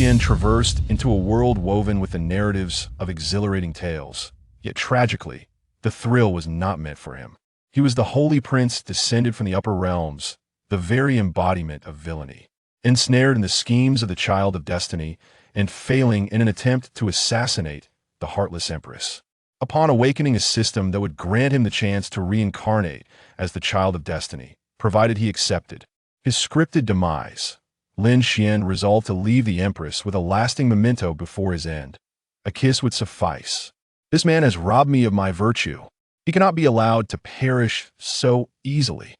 Xian traversed into a world woven with the narratives of exhilarating tales. Yet tragically, the thrill was not meant for him. He was the holy prince descended from the upper realms, the very embodiment of villainy, ensnared in the schemes of the child of destiny and failing in an attempt to assassinate the heartless Empress. Upon awakening a system that would grant him the chance to reincarnate as the child of destiny, provided he accepted his scripted demise, Lin Xuan resolved to leave the Empress with a lasting memento before his end. A kiss would suffice. This man has robbed me of my virtue. He cannot be allowed to perish so easily.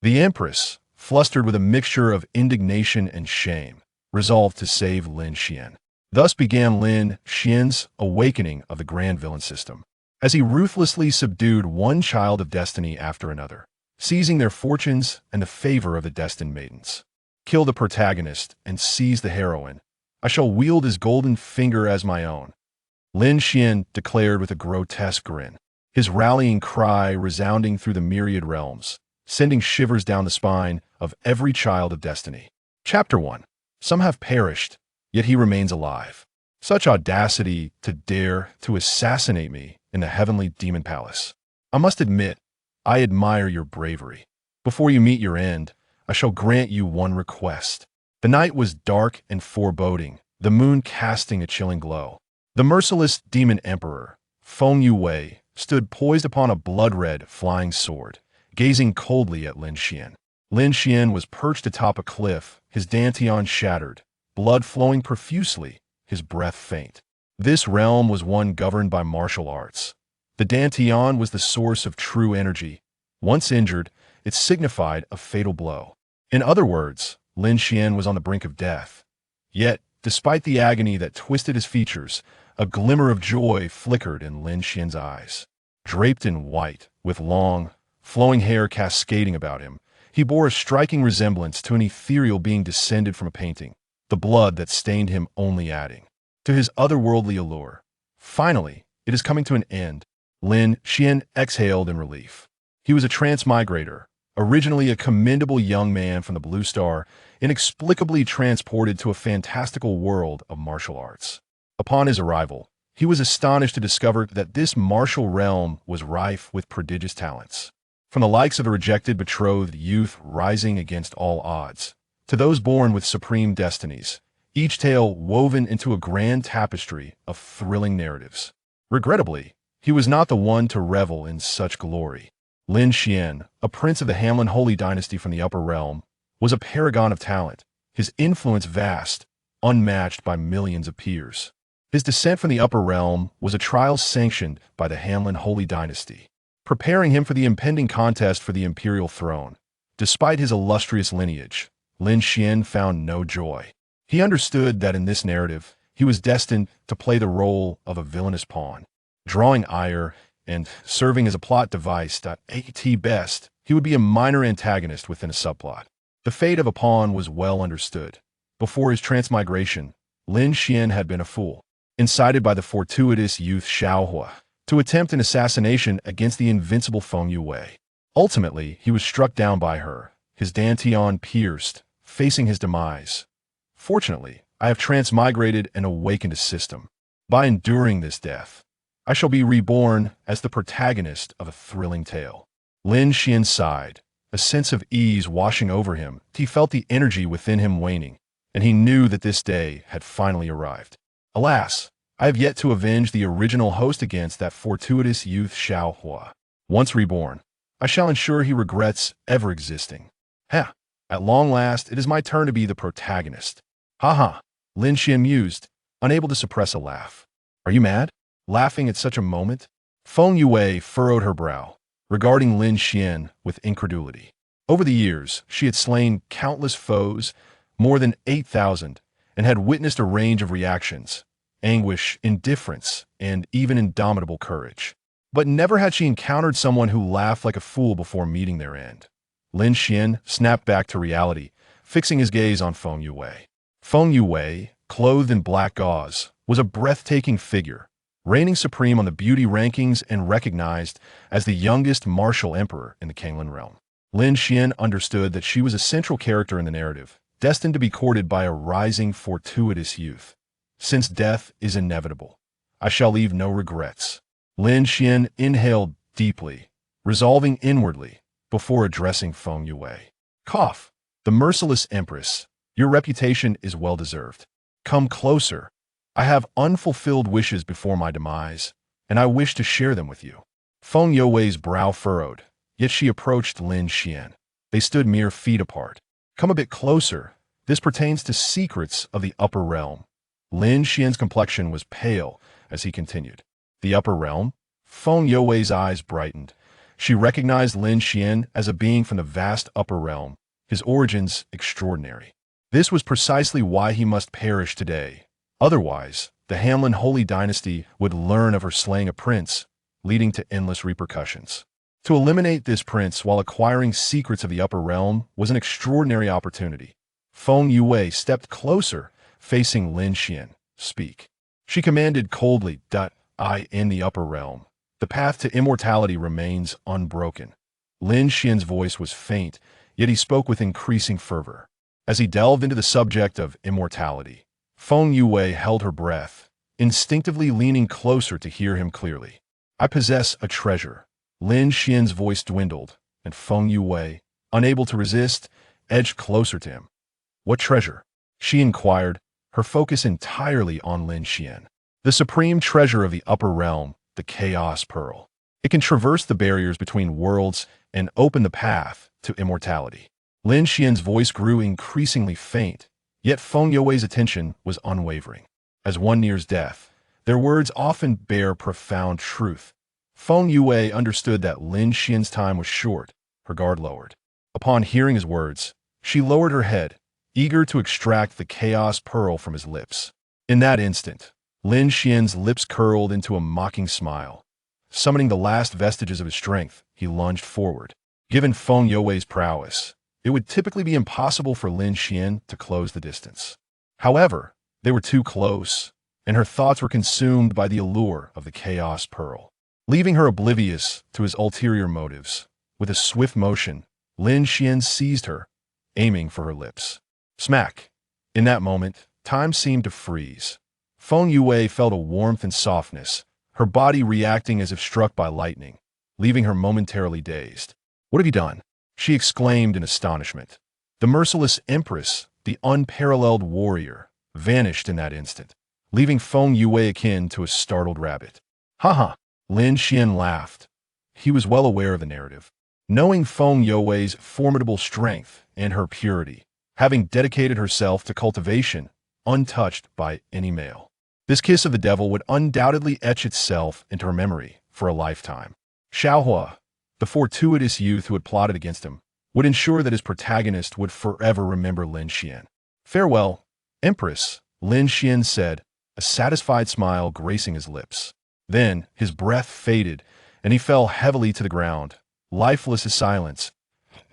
The Empress, flustered with a mixture of indignation and shame, resolved to save Lin Xuan. Thus began Lin Xuan's awakening of the grand villain system, as he ruthlessly subdued one child of destiny after another, seizing their fortunes and the favor of the destined maidens. Kill the protagonist and seize the heroine. I shall wield his golden finger as my own, Lin Xuan declared with a grotesque grin, his rallying cry resounding through the myriad realms, sending shivers down the spine of every child of destiny. Chapter 1. Some have perished, yet he remains alive. Such audacity to dare to assassinate me in the heavenly demon palace. I must admit, I admire your bravery. Before you meet your end, I shall grant you one request. The night was dark and foreboding, the moon casting a chilling glow. The merciless demon emperor, Feng Yue, stood poised upon a blood-red flying sword, gazing coldly at Lin Xuan. Lin Xuan was perched atop a cliff, his dantian shattered, blood flowing profusely, his breath faint. This realm was one governed by martial arts. The dantian was the source of true energy. Once injured, it signified a fatal blow. In other words, Lin Xuan was on the brink of death. Yet, despite the agony that twisted his features, a glimmer of joy flickered in Lin Xuan's eyes. Draped in white, with long, flowing hair cascading about him, he bore a striking resemblance to an ethereal being descended from a painting, the blood that stained him only adding to his otherworldly allure. Finally, it is coming to an end. Lin Xuan exhaled in relief. He was a transmigrator, originally a commendable young man from the Blue Star, inexplicably transported to a fantastical world of martial arts. Upon his arrival, he was astonished to discover that this martial realm was rife with prodigious talents. From the likes of a rejected betrothed youth rising against all odds, to those born with supreme destinies, each tale woven into a grand tapestry of thrilling narratives. Regrettably, he was not the one to revel in such glory. Lin Xuan, a prince of the Hamlin Holy Dynasty from the Upper Realm, was a paragon of talent, his influence vast, unmatched by millions of peers. His descent from the Upper Realm was a trial sanctioned by the Hamlin Holy Dynasty, preparing him for the impending contest for the imperial throne. Despite his illustrious lineage, Lin Xuan found no joy. He understood that in this narrative, he was destined to play the role of a villainous pawn, drawing ire and serving as a plot device. At best, he would be a minor antagonist within a subplot. The fate of a pawn was well understood. Before his transmigration, Lin Xuan had been a fool, incited by the fortuitous youth Xiaohua to attempt an assassination against the invincible Feng Yue. Ultimately, he was struck down by her, his dantian pierced, facing his demise. Fortunately, I have transmigrated and awakened a system. By enduring this death, I shall be reborn as the protagonist of a thrilling tale. Lin Xuan sighed, a sense of ease washing over him. He felt the energy within him waning, and he knew that this day had finally arrived. Alas, I have yet to avenge the original host against that fortuitous youth Xiaohua. Once reborn, I shall ensure he regrets ever existing. Ha! At long last, it is my turn to be the protagonist. Ha ha! Lin Xuan mused, unable to suppress a laugh. Are you mad? Laughing at such a moment? Feng Yue furrowed her brow, regarding Lin Xuan with incredulity. Over the years, she had slain countless foes, more than 8,000, and had witnessed a range of reactions, anguish, indifference, and even indomitable courage. But never had she encountered someone who laughed like a fool before meeting their end. Lin Xuan snapped back to reality, fixing his gaze on Feng Yue. Feng Yue, clothed in black gauze, was a breathtaking figure, reigning supreme on the beauty rankings and recognized as the youngest martial emperor in the Kanglan realm. Lin Xuan understood that she was a central character in the narrative, destined to be courted by a rising, fortuitous youth. Since death is inevitable, I shall leave no regrets. Lin Xuan inhaled deeply, resolving inwardly, before addressing Feng Yue. Cough. The merciless Empress, your reputation is well-deserved. Come closer. I have unfulfilled wishes before my demise, and I wish to share them with you. Feng Yue's brow furrowed, yet she approached Lin Xuan. They stood mere feet apart. Come a bit closer. This pertains to secrets of the upper realm. Lin Xuan's complexion was pale as he continued. The upper realm? Feng Yue's eyes brightened. She recognized Lin Xuan as a being from the vast upper realm, his origins extraordinary. This was precisely why he must perish today. Otherwise, the Hanlin Holy Dynasty would learn of her slaying a prince, leading to endless repercussions. To eliminate this prince while acquiring secrets of the upper realm was an extraordinary opportunity. Feng Yue stepped closer, facing Lin Xuan. Speak. She commanded coldly, I in the upper realm. The path to immortality remains unbroken. Lin Xuan's voice was faint, yet he spoke with increasing fervor. As he delved into the subject of immortality, Feng Yue held her breath, instinctively leaning closer to hear him clearly. I possess a treasure. Lin Xuan's voice dwindled, and Feng Yue, unable to resist, edged closer to him. What treasure? She inquired, her focus entirely on Lin Xuan. The supreme treasure of the upper realm, the Chaos Pearl. It can traverse the barriers between worlds and open the path to immortality. Lin Xuan's voice grew increasingly faint, yet Feng Yue's attention was unwavering. As one nears death, their words often bear profound truth. Feng Yue understood that Lin Xuan's time was short, her guard lowered. Upon hearing his words, she lowered her head, eager to extract the Chaos Pearl from his lips. In that instant, Lin Xuan's lips curled into a mocking smile. Summoning the last vestiges of his strength, he lunged forward. Given Feng Yue's prowess, it would typically be impossible for Lin Xuan to close the distance. However, they were too close, and her thoughts were consumed by the allure of the Chaos Pearl. Leaving her oblivious to his ulterior motives, with a swift motion, Lin Xuan seized her, aiming for her lips. Smack! In that moment, time seemed to freeze. Feng Yue felt a warmth and softness, her body reacting as if struck by lightning, leaving her momentarily dazed. What have you done? She exclaimed in astonishment. The merciless Empress, the unparalleled warrior, vanished in that instant, leaving Feng Yue akin to a startled rabbit. Ha! Lin Xuan laughed. He was well aware of the narrative. Knowing Feng Yue's formidable strength and her purity, having dedicated herself to cultivation, untouched by any male. This kiss of the devil would undoubtedly etch itself into her memory for a lifetime. Xiaohua, the fortuitous youth who had plotted against him, would ensure that his protagonist would forever remember Lin Xuan. Farewell, Empress, Lin Xuan said, a satisfied smile gracing his lips. Then his breath faded, and he fell heavily to the ground, lifeless as silence.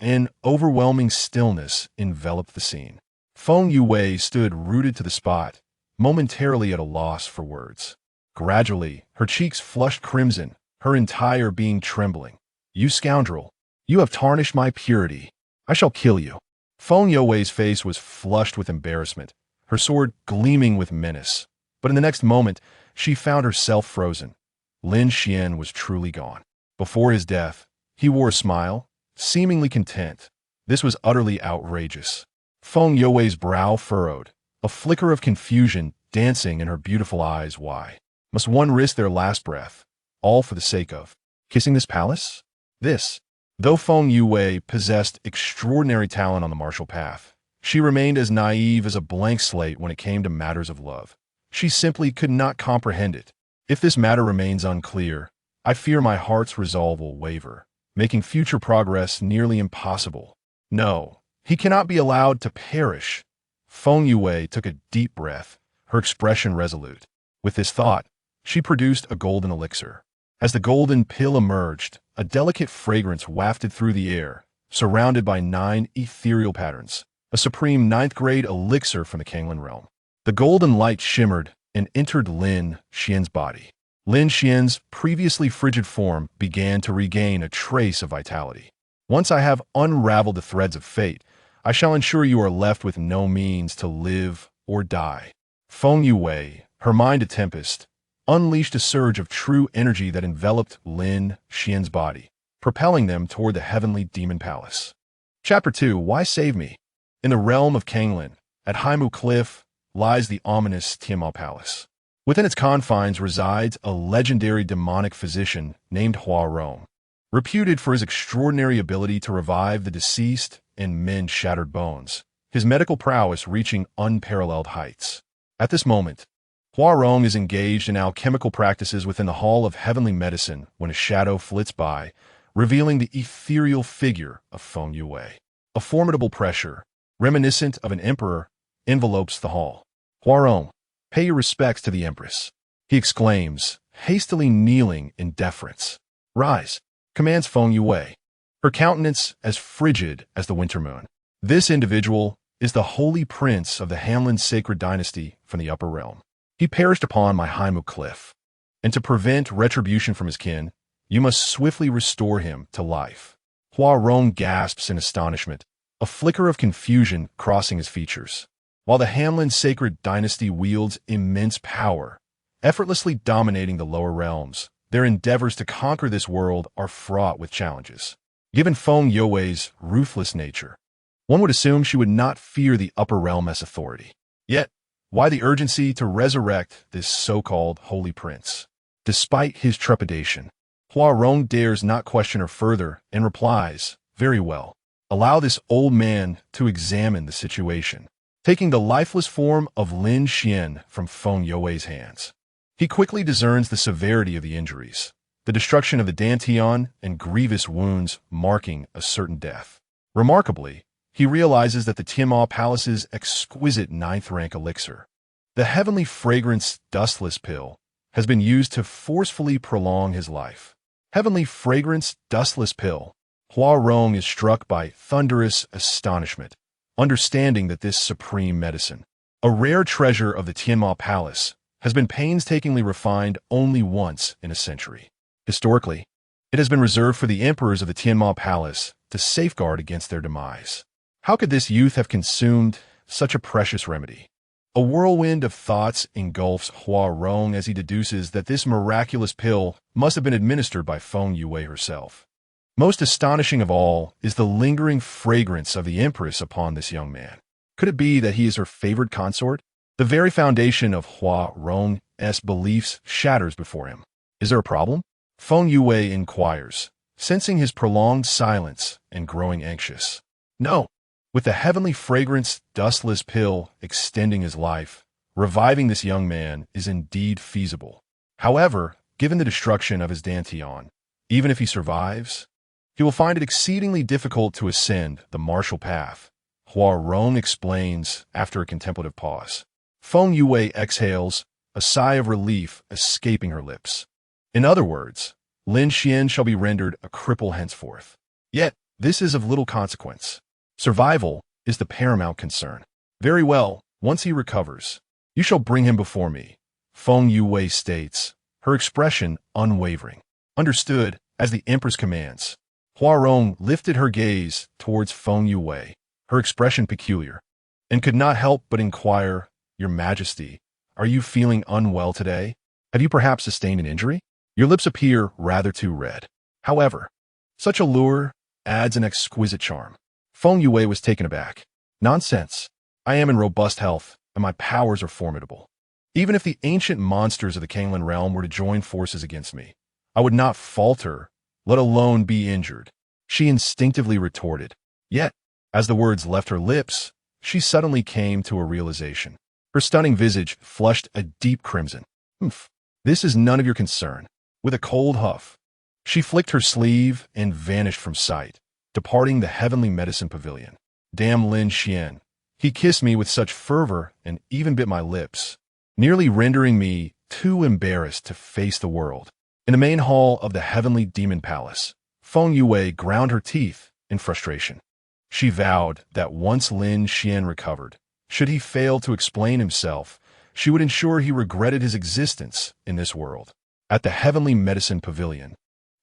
An overwhelming stillness enveloped the scene. Feng Yue stood rooted to the spot, momentarily at a loss for words. Gradually, her cheeks flushed crimson, her entire being trembling. You scoundrel! You have tarnished my purity. I shall kill you. Feng Yue's face was flushed with embarrassment, her sword gleaming with menace. But in the next moment, she found herself frozen. Lin Xuan was truly gone. Before his death, he wore a smile, seemingly content. This was utterly outrageous. Feng Yue's brow furrowed, a flicker of confusion dancing in her beautiful eyes. Why must one risk their last breath, all for the sake of kissing this palace? Though Feng Yue possessed extraordinary talent on the martial path, she remained as naive as a blank slate when it came to matters of love. She simply could not comprehend it. If this matter remains unclear, I fear my heart's resolve will waver, making future progress nearly impossible. No, he cannot be allowed to perish. Feng Yue took a deep breath, her expression resolute. With this thought, she produced a golden elixir. As the golden pill emerged, a delicate fragrance wafted through the air, surrounded by 9 ethereal patterns, a supreme 9th-grade elixir from the Kanglin realm. The golden light shimmered and entered Lin Xuan's body. Lin Xuan's previously frigid form began to regain a trace of vitality. Once I have unraveled the threads of fate, I shall ensure you are left with no means to live or die. Feng Yue, her mind a tempest, unleashed a surge of true energy that enveloped Lin Xuan's body, propelling them toward the heavenly demon palace. Chapter 2. Why Save Me? In the realm of Kanglin, at Haimu Cliff, lies the ominous Tianma Palace. Within its confines resides a legendary demonic physician named Hua Rong, reputed for his extraordinary ability to revive the deceased and mend shattered bones, his medical prowess reaching unparalleled heights. At this moment, Hua Rong is engaged in alchemical practices within the Hall of Heavenly Medicine when a shadow flits by, revealing the ethereal figure of Feng Yue. A formidable pressure, reminiscent of an emperor, envelopes the hall. Hua Rong, pay your respects to the Empress, he exclaims, hastily kneeling in deference. Rise, commands Feng Yue, her countenance as frigid as the winter moon. This individual is the holy prince of the Hanlin sacred dynasty from the upper realm. He perished upon my Haimu cliff, and to prevent retribution from his kin, you must swiftly restore him to life. Hua Rong gasps in astonishment, a flicker of confusion crossing his features. While the Hanlin sacred dynasty wields immense power, effortlessly dominating the lower realms, their endeavors to conquer this world are fraught with challenges. Given Feng Yue's ruthless nature, one would assume she would not fear the upper realm as authority. Yet, why the urgency to resurrect this so-called holy prince? Despite his trepidation, Hua Rong dares not question her further and replies, very well. Allow this old man to examine the situation. Taking the lifeless form of Lin Xuan from Feng Yue's hands, he quickly discerns the severity of the injuries, the destruction of the dantian and grievous wounds marking a certain death. Remarkably, he realizes that the Tianma Palace's exquisite ninth-rank elixir, the heavenly fragrance dustless pill, has been used to forcefully prolong his life. Heavenly fragrance dustless pill. Hua Rong is struck by thunderous astonishment, understanding that this supreme medicine, a rare treasure of the Tianma Palace, has been painstakingly refined only once in a century. Historically, it has been reserved for the emperors of the Tianma Palace to safeguard against their demise. How could this youth have consumed such a precious remedy? A whirlwind of thoughts engulfs Hua Rong as he deduces that this miraculous pill must have been administered by Feng Yue herself. Most astonishing of all is the lingering fragrance of the Empress upon this young man. Could it be that he is her favored consort? The very foundation of Hua Rong's beliefs shatters before him. Is there a problem? Feng Yue inquires, sensing his prolonged silence and growing anxious. No. With the heavenly fragrance dustless pill extending his life, reviving this young man is indeed feasible. However, given the destruction of his dantian, even if he survives, he will find it exceedingly difficult to ascend the martial path, Hua Rong explains after a contemplative pause. Feng Yue exhales, a sigh of relief escaping her lips. In other words, Lin Xuan shall be rendered a cripple henceforth. Yet, this is of little consequence. Survival is the paramount concern. Very well, once he recovers, you shall bring him before me, Feng Yue states, her expression unwavering. Understood, as the Empress commands. Hua Rong lifted her gaze towards Feng Yue, her expression peculiar, and could not help but inquire, Your Majesty, are you feeling unwell today? Have you perhaps sustained an injury? Your lips appear rather too red. However, such allure adds an exquisite charm. Feng Yue was taken aback. Nonsense. I am in robust health, and my powers are formidable. Even if the ancient monsters of the Kanglin realm were to join forces against me, I would not falter, let alone be injured, she instinctively retorted. Yet, as the words left her lips, she suddenly came to a realization. Her stunning visage flushed a deep crimson. Humph. This is none of your concern. With a cold huff, she flicked her sleeve and vanished from sight, departing the heavenly medicine pavilion. Damn Lin Xuan. He kissed me with such fervor and even bit my lips, nearly rendering me too embarrassed to face the world. In the main hall of the heavenly demon palace, Feng Yue ground her teeth in frustration. She vowed that once Lin Xuan recovered, should he fail to explain himself, she would ensure he regretted his existence in this world. At the heavenly medicine pavilion,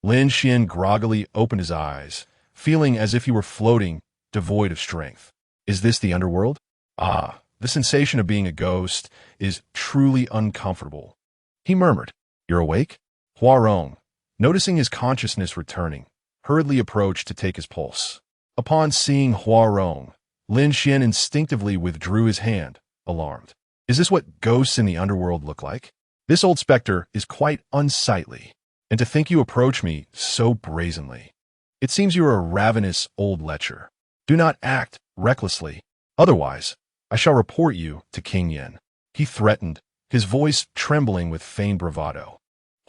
Lin Xuan groggily opened his eyes, feeling as if he were floating, devoid of strength. Is this the underworld? Ah, the sensation of being a ghost is truly uncomfortable. He murmured, "You're awake?" Huarong, noticing his consciousness returning, hurriedly approached to take his pulse. Upon seeing Huarong, Lin Xuan instinctively withdrew his hand, alarmed. Is this what ghosts in the underworld look like? This old specter is quite unsightly, and to think you approach me so brazenly. It seems you are a ravenous old lecher. Do not act recklessly, otherwise I shall report you to King Yin. He threatened, his voice trembling with feigned bravado.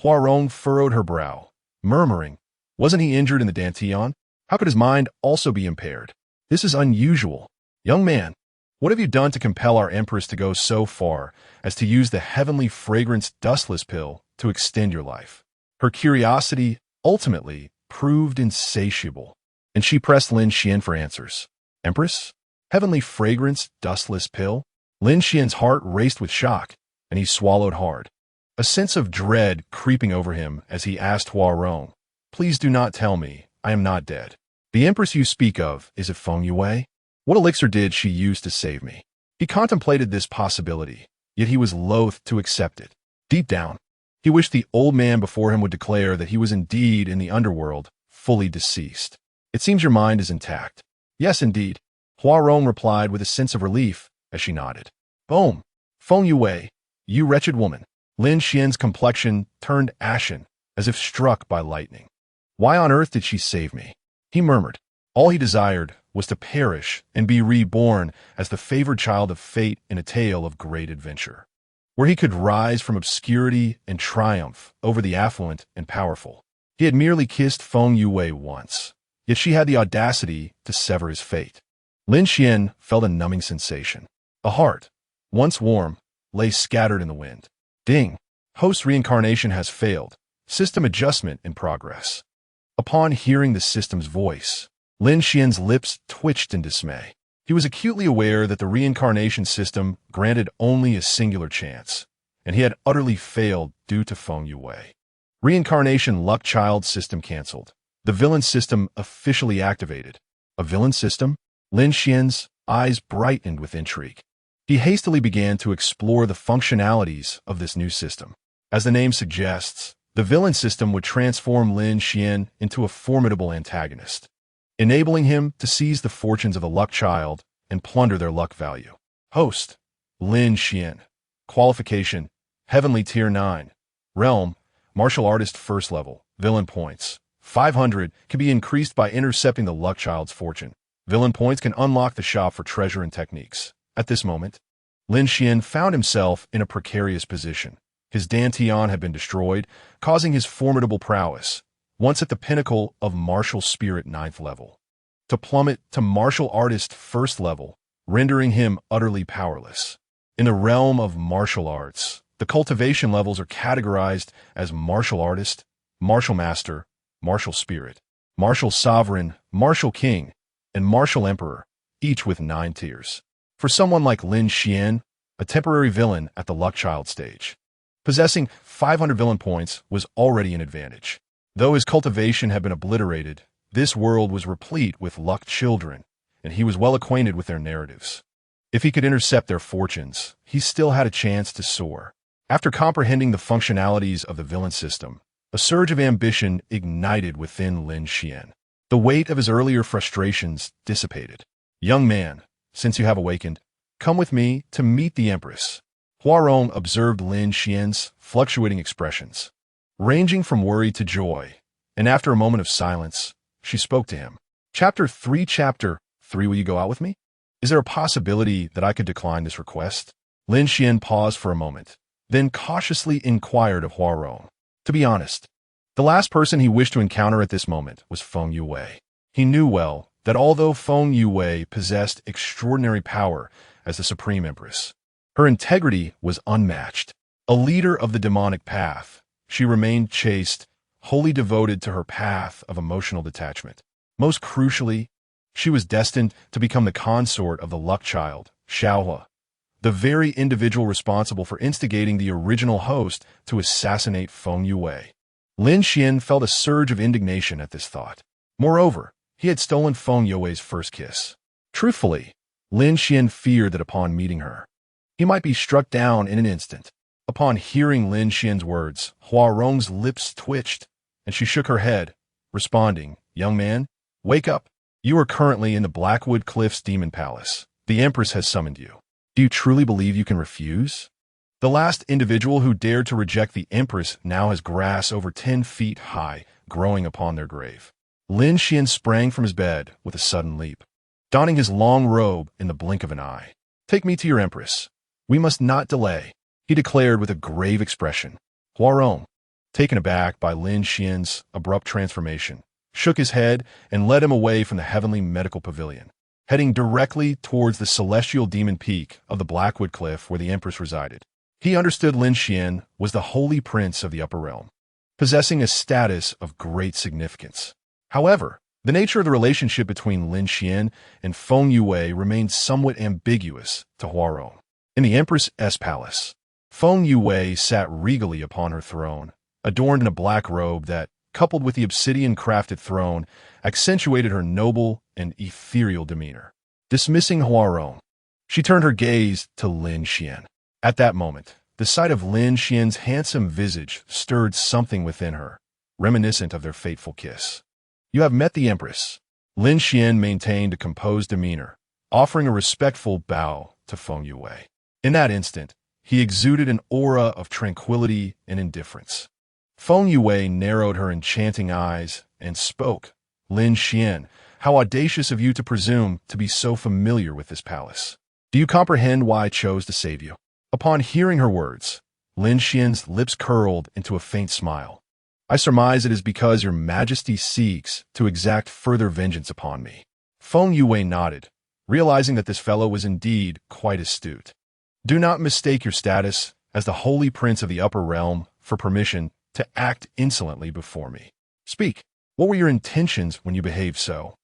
Huarong furrowed her brow, murmuring, wasn't he injured in the Dantian? How could his mind also be impaired? This is unusual. Young man, what have you done to compel our Empress to go so far as to use the heavenly fragrance dustless pill to extend your life? Her curiosity ultimately proved insatiable, and she pressed Lin Xuan for answers. Empress? Heavenly fragrance dustless pill? Lin Xian's heart raced with shock, and he swallowed hard. A sense of dread creeping over him as he asked Huarong, please do not tell me I am not dead. The Empress you speak of, is it Feng Yue? What elixir did she use to save me? He contemplated this possibility, yet he was loath to accept it. Deep down, he wished the old man before him would declare that he was indeed in the underworld, fully deceased. It seems your mind is intact. Yes, indeed. Huarong replied with a sense of relief as she nodded. Boom! Feng Yue, you wretched woman. Lin Xian's complexion turned ashen, as if struck by lightning. Why on earth did she save me? He murmured. All he desired was to perish and be reborn as the favored child of fate in a tale of great adventure, where he could rise from obscurity and triumph over the affluent and powerful. He had merely kissed Feng Yue once, yet she had the audacity to sever his fate. Lin Xuan felt a numbing sensation. A heart, once warm, lay scattered in the wind. Ding! Host reincarnation has failed. System adjustment in progress. Upon hearing the system's voice, Lin Xian's lips twitched in dismay. He was acutely aware that the reincarnation system granted only a singular chance, and he had utterly failed due to Feng Yue. Reincarnation luck child system cancelled. The villain system officially activated. A villain system? Lin Xian's eyes brightened with intrigue. He hastily began to explore the functionalities of this new system. As the name suggests, the villain system would transform Lin Xuan into a formidable antagonist, enabling him to seize the fortunes of the luck child and plunder their luck value. Host, Lin Xuan. Qualification, Heavenly Tier 9. Realm, Martial Artist First Level. Villain points, 500, can be increased by intercepting the luck child's fortune. Villain points can unlock the shop for treasure and techniques. At this moment, Lin Xuan found himself in a precarious position. His Dantian had been destroyed, causing his formidable prowess, once at the pinnacle of martial spirit 9th level, to plummet to martial artist 1st level, rendering him utterly powerless. In the realm of martial arts, the cultivation levels are categorized as martial artist, martial master, martial spirit, martial sovereign, martial king, and martial emperor, each with 9 tiers. For someone like Lin Xuan, a temporary villain at the luck child stage, possessing 500 villain points was already an advantage. Though his cultivation had been obliterated, this world was replete with luck children, and he was well acquainted with their narratives. If he could intercept their fortunes, he still had a chance to soar. After comprehending the functionalities of the villain system, a surge of ambition ignited within Lin Xuan. The weight of his earlier frustrations dissipated. Young man, since you have awakened, come with me to meet the Empress. Huarong observed Lin Xian's fluctuating expressions, ranging from worry to joy, and after a moment of silence, she spoke to him. Chapter 3, will you go out with me? Is there a possibility that I could decline this request? Lin Xuan paused for a moment, then cautiously inquired of Huarong. To be honest, the last person he wished to encounter at this moment was Feng Yue. He knew well that although Feng Yue possessed extraordinary power as the Supreme Empress, her integrity was unmatched. A leader of the demonic path, she remained chaste, wholly devoted to her path of emotional detachment. Most crucially, she was destined to become the consort of the luck child, Xiaohua, the very individual responsible for instigating the original host to assassinate Feng Yue. Lin Xuan felt a surge of indignation at this thought. Moreover, he had stolen Feng Yue's first kiss. Truthfully, Lin Xuan feared that upon meeting her, he might be struck down in an instant. Upon hearing Lin Xuan's words, Huarong's lips twitched, and she shook her head, responding, "Young man, wake up. You are currently in the Blackwood Cliffs Demon Palace. The Empress has summoned you. Do you truly believe you can refuse?" The last individual who dared to reject the Empress now has grass over 10 feet high growing upon their grave. Lin Xuan sprang from his bed with a sudden leap, donning his long robe in the blink of an eye. "Take me to your Empress. We must not delay," he declared with a grave expression. Huarong, taken aback by Lin Xuan's abrupt transformation, shook his head and led him away from the heavenly medical pavilion, heading directly towards the celestial demon peak of the Blackwood Cliff where the Empress resided. He understood Lin Xuan was the holy prince of the upper realm, possessing a status of great significance. However, the nature of the relationship between Lin Xuan and Feng Yue remained somewhat ambiguous to Huarong. In the Empress's palace, Feng Yue sat regally upon her throne, adorned in a black robe that, coupled with the obsidian-crafted throne, accentuated her noble and ethereal demeanor. Dismissing Huarong, she turned her gaze to Lin Xuan. At that moment, the sight of Lin Xuan's handsome visage stirred something within her, reminiscent of their fateful kiss. "You have met the Empress." Lin Xuan maintained a composed demeanor, offering a respectful bow to Feng Yue. In that instant, he exuded an aura of tranquility and indifference. Feng Yue narrowed her enchanting eyes and spoke. "Lin Xuan, how audacious of you to presume to be so familiar with this palace. Do you comprehend why I chose to save you?" Upon hearing her words, Lin Xuan's lips curled into a faint smile. "I surmise it is because your majesty seeks to exact further vengeance upon me." Feng Yue nodded, realizing that this fellow was indeed quite astute. "Do not mistake your status as the holy prince of the upper realm for permission to act insolently before me. Speak, what were your intentions when you behaved so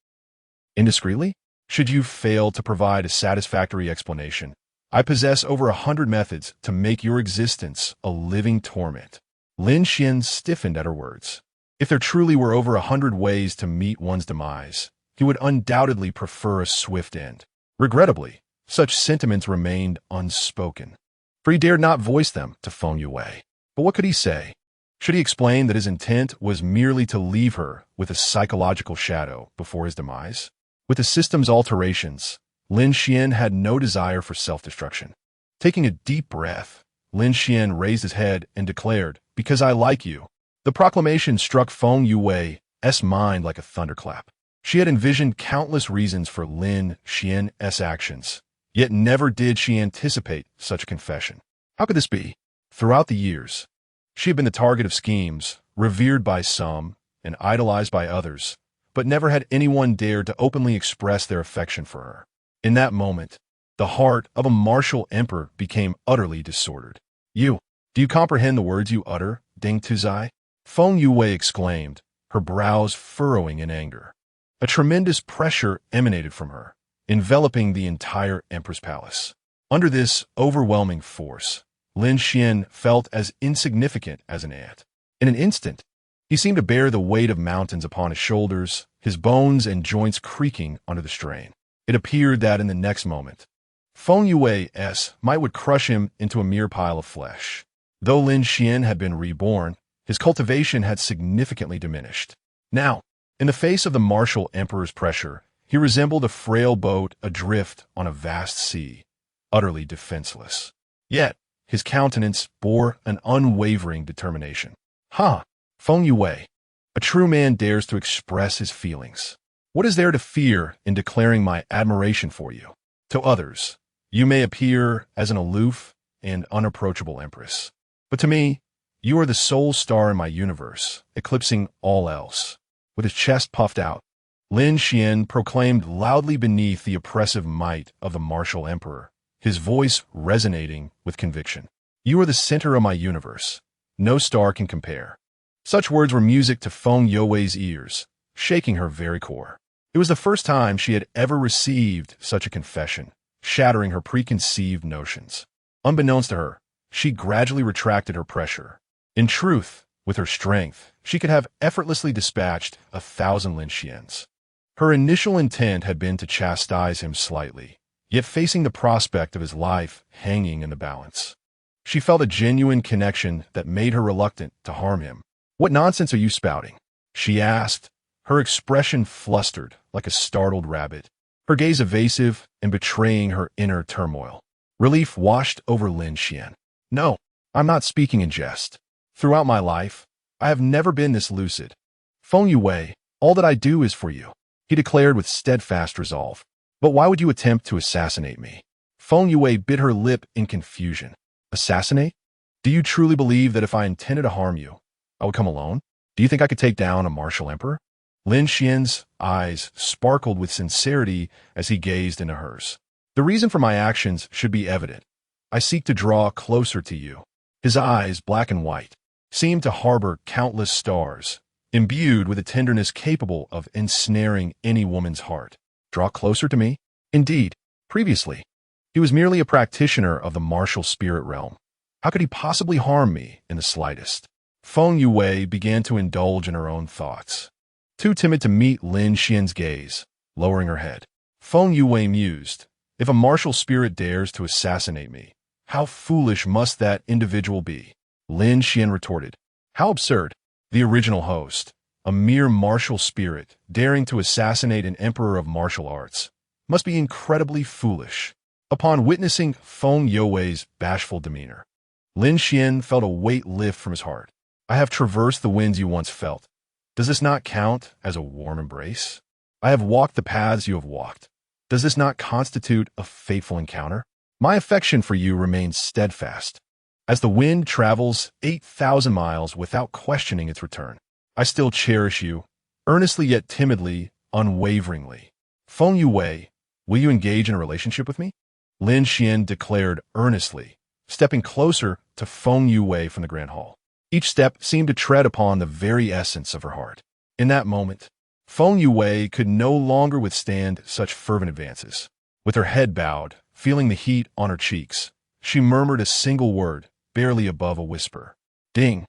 indiscreetly? Should you fail to provide a satisfactory explanation, I possess over 100 methods to make your existence a living torment." Lin Xuan stiffened at her words. If there truly were over 100 ways to meet one's demise, he would undoubtedly prefer a swift end. Regrettably, such sentiments remained unspoken, for he dared not voice them to Feng Yue. But what could he say? Should he explain that his intent was merely to leave her with a psychological shadow before his demise? With the system's alterations, Lin Xuan had no desire for self-destruction. Taking a deep breath, Lin Xuan raised his head and declared, "Because I like you." The proclamation struck Feng Yue's mind like a thunderclap. She had envisioned countless reasons for Lin Xuan's actions, yet never did she anticipate such a confession. How could this be? Throughout the years, she had been the target of schemes, revered by some and idolized by others, but never had anyone dared to openly express their affection for her. In that moment, the heart of a martial emperor became utterly disordered. Do you comprehend the words you utter, Ding Tuzai?" Feng Yue exclaimed, her brows furrowing in anger. A tremendous pressure emanated from her, enveloping the entire Empress Palace. Under this overwhelming force, Lin Xuan felt as insignificant as an ant. In an instant, he seemed to bear the weight of mountains upon his shoulders, his bones and joints creaking under the strain. It appeared that in the next moment, Feng Yue's might would crush him into a mere pile of flesh. Though Lin Xuan had been reborn, his cultivation had significantly diminished. Now, in the face of the martial emperor's pressure, he resembled a frail boat adrift on a vast sea, utterly defenseless. Yet, his countenance bore an unwavering determination. "Ha! Feng Yue, a true man dares to express his feelings. What is there to fear in declaring my admiration for you? To others, you may appear as an aloof and unapproachable empress. But to me, you are the sole star in my universe, eclipsing all else." With his chest puffed out, Lin Xuan proclaimed loudly beneath the oppressive might of the martial emperor, his voice resonating with conviction. "You are the center of my universe. No star can compare." Such words were music to Feng Yue's ears, shaking her very core. It was the first time she had ever received such a confession, shattering her preconceived notions. Unbeknownst to her, she gradually retracted her pressure. In truth, with her strength, she could have effortlessly dispatched 1,000 Lin Xuans. Her initial intent had been to chastise him slightly, yet facing the prospect of his life hanging in the balance. She felt a genuine connection that made her reluctant to harm him. "What nonsense are you spouting?" she asked, her expression flustered like a startled rabbit, her gaze evasive and betraying her inner turmoil. Relief washed over Lin Xuan. "No, I'm not speaking in jest. Throughout my life, I have never been this lucid. Feng Yue, all that I do is for you," he declared with steadfast resolve. "But why would you attempt to assassinate me?" Feng Yue bit her lip in confusion. "Assassinate? Do you truly believe that if I intended to harm you, I would come alone? Do you think I could take down a martial emperor?" Lin Xian's eyes sparkled with sincerity as he gazed into hers. "The reason for my actions should be evident. I seek to draw closer to you." His eyes, black and white, seemed to harbor countless stars, imbued with a tenderness capable of ensnaring any woman's heart. Draw closer to me? Indeed, previously, he was merely a practitioner of the martial spirit realm. How could he possibly harm me in the slightest? Feng Yue began to indulge in her own thoughts, too timid to meet Lin Xian's gaze, lowering her head. Feng Yue mused, "If a martial spirit dares to assassinate me, how foolish must that individual be?" Lin Xian retorted, "How absurd. The original host, a mere martial spirit, daring to assassinate an emperor of martial arts, must be incredibly foolish." Upon witnessing Feng Yue's bashful demeanor, Lin Xian felt a weight lift from his heart. "I have traversed the winds you once felt. Does this not count as a warm embrace? I have walked the paths you have walked. Does this not constitute a fateful encounter? My affection for you remains steadfast. As the wind travels 8,000 miles without questioning its return, I still cherish you, earnestly yet timidly, unwaveringly. Feng Yue, will you engage in a relationship with me?" Lin Xian declared earnestly, stepping closer to Feng Yue from the Grand Hall. Each step seemed to tread upon the very essence of her heart. In that moment, Feng Yue could no longer withstand such fervent advances. With her head bowed, feeling the heat on her cheeks, she murmured a single word, barely above a whisper. "Ding!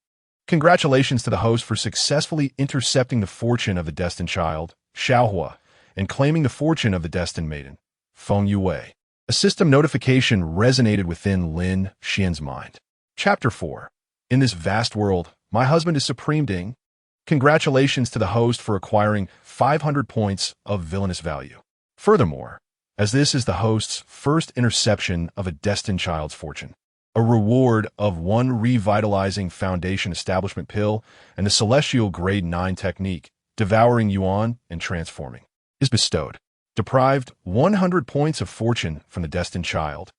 Congratulations to the host for successfully intercepting the fortune of the destined child, Xiaohua, and claiming the fortune of the destined maiden, Feng Yue." A system notification resonated within Lin Xian's mind. Chapter 4. In this vast world, my husband is supreme. Ding. Congratulations to the host for acquiring 500 points of villainous value. Furthermore, as this is the host's first interception of a destined child's fortune, a reward of 1 revitalizing foundation establishment pill and the celestial grade 9 technique, devouring yuan and transforming, is bestowed. Deprived 100 points of fortune from the destined child.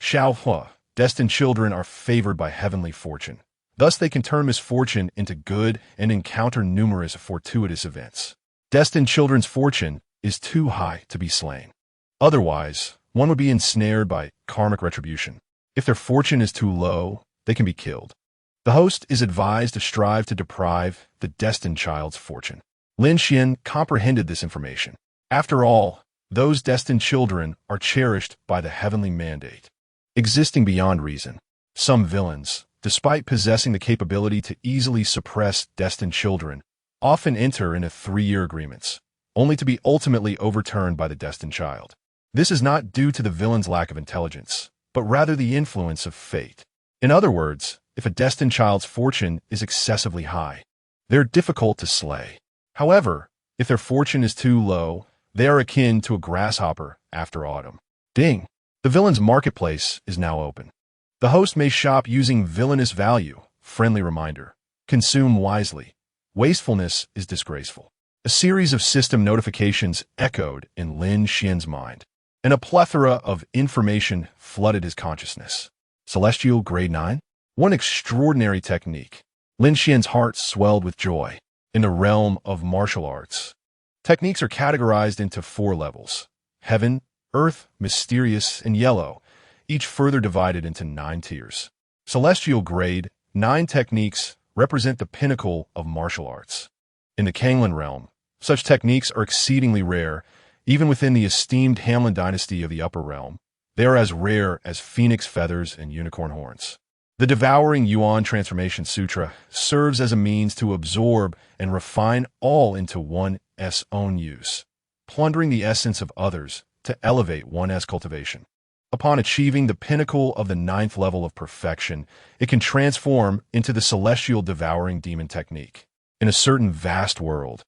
Xiaohua, destined children are favored by heavenly fortune. Thus they can turn misfortune into good and encounter numerous fortuitous events. Destined children's fortune is too high to be slain. Otherwise, one would be ensnared by karmic retribution. If their fortune is too low, they can be killed. The host is advised to strive to deprive the destined child's fortune. Lin Xian comprehended this information. After all, those destined children are cherished by the heavenly mandate, existing beyond reason. Some villains, despite possessing the capability to easily suppress destined children, often enter into 3-year agreements, only to be ultimately overturned by the destined child. This is not due to the villain's lack of intelligence, but rather the influence of fate. In other words, if a destined child's fortune is excessively high, they're difficult to slay. However, if their fortune is too low, they are akin to a grasshopper after autumn. Ding! The villain's marketplace is now open. The host may shop using villainous value. Friendly reminder. Consume wisely. Wastefulness is disgraceful. A series of system notifications echoed in Lin Xian's mind, and a plethora of information flooded his consciousness. Celestial Grade 9? One extraordinary technique. Lin Xian's heart swelled with joy. In the realm of martial arts, techniques are categorized into 4 levels: heaven, earth, mysterious, and yellow, each further divided into 9 tiers. Celestial Grade 9 techniques represent the pinnacle of martial arts. In the Kanglan realm, such techniques are exceedingly rare. Even within the esteemed Hamlin dynasty of the upper realm, they are as rare as phoenix feathers and unicorn horns. The Devouring Yuan Transformation Sutra serves as a means to absorb and refine all into one's own use, plundering the essence of others to elevate one's cultivation. Upon achieving the pinnacle of the ninth level of perfection, it can transform into the celestial devouring demon technique. In a certain vast world,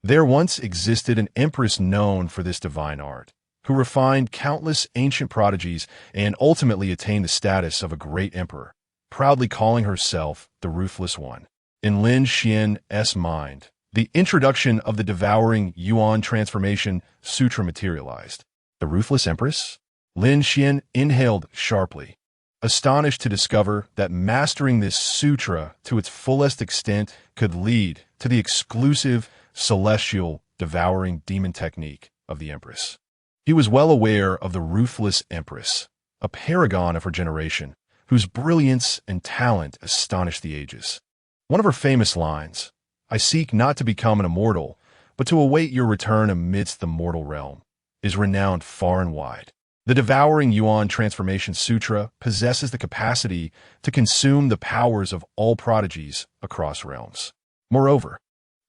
there once existed an empress known for this divine art, who refined countless ancient prodigies and ultimately attained the status of a great emperor, proudly calling herself the Ruthless One. In Lin Xuan's mind, the introduction of the devouring Yuan transformation sutra materialized. The Ruthless Empress? Lin Xuan inhaled sharply, astonished to discover that mastering this sutra to its fullest extent could lead to the exclusive, celestial, devouring demon technique of the Empress. He was well aware of the Ruthless Empress, a paragon of her generation, whose brilliance and talent astonished the ages. One of her famous lines, "I seek not to become an immortal, but to await your return amidst the mortal realm," is renowned far and wide. The devouring Yuan Transformation Sutra possesses the capacity to consume the powers of all prodigies across realms. Moreover,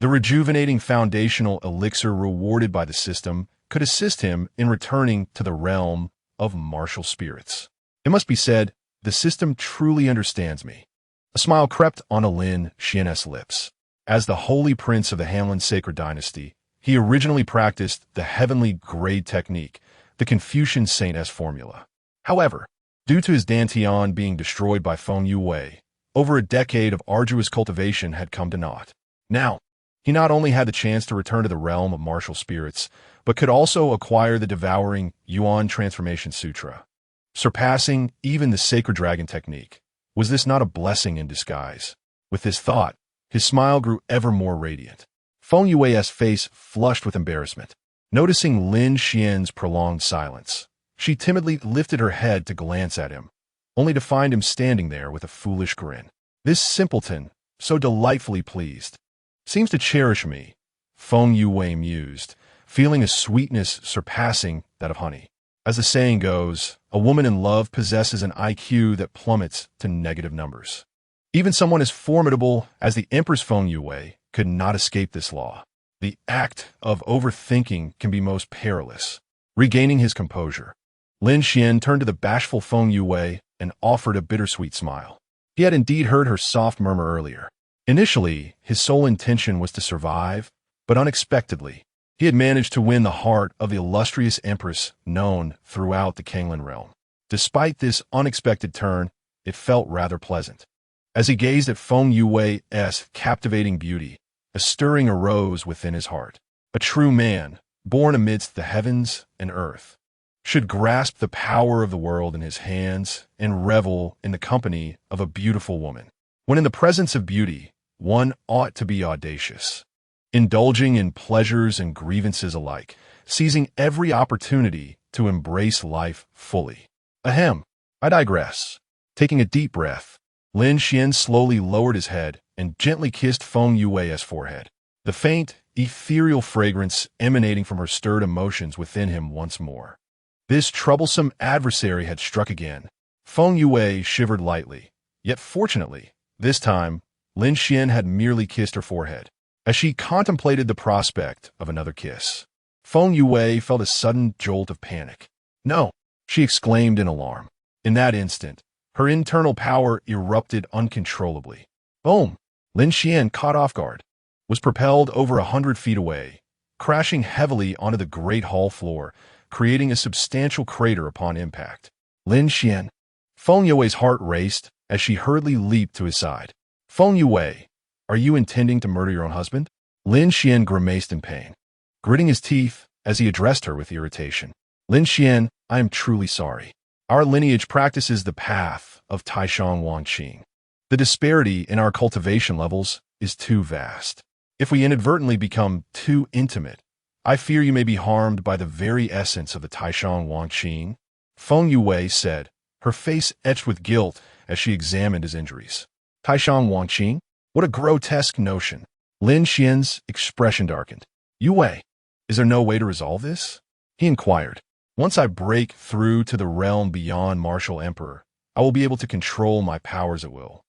the rejuvenating foundational elixir rewarded by the system could assist him in returning to the realm of martial spirits. It must be said, the system truly understands me. A smile crept on Lin Xuan's lips. As the holy prince of the Hanlin sacred dynasty, he originally practiced the heavenly grade technique, the Confucian Saint-S formula. However, due to his dantian being destroyed by Feng Yue, over a decade of arduous cultivation had come to naught. Now, he not only had the chance to return to the realm of martial spirits, but could also acquire the devouring Yuan Transformation Sutra. Surpassing even the sacred dragon technique, was this not a blessing in disguise? With this thought, his smile grew ever more radiant. Feng Yue's face flushed with embarrassment. Noticing Lin Xuan's prolonged silence, she timidly lifted her head to glance at him, only to find him standing there with a foolish grin. This simpleton, so delightfully pleased, seems to cherish me, Feng Yue mused, feeling a sweetness surpassing that of honey. As the saying goes, a woman in love possesses an IQ that plummets to negative numbers. Even someone as formidable as the Empress Feng Yue could not escape this law. The act of overthinking can be most perilous. Regaining his composure, Lin Xuan turned to the bashful Feng Yue and offered a bittersweet smile. He had indeed heard her soft murmur earlier. Initially, his sole intention was to survive, but unexpectedly, he had managed to win the heart of the illustrious Empress known throughout the Kanglin realm. Despite this unexpected turn, it felt rather pleasant. As he gazed at Feng Yue's captivating beauty, a stirring arose within his heart. A true man, born amidst the heavens and earth, should grasp the power of the world in his hands and revel in the company of a beautiful woman. When in the presence of beauty, one ought to be audacious, indulging in pleasures and grievances alike, seizing every opportunity to embrace life fully. Ahem, I digress. Taking a deep breath, Lin Xuan slowly lowered his head and gently kissed Feng Yue's forehead. The faint, ethereal fragrance emanating from her stirred emotions within him once more. This troublesome adversary had struck again. Feng Yue shivered lightly, yet fortunately, this time, Lin Xuan had merely kissed her forehead. As she contemplated the prospect of another kiss, Feng Yue felt a sudden jolt of panic. "No!" she exclaimed in alarm. In that instant, her internal power erupted uncontrollably. Boom! Lin Xuan, caught off guard, was propelled over 100 feet away, crashing heavily onto the great hall floor, creating a substantial crater upon impact. Lin Xuan. Feng Yue's heart raced as she hurriedly leaped to his side. Feng Yue, are you intending to murder your own husband? Lin Xuan grimaced in pain, gritting his teeth as he addressed her with irritation. Lin Xuan, I am truly sorry. Our lineage practices the path of Taishang Wangqing. The disparity in our cultivation levels is too vast. If we inadvertently become too intimate, I fear you may be harmed by the very essence of the Taishang Wangqing, Feng Yue said, her face etched with guilt as she examined his injuries. Taishang Wangqing? What a grotesque notion. Lin Xuan's expression darkened. Yue, is there no way to resolve this? He inquired. Once I break through to the realm beyond Martial Emperor, I will be able to control my powers at will.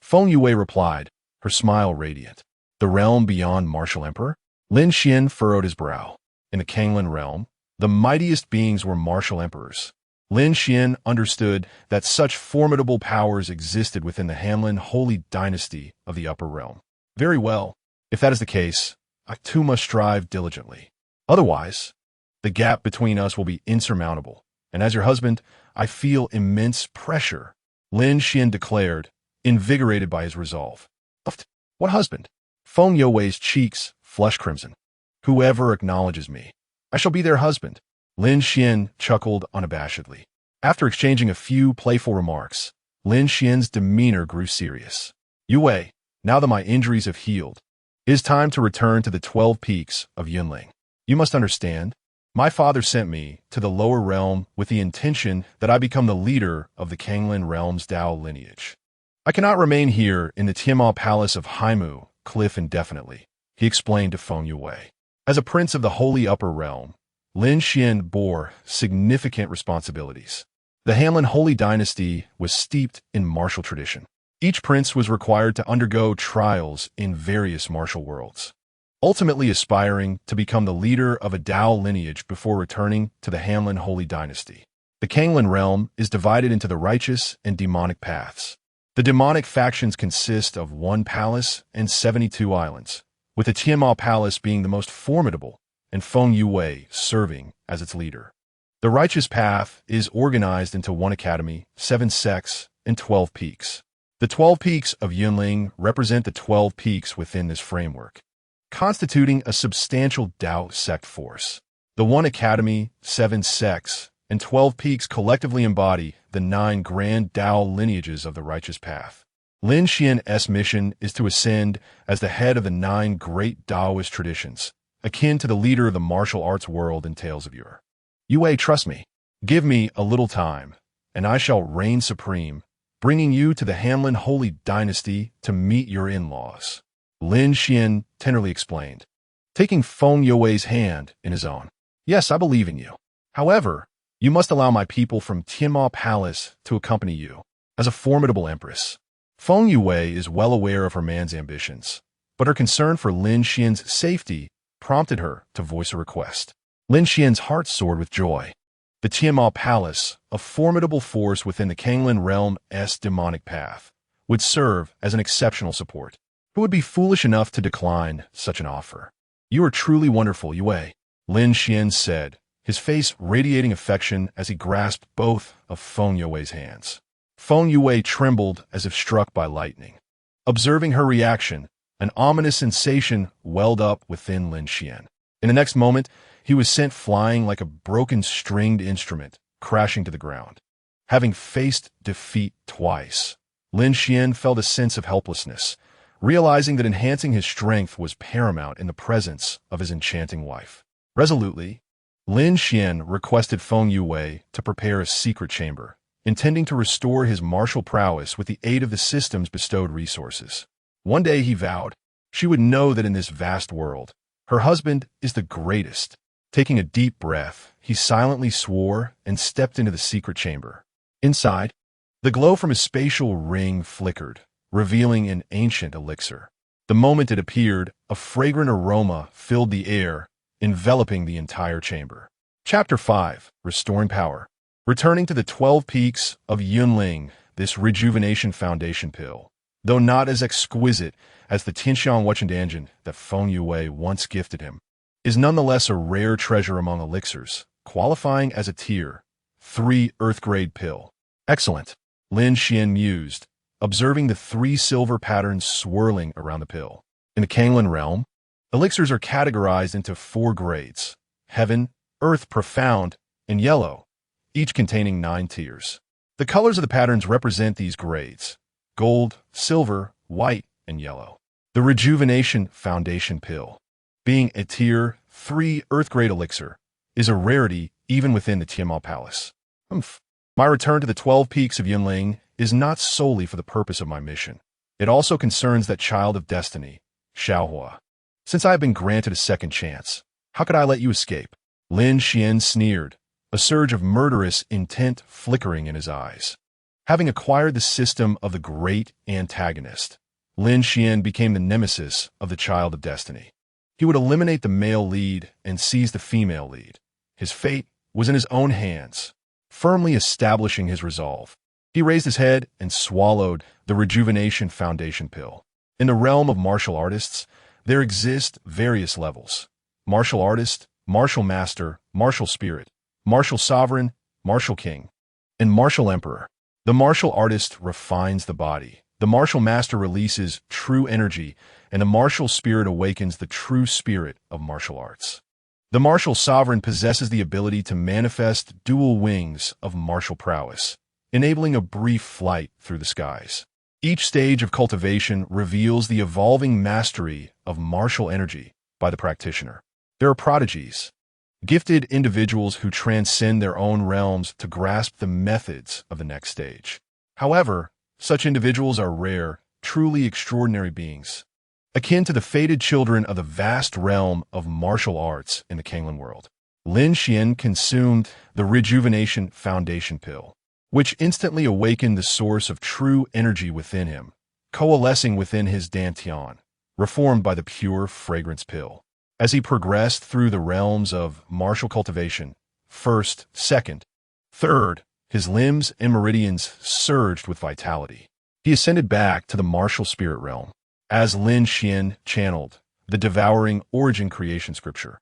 Feng Yue replied, her smile radiant. The realm beyond Martial Emperor? Lin Xuan furrowed his brow. In the Kanglin realm, The mightiest beings were martial emperors. Lin Xuan understood that such formidable powers existed within the Hanlin holy dynasty of the upper realm. Very well. If that is the case, I too must strive diligently. Otherwise, the gap between us will be insurmountable, and as your husband, I feel immense pressure, Lin Xuan declared, invigorated by his resolve. What husband? Feng Youwei's cheeks flushed crimson. Whoever acknowledges me, I shall be their husband. Lin Xuan chuckled unabashedly. After exchanging a few playful remarks, Lin Xuan's demeanor grew serious. Yue, now that my injuries have healed, it is time to return to the 12 peaks of Yunling. You must understand, my father sent me to the lower realm with the intention that I become the leader of the Kanglin realm's Dao lineage. I cannot remain here in the Tianma Palace of Haimu Cliff indefinitely, he explained to Feng Yue. As a prince of the holy upper realm, Lin Xuan bore significant responsibilities. The Hanlin holy dynasty was steeped in martial tradition. Each prince was required to undergo trials in various martial worlds, ultimately aspiring to become the leader of a Dao lineage before returning to the Hanlin holy dynasty. The Kanglin realm is divided into the righteous and demonic paths. The demonic factions consist of 1 palace and 72 islands, with the Tianma Palace being the most formidable and Feng Yue serving as its leader. The righteous path is organized into 1 academy, 7 sects, and 12 peaks. The 12 peaks of Yunling represent the 12 peaks within this framework, constituting a substantial Dao sect force. The 1 academy, 7 sects, and 12 peaks collectively embody the 9 grand Dao lineages of the righteous path. Lin Xuan's mission is to ascend as the head of the 9 great Daoist traditions, akin to the leader of the martial arts world in Tales of Yore. Yue, trust me. Give me a little time, and I shall reign supreme, bringing you to the Hanlin holy dynasty to meet your in-laws, Lin Xuan tenderly explained, taking Feng Youwei's hand in his own. Yes, I believe in you. However, you must allow my people from Tianma Palace to accompany you. As a formidable empress, Feng Yue is well aware of her man's ambitions, but her concern for Lin Xuan's safety prompted her to voice a request. Lin Xuan's heart soared with joy. The Tianma Palace, a formidable force within the Kanglin realm's demonic path, would serve as an exceptional support. Who would be foolish enough to decline such an offer? You are truly wonderful, Yue, Lin Xuan said, his face radiating affection as he grasped both of Feng Youwei's hands. Feng Yue trembled as if struck by lightning. Observing her reaction, an ominous sensation welled up within Lin Xuan. In the next moment, he was sent flying like a broken stringed instrument, crashing to the ground. Having faced defeat twice, Lin Xuan felt a sense of helplessness, realizing that enhancing his strength was paramount in the presence of his enchanting wife. Resolutely, Lin Xuan requested Feng Yue to prepare a secret chamber, intending to restore his martial prowess with the aid of the system's bestowed resources. One day, he vowed, she would know that in this vast world, her husband is the greatest. Taking a deep breath, he silently swore and stepped into the secret chamber. Inside, the glow from his spatial ring flickered, revealing an ancient elixir. The moment it appeared, a fragrant aroma filled the air, enveloping the entire chamber. Chapter 5, Restoring Power. Returning to the 12 peaks of Yunling, this rejuvenation foundation pill, though not as exquisite as the Tianxiang Wuchendanjian that Feng Yue once gifted him, is nonetheless a rare treasure among elixirs, qualifying as a Tier 3 Earth-grade pill. Excellent, Lin Xuan mused, observing the 3 silver patterns swirling around the pill. In the Kanglin realm, elixirs are categorized into 4 grades: Heaven, Earth Profound, and Yellow, each containing 9 tiers. The colors of the patterns represent these grades: gold, silver, white, and yellow. The Rejuvenation Foundation Pill, being a Tier 3 Earth-grade elixir, is a rarity even within the Tianma Palace. My return to the 12 peaks of Yunling is not solely for the purpose of my mission. It also concerns that child of destiny, Xiaohua. Since I have been granted a second chance, how could I let you escape? Lin Xuan sneered, a surge of murderous intent flickering in his eyes. Having acquired the system of the great antagonist, Lin Xuan became the nemesis of the child of destiny. He would eliminate the male lead and seize the female lead, His fate was in his own hands, firmly establishing his resolve. He raised his head and swallowed the rejuvenation foundation pill. In the realm of martial artists, there exist various levels. Martial artist, martial master, martial spirit, martial sovereign, martial king, and martial emperor. The martial artist refines the body. The martial master releases true energy, and the martial spirit awakens the true spirit of martial arts. The martial sovereign possesses the ability to manifest dual wings of martial prowess, enabling a brief flight through the skies. Each stage of cultivation reveals the evolving mastery of martial energy by the practitioner. There are prodigies, gifted individuals who transcend their own realms to grasp the methods of the next stage. However, such individuals are rare, truly extraordinary beings, akin to the fated children of the vast realm of martial arts in the Kanglan world. Lin Xuan consumed the rejuvenation foundation pill, which instantly awakened the source of true energy within him, coalescing within his dantian, reformed by the pure fragrance pill. As he progressed through the realms of martial cultivation, first, second, third, his limbs and meridians surged with vitality. He ascended back to the martial spirit realm. As Lin Xuan channeled the devouring origin creation scripture,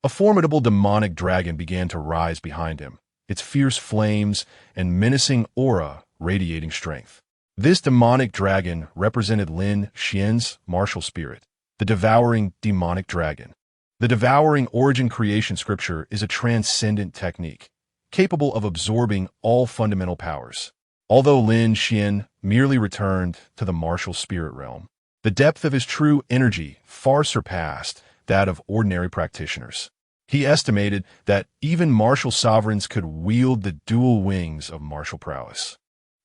a formidable demonic dragon began to rise behind him, its fierce flames and menacing aura radiating strength. This demonic dragon represented Lin Xuan's martial spirit, the devouring demonic dragon. The devouring origin creation scripture is a transcendent technique, capable of absorbing all fundamental powers. Although Lin Xuan merely returned to the martial spirit realm, the depth of his true energy far surpassed that of ordinary practitioners. He estimated that even martial sovereigns could wield the dual wings of martial prowess.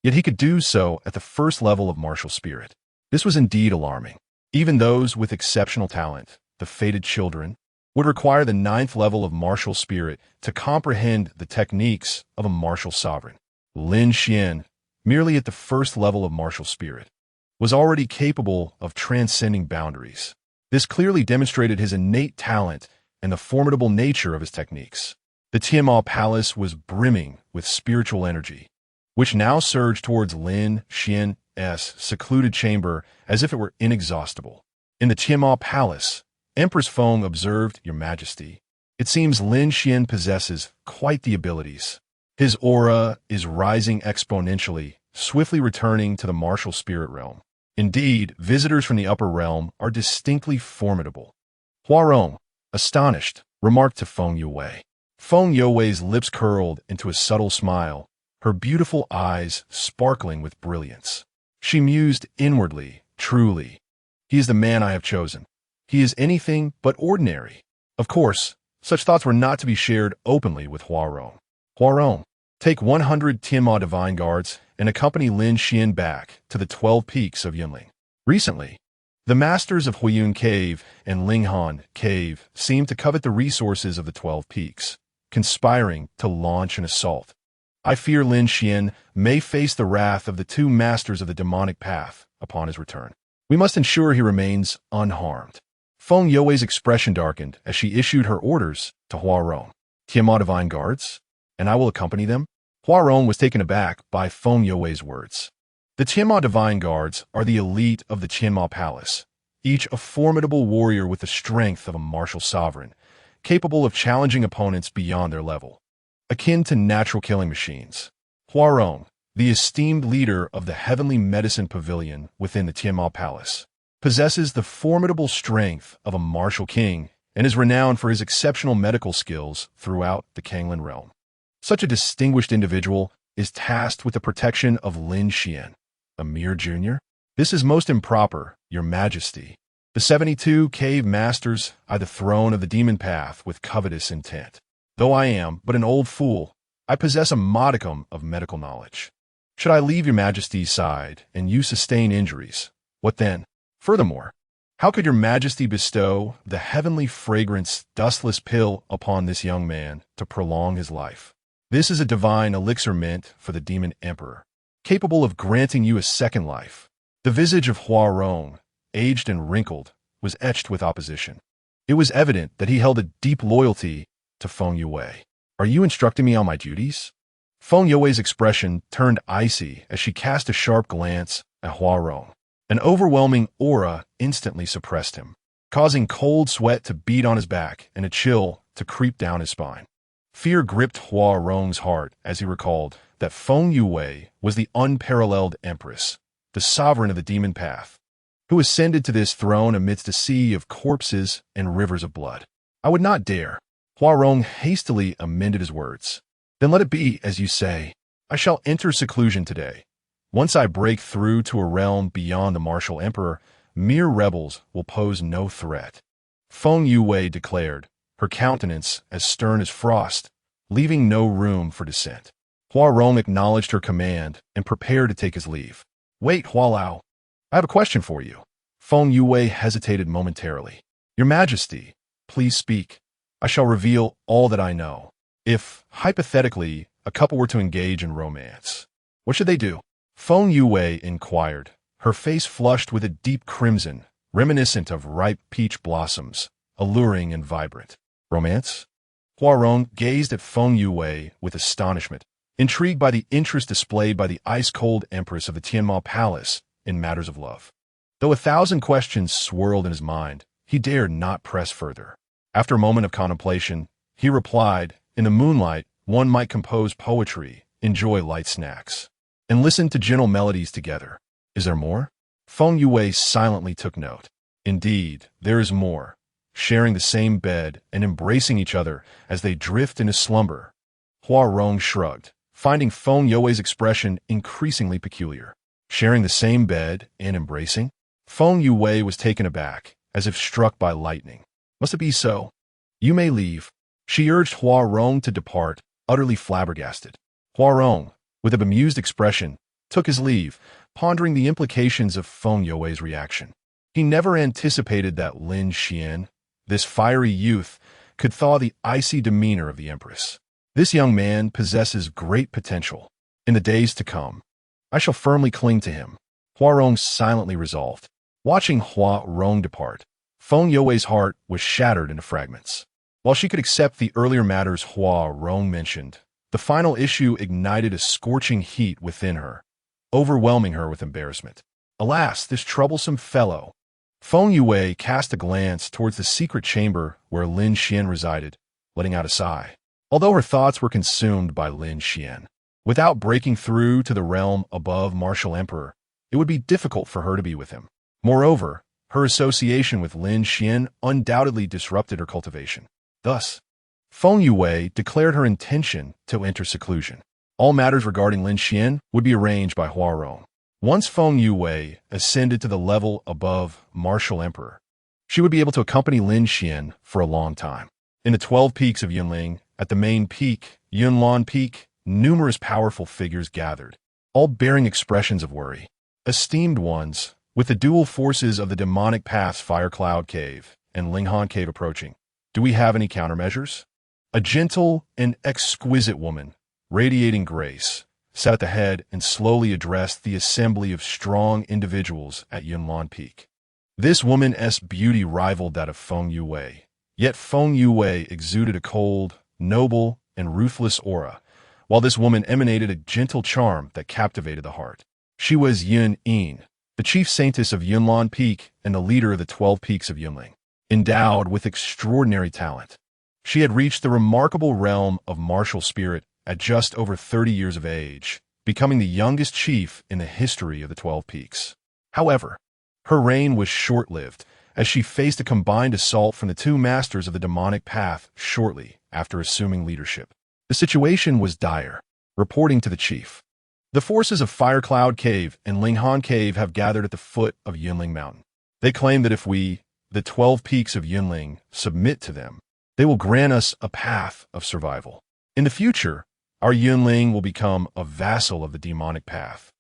Yet he could do so at the first level of martial spirit. This was indeed alarming. Even those with exceptional talent, the fated children, would require the 9th level of martial spirit to comprehend the techniques of a martial sovereign. Lin Xuan, merely at the first level of martial spirit, was already capable of transcending boundaries. This clearly demonstrated his innate talent and the formidable nature of his techniques. The Tianma Palace was brimming with spiritual energy, which now surged towards Lin Xuan's secluded chamber as if it were inexhaustible. In the Tianma Palace, Empress Feng observed, "Your Majesty, it seems Lin Xuan possesses quite the abilities. His aura is rising exponentially, swiftly returning to the martial spirit realm. Indeed, visitors from the upper realm are distinctly formidable." Huarong, astonished, remarked to Feng Yue. Feng Yue's lips curled into a subtle smile, her beautiful eyes sparkling with brilliance. She mused inwardly, "Truly, he is the man I have chosen. He is anything but ordinary." Of course, such thoughts were not to be shared openly with Huarong. "Huarong, take 100 Tianma divine guards and accompany Lin Xuan back to the 12 peaks of Yunling." Recently, the masters of Huiyun Cave and Linghan Cave seemed to covet the resources of the 12 peaks, conspiring to launch an assault. I fear Lin Xuan may face the wrath of the 2 masters of the demonic path upon his return. We must ensure he remains unharmed. Feng Yue's expression darkened as she issued her orders to Huarong. "Tianma divine guards, and I will accompany them?" Huarong was taken aback by Feng Yue's words. The Tianma divine guards are the elite of the Tianma Palace, each a formidable warrior with the strength of a martial sovereign, capable of challenging opponents beyond their level, akin to natural killing machines. Huarong, the esteemed leader of the Heavenly Medicine Pavilion within the Tianma Palace, possesses the formidable strength of a martial king and is renowned for his exceptional medical skills throughout the Kanglan realm. Such a distinguished individual is tasked with the protection of Lin Xuan, a mere junior? This is most improper, Your Majesty. The 72 cave masters eye the throne of the demon path with covetous intent. Though I am but an old fool, I possess a modicum of medical knowledge. Should I leave Your Majesty's side and you sustain injuries, what then? Furthermore, how could Your Majesty bestow the heavenly fragrance dustless pill upon this young man to prolong his life? This is a divine elixir meant for the demon emperor, capable of granting you a second life. The visage of Huarong, aged and wrinkled, was etched with opposition. It was evident that he held a deep loyalty to Feng Yue. Are you instructing me on my duties? Feng You's expression turned icy as she cast a sharp glance at Hua Rong. An overwhelming aura instantly suppressed him, causing cold sweat to beat on his back and a chill to creep down his spine. Fear gripped Hua Rong's heart as he recalled that Feng Yue was the unparalleled Empress, the sovereign of the demon path, who ascended to this throne amidst a sea of corpses and rivers of blood. I would not dare. Hua Rong hastily amended his words. Then let it be as you say. I shall enter seclusion today. Once I break through to a realm beyond the martial emperor, mere rebels will pose no threat. Feng Yue declared, her countenance as stern as frost, leaving no room for dissent. Hua Rong acknowledged her command and prepared to take his leave. Wait, Hua Lao. I have a question for you. Feng Yue hesitated momentarily. Your Majesty, please speak. I shall reveal all that I know. If, hypothetically, a couple were to engage in romance, what should they do? Feng Yue inquired, her face flushed with a deep crimson, reminiscent of ripe peach blossoms, alluring and vibrant. Romance? Hua Rong gazed at Feng Yue with astonishment, intrigued by the interest displayed by the ice-cold Empress of the Tianma Palace in matters of love. Though 1,000 questions swirled in his mind, he dared not press further. After a moment of contemplation, he replied, in the moonlight, one might compose poetry, enjoy light snacks, and listen to gentle melodies together. Is there more? Feng Yue silently took note. Indeed, there is more. Sharing the same bed and embracing each other as they drift into slumber. Hua Rong shrugged, finding Feng You's expression increasingly peculiar. Sharing the same bed and embracing? Feng Yue was taken aback, as if struck by lightning. Must it be so? You may leave. She urged Hua Rong to depart, utterly flabbergasted. Hua Rong, with a bemused expression, took his leave, pondering the implications of Feng You's reaction. He never anticipated that Lin Xuan, this fiery youth, could thaw the icy demeanor of the Empress. This young man possesses great potential. In the days to come, I shall firmly cling to him. Hua Rong silently resolved. Watching Hua Rong depart, Feng You's heart was shattered into fragments. While she could accept the earlier matters Hua Rong mentioned, the final issue ignited a scorching heat within her, overwhelming her with embarrassment. Alas, this troublesome fellow! Feng Yue cast a glance towards the secret chamber where Lin Xuan resided, letting out a sigh. Although her thoughts were consumed by Lin Xuan, without breaking through to the realm above Martial Emperor, it would be difficult for her to be with him. Moreover, her association with Lin Xuan undoubtedly disrupted her cultivation. Thus, Feng Yue declared her intention to enter seclusion. All matters regarding Lin Xuan would be arranged by Hua Rong. Once Feng Yue ascended to the level above Martial Emperor, she would be able to accompany Lin Xuan for a long time. In the 12 peaks of Yunling, at the main peak, Yunlan Peak, numerous powerful figures gathered, all bearing expressions of worry. Esteemed ones, with the dual forces of the demonic path's Fire Cloud Cave and Linghan Cave approaching, do we have any countermeasures? A gentle and exquisite woman, radiating grace, sat at the head and slowly addressed the assembly of strong individuals at Yunlan Peak. This woman's beauty rivaled that of Feng Yue, yet Feng Yue exuded a cold, noble, and ruthless aura, while this woman emanated a gentle charm that captivated the heart. She was Yun Yin, the chief saintess of Yunlan Peak and the leader of the 12 peaks of Yunling. Endowed with extraordinary talent, she had reached the remarkable realm of martial spirit at just over 30 years of age, becoming the youngest chief in the history of the 12 peaks. However, her reign was short-lived, as she faced a combined assault from the two masters of the demonic path shortly after assuming leadership. The situation was dire. Reporting to the chief, the forces of Fire Cloud Cave and Linghan Cave have gathered at the foot of Yunling Mountain. They claim that if we, the 12 peaks of Yunling, submit to them, they will grant us a path of survival. In the future, our Yunling will become a vassal of the demonic path,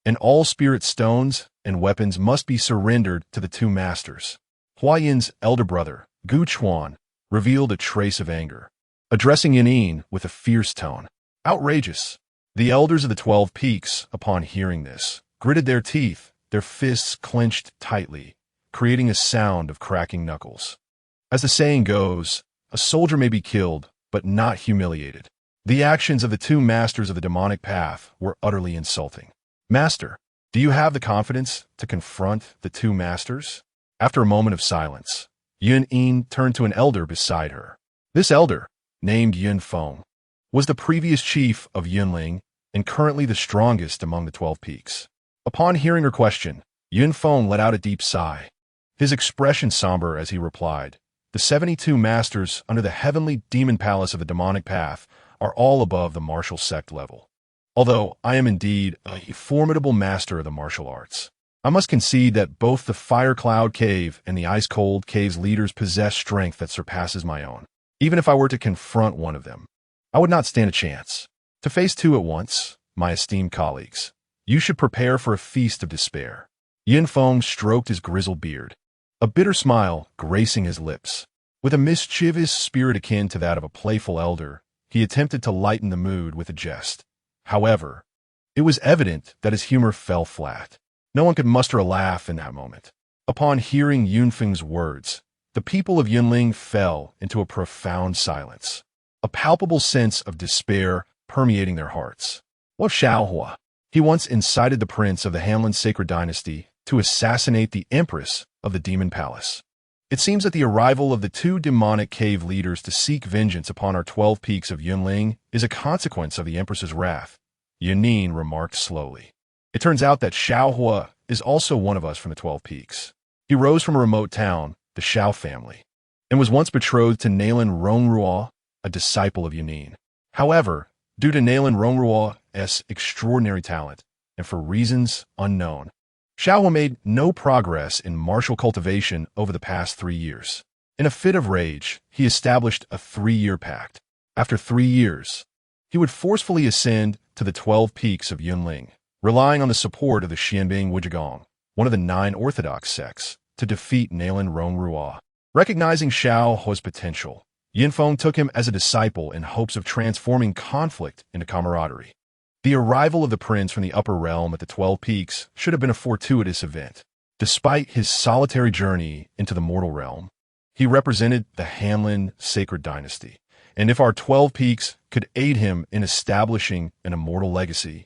and all spirit stones and weapons must be surrendered to the two masters. Hua Yin's elder brother, Gu Chuan, revealed a trace of anger, addressing Yin with a fierce tone. Outrageous! The elders of the 12 peaks, upon hearing this, gritted their teeth, their fists clenched tightly, creating a sound of cracking knuckles. As the saying goes, a soldier may be killed, but not humiliated. The actions of the two masters of the demonic path were utterly insulting. Master, do you have the confidence to confront the two masters? After a moment of silence, Yun Yin turned to an elder beside her. This elder, named Yun Feng, was the previous chief of Yunling and currently the strongest among the 12 peaks. Upon hearing her question, Yun Feng let out a deep sigh. His expression somber as he replied, "The 72 masters under the heavenly demon palace of the demonic path are all above the martial sect level. Although I am indeed a formidable master of the martial arts, I must concede that both the Fire Cloud Cave and the Ice Cold Cave's leaders possess strength that surpasses my own. Even if I were to confront one of them, I would not stand a chance. To face two at once, my esteemed colleagues, you should prepare for a feast of despair." Yin Feng stroked his grizzled beard, a bitter smile gracing his lips. With a mischievous spirit akin to that of a playful elder, he attempted to lighten the mood with a jest. However, it was evident that his humor fell flat. No one could muster a laugh in that moment. Upon hearing Yun Feng's words, the people of Yunling fell into a profound silence, a palpable sense of despair permeating their hearts. What Xiaohua? He once incited the prince of the Hanlin sacred dynasty to assassinate the Empress of the Demon Palace. It seems that the arrival of the two demonic cave leaders to seek vengeance upon our 12 peaks of Yunling is a consequence of the Empress's wrath, Yunin remarked slowly. It turns out that Xiaohua is also one of us from the 12 peaks. He rose from a remote town, the Xiao family, and was once betrothed to Nalen Rongrua, a disciple of Yunin. However, due to Nalen Rongrua's extraordinary talent, and for reasons unknown, Xiaohua made no progress in martial cultivation over the past 3 years. In a fit of rage, he established a 3-year pact. After 3 years, he would forcefully ascend to the 12 peaks of Yunling, relying on the support of the Xianbing Wuzhigong, one of the 9 orthodox sects, to defeat Nalen Rongrua. Recognizing Xiaohua's potential, Yin Feng took him as a disciple in hopes of transforming conflict into camaraderie. The arrival of the prince from the upper realm at the 12 peaks should have been a fortuitous event. Despite his solitary journey into the mortal realm, he represented the Hanlin sacred dynasty, and if our 12 peaks could aid him in establishing an immortal legacy,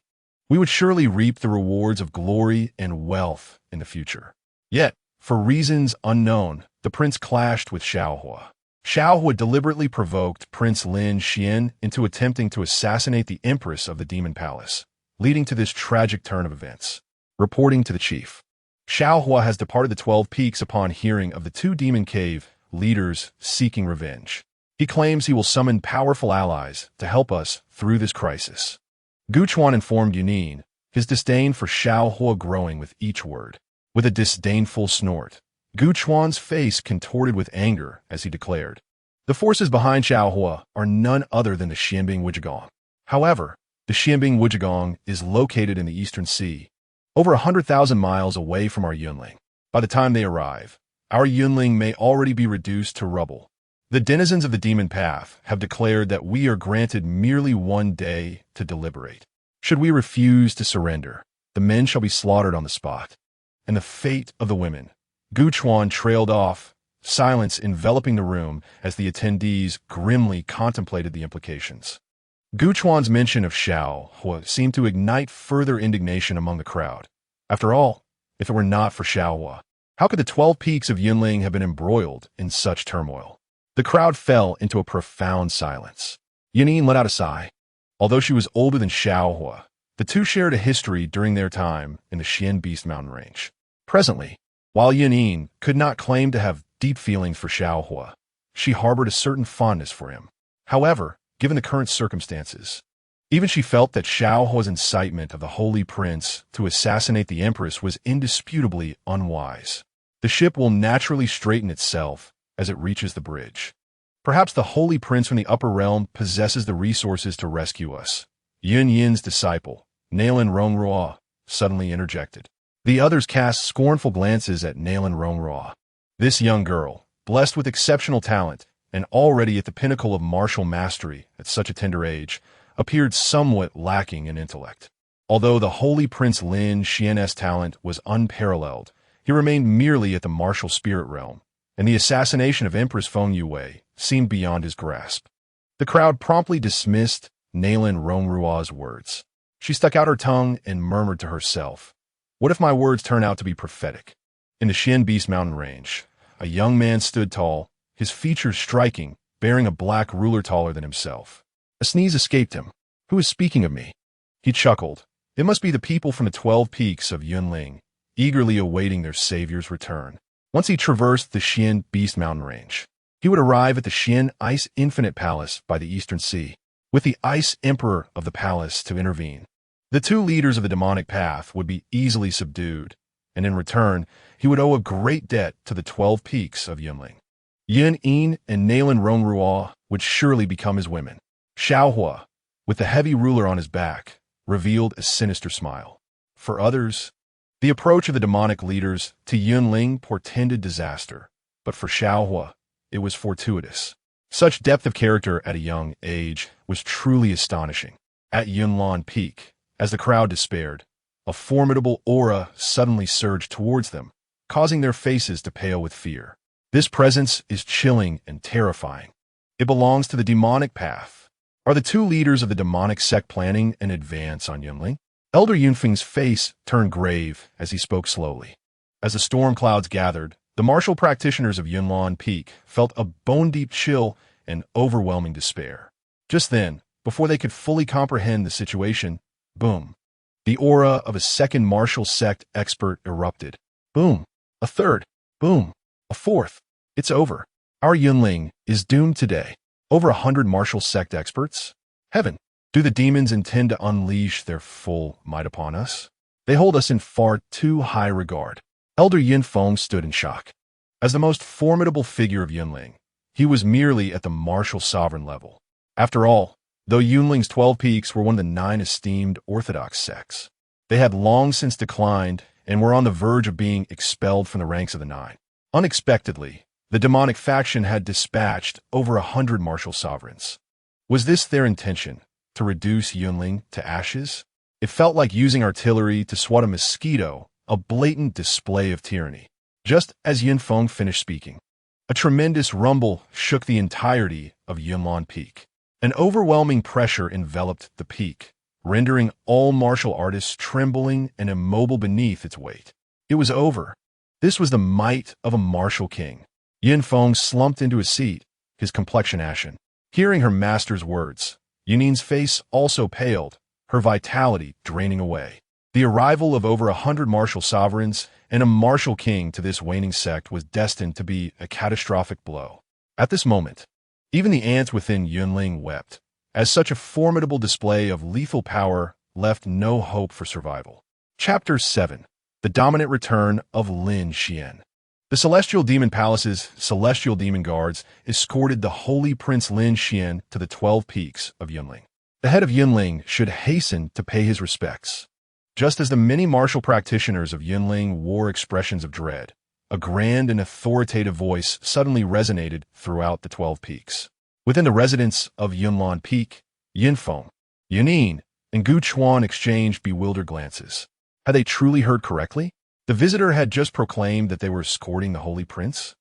we would surely reap the rewards of glory and wealth in the future. Yet, for reasons unknown, the prince clashed with Xiaohua. Xiaohua deliberately provoked Prince Lin Xuan into attempting to assassinate the Empress of the Demon Palace, leading to this tragic turn of events. Reporting to the chief, Xiaohua has departed the 12 peaks upon hearing of the 2 Demon Cave leaders seeking revenge. He claims he will summon powerful allies to help us through this crisis. Guchuan informed Yunin, his disdain for Xiaohua growing with each word. With a disdainful snort, Guchuan's face contorted with anger as he declared, "The forces behind Xiaohua are none other than the Xianbing Wuzhigong. However, the Xianbing Wuzhigong is located in the Eastern Sea, over 100,000 miles away from our Yunling. By the time they arrive, our Yunling may already be reduced to rubble. The denizens of the Demon Path have declared that we are granted merely 1 day to deliberate. Should we refuse to surrender, the men shall be slaughtered on the spot. And the fate of the women." Guchuan trailed off, silence enveloping the room as the attendees grimly contemplated the implications. Guchuan's mention of Xiaohua seemed to ignite further indignation among the crowd. After all, if it were not for Xiaohua, how could the 12 peaks of Yunling have been embroiled in such turmoil? The crowd fell into a profound silence. Yunin let out a sigh. Although she was older than Xiaohua, the two shared a history during their time in the Xian Beast Mountain Range. Presently, while Yunin could not claim to have deep feelings for Xiaohua, she harbored a certain fondness for him. However, given the current circumstances, even she felt that Xiaohua's incitement of the Holy Prince to assassinate the Empress was indisputably unwise. The ship will naturally straighten itself as it reaches the bridge. Perhaps the Holy Prince from the upper realm possesses the resources to rescue us. Yun Yin's disciple, Nalen Rongrua, suddenly interjected. The others cast scornful glances at Nalen Rongrua. This young girl, blessed with exceptional talent and already at the pinnacle of martial mastery at such a tender age, appeared somewhat lacking in intellect. Although the Holy Prince Lin Xuan's talent was unparalleled, he remained merely at the martial spirit realm, and the assassination of Empress Feng Yue seemed beyond his grasp. The crowd promptly dismissed Lin Xuan's words. She stuck out her tongue and murmured to herself, "What if my words turn out to be prophetic?" In the Xian Beast Mountain Range, a young man stood tall, his features striking, bearing a black ruler taller than himself. A sneeze escaped him. "Who is speaking of me?" He chuckled. It must be the people from the 12 peaks of Yunling, eagerly awaiting their savior's return. Once he traversed the Xian Beast Mountain Range, he would arrive at the Xian Ice Infinite Palace by the Eastern Sea, with the Ice Emperor of the palace to intervene. The two leaders of the demonic path would be easily subdued, and in return, he would owe a great debt to the 12 peaks of Yunling. Yin Yin and Lin Xuan would surely become his women. Xiaohua, with the heavy ruler on his back, revealed a sinister smile. For others, the approach of the demonic leaders to Yunling portended disaster, but for Xiaohua, it was fortuitous. Such depth of character at a young age was truly astonishing. At Yunlan Peak, as the crowd despaired, a formidable aura suddenly surged towards them, causing their faces to pale with fear. This presence is chilling and terrifying. It belongs to the demonic path. Are the two leaders of the demonic sect planning an advance on Yunling? Elder Yunfeng's face turned grave as he spoke slowly. As the storm clouds gathered, the martial practitioners of Yunlan Peak felt a bone-deep chill and overwhelming despair. Just then, before they could fully comprehend the situation, boom. The aura of a second martial sect expert erupted. Boom. A third. Boom. A fourth. It's over. Our Yunling is doomed today. Over 100 martial sect experts? Heaven. Do the demons intend to unleash their full might upon us? They hold us in far too high regard. Elder Yunfeng stood in shock. As the most formidable figure of Yunling, he was merely at the martial sovereign level. After all, though Yunling's 12 peaks were one of the 9 esteemed orthodox sects, they had long since declined and were on the verge of being expelled from the ranks of the 9. Unexpectedly, the demonic faction had dispatched over 100 martial sovereigns. Was this their intention, to reduce Yunling to ashes? It felt like using artillery to swat a mosquito, a blatant display of tyranny. Just as Yunfeng finished speaking, a tremendous rumble shook the entirety of Yunlan Peak. An overwhelming pressure enveloped the peak, rendering all martial artists trembling and immobile beneath its weight. It was over. This was the might of a martial king. Yunfeng slumped into his seat, his complexion ashen. Hearing her master's words, Yunin's face also paled, her vitality draining away. The arrival of over 100 martial sovereigns and a martial king to this waning sect was destined to be a catastrophic blow. At this moment, even the ants within Yunling wept, as such a formidable display of lethal power left no hope for survival. Chapter 7. The Dominant Return of Lin Xuan. The Celestial Demon Palace's Celestial Demon Guards escorted the Holy Prince Lin Xuan to the 12 peaks of Yunling. The head of Yunling should hasten to pay his respects. Just as the many martial practitioners of Yunling wore expressions of dread, a grand and authoritative voice suddenly resonated throughout the 12 peaks. Within the residence of Yunlan Peak, Yunfeng, Yunin, and Gu Chuan exchanged bewildered glances. Had they truly heard correctly? The visitor had just proclaimed that they were escorting the Holy Prince.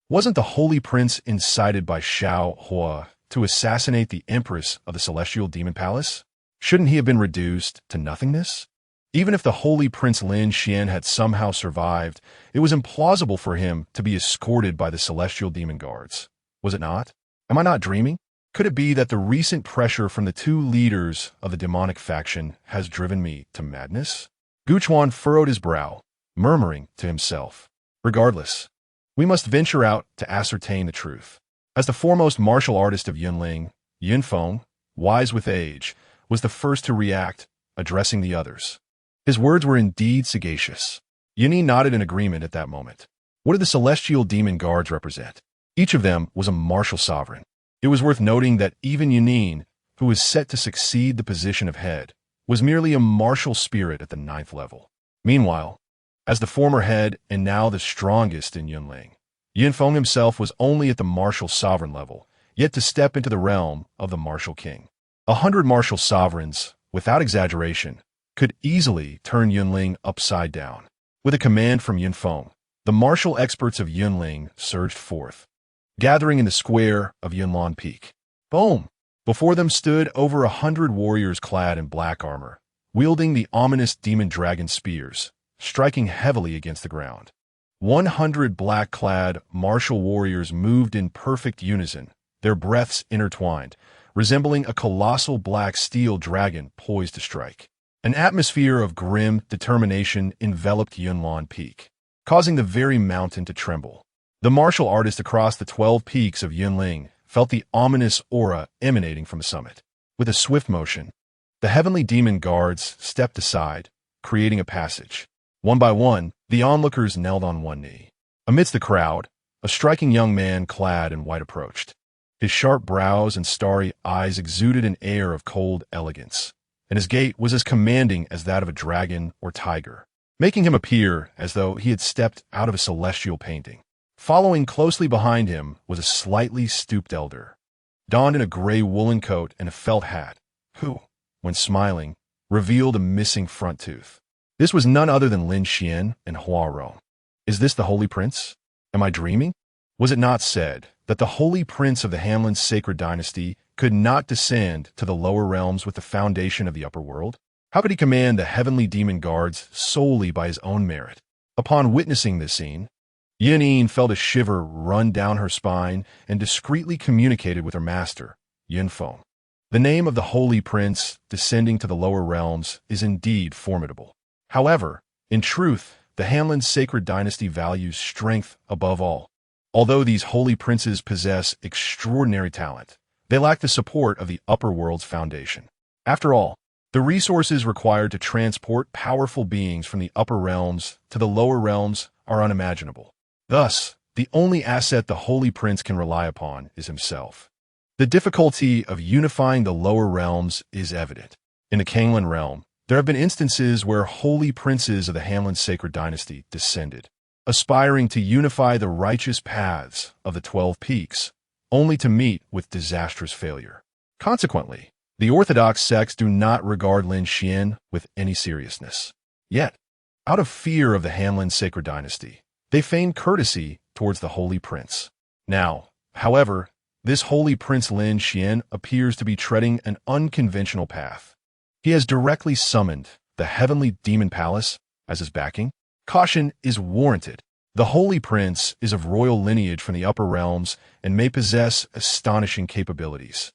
Wasn't the Holy Prince incited by Xiaohua to assassinate the Empress of the Celestial Demon Palace? Shouldn't he have been reduced to nothingness? Even if the Holy Prince Lin Xuan had somehow survived, it was implausible for him to be escorted by the Celestial Demon Guards. Was it not? Am I not dreaming? Could it be that the recent pressure from the two leaders of the demonic faction has driven me to madness? Gu Chuan furrowed his brow, murmuring to himself, "Regardless, we must venture out to ascertain the truth." As the foremost martial artist of Yunling, Yunfeng, wise with age, was the first to react, addressing the others. His words were indeed sagacious. Yunin nodded in agreement at that moment. What did the Celestial Demon Guards represent? Each of them was a martial sovereign. It was worth noting that even Yunin, who was set to succeed the position of head, was merely a martial spirit at the 9th level. Meanwhile, as the former head and now the strongest in Yunling, Yunfeng himself was only at the martial sovereign level, yet to step into the realm of the martial king. 100 martial sovereigns, without exaggeration, could easily turn Yunling upside down. With a command from Yunfeng, the martial experts of Yunling surged forth, gathering in the square of Yunlan Peak. Boom! Before them stood over 100 warriors clad in black armor, wielding the ominous demon dragon spears, striking heavily against the ground. 100 black-clad martial warriors moved in perfect unison, their breaths intertwined, resembling a colossal black steel dragon poised to strike. An atmosphere of grim determination enveloped Yunlan Peak, causing the very mountain to tremble. The martial artist across the 12 peaks of Yunling felt the ominous aura emanating from the summit. With a swift motion, the heavenly demon guards stepped aside, creating a passage. One by one, the onlookers knelt on one knee. Amidst the crowd, a striking young man clad in white approached. His sharp brows and starry eyes exuded an air of cold elegance, and his gait was as commanding as that of a dragon or tiger, making him appear as though he had stepped out of a celestial painting. Following closely behind him was a slightly stooped elder, donned in a gray woolen coat and a felt hat, who, when smiling, revealed a missing front tooth. This was none other than Lin Xuan and Huarong. Is this the Holy Prince? Am I dreaming? Was it not said that the Holy Prince of the Hanlin's sacred dynasty could not descend to the lower realms with the foundation of the upper world? How could he command the heavenly demon guards solely by his own merit? Upon witnessing this scene, Yin felt a shiver run down her spine and discreetly communicated with her master, Yin Feng. The name of the Holy Prince descending to the lower realms is indeed formidable. However, in truth, the Hanlin's sacred dynasty values strength above all. Although these holy princes possess extraordinary talent, they lack the support of the upper world's foundation. After all, the resources required to transport powerful beings from the upper realms to the lower realms are unimaginable. Thus, the only asset the Holy Prince can rely upon is himself. The difficulty of unifying the lower realms is evident. In the Kanglin realm, there have been instances where holy princes of the Hanlin sacred dynasty descended, aspiring to unify the righteous paths of the 12 peaks, only to meet with disastrous failure. Consequently, the orthodox sects do not regard Lin Xuan with any seriousness. Yet, out of fear of the Hanlin sacred dynasty, they feign courtesy towards the holy prince. Now, however, this holy prince Lin Xuan appears to be treading an unconventional path. He has directly summoned the heavenly demon palace as his backing. Caution is warranted. The holy prince is of royal lineage from the upper realms and may possess astonishing capabilities.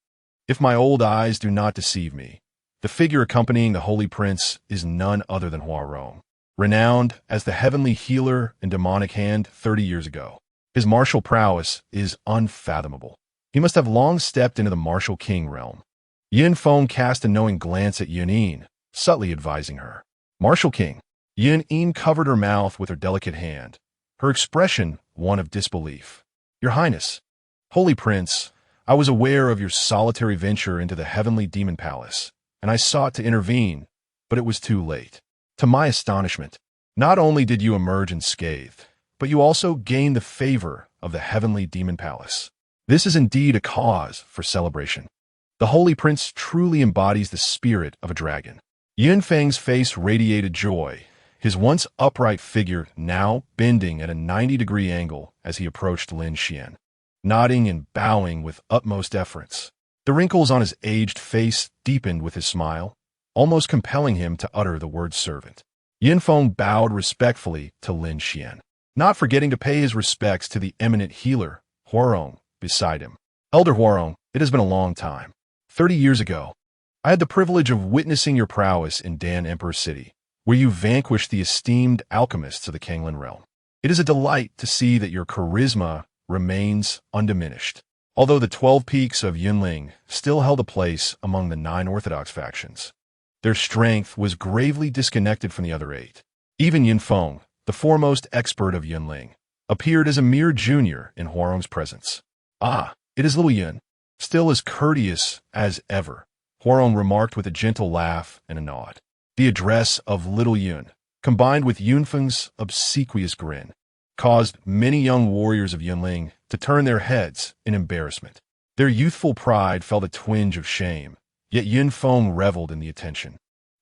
If my old eyes do not deceive me, the figure accompanying the holy prince is none other than Huarong, renowned as the heavenly healer and demonic hand 30 years ago. His martial prowess is unfathomable. He must have long stepped into the martial king realm. Yin Feng cast a knowing glance at Yin, subtly advising her. Martial king. Yin covered her mouth with her delicate hand, her expression one of disbelief. Your Highness, Holy Prince, I was aware of your solitary venture into the heavenly demon palace, and I sought to intervene, but it was too late. To my astonishment, not only did you emerge unscathed, but you also gained the favor of the heavenly demon palace. This is indeed a cause for celebration. The Holy Prince truly embodies the spirit of a dragon. Yin Feng's face radiated joy, his once upright figure now bending at a 90-degree angle as he approached Lin Xuan, nodding and bowing with utmost deference. The wrinkles on his aged face deepened with his smile, almost compelling him to utter the word servant. Yin Feng bowed respectfully to Lin Xuan, not forgetting to pay his respects to the eminent healer, Huarong, beside him. Elder Huarong, it has been a long time. 30 years ago, I had the privilege of witnessing your prowess in Dan Emperor's city, where you vanquished the esteemed alchemists of the Kanglin realm. It is a delight to see that your charisma remains undiminished. Although the 12 peaks of Yunling still held a place among the 9 orthodox factions, their strength was gravely disconnected from the other 8. Even Yin Feng, the foremost expert of Yunling, appeared as a mere junior in Huarong's presence. Ah, it is little Yun, still as courteous as ever, Huarong remarked with a gentle laugh and a nod. The address of little Yun, combined with Yunfeng's obsequious grin, caused many young warriors of Yunling to turn their heads in embarrassment. Their youthful pride felt a twinge of shame, yet Yin Feng reveled in the attention,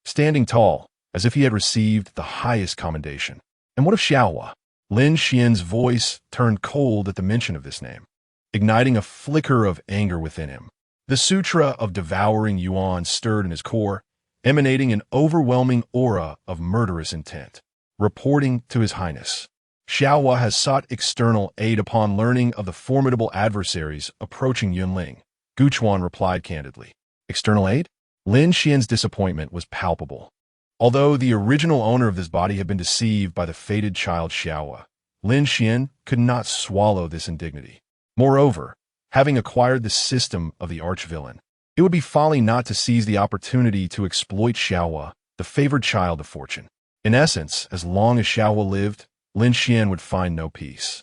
standing tall, as if he had received the highest commendation. And what of Xiaohua? Lin Xuan's voice turned cold at the mention of this name, igniting a flicker of anger within him. The sutra of devouring Yuan stirred in his core, emanating an overwhelming aura of murderous intent. Reporting to His Highness. Xiaohua has sought external aid upon learning of the formidable adversaries approaching Yunling. Gu Chuan replied candidly. External aid? Lin Xian's disappointment was palpable. Although the original owner of this body had been deceived by the fated child Xiaohua, Lin Xian could not swallow this indignity. Moreover, having acquired the system of the arch-villain, it would be folly not to seize the opportunity to exploit Xiaohua, the favored child of fortune. In essence, as long as Xiaohua lived, Lin Xian would find no peace.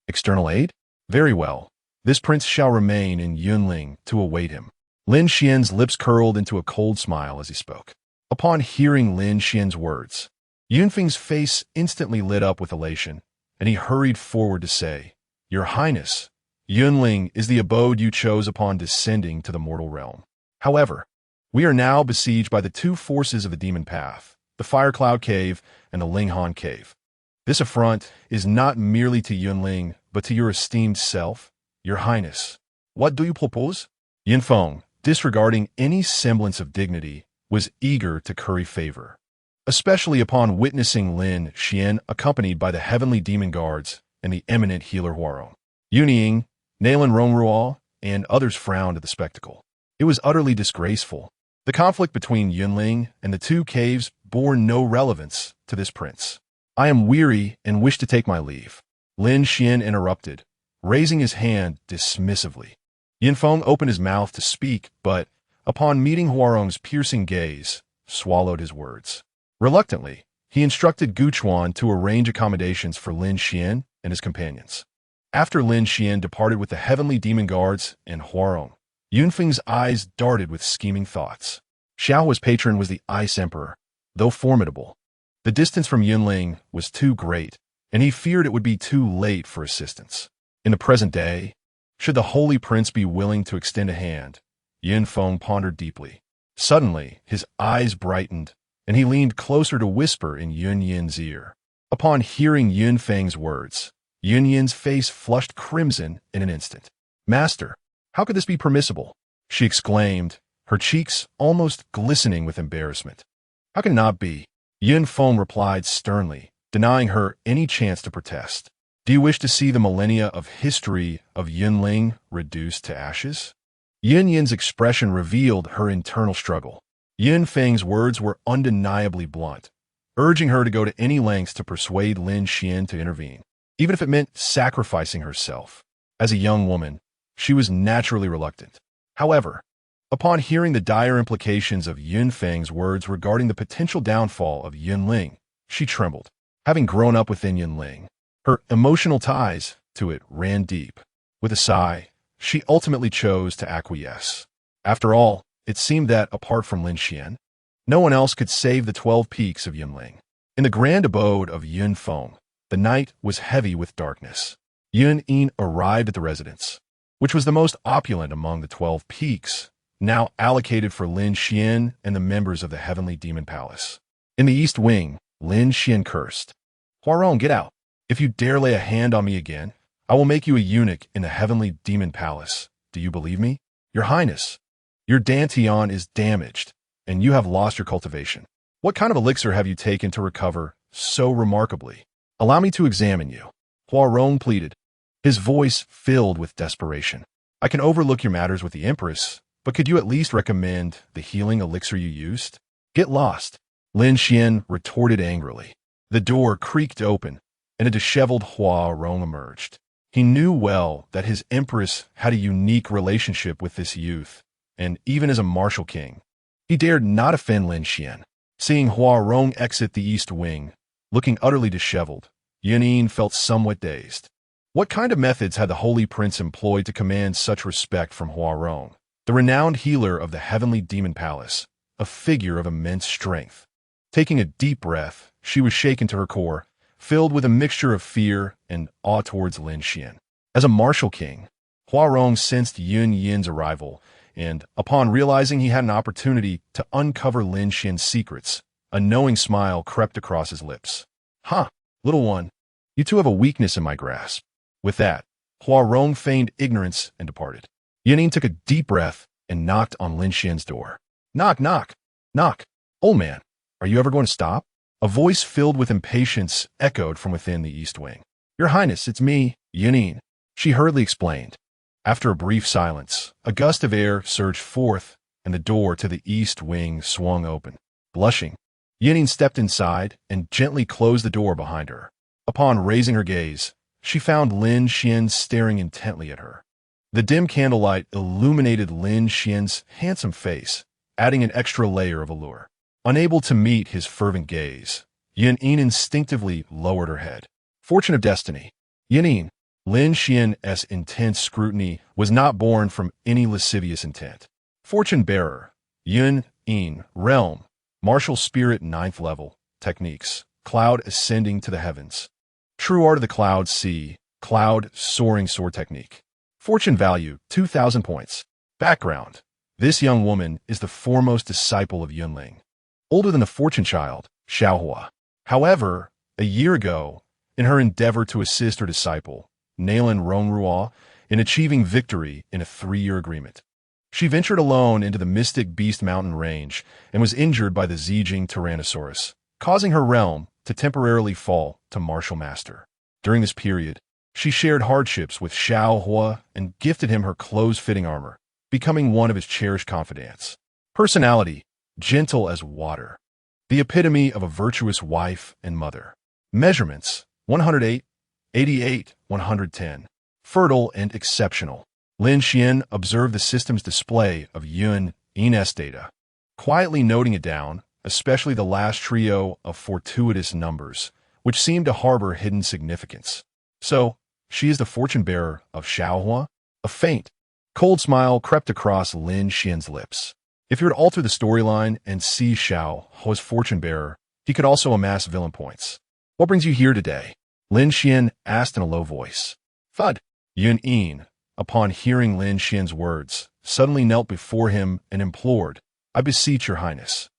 External aid? Very well. This prince shall remain in Yunling to await him. Lin Xian's lips curled into a cold smile as he spoke. Upon hearing Lin Xian's words, Yunfeng's face instantly lit up with elation, and he hurried forward to say, Your Highness, Yunling is the abode you chose upon descending to the mortal realm. However, we are now besieged by the two forces of the demon path, the Fire Cloud Cave and the Linghan Cave. This affront is not merely to Yunling, but to your esteemed self, Your Highness. What do you propose? Yunfeng, disregarding any semblance of dignity, was eager to curry favor, especially upon witnessing Lin Xian accompanied by the heavenly demon guards and the eminent healer Huarong. Yunying, Nalan Rongruo, and others frowned at the spectacle. It was utterly disgraceful. The conflict between Yunling and the two caves bore no relevance to this prince. I am weary and wish to take my leave. Lin Xian interrupted, raising his hand dismissively. Yunfeng opened his mouth to speak, but, upon meeting Huarong's piercing gaze, swallowed his words. Reluctantly, he instructed Gu Chuan to arrange accommodations for Lin Xian and his companions. After Lin Xian departed with the heavenly demon guards and Huarong, Yunfeng's eyes darted with scheming thoughts. Xiaohua's patron was the Ice Emperor, though formidable. The distance from Yunling was too great, and he feared it would be too late for assistance. In the present day, should the holy prince be willing to extend a hand, Yunfeng pondered deeply. Suddenly, his eyes brightened, and he leaned closer to whisper in Yunyin's ear. Upon hearing Yunfeng's words, Yunyin's face flushed crimson in an instant. Master, how could this be permissible? She exclaimed, her cheeks almost glistening with embarrassment. How can it not be? Yunfeng replied sternly, denying her any chance to protest. Do you wish to see the millennia of history of Yunling reduced to ashes? Yunyin's expression revealed her internal struggle. Yunfeng's words were undeniably blunt, urging her to go to any lengths to persuade Lin Xian to intervene, even if it meant sacrificing herself. As a young woman, she was naturally reluctant. However, upon hearing the dire implications of Yunfeng's words regarding the potential downfall of Yunling, she trembled. Having grown up within Yunling, her emotional ties to it ran deep. With a sigh, she ultimately chose to acquiesce. After all, it seemed that, apart from Lin Xian, no one else could save the 12 peaks of Yunling. In the grand abode of Yunfeng, the night was heavy with darkness. Yunyin arrived at the residence, which was the most opulent among the 12 peaks, now allocated for Lin Xian and the members of the Heavenly Demon Palace. In the east wing, Lin Xian cursed. Huarong, get out. If you dare lay a hand on me again, I will make you a eunuch in the Heavenly Demon Palace. Do you believe me? Your Highness, your Dantian is damaged, and you have lost your cultivation. What kind of elixir have you taken to recover so remarkably? Allow me to examine you. Huarong pleaded, his voice filled with desperation. I can overlook your matters with the Empress, but could you at least recommend the healing elixir you used? Get lost, Lin Xian retorted angrily. The door creaked open, and a disheveled Huarong emerged. He knew well that his Empress had a unique relationship with this youth, and even as a martial king, he dared not offend Lin Xian. Seeing Huarong exit the east wing, looking utterly disheveled, Yunying felt somewhat dazed. What kind of methods had the holy prince employed to command such respect from Huarong, the renowned healer of the Heavenly Demon Palace, a figure of immense strength? Taking a deep breath, she was shaken to her core, filled with a mixture of fear and awe towards Lin Xian. As a martial king, Huarong sensed Yunyin's arrival, and, upon realizing he had an opportunity to uncover Lin Xian's secrets, a knowing smile crept across his lips. "Ha, little one, you two have a weakness in my grasp." With that, Huarong feigned ignorance and departed. Yunying took a deep breath, and knocked on Lin Xuan's door. Knock, knock, knock. Old man, are you ever going to stop? A voice filled with impatience echoed from within the east wing. Your Highness, it's me, Yunin, she hurriedly explained. After a brief silence, a gust of air surged forth, and the door to the east wing swung open. Blushing, Yunin stepped inside and gently closed the door behind her. Upon raising her gaze, she found Lin Xuan staring intently at her. The dim candlelight illuminated Lin Xuan's handsome face, adding an extra layer of allure. Unable to meet his fervent gaze, Yunin instinctively lowered her head. Fortune of destiny. Yunin, Lin Xuan's intense scrutiny was not born from any lascivious intent. Fortune bearer. Yunin, realm. Martial spirit 9th level. Techniques. Cloud ascending to the heavens. True art of the cloud sea. Cloud soaring sword technique. Fortune value 2,000 points. Background. This young woman is the foremost disciple of Yunling. Older than the fortune child, Xiaohua. However, a year ago, in her endeavor to assist her disciple, Nailan Rongrua, in achieving victory in a 3-year agreement, she ventured alone into the mystic Beast Mountain range and was injured by the Zijing Tyrannosaurus, causing her realm to temporarily fall to martial master. During this period, she shared hardships with Xiaohua and gifted him her close-fitting armor, becoming one of his cherished confidants. Personality, gentle as water. The epitome of a virtuous wife and mother. Measurements, 108, 88, 110. Fertile and exceptional. Lin Xuan observed the system's display of Yunin's data, quietly noting it down, especially the last trio of fortuitous numbers, which seemed to harbor hidden significance. So, she is the fortune bearer of Xiaohua? A faint, cold smile crept across Lin Xuan's lips. If he were to alter the storyline and see Xiaohua's fortune bearer, he could also amass villain points. What brings you here today? Lin Xuan asked in a low voice. Thud. Yunin, upon hearing Lin Xuan's words, suddenly knelt before him and implored, I beseech your highness.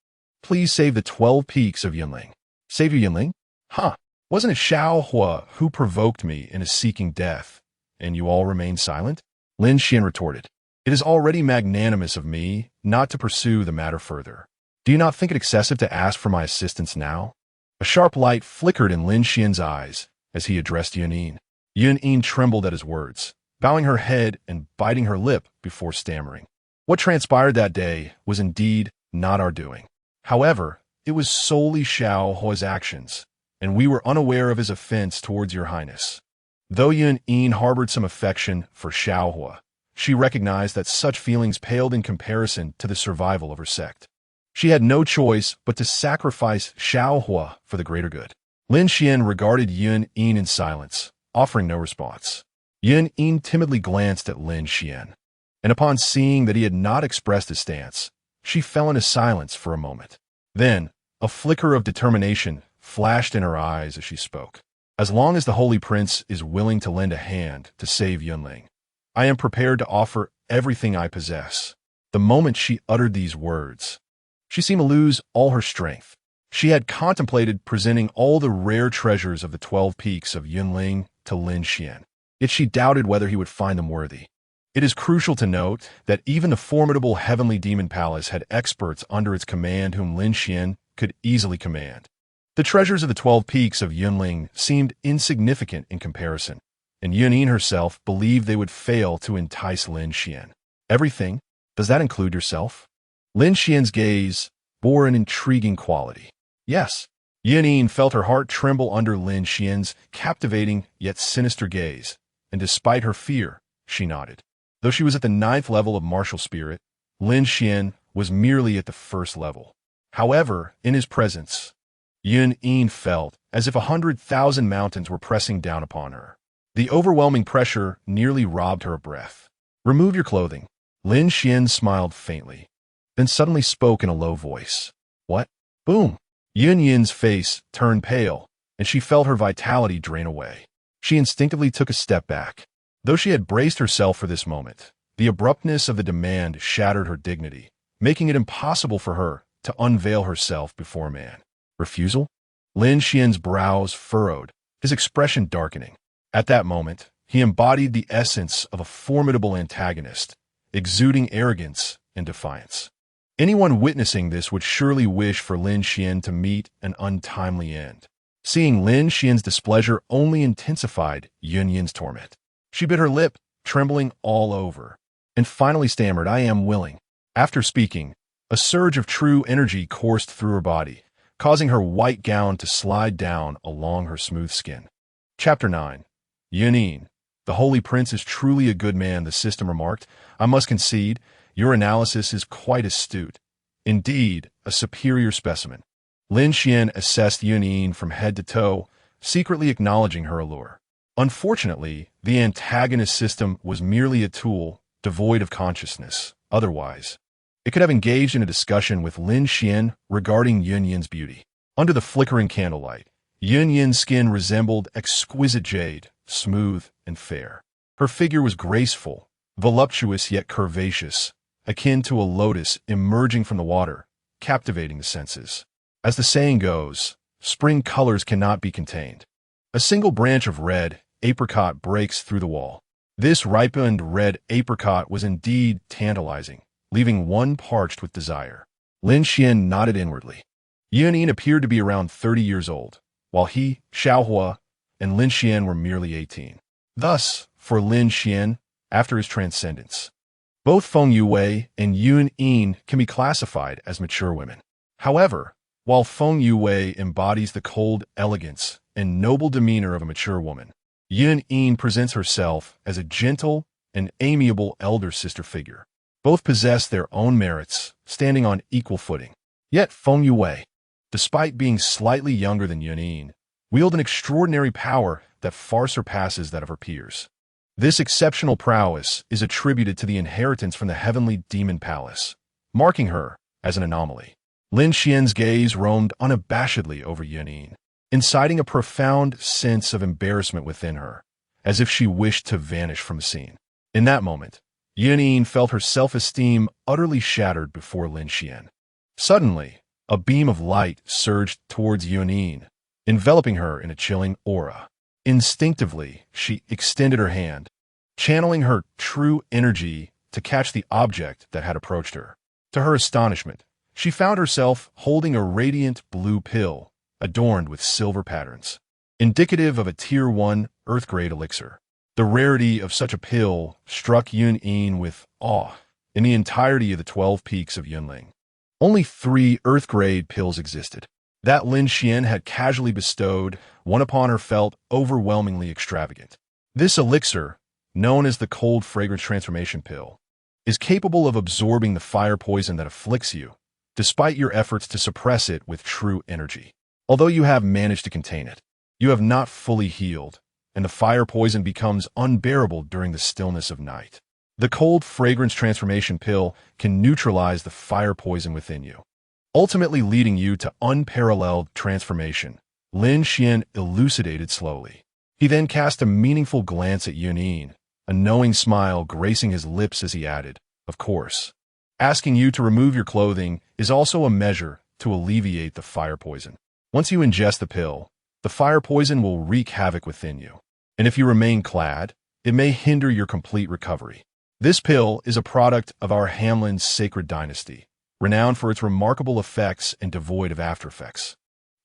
Please save the 12 peaks of Yunling. Save your Yunling? Huh. Wasn't it Xiaohua who provoked me into seeking death, and you all remained silent? Lin Xuan retorted. It is already magnanimous of me not to pursue the matter further. Do you not think it excessive to ask for my assistance now? A sharp light flickered in Lin Xuan's eyes as he addressed Yunin. Yunin trembled at his words, bowing her head and biting her lip before stammering. What transpired that day was indeed not our doing. However, it was solely Xiaohua's actions, and we were unaware of his offense towards your highness. Though Yunin harbored some affection for Xiaohua, she recognized that such feelings paled in comparison to the survival of her sect. She had no choice but to sacrifice Xiaohua for the greater good. Lin Xuan regarded Yunin in silence, offering no response. Yunin timidly glanced at Lin Xuan, and upon seeing that he had not expressed his stance, she fell into silence for a moment. Then, a flicker of determination flashed in her eyes as she spoke. As long as the Holy Prince is willing to lend a hand to save Yunling, I am prepared to offer everything I possess. The moment she uttered these words, she seemed to lose all her strength. She had contemplated presenting all the rare treasures of the 12 peaks of Yunling to Lin Xuan, yet she doubted whether he would find them worthy. It is crucial to note that even the formidable Heavenly Demon Palace had experts under its command whom Lin Xuan could easily command. The treasures of the 12 peaks of Yunling seemed insignificant in comparison, and Yunin herself believed they would fail to entice Lin Xuan. Everything? Does that include yourself? Lin Xuan's gaze bore an intriguing quality. Yes. Yunin felt her heart tremble under Lin Xuan's captivating yet sinister gaze, and despite her fear, she nodded. Though she was at the 9th level of martial spirit, Lin Xuan was merely at the 1st level. However, in his presence, Yunin felt as if 100,000 mountains were pressing down upon her. The overwhelming pressure nearly robbed her of breath. Remove your clothing. Lin Xuan smiled faintly, then suddenly spoke in a low voice. What? Boom! Yunin's face turned pale, and she felt her vitality drain away. She instinctively took a step back. Though she had braced herself for this moment, the abruptness of the demand shattered her dignity, making it impossible for her to unveil herself before a man. Refusal? Lin Xuan's brows furrowed, his expression darkening. At that moment, he embodied the essence of a formidable antagonist, exuding arrogance and defiance. Anyone witnessing this would surely wish for Lin Xuan to meet an untimely end. Seeing Lin Xuan's displeasure only intensified Yunyan's torment. She bit her lip, trembling all over, and finally stammered, "I am willing." After speaking, a surge of true energy coursed through her body, causing her white gown to slide down along her smooth skin. Chapter 9. Yunin. The Holy Prince is truly a good man, the system remarked. "I must concede, your analysis is quite astute. Indeed, a superior specimen." Lin Xuan assessed Yunin from head to toe, secretly acknowledging her allure. Unfortunately, the antagonist system was merely a tool, devoid of consciousness. Otherwise, it could have engaged in a discussion with Lin Xuan regarding Yunyan's beauty. Under the flickering candlelight, Yunyan's skin resembled exquisite jade, smooth and fair. Her figure was graceful, voluptuous yet curvaceous, akin to a lotus emerging from the water, captivating the senses. As the saying goes, spring colors cannot be contained. A single branch of red apricot breaks through the wall. This ripened red apricot was indeed tantalizing, leaving one parched with desire. Lin Xuan nodded inwardly. Yunin appeared to be around 30 years old, while he, Xiaohua, and Lin Xuan were merely 18. Thus, for Lin Xuan, after his transcendence, both Feng Yue and Yun Yin can be classified as mature women. However, while Feng Yue embodies the cold elegance and noble demeanor of a mature woman, Yun Yin presents herself as a gentle and amiable elder sister figure. Both possess their own merits, standing on equal footing. Yet Feng Yue, despite being slightly younger than Yun Yin, wields an extraordinary power that far surpasses that of her peers. This exceptional prowess is attributed to the inheritance from the heavenly demon palace, marking her as an anomaly. Lin Xuan's gaze roamed unabashedly over Yunin, inciting a profound sense of embarrassment within her, as if she wished to vanish from the scene. In that moment, Yunin felt her self-esteem utterly shattered before Lin Xuan. Suddenly, a beam of light surged towards Yunin, enveloping her in a chilling aura. Instinctively, she extended her hand, channeling her true energy to catch the object that had approached her. To her astonishment, she found herself holding a radiant blue pill, adorned with silver patterns, indicative of a Tier 1 Earth-grade elixir. The rarity of such a pill struck Yun Yin with awe. In the entirety of the 12 peaks of Yunling, only 3 Earth-grade pills existed. That Lin Xuan had casually bestowed one upon her felt overwhelmingly extravagant. This elixir, known as the cold fragrance transformation pill, is capable of absorbing the fire poison that afflicts you, despite your efforts to suppress it with true energy. Although you have managed to contain it, you have not fully healed, and the fire poison becomes unbearable during the stillness of night. The cold fragrance transformation pill can neutralize the fire poison within you, ultimately leading you to unparalleled transformation, Lin Xuan elucidated slowly. He then cast a meaningful glance at Yunin, a knowing smile gracing his lips as he added, "Of course, asking you to remove your clothing is also a measure to alleviate the fire poison. Once you ingest the pill, the fire poison will wreak havoc within you, and if you remain clad, it may hinder your complete recovery. This pill is a product of our Hamlin's sacred dynasty, renowned for its remarkable effects and devoid of after-effects,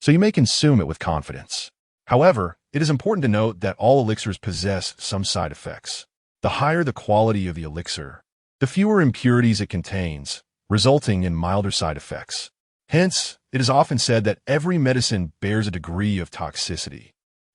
so you may consume it with confidence. However, it is important to note that all elixirs possess some side effects. The higher the quality of the elixir, the fewer impurities it contains, resulting in milder side effects. Hence, it is often said that every medicine bears a degree of toxicity,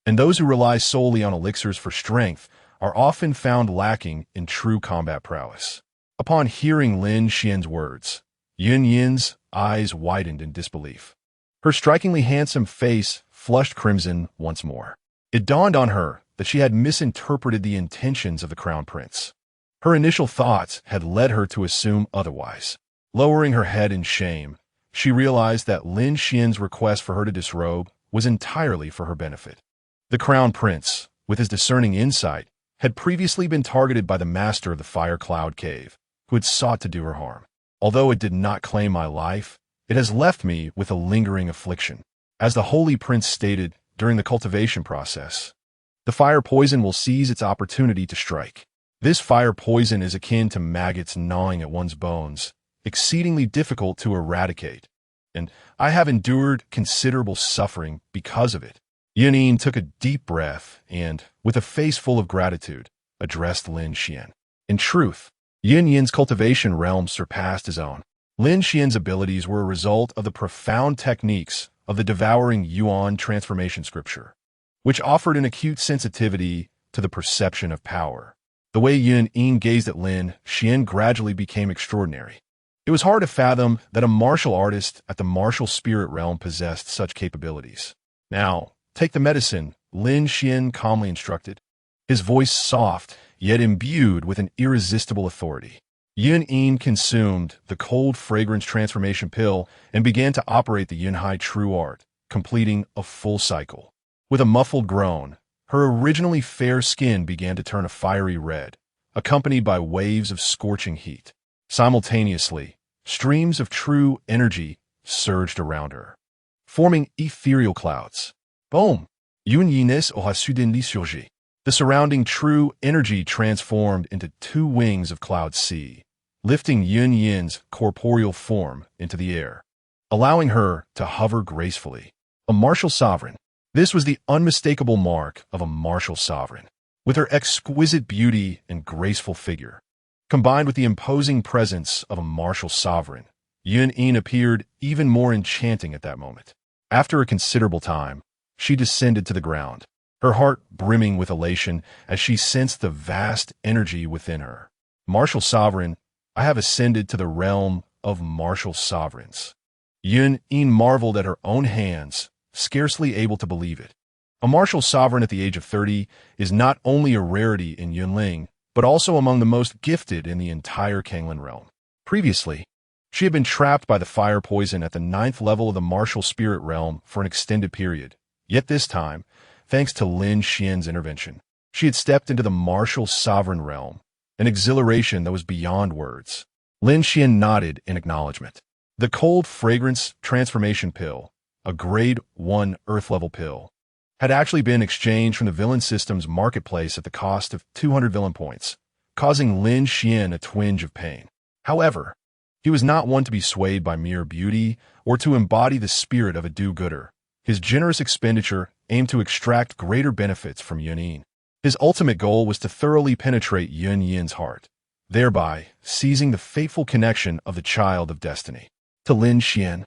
and those who rely solely on elixirs for strength are often found lacking in true combat prowess." Upon hearing Lin Xuan's words, Yun Yin's eyes widened in disbelief. Her strikingly handsome face flushed crimson once more. It dawned on her that she had misinterpreted the intentions of the Crown Prince. Her initial thoughts had led her to assume otherwise. Lowering her head in shame, she realized that Lin Xuan's request for her to disrobe was entirely for her benefit. The Crown Prince, with his discerning insight, had previously been targeted by the master of the Fire Cloud Cave, who had sought to do her harm. Although it did not claim my life, it has left me with a lingering affliction. As the Holy Prince stated during the cultivation process, the fire poison will seize its opportunity to strike. This fire poison is akin to maggots gnawing at one's bones, exceedingly difficult to eradicate, and I have endured considerable suffering because of it. Yun took a deep breath and, with a face full of gratitude, addressed Lin Xuan. In truth, Yun's cultivation realm surpassed his own. Lin Xuan's abilities were a result of the profound techniques of the devouring Yuan transformation scripture, which offered an acute sensitivity to the perception of power. The way Yun gazed at Lin Xuan gradually became extraordinary. It was hard to fathom that a martial artist at the martial spirit realm possessed such capabilities. Now, take the medicine, Lin Xuan calmly instructed, his voice soft, yet imbued with an irresistible authority. Yun consumed the cold fragrance transformation pill and began to operate the Yunhai true art, completing a full cycle. With a muffled groan, her originally fair skin began to turn a fiery red, accompanied by waves of scorching heat. Simultaneously, streams of true energy surged around her, forming ethereal clouds. Boom! Yun's aura soudainly surgit. The surrounding true energy transformed into two wings of cloud sea, lifting Yun's corporeal form into the air, allowing her to hover gracefully. A martial sovereign. This was the unmistakable mark of a martial sovereign. With her exquisite beauty and graceful figure, combined with the imposing presence of a martial sovereign, Yun appeared even more enchanting at that moment. After a considerable time, she descended to the ground, her heart brimming with elation as she sensed the vast energy within her. Martial sovereign, I have ascended to the realm of martial sovereigns. Yun marveled at her own hands, scarcely able to believe it. A martial sovereign at the age of 30 is not only a rarity in Yunling, but also among the most gifted in the entire Kanglin realm. Previously, she had been trapped by the fire poison at the 9th level of the martial spirit realm for an extended period. Yet this time, thanks to Lin Xuan's intervention, she had stepped into the martial sovereign realm, an exhilaration that was beyond words. Lin Xuan nodded in acknowledgement. The cold fragrance transformation pill, a grade 1 earth-level pill, had actually been exchanged from the villain system's marketplace at the cost of 200 villain points, causing Lin Xuan a twinge of pain. However, he was not one to be swayed by mere beauty or to embody the spirit of a do-gooder. His generous expenditure aimed to extract greater benefits from Yun. His ultimate goal was to thoroughly penetrate Yun's heart, thereby seizing the fateful connection of the child of destiny. To Lin Xuan,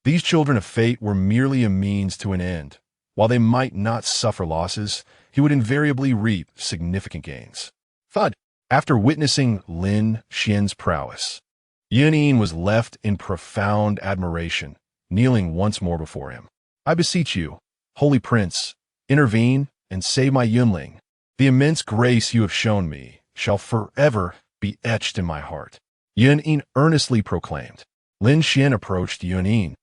these children of fate were merely a means to an end. While they might not suffer losses, he would invariably reap significant gains. Thud! After witnessing Lin Xuan's prowess, Yun was left in profound admiration, kneeling once more before him. I beseech you, Holy Prince, intervene and save my Yunling. The immense grace you have shown me shall forever be etched in my heart. Yun earnestly proclaimed. Lin Xuan approached Yun,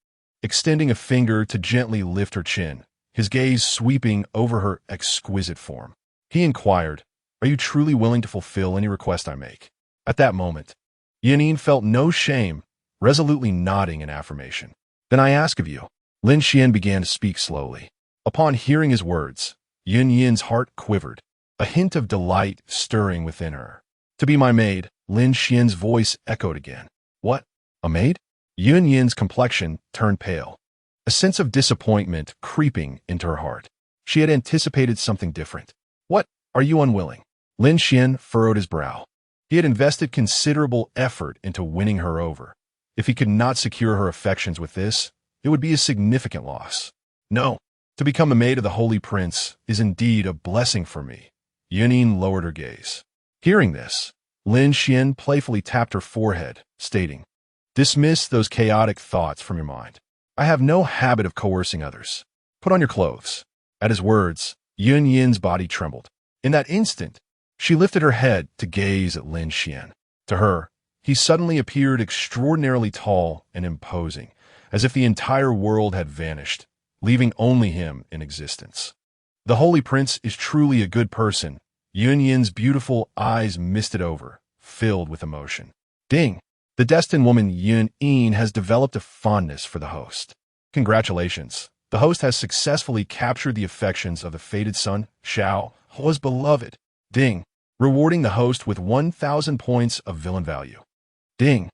extending a finger to gently lift her chin, his gaze sweeping over her exquisite form. He inquired, "Are you truly willing to fulfill any request I make?" At that moment, Yun felt no shame, resolutely nodding in affirmation. "Then I ask of you." Lin Xuan began to speak slowly. Upon hearing his words, Yun's heart quivered, a hint of delight stirring within her. "To be my maid," Lin Xuan's voice echoed again. "What? A maid?" Yun's complexion turned pale, a sense of disappointment creeping into her heart. She had anticipated something different. "What? Are you unwilling?" Lin Xuan furrowed his brow. He had invested considerable effort into winning her over. If he could not secure her affections with this, it would be a significant loss. "No. To become a maid of the Holy Prince is indeed a blessing for me." Yun lowered her gaze. Hearing this, Lin Xuan playfully tapped her forehead, stating, "Dismiss those chaotic thoughts from your mind. I have no habit of coercing others. Put on your clothes." At his words, Yun's body trembled. In that instant, she lifted her head to gaze at Lin Xuan. To her, he suddenly appeared extraordinarily tall and imposing, as if the entire world had vanished, leaving only him in existence. The Holy Prince is truly a good person. Yun's beautiful eyes misted over, filled with emotion. Ding! The destined woman Yun has developed a fondness for the host. Congratulations. The host has successfully captured the affections of the fated son, Xiao, was beloved. Ding! Rewarding the host with 1,000 points of villain value. Ding!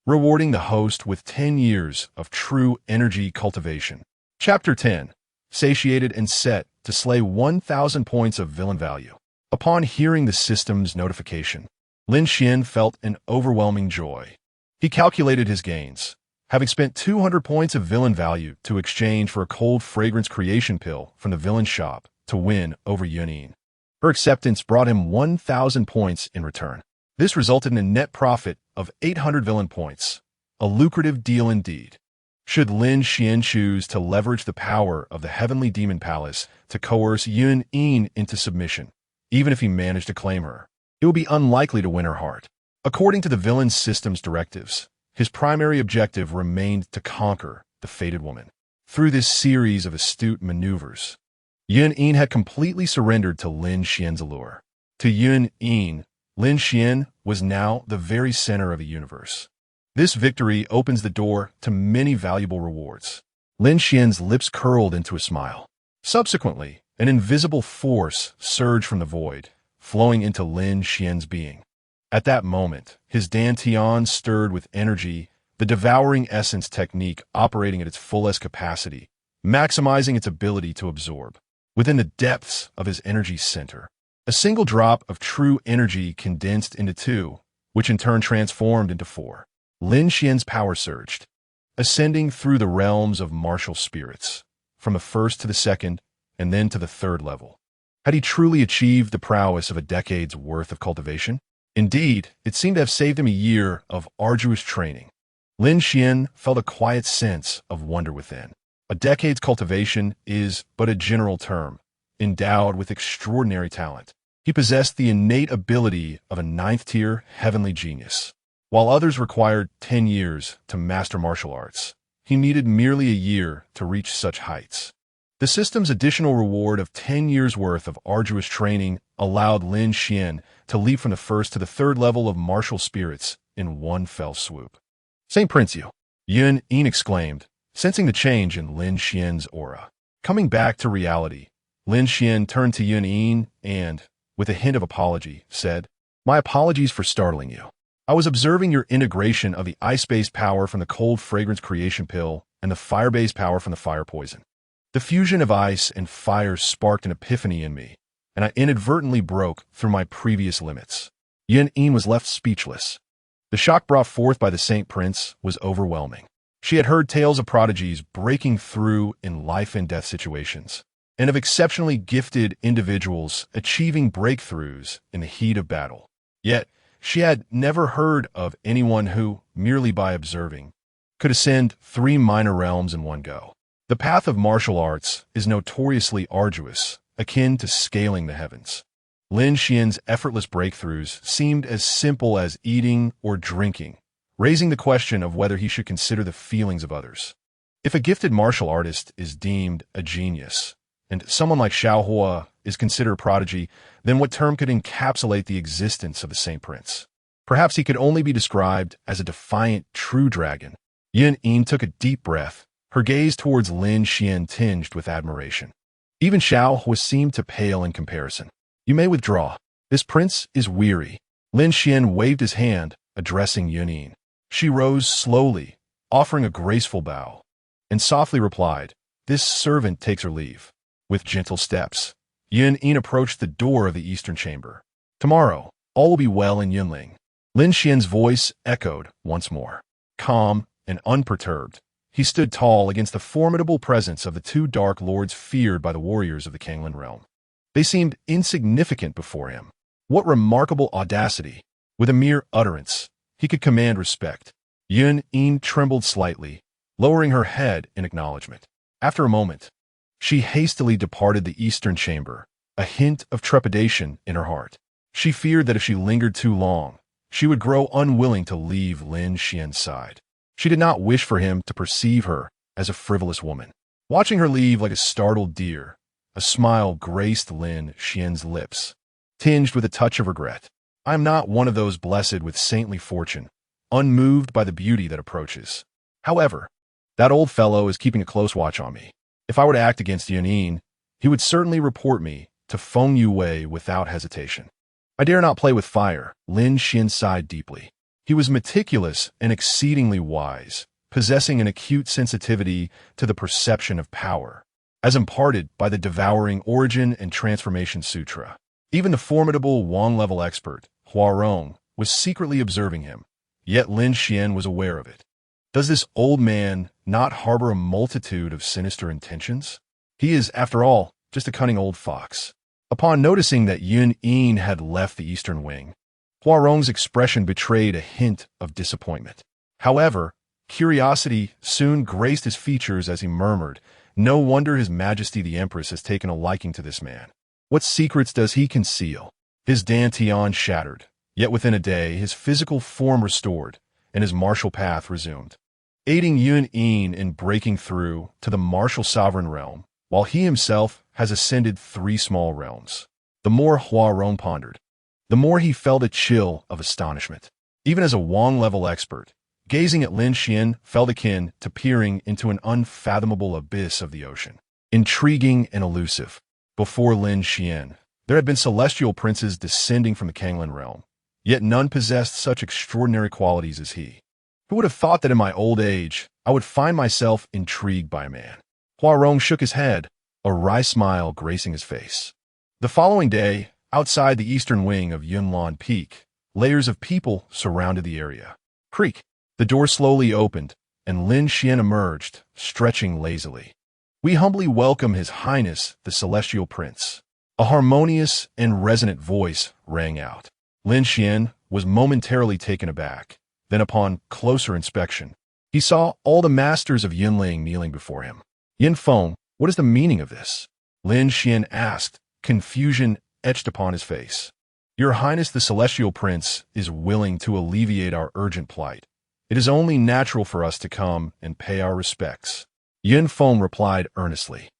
rewarding the host with 10 years of true energy cultivation. Chapter 10. Satiated and set to slay 1,000 points of villain value. Upon hearing the system's notification, Lin Xuan felt an overwhelming joy. He calculated his gains, having spent 200 points of villain value to exchange for a cold fragrance creation pill from the villain shop to win over Yunin. Her acceptance brought him 1,000 points in return. This resulted in a net profit of 800 villain points, a lucrative deal indeed. Should Lin Xuan choose to leverage the power of the Heavenly Demon Palace to coerce Yunin into submission, even if he managed to claim her, it would be unlikely to win her heart. According to the villain system's directives, his primary objective remained to conquer the fated woman. Through this series of astute maneuvers, Yunin had completely surrendered to Lin Xuan's allure. To Yunin, Lin Xuan was now the very center of the universe. This victory opens the door to many valuable rewards. Lin Xuan's lips curled into a smile. Subsequently, an invisible force surged from the void, flowing into Lin Xuan's being. At that moment, his dantian stirred with energy, the devouring essence technique operating at its fullest capacity, maximizing its ability to absorb. Within the depths of his energy center, a single drop of true energy condensed into two, which in turn transformed into four. Lin Xuan's power surged, ascending through the realms of martial spirits, from the first to the second, and then to the third level. Had he truly achieved the prowess of a decade's worth of cultivation? Indeed, it seemed to have saved him a year of arduous training. Lin Xuan felt a quiet sense of wonder within. A decade's cultivation is but a general term, endowed with extraordinary talent. He possessed the innate ability of a ninth-tier heavenly genius. While others required 10 years to master martial arts, he needed merely a year to reach such heights. The system's additional reward of 10 years' worth of arduous training allowed Lin Xuan to leap from the first to the third level of martial spirits in one fell swoop. St. Prince Yunin exclaimed, sensing the change in Lin Xuan's aura. Coming back to reality, Lin Xuan turned to Yunin and, with a hint of apology, said, "My apologies for startling you. I was observing your integration of the ice-based power from the cold fragrance creation pill and the fire-based power from the fire poison. The fusion of ice and fire sparked an epiphany in me, and I inadvertently broke through my previous limits." Yunin was left speechless. The shock brought forth by the Saint Prince was overwhelming. She had heard tales of prodigies breaking through in life-and-death situations, and of exceptionally gifted individuals achieving breakthroughs in the heat of battle. Yet, she had never heard of anyone who, merely by observing, could ascend 3 minor realms in one go. The path of martial arts is notoriously arduous, akin to scaling the heavens. Lin Xuan's effortless breakthroughs seemed as simple as eating or drinking, raising the question of whether he should consider the feelings of others. If a gifted martial artist is deemed a genius, and someone like Xiaohua is considered a prodigy, then what term could encapsulate the existence of the Saint Prince? Perhaps he could only be described as a defiant true dragon. Yunin took a deep breath, her gaze towards Lin Xuan tinged with admiration. Even Xiaohua seemed to pale in comparison. "You may withdraw. This prince is weary." Lin Xuan waved his hand, addressing Yunin. She rose slowly, offering a graceful bow, and softly replied, "This servant takes her leave." With gentle steps, Yunin approached the door of the eastern chamber. "Tomorrow, all will be well in Yunling." Lin Xuan's voice echoed once more. Calm and unperturbed, he stood tall against the formidable presence of the 2 dark lords feared by the warriors of the Kanglin realm. They seemed insignificant before him. What remarkable audacity! With a mere utterance, he could command respect. Yunin trembled slightly, lowering her head in acknowledgement. After a moment, she hastily departed the eastern chamber, a hint of trepidation in her heart. She feared that if she lingered too long, she would grow unwilling to leave Lin Xuan's side. She did not wish for him to perceive her as a frivolous woman. Watching her leave like a startled deer, a smile graced Lin Xuan's lips, tinged with a touch of regret. "I am not one of those blessed with saintly fortune, unmoved by the beauty that approaches. However, that old fellow is keeping a close watch on me. If I were to act against Yunin, he would certainly report me to Feng Yue without hesitation. I dare not play with fire." Lin Xuan sighed deeply. He was meticulous and exceedingly wise, possessing an acute sensitivity to the perception of power, as imparted by the devouring Origin and Transformation Sutra. Even the formidable Wang-level expert, Huarong, was secretly observing him, yet Lin Xuan was aware of it. Does this old man not harbor a multitude of sinister intentions? He is, after all, just a cunning old fox. Upon noticing that Yun Yin had left the eastern wing, Huarong's expression betrayed a hint of disappointment. However, curiosity soon graced his features as he murmured, "No wonder His Majesty the Empress has taken a liking to this man. What secrets does he conceal?" His dantian shattered, yet within a day his physical form restored, and his martial path resumed, aiding Yun Yin in breaking through to the martial sovereign realm, while he himself has ascended 3 small realms. The more Huarong pondered, the more he felt a chill of astonishment. Even as a Wang-level expert, gazing at Lin Xuan felt akin to peering into an unfathomable abyss of the ocean. Intriguing and elusive. Before Lin Xuan, there had been celestial princes descending from the Kanglin realm, yet none possessed such extraordinary qualities as he. Who would have thought that in my old age, I would find myself intrigued by a man? Huarong shook his head, a wry smile gracing his face. The following day, outside the eastern wing of Yunlan Peak, layers of people surrounded the area. Creak. The door slowly opened, and Lin Xuan emerged, stretching lazily. "We humbly welcome His Highness, the Celestial Prince." A harmonious and resonant voice rang out. Lin Xuan was momentarily taken aback. Then upon closer inspection, he saw all the masters of Yunling kneeling before him. "Yin Feng, what is the meaning of this?" Lin Xuan asked, confusion etched upon his face. "Your Highness the Celestial Prince is willing to alleviate our urgent plight. It is only natural for us to come and pay our respects." Yin Feng replied earnestly.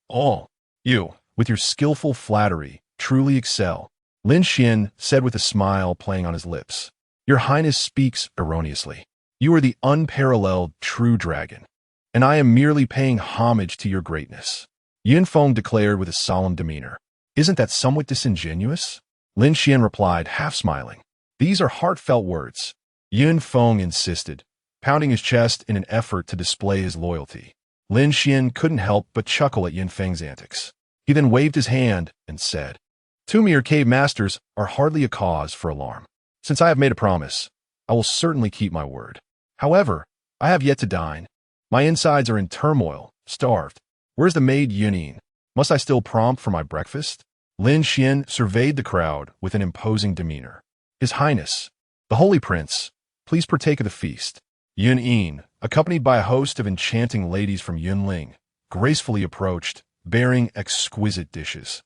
"Oh, you, with your skillful flattery, truly excel," Lin Xuan said with a smile playing on his lips. "Your Highness speaks erroneously. You are the unparalleled true dragon, and I am merely paying homage to your greatness," Yin Feng declared with a solemn demeanor. "Isn't that somewhat disingenuous?" Lin Xuan replied, half smiling. "These are heartfelt words," Yin Feng insisted, pounding his chest in an effort to display his loyalty. Lin Xuan couldn't help but chuckle at Yin Feng's antics. He then waved his hand and said, "Two mere cave masters are hardly a cause for alarm. Since I have made a promise, I will certainly keep my word. However, I have yet to dine. My insides are in turmoil, starved. Where's the maid Yunin? Must I still prompt for my breakfast?" Lin Xuan surveyed the crowd with an imposing demeanor. "His Highness, the Holy Prince, please partake of the feast." Yun Yin, accompanied by a host of enchanting ladies from Yunling, gracefully approached, bearing exquisite dishes.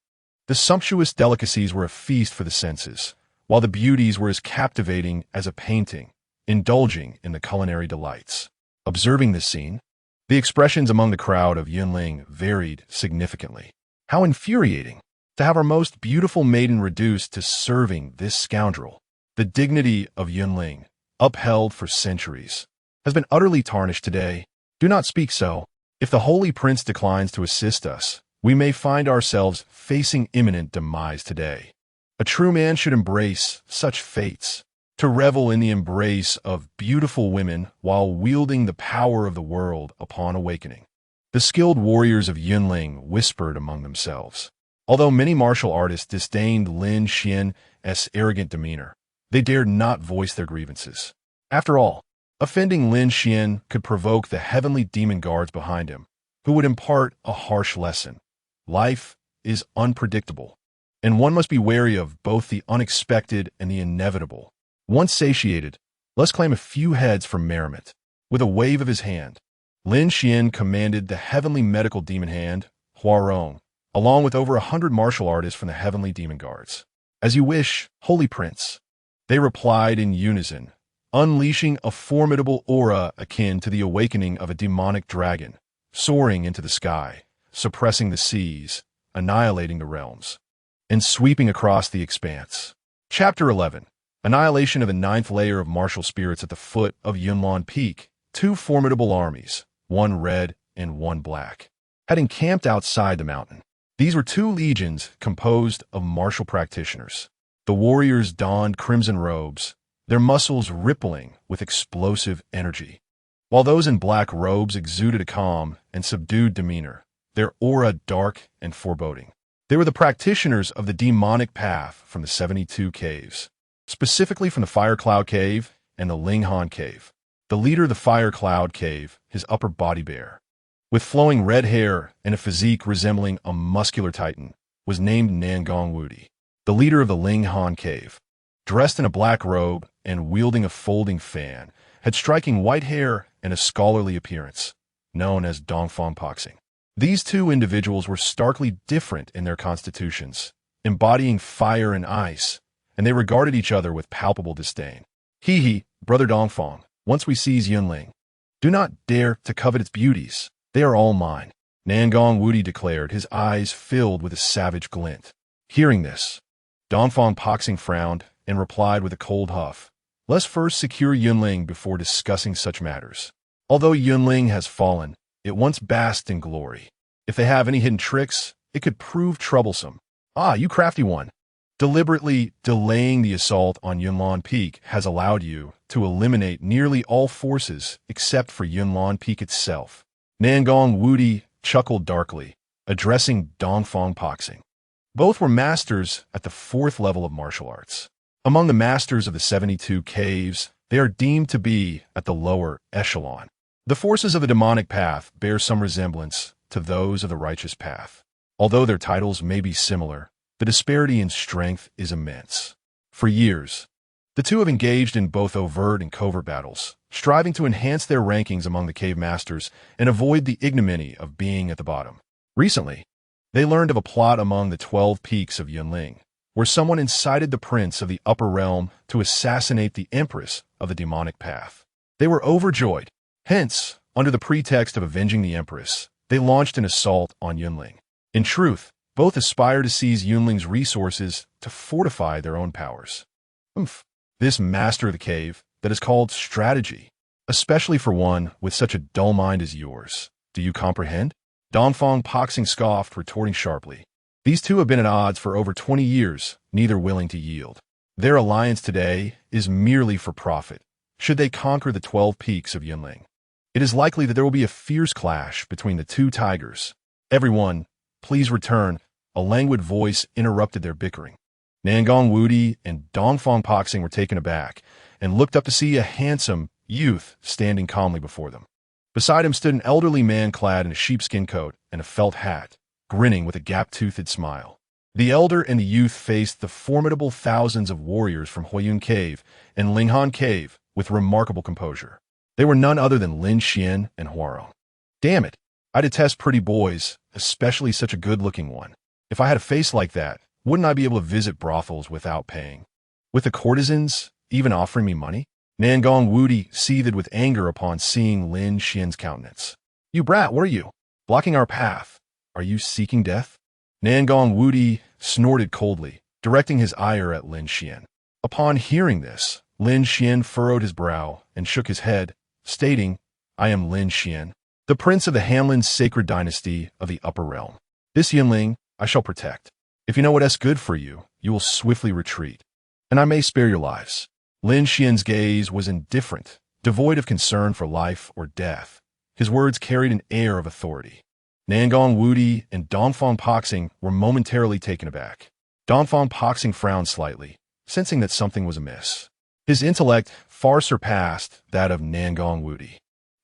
The sumptuous delicacies were a feast for the senses, while the beauties were as captivating as a painting, indulging in the culinary delights. Observing this scene, the expressions among the crowd of Yunling varied significantly. How infuriating to have our most beautiful maiden reduced to serving this scoundrel. The dignity of Yunling, upheld for centuries, has been utterly tarnished today. Do not speak so. If the Holy Prince declines to assist us, we may find ourselves facing imminent demise today. A true man should embrace such fates, to revel in the embrace of beautiful women while wielding the power of the world upon awakening. The skilled warriors of Yunling whispered among themselves. Although many martial artists disdained Lin Xuan's arrogant demeanor, they dared not voice their grievances. After all, offending Lin Xuan could provoke the heavenly demon guards behind him, who would impart a harsh lesson. Life is unpredictable, and one must be wary of both the unexpected and the inevitable. Once satiated, let's claim a few heads for merriment. With a wave of his hand, Lin Xuan commanded the heavenly medical demon hand, Huarong, along with over 100 martial artists from the heavenly demon guards. "As you wish, Holy Prince," they replied in unison, unleashing a formidable aura akin to the awakening of a demonic dragon, soaring into the sky, suppressing the seas, annihilating the realms, and sweeping across the expanse. Chapter 11. Annihilation of the 9th layer of martial spirits at the foot of Yunlan Peak. 2 formidable armies, one red and one black, had encamped outside the mountain. These were 2 legions composed of martial practitioners. The warriors donned crimson robes, their muscles rippling with explosive energy. While those in black robes exuded a calm and subdued demeanor, their aura dark and foreboding. They were the practitioners of the demonic path from the 72 caves, specifically from the Fire Cloud Cave and the Lin Xuan Cave. The leader of the Fire Cloud Cave, his upper body bare, with flowing red hair and a physique resembling a muscular titan, was named Nangong Wudi. The leader of the Lin Xuan Cave, dressed in a black robe and wielding a folding fan, had striking white hair and a scholarly appearance, known as Dongfang Boxing. These two individuals were starkly different in their constitutions, embodying fire and ice, and they regarded each other with palpable disdain. He, brother Dongfang, once we seize Yunling, do not dare to covet its beauties. They are all mine, Nangong Wudi declared, his eyes filled with a savage glint. Hearing this, Dongfang Boxing frowned and replied with a cold huff, "Let's first secure Yunling before discussing such matters. Although Yunling has fallen, it once basked in glory. If they have any hidden tricks, it could prove troublesome. Ah, you crafty one. Deliberately delaying the assault on Yunlan Peak has allowed you to eliminate nearly all forces except for Yunlan Peak itself." Nangong Wudi chuckled darkly, addressing Dongfang Boxing. Both were masters at the 4th level of martial arts. Among the masters of the 72 caves, they are deemed to be at the lower echelon. The forces of the demonic path bear some resemblance to those of the righteous path. Although their titles may be similar, the disparity in strength is immense. For years, the two have engaged in both overt and covert battles, striving to enhance their rankings among the cave masters and avoid the ignominy of being at the bottom. Recently, they learned of a plot among the 12 peaks of Yunling, where someone incited the prince of the upper realm to assassinate the Empress of the demonic path. They were overjoyed. Hence, under the pretext of avenging the Empress, they launched an assault on Yunling. In truth, both aspire to seize Yunling's resources to fortify their own powers. This master of the cave that is called strategy, especially for one with such a dull mind as yours. Do you comprehend? Dongfang Boxing scoffed, retorting sharply. These two have been at odds for over 20 years, neither willing to yield. Their alliance today is merely for profit. Should they conquer the 12 peaks of Yunling, it is likely that there will be a fierce clash between the two tigers. Everyone, please return. A languid voice interrupted their bickering. Nangong Wudi and Dongfang Boxing were taken aback and looked up to see a handsome youth standing calmly before them. Beside him stood an elderly man clad in a sheepskin coat and a felt hat, grinning with a gap-toothed smile. The elder and the youth faced the formidable thousands of warriors from Huayun Cave and Lin Xuan Cave with remarkable composure. They were none other than Lin Xuan and Huarong. Damn it, I detest pretty boys, especially such a good-looking one. If I had a face like that, wouldn't I be able to visit brothels without paying? With the courtesans even offering me money? Nangong Wudi seethed with anger upon seeing Lin Xuan's countenance. You brat, what are you? Blocking our path. Are you seeking death? Nangong Wudi snorted coldly, directing his ire at Lin Xuan. Upon hearing this, Lin Xuan furrowed his brow and shook his head, stating, I am Lin Xuan, the prince of the Hanlin's sacred dynasty of the upper realm. This Yunling I shall protect. If you know what's good for you, you will swiftly retreat, and I may spare your lives. Lin Xuan's gaze was indifferent, devoid of concern for life or death. His words carried an air of authority. Nangong Wudi and Dongfang Boxing were momentarily taken aback. Dongfang Boxing frowned slightly, sensing that something was amiss. His intellect far surpassed that of Nangong Wudi.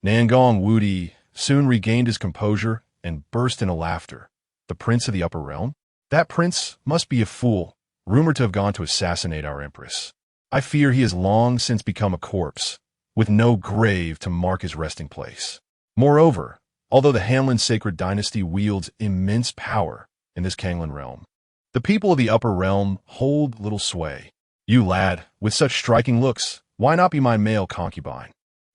Nangong Wudi soon regained his composure and burst into laughter. The prince of the upper realm? That prince must be a fool, rumored to have gone to assassinate our empress. I fear he has long since become a corpse, with no grave to mark his resting place. Moreover, although the Hanlin sacred dynasty wields immense power in this Kanglin realm, the people of the upper realm hold little sway. You lad, with such striking looks, why not be my male concubine?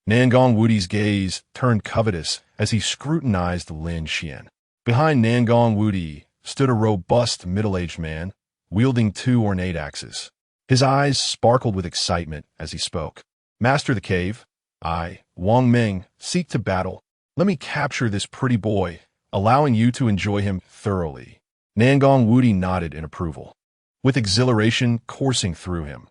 Nangong Wudi's gaze turned covetous as he scrutinized Lin Xuan. Behind Nangong Wudi stood a robust middle-aged man, wielding 2 ornate axes. His eyes sparkled with excitement as he spoke. Master of the cave, I, Wang Meng, seek to battle. Let me capture this pretty boy, allowing you to enjoy him thoroughly. Nangong Wudi nodded in approval. With exhilaration coursing through him,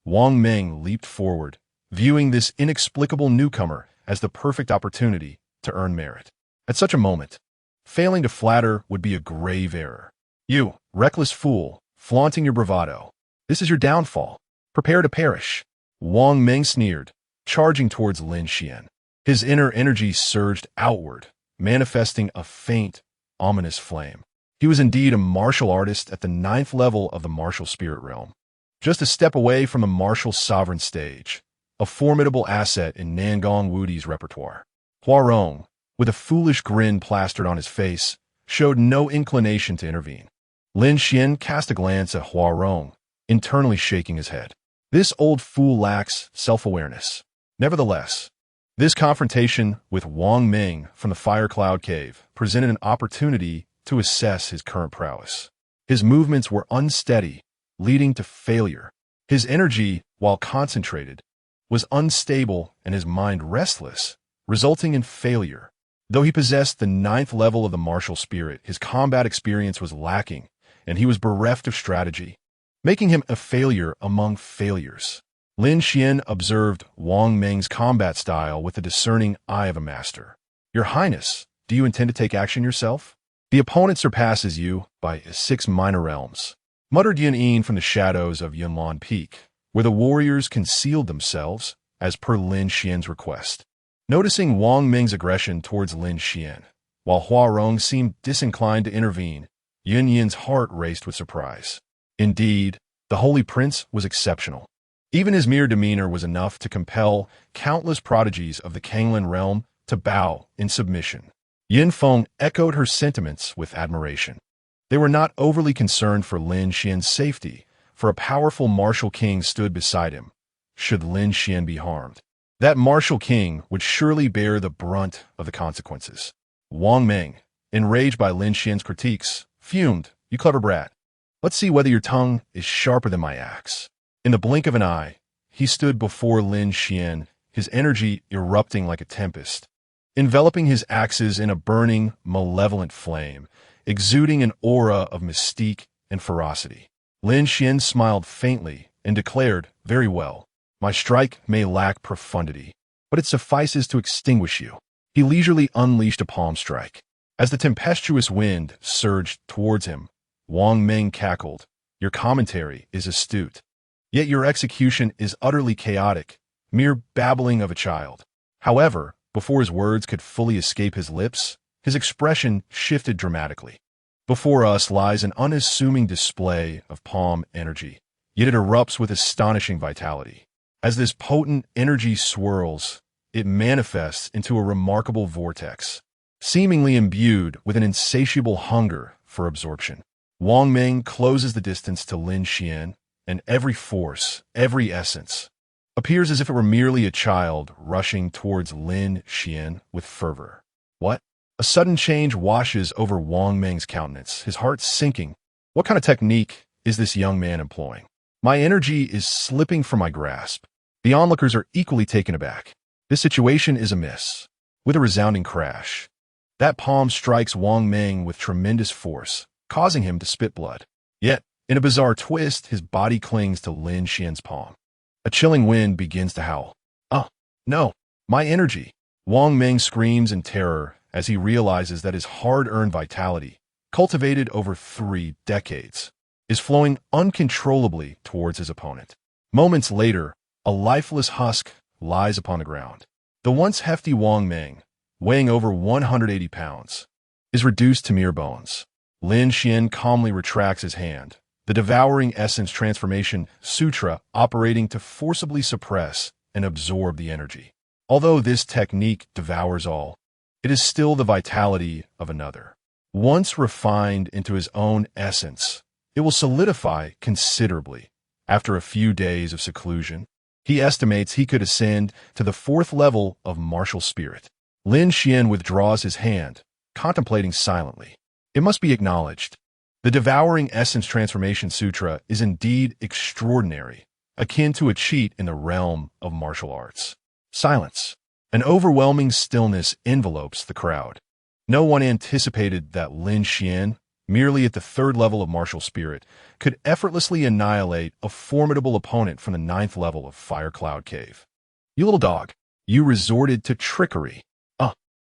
Wang Ming leaped forward, viewing this inexplicable newcomer as the perfect opportunity to earn merit. At such a moment, failing to flatter would be a grave error. You, reckless fool, flaunting your bravado. This is your downfall. Prepare to perish. Wang Ming sneered, charging towards Lin Xuan. His inner energy surged outward, manifesting a faint, ominous flame. He was indeed a martial artist at the 9th level of the martial spirit realm, just a step away from the martial sovereign stage, a formidable asset in Nangong Wudi's repertoire. Huarong, with a foolish grin plastered on his face, showed no inclination to intervene. Lin Xuan cast a glance at Huarong, internally shaking his head. This old fool lacks self-awareness. Nevertheless, this confrontation with Wang Ming from the Fire Cloud Cave presented an opportunity to assess his current prowess. His movements were unsteady, leading to failure. His energy, while concentrated, was unstable and his mind restless, resulting in failure. Though he possessed the 9th level of the martial spirit, his combat experience was lacking, and he was bereft of strategy, making him a failure among failures. Lin Xuan observed Wang Ming's combat style with the discerning eye of a master. Your Highness, do you intend to take action yourself? The opponent surpasses you by 6 minor realms, muttered Yun Yin from the shadows of Yunlan Peak, where the warriors concealed themselves as per Lin Xuan's request. Noticing Wang Ming's aggression towards Lin Xuan, while Huarong seemed disinclined to intervene, Yun Yin's heart raced with surprise. Indeed, the Holy Prince was exceptional. Even his mere demeanor was enough to compel countless prodigies of the Kanglin realm to bow in submission. Yin Feng echoed her sentiments with admiration. They were not overly concerned for Lin Xuan's safety, for a powerful martial king stood beside him. Should Lin Xuan be harmed, that martial king would surely bear the brunt of the consequences. Wang Ming, enraged by Lin Xuan's critiques, fumed, "You clever brat. Let's see whether your tongue is sharper than my axe." In the blink of an eye, he stood before Lin Xuan, his energy erupting like a tempest, enveloping his axes in a burning, malevolent flame, exuding an aura of mystique and ferocity. Lin Xuan smiled faintly and declared, "Very well. My strike may lack profundity, but it suffices to extinguish you." He leisurely unleashed a palm strike. As the tempestuous wind surged towards him, Wang Ming cackled, "Your commentary is astute, yet your execution is utterly chaotic, mere babbling of a child." However, before his words could fully escape his lips, his expression shifted dramatically. Before us lies an unassuming display of palm energy, yet it erupts with astonishing vitality. As this potent energy swirls, it manifests into a remarkable vortex, seemingly imbued with an insatiable hunger for absorption. Wang Ming closes the distance to Lin Xuan, and every force, every essence, appears as if it were merely a child rushing towards Lin Xuan with fervor. What? A sudden change washes over Wang Ming's countenance, his heart sinking. What kind of technique is this young man employing? My energy is slipping from my grasp. The onlookers are equally taken aback. This situation is amiss. With a resounding crash, that palm strikes Wang Ming with tremendous force, causing him to spit blood. Yet, in a bizarre twist, his body clings to Lin Xuan's palm. A chilling wind begins to howl. "Oh, no, my energy!" Wang Ming screams in terror as he realizes that his hard-earned vitality, cultivated over 3 decades, is flowing uncontrollably towards his opponent. Moments later, a lifeless husk lies upon the ground. The once hefty Wang Ming, weighing over 180 pounds, is reduced to mere bones. Lin Xuan calmly retracts his hand, the devouring essence transformation sutra operating to forcibly suppress and absorb the energy. Although this technique devours all, it is still the vitality of another. Once refined into his own essence, it will solidify considerably. After a few days of seclusion, he estimates he could ascend to the 4th level of martial spirit. Lin Xuan withdraws his hand, contemplating silently. It must be acknowledged, the devouring essence transformation sutra is indeed extraordinary, akin to a cheat in the realm of martial arts. Silence. An overwhelming stillness envelopes the crowd. No one anticipated that Lin Xuan merely at the third level of martial spirit, could effortlessly annihilate a formidable opponent from the ninth level of Fire Cloud Cave. You little dog, you resorted to trickery.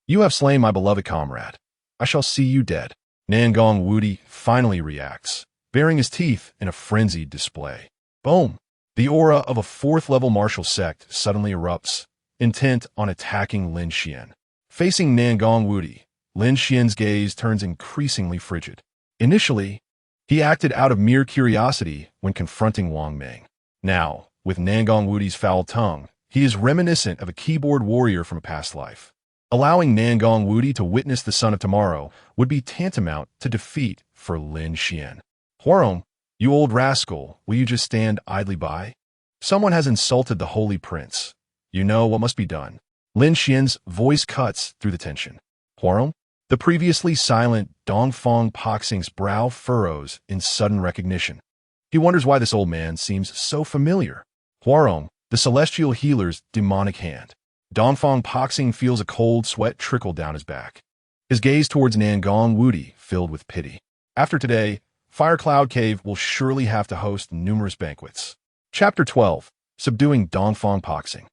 You have slain my beloved comrade. I shall see you dead. Nangong Wudi finally reacts, baring his teeth in a frenzied display. Boom! The aura of a fourth-level martial sect suddenly erupts, intent on attacking Lin Xuan. Facing Nangong Wudi, Lin Xuan's gaze turns increasingly frigid. Initially, he acted out of mere curiosity when confronting Wang Meng. Now, with Nangong Wudi's foul tongue, he is reminiscent of a keyboard warrior from a past life. Allowing Nangong Wudi to witness the Son of Tomorrow would be tantamount to defeat for Lin Xuan. Huarong, you old rascal, will you just stand idly by? Someone has insulted the Holy Prince. You know what must be done. Lin Xuan's voice cuts through the tension. Huarong? The previously silent Dongfang Paxing's brow furrows in sudden recognition. He wonders why this old man seems so familiar. Huarong, the celestial healer's demonic hand. Dongfang Paxing feels a cold sweat trickle down his back. His gaze towards Nangong Wudi filled with pity. After today, Fire Cloud Cave will surely have to host numerous banquets. Chapter 12. Subduing Dongfang Paxing.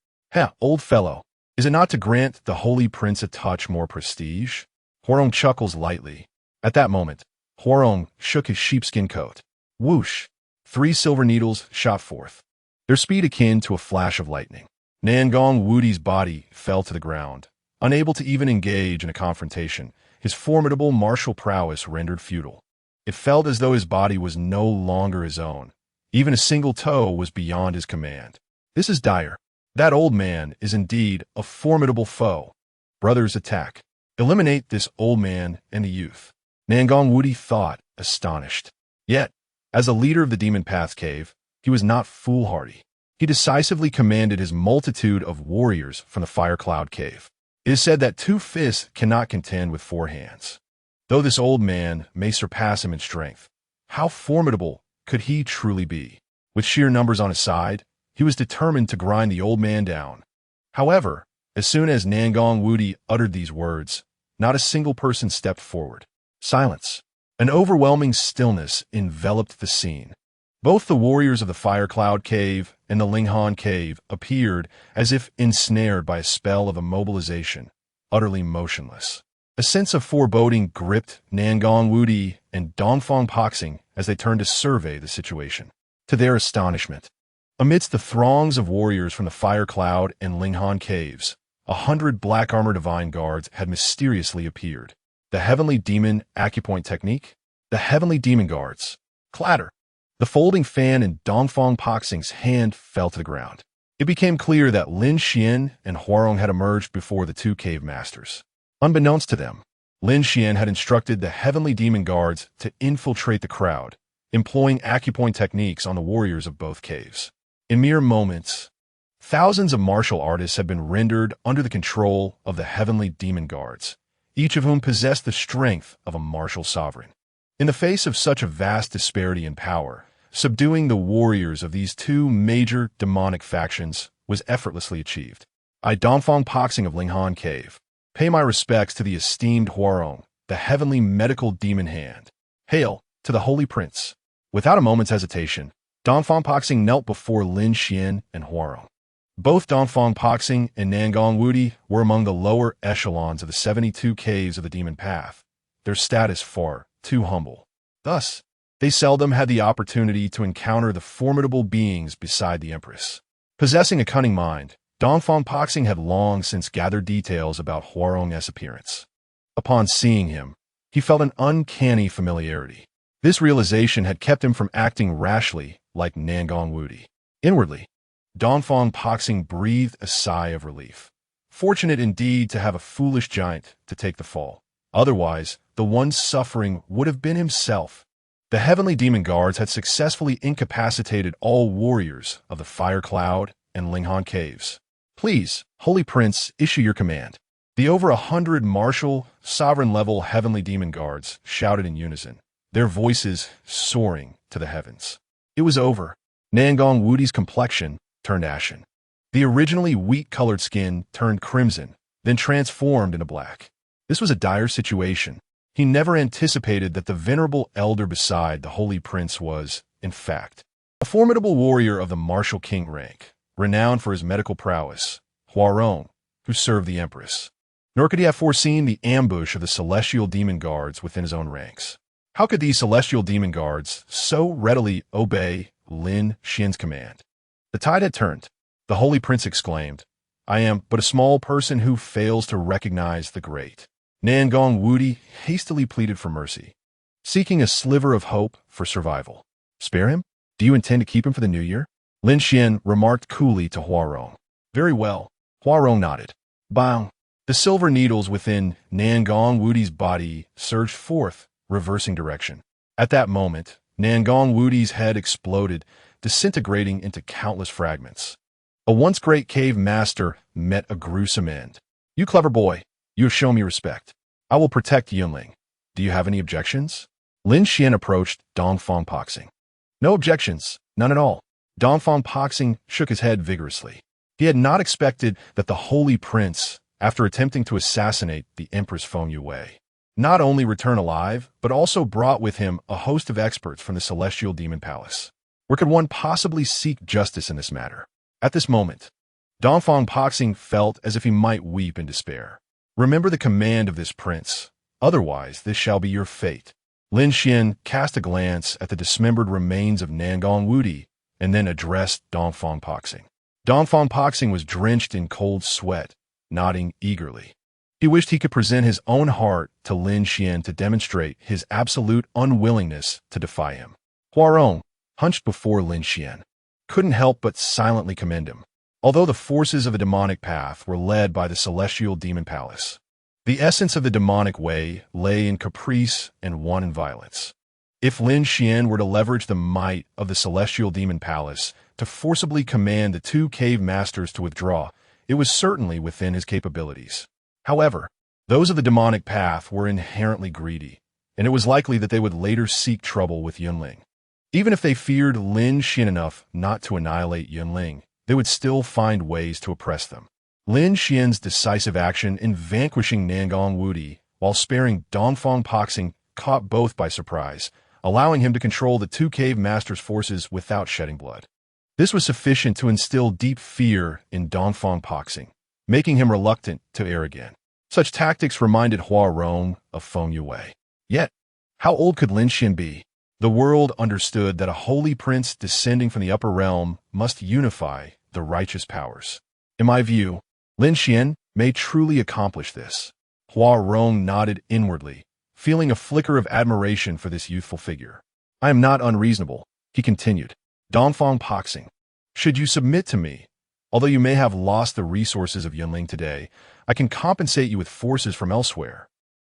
Old fellow, is it not to grant the Holy Prince a touch more prestige? Huarong chuckles lightly. At that moment, Huarong shook his sheepskin coat. Whoosh! 3 silver needles shot forth, their speed akin to a flash of lightning. Nangong Wudi's body fell to the ground, unable to even engage in a confrontation, his formidable martial prowess rendered futile. It felt as though his body was no longer his own. Even a single toe was beyond his command. This is dire. That old man is indeed a formidable foe. Brothers, attack. Eliminate this old man and the youth. Nangong Wudi thought, astonished. Yet, as a leader of the Demon Path Cave, he was not foolhardy. He decisively commanded his multitude of warriors from the Fire Cloud Cave. It is said that 2 fists cannot contend with 4 hands. Though this old man may surpass him in strength, how formidable could he truly be? With sheer numbers on his side, he was determined to grind the old man down. However, as soon as Nangong Wudi uttered these words, not a single person stepped forward. Silence. An overwhelming stillness enveloped the scene. Both the warriors of the Fire Cloud Cave and the Linghan Cave appeared as if ensnared by a spell of immobilization, utterly motionless. A sense of foreboding gripped Nangong Wudi and Dongfang Paxing as they turned to survey the situation. To their astonishment, amidst the throngs of warriors from the Fire Cloud and Linghan Caves, 100 black armor divine guards had mysteriously appeared. The Heavenly Demon Acupoint Technique? The Heavenly Demon Guards. Clatter! The folding fan in Dongfang Paxing's hand fell to the ground. It became clear that Lin Xuan and Huarong had emerged before the 2 cave masters. Unbeknownst to them, Lin Xuan had instructed the Heavenly Demon Guards to infiltrate the crowd, employing acupoint techniques on the warriors of both caves. In mere moments, thousands of martial artists had been rendered under the control of the Heavenly Demon Guards, each of whom possessed the strength of a martial sovereign. In the face of such a vast disparity in power, subduing the warriors of these 2 major demonic factions was effortlessly achieved. I, Dongfang Paxing of Linghan Cave, pay my respects to the esteemed Huarong, the heavenly medical demon hand. Hail to the Holy Prince. Without a moment's hesitation, Dongfang Paxing knelt before Lin Xuan and Huarong. Both Dongfang Paxing and Nangong Wudi were among the lower echelons of the 72 caves of the Demon Path, their status far too humble. Thus, they seldom had the opportunity to encounter the formidable beings beside the Empress. Possessing a cunning mind, Dongfang Paxing had long since gathered details about Huarong's appearance. Upon seeing him, he felt an uncanny familiarity. This realization had kept him from acting rashly like Nangong Wudi. Inwardly, Dongfang Paxing breathed a sigh of relief. Fortunate indeed to have a foolish giant to take the fall. Otherwise, the one suffering would have been himself. The Heavenly Demon Guards had successfully incapacitated all warriors of the Fire Cloud and Linghan Caves. Please, Holy Prince, issue your command. The over 100 martial, sovereign-level Heavenly Demon Guards shouted in unison, their voices soaring to the heavens. It was over. Nangong Wudi's complexion turned ashen. The originally wheat-colored skin turned crimson, then transformed into black. This was a dire situation. He never anticipated that the venerable elder beside the holy prince was, in fact, a formidable warrior of the martial king rank, renowned for his medical prowess, Huarong, who served the Empress. Nor could he have foreseen the ambush of the celestial demon guards within his own ranks. How could these celestial demon guards so readily obey Lin Xuan's command? The tide had turned. The holy prince exclaimed, "I am but a small person who fails to recognize the great." Nangong Wudi hastily pleaded for mercy, seeking a sliver of hope for survival. "Spare him? Do you intend to keep him for the new year?" Lin Xuan remarked coolly to Huarong. "Very well." Huarong nodded. Bang! The silver needles within Nangong Wudi's body surged forth, reversing direction. At that moment, Nangong Wudi's head exploded, disintegrating into countless fragments. A once great cave master met a gruesome end. "You clever boy, you have shown me respect. I will protect Yunling. Do you have any objections?" Lin Xuan approached Dongfang Poxing. "No objections, none at all." Dongfang Poxing shook his head vigorously. He had not expected that the holy prince, after attempting to assassinate the Empress Feng Yue, not only return alive, but also brought with him a host of experts from the Celestial Demon Palace. Where could one possibly seek justice in this matter? At this moment, Dongfang Poxing felt as if he might weep in despair. "Remember the command of this prince, otherwise this shall be your fate." Lin Xuan cast a glance at the dismembered remains of Nangong Wudi and then addressed Dongfang Poxing. Dongfang Poxing was drenched in cold sweat, nodding eagerly. He wished he could present his own heart to Lin Xuan to demonstrate his absolute unwillingness to defy him. Huarong, hunched before Lin Xuan, couldn't help but silently commend him. Although the forces of the demonic path were led by the Celestial Demon Palace, the essence of the demonic way lay in caprice and won in violence. If Lin Xuan were to leverage the might of the Celestial Demon Palace to forcibly command the two cave masters to withdraw, it was certainly within his capabilities. However, those of the demonic path were inherently greedy, and it was likely that they would later seek trouble with Yunling. Even if they feared Lin Xuan enough not to annihilate Yunling, they would still find ways to oppress them. Lin Xuan's decisive action in vanquishing Nangong Wudi while sparing Dongfang Poxing caught both by surprise, allowing him to control the two cave masters' forces without shedding blood. This was sufficient to instill deep fear in Dongfang Poxing, making him reluctant to err again. Such tactics reminded Huarong of Feng Yue. Yet, how old could Lin Xuan be? The world understood that a holy prince descending from the upper realm must unify the righteous powers. In my view, Lin Xuan may truly accomplish this. Huarong nodded inwardly, feeling a flicker of admiration for this youthful figure. "I am not unreasonable," he continued. "Dongfang Poxing, should you submit to me, although you may have lost the resources of Yunling today, I can compensate you with forces from elsewhere."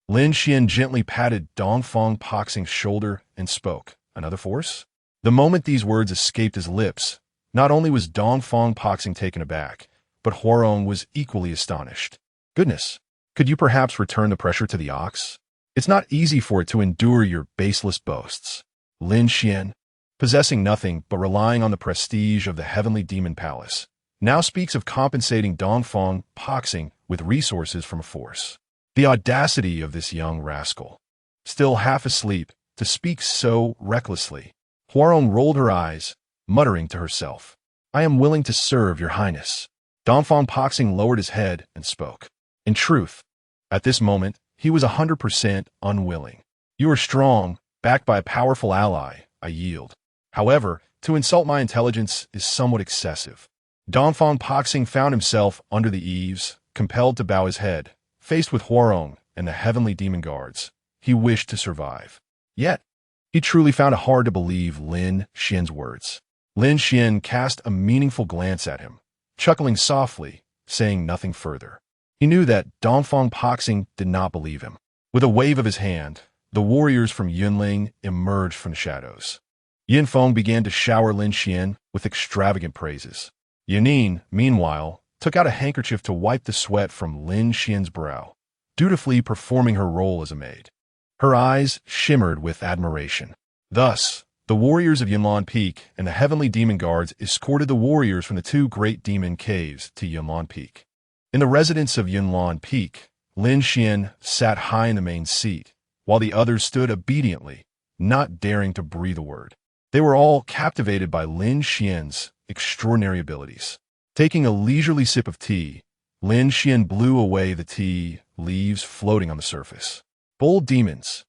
Lin Xuan gently patted Dongfang Poxing's shoulder and spoke. "Another force?" The moment these words escaped his lips, not only was Dongfang Poxing taken aback, but Huarong was equally astonished. "Goodness, could you perhaps return the pressure to the ox? It's not easy for it to endure your baseless boasts." Lin Xuan, possessing nothing but relying on the prestige of the Heavenly Demon Palace, now speaks of compensating Dongfang Poxing with resources from a force. The audacity of this young rascal, still half asleep, to speak so recklessly. Huarong rolled her eyes, muttering to herself, "I am willing to serve your highness." Dongfang Poxing lowered his head and spoke. In truth, at this moment, he was 100% unwilling. "You are strong, backed by a powerful ally, I yield. However, to insult my intelligence is somewhat excessive." Dongfang Poxing found himself under the eaves, compelled to bow his head. Faced with Huarong and the heavenly demon guards, he wished to survive. Yet, he truly found it hard to believe Lin Xuan's words. Lin Xuan cast a meaningful glance at him, chuckling softly, saying nothing further. He knew that Dongfang Poxing did not believe him. With a wave of his hand, the warriors from Yunling emerged from the shadows. Yin Feng began to shower Lin Xuan with extravagant praises. Yanin, meanwhile, took out a handkerchief to wipe the sweat from Lin Xuan's brow, dutifully performing her role as a maid. Her eyes shimmered with admiration. Thus, the warriors of Yunlan Peak and the heavenly demon guards escorted the warriors from the two great demon caves to Yunlan Peak. In the residence of Yunlan Peak, Lin Xuan sat high in the main seat, while the others stood obediently, not daring to breathe a word. They were all captivated by Lin Xuan's extraordinary abilities. Taking a leisurely sip of tea, Lin Xuan blew away the tea leaves floating on the surface. Bold demons,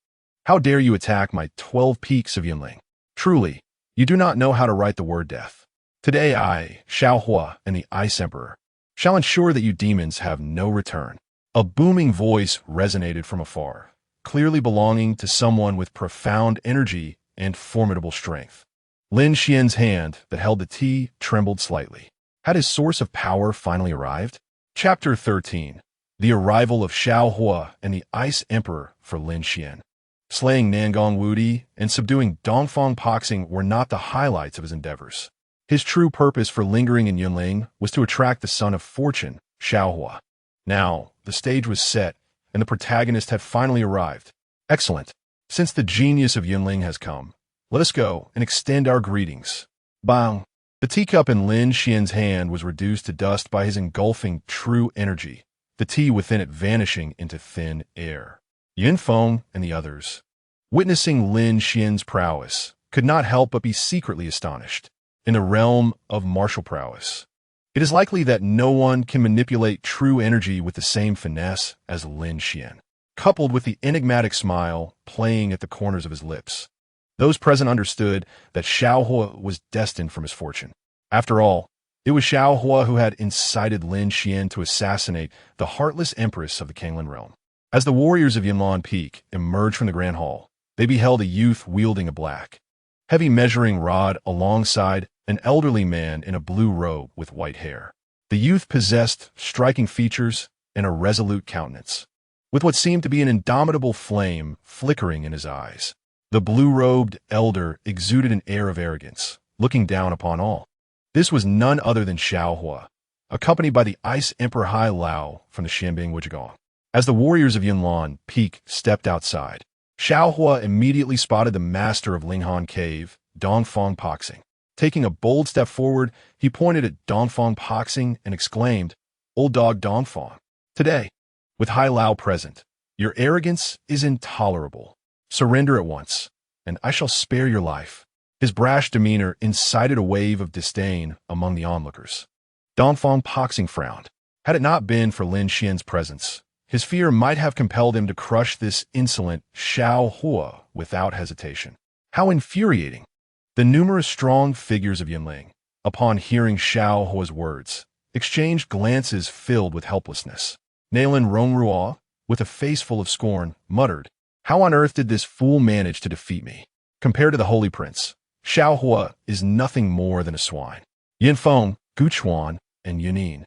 how dare you attack my 12 peaks of Yunling? Truly, you do not know how to write the word death. Today I, Xiaohua, and the Ice Emperor, shall ensure that you demons have no return. A booming voice resonated from afar, clearly belonging to someone with profound energy and formidable strength. Lin Xuan's hand that held the tea trembled slightly. Had his source of power finally arrived? Chapter 13. The arrival of Xiaohua and the Ice Emperor for Lin Xuan. Slaying Nangong Wudi and subduing Dongfang Poxing were not the highlights of his endeavors. His true purpose for lingering in Yunling was to attract the son of fortune, Xiaohua. Now, the stage was set, and the protagonist had finally arrived. Excellent. Since the genius of Yunling has come, let us go and extend our greetings. Bang! The teacup in Lin Xuan's hand was reduced to dust by his engulfing true energy, the tea within it vanishing into thin air. Yunfeng and the others, witnessing Lin Xuan's prowess, could not help but be secretly astonished. In the realm of martial prowess, it is likely that no one can manipulate true energy with the same finesse as Lin Xuan, coupled with the enigmatic smile playing at the corners of his lips. Those present understood that Xiaohua was destined for misfortune. After all, it was Xiaohua who had incited Lin Xuan to assassinate the heartless Empress of the Kanglan realm. As the warriors of Yunlan Peak emerged from the Grand Hall, they beheld a youth wielding a black, heavy measuring rod alongside an elderly man in a blue robe with white hair. The youth possessed striking features and a resolute countenance, with what seemed to be an indomitable flame flickering in his eyes. The blue-robed elder exuded an air of arrogance, looking down upon all. This was none other than Xiaohua, accompanied by the Ice Emperor Hai Lao from the Xianbing Wujigong. As the warriors of Yunlan Peak stepped outside, Xiaohua immediately spotted the master of Linghan Cave, Dongfang Poxing. Taking a bold step forward, he pointed at Dongfang Poxing and exclaimed, "Old dog Dongfang, today, with Hai Lao present, your arrogance is intolerable. Surrender at once, and I shall spare your life." His brash demeanor incited a wave of disdain among the onlookers. Dongfang Poxing frowned. Had it not been for Lin Xuan's presence, his fear might have compelled him to crush this insolent Xiaohua without hesitation. How infuriating! The numerous strong figures of Yunling, upon hearing Xiaohua's words, exchanged glances filled with helplessness. Nailan Rongrua, with a face full of scorn, muttered, "How on earth did this fool manage to defeat me? Compared to the Holy Prince, Xiaohua is nothing more than a swine." Yunfeng, Guchuan, and Yunin,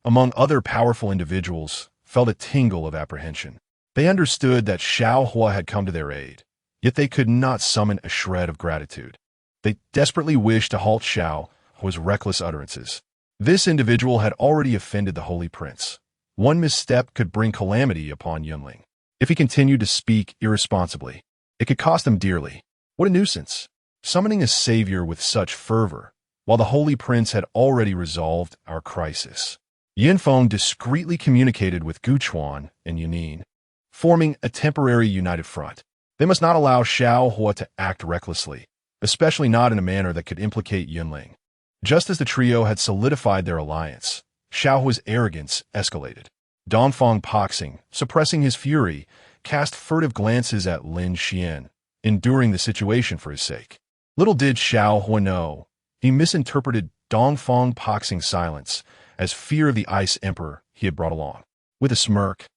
among other powerful individuals, felt a tingle of apprehension. They understood that Xiaohua had come to their aid, yet they could not summon a shred of gratitude. They desperately wished to halt Xiaohua's reckless utterances. This individual had already offended the Holy Prince. One misstep could bring calamity upon Yunling. If he continued to speak irresponsibly, it could cost him dearly. What a nuisance! Summoning a savior with such fervor, while the Holy Prince had already resolved our crisis. Yunfeng discreetly communicated with Guchuan and Yunin, forming a temporary united front. They must not allow Xiaohua to act recklessly, especially not in a manner that could implicate Yunling. Just as the trio had solidified their alliance, Xiaohua's arrogance escalated. Dongfang Poxing, suppressing his fury, cast furtive glances at Lin Xuan, enduring the situation for his sake. Little did Xiaohua know, he misinterpreted Dongfang Poxing's silence as fear of the Ice Emperor he had brought along. With a smirk,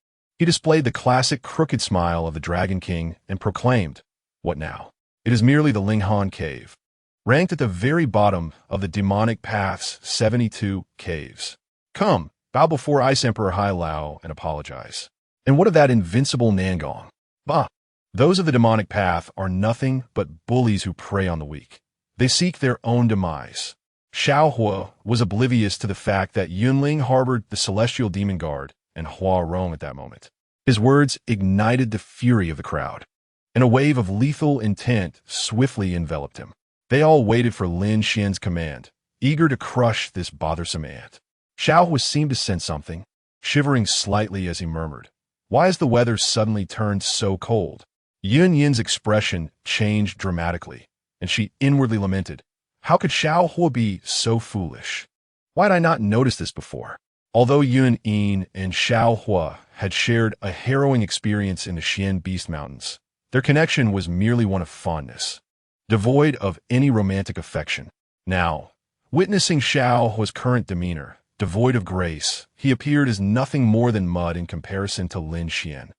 he displayed the classic crooked smile of the Dragon King and proclaimed, "What now? It is merely the Linghan Cave, ranked at the very bottom of the demonic path's 72 caves. Come, bow before Ice Emperor Hai Lao and apologize. And what of that invincible Nangong? Bah! Those of the demonic path are nothing but bullies who prey on the weak. They seek their own demise." Xiaohua was oblivious to the fact that Yunling harbored the celestial demon guard and Hua Rong at that moment. His words ignited the fury of the crowd, and a wave of lethal intent swiftly enveloped him. They all waited for Lin Xuan's command, eager to crush this bothersome ant. Xiaohua seemed to sense something, shivering slightly as he murmured, "Why has the weather suddenly turned so cold?" Yun Yin's expression changed dramatically, and she inwardly lamented, "How could Xiao Hua be so foolish? Why had I not noticed this before?" Although Yun Yin and Xiao Hua had shared a harrowing experience in the Xian Beast Mountains, their connection was merely one of fondness, devoid of any romantic affection. Now, witnessing Xiao Hua's current demeanor, devoid of grace, he appeared as nothing more than mud in comparison to Lin Xuan,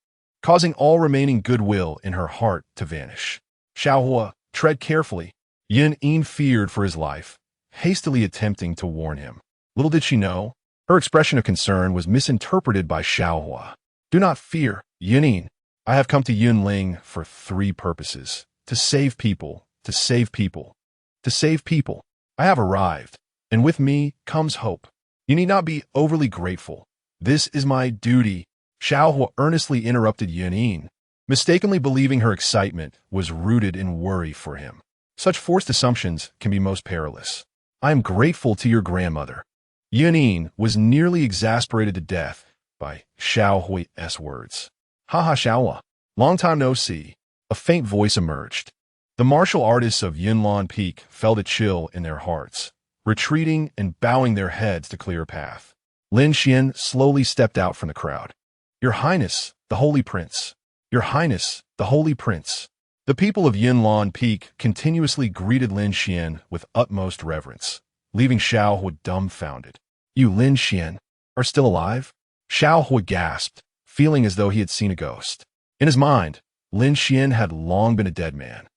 causing all remaining goodwill in her heart to vanish. "Xiao Hua, tread carefully." Yun Yin feared for his life, hastily attempting to warn him. Little did she know, her expression of concern was misinterpreted by Xiao Hua. "Do not fear, Yun Yin. I have come to Yunling for 3 purposes: to save people, to save people, to save people. I have arrived, and with me comes hope. You need not be overly grateful. This is my duty." Xiao Hua earnestly interrupted Yun Yin, mistakenly believing her excitement was rooted in worry for him. Such forced assumptions can be most perilous. "I am grateful to your grandmother." Yun Yin was nearly exasperated to death by Xiao Hui's words. "Haha, Xiao Hua, long time no see." A faint voice emerged. The martial artists of Yunlan Peak felt a chill in their hearts, retreating and bowing their heads to clear a path. Lin Xuan slowly stepped out from the crowd. "Your Highness, the Holy Prince. Your Highness, the Holy Prince." The people of Yunlan Peak continuously greeted Lin Xuan with utmost reverence, leaving Xiao Hua dumbfounded. "You, Lin Xuan, are still alive?" Xiao Hua gasped, feeling as though he had seen a ghost. In his mind, Lin Xuan had long been a dead man,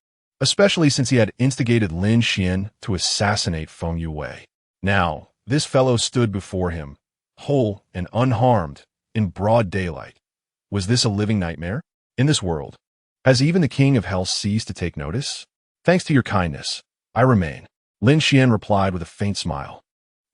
especially since he had instigated Lin Xuan to assassinate Feng Yue. Now, this fellow stood before him, whole and unharmed, in broad daylight. Was this a living nightmare? In this world, has even the King of Hell ceased to take notice? "Thanks to your kindness, I remain," Lin Xuan replied with a faint smile.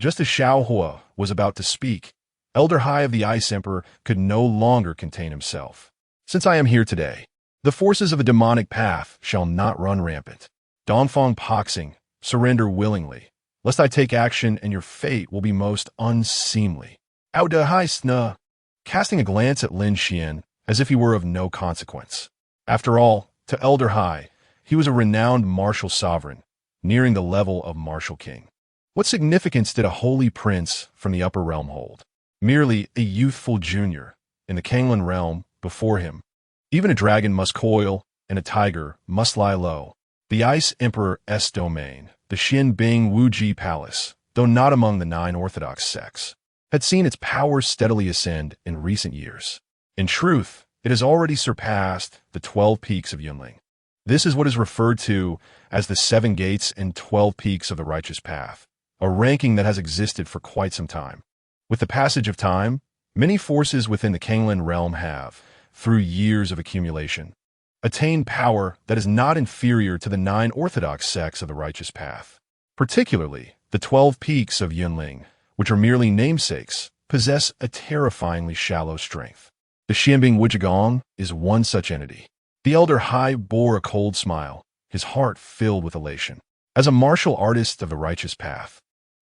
Just as Xiao Hua was about to speak, Elder High of the Ice Emperor could no longer contain himself. "Since I am here today, the forces of a demonic path shall not run rampant. Dongfang Poxing, surrender willingly, lest I take action and your fate will be most unseemly." Elder High sna, casting a glance at Lin Xuan as if he were of no consequence. After all, to Elder High, he was a renowned martial sovereign, nearing the level of martial king. What significance did a holy prince from the upper realm hold? Merely a youthful junior in the Kanglan realm before him. Even a dragon must coil, and a tiger must lie low. The Ice Emperor's domain, the Xin Bing Wuji Palace, though not among the 9 orthodox sects, had seen its power steadily ascend in recent years. In truth, it has already surpassed the 12 peaks of Yunling. This is what is referred to as the 7 gates and 12 peaks of the righteous path, a ranking that has existed for quite some time. With the passage of time, many forces within the Kanglan realm have, through years of accumulation, attained power that is not inferior to the 9 orthodox sects of the righteous path. Particularly, the 12 peaks of Yunling, which are merely namesakes, possess a terrifyingly shallow strength. The Xianbing Wujigong is one such entity. The Elder High bore a cold smile, his heart filled with elation. As a martial artist of the righteous path,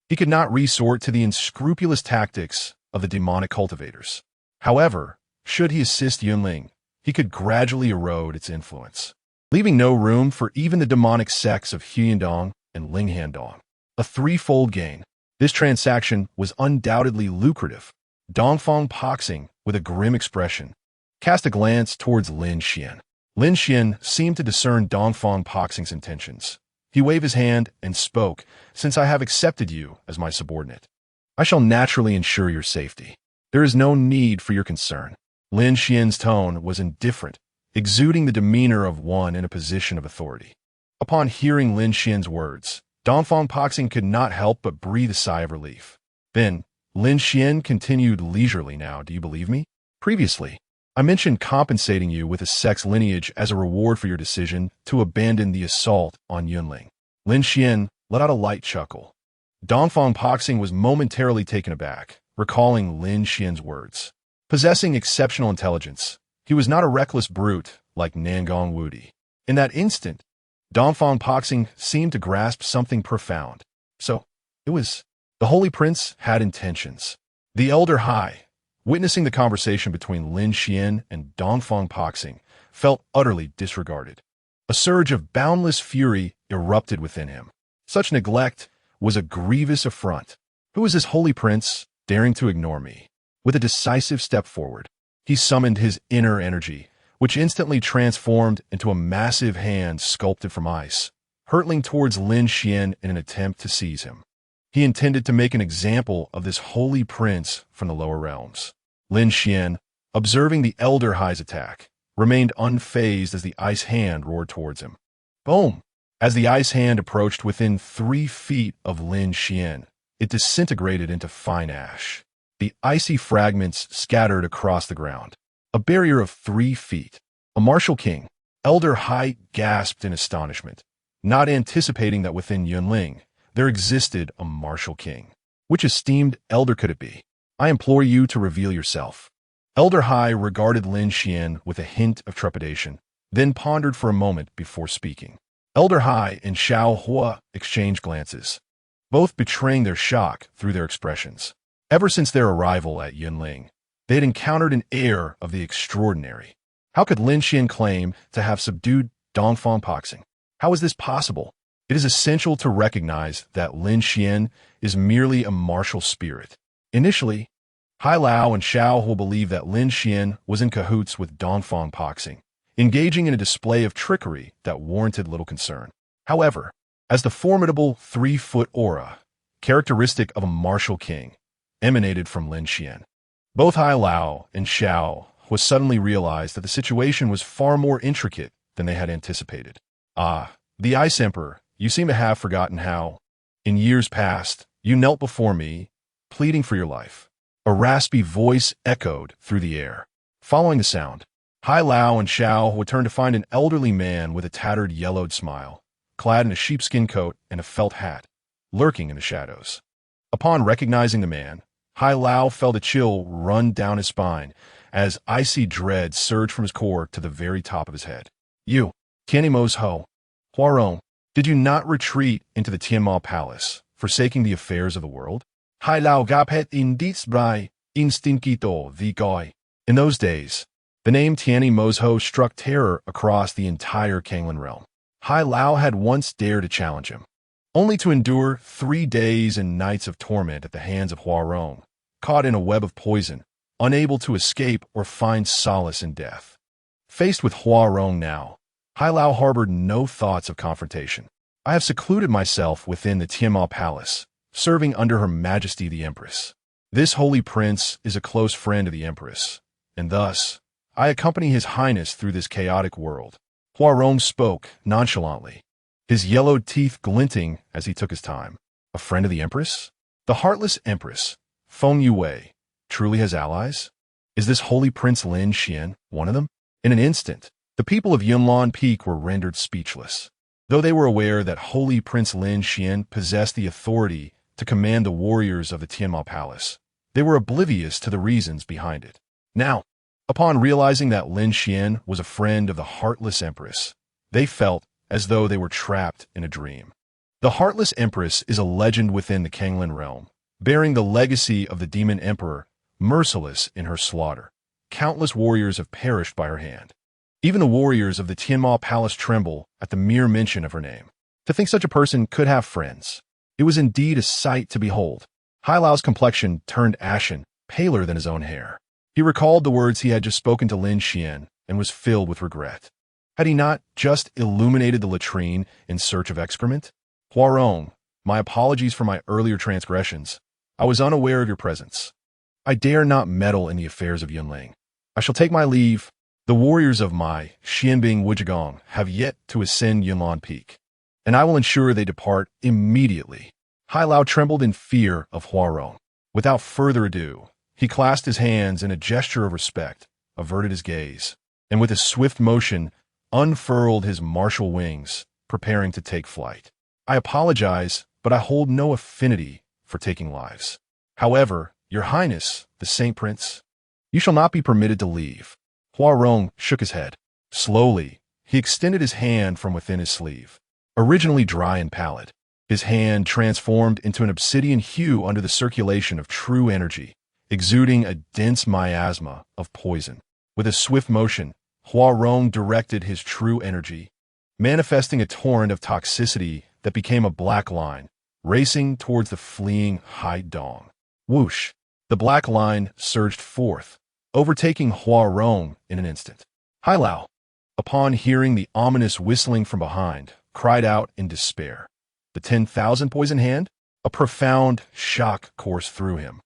he could not resort to the unscrupulous tactics of the demonic cultivators. However, should he assist Yunling, he could gradually erode its influence, leaving no room for even the demonic sects of Huyandong and Linghandong. A threefold gain. This transaction was undoubtedly lucrative. Dongfang Poxing, with a grim expression, cast a glance towards Lin Xuan. Lin Xuan seemed to discern Dongfang Poxing's intentions. He waved his hand and spoke, "Since I have accepted you as my subordinate, I shall naturally ensure your safety. There is no need for your concern." Lin Xuan's tone was indifferent, exuding the demeanor of one in a position of authority. Upon hearing Lin Xuan's words, Dongfang Poxing could not help but breathe a sigh of relief. Then, Lin Xuan continued leisurely. "Now, do you believe me? Previously, I mentioned compensating you with a sex lineage as a reward for your decision to abandon the assault on Yunling." Lin Xuan let out a light chuckle. Dongfang Poxing was momentarily taken aback, recalling Lin Xuan's words. Possessing exceptional intelligence, he was not a reckless brute like Nangong Wudi. In that instant, Dongfang Poxing seemed to grasp something profound. So, it was the Holy Prince had intentions. The Elder High, witnessing the conversation between Lin Xuan and Dongfang Poxing, felt utterly disregarded. A surge of boundless fury erupted within him. Such neglect was a grievous affront. Who is this holy prince daring to ignore me? With a decisive step forward, he summoned his inner energy, which instantly transformed into a massive hand sculpted from ice, hurtling towards Lin Xuan in an attempt to seize him. He intended to make an example of this holy prince from the lower realms. Lin Xuan, observing the Elder High's attack, remained unfazed as the ice hand roared towards him. Boom! As the ice hand approached within 3 feet of Lin Xuan, it disintegrated into fine ash. The icy fragments scattered across the ground. A barrier of 3 feet. A martial king. Elder High gasped in astonishment, not anticipating that within Yunling there existed a martial king. Which esteemed elder could it be? I implore you to reveal yourself. Elder High regarded Lin Xuan with a hint of trepidation, then pondered for a moment before speaking. Elder High and Xiao Hua exchanged glances, both betraying their shock through their expressions. Ever since their arrival at Yunling, they had encountered an air of the extraordinary. How could Lin Xuan claim to have subdued Dongfang boxing? How is this possible? It is essential to recognize that Lin Xuan is merely a martial spirit. Initially, Hai Lao and Xiao Hua believed that Lin Xuan was in cahoots with Dongfang boxing, engaging in a display of trickery that warranted little concern. However, as the formidable 3-foot aura, characteristic of a martial king, emanated from Lin Xuan, both Hai Lao and Xiao Hua suddenly realized that the situation was far more intricate than they had anticipated. Ah, the Ice Emperor, you seem to have forgotten how, in years past, you knelt before me, pleading for your life. A raspy voice echoed through the air. Following the sound, Hai Lao and Xiao would turn to find an elderly man with a tattered yellowed smile, clad in a sheepskin coat and a felt hat, lurking in the shadows. Upon recognizing the man, Hai Lao felt a chill run down his spine as icy dread surged from his core to the very top of his head. You, Tianimo's Ho, Huarong, did you not retreat into the Tianma Palace, forsaking the affairs of the world? Hai Lao gapet in brai, instinquito the goi. In those days, the name Tiani Mozho struck terror across the entire Kanglan realm. Hai Lao had once dared to challenge him, only to endure 3 days and nights of torment at the hands of Huarong, caught in a web of poison, unable to escape or find solace in death. Faced with Huarong now, Hai Lao harbored no thoughts of confrontation. I have secluded myself within the Tianma Palace, serving under Her Majesty the Empress. This holy prince is a close friend of the Empress, and thus, I accompany His Highness through this chaotic world. Huarong spoke nonchalantly, his yellowed teeth glinting as he took his time. A friend of the Empress? The heartless Empress, Feng Yue, truly has allies? Is this holy Prince Lin Xuan one of them? In an instant, the people of Yunlan Peak were rendered speechless. Though they were aware that holy Prince Lin Xuan possessed the authority to command the warriors of the Tianma Palace, they were oblivious to the reasons behind it. Now, upon realizing that Lin Xuan was a friend of the heartless Empress, they felt as though they were trapped in a dream. The heartless Empress is a legend within the Kanglan realm, bearing the legacy of the demon emperor, merciless in her slaughter. Countless warriors have perished by her hand. Even the warriors of the Tianma Palace tremble at the mere mention of her name. To think such a person could have friends. It was indeed a sight to behold. Hai Lao's complexion turned ashen, paler than his own hair. He recalled the words he had just spoken to Lin Xuan and was filled with regret. Had he not just illuminated the latrine in search of excrement? Huarong, my apologies for my earlier transgressions. I was unaware of your presence. I dare not meddle in the affairs of Yunling. I shall take my leave. The warriors of my Xianbing Wujigong have yet to ascend Yunlan Peak, and I will ensure they depart immediately. Hai Lao trembled in fear of Huarong. Without further ado, he clasped his hands in a gesture of respect, averted his gaze, and with a swift motion, unfurled his martial wings, preparing to take flight. I apologize, but I hold no affinity for taking lives. However, Your Highness, the Saint Prince, you shall not be permitted to leave. Huarong shook his head. Slowly, he extended his hand from within his sleeve. Originally dry and pallid, his hand transformed into an obsidian hue under the circulation of true energy, exuding a dense miasma of poison. With a swift motion, Hua Rong directed his true energy, manifesting a torrent of toxicity that became a black line, racing towards the fleeing Hai Dong. Whoosh! The black line surged forth, overtaking Hua Rong in an instant. Hai Lao, upon hearing the ominous whistling from behind, cried out in despair. The 10,000 poison hand? A profound shock coursed through him,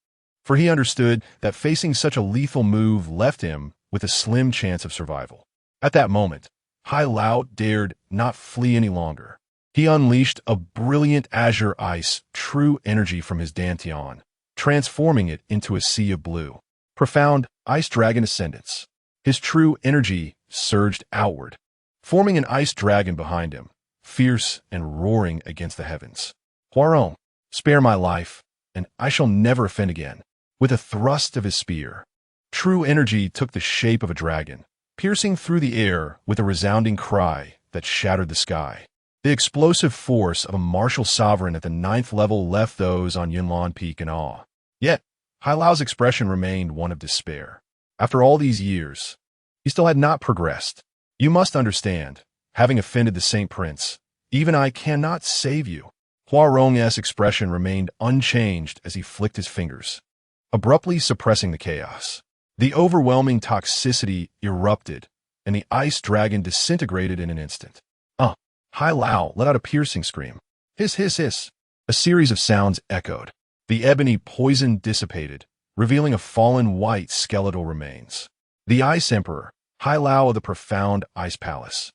for he understood that facing such a lethal move left him with a slim chance of survival. At that moment, Hai Lao dared not flee any longer. He unleashed a brilliant azure ice true energy from his dantian, transforming it into a sea of blue. Profound ice dragon ascendance. His true energy surged outward, forming an ice dragon behind him, fierce and roaring against the heavens. Huarong, spare my life, and I shall never offend again. With a thrust of his spear, true energy took the shape of a dragon, piercing through the air with a resounding cry that shattered the sky. The explosive force of a martial sovereign at the 9th level left those on Yunlan Peak in awe. Yet, Hai Lao's expression remained one of despair. After all these years, he still had not progressed. You must understand, having offended the Saint Prince, even I cannot save you. Hua Rong's expression remained unchanged as he flicked his fingers, abruptly suppressing the chaos. The overwhelming toxicity erupted, and the ice dragon disintegrated in an instant. Hai Lao let out a piercing scream. Hiss, hiss, hiss. A series of sounds echoed. The ebony poison dissipated, revealing a fallen white skeletal remains. The Ice Emperor, Hai Lao of the profound Ice Palace,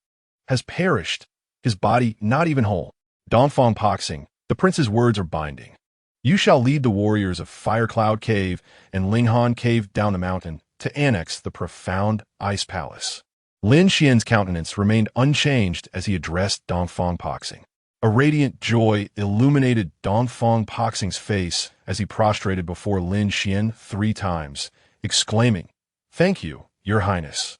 has perished, his body not even whole. Dongfang Poxing, the prince's words are binding. You shall lead the warriors of Firecloud Cave and Linghan Cave down the mountain to annex the profound Ice Palace. Lin Xuan's countenance remained unchanged as he addressed Dongfang Poxing. A radiant joy illuminated Dongfang Poxing's face as he prostrated before Lin Xuan 3 times, exclaiming, "Thank you, Your Highness."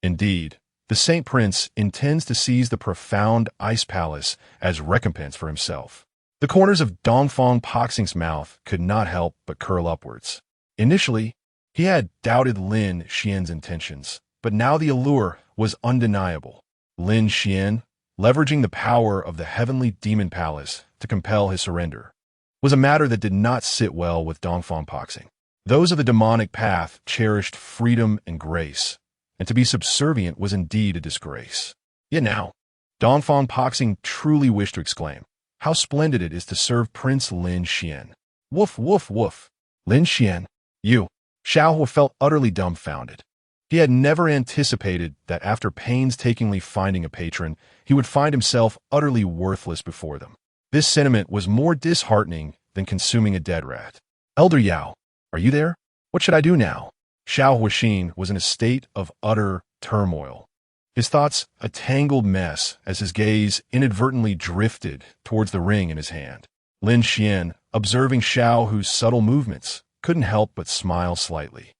Indeed, the Saint Prince intends to seize the profound Ice Palace as recompense for himself. The corners of Dongfang Poxing's mouth could not help but curl upwards. Initially, he had doubted Lin Xuan's intentions, but now the allure was undeniable. Lin Xuan, leveraging the power of the heavenly demon palace to compel his surrender, was a matter that did not sit well with Dongfang Poxing. Those of the demonic path cherished freedom and grace, and to be subservient was indeed a disgrace. Yet now, Dongfang Poxing truly wished to exclaim, "How splendid it is to serve Prince Lin Xuan." Woof, woof, woof. Lin Xuan, you. Xiaohua felt utterly dumbfounded. He had never anticipated that after painstakingly finding a patron, he would find himself utterly worthless before them. This sentiment was more disheartening than consuming a dead rat. Elder Yao, are you there? What should I do now? Xiao Huixin was in a state of utter turmoil, his thoughts a tangled mess as his gaze inadvertently drifted towards the ring in his hand. Lin Xuan, observing Xiao Hu's subtle movements, couldn't help but smile slightly.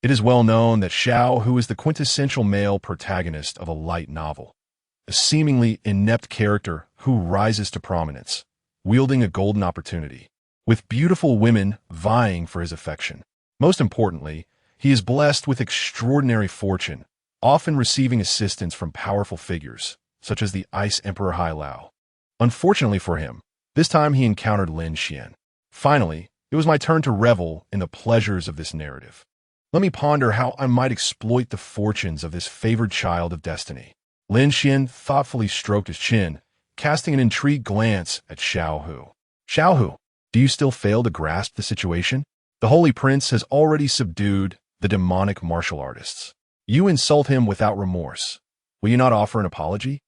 It is well known that Xiao Hu is the quintessential male protagonist of a light novel, a seemingly inept character who rises to prominence, wielding a golden opportunity, with beautiful women vying for his affection. Most importantly, he is blessed with extraordinary fortune, often receiving assistance from powerful figures, such as the Ice Emperor Hai Lao. Unfortunately for him, this time he encountered Lin Xuan. Finally, it was my turn to revel in the pleasures of this narrative. Let me ponder how I might exploit the fortunes of this favored child of destiny. Lin Xuan thoughtfully stroked his chin, casting an intrigued glance at Xiao Hu. Xiao Hu, do you still fail to grasp the situation? The Holy Prince has already subdued the demonic martial artists. You insult him without remorse. Will you not offer an apology?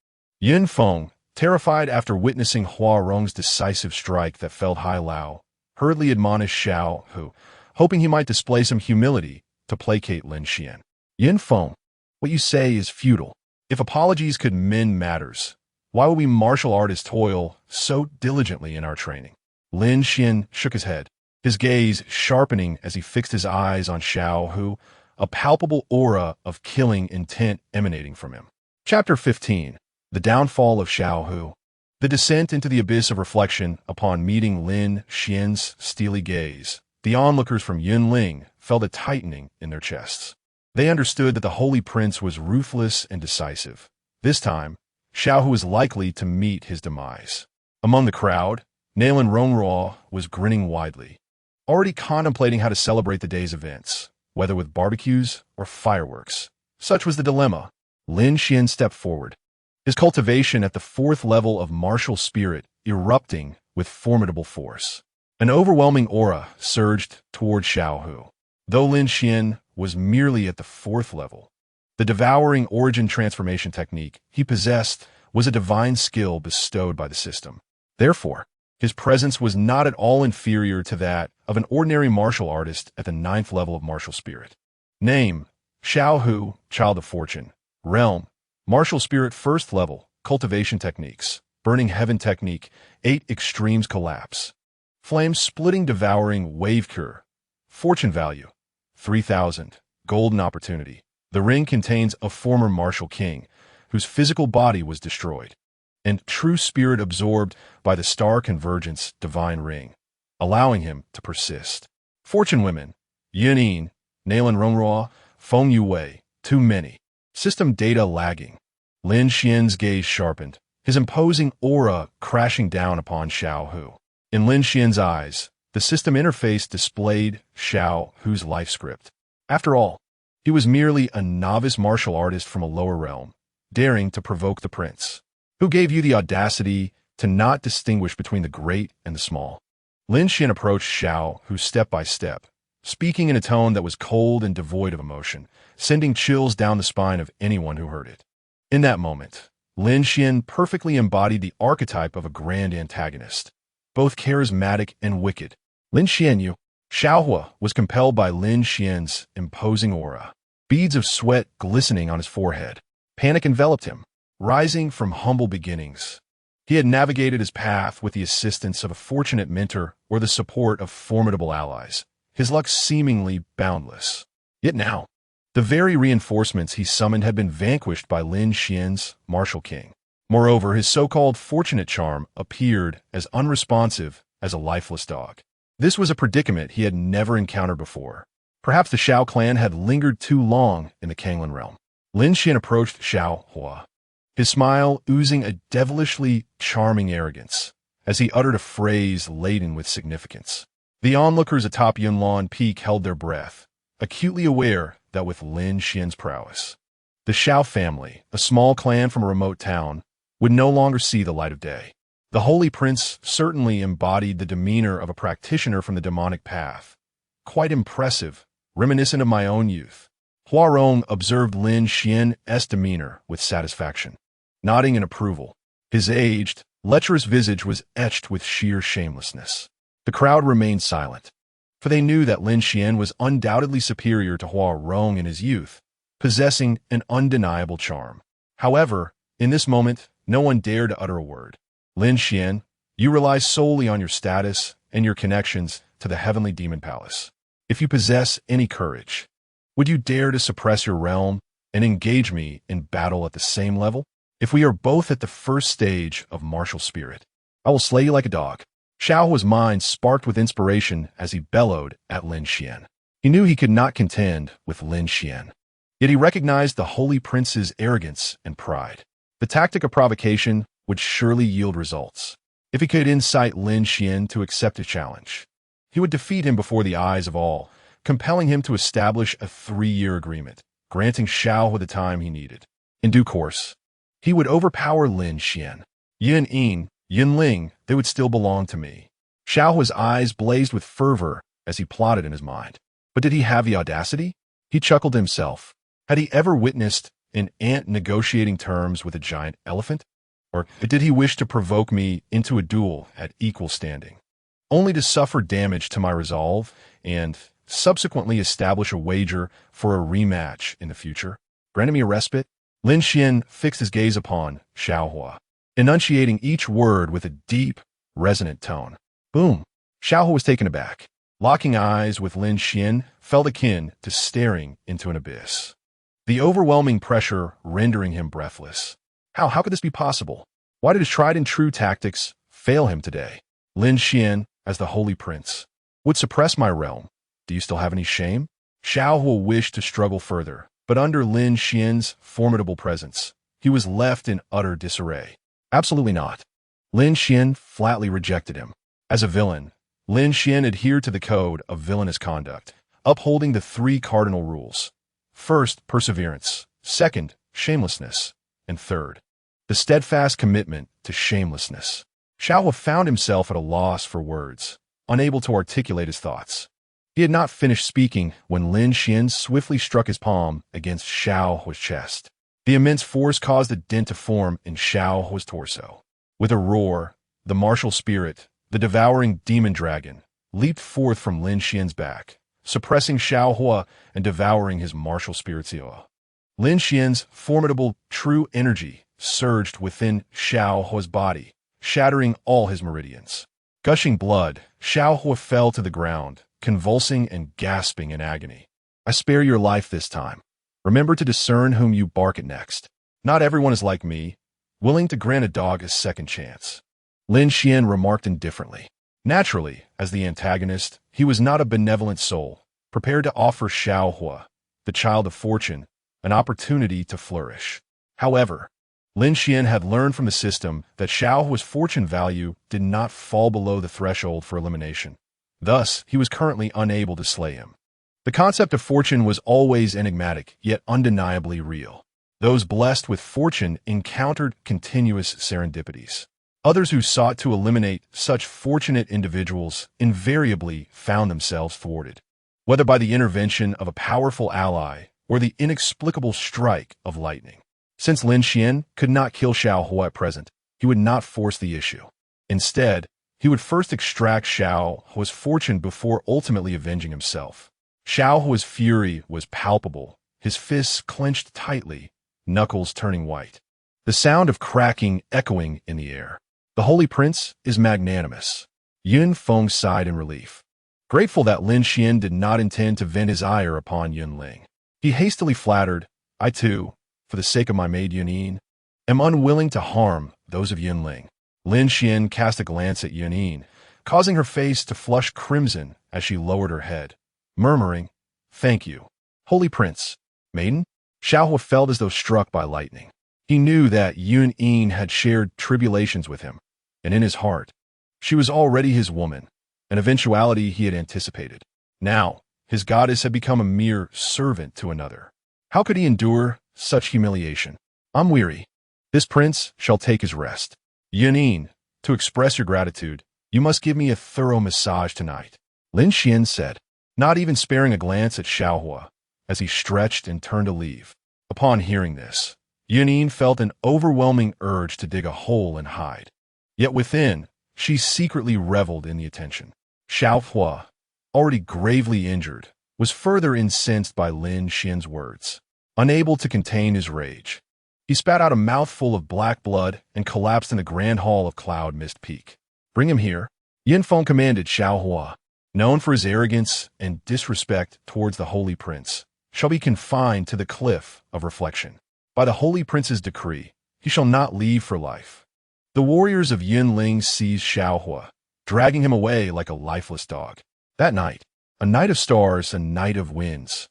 Yin Feng, terrified after witnessing Hua Rong's decisive strike that felled Hai Lao, hurriedly admonished Xiao Hu, hoping he might display some humility to placate Lin Xuan. Yin Feng, what you say is futile. If apologies could mend matters, why would we martial artists toil so diligently in our training? Lin Xuan shook his head, his gaze sharpening as he fixed his eyes on Xiao Hu, a palpable aura of killing intent emanating from him. Chapter 15. The Downfall of Xiao Hu. The descent into the abyss of reflection upon meeting Lin Xuan's steely gaze. The onlookers from Yunling felt a tightening in their chests. They understood that the Holy Prince was ruthless and decisive. This time, Xiaohu was likely to meet his demise. Among the crowd, Lin Xuan was grinning widely, already contemplating how to celebrate the day's events, whether with barbecues or fireworks. Such was the dilemma. Lin Xuan stepped forward, his cultivation at the 4th level of martial spirit erupting with formidable force. An overwhelming aura surged toward Xiaohu. Though Lin Xuan was merely at the 4th level, the devouring origin transformation technique he possessed was a divine skill bestowed by the system. Therefore, his presence was not at all inferior to that of an ordinary martial artist at the 9th level of martial spirit. Name: Xiaohu, Child of Fortune. Realm: Martial Spirit 1st level, Cultivation Techniques, Burning Heaven Technique, 8 Extremes Collapse. Flame Splitting Devouring Wave Cure. Fortune Value: 3,000. Golden Opportunity. The ring contains a former martial king, whose physical body was destroyed, and true spirit absorbed by the Star Convergence Divine Ring, allowing him to persist. Fortune Women: Yin, Lin Xuan, Feng Yue, too many. System data lagging. Lin Xuan's gaze sharpened, his imposing aura crashing down upon Xiaohu. In Lin Xuan's eyes, the system interface displayed Xiaohu's life script. After all, he was merely a novice martial artist from a lower realm, daring to provoke the prince. Who gave you the audacity to not distinguish between the great and the small? Lin Xuan approached Xiaohu step by step, speaking in a tone that was cold and devoid of emotion, sending chills down the spine of anyone who heard it. In that moment, Lin Xuan perfectly embodied the archetype of a grand antagonist, both charismatic and wicked. Lin Xuan, Xiaohu was compelled by Lin Xuan's imposing aura, beads of sweat glistening on his forehead. Panic enveloped him. Rising from humble beginnings, he had navigated his path with the assistance of a fortunate mentor or the support of formidable allies, his luck seemingly boundless. Yet now, the very reinforcements he summoned had been vanquished by Lin Xuan's martial king. Moreover, his so-called fortunate charm appeared as unresponsive as a lifeless dog. This was a predicament he had never encountered before. Perhaps the Xiao clan had lingered too long in the Kanglan realm. Lin Xuan approached Xiaohu, his smile oozing a devilishly charming arrogance, as he uttered a phrase laden with significance. The onlookers atop Yunlan Peak held their breath, acutely aware that with Lin Xuan's prowess, the Xiao family, a small clan from a remote town, would no longer see the light of day. The Holy Prince certainly embodied the demeanor of a practitioner from the demonic path. Quite impressive, reminiscent of my own youth. Hua Rong observed Lin Xuan's demeanor with satisfaction, nodding in approval. His aged, lecherous visage was etched with sheer shamelessness. The crowd remained silent, for they knew that Lin Xuan was undoubtedly superior to Hua Rong in his youth, possessing an undeniable charm. However, in this moment, no one dared to utter a word. Lin Xuan, you rely solely on your status and your connections to the heavenly demon palace. If you possess any courage, would you dare to suppress your realm and engage me in battle at the same level? If we are both at the first stage of martial spirit, I will slay you like a dog. Xiaohu's mind sparked with inspiration as he bellowed at Lin Xuan. He knew he could not contend with Lin Xuan, yet he recognized the Holy Prince's arrogance and pride. The tactic of provocation would surely yield results. If he could incite Lin Xuan to accept a challenge, he would defeat him before the eyes of all, compelling him to establish a 3-year agreement, granting Xiaohu the time he needed. In due course, he would overpower Lin Xuan. Yin, Ling, they would still belong to me. Xiaohu's eyes blazed with fervor as he plotted in his mind. But did he have the audacity? He chuckled to himself. Had he ever witnessed an ant negotiating terms with a giant elephant? Or did he wish to provoke me into a duel at equal standing, only to suffer damage to my resolve and subsequently establish a wager for a rematch in the future? Granting me a respite, Lin Xuan fixed his gaze upon Xiaohu, enunciating each word with a deep, resonant tone. Boom! Xiaohu was taken aback. Locking eyes with Lin Xuan felt akin to staring into an abyss, the overwhelming pressure rendering him breathless. How could this be possible? Why did his tried-and-true tactics fail him today? Lin Xuan, as the Holy Prince, would suppress my realm. Do you still have any shame? Xiaohu wished to struggle further, But under Lin Xuan's formidable presence, he was left in utter disarray. Absolutely not. Lin Xuan flatly rejected him. As a villain, Lin Xuan adhered to the code of villainous conduct, upholding the three cardinal rules. First, perseverance. Second, shamelessness. And third, the steadfast commitment to shamelessness. Xiaohua found himself at a loss for words, unable to articulate his thoughts. He had not finished speaking when Lin Xuan swiftly struck his palm against Xiaohua's chest. The immense force caused a dent to form in Xiaohua's torso. With a roar, the martial spirit, the devouring demon dragon, leaped forth from Lin Xuan's back, suppressing Xiaohua and devouring his martial spirit's ego. Lin Xuan's formidable true energy surged within Xiaohua's body, shattering all his meridians. Gushing blood, Xiaohua fell to the ground, convulsing and gasping in agony. I spare your life this time. Remember to discern whom you bark at next. Not everyone is like me, willing to grant a dog a second chance. Lin Xuan remarked indifferently. Naturally, as the antagonist, he was not a benevolent soul, prepared to offer Xiaohua, the child of fortune, an opportunity to flourish. However, Lin Xuan had learned from the system that Xiaohua's fortune value did not fall below the threshold for elimination. Thus, he was currently unable to slay him. The concept of fortune was always enigmatic, yet undeniably real. Those blessed with fortune encountered continuous serendipities. Others who sought to eliminate such fortunate individuals invariably found themselves thwarted, whether by the intervention of a powerful ally or the inexplicable strike of lightning. Since Lin Xuan could not kill Xiaohua at present, he would not force the issue. Instead, he would first extract Xiaohua's fortune before ultimately avenging himself. Xiaohua's fury was palpable, his fists clenched tightly, knuckles turning white. The sound of cracking echoing in the air. The Holy Prince is magnanimous. Yun Feng sighed in relief. Grateful that Lin Xuan did not intend to vent his ire upon Yunling. He hastily flattered, I too, for the sake of my maid Yunin, am unwilling to harm those of Yunling. Lin Xuan cast a glance at Yunin, causing her face to flush crimson as she lowered her head, murmuring, Thank you, Holy Prince. Maiden? Xiaohua felt as though struck by lightning. He knew that Yunin had shared tribulations with him, and in his heart, she was already his woman, an eventuality he had anticipated. Now, his goddess had become a mere servant to another. How could he endure such humiliation? I'm weary. This prince shall take his rest. Yunin, to express your gratitude, you must give me a thorough massage tonight. Lin Xuan said, not even sparing a glance at Xiaohua, as he stretched and turned to leave. Upon hearing this, Yunin felt an overwhelming urge to dig a hole and hide. Yet within, she secretly reveled in the attention. Xiaohua, already gravely injured, was further incensed by Lin Xuan's words. Unable to contain his rage, he spat out a mouthful of black blood and collapsed in the grand hall of Cloud Mist Peak. Bring him here. Yin Feng commanded. Xiaohua, known for his arrogance and disrespect towards the Holy Prince, shall be confined to the cliff of reflection. By the Holy Prince's decree, he shall not leave for life. The warriors of Yunling seized Xiaohua, dragging him away like a lifeless dog. That night, a night of stars and night of winds.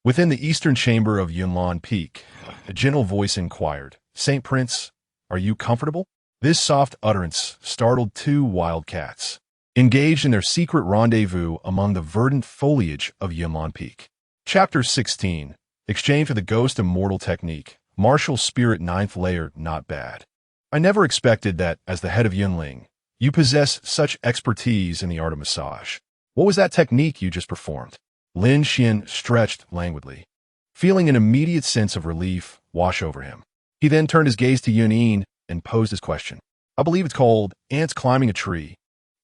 Within the eastern chamber of Yunlan Peak, a gentle voice inquired, Saint Prince, are you comfortable? This soft utterance startled two wild cats, engaged in their secret rendezvous among the verdant foliage of Yunlan Peak. Chapter 16. Exchange for the Ghost Immortal Technique. Martial Spirit 9th Layer. Not bad. I never expected that, as the head of Yunling, you possess such expertise in the art of massage. What was that technique you just performed? Lin Xuan stretched languidly, feeling an immediate sense of relief wash over him. He then turned his gaze to Yunin and posed his question. I believe it's called ants climbing a tree.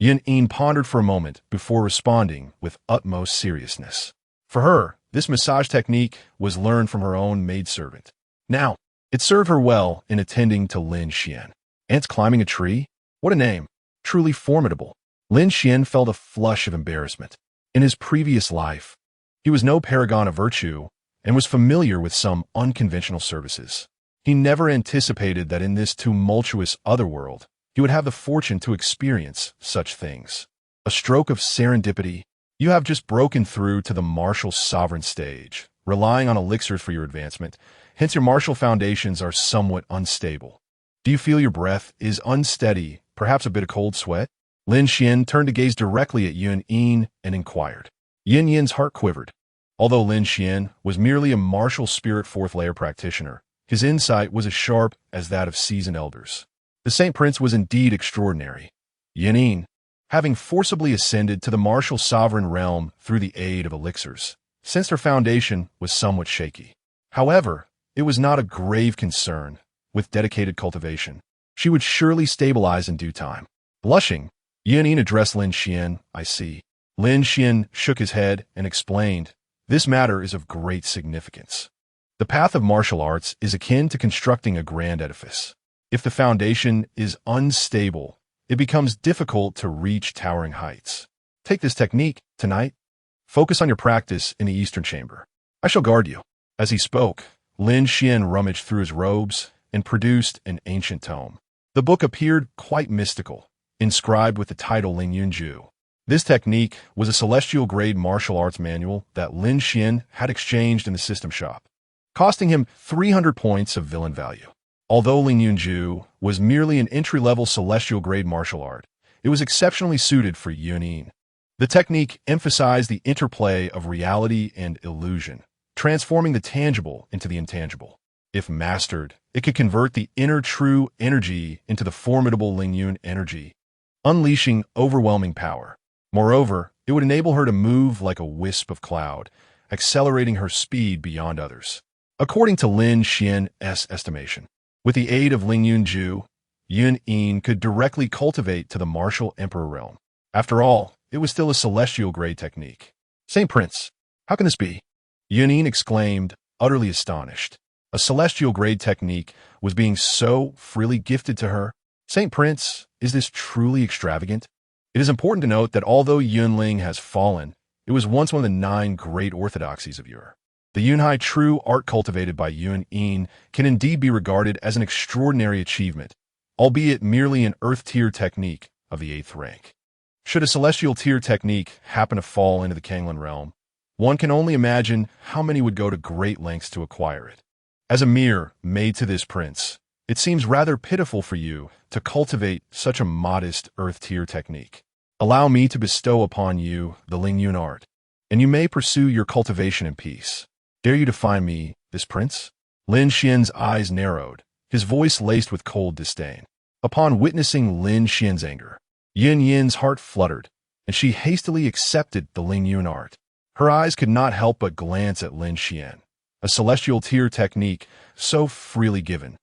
Yunin pondered for a moment before responding with utmost seriousness. For her, this massage technique was learned from her own maidservant. Now, it served her well in attending to Lin Xuan. Ants climbing a tree? What a name. Truly formidable. Lin Xuan felt a flush of embarrassment. In his previous life, he was no paragon of virtue and was familiar with some unconventional services. He never anticipated that in this tumultuous otherworld, he would have the fortune to experience such things. A stroke of serendipity. You have just broken through to the martial sovereign stage, relying on elixirs for your advancement. Hence, your martial foundations are somewhat unstable. Do you feel your breath is unsteady, perhaps a bit of cold sweat? Lin Xuan turned to gaze directly at Yun Yin and inquired. Yin Yin's heart quivered. Although Lin Xuan was merely a martial spirit fourth-layer practitioner, his insight was as sharp as that of seasoned elders. The Saint Prince was indeed extraordinary. Yin Yin, having forcibly ascended to the martial sovereign realm through the aid of elixirs, since her foundation was somewhat shaky. However, it was not a grave concern. With dedicated cultivation, she would surely stabilize in due time. Blushing, Yin Yin addressed Lin Xuan. I see. Lin Xuan shook his head and explained, this matter is of great significance. The path of martial arts is akin to constructing a grand edifice. If the foundation is unstable, it becomes difficult to reach towering heights. Take this technique tonight. Focus on your practice in the Eastern Chamber. I shall guard you. As he spoke, Lin Xuan rummaged through his robes and produced an ancient tome. The book appeared quite mystical, inscribed with the title Ling Yunju. This technique was a celestial-grade martial arts manual that Lin Xuan had exchanged in the system shop, costing him 300 points of villain value. Although Ling Yunju was merely an entry-level celestial-grade martial art, it was exceptionally suited for Yun Yin. The technique emphasized the interplay of reality and illusion, transforming the tangible into the intangible. If mastered, it could convert the inner true energy into the formidable Ling Yun energy, unleashing overwhelming power. Moreover, it would enable her to move like a wisp of cloud, accelerating her speed beyond others. According to Lin Xuan's estimation, with the aid of Ling Yunju, Yun Yin could directly cultivate to the martial emperor realm. After all, it was still a celestial-grade technique. Saint Prince, how can this be? Yun Yin exclaimed, utterly astonished. A celestial-grade technique was being so freely gifted to her. Saint Prince, is this truly extravagant? It is important to note that although Yunling has fallen, it was once one of the 9 great orthodoxies of Ur. The Yunhai true art cultivated by Yun Yin can indeed be regarded as an extraordinary achievement, albeit merely an earth-tier technique of the 8th rank. Should a celestial tier technique happen to fall into the Kanglan realm, one can only imagine how many would go to great lengths to acquire it. As a mere maid to this prince, it seems rather pitiful for you to cultivate such a modest earth-tier technique. Allow me to bestow upon you the Ling Yun art, and you may pursue your cultivation in peace. Dare you defy me, this prince? Lin Xuan's eyes narrowed, his voice laced with cold disdain. Upon witnessing Lin Xuan's anger, Yin Yin's heart fluttered, and she hastily accepted the Ling Yun art. Her eyes could not help but glance at Lin Xuan. A celestial tier technique, so freely given,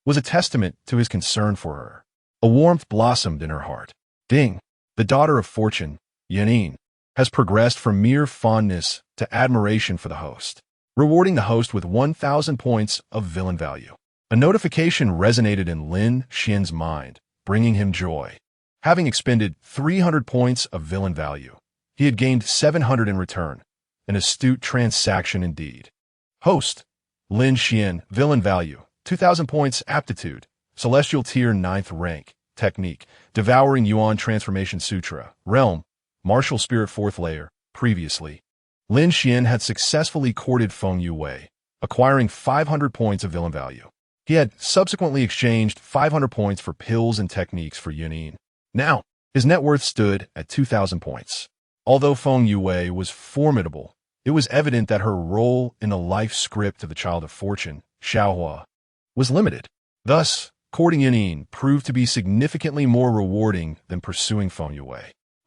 was a testament to his concern for her. A warmth blossomed in her heart. Ding, the daughter of fortune, Yin Yin, has progressed from mere fondness to admiration for the host, rewarding the host with 1,000 points of villain value. A notification resonated in Lin Xuan's mind, bringing him joy. Having expended 300 points of villain value, he had gained 700 in return, an astute transaction indeed. Host, Lin Xuan, villain value, 2,000 points aptitude, celestial tier 9th rank, technique, devouring Yuan transformation sutra, realm, martial spirit 4th layer, previously. Lin Xuan had successfully courted Feng Yue, acquiring 500 points of villain value. He had subsequently exchanged 500 points for pills and techniques for Yun Yin. Now, his net worth stood at 2,000 points. Although Feng Yue was formidable, it was evident that her role in the life script of the Child of Fortune, Xiaohua, was limited. Thus, courting Yun Yin proved to be significantly more rewarding than pursuing Feng Yue.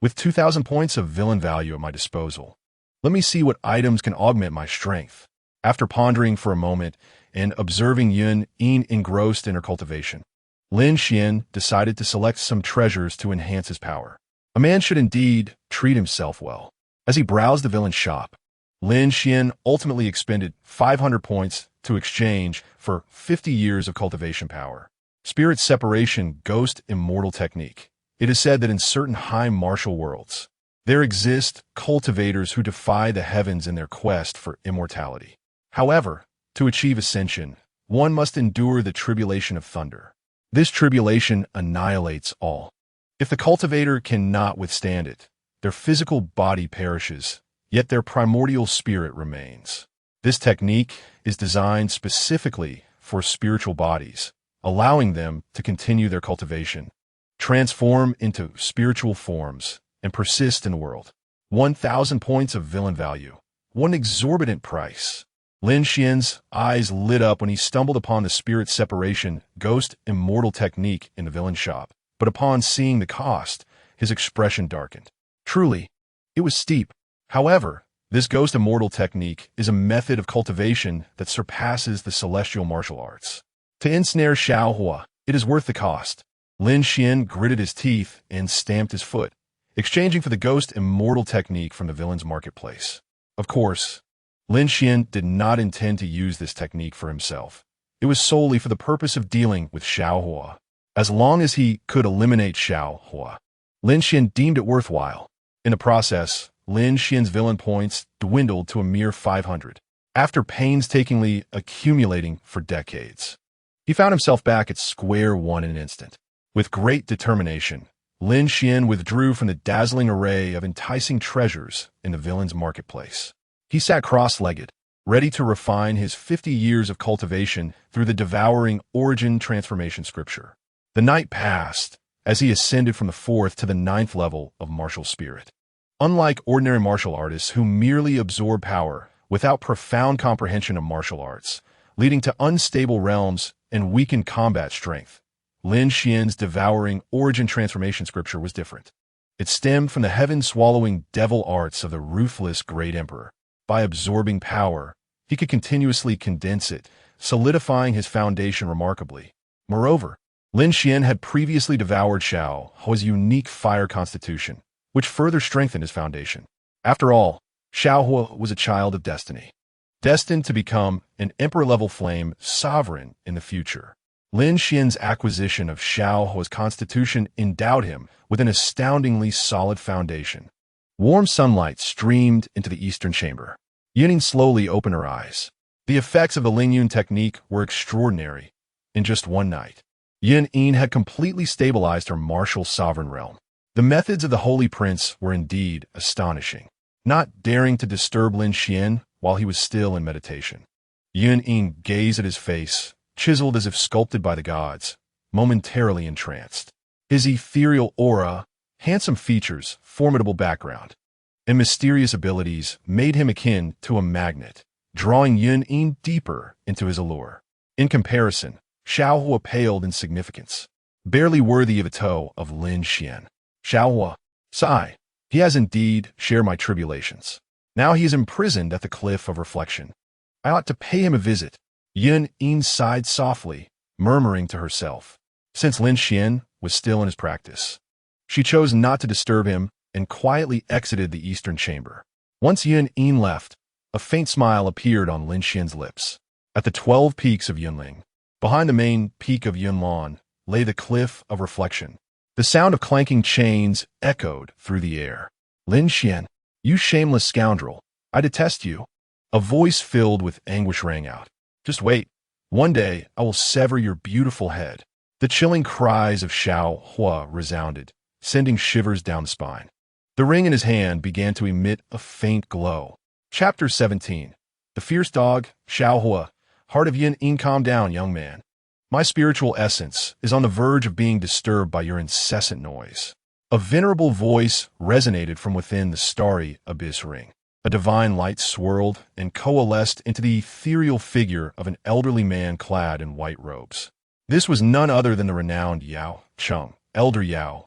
With 2,000 points of villain value at my disposal, let me see what items can augment my strength. After pondering for a moment and observing Yun Yin engrossed in her cultivation, Lin Xuan decided to select some treasures to enhance his power. A man should indeed treat himself well. As he browsed the villain shop, Lin Xuan ultimately expended 500 points to exchange for 50 years of cultivation power. Spirit separation ghost immortal technique. It is said that in certain high martial worlds, there exist cultivators who defy the heavens in their quest for immortality. However, to achieve ascension, one must endure the tribulation of thunder. This tribulation annihilates all. If the cultivator cannot withstand it, their physical body perishes, yet their primordial spirit remains. This technique is designed specifically for spiritual bodies, allowing them to continue their cultivation, transform into spiritual forms, and persist in the world. 1,000 points of villain value. What an exorbitant price. Lin Xuan's eyes lit up when he stumbled upon the spirit separation ghost immortal technique in the villain shop, but upon seeing the cost, his expression darkened. Truly, it was steep. However, this ghost immortal technique is a method of cultivation that surpasses the celestial martial arts. To ensnare Xiaohua, it is worth the cost. Lin Xuan gritted his teeth and stamped his foot, exchanging for the ghost immortal technique from the villain's marketplace. Of course, Lin Xuan did not intend to use this technique for himself. It was solely for the purpose of dealing with Xiaohua. As long as he could eliminate Xiaohua, Lin Xuan deemed it worthwhile. In the process, Lin Xuan's villain points dwindled to a mere 500. After painstakingly accumulating for decades, he found himself back at square one in an instant. With great determination, Lin Xuan withdrew from the dazzling array of enticing treasures in the villain's marketplace. He sat cross-legged, ready to refine his 50 years of cultivation through the devouring origin transformation scripture. The night passed as he ascended from the 4th to the 9th level of martial spirit. Unlike ordinary martial artists who merely absorb power without profound comprehension of martial arts, leading to unstable realms and weakened combat strength, Lin Xuan's devouring origin transformation scripture was different. It stemmed from the heaven-swallowing devil arts of the ruthless great emperor. By absorbing power, he could continuously condense it, solidifying his foundation remarkably. Moreover, Lin Xuan had previously devoured Xiaohua's unique fire constitution, which further strengthened his foundation. After all, Xiaohua was a child of destiny, destined to become an emperor-level flame sovereign in the future. Lin Xuan's acquisition of Xiaohua's constitution endowed him with an astoundingly solid foundation. Warm sunlight streamed into the eastern chamber. Yuning slowly opened her eyes. The effects of the Ling Yun technique were extraordinary. In just one night, Yun Yin had completely stabilized her martial sovereign realm. The methods of the Holy Prince were indeed astonishing. Not daring to disturb Lin Xuan while he was still in meditation, Yun Yin gazed at his face, chiseled as if sculpted by the gods, momentarily entranced. His ethereal aura, handsome features, formidable background, and mysterious abilities made him akin to a magnet, drawing Yun Yin deeper into his allure. In comparison, Xiaohua paled in significance, barely worthy of a toe of Lin Xuan. Xiaohua, sigh, he has indeed shared my tribulations. Now he is imprisoned at the cliff of reflection. I ought to pay him a visit. Yun Yin sighed softly, murmuring to herself. Since Lin Xuan was still in his practice, she chose not to disturb him and quietly exited the eastern chamber. Once Yun Yin left, a faint smile appeared on Lin Xuan's lips. At the 12 peaks of Yunling, behind the main peak of Yunlan, lay the cliff of reflection. The sound of clanking chains echoed through the air. Lin Xuan, you shameless scoundrel, I detest you. A voice filled with anguish rang out. Just wait. One day I will sever your beautiful head. The chilling cries of Xiaohua resounded, sending shivers down the spine. The ring in his hand began to emit a faint glow. Chapter 17. The Fierce Dog, Xiaohua, Heart of Yin Yin. Calm down, young man. My spiritual essence is on the verge of being disturbed by your incessant noise. A venerable voice resonated from within the starry abyss ring. A divine light swirled and coalesced into the ethereal figure of an elderly man clad in white robes. This was none other than the renowned Yao Cheng, Elder Yao,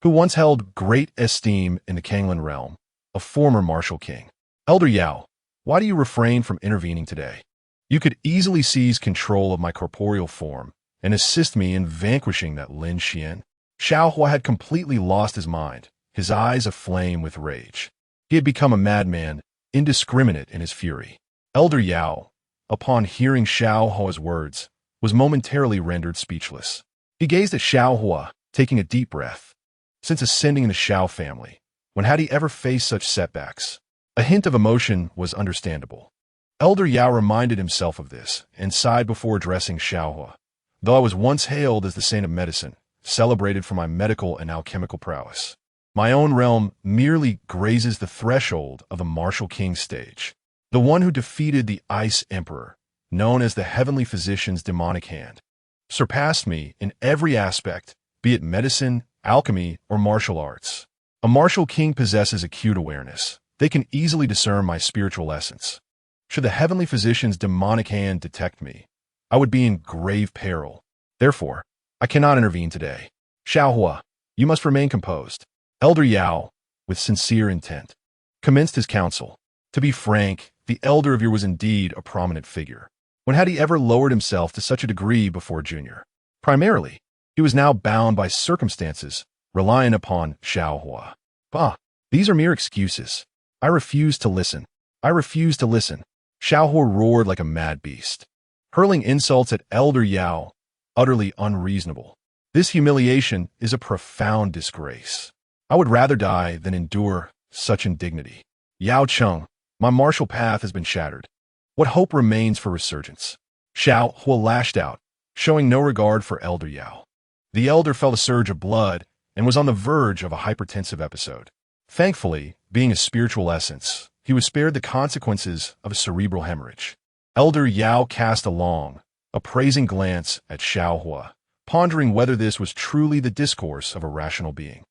who once held great esteem in the Kanglan realm, a former martial king. Elder Yao, why do you refrain from intervening today? You could easily seize control of my corporeal form and assist me in vanquishing that Lin Xuan. Xiaohua had completely lost his mind, his eyes aflame with rage. He had become a madman, indiscriminate in his fury. Elder Yao, upon hearing Xiaohua's words, was momentarily rendered speechless. He gazed at Xiaohua, taking a deep breath. Since ascending in the Xiao family, when had he ever faced such setbacks? A hint of emotion was understandable. Elder Yao reminded himself of this and sighed before addressing Xiaohua. Though I was once hailed as the saint of medicine, celebrated for my medical and alchemical prowess, my own realm merely grazes the threshold of the martial king stage. the one who defeated the Ice Emperor, known as the Heavenly Physician's demonic hand, surpassed me in every aspect, be it medicine, alchemy, or martial arts. A martial king possesses acute awareness. They can easily discern my spiritual essence. Should the Heavenly Physician's demonic hand detect me, I would be in grave peril. Therefore, I cannot intervene today. Xiaohua, you must remain composed. Elder Yao, with sincere intent, commenced his counsel. To be frank, the elder of you was indeed a prominent figure. When had he ever lowered himself to such a degree before Junior? Primarily, he was now bound by circumstances, relying upon Xiaohua. Bah, these are mere excuses. I refuse to listen. I refuse to listen. Xiaohua roared like a mad beast, hurling insults at Elder Yao, utterly unreasonable. This humiliation is a profound disgrace. I would rather die than endure such indignity. Yao Cheng, my martial path has been shattered. What hope remains for resurgence? Xiaohua lashed out, showing no regard for Elder Yao. The elder felt a surge of blood and was on the verge of a hypertensive episode. Thankfully, being a spiritual essence, he was spared the consequences of a cerebral hemorrhage. Elder Yao cast a long, appraising glance at Xiaohua, pondering whether this was truly the discourse of a rational being.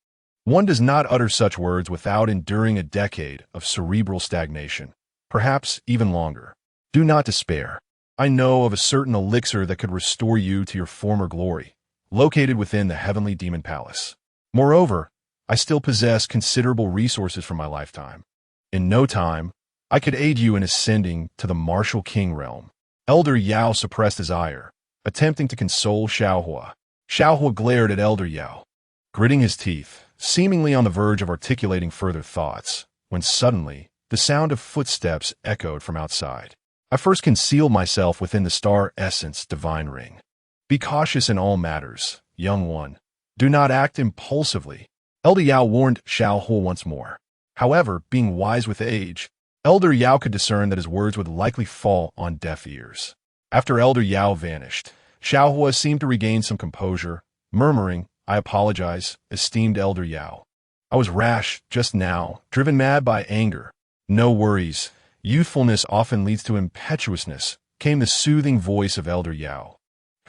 One does not utter such words without enduring a decade of cerebral stagnation, perhaps even longer. Do not despair. I know of a certain elixir that could restore you to your former glory, located within the Heavenly Demon Palace. Moreover, I still possess considerable resources from my lifetime. In no time, I could aid you in ascending to the martial king realm. Elder Yao suppressed his ire, attempting to console Xiaohua. Xiaohua glared at Elder Yao, gritting his teeth, seemingly on the verge of articulating further thoughts, when suddenly, the sound of footsteps echoed from outside. I first concealed myself within the star essence divine ring. Be cautious in all matters, young one. Do not act impulsively. Elder Yao warned Xiaohua once more. However, being wise with age, Elder Yao could discern that his words would likely fall on deaf ears. After Elder Yao vanished, Xiaohua seemed to regain some composure, murmuring, I apologize, esteemed Elder Yao. I was rash just now, driven mad by anger. No worries. Youthfulness often leads to impetuousness, came the soothing voice of Elder Yao,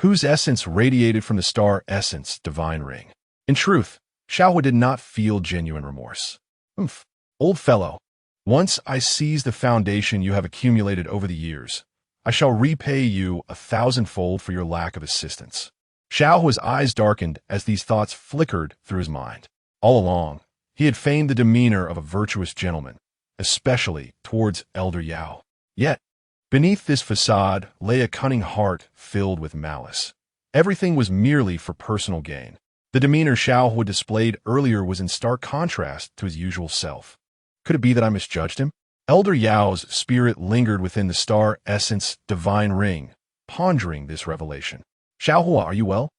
whose essence radiated from the star essence divine ring. In truth, Xiaohua did not feel genuine remorse. Old fellow, once I seize the foundation you have accumulated over the years, I shall repay you 1,000-fold for your lack of assistance. Xiaohua's eyes darkened as these thoughts flickered through his mind. All along, he had feigned the demeanor of a virtuous gentleman, especially towards Elder Yao. Yet, beneath this facade lay a cunning heart filled with malice. Everything was merely for personal gain. The demeanor Xiaohua displayed earlier was in stark contrast to his usual self. Could it be that I misjudged him? Elder Yao's spirit lingered within the star essence divine ring, pondering this revelation. Xiaohua, are you well?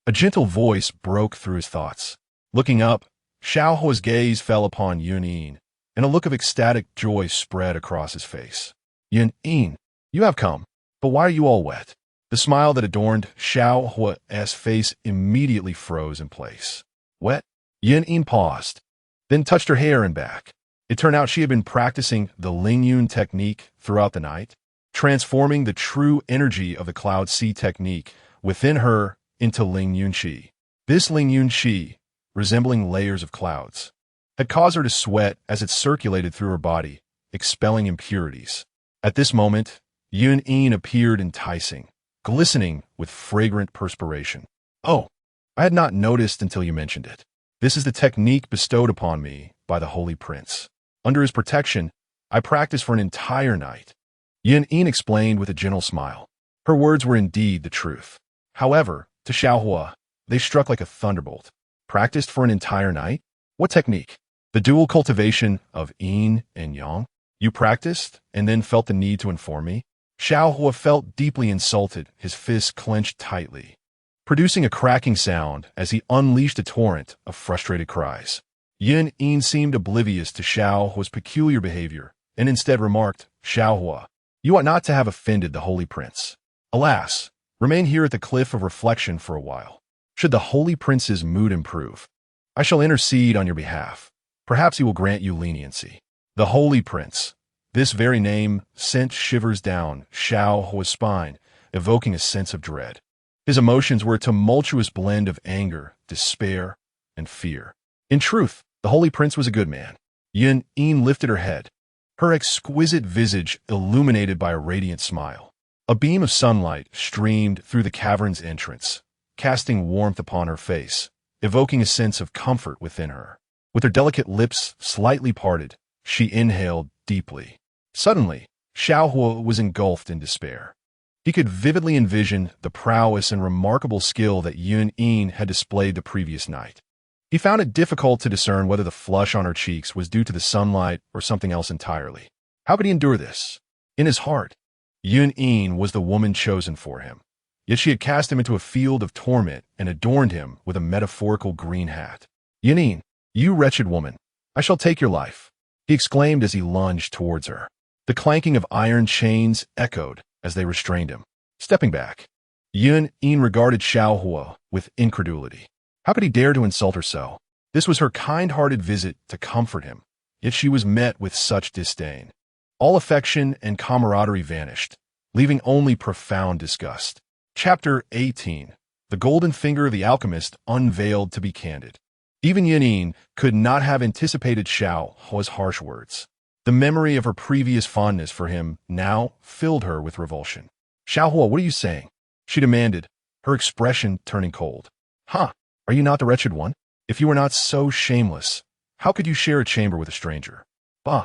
A gentle voice broke through his thoughts. Looking up, Xiaohua's gaze fell upon Yun, and a look of ecstatic joy spread across his face. Yun, you have come, but why are you all wet? The smile that adorned Xiaohua's face immediately froze in place. Wet? Yun paused, then touched her hair and back. It turned out she had been practicing the Lin Xuan technique throughout the night, transforming the true energy of the Cloud Sea technique within her into Lin Xuan Qi. This Lin Xuan Qi, resembling layers of clouds, had caused her to sweat as it circulated through her body, expelling impurities. At this moment, Yun appeared enticing, glistening with fragrant perspiration. Oh, I had not noticed until you mentioned it. This is the technique bestowed upon me by the Holy Prince. Under his protection, I practiced for an entire night. Yun explained with a gentle smile. Her words were indeed the truth. However, to Xiaohua, they struck like a thunderbolt. Practiced for an entire night? What technique? The dual cultivation of yin and yang? You practiced, and then felt the need to inform me? Xiaohua felt deeply insulted, his fists clenched tightly, producing a cracking sound as he unleashed a torrent of frustrated cries. Yun seemed oblivious to Xiaohua's peculiar behavior, and instead remarked, Xiaohua, you ought not to have offended the Holy Prince. Alas, remain here at the cliff of reflection for a while. Should the Holy Prince's mood improve, I shall intercede on your behalf. Perhaps he will grant you leniency. The Holy Prince, This very name sent shivers down Xiao Hua's spine, evoking a sense of dread. His emotions were a tumultuous blend of anger, despair, and fear. In truth, the Holy Prince was a good man. Yin lifted her head, her exquisite visage illuminated by a radiant smile. A beam of sunlight streamed through the cavern's entrance, casting warmth upon her face, evoking a sense of comfort within her. With her delicate lips slightly parted, she inhaled deeply. Suddenly, Xiao Hua was engulfed in despair. He could vividly envision the prowess and remarkable skill that Yun had displayed the previous night. He found it difficult to discern whether the flush on her cheeks was due to the sunlight or something else entirely. How could he endure this? In his heart, Yun was the woman chosen for him. Yet she had cast him into a field of torment and adorned him with a metaphorical green hat. Yun, you wretched woman, I shall take your life, he exclaimed as he lunged towards her. The clanking of iron chains echoed as they restrained him. Stepping back, Yun regarded Xiao Hua with incredulity. How could he dare to insult her so? This was her kind-hearted visit to comfort him, yet she was met with such disdain. All affection and camaraderie vanished, leaving only profound disgust. Chapter 18. The golden finger of the alchemist unveiled to be candid. Even Yun could not have anticipated Xiao Hua's harsh words. The memory of her previous fondness for him now filled her with revulsion. Xiao Hua, what are you saying? She demanded, her expression turning cold. Huh, are you not the wretched one? If you were not so shameless, how could you share a chamber with a stranger? Bah!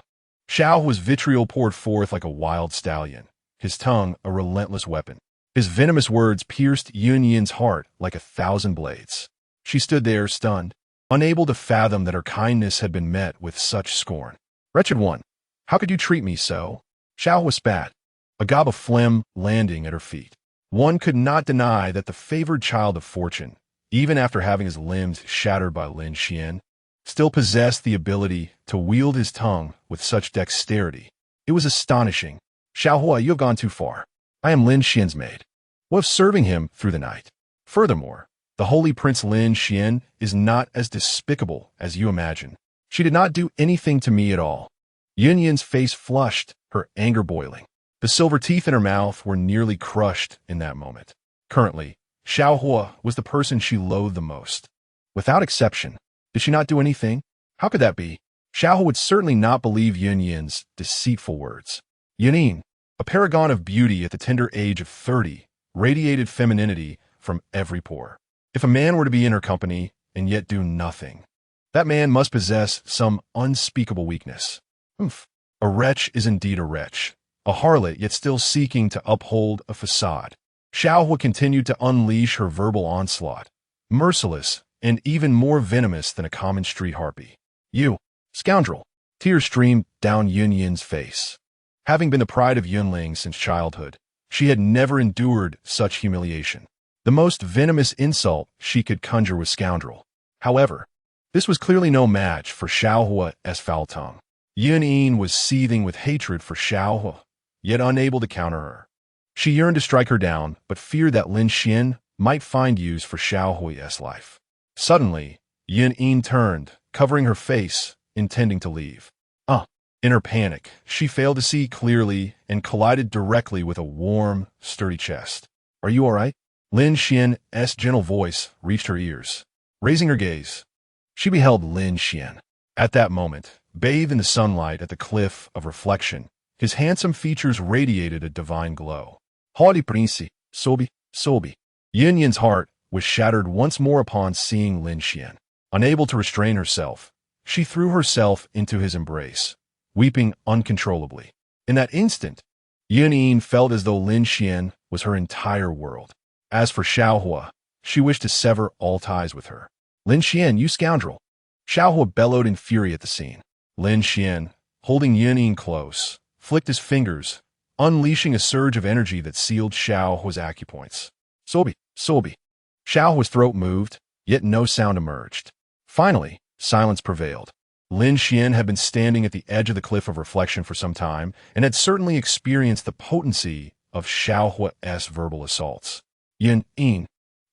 Xiao Hua's vitriol poured forth like a wild stallion, his tongue a relentless weapon. His venomous words pierced Yun's heart like 1,000 blades. She stood there, stunned, unable to fathom that her kindness had been met with such scorn. Wretched one, how could you treat me so? Xiao Hua spat, a gob of phlegm landing at her feet. One could not deny that the favored child of fortune, even after having his limbs shattered by Lin Xuan, still possessed the ability to wield his tongue with such dexterity. It was astonishing. Xiao Hua, you have gone too far. I am Lin Xuan's maid. What of serving him through the night? Furthermore, the holy Prince Lin Xuan is not as despicable as you imagine. She did not do anything to me at all. Yun's face flushed, her anger boiling. The silver teeth in her mouth were nearly crushed in that moment. Currently, Xiao Hua was the person she loathed the most. Without exception, did she not do anything? How could that be? Xiao Hua would certainly not believe Yun's deceitful words. Yun, a paragon of beauty at the tender age of 30, radiated femininity from every pore. If a man were to be in her company and yet do nothing, that man must possess some unspeakable weakness. A wretch is indeed a wretch, a harlot yet still seeking to uphold a facade. Xiao Hua continued to unleash her verbal onslaught, merciless and even more venomous than a common street harpy. You, scoundrel! Tears streamed down Yun's face. Having been the pride of Yunling since childhood, she had never endured such humiliation. The most venomous insult she could conjure was scoundrel. However, this was clearly no match for Xiao Hua's foul tongue. Yun was seething with hatred for Xiao Hua, yet unable to counter her. She yearned to strike her down, but feared that Lin Xuan might find use for Xiao Hua's life. Suddenly, Yun turned, covering her face, intending to leave. In her panic, she failed to see clearly and collided directly with a warm, sturdy chest. Are you all right? Lin Xuan's gentle voice reached her ears. Raising her gaze, she beheld Lin Xuan. At that moment, bathed in the sunlight at the cliff of reflection, his handsome features radiated a divine glow. Haughty prince, Sobi. Yun's heart was shattered once more upon seeing Lin Xuan. Unable to restrain herself, she threw herself into his embrace, weeping uncontrollably. In that instant, Yun felt as though Lin Xuan was her entire world. As for Xiao Hua, she wished to sever all ties with her. Lin Xuan, you scoundrel! Xiao Hua bellowed in fury at the scene. Lin Xuan, holding Yun close, flicked his fingers, unleashing a surge of energy that sealed Xiao Hua's acupoints. Sobi. Xiao Hua's throat moved, yet no sound emerged. Finally, silence prevailed. Lin Xuan had been standing at the edge of the cliff of reflection for some time and had certainly experienced the potency of Xiao Hua's verbal assaults. Yun,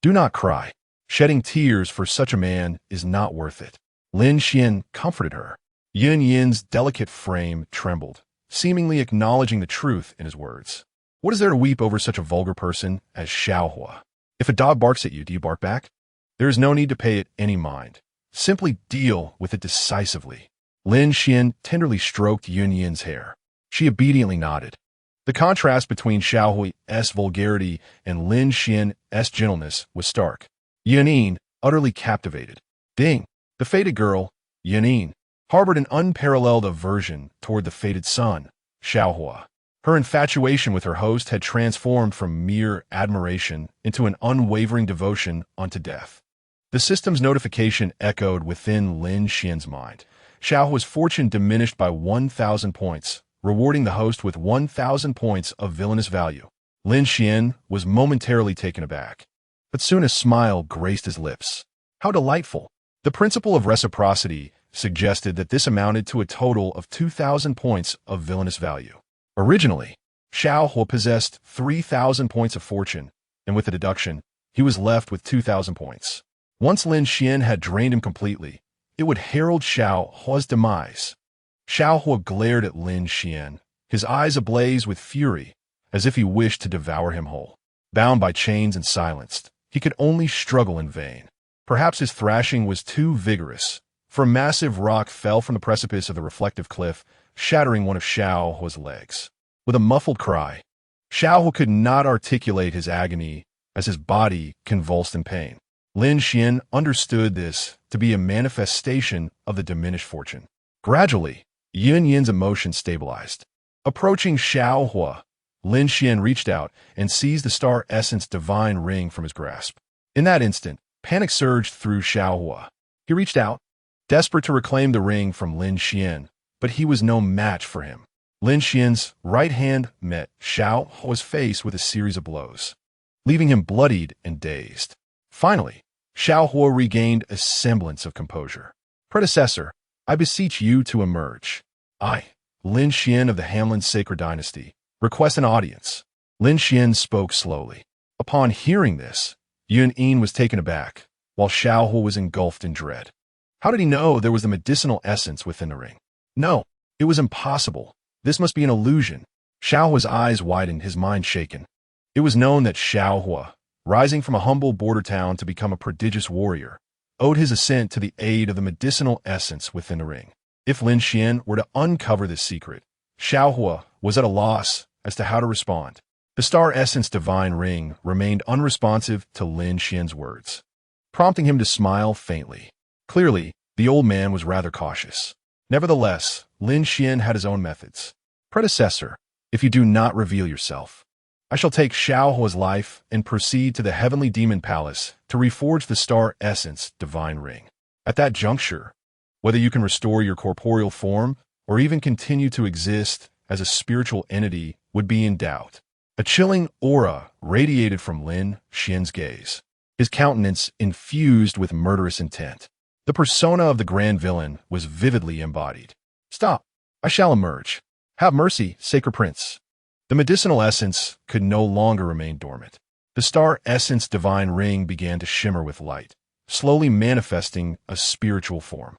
do not cry. Shedding tears for such a man is not worth it. Lin Xuan comforted her. Yun's delicate frame trembled, seemingly acknowledging the truth in his words. What is there to weep over such a vulgar person as Xiaohua? If a dog barks at you, do you bark back? There is no need to pay it any mind. Simply deal with it decisively. Lin Xuan tenderly stroked Yunyan's hair. She obediently nodded. The contrast between Xiaohui's vulgarity and Lin Xuan's gentleness was stark. Yunin, utterly captivated. Ding! The fated girl, Yunin, harbored an unparalleled aversion toward the fated son, Xiaohua. Her infatuation with her host had transformed from mere admiration into an unwavering devotion unto death. The system's notification echoed within Lin Xuan's mind. Xiaohua's fortune diminished by 1,000 points, rewarding the host with 1,000 points of villainous value. Lin Xuan was momentarily taken aback, but soon a smile graced his lips. How delightful! The principle of reciprocity suggested that this amounted to a total of 2,000 points of villainous value. Originally, Xiaohua possessed 3,000 points of fortune, and with the deduction, he was left with 2,000 points. Once Lin Xuan had drained him completely, it would herald Xiaohua's demise. Xiaohua glared at Lin Xuan, his eyes ablaze with fury, as if he wished to devour him whole. Bound by chains and silenced, he could only struggle in vain. Perhaps his thrashing was too vigorous, for a massive rock fell from the precipice of the reflective cliff, shattering one of Xiaohua's legs. With a muffled cry, Xiaohua could not articulate his agony as his body convulsed in pain. Lin Xuan understood this to be a manifestation of the diminished fortune. Gradually, Yunyan's emotion stabilized. Approaching Xiaohua, Lin Xuan reached out and seized the star essence divine ring from his grasp. In that instant, panic surged through Xiaohua. He reached out, desperate to reclaim the ring from Lin Xuan, but he was no match for him. Lin Xuan's right hand met Xiaohua's face with a series of blows, leaving him bloodied and dazed. Finally, Xiaohua regained a semblance of composure. Predecessor, I beseech you to emerge. I, Lin Xuan of the Hamlin Sacred Dynasty, request an audience. Lin Xuan spoke slowly. Upon hearing this, Yunin was taken aback, while Xiaohua was engulfed in dread. How did he know there was the medicinal essence within the ring? No, it was impossible. This must be an illusion. Xiaohua's eyes widened, his mind shaken. It was known that Xiaohua, rising from a humble border town to become a prodigious warrior, owed his ascent to the aid of the medicinal essence within the ring. If Lin Xuan were to uncover this secret, Xiaohua was at a loss as to how to respond. The star essence divine ring remained unresponsive to Lin Xuan's words, prompting him to smile faintly. Clearly, the old man was rather cautious. Nevertheless, Lin Xuan had his own methods. Predecessor, if you do not reveal yourself, I shall take Xiaohua's life and proceed to the heavenly demon palace to reforge the star essence divine ring. At that juncture, whether you can restore your corporeal form or even continue to exist as a spiritual entity would be in doubt. A chilling aura radiated from Lin Xuan's gaze, his countenance infused with murderous intent. The persona of the grand villain was vividly embodied. Stop! I shall emerge. Have mercy, sacred prince. The medicinal essence could no longer remain dormant. The star essence divine ring began to shimmer with light, slowly manifesting a spiritual form.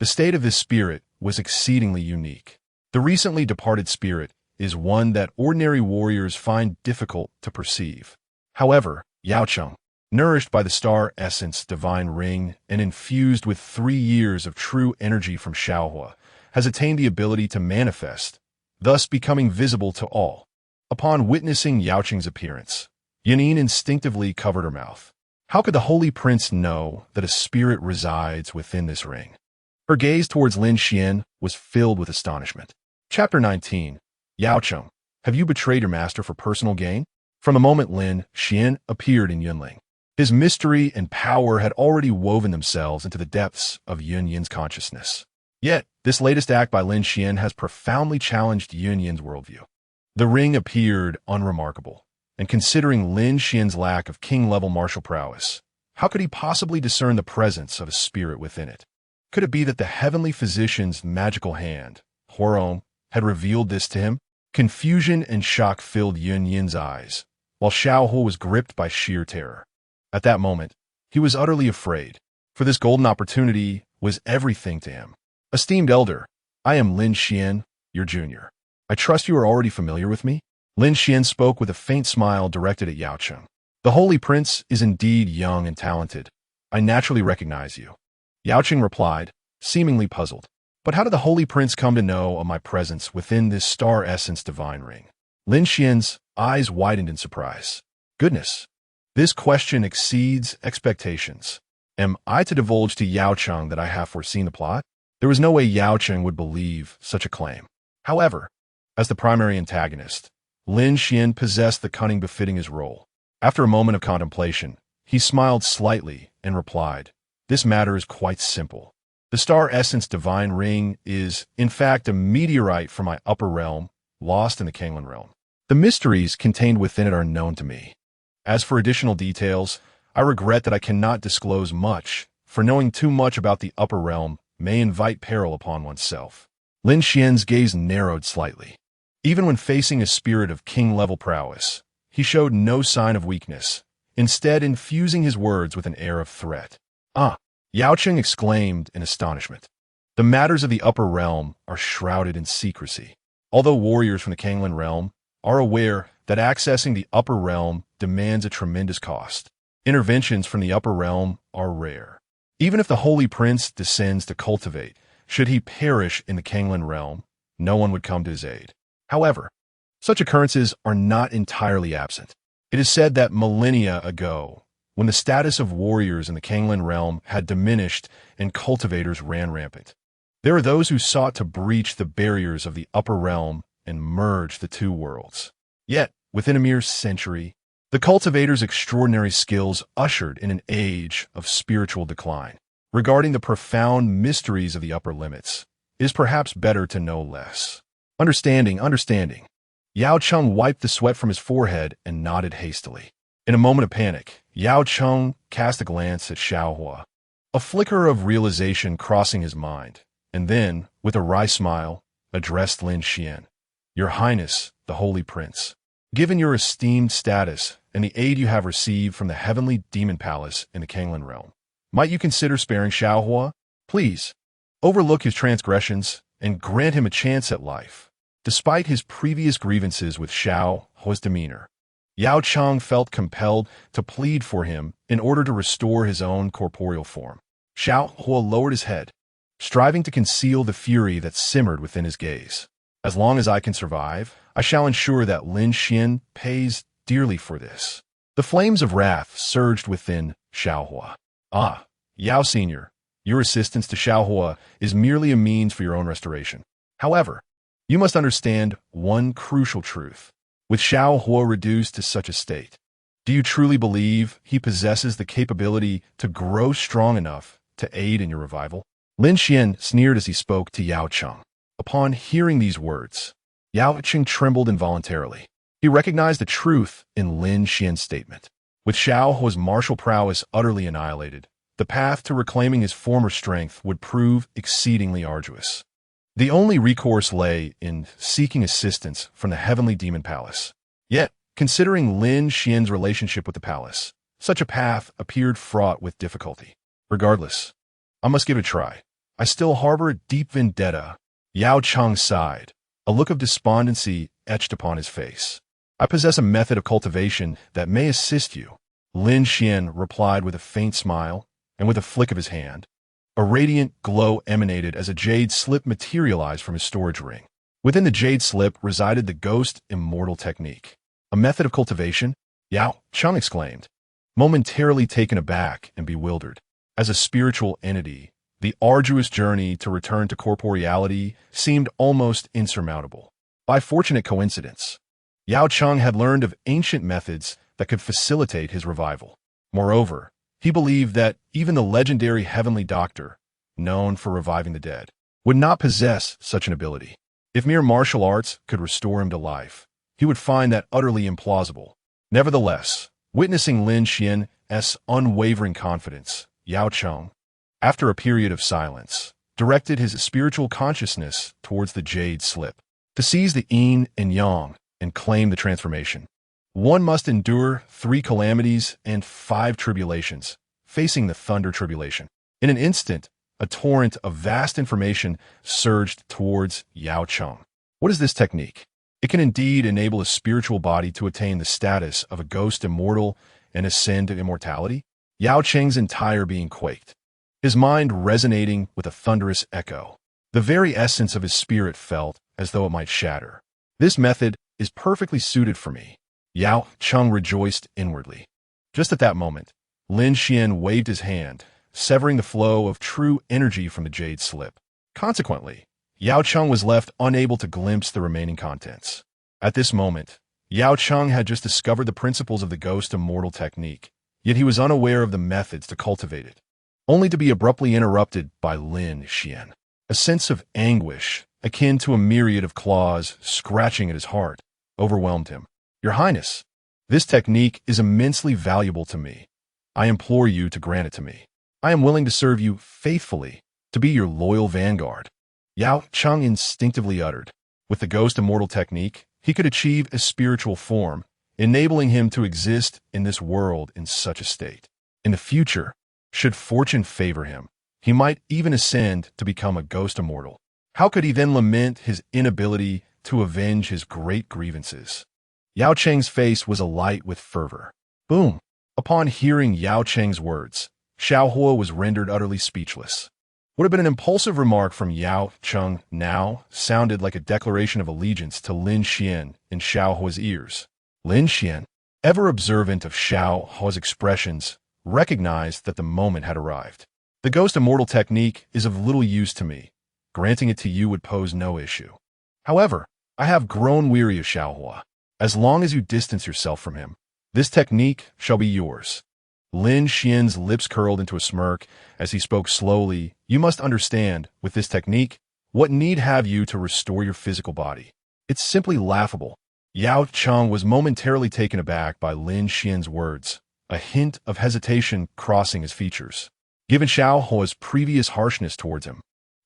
The state of this spirit was exceedingly unique. The recently departed spirit is one that ordinary warriors find difficult to perceive. However, Yaocheng, nourished by the star essence divine ring and infused with 3 years of true energy from Xiaohua, has attained the ability to manifest, thus becoming visible to all. Upon witnessing Yaocheng's appearance, Yunin instinctively covered her mouth. How could the holy prince know that a spirit resides within this ring? Her gaze towards Lin Xuan was filled with astonishment. Chapter 19. Yaocheng, have you betrayed your master for personal gain? From the moment Lin Xuan appeared in Yunling, his mystery and power had already woven themselves into the depths of Yunyan's consciousness. Yet, this latest act by Lin Xuan has profoundly challenged Yunyan's worldview. The ring appeared unremarkable, and considering Lin Xuan's lack of king-level martial prowess, how could he possibly discern the presence of a spirit within it? Could it be that the heavenly physician's magical hand, Huorong, had revealed this to him? Confusion and shock filled Yunyan's eyes, while Xiaohua was gripped by sheer terror. At that moment, he was utterly afraid, for this golden opportunity was everything to him. Esteemed elder, I am Lin Xuan, your junior. I trust you are already familiar with me? Lin Xuan spoke with a faint smile directed at Yao Cheng. The Holy Prince is indeed young and talented. I naturally recognize you. Yao Cheng replied, seemingly puzzled. But how did the Holy Prince come to know of my presence within this star essence divine ring? Lin Xian's eyes widened in surprise. Goodness, this question exceeds expectations. Am I to divulge to Yao Cheng that I have foreseen the plot? There was no way Yao Cheng would believe such a claim. However, as the primary antagonist, Lin Xuan possessed the cunning befitting his role. After a moment of contemplation, he smiled slightly and replied, "This matter is quite simple. The star essence divine ring is, in fact, a meteorite from my upper realm, lost in the Kanglan realm. The mysteries contained within it are known to me. As for additional details, I regret that I cannot disclose much, for knowing too much about the upper realm may invite peril upon oneself." Lin Xian's gaze narrowed slightly. Even when facing a spirit of king-level prowess, he showed no sign of weakness, instead infusing his words with an air of threat. "Ah!" Yao Cheng exclaimed in astonishment. "The matters of the upper realm are shrouded in secrecy. Although warriors from the Kanglan realm are aware that accessing the upper realm demands a tremendous cost, interventions from the upper realm are rare. Even if the Holy Prince descends to cultivate, should he perish in the Kanglan realm, no one would come to his aid. However, such occurrences are not entirely absent. It is said that millennia ago, when the status of warriors in the Kanglan realm had diminished and cultivators ran rampant, there are those who sought to breach the barriers of the upper realm and merge the two worlds. Yet, within a mere century, the cultivators' extraordinary skills ushered in an age of spiritual decline. Regarding the profound mysteries of the upper limits, it is perhaps better to know less." Understanding. Yao Cheng wiped the sweat from his forehead and nodded hastily. In a moment of panic, Yao Cheng cast a glance at Xiaohua, a flicker of realization crossing his mind, and then, with a wry smile, addressed Lin Xuan. "Your Highness, the Holy Prince, given your esteemed status and the aid you have received from the heavenly demon palace in the Kanglan realm, might you consider sparing Xiaohua? Please, overlook his transgressions and grant him a chance at life." Despite his previous grievances with Xiaohua's demeanor, Yao Cheng felt compelled to plead for him in order to restore his own corporeal form. Xiaohua lowered his head, striving to conceal the fury that simmered within his gaze. "As long as I can survive, I shall ensure that Lin Xuan pays dearly for this." The flames of wrath surged within Xiaohua. "Ah, Yao Senior, your assistance to Xiaohua is merely a means for your own restoration. However, you must understand one crucial truth. With Xiaohua reduced to such a state, do you truly believe he possesses the capability to grow strong enough to aid in your revival?" Lin Xuan sneered as he spoke to Yao Cheng. Upon hearing these words, Yao Cheng trembled involuntarily. He recognized the truth in Lin Xuan's statement. With Xiaohua's martial prowess utterly annihilated, the path to reclaiming his former strength would prove exceedingly arduous. The only recourse lay in seeking assistance from the heavenly demon palace. Yet, considering Lin Xian's relationship with the palace, such a path appeared fraught with difficulty. Regardless, I must give it a try. I still harbor a deep vendetta. Yao Cheng sighed, a look of despondency etched upon his face. "I possess a method of cultivation that may assist you," Lin Xuan replied with a faint smile, and with a flick of his hand, a radiant glow emanated as a jade slip materialized from his storage ring. Within the jade slip resided the ghost immortal technique. "A method of cultivation?" Yao Cheng exclaimed, momentarily taken aback and bewildered. As a spiritual entity, the arduous journey to return to corporeality seemed almost insurmountable. By fortunate coincidence, Yao Cheng had learned of ancient methods that could facilitate his revival. Moreover, he believed that even the legendary heavenly doctor, known for reviving the dead, would not possess such an ability. If mere martial arts could restore him to life, he would find that utterly implausible. Nevertheless, witnessing Lin Xian's unwavering confidence, Yao Cheng, after a period of silence, directed his spiritual consciousness towards the jade slip. To seize the yin and yang and claim the transformation, one must endure 3 calamities and 5 tribulations, facing the thunder tribulation. In an instant, a torrent of vast information surged towards Yao Cheng. What is this technique? It can indeed enable a spiritual body to attain the status of a ghost immortal and ascend to immortality. Yao Cheng's entire being quaked, his mind resonating with a thunderous echo. The very essence of his spirit felt as though it might shatter. This method is perfectly suited for me. Yao Cheng rejoiced inwardly. Just at that moment, Lin Xuan waved his hand, severing the flow of true energy from the jade slip. Consequently, Yao Cheng was left unable to glimpse the remaining contents. At this moment, Yao Cheng had just discovered the principles of the ghost immortal technique, yet he was unaware of the methods to cultivate it, only to be abruptly interrupted by Lin Xuan. A sense of anguish, akin to a myriad of claws scratching at his heart, overwhelmed him. Your Highness, this technique is immensely valuable to me. I implore you to grant it to me. I am willing to serve you faithfully, to be your loyal vanguard. Yao Cheng instinctively uttered. With the ghost immortal technique, he could achieve a spiritual form, enabling him to exist in this world in such a state. In the future, should fortune favor him, he might even ascend to become a ghost immortal. How could he then lament his inability to avenge his great grievances? Yao Cheng's face was alight with fervor. Boom! Upon hearing Yao Cheng's words, Xiao Hua was rendered utterly speechless. Would have been an impulsive remark from Yao Cheng now sounded like a declaration of allegiance to Lin Xuan in Xiao Hua's ears. Lin Xuan, ever observant of Xiao Hua's expressions, recognized that the moment had arrived. The ghost immortal technique is of little use to me. Granting it to you would pose no issue. However, I have grown weary of Xiao Hua. As long as you distance yourself from him, this technique shall be yours. Lin Xuan's lips curled into a smirk as he spoke slowly. You must understand, with this technique, what need have you to restore your physical body? It's simply laughable. Yao Cheng was momentarily taken aback by Lin Xuan's words, a hint of hesitation crossing his features. Given Xiao Hua's previous harshness towards him,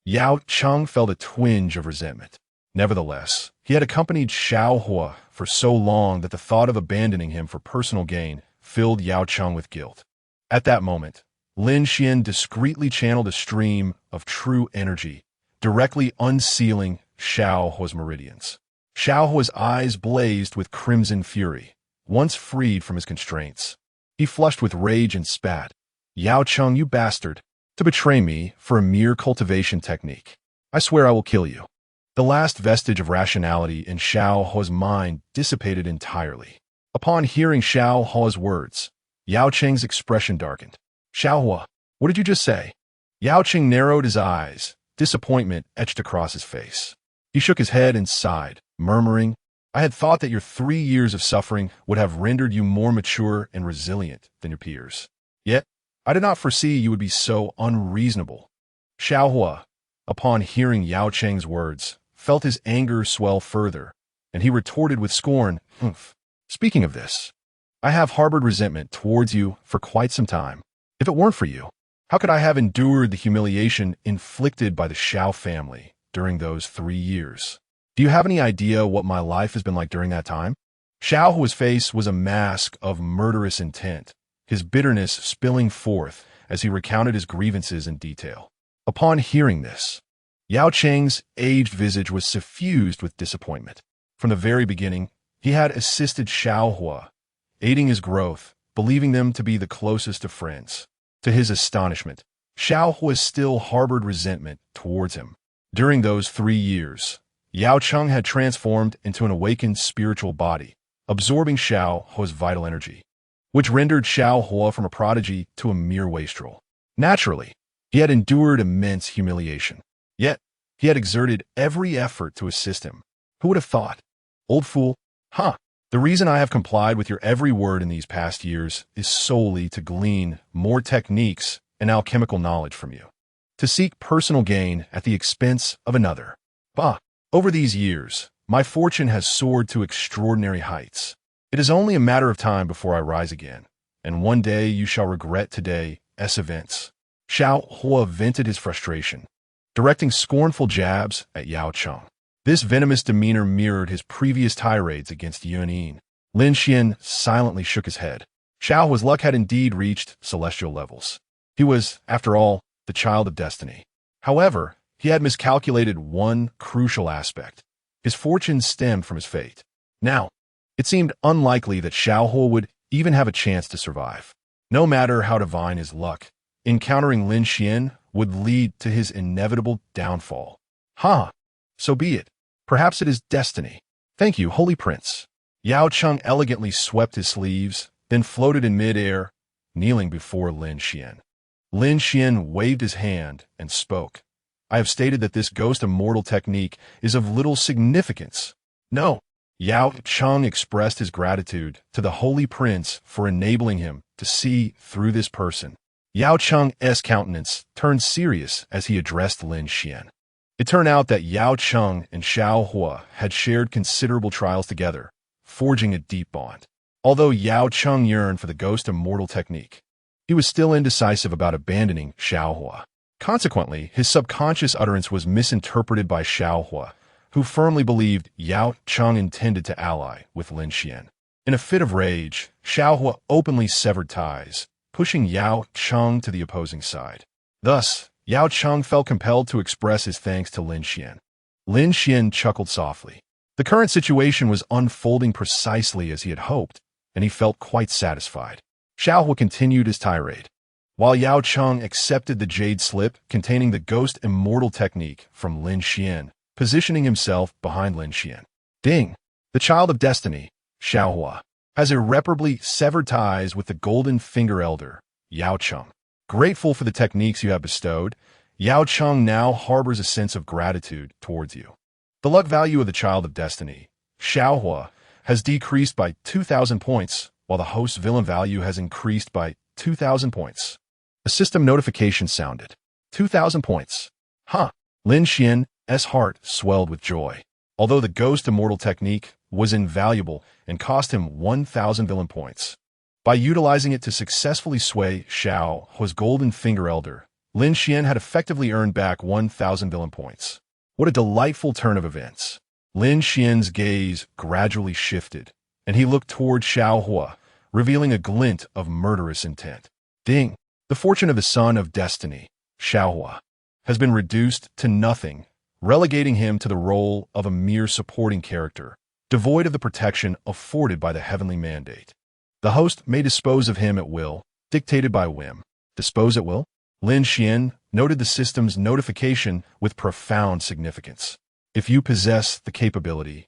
Yao Cheng felt a twinge of resentment. Nevertheless, he had accompanied Xiao Hua for so long that the thought of abandoning him for personal gain filled Yao Cheng with guilt. At that moment, Lin Xuan discreetly channeled a stream of true energy, directly unsealing Xiao Hua's meridians. Xiao Hua's eyes blazed with crimson fury, once freed from his constraints. He flushed with rage and spat. Yao Cheng, you bastard, to betray me for a mere cultivation technique. I swear I will kill you. The last vestige of rationality in Xiao Hua's mind dissipated entirely. Upon hearing Xiao Hua's words, Yao Cheng's expression darkened. Xiao Hua, what did you just say? Yao Cheng narrowed his eyes, disappointment etched across his face. He shook his head and sighed, murmuring, I had thought that your 3 years of suffering would have rendered you more mature and resilient than your peers. Yet, I did not foresee you would be so unreasonable. Xiao Hua, upon hearing Yao Cheng's words, felt his anger swell further, and he retorted with scorn, Humph. Speaking of this, I have harbored resentment towards you for quite some time. If it weren't for you, how could I have endured the humiliation inflicted by the Xiao family during those 3 years? Do you have any idea what my life has been like during that time? Xiao Hua's face was a mask of murderous intent, his bitterness spilling forth as he recounted his grievances in detail. Upon hearing this, Yao Cheng's aged visage was suffused with disappointment. From the very beginning, he had assisted Xiao Hua, aiding his growth, believing them to be the closest of friends. To his astonishment, Xiao Hua still harbored resentment towards him. During those 3 years, Yao Cheng had transformed into an awakened spiritual body, absorbing Xiao Hua's vital energy, which rendered Xiao Hua from a prodigy to a mere wastrel. Naturally, he had endured immense humiliation. Yet, he had exerted every effort to assist him. Who would have thought? Old fool. The reason I have complied with your every word in these past years is solely to glean more techniques and alchemical knowledge from you, to seek personal gain at the expense of another. Over these years, my fortune has soared to extraordinary heights. It is only a matter of time before I rise again, and one day you shall regret today's events. Xiao Hua vented his frustration, directing scornful jabs at Yao Cheng. This venomous demeanor mirrored his previous tirades against Yuanyin. Lin Xuan silently shook his head. Xiao Hua's luck had indeed reached celestial levels. He was, after all, the child of destiny. However, he had miscalculated one crucial aspect. His fortune stemmed from his fate. Now, it seemed unlikely that Xiaohua would even have a chance to survive. No matter how divine his luck, encountering Lin Xuan would lead to his inevitable downfall. So be it. Perhaps it is destiny. Thank you, Holy Prince. Yao Cheng elegantly swept his sleeves, then floated in midair, kneeling before Lin Xuan. Lin Xuan waved his hand and spoke. I have stated that this ghost immortal technique is of little significance. No. Yao Cheng expressed his gratitude to the Holy Prince for enabling him to see through this person. Yao Cheng's countenance turned serious as he addressed Lin Xuan. It turned out that Yao Cheng and Xiaohua had shared considerable trials together, forging a deep bond. Although Yao Cheng yearned for the ghost immortal technique, he was still indecisive about abandoning Xiaohua. Consequently, his subconscious utterance was misinterpreted by Xiaohua, who firmly believed Yao Cheng intended to ally with Lin Xuan. In a fit of rage, Xiaohua openly severed ties, pushing Yao Cheng to the opposing side. Thus, Yao Cheng felt compelled to express his thanks to Lin Xuan. Lin Xuan chuckled softly. The current situation was unfolding precisely as he had hoped, and he felt quite satisfied. Xiaohua continued his tirade, while Yao Cheng accepted the jade slip containing the ghost immortal technique from Lin Xuan, positioning himself behind Lin Xuan. Ding! The child of destiny, Xiaohua, has irreparably severed ties with the golden finger elder, Yao Cheng. Grateful for the techniques you have bestowed, Yao Cheng now harbors a sense of gratitude towards you. The luck value of the child of destiny, Xiaohua, has decreased by 2,000 points, while the host's villain value has increased by 2,000 points. A system notification sounded. 2,000 points. Lin Xuan's heart swelled with joy. Although the ghost immortal technique was invaluable and cost him 1,000 villain points, by utilizing it to successfully sway Xiaohua's golden finger elder, Lin Xuan had effectively earned back 1,000 villain points. What a delightful turn of events. Lin Xuan's gaze gradually shifted, and he looked toward Xiaohua, revealing a glint of murderous intent. Ding! The fortune of the son of destiny, Xiaohua, has been reduced to nothing, relegating him to the role of a mere supporting character, devoid of the protection afforded by the heavenly mandate. The host may dispose of him at will, dictated by whim. Dispose at will? Lin Xuan noted the system's notification with profound significance. If you possess the capability,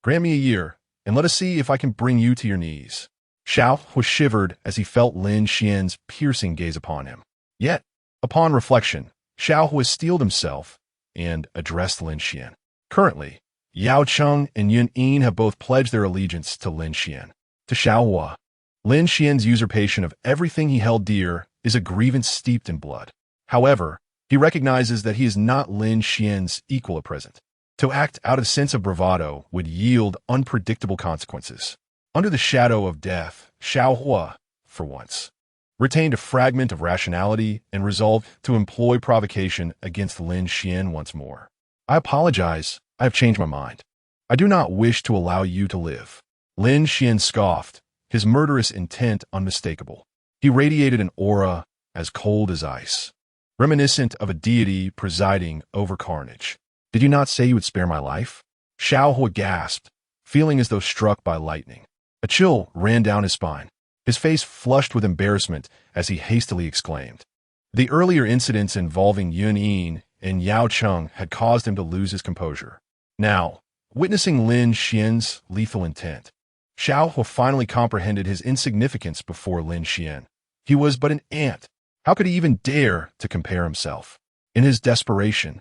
grant me a year, and let us see if I can bring you to your knees. Xiaohua shivered as he felt Lin Xuan's piercing gaze upon him. Yet, upon reflection, Xiaohua steeled himself and addressed Lin Xuan. Currently, Yao Cheng and Yun Yin have both pledged their allegiance to Lin Xuan. To Xiaohua, Lin Xuan's usurpation of everything he held dear is a grievance steeped in blood. However, he recognizes that he is not Lin Xuan's equal at present. To act out of sense of bravado would yield unpredictable consequences. Under the shadow of death, Xiaohua, for once, retained a fragment of rationality and resolved to employ provocation against Lin Xuan once more. I apologize. I have changed my mind. I do not wish to allow you to live. Lin Xuan scoffed, his murderous intent unmistakable. He radiated an aura as cold as ice, reminiscent of a deity presiding over carnage. Did you not say you would spare my life? Xiaohua gasped, feeling as though struck by lightning. A chill ran down his spine. His face flushed with embarrassment as he hastily exclaimed. The earlier incidents involving Yun Yin and Yao Cheng had caused him to lose his composure. Now, witnessing Lin Xuan's lethal intent, Xiaohua finally comprehended his insignificance before Lin Xuan. He was but an ant. How could he even dare to compare himself? In his desperation,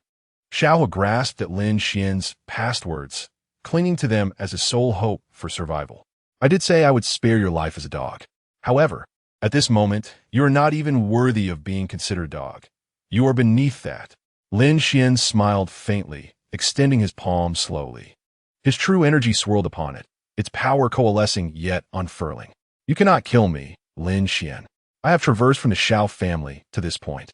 Xiaohua grasped at Lin Xuan's past words, clinging to them as his sole hope for survival. I did say I would spare your life as a dog. However, at this moment, you are not even worthy of being considered a dog. You are beneath that. Lin Xuan smiled faintly, extending his palm slowly. His true energy swirled upon it, its power coalescing yet unfurling. You cannot kill me, Lin Xuan. I have traversed from the Xiao family to this point.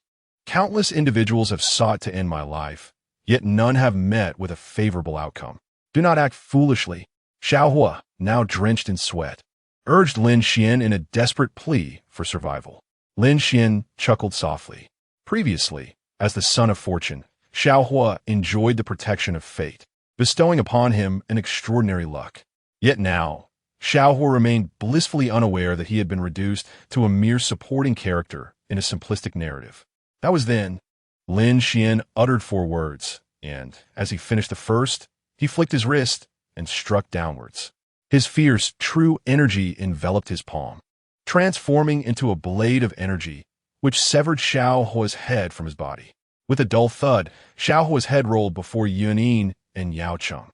Countless individuals have sought to end my life, yet none have met with a favorable outcome. Do not act foolishly. Xiaohua, now drenched in sweat, urged Lin Xuan in a desperate plea for survival. Lin Xuan chuckled softly. Previously, as the son of fortune, Xiaohua enjoyed the protection of fate. bestowing upon him an extraordinary luck. Yet now, Xiaohua remained blissfully unaware that he had been reduced to a mere supporting character in a simplistic narrative. That was then. Lin Xuan uttered 4 words, and, as he finished the first, he flicked his wrist and struck downwards. His fierce, true energy enveloped his palm, transforming into a blade of energy, which severed Xiaohua's head from his body. With a dull thud, Xiaohua's head rolled before Yunin and Yao Cheng.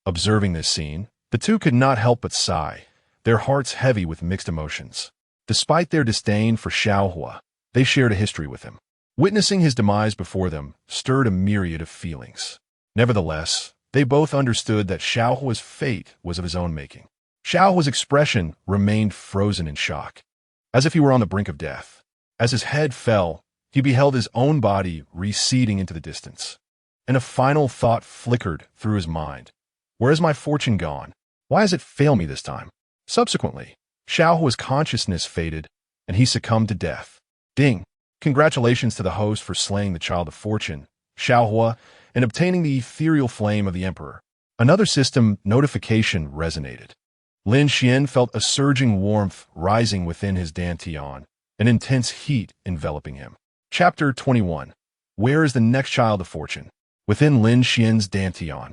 Observing this scene, the two could not help but sigh, their hearts heavy with mixed emotions. Despite their disdain for Xiaohua, they shared a history with him. Witnessing his demise before them stirred a myriad of feelings. Nevertheless, they both understood that Xiaohua's fate was of his own making. Xiaohua's expression remained frozen in shock, as if he were on the brink of death. As his head fell, he beheld his own body receding into the distance, and a final thought flickered through his mind. Where is my fortune gone? Why has it failed me this time? Subsequently, Xiaohua's consciousness faded, and he succumbed to death. Ding! Congratulations to the host for slaying the child of fortune, Xiaohua, and obtaining the ethereal flame of the emperor. Another system notification resonated. Lin Xuan felt a surging warmth rising within his dantian, an intense heat enveloping him. Chapter 21. Where is the next child of fortune? Within Lin Xuan's dantian,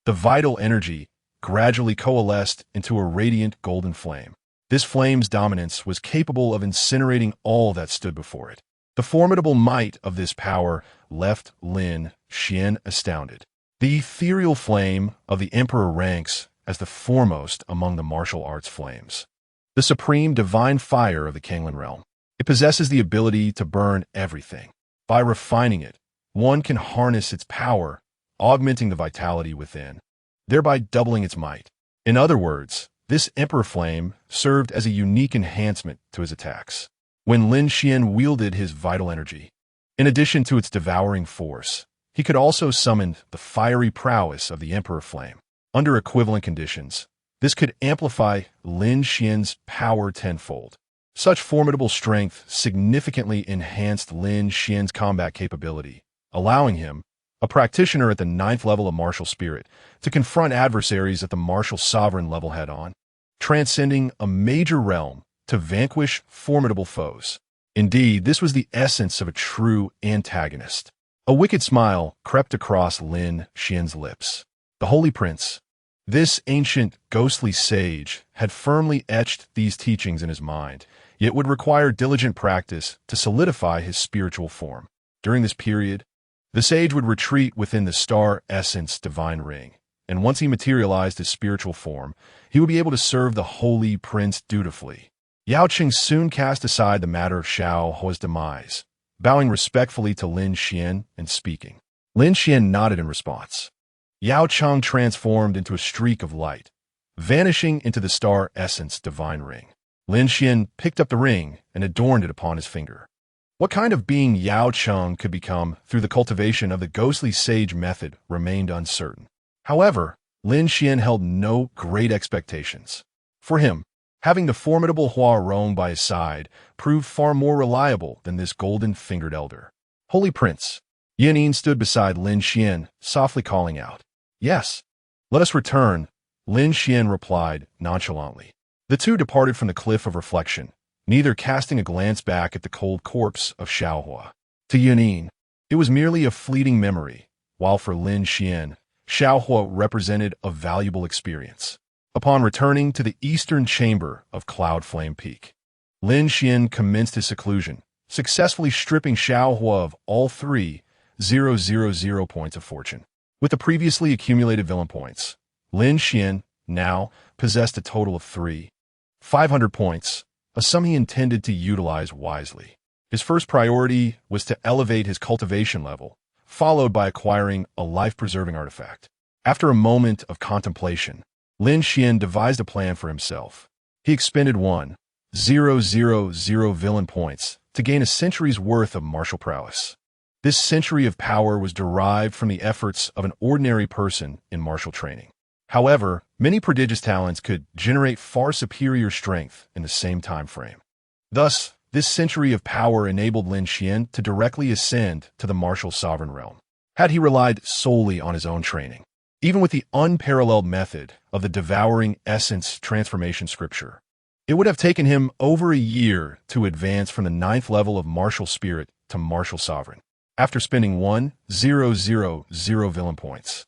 the vital energy gradually coalesced into a radiant golden flame. This flame's dominance was capable of incinerating all that stood before it. The formidable might of this power left Lin Xuan astounded. The ethereal flame of the emperor ranks as the foremost among the martial arts flames, the supreme divine fire of the Kanglan realm. It possesses the ability to burn everything. By refining it, one can harness its power, augmenting the vitality within, thereby doubling its might. In other words, this emperor flame served as a unique enhancement to his attacks. When Lin Xuan wielded his vital energy, in addition to its devouring force, he could also summon the fiery prowess of the emperor flame. Under equivalent conditions, this could amplify Lin Xuan's power tenfold. Such formidable strength significantly enhanced Lin Xuan's combat capability, allowing him, a practitioner at the 9th level of martial spirit, to confront adversaries at the martial sovereign level head-on, transcending a major realm to vanquish formidable foes. Indeed, this was the essence of a true antagonist. A wicked smile crept across Lin Xuan's lips. The Holy Prince, this ancient, ghostly sage, had firmly etched these teachings in his mind, yet would require diligent practice to solidify his spiritual form. During this period, the sage would retreat within the star essence divine ring, and once he materialized his spiritual form, he would be able to serve the Holy Prince dutifully. Yao Cheng soon cast aside the matter of Xiaohua's demise, bowing respectfully to Lin Xuan and speaking. Lin Xuan nodded in response. Yao Cheng transformed into a streak of light, vanishing into the star essence divine ring. Lin Xuan picked up the ring and adorned it upon his finger. What kind of being Yao Cheng could become through the cultivation of the ghostly sage method remained uncertain. However, Lin Xuan held no great expectations. For him, having the formidable Hua Rong by his side proved far more reliable than this golden-fingered elder. Holy Prince, Yunin stood beside Lin Xuan, softly calling out, "Yes, let us return," Lin Xuan replied nonchalantly. The two departed from the cliff of reflection, neither casting a glance back at the cold corpse of Xiaohua. To Yunin, it was merely a fleeting memory, while for Lin Xuan, Xiaohua represented a valuable experience. Upon returning to the eastern chamber of Cloud Flame Peak, Lin Xuan commenced his seclusion, successfully stripping Xiaohua of all 3,000 points of fortune. With the previously accumulated villain points, Lin Xuan now possessed a total of 3,500 points, a sum he intended to utilize wisely. His first priority was to elevate his cultivation level, followed by acquiring a life-preserving artifact. After a moment of contemplation, Lin Xuan devised a plan for himself. He expended 1,000 villain points to gain a century's worth of martial prowess. This century of power was derived from the efforts of an ordinary person in martial training. However, many prodigious talents could generate far superior strength in the same time frame. Thus, this century of power enabled Lin Xuan to directly ascend to the martial sovereign realm. Had he relied solely on his own training, even with the unparalleled method of the devouring essence transformation scripture. It would have taken him over a year to advance from the 9th level of martial spirit to martial sovereign. After spending 1,000 villain points,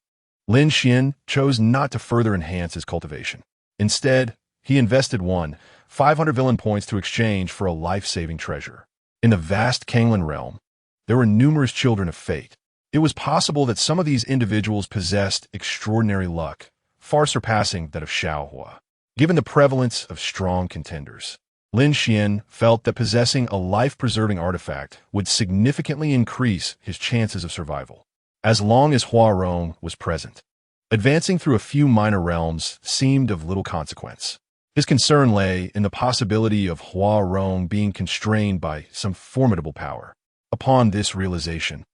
Lin Xuan chose not to further enhance his cultivation. Instead, he invested 1,500 villain points to exchange for a life-saving treasure. In the vast Kanglan realm, there were numerous children of fate. It was possible that some of these individuals possessed extraordinary luck, far surpassing that of Xiaohua. Given the prevalence of strong contenders, Lin Xuan felt that possessing a life-preserving artifact would significantly increase his chances of survival, as long as Huarong was present. Advancing through a few minor realms seemed of little consequence. His concern lay in the possibility of Huarong being constrained by some formidable power. Upon this realization,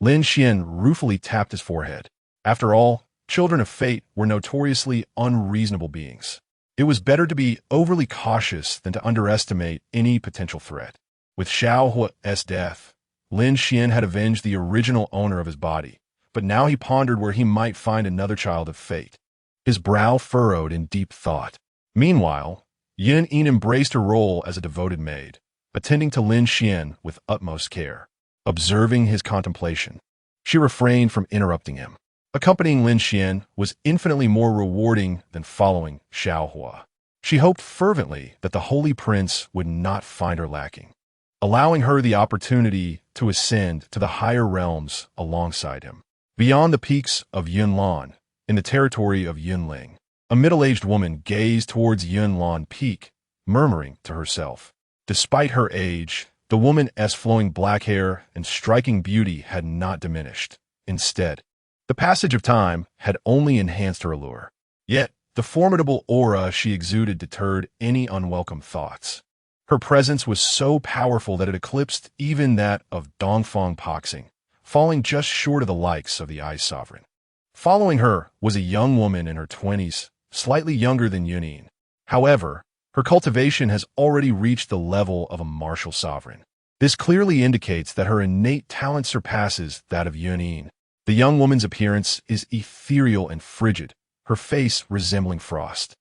Lin Xuan ruefully tapped his forehead. After all, children of fate were notoriously unreasonable beings. It was better to be overly cautious than to underestimate any potential threat. With Xiaohua's death, Lin Xuan had avenged the original owner of his body, but now he pondered where he might find another child of fate. His brow furrowed in deep thought. Meanwhile, Yin embraced her role as a devoted maid, attending to Lin Xuan with utmost care. Observing his contemplation, she refrained from interrupting him. Accompanying Lin Xuan was infinitely more rewarding than following Xiaohua. She hoped fervently that the Holy Prince would not find her lacking, allowing her the opportunity to ascend to the higher realms alongside him. Beyond the peaks of Yunlan, in the territory of Yunling, a middle-aged woman gazed towards Yunlan Peak, murmuring to herself. Despite her age, the woman's flowing black hair and striking beauty had not diminished. Instead, the passage of time had only enhanced her allure. Yet, the formidable aura she exuded deterred any unwelcome thoughts. Her presence was so powerful that it eclipsed even that of Dongfang Paxing, falling just short of the likes of the Ice Sovereign. Following her was a young woman in her 20s, slightly younger than Yunin. However, her cultivation has already reached the level of a martial sovereign. This clearly indicates that her innate talent surpasses that of Yunin. The young woman's appearance is ethereal and frigid, her face resembling frost,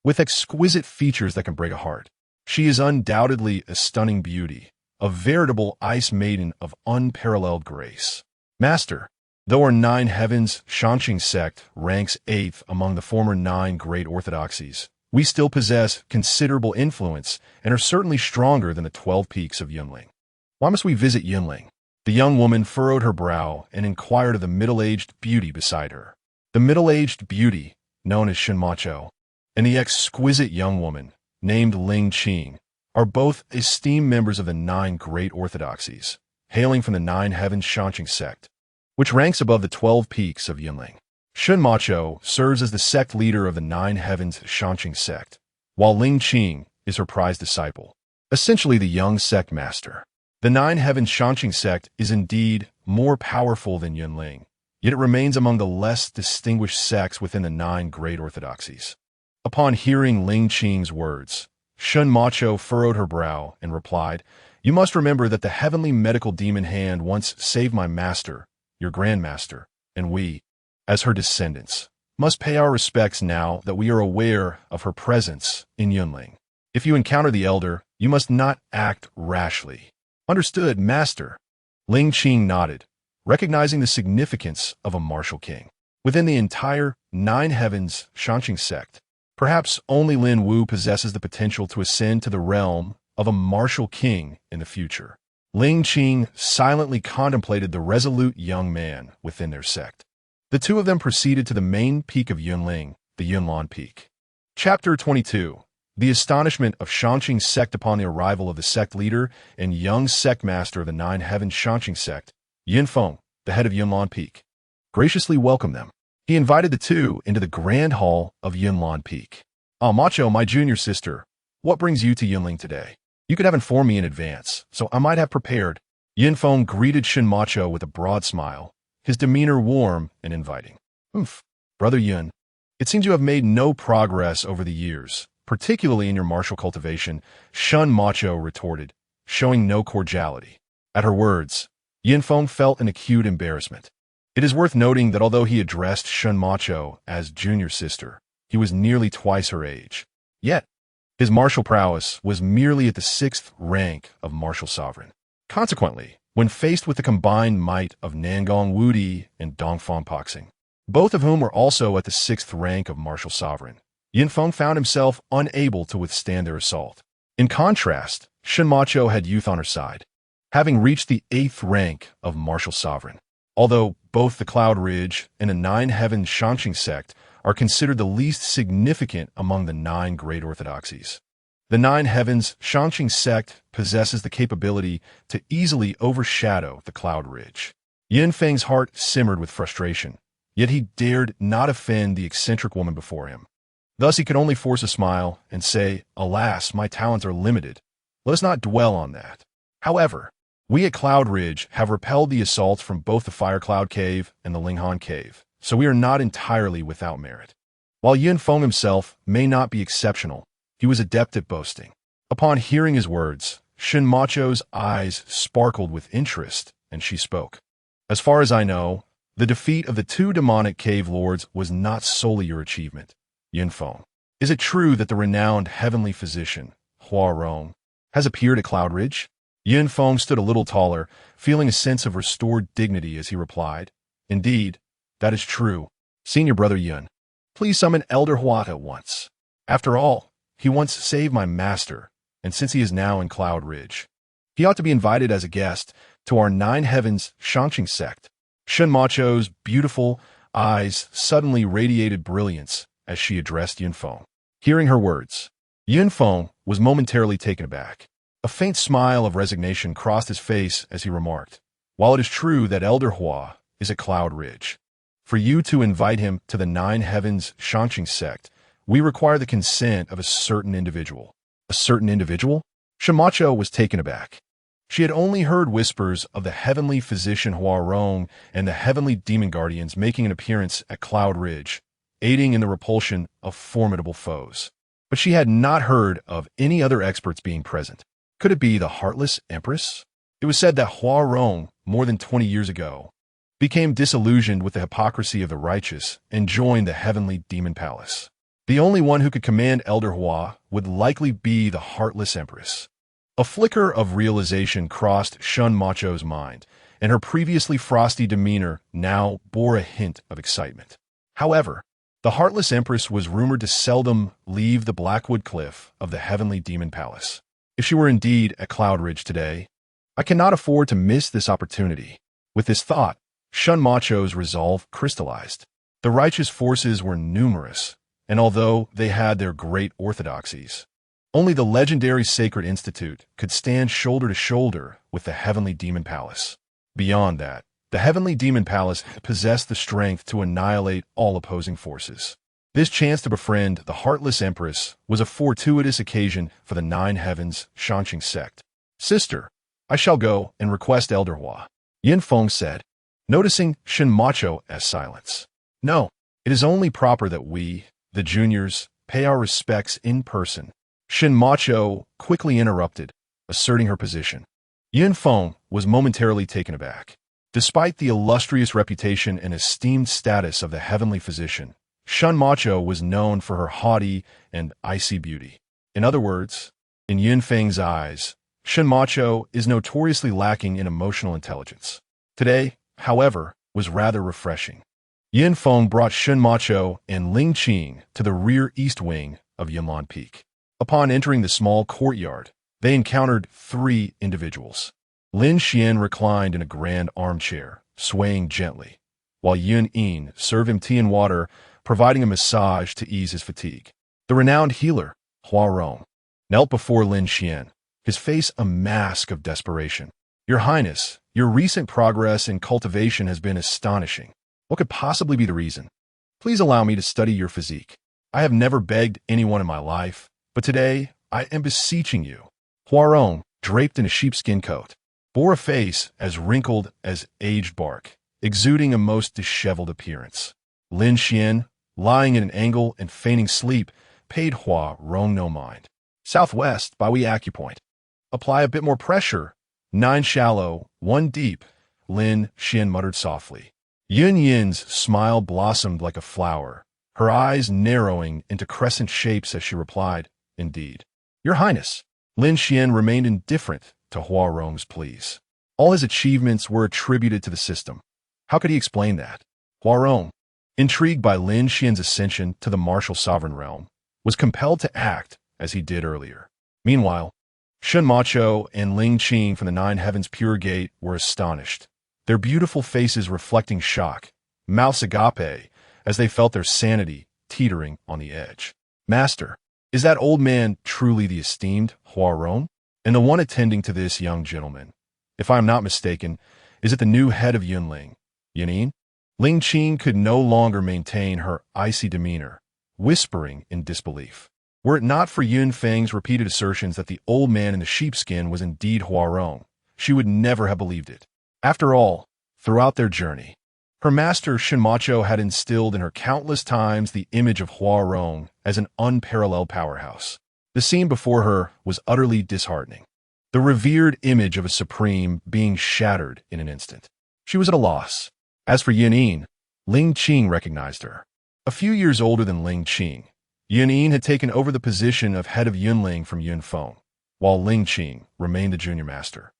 with exquisite features that can break a heart. She is undoubtedly a stunning beauty, a veritable ice maiden of unparalleled grace. Master, though our 9 heavens Shanqing sect ranks 8th among the former 9 great orthodoxies, we still possess considerable influence and are certainly stronger than the 12 peaks of Yunling. Why must we visit Yunling? The young woman furrowed her brow and inquired of the middle-aged beauty beside her. The middle-aged beauty, known as Shenmacho, and the exquisite young woman, named Ling Qing, are both esteemed members of the 9 great orthodoxies, hailing from the 9 heavens Shanqing sect, which ranks above the 12 peaks of Yunling. Shenmacho serves as the sect leader of the 9 heavens Shanqing sect, while Ling Qing is her prized disciple, essentially the young sect master. The 9 heavens Shanqing sect is indeed more powerful than Yunling, yet it remains among the less distinguished sects within the 9 great orthodoxies. Upon hearing Ling Qing's words, Shenmacho furrowed her brow and replied, "You must remember that the heavenly medical demon hand once saved my master, your grandmaster, and we, as her descendants, must pay our respects now that we are aware of her presence in Yunling. If you encounter the elder, you must not act rashly." "Understood, master." Ling Qing nodded, recognizing the significance of a martial king. Within the entire 9 heavens Shanqing sect, perhaps only Lin Wu possesses the potential to ascend to the realm of a martial king in the future. Ling Qing silently contemplated the resolute young man within their sect. The two of them proceeded to the main peak of Yunling, the Yunlan Peak. Chapter 22. The astonishment of Shanqing sect upon the arrival of the sect leader and young sect master of the 9 heavens Shanqing sect, Yinfeng, the head of Yunlan Peak, graciously welcomed them. He invited the two into the grand hall of Yunlan Peak. "Ah, Macho, my junior sister, what brings you to Yunling today? You could have informed me in advance, so I might have prepared." Yinfeng greeted Shenmacho with a broad smile, his demeanor warm and inviting. "Oomph, Brother Yun, it seems you have made no progress over the years, particularly in your martial cultivation," Shenmacho retorted, showing no cordiality. At her words, Yinfeng felt an acute embarrassment. It is worth noting that although he addressed Shun Macho as junior sister, he was nearly twice her age. Yet, his martial prowess was merely at the 6th rank of martial sovereign. Consequently, when faced with the combined might of Nangong Wudi and Dongfang Paxing, both of whom were also at the 6th rank of martial sovereign, Yin Feng found himself unable to withstand their assault. In contrast, Shun Macho had youth on her side, having reached the 8th rank of martial sovereign. Although both the Cloud Ridge and the Nine Heavens Shangqing sect are considered the least significant among the 9 great orthodoxies, the Nine Heavens Shangqing sect possesses the capability to easily overshadow the Cloud Ridge. Yin Feng's heart simmered with frustration, yet he dared not offend the eccentric woman before him. Thus he could only force a smile and say, "Alas, my talents are limited. Let us not dwell on that. However, we at Cloud Ridge have repelled the assaults from both the Fire Cloud Cave and the Linghan Cave, so we are not entirely without merit." While Yin Feng himself may not be exceptional, he was adept at boasting. Upon hearing his words, Shun Macho's eyes sparkled with interest, and she spoke. "As far as I know, the defeat of the 2 demonic cave lords was not solely your achievement, Yin Feng. Is it true that the renowned heavenly physician, Hua Rong, has appeared at Cloud Ridge?" Yin Feng stood a little taller, feeling a sense of restored dignity as he replied, "Indeed, that is true. Senior brother Yun, please summon Elder Hua at once. After all, he once saved my master, and since he is now in Cloud Ridge, he ought to be invited as a guest to our Nine Heavens Shangqing sect." Shun Macho's beautiful eyes suddenly radiated brilliance as she addressed Yin Feng. Hearing her words, Yin Feng was momentarily taken aback. A faint smile of resignation crossed his face as he remarked, "While it is true that Elder Hua is at Cloud Ridge, for you to invite him to the Nine Heavens Shangqing sect, we require the consent of a certain individual." "A certain individual?" Shun Macho was taken aback. She had only heard whispers of the heavenly physician Hua Rong and the heavenly demon guardians making an appearance at Cloud Ridge, aiding in the repulsion of formidable foes. But she had not heard of any other experts being present. Could it be the heartless Empress? It was said that Hua Rong, more than 20 years ago, became disillusioned with the hypocrisy of the righteous and joined the heavenly demon palace. The only one who could command Elder Hua would likely be the heartless Empress. A flicker of realization crossed Shun Macho's mind, and her previously frosty demeanor now bore a hint of excitement. However, the heartless Empress was rumored to seldom leave the Blackwood Cliff of the heavenly demon palace. If she were indeed at Cloud Ridge today, I cannot afford to miss this opportunity. With this thought, Shun Macho's resolve crystallized. The righteous forces were numerous, and although they had their great orthodoxies, only the legendary Sacred Institute could stand shoulder to shoulder with the heavenly demon palace. Beyond that, the heavenly demon palace possessed the strength to annihilate all opposing forces. This chance to befriend the heartless Empress was a fortuitous occasion for the Nine Heavens Shangqing sect. "Sister, I shall go and request Elder Hua," Yin Feng said, noticing Shun Macho as silence. "No, it is only proper that we, the juniors, pay our respects in person," Shun Macho quickly interrupted, asserting her position. Yin Feng was momentarily taken aback. Despite the illustrious reputation and esteemed status of the heavenly physician, Shun Macho was known for her haughty and icy beauty. In other words, in Yin Feng's eyes, Shun Macho is notoriously lacking in emotional intelligence. Today, however, was rather refreshing. Yin Feng brought Shun Macho and Ling Qing to the rear east wing of Yunlan Peak. Upon entering the small courtyard, they encountered 3 individuals. Lin Xuan reclined in a grand armchair, swaying gently, while Yun Yin served him tea and water, providing a massage to ease his fatigue. The renowned healer, Hua Rong, knelt before Lin Xuan, his face a mask of desperation. "Your Highness, your recent progress in cultivation has been astonishing. What could possibly be the reason? Please allow me to study your physique. I have never begged anyone in my life, but today I am beseeching you." Hua Rong, draped in a sheepskin coat, bore a face as wrinkled as aged bark, exuding a most disheveled appearance. Lin Xuan, lying in an angle and feigning sleep, paid Hua Rong no mind. "Southwest, by we acupoint. Apply a bit more pressure. 9 shallow, 1 deep," Lin Xuan muttered softly. Yun Yin's smile blossomed like a flower, her eyes narrowing into crescent shapes as she replied, "Indeed. Your Highness." Lin Xuan remained indifferent to Huarong's pleas. All his achievements were attributed to the system. How could he explain that? Huarong, intrigued by Lin Xuan's ascension to the martial sovereign realm, was compelled to act as he did earlier. Meanwhile, Shun Macho and Ling Qing from the Nine Heavens Pure Gate were astonished, their beautiful faces reflecting shock, mouths agape, as they felt their sanity teetering on the edge. "Master, is that old man truly the esteemed Huarong? And the one attending to this young gentleman, if I am not mistaken, is it the new head of Yunling, Yunin?" Ling Qing could no longer maintain her icy demeanor, whispering in disbelief. Were it not for Yun Feng's repeated assertions that the old man in the sheepskin was indeed Huarong, she would never have believed it. After all, throughout their journey, her master Shinmacho had instilled in her countless times the image of Huarong as an unparalleled powerhouse. The scene before her was utterly disheartening. The revered image of a supreme being shattered in an instant. She was at a loss. As for Yunin, Ling Qing recognized her. A few years older than Ling Qing, Yunin had taken over the position of head of Yunling from Yun Feng, while Ling Qing remained the junior master.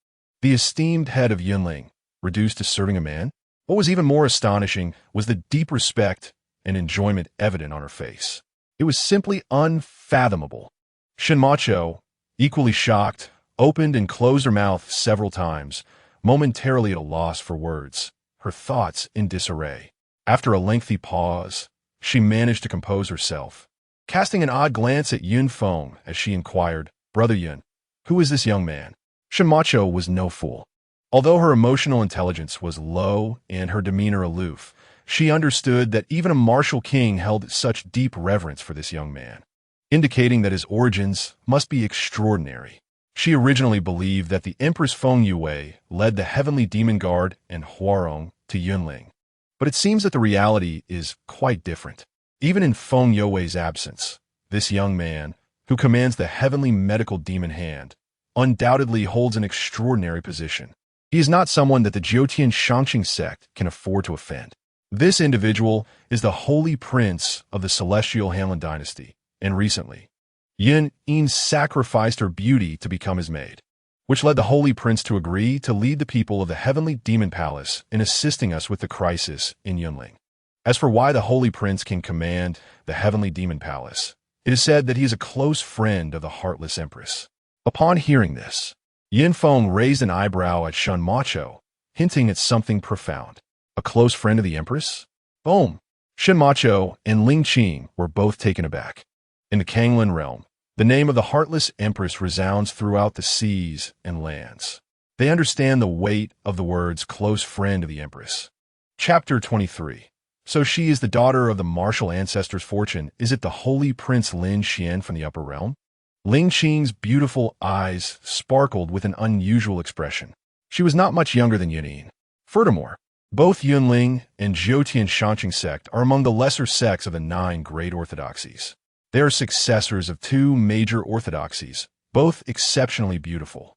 The esteemed head of Yunling, reduced to serving a man? What was even more astonishing was the deep respect and enjoyment evident on her face. It was simply unfathomable. Shinmacho, equally shocked, opened and closed her mouth several times, momentarily at a loss for words, her thoughts in disarray. After a lengthy pause, she managed to compose herself. Casting an odd glance at Yun Feng as she inquired, "Brother Yun, who is this young man?" Shinmacho was no fool. Although her emotional intelligence was low and her demeanor aloof, she understood that even a martial king held such deep reverence for this young man, indicating that his origins must be extraordinary. She originally believed that the Empress Feng Yue led the heavenly demon guard and Huarong to Yunling. But it seems that the reality is quite different. Even in Feng Yue's absence, this young man, who commands the heavenly medical demon hand, undoubtedly holds an extraordinary position. He is not someone that the Jiutian Shangqing sect can afford to offend. This individual is the holy prince of the celestial Hanlin dynasty, and recently, Yun Yin sacrificed her beauty to become his maid, which led the holy prince to agree to lead the people of the heavenly demon palace in assisting us with the crisis in Yunling. As for why the holy prince can command the heavenly demon palace, it is said that he is a close friend of the heartless Empress. Upon hearing this, Yin Feng raised an eyebrow at Shun Macho, hinting at something profound. A close friend of the Empress? Boom! Shun Macho and Ling Qing were both taken aback. In the Kanglin realm, the name of the heartless Empress resounds throughout the seas and lands. They understand the weight of the words close friend of the Empress. Chapter 23. So she is the daughter of the martial ancestor's fortune. Is it the holy Prince Lin Xuan from the upper realm? Ling Qing's beautiful eyes sparkled with an unusual expression. She was not much younger than Yunin. Furthermore, both Yunling and Jiutian Shangqing sect are among the lesser sects of the 9 great orthodoxies. They are successors of 2 major orthodoxies, both exceptionally beautiful.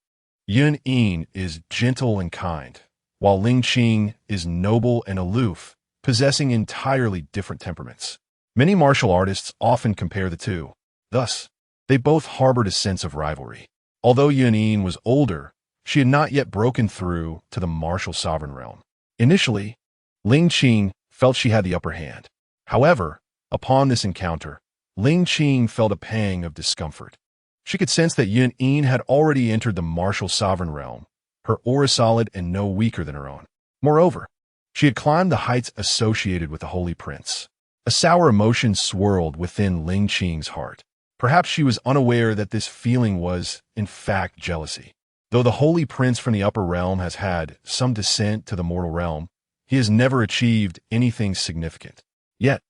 Yun Yin is gentle and kind, while Ling Qing is noble and aloof, possessing entirely different temperaments. Many martial artists often compare the two. Thus, they both harbored a sense of rivalry. Although Yun Yin was older, she had not yet broken through to the martial sovereign realm. Initially, Ling Qing felt she had the upper hand. However, upon this encounter, Ling Qing felt a pang of discomfort. She could sense that Yun Yin had already entered the martial sovereign realm, her aura solid and no weaker than her own. Moreover, she had climbed the heights associated with the Holy Prince. A sour emotion swirled within Ling Qing's heart. Perhaps she was unaware that this feeling was, in fact, jealousy. Though the Holy Prince from the upper realm has had some descent to the mortal realm, he has never achieved anything significant. Yet,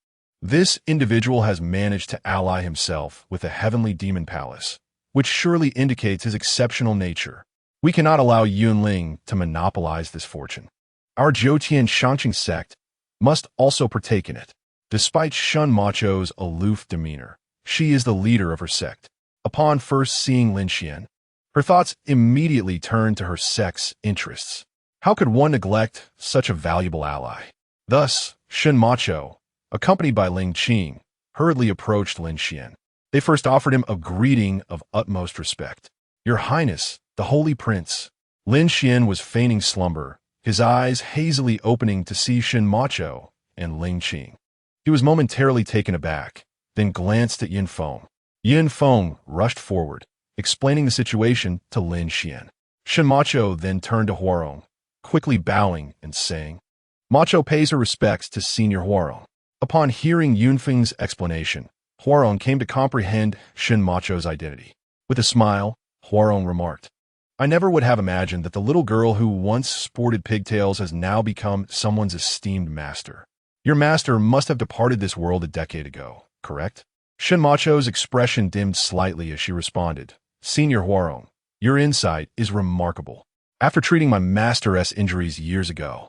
this individual has managed to ally himself with the heavenly demon palace, which surely indicates his exceptional nature. We cannot allow Yunling to monopolize this fortune. Our Jiutian Shangqing sect must also partake in it. Despite Shun Macho's aloof demeanor, she is the leader of her sect. Upon first seeing Lin Xuan, her thoughts immediately turned to her sect's interests. How could one neglect such a valuable ally? Thus, Shen Macho, accompanied by Ling Qing, hurriedly approached Lin Xuan. They first offered him a greeting of utmost respect. "Your Highness, the Holy Prince." Lin Xuan was feigning slumber, his eyes hazily opening to see Shen Macho and Ling Qing. He was momentarily taken aback, then glanced at Yin Feng. Yin Feng rushed forward, explaining the situation to Lin Xuan. Shen Macho then turned to Huarong, quickly bowing and saying, "Macho pays her respects to Senior Huarong." Upon hearing Yun Feng's explanation, Huarong came to comprehend Shen Macho's identity. With a smile, Huarong remarked, "I never would have imagined that the little girl who once sported pigtails has now become someone's esteemed master. Your master must have departed this world a decade ago, correct?" Shen Macho's expression dimmed slightly as she responded, "Senior Huarong, your insight is remarkable. After treating my master's injuries years ago,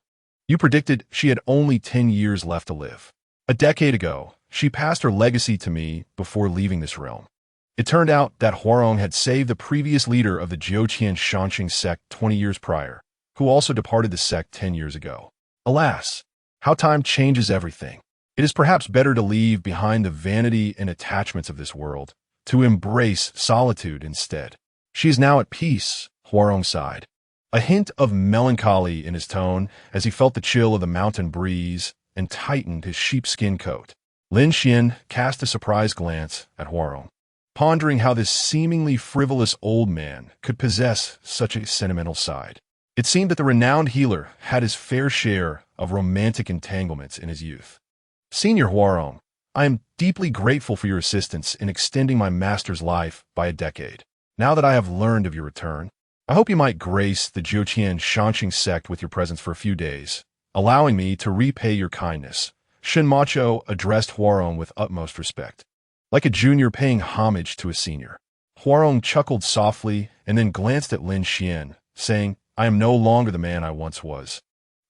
you predicted she had only 10 years left to live. A decade ago, she passed her legacy to me before leaving this realm. It turned out that Huarong had saved the previous leader of the Jiutian Shanqing sect 20 years prior, who also departed the sect 10 years ago. Alas, how time changes everything. It is perhaps better to leave behind the vanity and attachments of this world, to embrace solitude instead. She is now at peace," Huarong sighed, a hint of melancholy in his tone as he felt the chill of the mountain breeze and tightened his sheepskin coat. Lin Xuan cast a surprised glance at Huarong, pondering how this seemingly frivolous old man could possess such a sentimental side. It seemed that the renowned healer had his fair share of romantic entanglements in his youth. "Senior Huarong, I am deeply grateful for your assistance in extending my master's life by a decade. Now that I have learned of your return, I hope you might grace the Jiutian Shanqing sect with your presence for a few days, allowing me to repay your kindness." Shen Macho addressed Huarong with utmost respect, like a junior paying homage to a senior. Huarong chuckled softly and then glanced at Lin Xuan, saying, "I am no longer the man I once was,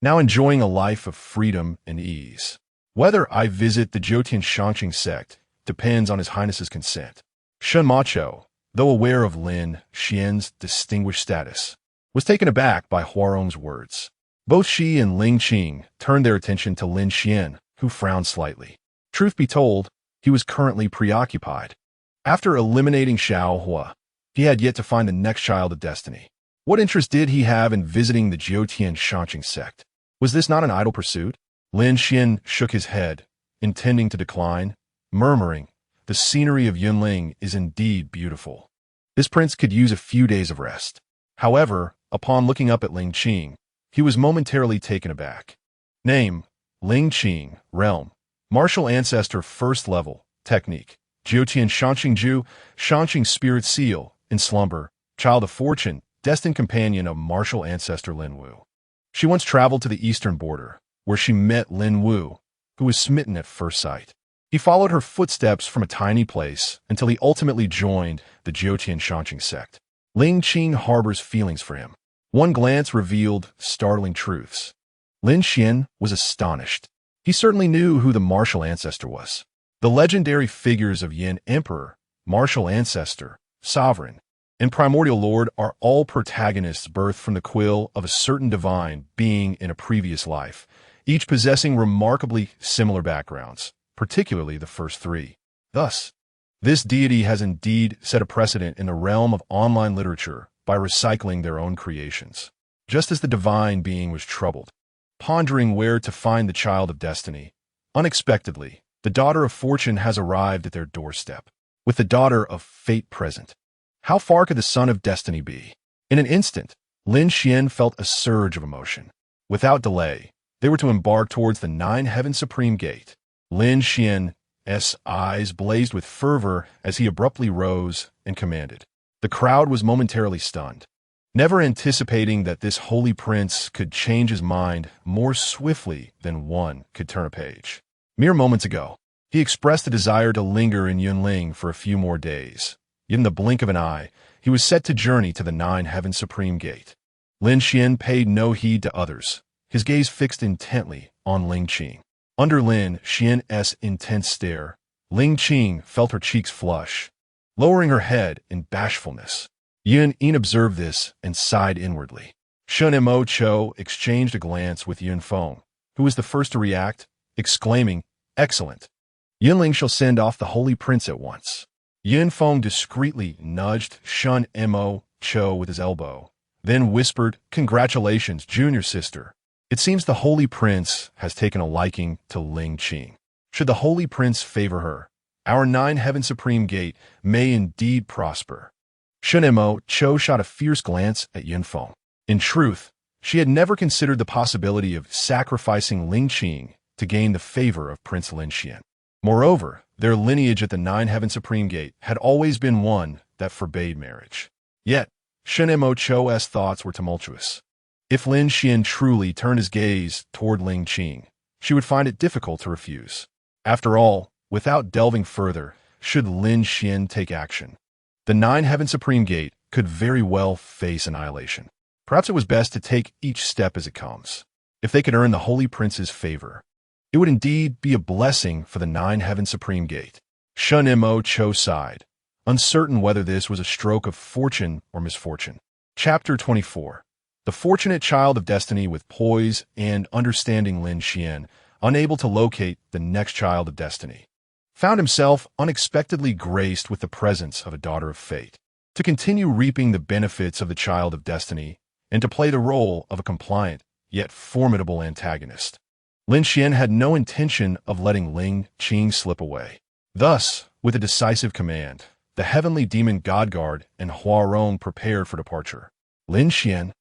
now enjoying a life of freedom and ease. Whether I visit the Jiutian Shanqing sect depends on His Highness's consent." Shen Macho, though aware of Lin Xuan's distinguished status, was taken aback by Huarong's words. Both she and Ling Qing turned their attention to Lin Xuan, who frowned slightly. Truth be told, he was currently preoccupied. After eliminating Xiao Hua, he had yet to find the next child of destiny. What interest did he have in visiting the Jiutian Shanqing sect? Was this not an idle pursuit? Lin Xuan shook his head, intending to decline, murmuring, "The scenery of Yunling is indeed beautiful. This prince could use a few days of rest." However, upon looking up at Ling Qing, he was momentarily taken aback. Name, Ling Qing, realm, martial ancestor first level, technique, Jiutian Shanqing Ju, Shanqing spirit seal, in slumber, child of fortune, destined companion of martial ancestor Lin Wu. She once traveled to the eastern border, where she met Lin Wu, who was smitten at first sight. He followed her footsteps from a tiny place until he ultimately joined the Jiutian Shanqing sect. Ling Qing harbors feelings for him. One glance revealed startling truths. Lin Xuan was astonished. He certainly knew who the martial ancestor was. The legendary figures of Yin Emperor, martial ancestor, sovereign, and primordial lord are all protagonists birthed from the quill of a certain divine being in a previous life, each possessing remarkably similar backgrounds, particularly the first three. Thus, this deity has indeed set a precedent in the realm of online literature by recycling their own creations. Just as the divine being was troubled, pondering where to find the child of destiny, unexpectedly, the daughter of fortune has arrived at their doorstep, with the daughter of fate present. How far could the son of destiny be? In an instant, Lin Xuan felt a surge of emotion. Without delay, they were to embark towards the Nine Heaven Supreme Gate. Lin Xuan's eyes blazed with fervor as he abruptly rose and commanded. The crowd was momentarily stunned, never anticipating that this holy prince could change his mind more swiftly than one could turn a page. Mere moments ago, he expressed a desire to linger in Yunling for a few more days. Yet in the blink of an eye, he was set to journey to the Nine Heaven Supreme Gate. Lin Xuan paid no heed to others, his gaze fixed intently on Ling Qing. Under Lin Xuan's intense stare, Ling Qing felt her cheeks flush, lowering her head in bashfulness. Yun observed this and sighed inwardly. Shen Mo Cho exchanged a glance with Yun Feng, who was the first to react, exclaiming, "Excellent! Yunling shall send off the holy prince at once." Yunfeng discreetly nudged Shun Mo Cho with his elbow, then whispered, "Congratulations, junior sister. It seems the holy prince has taken a liking to Ling Qing. Should the holy prince favor her, our nine-heaven supreme gate may indeed prosper." Shun Mo Cho shot a fierce glance at Yunfeng. In truth, she had never considered the possibility of sacrificing Ling Qing to gain the favor of Prince Lin Xuan. Moreover, their lineage at the Nine-Heaven Supreme Gate had always been one that forbade marriage. Yet, Shun Mo Cho's thoughts were tumultuous. If Lin Xuan truly turned his gaze toward Ling Qing, she would find it difficult to refuse. After all, without delving further, should Lin Xuan take action, the Nine-Heaven Supreme Gate could very well face annihilation. Perhaps it was best to take each step as it comes. If they could earn the Holy Prince's favor, it would indeed be a blessing for the Nine-Heaven Supreme Gate. Shun Mo Cho sighed, uncertain whether this was a stroke of fortune or misfortune. Chapter 24. The fortunate child of destiny with poise and understanding Lin Xuan, unable to locate the next child of destiny, found himself unexpectedly graced with the presence of a daughter of fate. To continue reaping the benefits of the child of destiny, and to play the role of a compliant, yet formidable antagonist, Lin Xuan had no intention of letting Ling Qing slip away. Thus, with a decisive command, the heavenly demon Godguard and Huarong prepared for departure. Lin Xuan,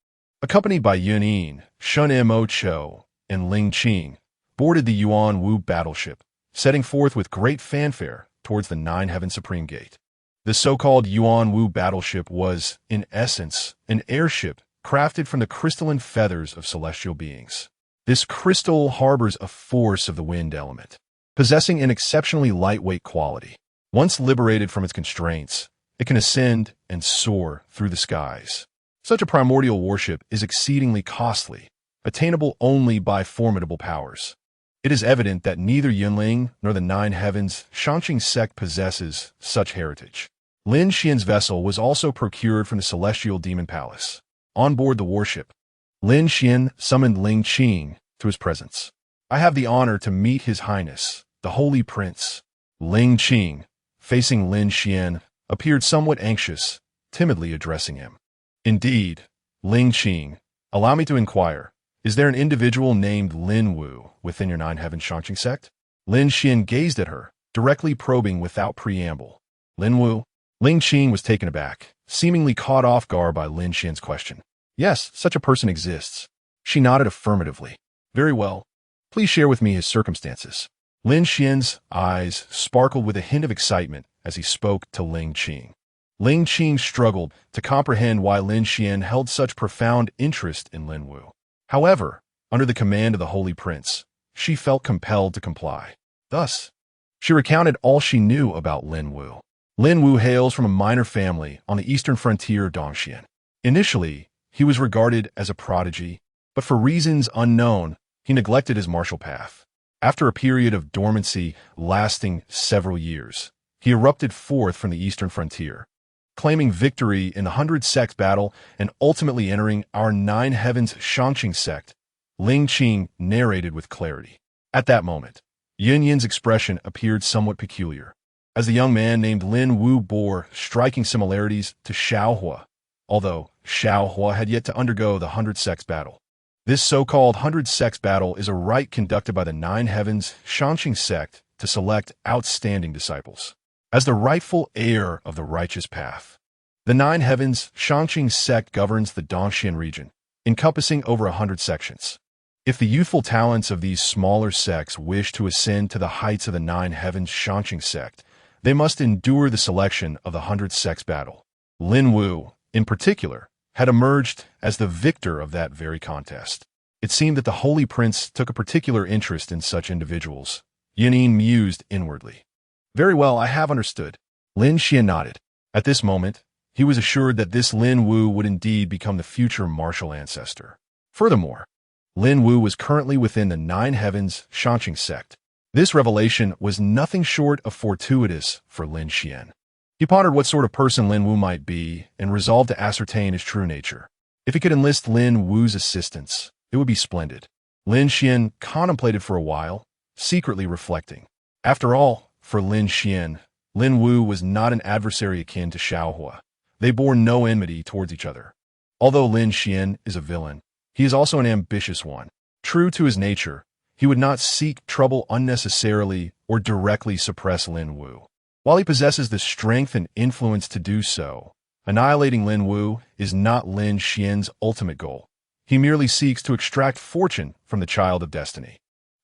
accompanied by Yun Yin, Shun Mo Cho, and Ling Qing, boarded the Yuan Wu battleship, setting forth with great fanfare towards the Nine-Heaven Supreme Gate. The so-called Yuan Wu battleship was, in essence, an airship crafted from the crystalline feathers of celestial beings. This crystal harbors a force of the wind element, possessing an exceptionally lightweight quality. Once liberated from its constraints, it can ascend and soar through the skies. Such a primordial warship is exceedingly costly, attainable only by formidable powers. It is evident that neither Yunling nor the Nine Heavens Shanqing sect possesses such heritage. Lin Xuan's vessel was also procured from the Celestial Demon Palace. On board the warship, Lin Xuan summoned Ling Qing to his presence. "I have the honor to meet His Highness, the Holy Prince." Ling Qing, facing Lin Xuan, appeared somewhat anxious, timidly addressing him. "Indeed, Ling Qing, allow me to inquire, is there an individual named Lin Wu within your Nine-Heaven Shanqing sect?" Lin Xuan gazed at her, directly probing without preamble. "Lin Wu?" Ling Qing was taken aback, seemingly caught off guard by Lin Xuan's question. "Yes, such a person exists." She nodded affirmatively. "Very well. Please share with me his circumstances." Lin Xuan's eyes sparkled with a hint of excitement as he spoke to Ling Qing. Ling Qing struggled to comprehend why Lin Xuan held such profound interest in Lin Wu. However, under the command of the Holy Prince, she felt compelled to comply. Thus, she recounted all she knew about Lin Wu. Lin Wu hails from a minor family on the eastern frontier of Dongxian. Initially, he was regarded as a prodigy, but for reasons unknown, he neglected his martial path. After a period of dormancy lasting several years, he erupted forth from the eastern frontier, claiming victory in the 100 Sects battle and ultimately entering our Nine Heavens Shanqing sect. Ling Qing narrated with clarity. At that moment, Yun Yin's expression appeared somewhat peculiar, as the young man named Lin Wu bore striking similarities to Xiaohua, although Xiaohua had yet to undergo the 100 Sects battle. This so-called 100 Sects battle is a rite conducted by the Nine Heavens Shanqing sect to select outstanding disciples as the rightful heir of the righteous path. The Nine Heavens Shanqing sect governs the Dongxian region, encompassing over 100 sections. If the youthful talents of these smaller sects wish to ascend to the heights of the Nine Heavens Shanqing sect, they must endure the selection of the 100 Sects battle. Lin Wu, in particular, had emerged as the victor of that very contest. It seemed that the Holy Prince took a particular interest in such individuals. Yunyin mused inwardly. "Very well, I have understood." Lin Xuan nodded. At this moment, he was assured that this Lin Wu would indeed become the future martial ancestor. Furthermore, Lin Wu was currently within the Nine Heavens Shanqing sect. This revelation was nothing short of fortuitous for Lin Xuan. He pondered what sort of person Lin Wu might be and resolved to ascertain his true nature. If he could enlist Lin Wu's assistance, it would be splendid. Lin Xuan contemplated for a while, secretly reflecting. After all, for Lin Xuan, Lin Wu was not an adversary akin to Xiaohua. They bore no enmity towards each other. Although Lin Xuan is a villain, he is also an ambitious one. True to his nature, he would not seek trouble unnecessarily or directly suppress Lin Wu. While he possesses the strength and influence to do so, annihilating Lin Wu is not Lin Xuan's ultimate goal. He merely seeks to extract fortune from the child of destiny.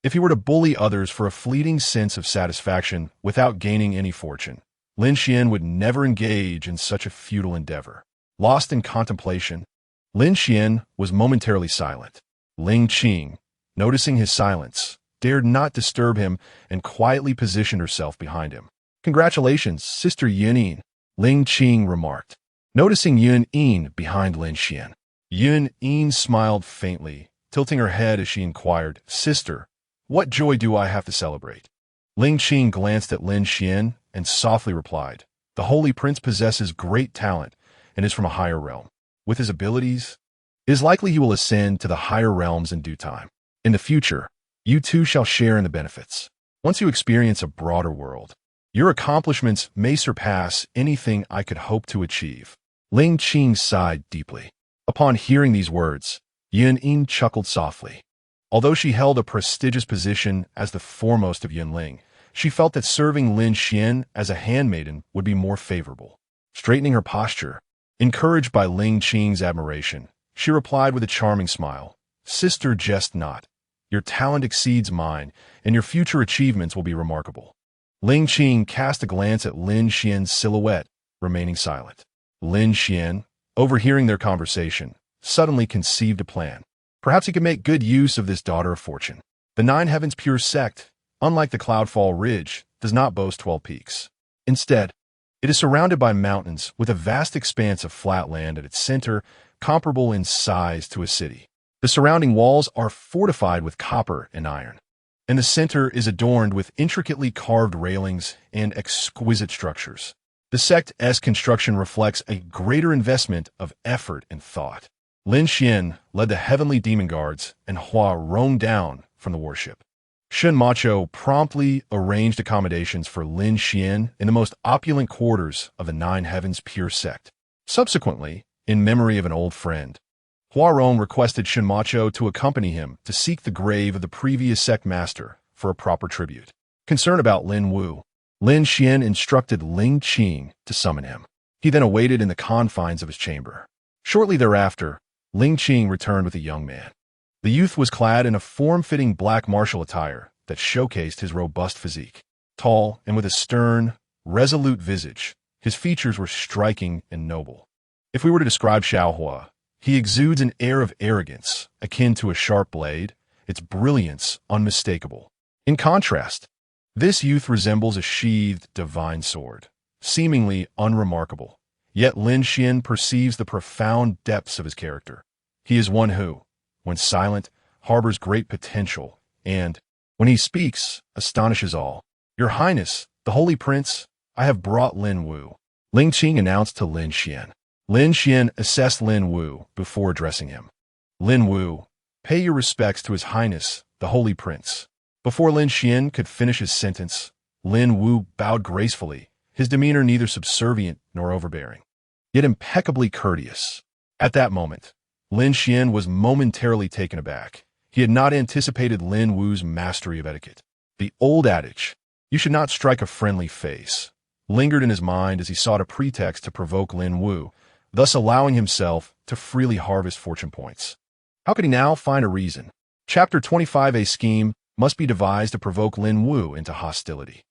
If he were to bully others for a fleeting sense of satisfaction without gaining any fortune, Lin Xuan would never engage in such a futile endeavor. Lost in contemplation, Lin Xuan was momentarily silent. Ling Qing, noticing his silence, dared not disturb him and quietly positioned herself behind him. "Congratulations, Sister Yun-Yin," Ling Qing remarked, noticing Yun-Yin behind Lin Xuan. Yun-Yin smiled faintly, tilting her head as she inquired, "Sister, what joy do I have to celebrate?" Ling Qing glanced at Lin Xuan and softly replied, "The Holy Prince possesses great talent and is from a higher realm. With his abilities, it is likely he will ascend to the higher realms in due time. In the future, you too shall share in the benefits. Once you experience a broader world, your accomplishments may surpass anything I could hope to achieve." Ling Qing sighed deeply. Upon hearing these words, Yun-Yin chuckled softly. Although she held a prestigious position as the foremost of Yunling, she felt that serving Lin Xuan as a handmaiden would be more favorable. Straightening her posture, encouraged by Ling Qing's admiration, she replied with a charming smile, "Sister, jest not. Your talent exceeds mine, and your future achievements will be remarkable." Ling Qing cast a glance at Lin Xuan's silhouette, remaining silent. Lin Xuan, overhearing their conversation, suddenly conceived a plan. Perhaps he could make good use of this daughter of fortune. The Nine Heavens Pure sect, unlike the Cloudfall Ridge, does not boast 12 peaks. Instead, it is surrounded by mountains with a vast expanse of flat land at its center, comparable in size to a city. The surrounding walls are fortified with copper and iron, and the center is adorned with intricately carved railings and exquisite structures. The sect's construction reflects a greater investment of effort and thought. Lin Xuan led the heavenly demon guards, and Hua roamed down from the warship. Shun Macho promptly arranged accommodations for Lin Xuan in the most opulent quarters of the Nine Heavens Pure sect. Subsequently, in memory of an old friend, Huarong requested Shun Macho to accompany him to seek the grave of the previous sect master for a proper tribute. Concerned about Lin Wu, Lin Xuan instructed Ling Qing to summon him. He then awaited in the confines of his chamber. Shortly thereafter, Ling Qing returned with a young man. The youth was clad in a form-fitting black martial attire that showcased his robust physique. Tall and with a stern, resolute visage, his features were striking and noble. If we were to describe Xiaohua, he exudes an air of arrogance akin to a sharp blade, its brilliance unmistakable. In contrast, this youth resembles a sheathed divine sword, seemingly unremarkable. Yet Lin Xuan perceives the profound depths of his character. He is one who, when silent, harbors great potential, and, when he speaks, astonishes all. "Your Highness, the Holy Prince, I have brought Lin Wu," Ling Qing announced to Lin Xuan. Lin Xuan assessed Lin Wu before addressing him. "Lin Wu, pay your respects to His Highness, the Holy Prince." Before Lin Xuan could finish his sentence, Lin Wu bowed gracefully, his demeanor neither subservient nor overbearing, yet impeccably courteous. At that moment, Lin Xuan was momentarily taken aback. He had not anticipated Lin Wu's mastery of etiquette. The old adage, "You should not strike a friendly face," lingered in his mind as he sought a pretext to provoke Lin Wu, thus allowing himself to freely harvest fortune points. How could he now find a reason? Chapter 25. A scheme must be devised to provoke Lin Wu into hostility.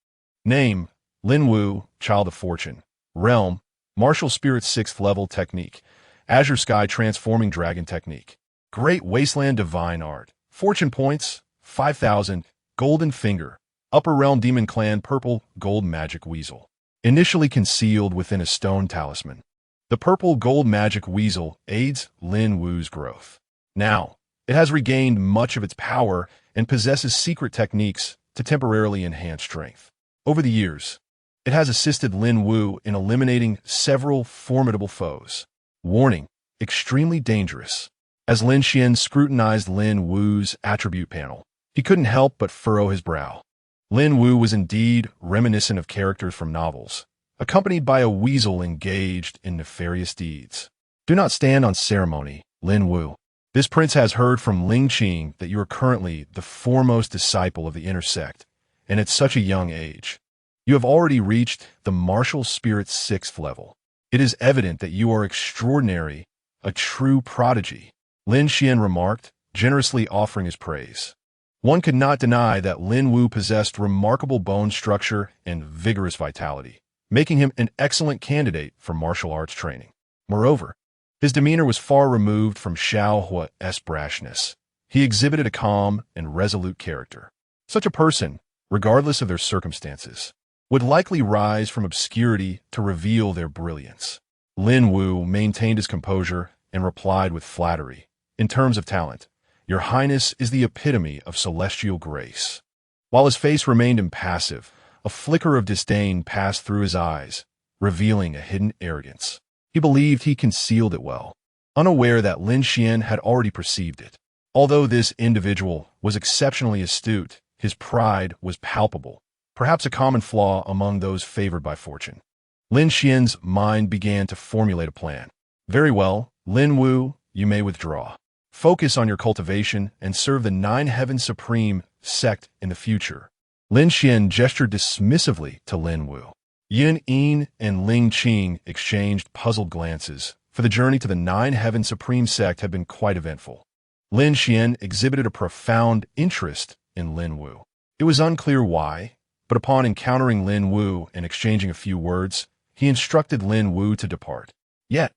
Name, Lin Wu, Child of Fortune. Realm, Martial Spirit 6th Level Technique. Azure Sky Transforming Dragon Technique. Great Wasteland Divine Art. Fortune Points, 5,000. Golden Finger. Upper Realm Demon Clan Purple Gold Magic Weasel. Initially concealed within a stone talisman, the Purple Gold Magic Weasel aids Lin Wu's growth. Now, it has regained much of its power and possesses secret techniques to temporarily enhance strength. Over the years, it has assisted Lin Wu in eliminating several formidable foes. Warning, extremely dangerous. As Lin Xuan scrutinized Lin Wu's attribute panel, he couldn't help but furrow his brow. Lin Wu was indeed reminiscent of characters from novels, accompanied by a weasel engaged in nefarious deeds. Do not stand on ceremony, Lin Wu. This prince has heard from Ling Qing that you are currently the foremost disciple of the inner sect, and at such a young age. You have already reached the martial spirit's 6th level. It is evident that you are extraordinary, a true prodigy, Lin Xuan remarked, generously offering his praise. One could not deny that Lin Wu possessed remarkable bone structure and vigorous vitality, making him an excellent candidate for martial arts training. Moreover, his demeanor was far removed from Xiao Hua's brashness. He exhibited a calm and resolute character. Such a person, regardless of their circumstances, would likely rise from obscurity to reveal their brilliance. Lin Wu maintained his composure and replied with flattery. In terms of talent, Your Highness is the epitome of celestial grace. While his face remained impassive, a flicker of disdain passed through his eyes, revealing a hidden arrogance. He believed he concealed it well, unaware that Lin Xuan had already perceived it. Although this individual was exceptionally astute, his pride was palpable, perhaps a common flaw among those favored by fortune. Lin Xuan's mind began to formulate a plan. Very well, Lin Wu, you may withdraw. Focus on your cultivation and serve the 9 Heaven Supreme sect in the future. Lin Xuan gestured dismissively to Lin Wu. Yin Yin and Ling Qing exchanged puzzled glances, for the journey to the 9 Heaven Supreme sect had been quite eventful. Lin Xuan exhibited a profound interest in Lin Wu. It was unclear why, but upon encountering Lin Wu and exchanging a few words, he instructed Lin Wu to depart. Yet,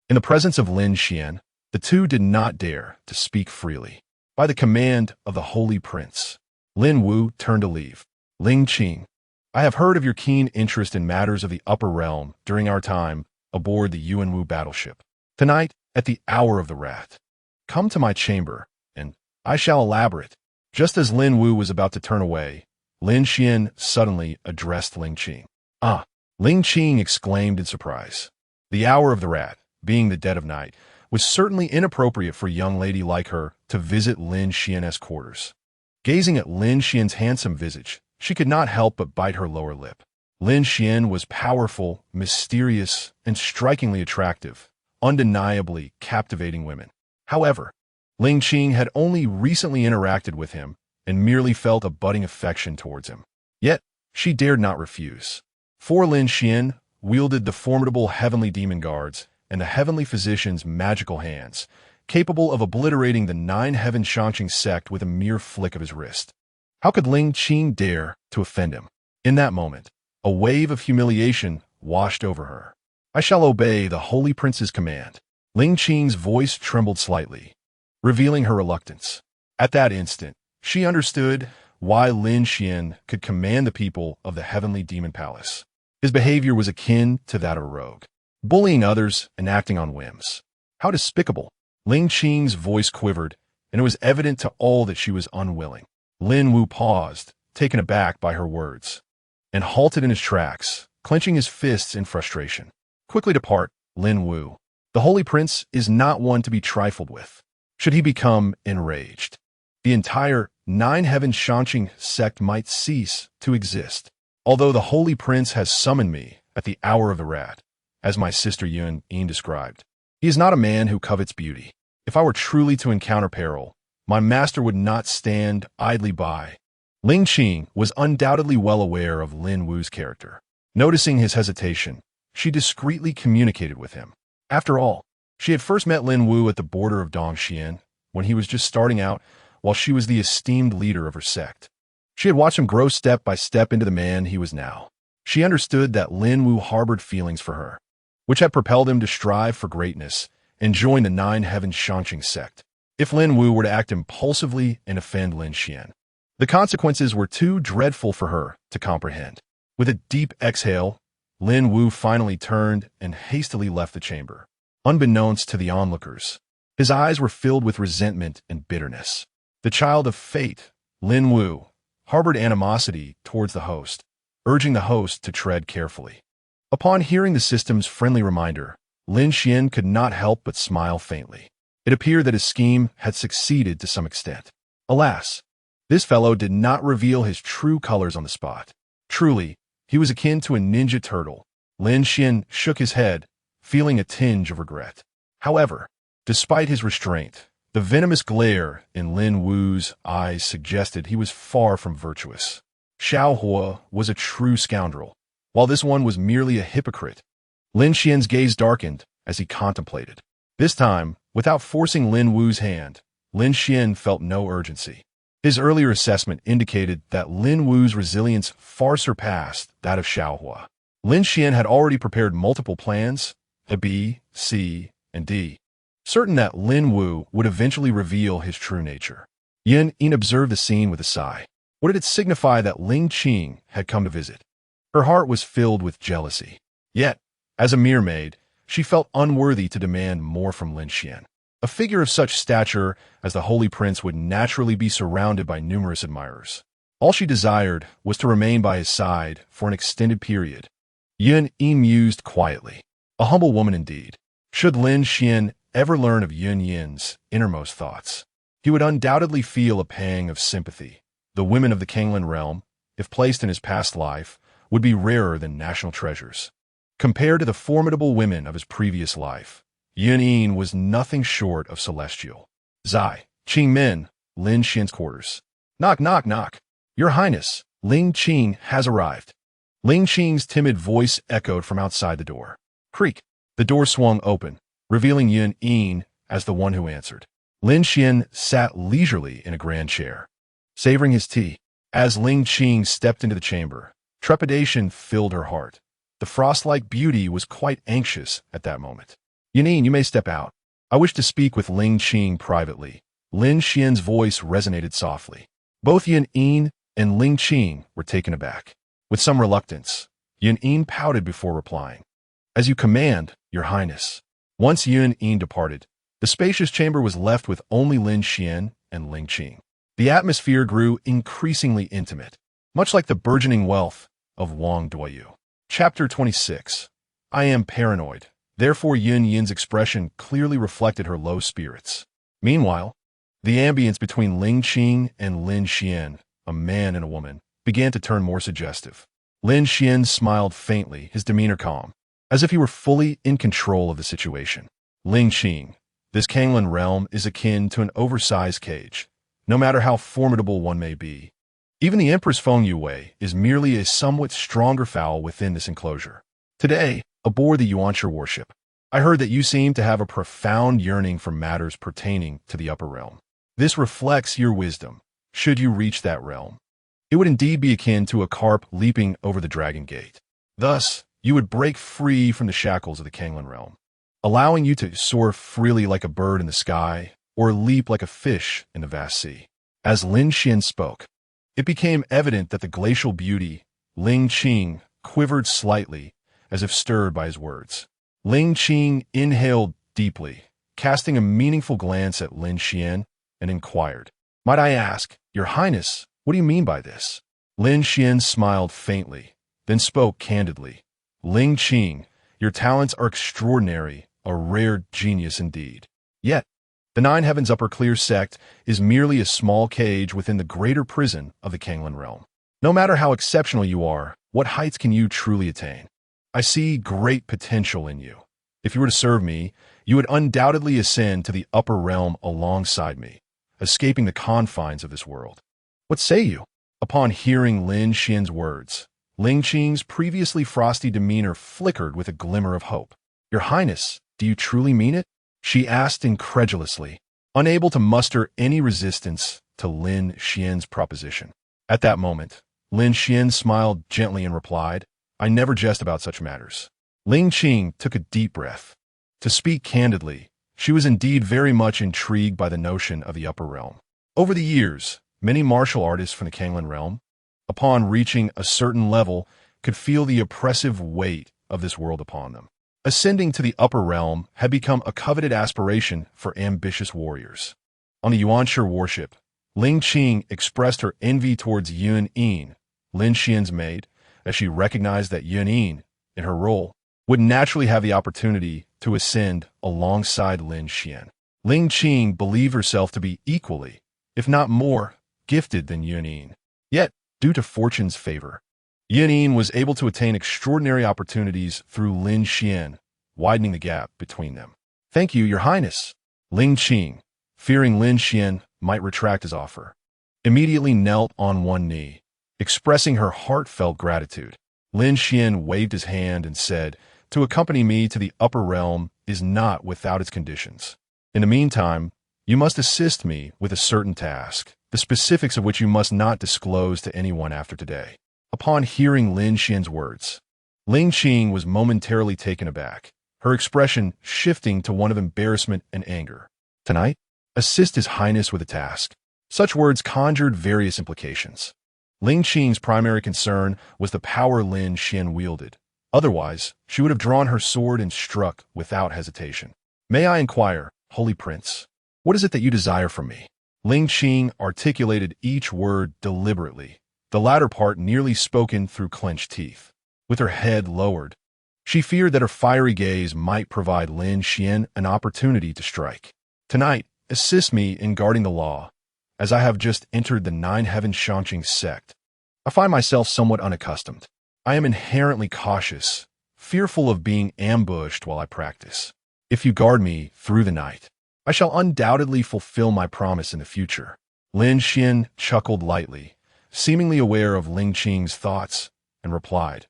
in the presence of Lin Xuan, the two did not dare to speak freely. By the command of the Holy Prince, Lin Wu turned to leave. Ling Qing, I have heard of your keen interest in matters of the upper realm during our time aboard the Yuanwu battleship. Tonight, at the hour of the rat, come to my chamber, and I shall elaborate. Just as Lin Wu was about to turn away, Lin Xuan suddenly addressed Ling Qing. Ah! Ling Qing exclaimed in surprise. The hour of the rat, being the dead of night, was certainly inappropriate for a young lady like her to visit Lin Xuan's quarters. Gazing at Lin Xuan's handsome visage, she could not help but bite her lower lip. Lin Xuan was powerful, mysterious, and strikingly attractive, undeniably captivating women. However, Ling Qing had only recently interacted with him and merely felt a budding affection towards him. Yet, she dared not refuse. For Lin Xuan wielded the formidable heavenly demon guards and the heavenly physician's magical hands, capable of obliterating the 9 Heaven Shanqing sect with a mere flick of his wrist. How could Ling Qing dare to offend him? In that moment, a wave of humiliation washed over her. I shall obey the Holy Prince's command. Ling Qing's voice trembled slightly, revealing her reluctance. At that instant, she understood why Lin Xuan could command the people of the Heavenly Demon Palace. His behavior was akin to that of a rogue, bullying others and acting on whims. How despicable! Ling Qing's voice quivered, and it was evident to all that she was unwilling. Lin Wu paused, taken aback by her words, and halted in his tracks, clenching his fists in frustration. Quickly depart, Lin Wu. The Holy Prince is not one to be trifled with. Should he become enraged, the entire 9 Heaven Shanqing sect might cease to exist. Although the Holy Prince has summoned me at the hour of the rat, as my sister Yun Yin described, he is not a man who covets beauty. If I were truly to encounter peril, my master would not stand idly by. Ling Qing was undoubtedly well aware of Lin Wu's character. Noticing his hesitation, she discreetly communicated with him. After all, she had first met Lin Wu at the border of Dongxian, when he was just starting out, while she was the esteemed leader of her sect. She had watched him grow step by step into the man he was now. She understood that Lin Wu harbored feelings for her, which had propelled him to strive for greatness and join the 9 Heaven Shanqing sect. If Lin Wu were to act impulsively and offend Lin Xuan, the consequences were too dreadful for her to comprehend. With a deep exhale, Lin Wu finally turned and hastily left the chamber. Unbeknownst to the onlookers, his eyes were filled with resentment and bitterness. The child of fate, Lin Wu, harbored animosity towards the host, urging the host to tread carefully. Upon hearing the system's friendly reminder, Lin Xuan could not help but smile faintly. It appeared that his scheme had succeeded to some extent. Alas, this fellow did not reveal his true colors on the spot. Truly, he was akin to a ninja turtle. Lin Xuan shook his head, feeling a tinge of regret. However, despite his restraint, the venomous glare in Lin Wu's eyes suggested he was far from virtuous. Xiao Hua was a true scoundrel, while this one was merely a hypocrite. Lin Xian's gaze darkened as he contemplated. This time, without forcing Lin Wu's hand, Lin Xian felt no urgency. His earlier assessment indicated that Lin Wu's resilience far surpassed that of Xiao Hua. Lin Xian had already prepared multiple plans, A, B, C, and D, certain that Lin Wu would eventually reveal his true nature. Yin observed the scene with a sigh. What did it signify that Ling Qing had come to visit? Her heart was filled with jealousy. Yet, as a mere maid, she felt unworthy to demand more from Lin Xian. A figure of such stature as the Holy Prince would naturally be surrounded by numerous admirers. All she desired was to remain by his side for an extended period. Yun mused quietly. A humble woman indeed. Should Lin Xian ever learn of Yun Yin's innermost thoughts, he would undoubtedly feel a pang of sympathy. The women of the Kanglan realm, if placed in his past life, would be rarer than national treasures. Compared to the formidable women of his previous life, Yun was nothing short of celestial. Zai, Qing Min, Lin Xian's quarters. Knock, knock, knock. Your Highness, Ling Qing has arrived. Ling Qing's timid voice echoed from outside the door. Creak. The door swung open, revealing Yun as the one who answered. Lin Xian sat leisurely in a grand chair, savoring his tea. As Ling Qing stepped into the chamber, trepidation filled her heart. The frost-like beauty was quite anxious at that moment. Yun, you may step out. I wish to speak with Ling Qing privately. Lin Xian's voice resonated softly. Both Yun and Ling Qing were taken aback. With some reluctance, Yun pouted before replying. As you command, Your Highness. Once Yun departed, the spacious chamber was left with only Lin Xian and Ling Qing. The atmosphere grew increasingly intimate, much like the burgeoning wealth of Wang Duoyu. Chapter 26. I am paranoid. Therefore Yun's expression clearly reflected her low spirits. Meanwhile, the ambience between Ling Qing and Lin Xian, a man and a woman, began to turn more suggestive. Lin Xian smiled faintly, his demeanor calm, as if he were fully in control of the situation. Ling Qing, this Kanglan realm is akin to an oversized cage, no matter how formidable one may be. Even the Empress Feng Yue is merely a somewhat stronger fowl within this enclosure. Today, aboard the Yuanshi warship, I heard that you seem to have a profound yearning for matters pertaining to the upper realm. This reflects your wisdom, should you reach that realm. It would indeed be akin to a carp leaping over the dragon gate. Thus, you would break free from the shackles of the Kanglan realm, allowing you to soar freely like a bird in the sky or leap like a fish in the vast sea. As Lin Xian spoke, it became evident that the glacial beauty, Ling Qing, quivered slightly as if stirred by his words. Ling Qing inhaled deeply, casting a meaningful glance at Lin Xian, and inquired, Might I ask, Your Highness, what do you mean by this? Lin Xian smiled faintly, then spoke candidly. Ling Qing, your talents are extraordinary, a rare genius indeed. Yet, the Nine Heavens Upper Clear sect is merely a small cage within the greater prison of the Kanglan realm. No matter how exceptional you are, what heights can you truly attain? I see great potential in you. If you were to serve me, you would undoubtedly ascend to the upper realm alongside me, escaping the confines of this world. What say you? Upon hearing Lin Xian's words, Ling Qing's previously frosty demeanor flickered with a glimmer of hope. Your Highness, do you truly mean it? She asked incredulously, unable to muster any resistance to Lin Xian's proposition. At that moment, Lin Xian smiled gently and replied, I never jest about such matters. Ling Qing took a deep breath. To speak candidly, she was indeed very much intrigued by the notion of the upper realm. Over the years, many martial artists from the Kanglan realm, upon reaching a certain level, could feel the oppressive weight of this world upon them. Ascending to the upper realm had become a coveted aspiration for ambitious warriors. On the Yuanshi warship, Ling Qing expressed her envy towards Yun, Lin Xian's maid, as she recognized that Yun, in her role, would naturally have the opportunity to ascend alongside Lin Xian. Ling Qing believed herself to be equally, if not more, gifted than Yuan. Yet, due to fortune's favor, Yuan was able to attain extraordinary opportunities through Lin Xuan, widening the gap between them. "Thank you, Your Highness." Ling Qing, fearing Lin Xuan might retract his offer, immediately knelt on one knee, expressing her heartfelt gratitude. Lin Xuan waved his hand and said, "To accompany me to the upper realm is not without its conditions. In the meantime, you must assist me with a certain task, the specifics of which you must not disclose to anyone after today." Upon hearing Lin Xuan's words, Ling Qing was momentarily taken aback, her expression shifting to one of embarrassment and anger. "Tonight, assist His Highness with a task." Such words conjured various implications. Ling Qing's primary concern was the power Lin Xuan wielded. Otherwise, she would have drawn her sword and struck without hesitation. "May I inquire, Holy Prince, what is it that you desire from me?" Ling Qing articulated each word deliberately, the latter part nearly spoken through clenched teeth. With her head lowered, she feared that her fiery gaze might provide Lin Xuan an opportunity to strike. "Tonight, assist me in guarding the law, as I have just entered the Nine-Heaven Shanqing sect. I find myself somewhat unaccustomed. I am inherently cautious, fearful of being ambushed while I practice. If you guard me through the night, I shall undoubtedly fulfill my promise in the future." Lin Xuan chuckled lightly, seemingly aware of Ling Qing's thoughts, and replied,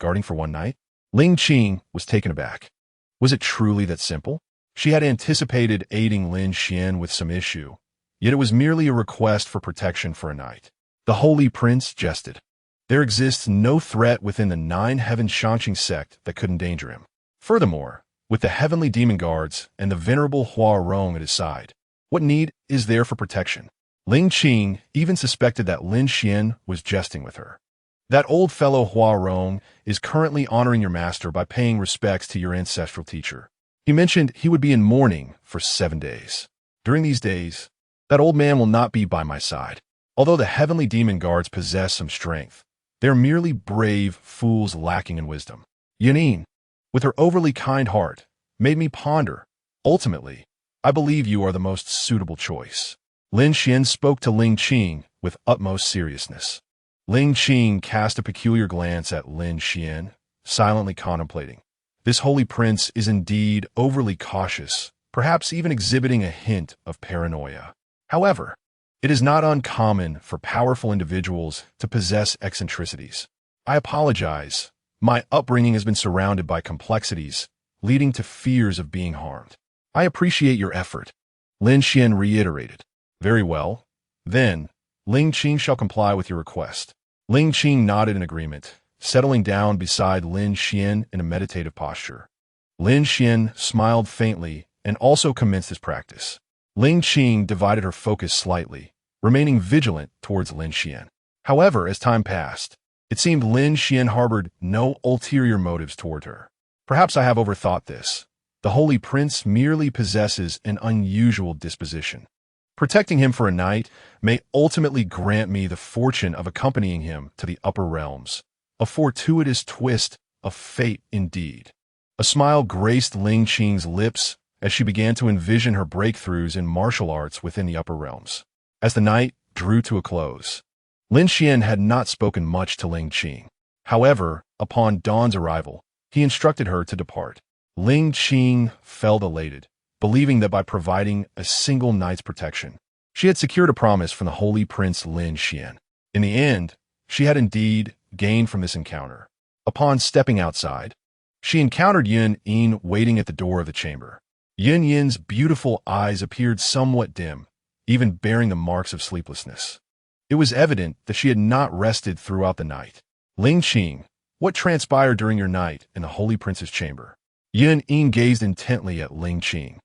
"Guarding for one night?" Ling Qing was taken aback. Was it truly that simple? She had anticipated aiding Lin Xuan with some issue, yet it was merely a request for protection for a night. The Holy Prince jested. There exists no threat within the Nine-Heaven Shanqing sect that could endanger him. Furthermore, with the heavenly demon guards and the venerable Hua Rong at his side, what need is there for protection? Ling Qing even suspected that Lin Xuan was jesting with her. "That old fellow Hua Rong is currently honoring your master by paying respects to your ancestral teacher. He mentioned he would be in mourning for 7 days. During these days, that old man will not be by my side. Although the heavenly demon guards possess some strength, they are merely brave fools lacking in wisdom." Yuan, with her overly kind heart, made me ponder. "Ultimately, I believe you are the most suitable choice." Lin Xuan spoke to Ling Qing with utmost seriousness. Ling Qing cast a peculiar glance at Lin Xuan, silently contemplating. This holy prince is indeed overly cautious, perhaps even exhibiting a hint of paranoia. However, it is not uncommon for powerful individuals to possess eccentricities. "I apologize. My upbringing has been surrounded by complexities, leading to fears of being harmed. I appreciate your effort," Lin Xuan reiterated. "Very well. Then, Ling Qing shall comply with your request." Ling Qing nodded in agreement, settling down beside Lin Xuan in a meditative posture. Lin Xuan smiled faintly and also commenced his practice. Ling Qing divided her focus slightly, remaining vigilant towards Lin Xuan. However, as time passed, it seemed Lin Xuan harbored no ulterior motives toward her. "Perhaps I have overthought this. The Holy Prince merely possesses an unusual disposition. Protecting him for a night may ultimately grant me the fortune of accompanying him to the upper realms. A fortuitous twist of fate indeed." A smile graced Ling Qing's lips as she began to envision her breakthroughs in martial arts within the upper realms. As the night drew to a close, Lin Xuan had not spoken much to Ling Qing. However, upon dawn's arrival, he instructed her to depart. Ling Qing felt elated, believing that by providing a single night's protection, she had secured a promise from the holy prince Lin Xuan. In the end, she had indeed gained from this encounter. Upon stepping outside, she encountered Yuan Yin waiting at the door of the chamber. Yuan Yin's beautiful eyes appeared somewhat dim, even bearing the marks of sleeplessness. It was evident that she had not rested throughout the night. "Ling Qing, what transpired during your night in the holy prince's chamber?" Yuan Yin gazed intently at Ling Qing,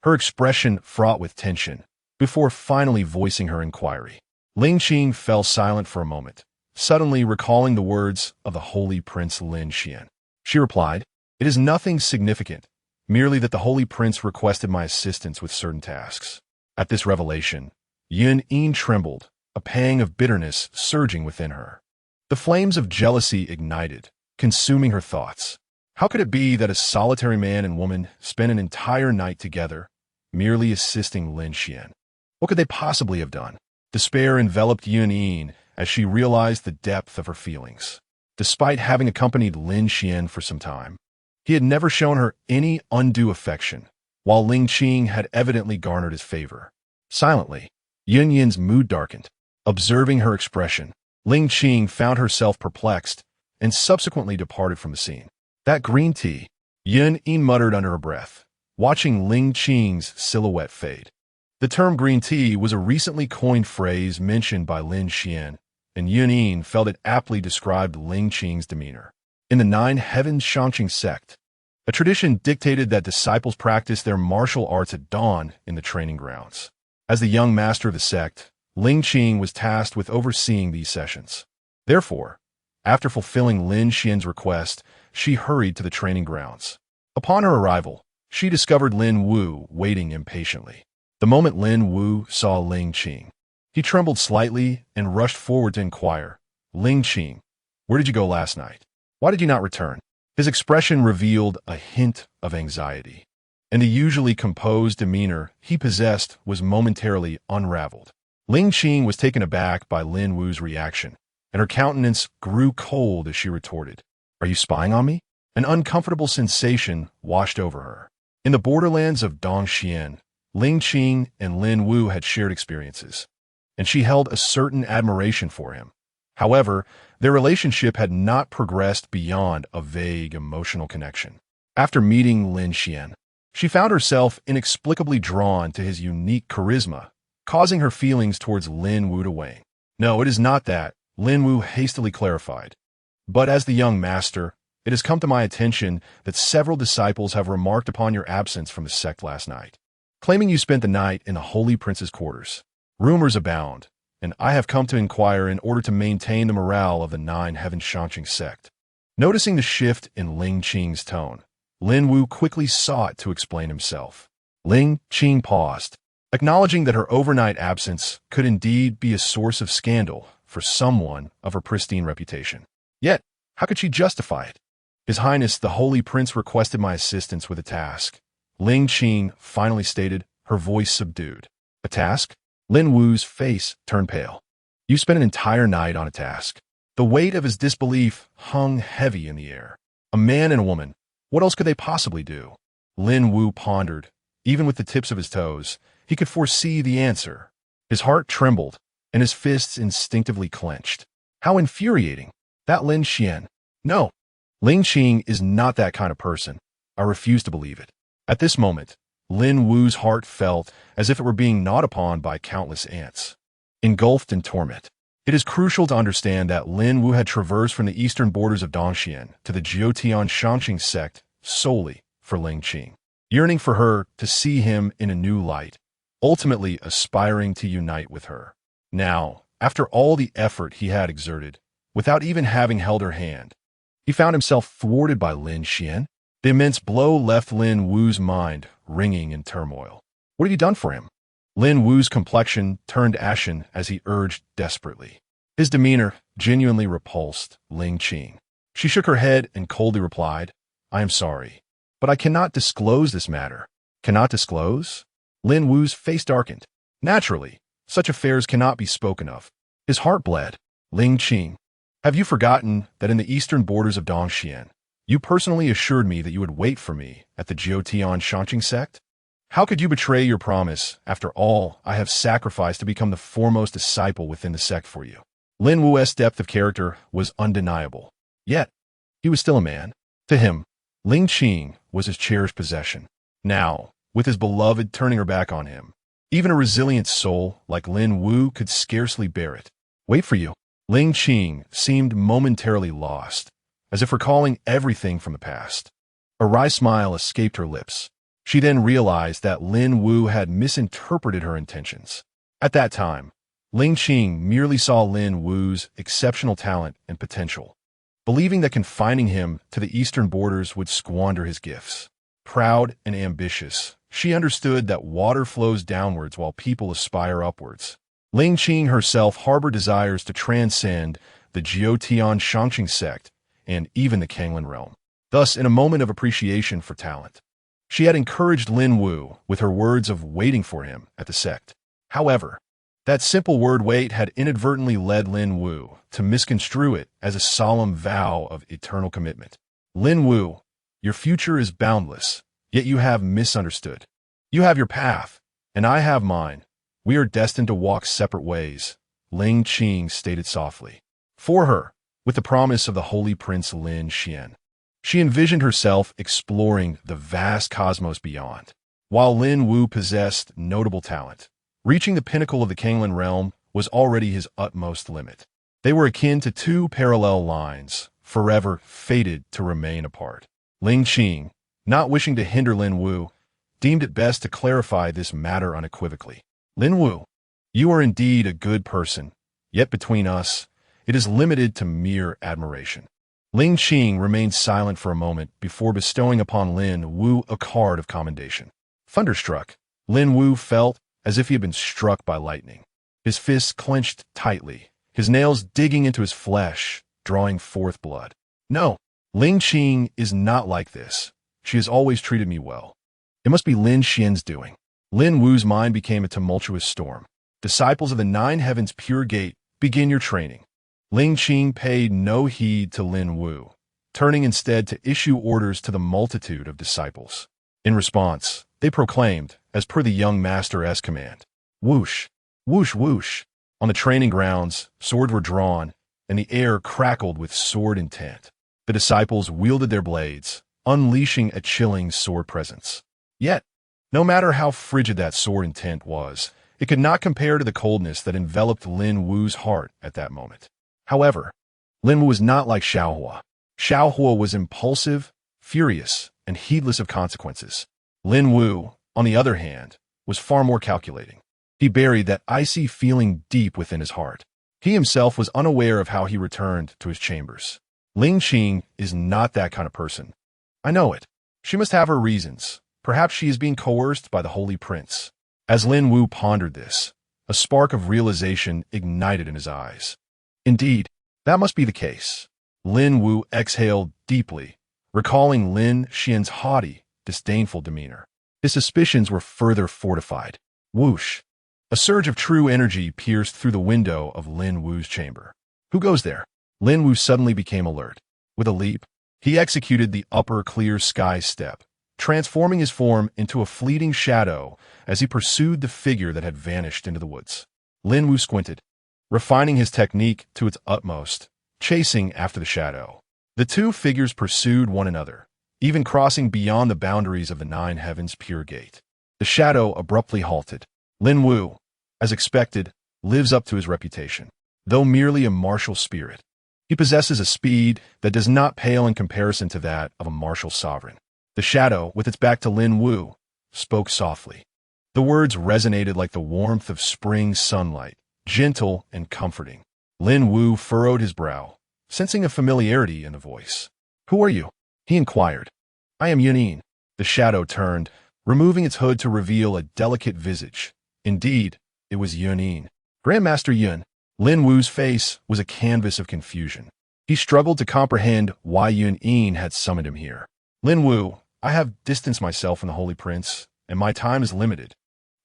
her expression fraught with tension, before finally voicing her inquiry. Ling Qing fell silent for a moment, suddenly recalling the words of the holy prince Lin Xuan. She replied, "It is nothing significant, merely that the holy prince requested my assistance with certain tasks." At this revelation, Yuan Yin trembled, a pang of bitterness surging within her. The flames of jealousy ignited, consuming her thoughts. How could it be that a solitary man and woman spent an entire night together, merely assisting Lin Xuan. What could they possibly have done? Despair enveloped Yun as she realized the depth of her feelings. Despite having accompanied Lin Xuan for some time, he had never shown her any undue affection, while Ling Qing had evidently garnered his favor. Silently, Yun's mood darkened. Observing her expression, Ling Qing found herself perplexed and subsequently departed from the scene. That green tea, Yun muttered under her breath, watching Ling Qing's silhouette fade. The term green tea was a recently coined phrase mentioned by Lin Xuan, and Yun felt it aptly described Ling Qing's demeanor. In the Nine Heavens Shangqing sect, a tradition dictated that disciples practice their martial arts at dawn in the training grounds. As the young master of the sect, Ling Qing was tasked with overseeing these sessions. Therefore, after fulfilling Lin Xuan's request, she hurried to the training grounds. Upon her arrival, she discovered Lin Wu waiting impatiently. The moment Lin Wu saw Ling Qing, he trembled slightly and rushed forward to inquire, "Ling Qing, where did you go last night? Why did you not return?" His expression revealed a hint of anxiety, and the usually composed demeanor he possessed was momentarily unraveled. Ling Qing was taken aback by Lin Wu's reaction, and her countenance grew cold as she retorted, "Are you spying on me?" An uncomfortable sensation washed over her. In the borderlands of Dongxian, Ling Qing and Lin Wu had shared experiences, and she held a certain admiration for him. However, their relationship had not progressed beyond a vague emotional connection. After meeting Lin Xuan, she found herself inexplicably drawn to his unique charisma, causing her feelings towards Lin Wu to wane. "No, it is not that," Lin Wu hastily clarified. "But as the young master, it has come to my attention that several disciples have remarked upon your absence from the sect last night, claiming you spent the night in the Holy Prince's quarters. Rumors abound, and I have come to inquire in order to maintain the morale of the Nine Heavens Shangqing sect." Noticing the shift in Ling Qing's tone, Lin Wu quickly sought to explain himself. Ling Qing paused, acknowledging that her overnight absence could indeed be a source of scandal for someone of her pristine reputation. Yet, how could she justify it? "His Highness the Holy Prince requested my assistance with a task," Ling Qing finally stated, her voice subdued. "A task?" Lin Wu's face turned pale. "You spent an entire night on a task." The weight of his disbelief hung heavy in the air. A man and a woman, what else could they possibly do? Lin Wu pondered. Even with the tips of his toes, he could foresee the answer. His heart trembled, and his fists instinctively clenched. How infuriating! That Lin Xuan. No, Ling Qing is not that kind of person. I refuse to believe it. At this moment, Lin Wu's heart felt as if it were being gnawed upon by countless ants. Engulfed in torment, it is crucial to understand that Lin Wu had traversed from the eastern borders of Dongxian to the Jiutian Shangqing sect solely for Ling Qing, yearning for her to see him in a new light, ultimately aspiring to unite with her. Now, after all the effort he had exerted, without even having held her hand, he found himself thwarted by Lin Xuan. The immense blow left Lin Wu's mind ringing in turmoil. What have you done for him? Lin Wu's complexion turned ashen as he urged desperately. His demeanor genuinely repulsed Ling Qing. She shook her head and coldly replied, "I am sorry, but I cannot disclose this matter." "Cannot disclose?" Lin Wu's face darkened. Naturally, such affairs cannot be spoken of. His heart bled. "Ling Qing, have you forgotten that in the eastern borders of Dongxian, you personally assured me that you would wait for me at the Jiutian Shangqing sect? How could you betray your promise after all I have sacrificed to become the foremost disciple within the sect for you?" Lin Wu's depth of character was undeniable. Yet, he was still a man. To him, Ling Qing was his cherished possession. Now, with his beloved turning her back on him, even a resilient soul like Lin Wu could scarcely bear it. "Wait for you." Ling Qing seemed momentarily lost, as if recalling everything from the past. A wry smile escaped her lips. She then realized that Lin Wu had misinterpreted her intentions. At that time, Ling Qing merely saw Lin Wu's exceptional talent and potential, believing that confining him to the eastern borders would squander his gifts. Proud and ambitious, she understood that water flows downwards while people aspire upwards. Ling Qing herself harbored desires to transcend the Jiutian Shangqing sect and even the Kanglin realm. Thus, in a moment of appreciation for talent, She had encouraged Lin Wu with her words of waiting for him at the sect. However, that simple word wait had inadvertently led Lin Wu to misconstrue it as a solemn vow of eternal commitment. Lin Wu, your future is boundless, yet you have misunderstood. You have your path, and I have mine. We are destined to walk separate ways, Lin Qing stated softly. For her, with the promise of the holy prince Lin Xuan. She envisioned herself exploring the vast cosmos beyond. While Lin Wu possessed notable talent, reaching the pinnacle of the Kanglan realm was already his utmost limit. They were akin to two parallel lines, forever fated to remain apart. Lin Qing, not wishing to hinder Lin Wu, deemed it best to clarify this matter unequivocally. Lin Wu, you are indeed a good person, yet between us, it is limited to mere admiration. Lin Qing remained silent for a moment before bestowing upon Lin Wu a card of commendation. Thunderstruck, Lin Wu felt as if he had been struck by lightning. His fists clenched tightly, his nails digging into his flesh, drawing forth blood. No, Lin Qing is not like this. She has always treated me well. It must be Lin Xian's doing. Lin Wu's mind became a tumultuous storm. Disciples of the Nine Heavens Pure Gate, begin your training. Lin Qing paid no heed to Lin Wu, turning instead to issue orders to the multitude of disciples. In response, they proclaimed, as per the young master's command, whoosh, whoosh, whoosh. On the training grounds, swords were drawn, and the air crackled with sword intent. The disciples wielded their blades, unleashing a chilling sword presence. Yet, no matter how frigid that sword intent was, it could not compare to the coldness that enveloped Lin Wu's heart at that moment. However, Lin Wu was not like Xiaohua. Xiaohua was impulsive, furious, and heedless of consequences. Lin Wu, on the other hand, was far more calculating. He buried that icy feeling deep within his heart. He himself was unaware of how he returned to his chambers. Lin Qing is not that kind of person. I know it. She must have her reasons. Perhaps she is being coerced by the Holy Prince. As Lin Wu pondered this, a spark of realization ignited in his eyes. Indeed, that must be the case. Lin Wu exhaled deeply, recalling Lin Xian's haughty, disdainful demeanor. His suspicions were further fortified. Whoosh! A surge of true energy pierced through the window of Lin Wu's chamber. Who goes there? Lin Wu suddenly became alert. With a leap, he executed the upper clear sky step, transforming his form into a fleeting shadow as he pursued the figure that had vanished into the woods. Lin Wu squinted, refining his technique to its utmost, chasing after the shadow. The two figures pursued one another, even crossing beyond the boundaries of the Nine Heavens Pure Gate. The shadow abruptly halted. Lin Wu, as expected, lives up to his reputation. Though merely a martial spirit, he possesses a speed that does not pale in comparison to that of a martial sovereign. The shadow, with its back to Lin Wu, spoke softly. The words resonated like the warmth of spring sunlight, gentle and comforting. Lin Wu furrowed his brow, sensing a familiarity in the voice. Who are you? He inquired. I am Yunin. The shadow turned, removing its hood to reveal a delicate visage. Indeed, it was Yunin. Grandmaster Yun. Lin Wu's face was a canvas of confusion. He struggled to comprehend why Yunin had summoned him here. Lin Wu, I have distanced myself from the Holy Prince, and my time is limited.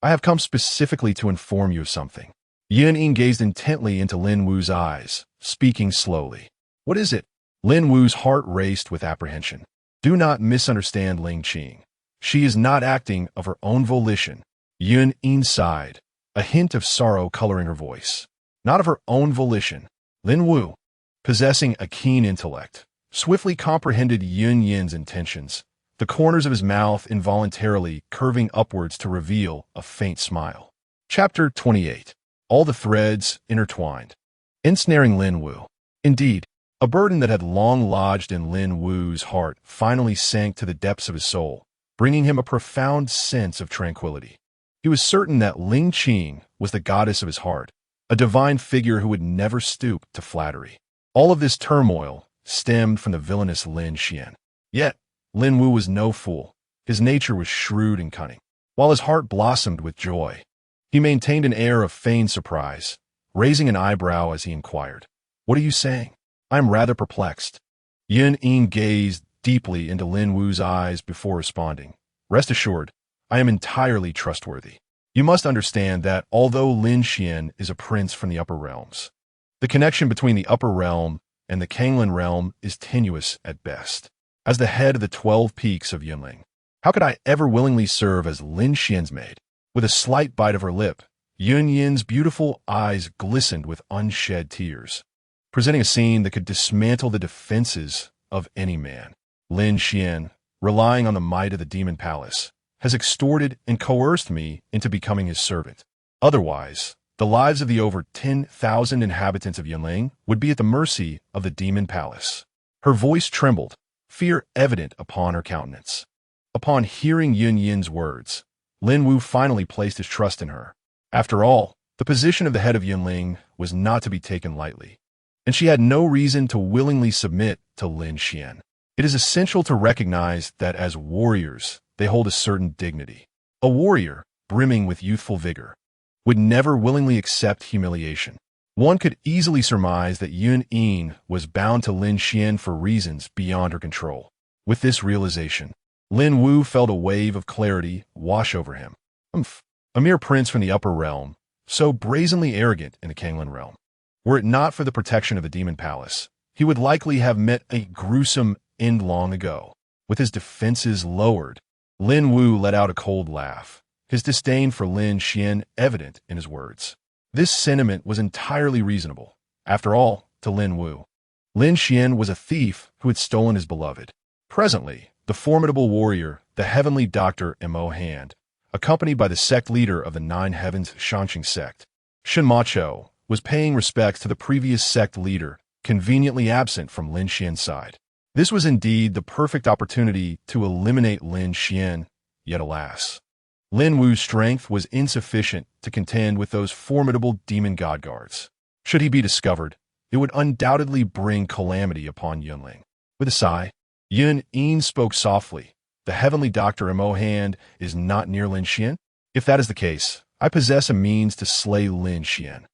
I have come specifically to inform you of something. Yunin gazed intently into Lin Wu's eyes, speaking slowly. What is it? Lin Wu's heart raced with apprehension. Do not misunderstand Lin Qing. She is not acting of her own volition. Yunin sighed, a hint of sorrow coloring her voice. Not of her own volition. Lin Wu, possessing a keen intellect, swiftly comprehended Yun's intentions, the corners of his mouth involuntarily curving upwards to reveal a faint smile. Chapter 28. All the threads intertwined. Ensnaring Lin Wu. Indeed, a burden that had long lodged in Lin Wu's heart finally sank to the depths of his soul, bringing him a profound sense of tranquility. He was certain that Lin Qing was the goddess of his heart, a divine figure who would never stoop to flattery. All of this turmoil stemmed from the villainous Lin Xuan. Yet, Lin Wu was no fool. His nature was shrewd and cunning. While his heart blossomed with joy, he maintained an air of feigned surprise, raising an eyebrow as he inquired, What are you saying? I am rather perplexed. Yunin gazed deeply into Lin Wu's eyes before responding. Rest assured, I am entirely trustworthy. You must understand that although Lin Xuan is a prince from the upper realms, the connection between the upper realm and the Kanglan realm is tenuous at best. As the head of the 12 peaks of Yunling, how could I ever willingly serve as Lin Xian's maid? With a slight bite of her lip, Yun Yin's beautiful eyes glistened with unshed tears, presenting a scene that could dismantle the defenses of any man. Lin Xian, relying on the might of the demon palace, has extorted and coerced me into becoming his servant. Otherwise, the lives of the over 10,000 inhabitants of Yunling would be at the mercy of the demon palace. Her voice trembled, fear evident upon her countenance. Upon hearing Yun Yin's words, Lin Wu finally placed his trust in her. After all, the position of the head of Yunling was not to be taken lightly, and she had no reason to willingly submit to Lin Xian. It is essential to recognize that as warriors, they hold a certain dignity. A warrior, brimming with youthful vigor, would never willingly accept humiliation. One could easily surmise that Yun Yin was bound to Lin Xian for reasons beyond her control. With this realization, Lin Wu felt a wave of clarity wash over him. A mere prince from the upper realm, so brazenly arrogant in the Kanglan realm. Were it not for the protection of the demon palace, he would likely have met a gruesome end long ago. With his defenses lowered, Lin Wu let out a cold laugh, his disdain for Lin Xian evident in his words. This sentiment was entirely reasonable. After all, to Lin Wu, Lin Xian was a thief who had stolen his beloved. Presently, the formidable warrior, the heavenly Dr. Mo Hand, accompanied by the sect leader of the Nine Heavens Shanxing sect, Shen Macho, was paying respects to the previous sect leader, conveniently absent from Lin Xian's side. This was indeed the perfect opportunity to eliminate Lin Xian, yet alas, Lin Wu's strength was insufficient to contend with those formidable demon god guards. Should he be discovered, it would undoubtedly bring calamity upon Yunling. With a sigh, Yun Yin spoke softly. The heavenly Dr. Mo Hand is not near Lin Xian? If that is the case, I possess a means to slay Lin Xian.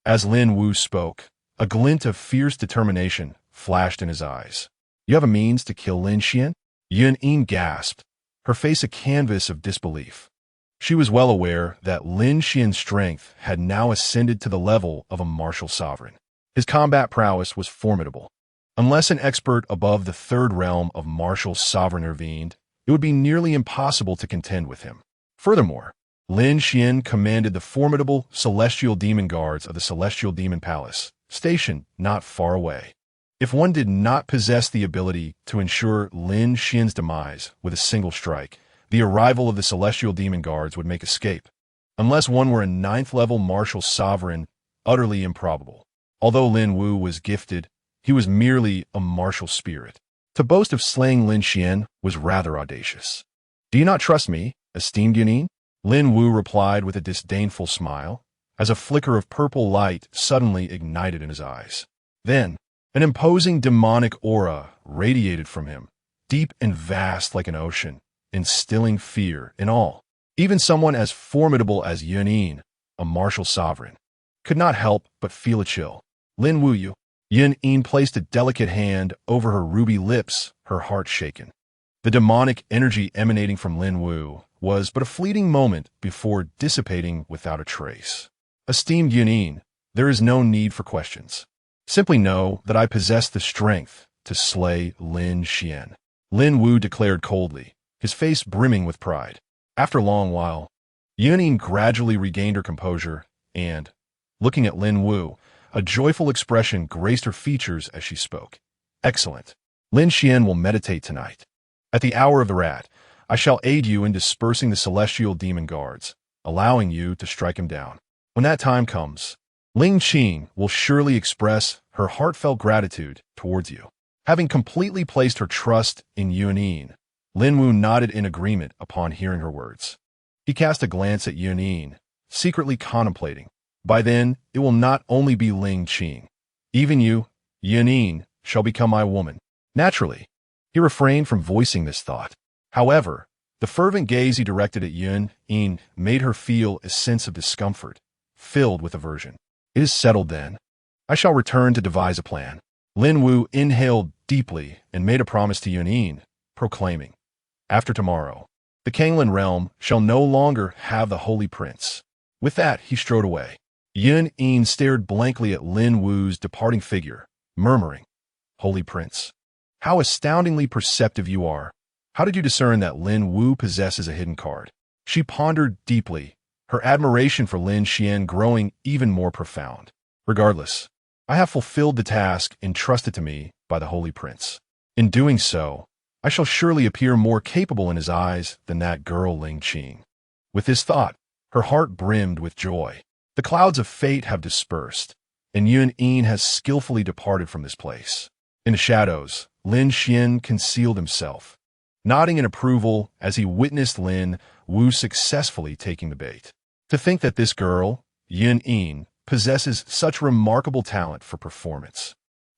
As Lin Wu spoke, a glint of fierce determination flashed in his eyes. You have a means to kill Lin Xian? Yun Yin gasped, her face a canvas of disbelief. She was well aware that Lin Xian's strength had now ascended to the level of a martial sovereign. His combat prowess was formidable. Unless an expert above the third realm of martial sovereign intervened, it would be nearly impossible to contend with him. Furthermore, Lin Xian commanded the formidable celestial demon guards of the celestial demon palace, stationed not far away. If one did not possess the ability to ensure Lin Xian's demise with a single strike, the arrival of the celestial demon guards would make escape. Unless one were a ninth-level martial sovereign, utterly improbable. Although Lin Wu was gifted, he was merely a martial spirit. To boast of slaying Lin Xian was rather audacious. Do you not trust me, esteemed Yunin? Lin Wu replied with a disdainful smile, as a flicker of purple light suddenly ignited in his eyes. Then, an imposing demonic aura radiated from him, deep and vast like an ocean, instilling fear in all. Even someone as formidable as Yunin, a martial sovereign, could not help but feel a chill. Lin Wu Yu. Yun Yin placed a delicate hand over her ruby lips, her heart shaken. The demonic energy emanating from Lin Wu was but a fleeting moment before dissipating without a trace. Esteemed Yunin, there is no need for questions. Simply know that I possess the strength to slay Lin Xian. Lin Wu declared coldly, his face brimming with pride. After a long while, Yunin gradually regained her composure and, looking at Lin Wu, a joyful expression graced her features as she spoke. Excellent. Lin Xian will meditate tonight. At the hour of the rat, I shall aid you in dispersing the celestial demon guards, allowing you to strike him down. When that time comes, Ling Qing will surely express her heartfelt gratitude towards you. Having completely placed her trust in Yunin, Lin Wu nodded in agreement upon hearing her words. He cast a glance at Yunin, secretly contemplating. By then, it will not only be Ling Qing. Even you, Yunin, shall become my woman. Naturally, he refrained from voicing this thought. However, the fervent gaze he directed at Yun Yin made her feel a sense of discomfort, filled with aversion. It is settled then. I shall return to devise a plan. Lin Wu inhaled deeply and made a promise to Yun Yin, proclaiming, after tomorrow, The Kanglan realm shall no longer have the Holy Prince. With that, he strode away. Yun Yin stared blankly at Lin Wu's departing figure, murmuring, "Holy Prince. How astoundingly perceptive you are. How did you discern that Lin Wu possesses a hidden card?" She pondered deeply, her admiration for Lin Xuan growing even more profound. "Regardless, I have fulfilled the task entrusted to me by the Holy Prince. In doing so, I shall surely appear more capable in his eyes than that girl Ling Qing." With this thought, her heart brimmed with joy. The clouds of fate have dispersed, and Yun Yin has skillfully departed from this place. In the shadows, Lin Xuan concealed himself, nodding in approval as he witnessed Lin Wu successfully taking the bait. To think that this girl, Yun Yin, possesses such remarkable talent for performance.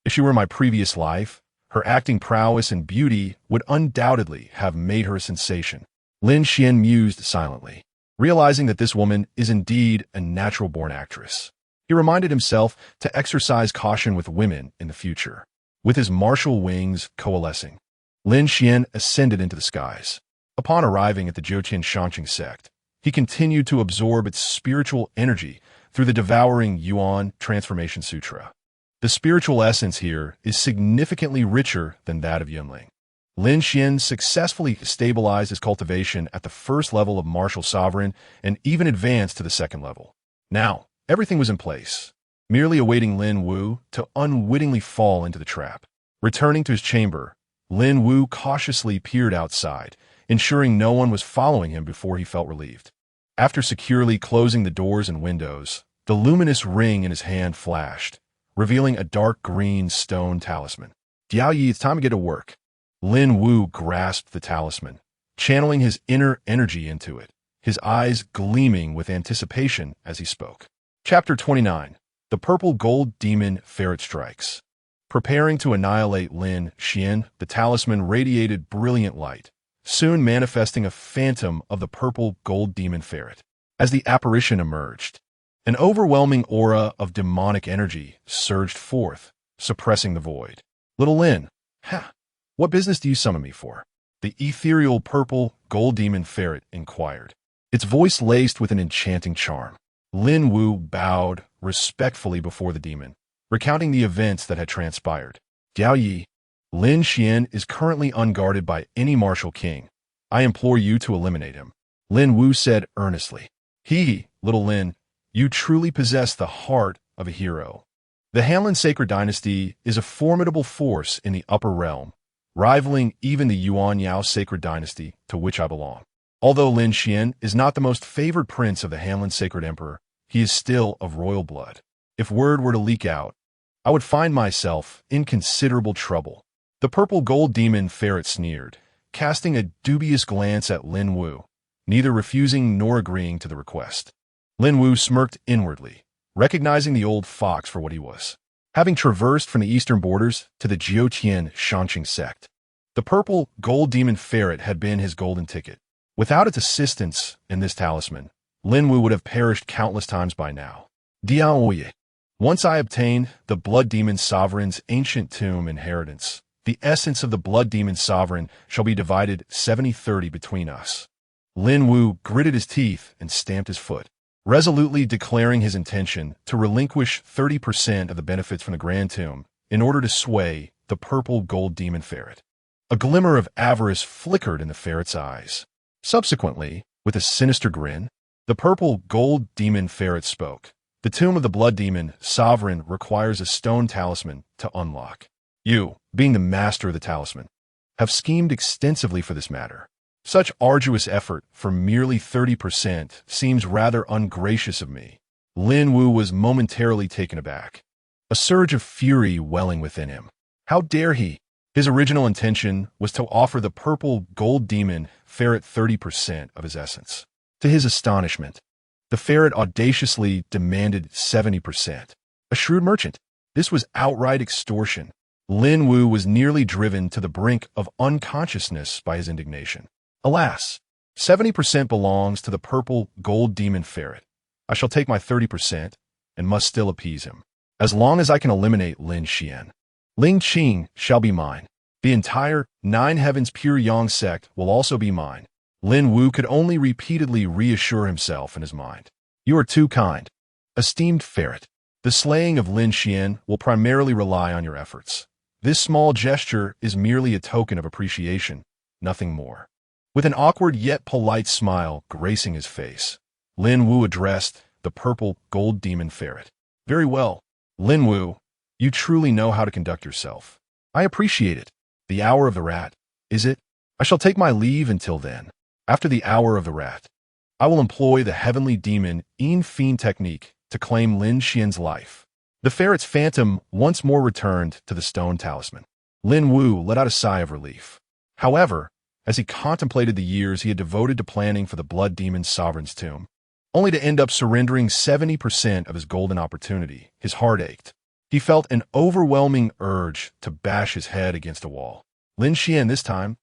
If she were my previous life, her acting prowess and beauty would undoubtedly have made her a sensation. Lin Xuan mused silently, realizing that this woman is indeed a natural-born actress. He reminded himself to exercise caution with women in the future. With his martial wings coalescing, Lin Xuan ascended into the skies. Upon arriving at the Jiuqian Shanqing sect, he continued to absorb its spiritual energy through the devouring Yuan Transformation Sutra. The spiritual essence here is significantly richer than that of Yunling. Lin Xuan successfully stabilized his cultivation at the first level of martial sovereign and even advanced to the second level. Now, everything was in place, merely awaiting Lin Wu to unwittingly fall into the trap. Returning to his chamber, Lin Wu cautiously peered outside, ensuring no one was following him before he felt relieved. After securely closing the doors and windows, the luminous ring in his hand flashed, revealing a dark green stone talisman. "Diao Yi, it's time to get to work." Lin Wu grasped the talisman, channeling his inner energy into it, his eyes gleaming with anticipation as he spoke. Chapter 29. The Purple Gold Demon Ferret Strikes. Preparing to annihilate Lin Xuan, the talisman radiated brilliant light, soon manifesting a phantom of the purple gold demon ferret. As the apparition emerged, an overwhelming aura of demonic energy surged forth, suppressing the void. "Little Lin, what business do you summon me for?" the ethereal purple gold demon ferret inquired, its voice laced with an enchanting charm. Lin Wu bowed respectfully before the demon, recounting the events that had transpired. "Diao Yi, Lin Xuan is currently unguarded by any martial king. I implore you to eliminate him," Lin Wu said earnestly. Little Lin, you truly possess the heart of a hero. The Hanlin Sacred Dynasty is a formidable force in the upper realm, rivaling even the Yuan Yao Sacred Dynasty, to which I belong. Although Lin Xuan is not the most favored prince of the Hanlin Sacred Emperor, he is still of royal blood. If word were to leak out, I would find myself in considerable trouble. The purple gold demon ferret sneered, casting a dubious glance at Lin Wu, neither refusing nor agreeing to the request. Lin Wu smirked inwardly, recognizing the old fox for what he was. Having traversed from the eastern borders to the Jiuqian Shanqing sect, the purple gold demon ferret had been his golden ticket. Without its assistance in this talisman, Lin Wu would have perished countless times by now. "Diao Yi, once I obtain the Blood Demon Sovereign's ancient tomb inheritance, the essence of the Blood Demon Sovereign shall be divided 70-30 between us." Lin Wu gritted his teeth and stamped his foot, resolutely declaring his intention to relinquish 30% of the benefits from the Grand Tomb in order to sway the purple gold demon ferret. A glimmer of avarice flickered in the ferret's eyes. Subsequently, with a sinister grin, the purple gold demon ferret spoke. "The tomb of the Blood Demon Sovereign requires a stone talisman to unlock. You, being the master of the talisman, have schemed extensively for this matter. Such arduous effort for merely 30% seems rather ungracious of me." Lin Wu was momentarily taken aback, a surge of fury welling within him. How dare he? His original intention was to offer the purple gold demon ferret 30% of his essence. To his astonishment, the ferret audaciously demanded 70%. A shrewd merchant. This was outright extortion. Lin Wu was nearly driven to the brink of unconsciousness by his indignation. Alas, 70% belongs to the purple gold demon ferret. I shall take my 30% and must still appease him. As long as I can eliminate Lin Xuan, Ling Qing shall be mine. The entire Nine Heavens Pure Yang sect will also be mine. Lin Wu could only repeatedly reassure himself in his mind. You are too kind. Esteemed ferret, the slaying of Lin Xuan will primarily rely on your efforts. This small gesture is merely a token of appreciation, nothing more. With an awkward yet polite smile gracing his face, Lin Wu addressed the purple gold demon ferret. Very well, Lin Wu, you truly know how to conduct yourself. I appreciate it. The hour of the rat, is it? I shall take my leave until then. After the hour of the rat, I will employ the heavenly demon fiend technique to claim Lin Xuan's life. The ferret's phantom once more returned to the stone talisman. Lin Wu let out a sigh of relief. However, as he contemplated the years he had devoted to planning for the blood demon's sovereign's tomb, only to end up surrendering 70% of his golden opportunity, his heart ached. He felt an overwhelming urge to bash his head against a wall. Lin Xuan, this time,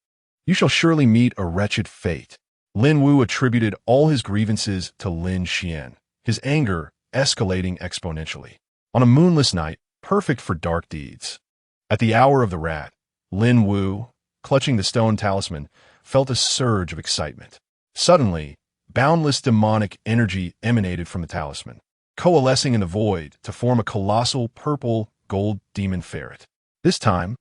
you shall surely meet a wretched fate. Lin Wu attributed all his grievances to Lin Xuan, his anger escalating exponentially. On a moonless night, perfect for dark deeds. At the hour of the rat, Lin Wu, clutching the stone talisman, felt a surge of excitement. Suddenly, boundless demonic energy emanated from the talisman, coalescing in the void to form a colossal purple gold demon ferret. This time,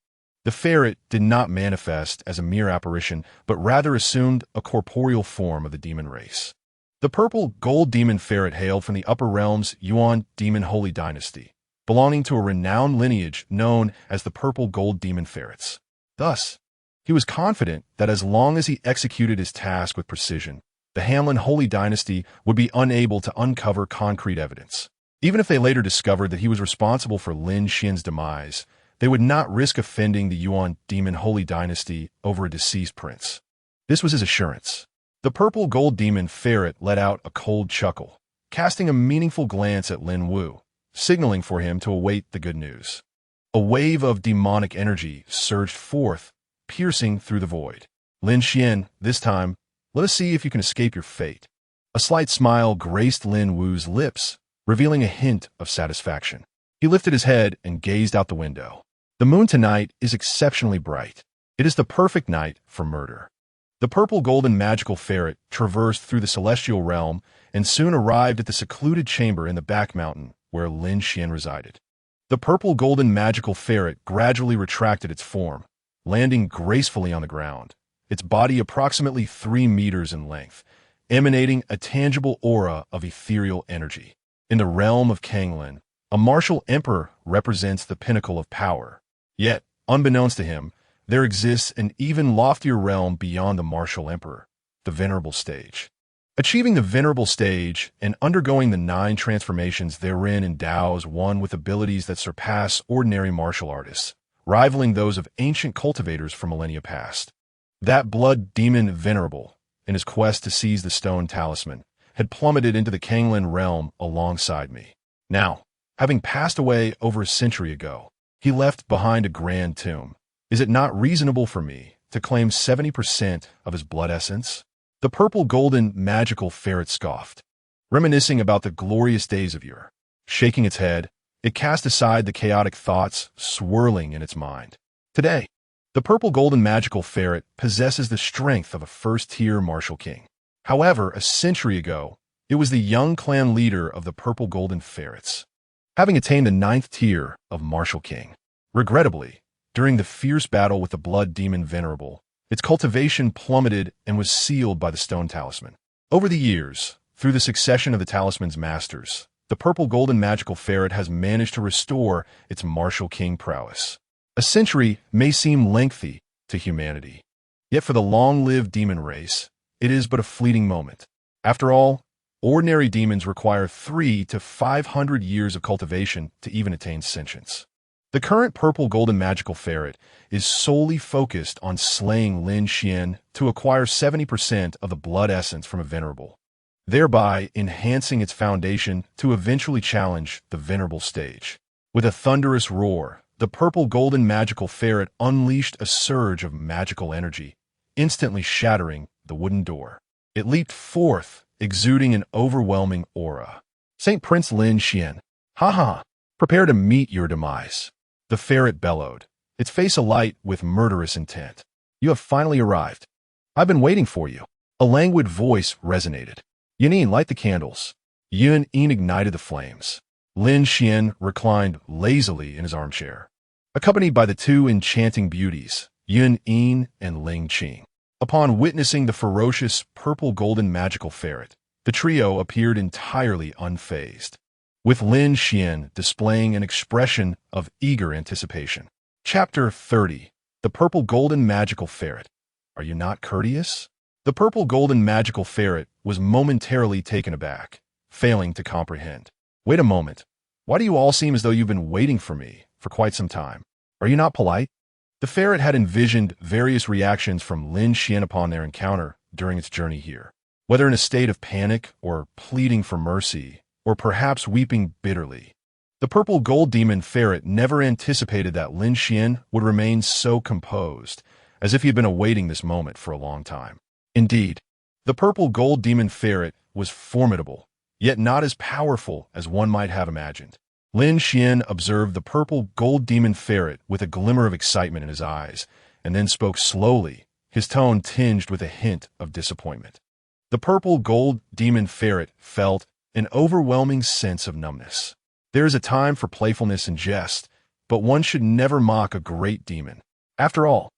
the ferret did not manifest as a mere apparition, but rather assumed a corporeal form of the demon race. The purple gold demon ferret hailed from the upper realms Yuan demon holy dynasty, belonging to a renowned lineage known as the purple gold demon ferrets. Thus, he was confident that as long as he executed his task with precision, the Hanlin holy dynasty would be unable to uncover concrete evidence. Even if they later discovered that he was responsible for Lin Xuan's demise, they would not risk offending the Yuan demon holy dynasty over a deceased prince. This was his assurance. The purple gold demon ferret let out a cold chuckle, casting a meaningful glance at Lin Wu, signaling for him to await the good news. A wave of demonic energy surged forth, piercing through the void. Lin Xuan, this time, let us see if you can escape your fate. A slight smile graced Lin Wu's lips, revealing a hint of satisfaction. He lifted his head and gazed out the window. The moon tonight is exceptionally bright. It is the perfect night for murder. The purple golden magical ferret traversed through the celestial realm and soon arrived at the secluded chamber in the back mountain where Lin Xuan resided. The purple golden magical ferret gradually retracted its form, landing gracefully on the ground, its body approximately 3 meters in length, emanating a tangible aura of ethereal energy. In the realm of Kanglin, a martial emperor represents the pinnacle of power. Yet, unbeknownst to him, there exists an even loftier realm beyond the martial emperor, the venerable stage. Achieving the venerable stage and undergoing the 9 transformations therein endows one with abilities that surpass ordinary martial artists, rivaling those of ancient cultivators from millennia past. That blood demon Venerable, in his quest to seize the stone talisman, had plummeted into the Kanglin realm alongside me. Now, having passed away over a century ago, he left behind a grand tomb. Is it not reasonable for me to claim 70% of his blood essence? The purple golden magical ferret scoffed, reminiscing about the glorious days of yore. Shaking its head, it cast aside the chaotic thoughts swirling in its mind. Today, the purple golden magical ferret possesses the strength of a first-tier martial king. However, a century ago, it was the young clan leader of the purple golden ferrets, having attained the 9th tier of martial king. Regrettably, during the fierce battle with the blood demon Venerable, its cultivation plummeted and was sealed by the stone talisman. Over the years, through the succession of the talisman's masters, the purple golden magical ferret has managed to restore its martial king prowess. A century may seem lengthy to humanity, yet for the long-lived demon race, it is but a fleeting moment. After all, ordinary demons require 300 to 500 years of cultivation to even attain sentience. The current purple golden magical ferret is solely focused on slaying Lin Xuan to acquire 70% of the blood essence from a venerable, thereby enhancing its foundation to eventually challenge the venerable stage. With a thunderous roar, the purple golden magical ferret unleashed a surge of magical energy, instantly shattering the wooden door. It leaped forth, exuding an overwhelming aura. Saint Prince Lin Xuan, ha! Prepare to meet your demise. The ferret bellowed, its face alight with murderous intent. You have finally arrived. I've been waiting for you. A languid voice resonated. Yanin, light the candles. Yun ignited the flames. Lin Xuan reclined lazily in his armchair, accompanied by the two enchanting beauties, Yun and Ling Qing. Upon witnessing the ferocious purple-golden magical ferret, the trio appeared entirely unfazed, with Lin Xuan displaying an expression of eager anticipation. Chapter 30. The Purple-Golden Magical Ferret. Are you not courteous? The purple-golden magical ferret was momentarily taken aback, failing to comprehend. Wait a moment. Why do you all seem as though you've been waiting for me for quite some time? Are you not polite? The ferret had envisioned various reactions from Lin Xuan upon their encounter during its journey here, whether in a state of panic or pleading for mercy, or perhaps weeping bitterly. The purple gold demon ferret never anticipated that Lin Xuan would remain so composed, as if he had been awaiting this moment for a long time. Indeed, the purple gold demon ferret was formidable, yet not as powerful as one might have imagined. Lin Xuan observed the purple gold demon ferret with a glimmer of excitement in his eyes, and then spoke slowly, his tone tinged with a hint of disappointment. The purple gold demon ferret felt an overwhelming sense of numbness. There is a time for playfulness and jest, but one should never mock a great demon. After all,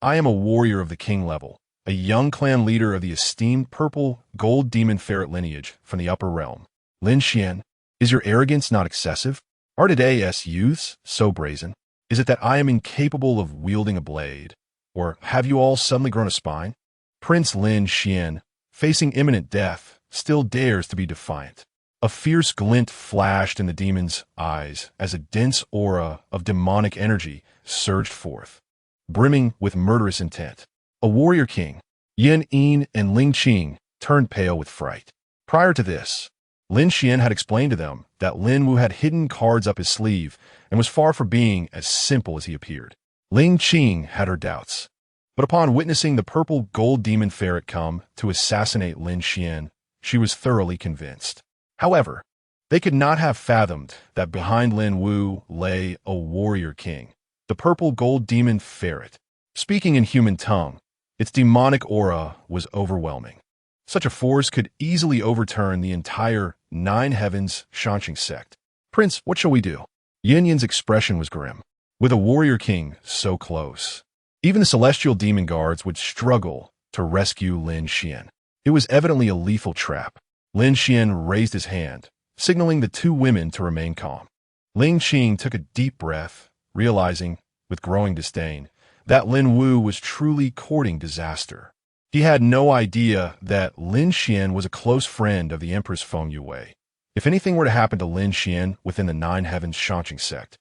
I am a warrior of the king level, a young clan leader of the esteemed purple gold demon ferret lineage from the upper realm. Lin Xuan, is your arrogance not excessive? Are today's youths so brazen? Is it that I am incapable of wielding a blade? Or have you all suddenly grown a spine? Prince Lin Xuan, facing imminent death, still dares to be defiant. A fierce glint flashed in the demon's eyes as a dense aura of demonic energy surged forth, brimming with murderous intent. A warrior king, Yin and Ling Qing, turned pale with fright. Prior to this, Lin Xuan had explained to them that Lin Wu had hidden cards up his sleeve and was far from being as simple as he appeared. Ling Qing had her doubts, but upon witnessing the purple gold demon ferret come to assassinate Lin Xuan, she was thoroughly convinced. However, they could not have fathomed that behind Lin Wu lay a warrior king, the purple gold demon ferret. Speaking in human tongue, its demonic aura was overwhelming. Such a force could easily overturn the entire Nine Heavens Shanxing sect. Prince, what shall we do? Yin Yin's expression was grim. With a warrior king so close, even the celestial demon guards would struggle to rescue Lin Xuan. It was evidently a lethal trap. Lin Xuan raised his hand, signaling the two women to remain calm. Ling Qing took a deep breath, realizing, with growing disdain, that Lin Wu was truly courting disaster. He had no idea that Lin Xuan was a close friend of the Empress Feng Yue. If anything were to happen to Lin Xuan within the Nine Heavens Shanxing sect,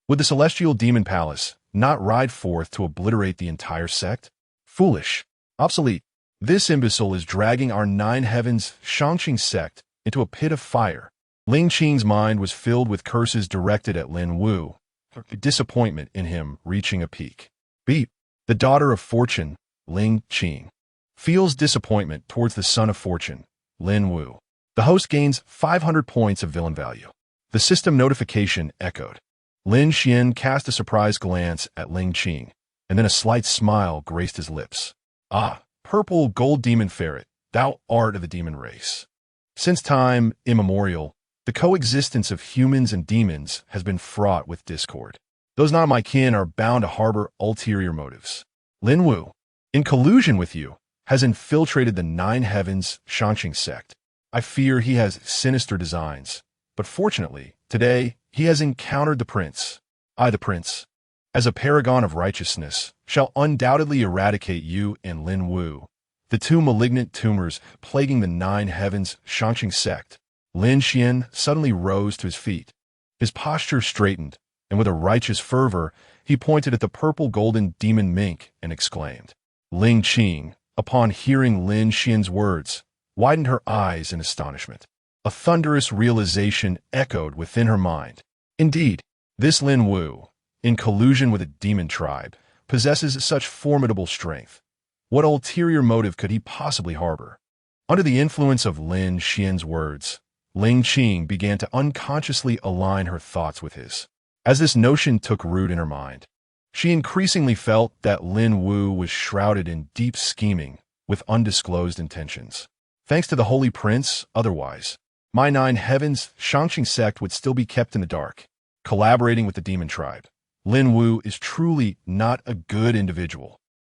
would the Celestial Demon Palace not ride forth to obliterate the entire sect? Foolish. Obsolete. This imbecile is dragging our Nine Heavens Shanxing sect into a pit of fire. Ling Qing's mind was filled with curses directed at Lin Wu, disappointment in him reaching a peak. Beep. The daughter of fortune, Ling Qing, feels disappointment towards the son of fortune, Lin Wu. The host gains 500 points of villain value. The system notification echoed. Lin Xuan cast a surprised glance at Ling Qing, and then a slight smile graced his lips. Ah, purple gold demon ferret, thou art of the demon race. Since time immemorial, the coexistence of humans and demons has been fraught with discord. Those not my kin are bound to harbor ulterior motives. Lin Wu, in collusion with you, has infiltrated the Nine Heavens Shanxing sect. I fear he has sinister designs, but fortunately, today he has encountered the prince. I, the prince, as a paragon of righteousness, shall undoubtedly eradicate you and Lin Wu, the two malignant tumors plaguing the Nine Heavens Shanxing sect. Lin Xuan suddenly rose to his feet. His posture straightened, and with a righteous fervor, he pointed at the purple golden demon mink and exclaimed. Ling Qing, upon hearing Lin Xuan's words, widened her eyes in astonishment. A thunderous realization echoed within her mind. Indeed, this Lin Wu, in collusion with a demon tribe, possesses such formidable strength. What ulterior motive could he possibly harbor? Under the influence of Lin Xuan's words, Ling Qing began to unconsciously align her thoughts with his. As this notion took root in her mind, she increasingly felt that Lin Wu was shrouded in deep scheming, with undisclosed intentions. Thanks to the Holy Prince, otherwise, my 9 heavens Shangqing sect would still be kept in the dark. Collaborating with the demon tribe, Lin Wu is truly not a good individual.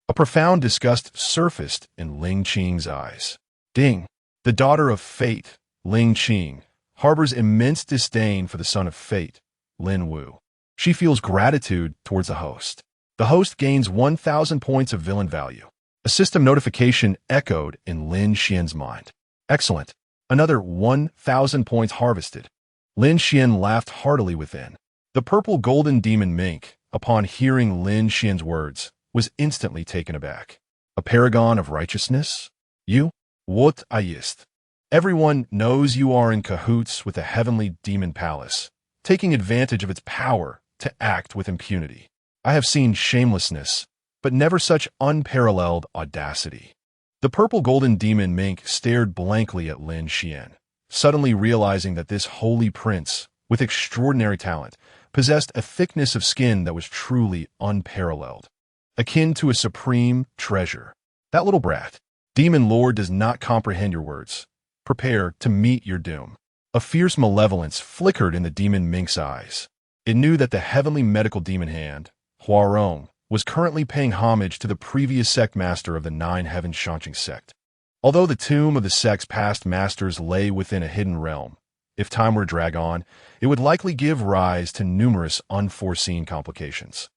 A profound disgust surfaced in Ling Qing's eyes. Ding, the daughter of fate, Ling Qing, harbors immense disdain for the son of fate, Lin Wu. She feels gratitude towards the host. The host gains 1,000 points of villain value. A system notification echoed in Lin Xian's mind. Excellent. Another 1,000 points harvested. Lin Xian laughed heartily within. The purple golden demon mink, upon hearing Lin Xian's words, was instantly taken aback. A paragon of righteousness? You? What ayist? Everyone knows you are in cahoots with the heavenly demon palace, taking advantage of its power to act with impunity. I have seen shamelessness, but never such unparalleled audacity. The purple golden demon mink stared blankly at Lin Xian, suddenly realizing that this holy prince, with extraordinary talent, possessed a thickness of skin that was truly unparalleled, akin to a supreme treasure. That little brat, demon lord, does not comprehend your words. Prepare to meet your doom. A fierce malevolence flickered in the demon mink's eyes. It knew that the heavenly medical demon hand, Huarong, was currently paying homage to the previous sect master of the 9 heavens Shangqing sect. Although the tomb of the sect's past masters lay within a hidden realm, if time were to drag on, it would likely give rise to numerous unforeseen complications.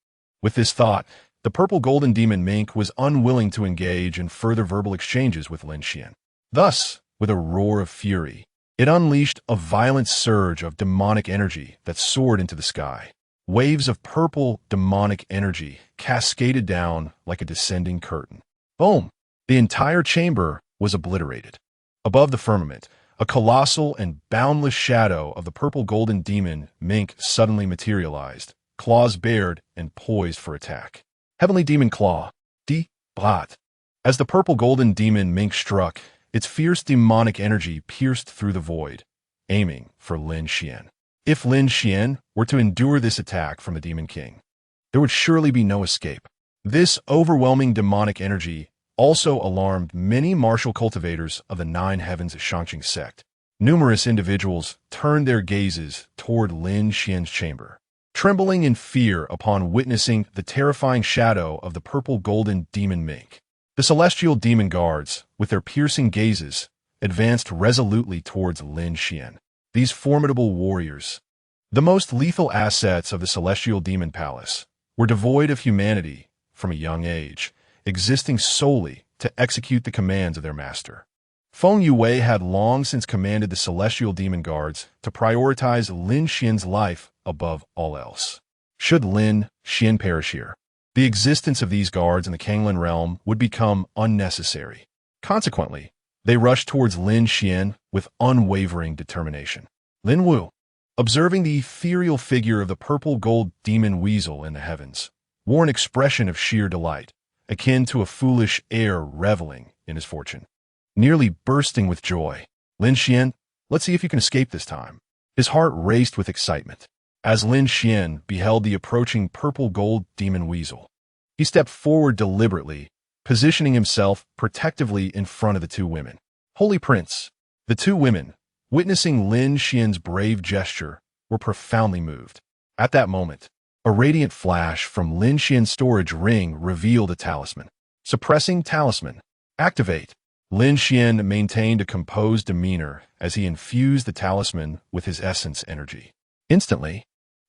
With this thought, the purple golden demon mink was unwilling to engage in further verbal exchanges with Lin Xian. Thus, with a roar of fury, it unleashed a violent surge of demonic energy that soared into the sky. Waves of purple demonic energy cascaded down like a descending curtain. Boom! The entire chamber was obliterated. Above the firmament, a colossal and boundless shadow of the purple golden demon mink suddenly materialized, claws bared and poised for attack. Heavenly Demon Claw, Brat. As the purple golden demon mink struck, its fierce demonic energy pierced through the void, aiming for Lin Xian. If Lin Xian were to endure this attack from the Demon King, there would surely be no escape. This overwhelming demonic energy also alarmed many martial cultivators of the 9 heavens Shangqing sect. Numerous individuals turned their gazes toward Lin Xian's chamber, trembling in fear upon witnessing the terrifying shadow of the purple golden demon mink. The celestial demon guards, with their piercing gazes, advanced resolutely towards Lin Xian. These formidable warriors, the most lethal assets of the celestial demon palace, were devoid of humanity from a young age, existing solely to execute the commands of their master. Feng Yue had long since commanded the celestial demon guards to prioritize Lin Xian's life above all else. Should Lin Xian perish here, the existence of these guards in the Kanglin realm would become unnecessary. Consequently, they rushed towards Lin Xian with unwavering determination. Lin Wu, observing the ethereal figure of the purple gold demon weasel in the heavens, wore an expression of sheer delight, akin to a foolish heir reveling in his fortune. Nearly bursting with joy, Lin Xian, let's see if you can escape this time. His heart raced with excitement. As Lin Xian beheld the approaching purple gold demon weasel, he stepped forward deliberately, positioning himself protectively in front of the two women. Holy Prince, the two women, witnessing Lin Xian's brave gesture, were profoundly moved. At that moment, a radiant flash from Lin Xian's storage ring revealed a talisman. Suppressing talisman. Activate. Lin Xian maintained a composed demeanor as he infused the talisman with his essence energy. Instantly,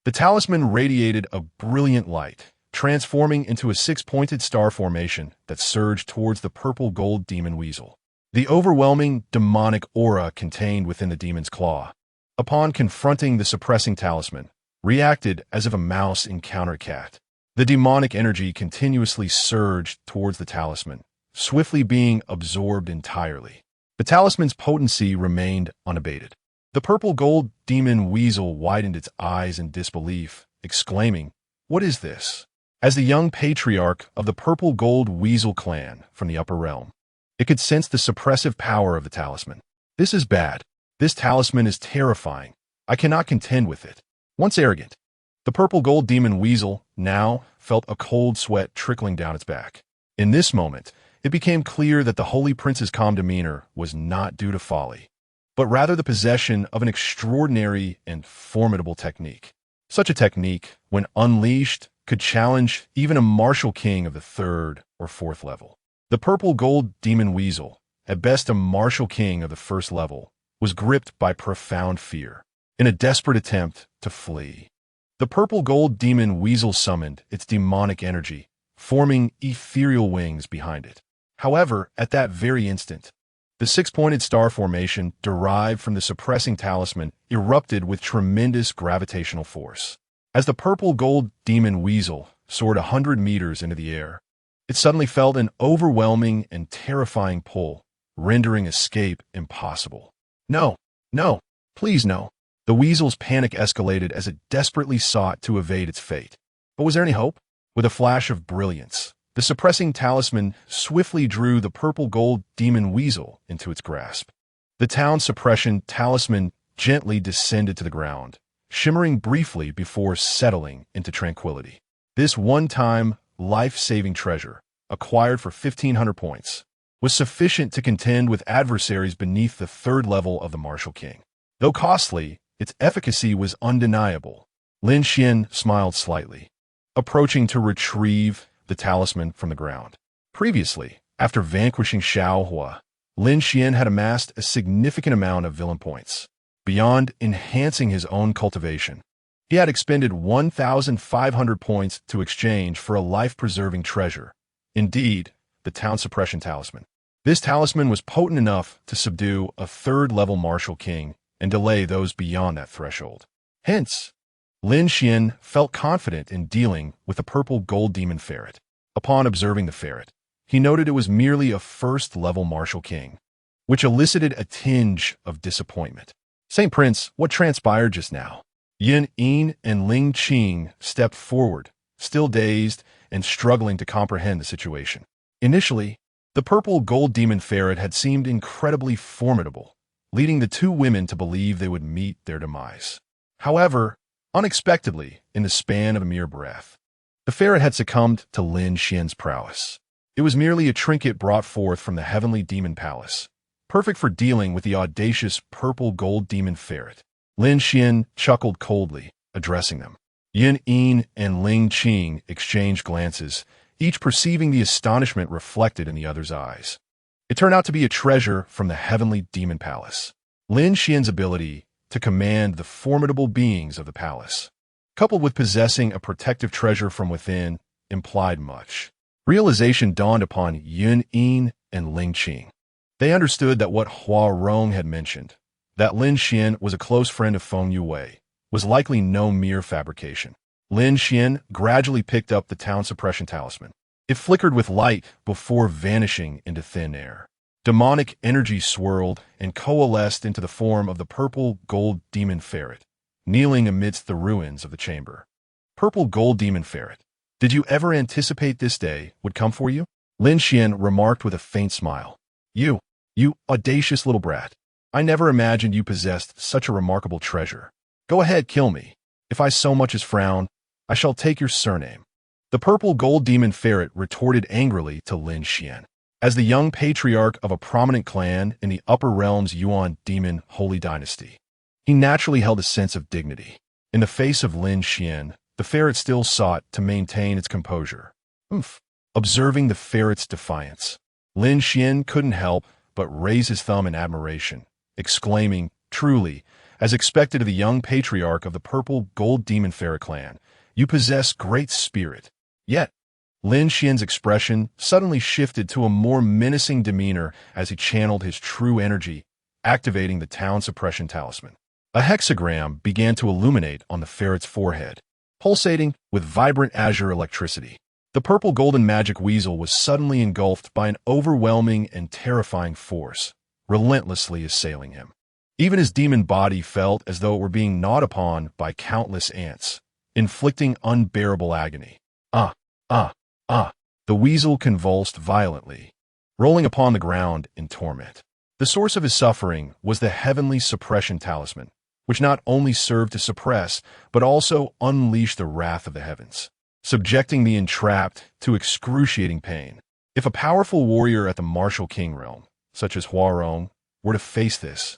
the talisman radiated a brilliant light, transforming into a 6-pointed star formation that surged towards the purple gold demon weasel. The overwhelming demonic aura contained within the demon's claw, upon confronting the suppressing talisman, reacted as if a mouse encountered a cat. The demonic energy continuously surged towards the talisman, swiftly being absorbed entirely. The talisman's potency remained unabated. The purple gold demon weasel widened its eyes in disbelief, exclaiming, "What is this?" As the young patriarch of the purple gold weasel clan from the upper realm, it could sense the suppressive power of the talisman. This is bad. This talisman is terrifying. I cannot contend with it. Once arrogant, the purple gold demon weasel now felt a cold sweat trickling down its back. In this moment, it became clear that the Holy Prince's calm demeanor was not due to folly, but rather the possession of an extraordinary and formidable technique. Such a technique, when unleashed, could challenge even a martial king of the third or fourth level. The purple gold demon weasel, at best a martial king of the first level, was gripped by profound fear. In a desperate attempt to flee, the purple gold demon weasel summoned its demonic energy, forming ethereal wings behind it. However, at that very instant, the six-pointed star formation derived from the suppressing talisman erupted with tremendous gravitational force. As the purple gold demon weasel soared 100 meters into the air, it suddenly felt an overwhelming and terrifying pull, rendering escape impossible. No, no, please no. The weasel's panic escalated as it desperately sought to evade its fate. But was there any hope? With a flash of brilliance, the suppressing talisman swiftly drew the purple gold demon weasel into its grasp. The town suppression talisman gently descended to the ground, shimmering briefly before settling into tranquility. This one-time, life-saving treasure, acquired for 1,500 points, was sufficient to contend with adversaries beneath the third level of the Martial King. Though costly, its efficacy was undeniable. Lin Xuan smiled slightly, approaching to retrieve the talisman from the ground. Previously, after vanquishing Xiao Hua, Lin Xuan had amassed a significant amount of villain points. Beyond enhancing his own cultivation, he had expended 1,500 points to exchange for a life-preserving treasure. Indeed, the town suppression talisman. This talisman was potent enough to subdue a third-level martial king and delay those beyond that threshold. Hence, Lin Xuan felt confident in dealing with the purple gold demon ferret. Upon observing the ferret, he noted it was merely a first-level martial king, which elicited a tinge of disappointment. Saint Prince, what transpired just now? Yin Yin and Ling Qing stepped forward, still dazed and struggling to comprehend the situation. Initially, the purple gold demon ferret had seemed incredibly formidable, leading the two women to believe they would meet their demise. However, unexpectedly, in the span of a mere breath, the ferret had succumbed to Lin Xuan's prowess. It was merely a trinket brought forth from the heavenly demon palace, perfect for dealing with the audacious purple gold demon ferret. Lin Xuan chuckled coldly, addressing them. Yin Yin and Ling Qing exchanged glances, each perceiving the astonishment reflected in the other's eyes. It turned out to be a treasure from the heavenly demon palace. Lin Xuan's ability to command the formidable beings of the palace, coupled with possessing a protective treasure from within, implied much. Realization dawned upon Yin Yin and Ling Qing. They understood that what Hua Rong had mentioned, that Lin Xuan was a close friend of Feng Yue, was likely no mere fabrication. Lin Xuan gradually picked up the town suppression talisman. It flickered with light before vanishing into thin air. Demonic energy swirled and coalesced into the form of the purple gold demon ferret, kneeling amidst the ruins of the chamber. Purple gold demon ferret, did you ever anticipate this day would come for you? Lin Xuan remarked with a faint smile. You audacious little brat. I never imagined you possessed such a remarkable treasure. Go ahead, kill me. If I so much as frown, I shall take your surname. The purple gold demon ferret retorted angrily to Lin Xuan. As the young patriarch of a prominent clan in the upper realms Yuan demon holy dynasty, he naturally held a sense of dignity. In the face of Lin Xuan, the ferret still sought to maintain its composure. Observing the ferret's defiance, Lin Xuan couldn't help but raise his thumb in admiration, exclaiming, truly, as expected of the young patriarch of the purple gold demon ferret clan, you possess great spirit. Yet, Lin Xuan's expression suddenly shifted to a more menacing demeanor as he channeled his true energy, activating the town suppression talisman. A hexagram began to illuminate on the ferret's forehead, pulsating with vibrant azure electricity. The purple golden magic weasel was suddenly engulfed by an overwhelming and terrifying force, relentlessly assailing him. Even his demon body felt as though it were being gnawed upon by countless ants, inflicting unbearable agony. The weasel convulsed violently, rolling upon the ground in torment. The source of his suffering was the heavenly suppression talisman, which not only served to suppress, but also unleash the wrath of the heavens, subjecting the entrapped to excruciating pain. If a powerful warrior at the martial king realm, such as Huarong, were to face this,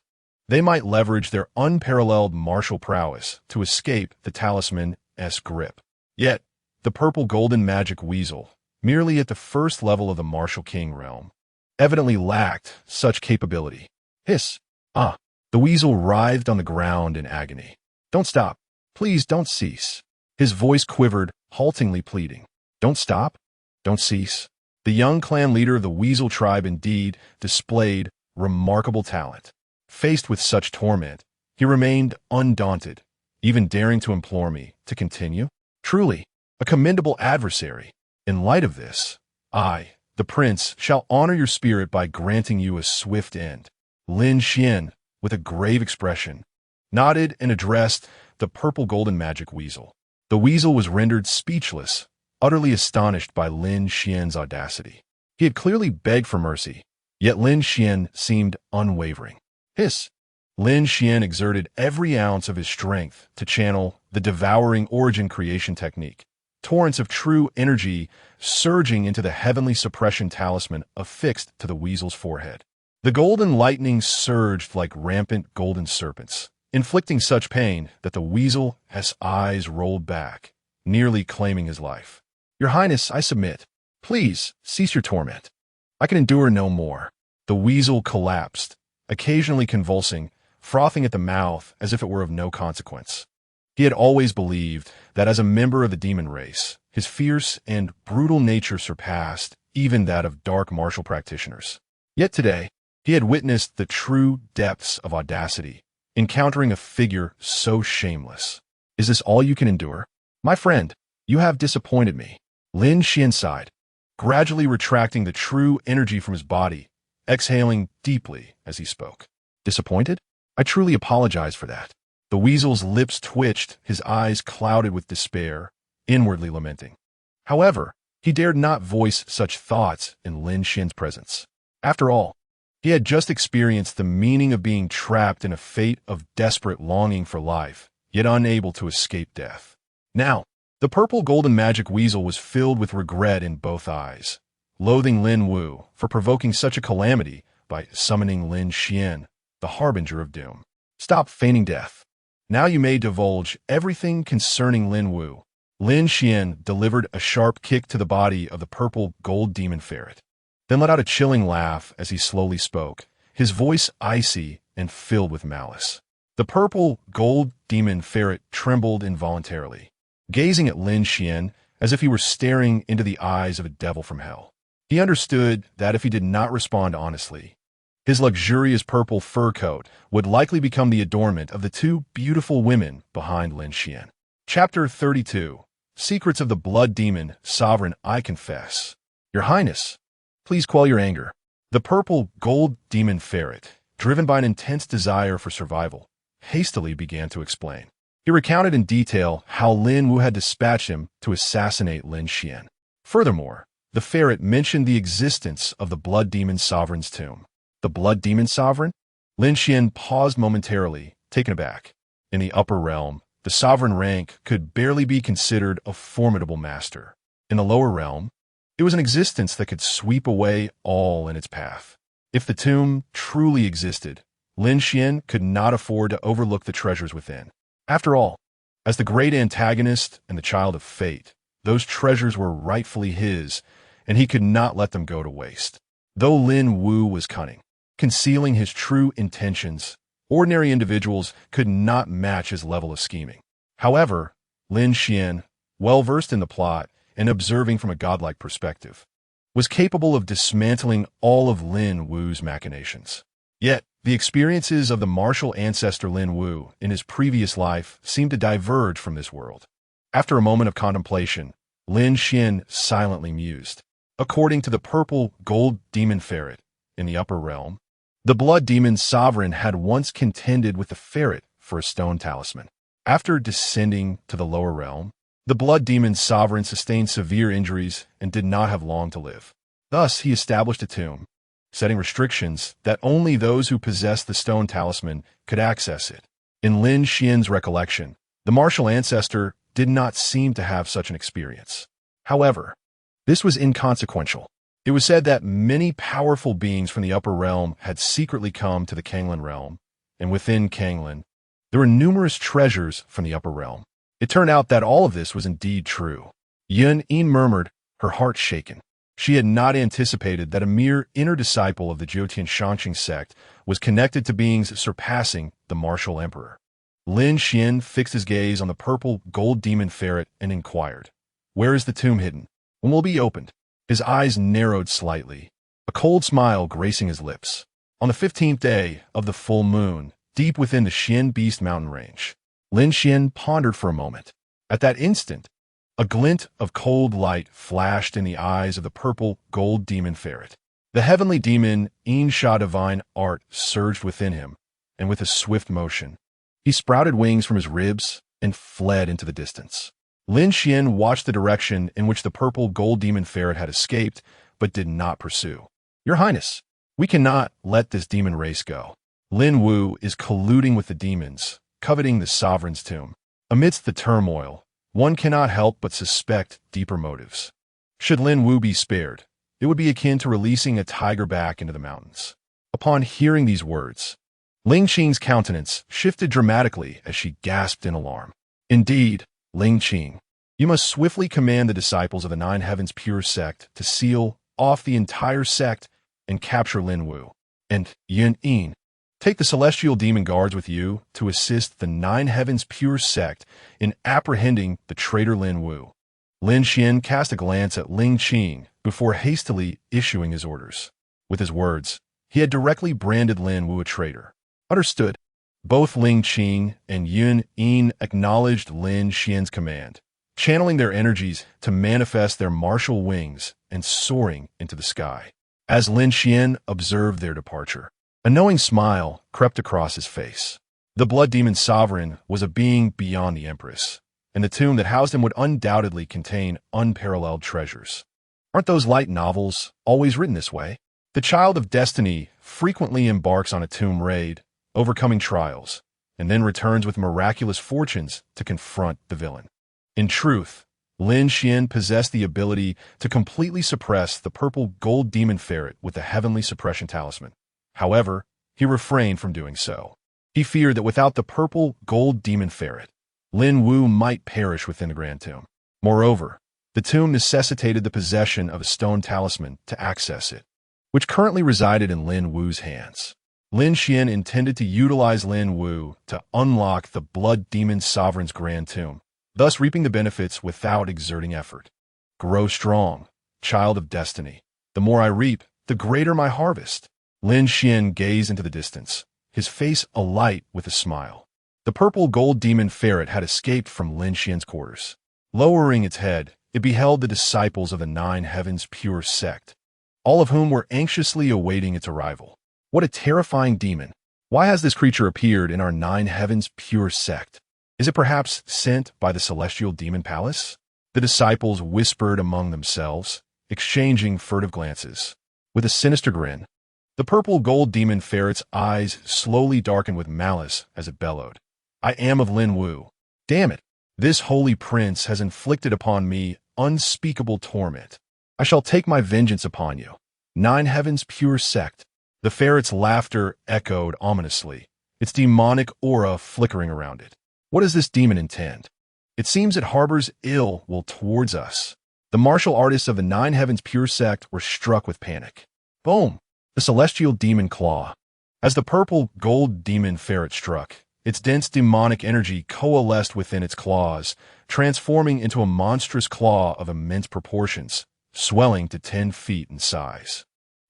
they might leverage their unparalleled martial prowess to escape the talisman's grip. Yet, the purple golden magic weasel, merely at the first level of the martial king realm, evidently lacked such capability. Hiss! Ah! The weasel writhed on the ground in agony. Don't stop. Please don't cease. His voice quivered, haltingly pleading. Don't stop. Don't cease. The young clan leader of the weasel tribe indeed displayed remarkable talent. Faced with such torment, he remained undaunted, even daring to implore me to continue. Truly, a commendable adversary. In light of this, I, the prince, shall honor your spirit by granting you a swift end. Lin Xuan, with a grave expression, nodded and addressed the purple golden magic weasel. The weasel was rendered speechless, utterly astonished by Lin Xuan's audacity. He had clearly begged for mercy, yet Lin Xuan seemed unwavering. Hiss! Lin Xuan exerted every ounce of his strength to channel the devouring origin creation technique, torrents of true energy surging into the heavenly suppression talisman affixed to the weasel's forehead. The golden lightning surged like rampant golden serpents, inflicting such pain that the weasel's eyes rolled back, nearly claiming his life. Your Highness, I submit. Please, cease your torment. I can endure no more. The weasel collapsed, occasionally convulsing, frothing at the mouth as if it were of no consequence. He had always believed that as a member of the demon race, his fierce and brutal nature surpassed even that of dark martial practitioners. Yet today, he had witnessed the true depths of audacity, encountering a figure so shameless. Is this all you can endure? My friend, you have disappointed me. Lin Xuan sighed, gradually retracting the true energy from his body, exhaling deeply as he spoke. Disappointed? I truly apologize for that. The weasel's lips twitched, his eyes clouded with despair, inwardly lamenting. However, he dared not voice such thoughts in Lin Xuan's presence. After all, he had just experienced the meaning of being trapped in a fate of desperate longing for life, yet unable to escape death. Now, the purple golden magic weasel was filled with regret in both eyes, loathing Lin Wu for provoking such a calamity by summoning Lin Xuan, the harbinger of doom. Stop feigning death. Now you may divulge everything concerning Lin Wu. Lin Xuan delivered a sharp kick to the body of the purple gold demon ferret, then let out a chilling laugh as he slowly spoke, his voice icy and filled with malice. The purple gold demon ferret trembled involuntarily, gazing at Lin Xuan as if he were staring into the eyes of a devil from hell. He understood that if he did not respond honestly, his luxurious purple fur coat would likely become the adornment of the two beautiful women behind Lin Xuan. Chapter 32. Secrets of the Blood Demon Sovereign. I confess. Your Highness, please quell your anger. The purple gold demon ferret, driven by an intense desire for survival, hastily began to explain. He recounted in detail how Lin Wu had dispatched him to assassinate Lin Xuan. Furthermore, the ferret mentioned the existence of the Blood Demon Sovereign's tomb. The Blood Demon Sovereign? Lin Xuan paused momentarily, taken aback. In the upper realm, the sovereign rank could barely be considered a formidable master. In the lower realm, it was an existence that could sweep away all in its path. If the tomb truly existed, Lin Xuan could not afford to overlook the treasures within. After all, as the great antagonist and the child of fate, those treasures were rightfully his, and he could not let them go to waste. Though Lin Wu was cunning, concealing his true intentions, ordinary individuals could not match his level of scheming. However, Lin Xuan, well-versed in the plot and observing from a godlike perspective, was capable of dismantling all of Lin Wu's machinations. Yet, the experiences of the martial ancestor Lin Wu in his previous life seemed to diverge from this world. After a moment of contemplation, Lin Xuan silently mused. According to the purple gold demon ferret in the upper realm, the blood demon sovereign had once contended with the ferret for a stone talisman. After descending to the lower realm, the blood demon sovereign sustained severe injuries and did not have long to live. Thus, he established a tomb, setting restrictions that only those who possessed the stone talisman could access it. In Lin Xuan's recollection, the martial ancestor did not seem to have such an experience. However, this was inconsequential. It was said that many powerful beings from the upper realm had secretly come to the Kanglan realm, and within Kanglan, there were numerous treasures from the upper realm. It turned out that all of this was indeed true. Yun murmured, her heart shaken. She had not anticipated that a mere inner disciple of the Jyotian Shanqing sect was connected to beings surpassing the martial emperor. Lin Xuan fixed his gaze on the purple gold demon ferret and inquired, "Where is the tomb hidden? When will it be opened?" His eyes narrowed slightly, a cold smile gracing his lips. On the 15th day of the full moon, deep within the Xian Beast mountain range, Lin Xuan pondered for a moment. At that instant, a glint of cold light flashed in the eyes of the purple gold demon ferret. The heavenly demon, Sha divine art, surged within him, and with a swift motion, he sprouted wings from his ribs and fled into the distance. Lin Xuan watched the direction in which the purple gold demon ferret had escaped, but did not pursue. "Your Highness, we cannot let this demon race go. Lin Wu is colluding with the demons, coveting the sovereign's tomb. Amidst the turmoil, one cannot help but suspect deeper motives. Should Lin Wu be spared, it would be akin to releasing a tiger back into the mountains." Upon hearing these words, Ling Qing's countenance shifted dramatically as she gasped in alarm. "Indeed, Ling Qing, you must swiftly command the disciples of the Nine Heavens Pure Sect to seal off the entire sect and capture Lin Wu. And Yun, take the celestial demon guards with you to assist the Nine Heavens Pure Sect in apprehending the traitor Lin Wu." Lin Xuan cast a glance at Ling Qing before hastily issuing his orders. With his words, he had directly branded Lin Wu a traitor. "Understood." Both Ling Qing and Yun acknowledged Lin Xuan's command, channeling their energies to manifest their martial wings and soaring into the sky. As Lin Xuan observed their departure, a knowing smile crept across his face. The blood demon sovereign was a being beyond the Empress, and the tomb that housed him would undoubtedly contain unparalleled treasures. Aren't those light novels always written this way? The child of destiny frequently embarks on a tomb raid, overcoming trials, and then returns with miraculous fortunes to confront the villain. In truth, Lin Xuan possessed the ability to completely suppress the purple gold demon ferret with the heavenly suppression talisman. However, he refrained from doing so. He feared that without the purple gold demon ferret, Lin Wu might perish within the grand tomb. Moreover, the tomb necessitated the possession of a stone talisman to access it, which currently resided in Lin Wu's hands. Lin Xuan intended to utilize Lin Wu to unlock the blood demon sovereign's grand tomb, thus reaping the benefits without exerting effort. "Grow strong, child of destiny. The more I reap, the greater my harvest." Lin Xuan gazed into the distance, his face alight with a smile. The purple gold demon ferret had escaped from Lin Xuan's quarters. Lowering its head, it beheld the disciples of the Nine Heavens Pure Sect, all of whom were anxiously awaiting its arrival. What a terrifying demon! Why has this creature appeared in our Nine Heavens Pure Sect? Is it perhaps sent by the celestial demon palace? The disciples whispered among themselves, exchanging furtive glances. With a sinister grin, the purple gold demon ferret's eyes slowly darkened with malice as it bellowed. "I am of Lin Wu. Damn it! This holy prince has inflicted upon me unspeakable torment. I shall take my vengeance upon you. Nine Heavens Pure Sect." The ferret's laughter echoed ominously, its demonic aura flickering around it. What does this demon intend? It seems it harbors ill will towards us. The martial artists of the Nine Heavens Pure Sect were struck with panic. Boom! The celestial demon claw. As the purple gold demon ferret struck, its dense demonic energy coalesced within its claws, transforming into a monstrous claw of immense proportions, swelling to 10 feet in size.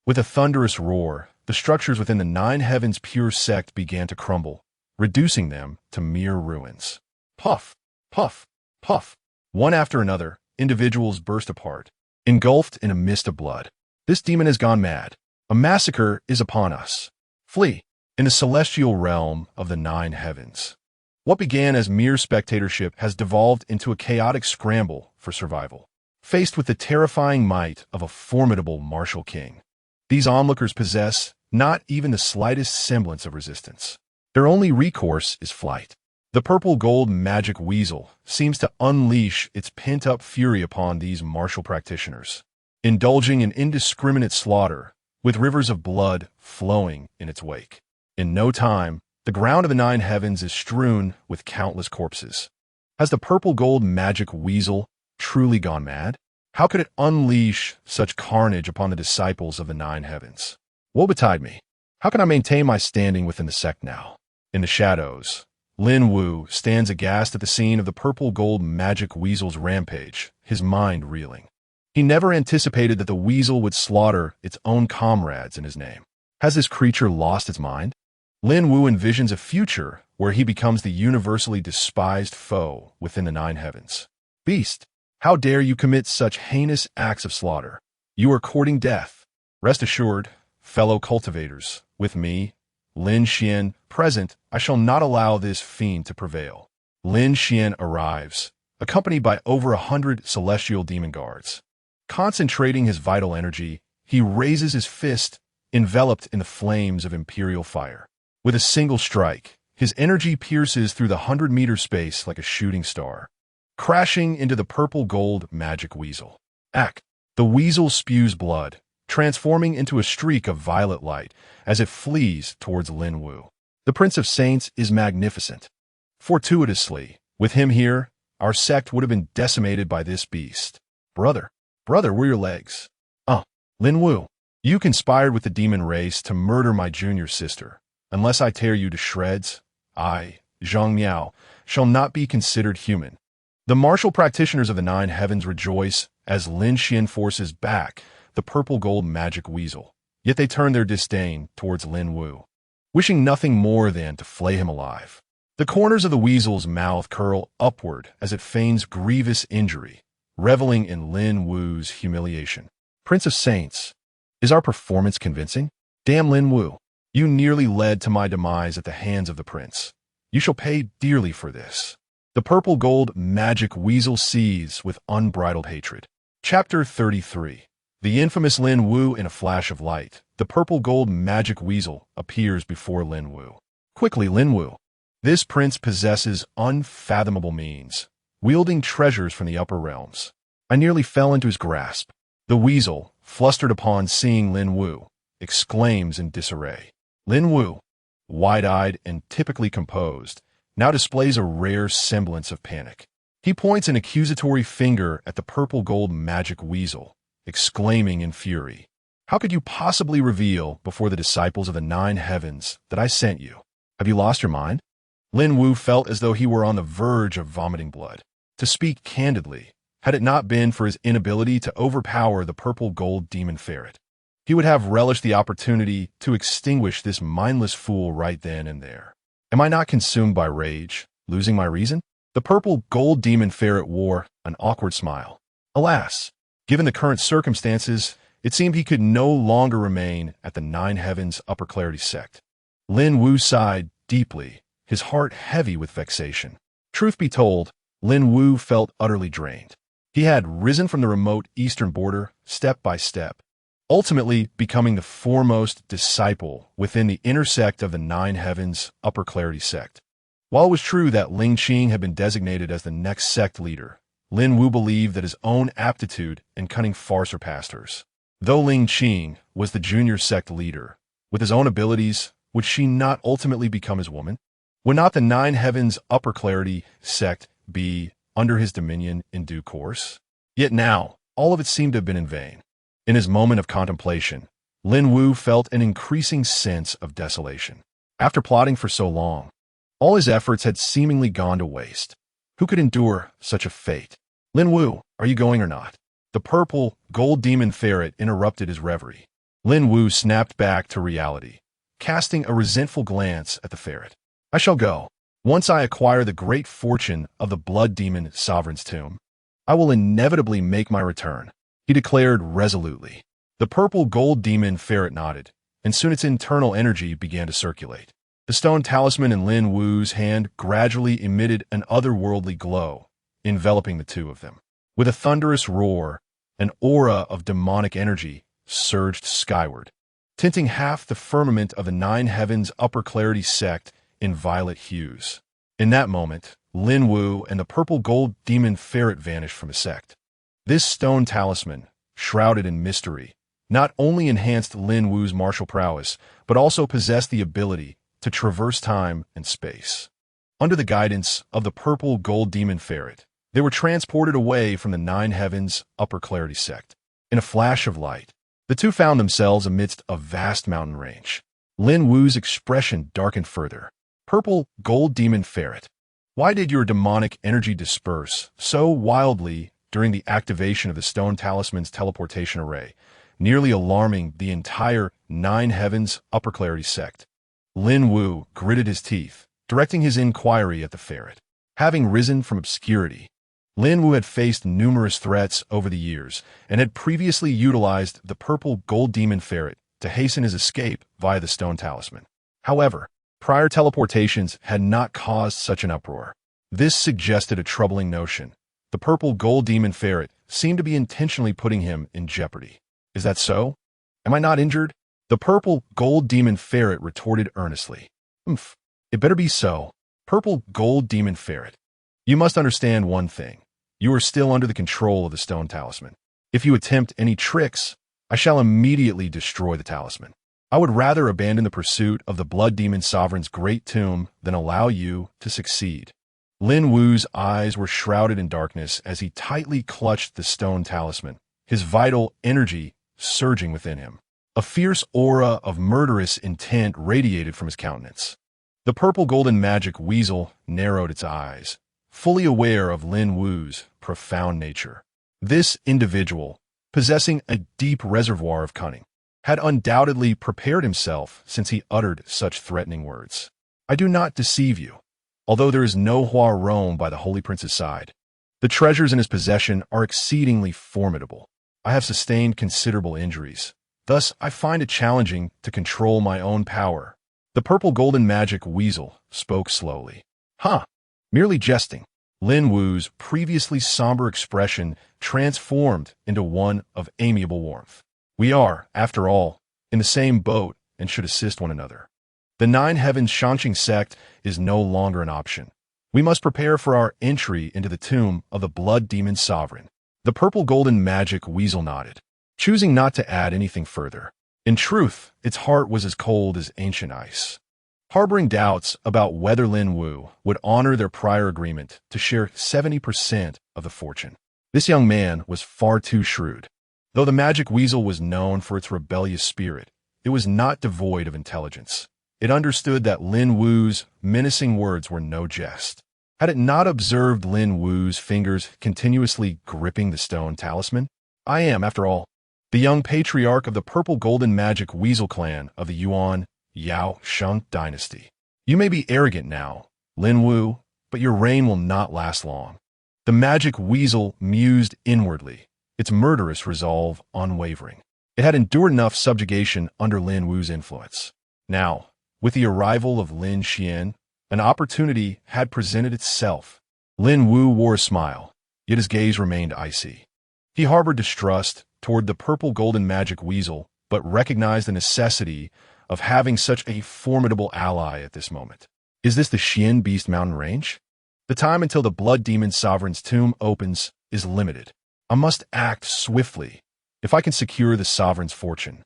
With a thunderous roar, the structures within the Nine Heavens Pure Sect began to crumble, reducing them to mere ruins. Puff, puff, puff. One after another, individuals burst apart, engulfed in a mist of blood. This demon has gone mad. A massacre is upon us. Flee. In the celestial realm of the Nine Heavens, what began as mere spectatorship has devolved into a chaotic scramble for survival. Faced with the terrifying might of a formidable martial king, these onlookers possess not even the slightest semblance of resistance. Their only recourse is flight. The purple gold magic weasel seems to unleash its pent-up fury upon these martial practitioners. indulging in indiscriminate slaughter, with rivers of blood flowing in its wake. In no time, the ground of the nine heavens is strewn with countless corpses. Has the purple-gold magic weasel truly gone mad? How could it unleash such carnage upon the disciples of the nine heavens? Woe betide me! How can I maintain my standing within the sect now? In the shadows, Lin Wu stands aghast at the scene of the purple-gold magic weasel's rampage, his mind reeling. He never anticipated that the weasel would slaughter its own comrades in his name. Has this creature lost its mind? Lin Wu envisions a future where he becomes the universally despised foe within the nine heavens. Beast, how dare you commit such heinous acts of slaughter? You are courting death. Rest assured, fellow cultivators, with me, Lin Xuan, present, I shall not allow this fiend to prevail. Lin Xuan arrives, accompanied by over 100 celestial demon guards. Concentrating his vital energy, he raises his fist, enveloped in the flames of imperial fire. With a single strike, his energy pierces through the 100-meter space like a shooting star, crashing into the purple-gold magic weasel. The weasel spews blood, transforming into a streak of violet light as it flees towards Lin Wu. The Prince of Saints is magnificent. Fortuitously, with him here, our sect would have been decimated by this beast. Brother, where are your legs? Lin Wu, you conspired with the demon race to murder my junior sister. Unless I tear you to shreds, I, Zhang Miao, shall not be considered human. The martial practitioners of the nine heavens rejoice as Lin Xuan forces back the purple-gold magic weasel, yet they turn their disdain towards Lin Wu, wishing nothing more than to flay him alive. The corners of the weasel's mouth curl upward as it feigns grievous injury, reveling in Lin Wu's humiliation. Prince of Saints, is our performance convincing? Damn Lin Wu, you nearly led to my demise at the hands of the prince. You shall pay dearly for this. The purple-gold magic weasel sees with unbridled hatred. Chapter 33. The infamous Lin Wu in a flash of light. The purple-gold magic weasel appears before Lin Wu. Quickly, Lin Wu. This prince possesses unfathomable means, wielding treasures from the upper realms. I nearly fell into his grasp. The weasel, flustered upon seeing Lin Wu, exclaims in disarray. Lin Wu, wide-eyed and typically composed, now displays a rare semblance of panic. He points an accusatory finger at the purple-gold magic weasel, exclaiming in fury, "How could you possibly reveal before the disciples of the nine heavens that I sent you? Have you lost your mind?" Lin Wu felt as though he were on the verge of vomiting blood. To speak candidly, had it not been for his inability to overpower the purple-gold demon ferret, he would have relished the opportunity to extinguish this mindless fool right then and there. Am I not consumed by rage, losing my reason? The purple-gold demon ferret wore an awkward smile. Alas, given the current circumstances, it seemed he could no longer remain at the Nine Heavens Upper Clarity sect. Lin Wu sighed deeply, his heart heavy with vexation. Truth be told, Lin Wu felt utterly drained. He had risen from the remote eastern border step by step, ultimately becoming the foremost disciple within the inner sect of the Nine Heavens Upper Clarity sect. While it was true that Ling Qing had been designated as the next sect leader, Lin Wu believed that his own aptitude and cunning far surpassed hers. Though Ling Qing was the junior sect leader, with his own abilities, would she not ultimately become his woman? Would not the Nine Heavens Upper Clarity sect be under his dominion in due course? Yet now, all of it seemed to have been in vain. In his moment of contemplation, Lin Wu felt an increasing sense of desolation. After plotting for so long, all his efforts had seemingly gone to waste. Who could endure such a fate? Lin Wu, are you going or not? The purple, gold demon ferret interrupted his reverie. Lin Wu snapped back to reality, casting a resentful glance at the ferret. I shall go. Once I acquire the great fortune of the blood demon sovereign's tomb, I will inevitably make my return, he declared resolutely. The purple gold demon ferret nodded, and soon its internal energy began to circulate. The stone talisman in Lin Wu's hand gradually emitted an otherworldly glow, enveloping the two of them. With a thunderous roar, an aura of demonic energy surged skyward, tinting half the firmament of the Nine Heavens Upper Clarity sect in violet hues. In that moment, Lin Wu and the purple gold demon ferret vanished from the sect. This stone talisman, shrouded in mystery, not only enhanced Lin Wu's martial prowess, but also possessed the ability to traverse time and space. Under the guidance of the purple gold demon ferret, they were transported away from the Nine Heavens Upper Clarity sect. In a flash of light, the two found themselves amidst a vast mountain range. Lin Wu's expression darkened further. Purple gold demon ferret, why did your demonic energy disperse so wildly during the activation of the stone talisman's teleportation array, nearly alarming the entire Nine Heavens Upper Clarity sect? Lin Wu gritted his teeth, directing his inquiry at the ferret. Having risen from obscurity, Lin Wu had faced numerous threats over the years and had previously utilized the purple gold demon ferret to hasten his escape via the stone talisman. However, prior teleportations had not caused such an uproar. This suggested a troubling notion. The purple gold demon ferret seemed to be intentionally putting him in jeopardy. Is that so? Am I not injured? The purple gold demon ferret retorted earnestly. It better be so. Purple gold demon ferret, you must understand one thing. You are still under the control of the stone talisman. If you attempt any tricks, I shall immediately destroy the talisman. I would rather abandon the pursuit of the blood demon sovereign's great tomb than allow you to succeed. Lin Wu's eyes were shrouded in darkness as he tightly clutched the stone talisman, his vital energy surging within him. A fierce aura of murderous intent radiated from his countenance. The purple golden magic weasel narrowed its eyes, fully aware of Lin Wu's profound nature. This individual, possessing a deep reservoir of cunning, had undoubtedly prepared himself since he uttered such threatening words. I do not deceive you. Although there is no Hua Rome by the Holy Prince's side, the treasures in his possession are exceedingly formidable. I have sustained considerable injuries. Thus, I find it challenging to control my own power. The purple golden magic weasel spoke slowly. Merely jesting. Lin Wu's previously somber expression transformed into one of amiable warmth. We are, after all, in the same boat and should assist one another. The Nine Heavens Shanqing sect is no longer an option. We must prepare for our entry into the tomb of the blood demon sovereign. The purple golden magic weasel nodded, choosing not to add anything further. In truth, its heart was as cold as ancient ice. Harboring doubts about whether Lin Wu would honor their prior agreement to share 70% of the fortune, this young man was far too shrewd. Though the magic weasel was known for its rebellious spirit, it was not devoid of intelligence. It understood that Lin Wu's menacing words were no jest. Had it not observed Lin Wu's fingers continuously gripping the stone talisman? I am, after all, the young patriarch of the purple golden magic weasel clan of the Yuan Yao Sheng dynasty. You may be arrogant now, Lin Wu, but your reign will not last long. The magic weasel mused inwardly, its murderous resolve unwavering. It had endured enough subjugation under Lin Wu's influence. Now, with the arrival of Lin Xuan, an opportunity had presented itself. Lin Wu wore a smile, yet his gaze remained icy. He harbored distrust toward the purple golden magic weasel, but recognized the necessity of having such a formidable ally at this moment. Is this the Xian Beast Mountain Range? The time until the blood demon sovereign's tomb opens is limited. I must act swiftly. If I can secure the sovereign's fortune,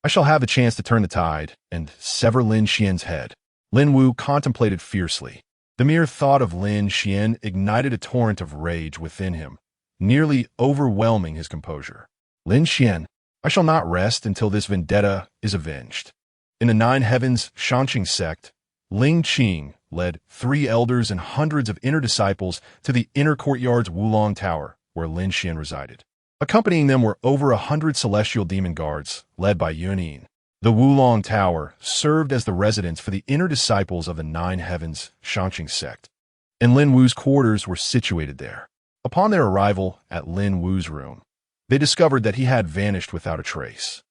I shall have the chance to turn the tide and sever Lin Xian's head. Lin Wu contemplated fiercely. The mere thought of Lin Xuan ignited a torrent of rage within him, nearly overwhelming his composure. Lin Xuan, I shall not rest until this vendetta is avenged. In the Nine Heavens Shanqing sect, Ling Qing led 3 elders and hundreds of inner disciples to the inner courtyard's Wulong Tower, where Lin Xuan resided. Accompanying them were over 100 celestial demon guards, led by Yunin. The Wulong Tower served as the residence for the inner disciples of the Nine Heavens Shanqing sect, and Lin Wu's quarters were situated there. Upon their arrival at Lin Wu's room, they discovered that he had vanished without a trace.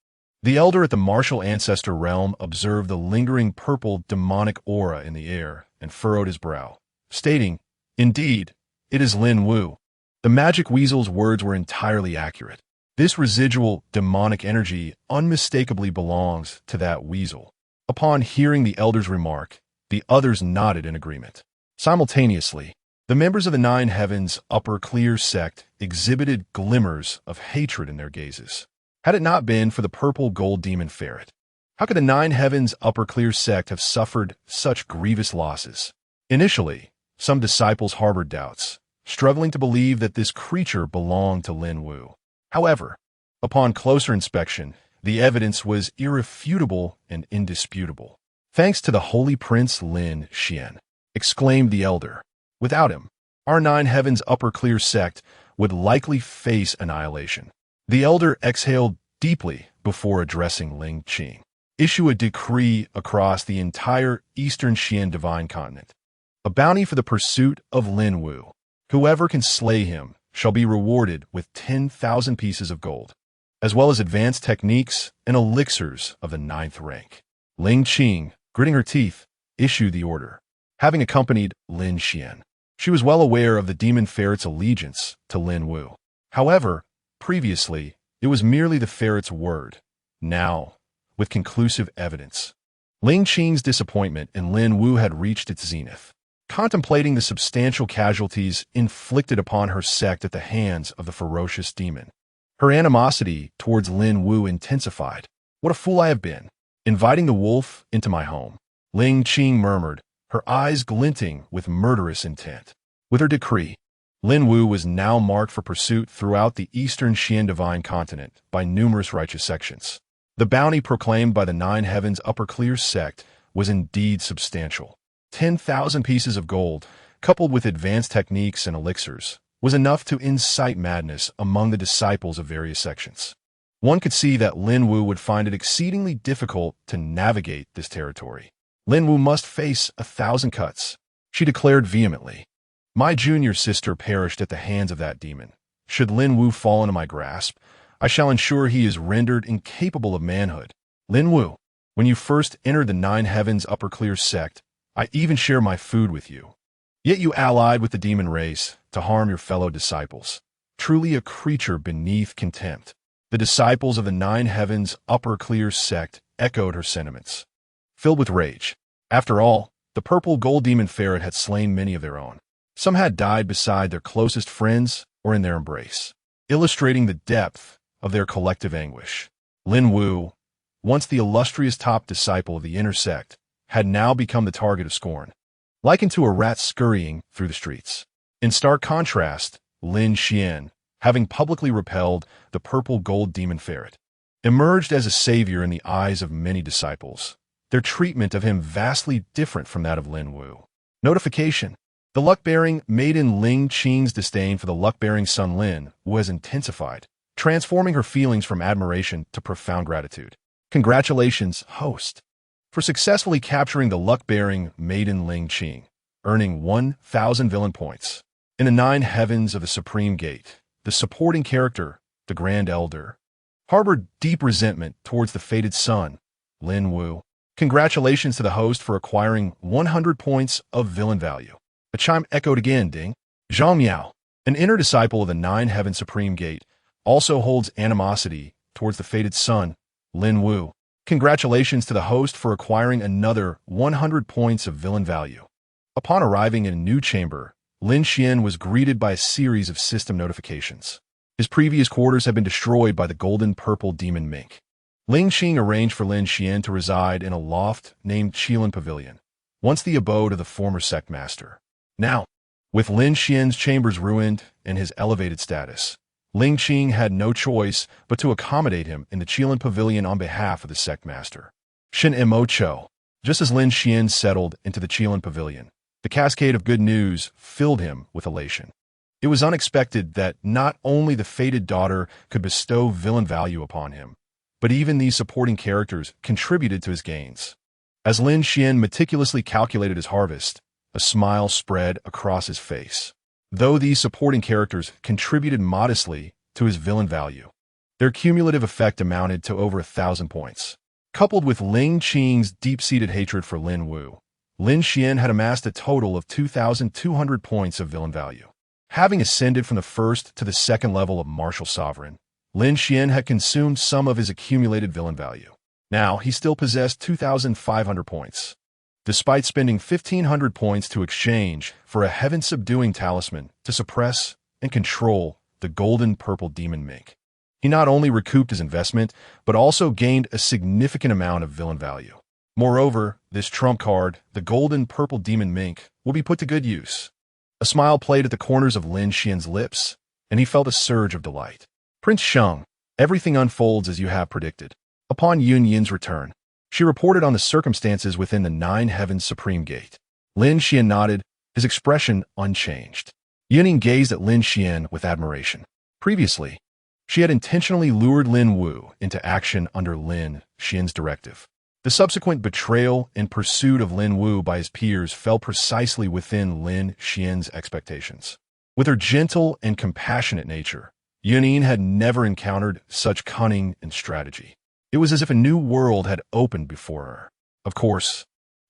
The elder at the martial ancestor realm observed the lingering purple demonic aura in the air and furrowed his brow, stating, "Indeed, it is Lin Wu." The magic weasel's words were entirely accurate. This residual demonic energy unmistakably belongs to that weasel. Upon hearing the elder's remark, the others nodded in agreement. Simultaneously, the members of the Nine Heavens Upper Clear sect exhibited glimmers of hatred in their gazes. Had it not been for the purple gold demon ferret, how could the Nine Heavens upper clear sect have suffered such grievous losses? Initially, some disciples harbored doubts, struggling to believe that this creature belonged to Lin Wu. However, upon closer inspection, the evidence was irrefutable and indisputable. "Thanks to the holy prince Lin Xuan," exclaimed the elder. "Without him, our Nine Heavens upper clear sect would likely face annihilation." The elder exhaled deeply before addressing Lin Xuan. "Issue a decree across the entire Eastern Xian divine continent. A bounty for the pursuit of Lin Wu. Whoever can slay him shall be rewarded with 10,000 pieces of gold, as well as advanced techniques and elixirs of the 9th rank." Lin Xuan, gritting her teeth, issued the order. Having accompanied Lin Xuan, she was well aware of the demon ferret's allegiance to Lin Wu. However, previously, it was merely the ferret's word. Now, with conclusive evidence, Lin Xuan's disappointment in Lin Wu had reached its zenith. Contemplating the substantial casualties inflicted upon her sect at the hands of the ferocious demon, her animosity towards Lin Wu intensified. "What a fool I have been, inviting the wolf into my home," Lin Xuan murmured, her eyes glinting with murderous intent. With her decree, Lin Wu was now marked for pursuit throughout the Eastern Xian divine continent by numerous righteous sections. The bounty proclaimed by the Nine Heavens upper clear sect was indeed substantial. 10,000 pieces of gold, coupled with advanced techniques and elixirs, was enough to incite madness among the disciples of various sections. One could see that Lin Wu would find it exceedingly difficult to navigate this territory. "Lin Wu must face 1,000 cuts," she declared vehemently. "My junior sister perished at the hands of that demon. Should Lin Wu fall into my grasp, I shall ensure he is rendered incapable of manhood. Lin Wu, when you first entered the Nine Heavens upper clear sect, I even shared my food with you. Yet you allied with the demon race to harm your fellow disciples. Truly a creature beneath contempt." The disciples of the Nine Heavens upper clear sect echoed her sentiments, filled with rage. After all, the purple gold demon ferret had slain many of their own. Some had died beside their closest friends or in their embrace, illustrating the depth of their collective anguish. Lin Wu, once the illustrious top disciple of the inner sect, had now become the target of scorn, likened to a rat scurrying through the streets. In stark contrast, Lin Xuan, having publicly repelled the purple gold demon ferret, emerged as a savior in the eyes of many disciples, their treatment of him vastly different from that of Lin Wu. Notification: the luck-bearing maiden Lin Xuan's disdain for the luck-bearing son Lin was intensified, transforming her feelings from admiration to profound gratitude. Congratulations, host, for successfully capturing the luck-bearing maiden Lin Xuan, earning 1,000 villain points. In the Nine Heavens of the Supreme Gate, the supporting character, the Grand Elder, harbored deep resentment towards the fated son, Lin Wu. Congratulations to the host for acquiring 100 points of villain value. The chime echoed again, ding. Zhang Miao, an inner disciple of the Nine Heaven Supreme Gate, also holds animosity towards the fated son, Lin Wu. Congratulations to the host for acquiring another 100 points of villain value. Upon arriving in a new chamber, Lin Xuan was greeted by a series of system notifications. His previous quarters had been destroyed by the golden-purple demon mink. Lin Xuan arranged for Lin Xuan to reside in a loft named Qilin Pavilion, once the abode of the former sect master. Now, with Lin Xuan's chambers ruined and his elevated status, Lin Xuan had no choice but to accommodate him in the Qilin Pavilion on behalf of the sect master. Shin Mo Cho. Just as Lin Xuan settled into the Qilin Pavilion, the cascade of good news filled him with elation. It was unexpected that not only the fated daughter could bestow villain value upon him, but even these supporting characters contributed to his gains. As Lin Xuan meticulously calculated his harvest, a smile spread across his face. Though these supporting characters contributed modestly to his villain value, their cumulative effect amounted to over 1,000 points. Coupled with Lin Xuan's deep-seated hatred for Lin Wu, Lin Xuan had amassed a total of 2,200 points of villain value. Having ascended from the first to the second level of martial sovereign, Lin Xuan had consumed some of his accumulated villain value. Now, he still possessed 2,500 points. Despite spending 1,500 points to exchange for a heaven-subduing talisman to suppress and control the golden purple demon mink. He not only recouped his investment, but also gained a significant amount of villain value. Moreover, this trump card, the golden purple demon mink, will be put to good use. A smile played at the corners of Lin Xuan's lips, and he felt a surge of delight. Prince Sheng, everything unfolds as you have predicted. Upon Yun Yin's return, she reported on the circumstances within the Nine Heavens Supreme Gate. Lin Xuan nodded, his expression unchanged. Yun Yin gazed at Lin Xuan with admiration. Previously, she had intentionally lured Lin Wu into action under Lin Xuan's directive. The subsequent betrayal and pursuit of Lin Wu by his peers fell precisely within Lin Xuan's expectations. With her gentle and compassionate nature, Yun Yin had never encountered such cunning and strategy. It was as if a new world had opened before her. Of course,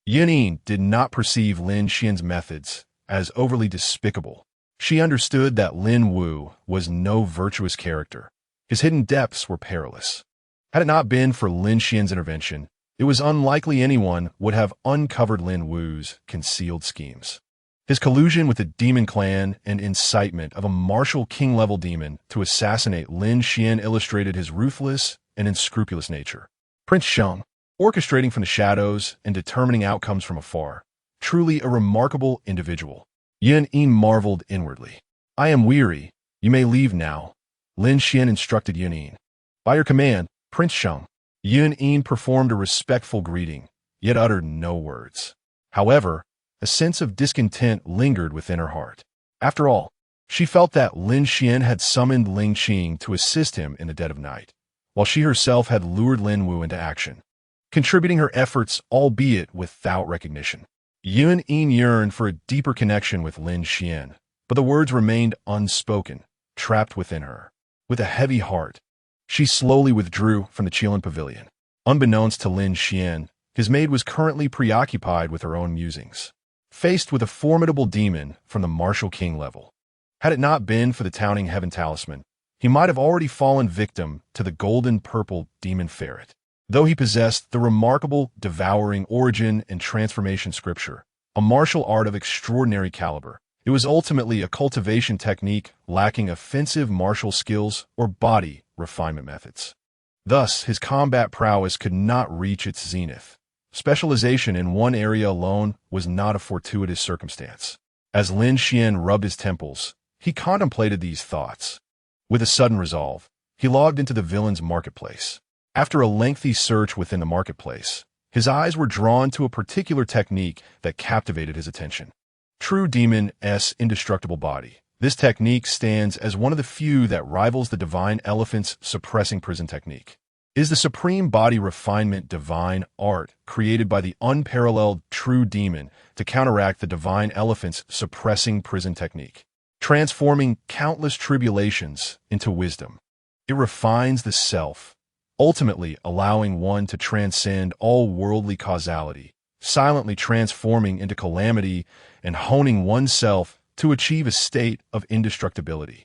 Yun Yin did not perceive Lin Xuan's methods as overly despicable. She understood that Lin Wu was no virtuous character. His hidden depths were perilous. Had it not been for Lin Xuan's intervention, it was unlikely anyone would have uncovered Lin Wu's concealed schemes. His collusion with the demon clan and incitement of a martial king-level demon to assassinate Lin Xuan illustrated his ruthless and unscrupulous nature. Prince Sheng, orchestrating from the shadows and determining outcomes from afar, truly a remarkable individual. Yun Yin marveled inwardly. I am weary. You may leave now, Lin Xuan instructed Yun Yin. By your command, Prince Sheng. Yun Yin performed a respectful greeting, yet uttered no words. However, a sense of discontent lingered within her heart. After all, she felt that Lin Xuan had summoned Ling Qing to assist him in the dead of night, while she herself had lured Lin Wu into action, contributing her efforts, albeit without recognition. Yun Yin yearned for a deeper connection with Lin Xuan, but the words remained unspoken, trapped within her. With a heavy heart, she slowly withdrew from the Qilin Pavilion. Unbeknownst to Lin Xuan, his maid was currently preoccupied with her own musings, faced with a formidable demon from the martial king level. Had it not been for the Towning Heaven Talisman, he might have already fallen victim to the golden purple demon ferret. Though he possessed the remarkable devouring origin and transformation scripture, a martial art of extraordinary caliber, it was ultimately a cultivation technique lacking offensive martial skills or body refinement methods. Thus, his combat prowess could not reach its zenith. Specialization in one area alone was not a fortuitous circumstance. As Lin Xuan rubbed his temples, he contemplated these thoughts. With a sudden resolve, he logged into the villain's marketplace. After a lengthy search within the marketplace, his eyes were drawn to a particular technique that captivated his attention. True Demon's indestructible body. This technique stands as one of the few that rivals the divine elephant's suppressing prison technique. It is the supreme body refinement divine art created by the unparalleled true demon to counteract the divine elephant's suppressing prison technique, transforming countless tribulations into wisdom. It refines the self, ultimately allowing one to transcend all worldly causality, silently transforming into calamity and honing oneself to achieve a state of indestructibility.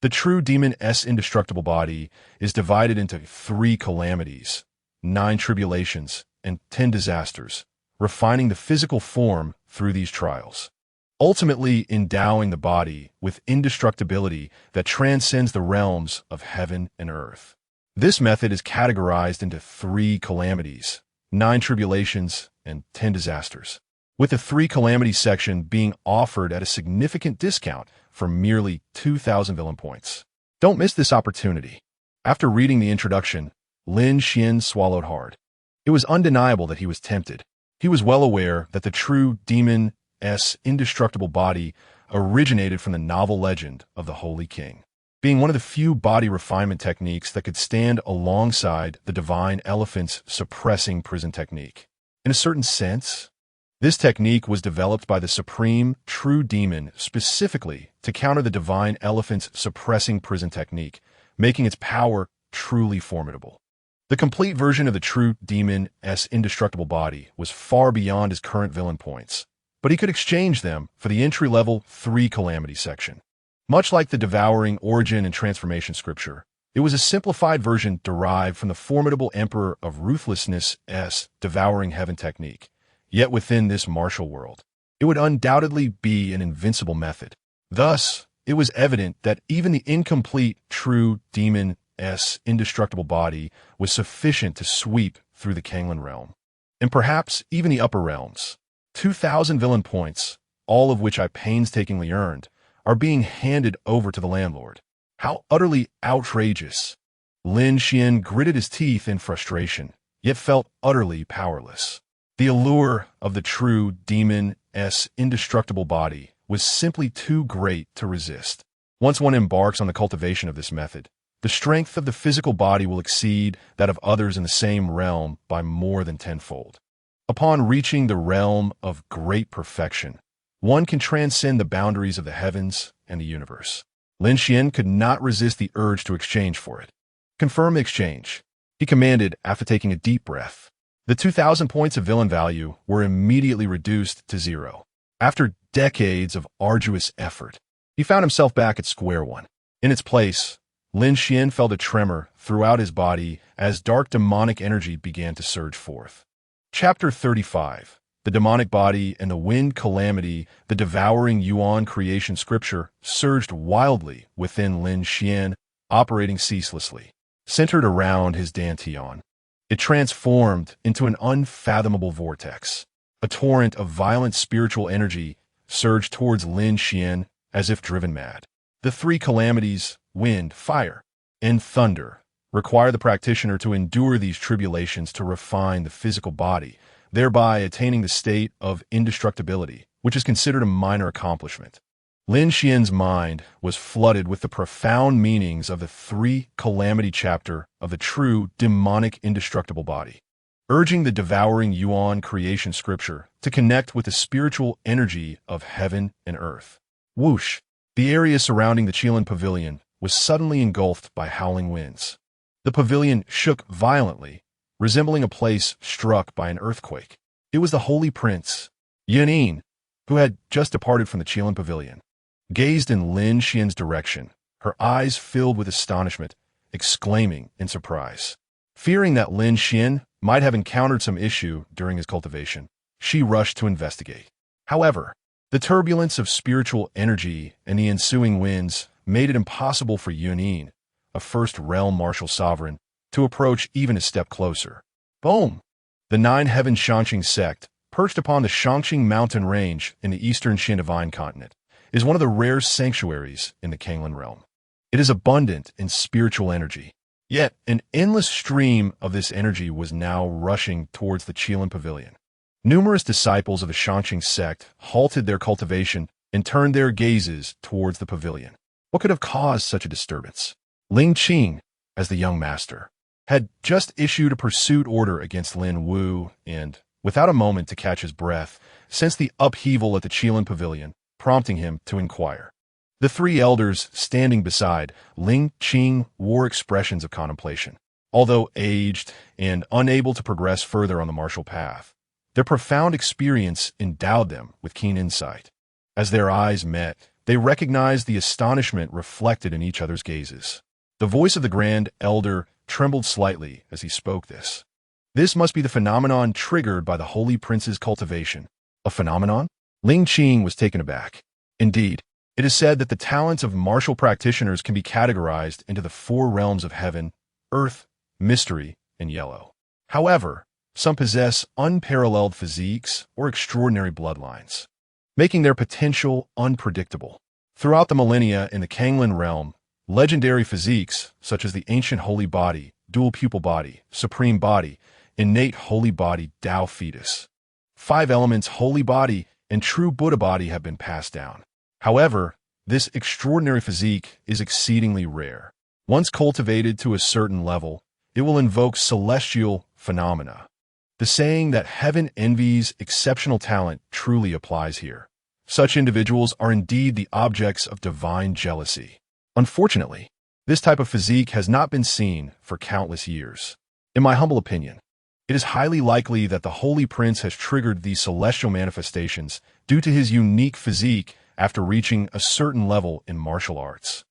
The true demon's indestructible body is divided into 3 calamities, 9 tribulations, and 10 disasters, refining the physical form through these trials, ultimately endowing the body with indestructibility that transcends the realms of heaven and earth. This method is categorized into 3 calamities, 9 tribulations, and 10 disasters, with the 3 calamities section being offered at a significant discount for merely 2,000 villain points. Don't miss this opportunity. After reading the introduction, Lin Xuan swallowed hard. It was undeniable that he was tempted. He was well aware that the true demon's indestructible body originated from the novel legend of the Holy King, being one of the few body refinement techniques that could stand alongside the divine elephant's suppressing prison technique. In a certain sense, this technique was developed by the supreme true demon specifically to counter the divine elephant's suppressing prison technique, making its power truly formidable. The complete version of the true demon's indestructible body was far beyond his current villain points, but he could exchange them for the entry-level 3 calamity section. Much like the devouring origin and transformation scripture, it was a simplified version derived from the formidable emperor of ruthlessness' devouring heaven technique. Yet within this martial world, it would undoubtedly be an invincible method. Thus, it was evident that even the incomplete, true demon's indestructible body was sufficient to sweep through the Kanglan realm, and perhaps even the upper realms. 2,000 villain points, all of which I painstakingly earned, are being handed over to the landlord. How utterly outrageous! Lin Xuan gritted his teeth in frustration, yet felt utterly powerless. The allure of the true demon's indestructible body was simply too great to resist. Once one embarks on the cultivation of this method, the strength of the physical body will exceed that of others in the same realm by more than tenfold. Upon reaching the realm of great perfection, one can transcend the boundaries of the heavens and the universe. Lin Xuan could not resist the urge to exchange for it. Confirm exchange, he commanded after taking a deep breath. The 2,000 points of villain value were immediately reduced to 0. After decades of arduous effort, he found himself back at square one. In its place, Lin Xuan felt a tremor throughout his body as dark demonic energy began to surge forth. Chapter 35. The demonic body and the wind calamity, the devouring Yuan creation scripture surged wildly within Lin Xuan, operating ceaselessly, centered around his dantian. It transformed into an unfathomable vortex. A torrent of violent spiritual energy surged towards Lin Xuan as if driven mad. The three calamities, wind, fire, and thunder, require the practitioner to endure these tribulations to refine the physical body, thereby attaining the state of indestructibility, which is considered a minor accomplishment. Lin Xuan's mind was flooded with the profound meanings of the three calamity chapter of the true demonic indestructible body, urging the devouring Yuan creation scripture to connect with the spiritual energy of heaven and earth. Whoosh! The area surrounding the Qilin pavilion was suddenly engulfed by howling winds. The pavilion shook violently, resembling a place struck by an earthquake. It was the holy prince, Yuan, who had just departed from the Qilin pavilion. Gazed in Lin Xuan's direction, her eyes filled with astonishment, exclaiming in surprise. Fearing that Lin Xuan might have encountered some issue during his cultivation, she rushed to investigate. However, the turbulence of spiritual energy and the ensuing winds made it impossible for Yuan, a first-realm martial sovereign, to approach even a step closer. Boom! The nine-heaven Shangqing sect, perched upon the Shangqing mountain range in the eastern Xin divine continent, is one of the rare sanctuaries in the Kanglan realm. It is abundant in spiritual energy. Yet, an endless stream of this energy was now rushing towards the Qilin pavilion. Numerous disciples of the Shangqing sect halted their cultivation and turned their gazes towards the pavilion. What could have caused such a disturbance? Ling Qing, as the young master, had just issued a pursuit order against Lin Wu and, without a moment to catch his breath, sensed the upheaval at the Qilin pavilion, prompting him to inquire. The three elders standing beside Ling Qing wore expressions of contemplation. Although aged and unable to progress further on the martial path, their profound experience endowed them with keen insight. As their eyes met, they recognized the astonishment reflected in each other's gazes. The voice of the Grand Elder trembled slightly as he spoke this. This must be the phenomenon triggered by the Holy Prince's cultivation. A phenomenon? Ling Qing was taken aback. Indeed, it is said that the talents of martial practitioners can be categorized into the four realms of heaven, earth, mystery, and yellow. However, some possess unparalleled physiques or extraordinary bloodlines, making their potential unpredictable. Throughout the millennia in the Kanglan realm, legendary physiques, such as the ancient holy body, dual pupil body, supreme body, innate holy body, Tao fetus, five elements holy body, and true Buddha body have been passed down. However, this extraordinary physique is exceedingly rare. Once cultivated to a certain level, it will invoke celestial phenomena. The saying that heaven envies exceptional talent truly applies here. Such individuals are indeed the objects of divine jealousy. Unfortunately, this type of physique has not been seen for countless years. In my humble opinion, it is highly likely that the Holy Prince has triggered these celestial manifestations due to his unique physique after reaching a certain level in martial arts.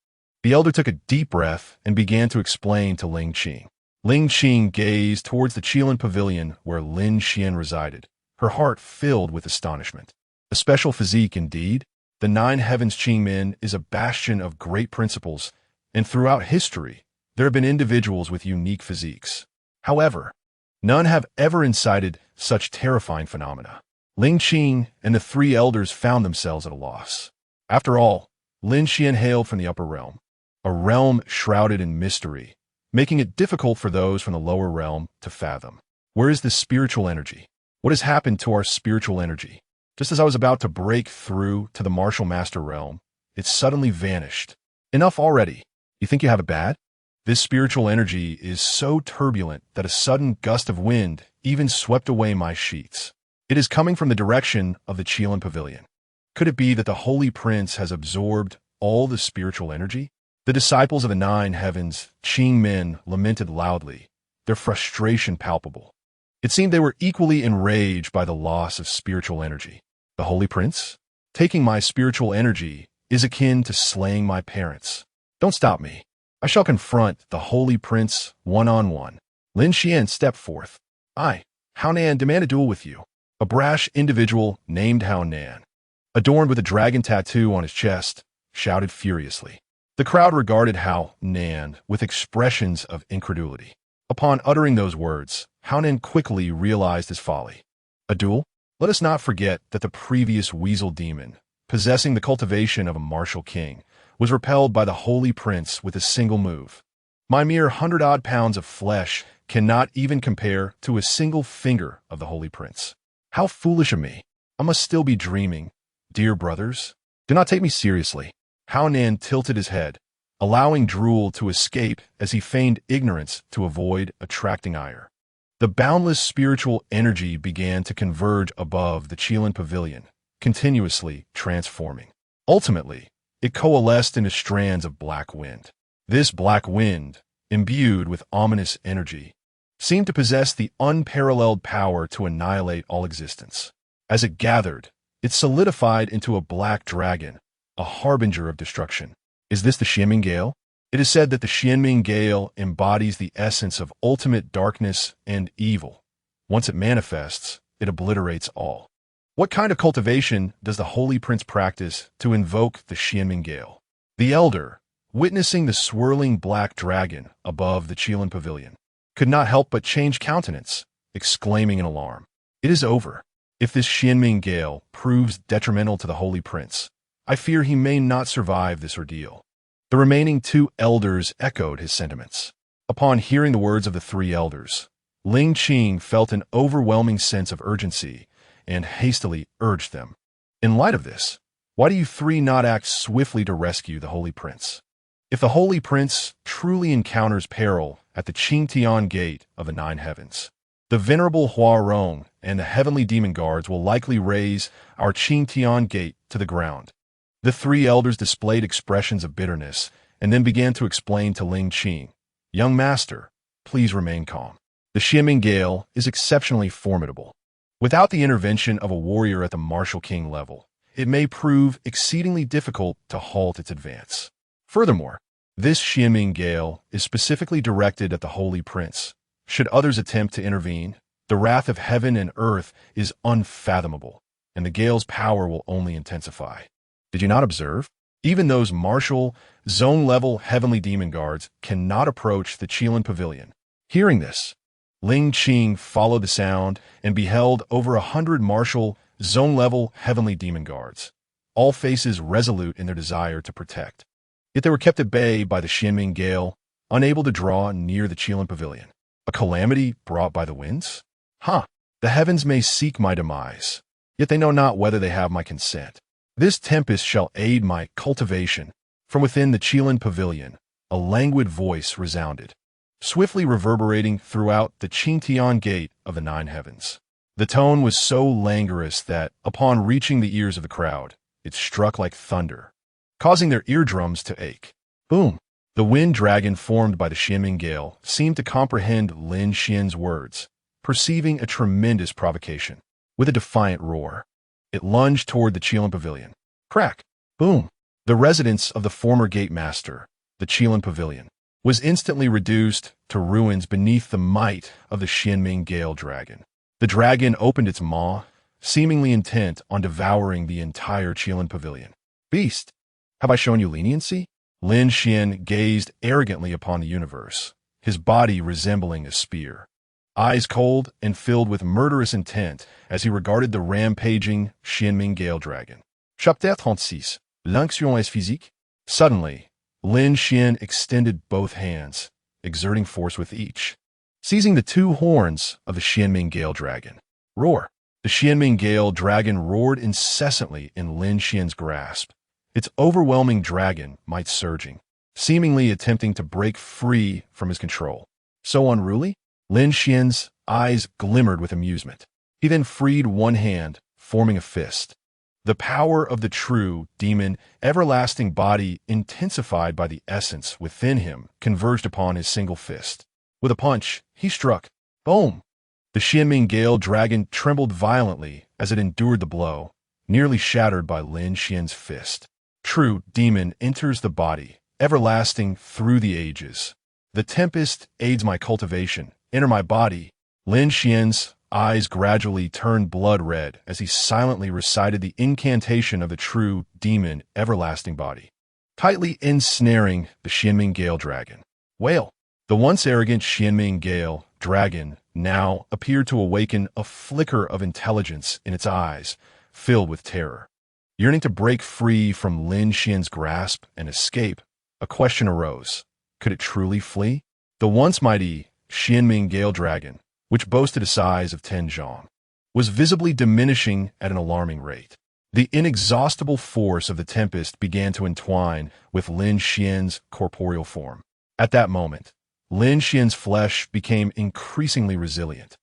The elder took a deep breath and began to explain to Ling Qing. Ling Qing gazed towards the Qilin pavilion where Lin Xuan resided, her heart filled with astonishment. A special physique indeed? The Nine Heavens Qingmen is a bastion of great principles, and throughout history, there have been individuals with unique physiques. However, none have ever incited such terrifying phenomena. Lin Xuan and the three elders found themselves at a loss. After all, Lin Xuan hailed from the upper realm, a realm shrouded in mystery, making it difficult for those from the lower realm to fathom. Where is this spiritual energy? What has happened to our spiritual energy? Just as I was about to break through to the martial master realm, it suddenly vanished. Enough already. You think you have it bad? This spiritual energy is so turbulent that a sudden gust of wind even swept away my sheets. It is coming from the direction of the Qilin Pavilion. Could it be that the Holy Prince has absorbed all the spiritual energy? The disciples of the Nine Heavens, Qingmen, lamented loudly, their frustration palpable. It seemed they were equally enraged by the loss of spiritual energy. The Holy Prince? Taking my spiritual energy is akin to slaying my parents. Don't stop me. I shall confront the Holy Prince one-on-one. Lin Xuan stepped forth. I, Hao Nan, demand a duel with you. A brash individual named Hao Nan, adorned with a dragon tattoo on his chest, shouted furiously. The crowd regarded Hao Nan with expressions of incredulity. Upon uttering those words, Hao Nan quickly realized his folly. A duel? Let us not forget that the previous weasel demon, possessing the cultivation of a martial king, was repelled by the Holy Prince with a single move. My mere 100-odd pounds of flesh cannot even compare to a single finger of the Holy Prince. How foolish of me. I must still be dreaming. Dear brothers, do not take me seriously. Hao Nan tilted his head, allowing drool to escape as he feigned ignorance to avoid attracting ire. The boundless spiritual energy began to converge above the Qilin Pavilion, continuously transforming. Ultimately, it coalesced into strands of black wind. This black wind, imbued with ominous energy, seemed to possess the unparalleled power to annihilate all existence. As it gathered, it solidified into a black dragon, a harbinger of destruction. Is this the Xianming Gale? It is said that the Xianming Gale embodies the essence of ultimate darkness and evil. Once it manifests, it obliterates all. What kind of cultivation does the Holy Prince practice to invoke the Xianming Gale? The elder, witnessing the swirling black dragon above the Qilin Pavilion, could not help but change countenance, exclaiming in alarm. It is over. If this Xianming Gale proves detrimental to the Holy Prince, I fear he may not survive this ordeal. The remaining two elders echoed his sentiments. Upon hearing the words of the three elders, Ling Qing felt an overwhelming sense of urgency and hastily urged them. In light of this, why do you three not act swiftly to rescue the Holy Prince? If the Holy Prince truly encounters peril at the Qingtian Gate of the Nine Heavens, the venerable Huarong and the heavenly demon guards will likely raise our Qingtian Gate to the ground. The three elders displayed expressions of bitterness and then began to explain to Ling Qing, Young master, please remain calm. The Xianming Gale is exceptionally formidable. Without the intervention of a warrior at the martial king level, it may prove exceedingly difficult to halt its advance. Furthermore, this Xianming Gale is specifically directed at the Holy Prince. Should others attempt to intervene, the wrath of heaven and earth is unfathomable, and the Gale's power will only intensify. Did you not observe? Even those martial, zone-level heavenly demon guards cannot approach the Qilin Pavilion. Hearing this, Ling Qing followed the sound and beheld over 100 martial, zone-level heavenly demon guards, all faces resolute in their desire to protect. Yet they were kept at bay by the Xianming Gale, unable to draw near the Qilin Pavilion. A calamity brought by the winds? The heavens may seek my demise, yet they know not whether they have my consent. This tempest shall aid my cultivation. From within the Qilin Pavilion, a languid voice resounded, swiftly reverberating throughout the Qingtian Gate of the Nine Heavens. The tone was so languorous that, upon reaching the ears of the crowd, it struck like thunder, causing their eardrums to ache. Boom! The wind dragon formed by the Xianming Gale seemed to comprehend Lin Xuan's words, perceiving a tremendous provocation. With a defiant roar, it lunged toward the Qilin Pavilion. Crack! Boom! The residence of the former gate master, the Qilin Pavilion, was instantly reduced to ruins beneath the might of the Xianming Gale dragon. The dragon opened its maw, seemingly intent on devouring the entire Qilin Pavilion. Beast, have I shown you leniency? Lin Xuan gazed arrogantly upon the universe, his body resembling a spear. Eyes cold and filled with murderous intent as he regarded the rampaging Xianming Gale Dragon. Chapitre 36. Lin Xuan est physique. Suddenly, Lin Xuan extended both hands, exerting force with each, seizing the two horns of the Xianming Gale Dragon. Roar! The Xianming Gale Dragon roared incessantly in Lin Xuan's grasp, its overwhelming dragon might surging, seemingly attempting to break free from his control. So unruly? Lin Xuan's eyes glimmered with amusement. He then freed one hand, forming a fist. The power of the true, demon, everlasting body intensified by the essence within him converged upon his single fist. With a punch, he struck. Boom! The Xianming Gale Dragon trembled violently as it endured the blow, nearly shattered by Lin Xuan's fist. True demon enters the body, everlasting through the ages. The tempest aids my cultivation. Enter my body. Lin Xuan's eyes gradually turned blood red as he silently recited the incantation of the true demon everlasting body, tightly ensnaring the Xianming Gale Dragon. Wail! The once arrogant Xianming Gale Dragon now appeared to awaken a flicker of intelligence in its eyes, filled with terror. Yearning to break free from Lin Xuan's grasp and escape, a question arose. Could it truly flee? The once mighty Xianming Gale Dragon, which boasted a size of 10 zhang, was visibly diminishing at an alarming rate. The inexhaustible force of the tempest began to entwine with Lin Xuan's corporeal form. At that moment, Lin Xuan's flesh became increasingly resilient,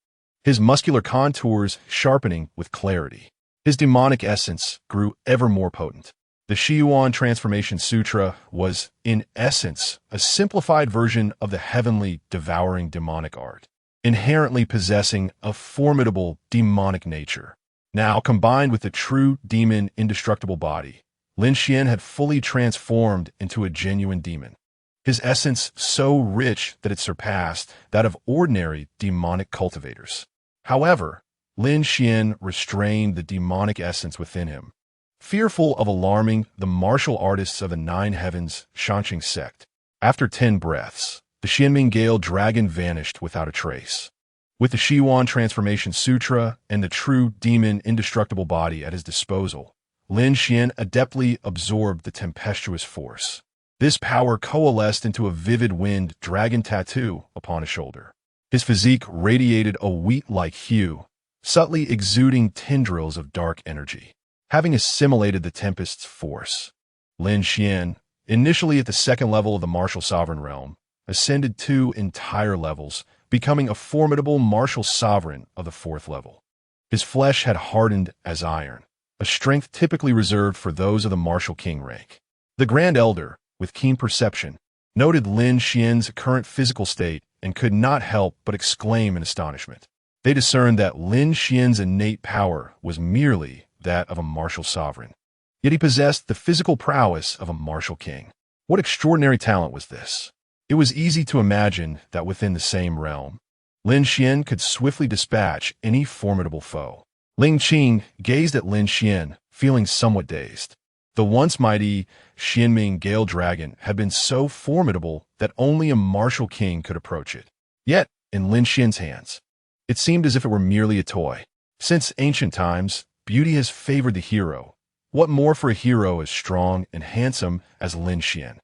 his muscular contours sharpening with clarity. His demonic essence grew ever more potent. The Xiyuan Transformation Sutra was, in essence, a simplified version of the heavenly devouring demonic art, inherently possessing a formidable demonic nature. Now, combined with the true demon indestructible body, Lin Xuan had fully transformed into a genuine demon. His essence so rich that it surpassed that of ordinary demonic cultivators. However, Lin Xuan restrained the demonic essence within him, fearful of alarming the martial artists of the Nine Heavens Shanxing sect. After 10 breaths, the Xianming Gale Dragon vanished without a trace. With the Xiyuan Transformation Sutra and the true demon indestructible body at his disposal, Lin Xuan adeptly absorbed the tempestuous force. This power coalesced into a vivid winged dragon tattoo upon his shoulder. His physique radiated a wheat-like hue, subtly exuding tendrils of dark energy. Having assimilated the tempest's force, Lin Xuan, initially at the second level of the martial sovereign realm, ascended 2 entire levels, becoming a formidable martial sovereign of the 4th level. His flesh had hardened as iron, a strength typically reserved for those of the martial king rank. The Grand Elder, with keen perception, noted Lin Xuan's current physical state and could not help but exclaim in astonishment. They discerned that Lin Xuan's innate power was merely that of a martial sovereign, yet he possessed the physical prowess of a martial king. What extraordinary talent was this? It was easy to imagine that within the same realm, Lin Xuan could swiftly dispatch any formidable foe. Ling Qing gazed at Lin Xuan, feeling somewhat dazed. The once mighty Xianming Gale Dragon had been so formidable that only a martial king could approach it. Yet, in Lin Xuan's hands, it seemed as if it were merely a toy. Since ancient times, beauty has favored the hero. What more for a hero as strong and handsome as Lin Xuan?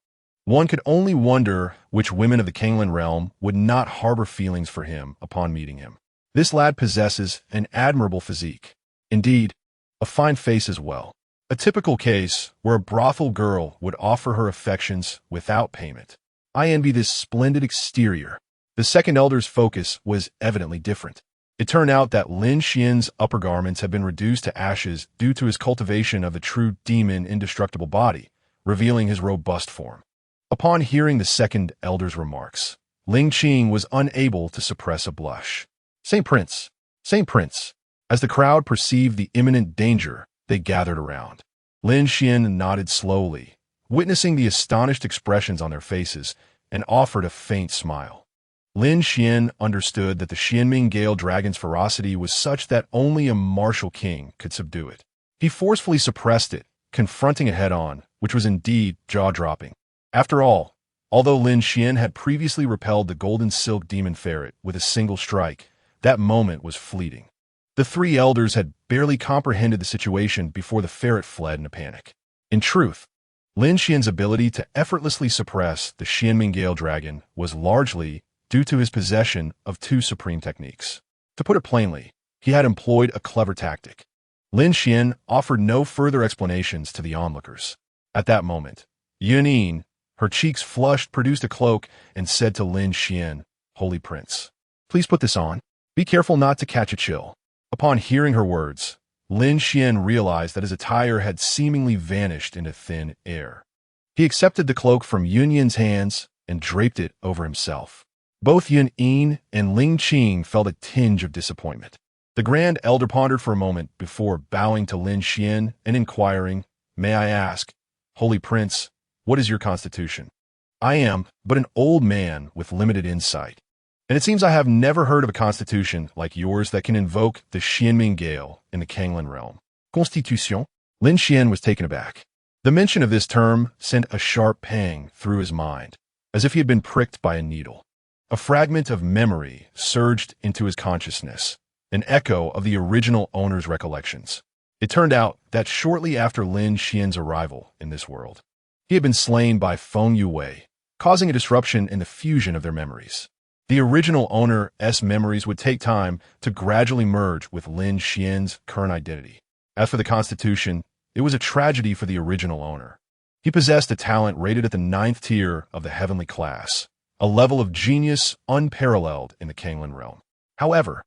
One could only wonder which women of the Kanglan realm would not harbor feelings for him upon meeting him. This lad possesses an admirable physique. Indeed, a fine face as well. A typical case where a brothel girl would offer her affections without payment. I envy this splendid exterior. The second elder's focus was evidently different. It turned out that Lin Xuan's upper garments had been reduced to ashes due to his cultivation of the true demon indestructible body, revealing his robust form. Upon hearing the second elder's remarks, Ling Qing was unable to suppress a blush. Saint Prince, Saint Prince. As the crowd perceived the imminent danger, they gathered around. Lin Xuan nodded slowly, witnessing the astonished expressions on their faces, and offered a faint smile. Lin Xuan understood that the Xianming Gale Dragon's ferocity was such that only a martial king could subdue it. He forcefully suppressed it, confronting it head-on, which was indeed jaw-dropping. After all, although Lin Xuan had previously repelled the golden silk demon ferret with a single strike, that moment was fleeting. The three elders had barely comprehended the situation before the ferret fled in a panic. In truth, Lin Xuan's ability to effortlessly suppress the Xianming Gale Dragon was largely due to his possession of two supreme techniques. To put it plainly, he had employed a clever tactic. Lin Xuan offered no further explanations to the onlookers. At that moment, Yunin, her cheeks flushed, produced a cloak and said to Lin Xuan, "Holy Prince, please put this on. Be careful not to catch a chill." Upon hearing her words, Lin Xuan realized that his attire had seemingly vanished into thin air. He accepted the cloak from Yunin's hands and draped it over himself. Both Yunin and Ling Qing felt a tinge of disappointment. The Grand Elder pondered for a moment before bowing to Lin Xuan and inquiring, "May I ask, Holy Prince, what is your constitution?" "I am but an old man with limited insight, and it seems I have never heard of a constitution like yours that can invoke the Xianming Gale in the Kanglan realm." "Constitution?" Lin Xuan was taken aback. The mention of this term sent a sharp pang through his mind, as if he had been pricked by a needle. A fragment of memory surged into his consciousness, an echo of the original owner's recollections. It turned out that shortly after Lin Xuan's arrival in this world, he had been slain by Feng Yue, causing a disruption in the fusion of their memories. The original owner's memories would take time to gradually merge with Lin Xuan's current identity. As for the Constitution, it was a tragedy for the original owner. He possessed a talent rated at the 9th tier of the heavenly class, a level of genius unparalleled in the Kanglan realm. However,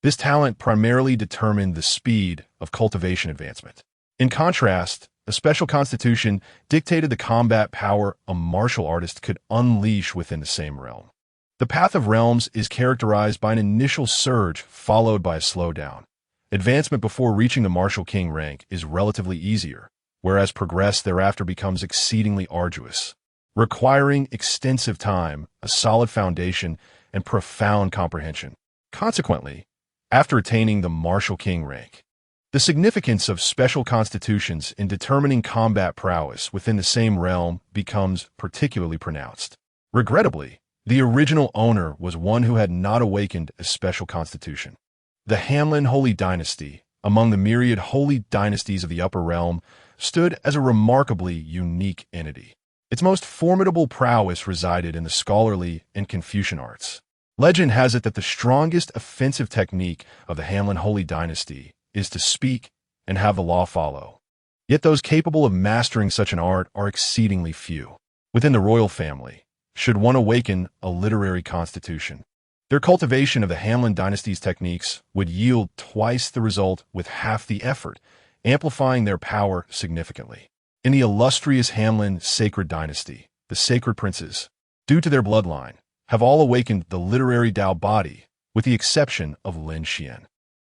this talent primarily determined the speed of cultivation advancement. In contrast, a special constitution dictated the combat power a martial artist could unleash within the same realm. The path of realms is characterized by an initial surge followed by a slowdown. Advancement before reaching the martial king rank is relatively easier, whereas progress thereafter becomes exceedingly arduous, requiring extensive time, a solid foundation, and profound comprehension. Consequently, after attaining the martial king rank, the significance of special constitutions in determining combat prowess within the same realm becomes particularly pronounced. Regrettably, the original owner was one who had not awakened a special constitution. The Hanlin Holy Dynasty, among the myriad holy dynasties of the upper realm, stood as a remarkably unique entity. Its most formidable prowess resided in the scholarly and Confucian arts. Legend has it that the strongest offensive technique of the Hanlin Holy Dynasty is to speak and have the law follow. Yet those capable of mastering such an art are exceedingly few. Within the royal family, should one awaken a literary constitution, their cultivation of the Hanlin Dynasty's techniques would yield twice the result with half the effort, amplifying their power significantly. In the illustrious Hanlin Sacred Dynasty, the Sacred Princes, due to their bloodline, have all awakened the literary Tao body, with the exception of Lin Xuan.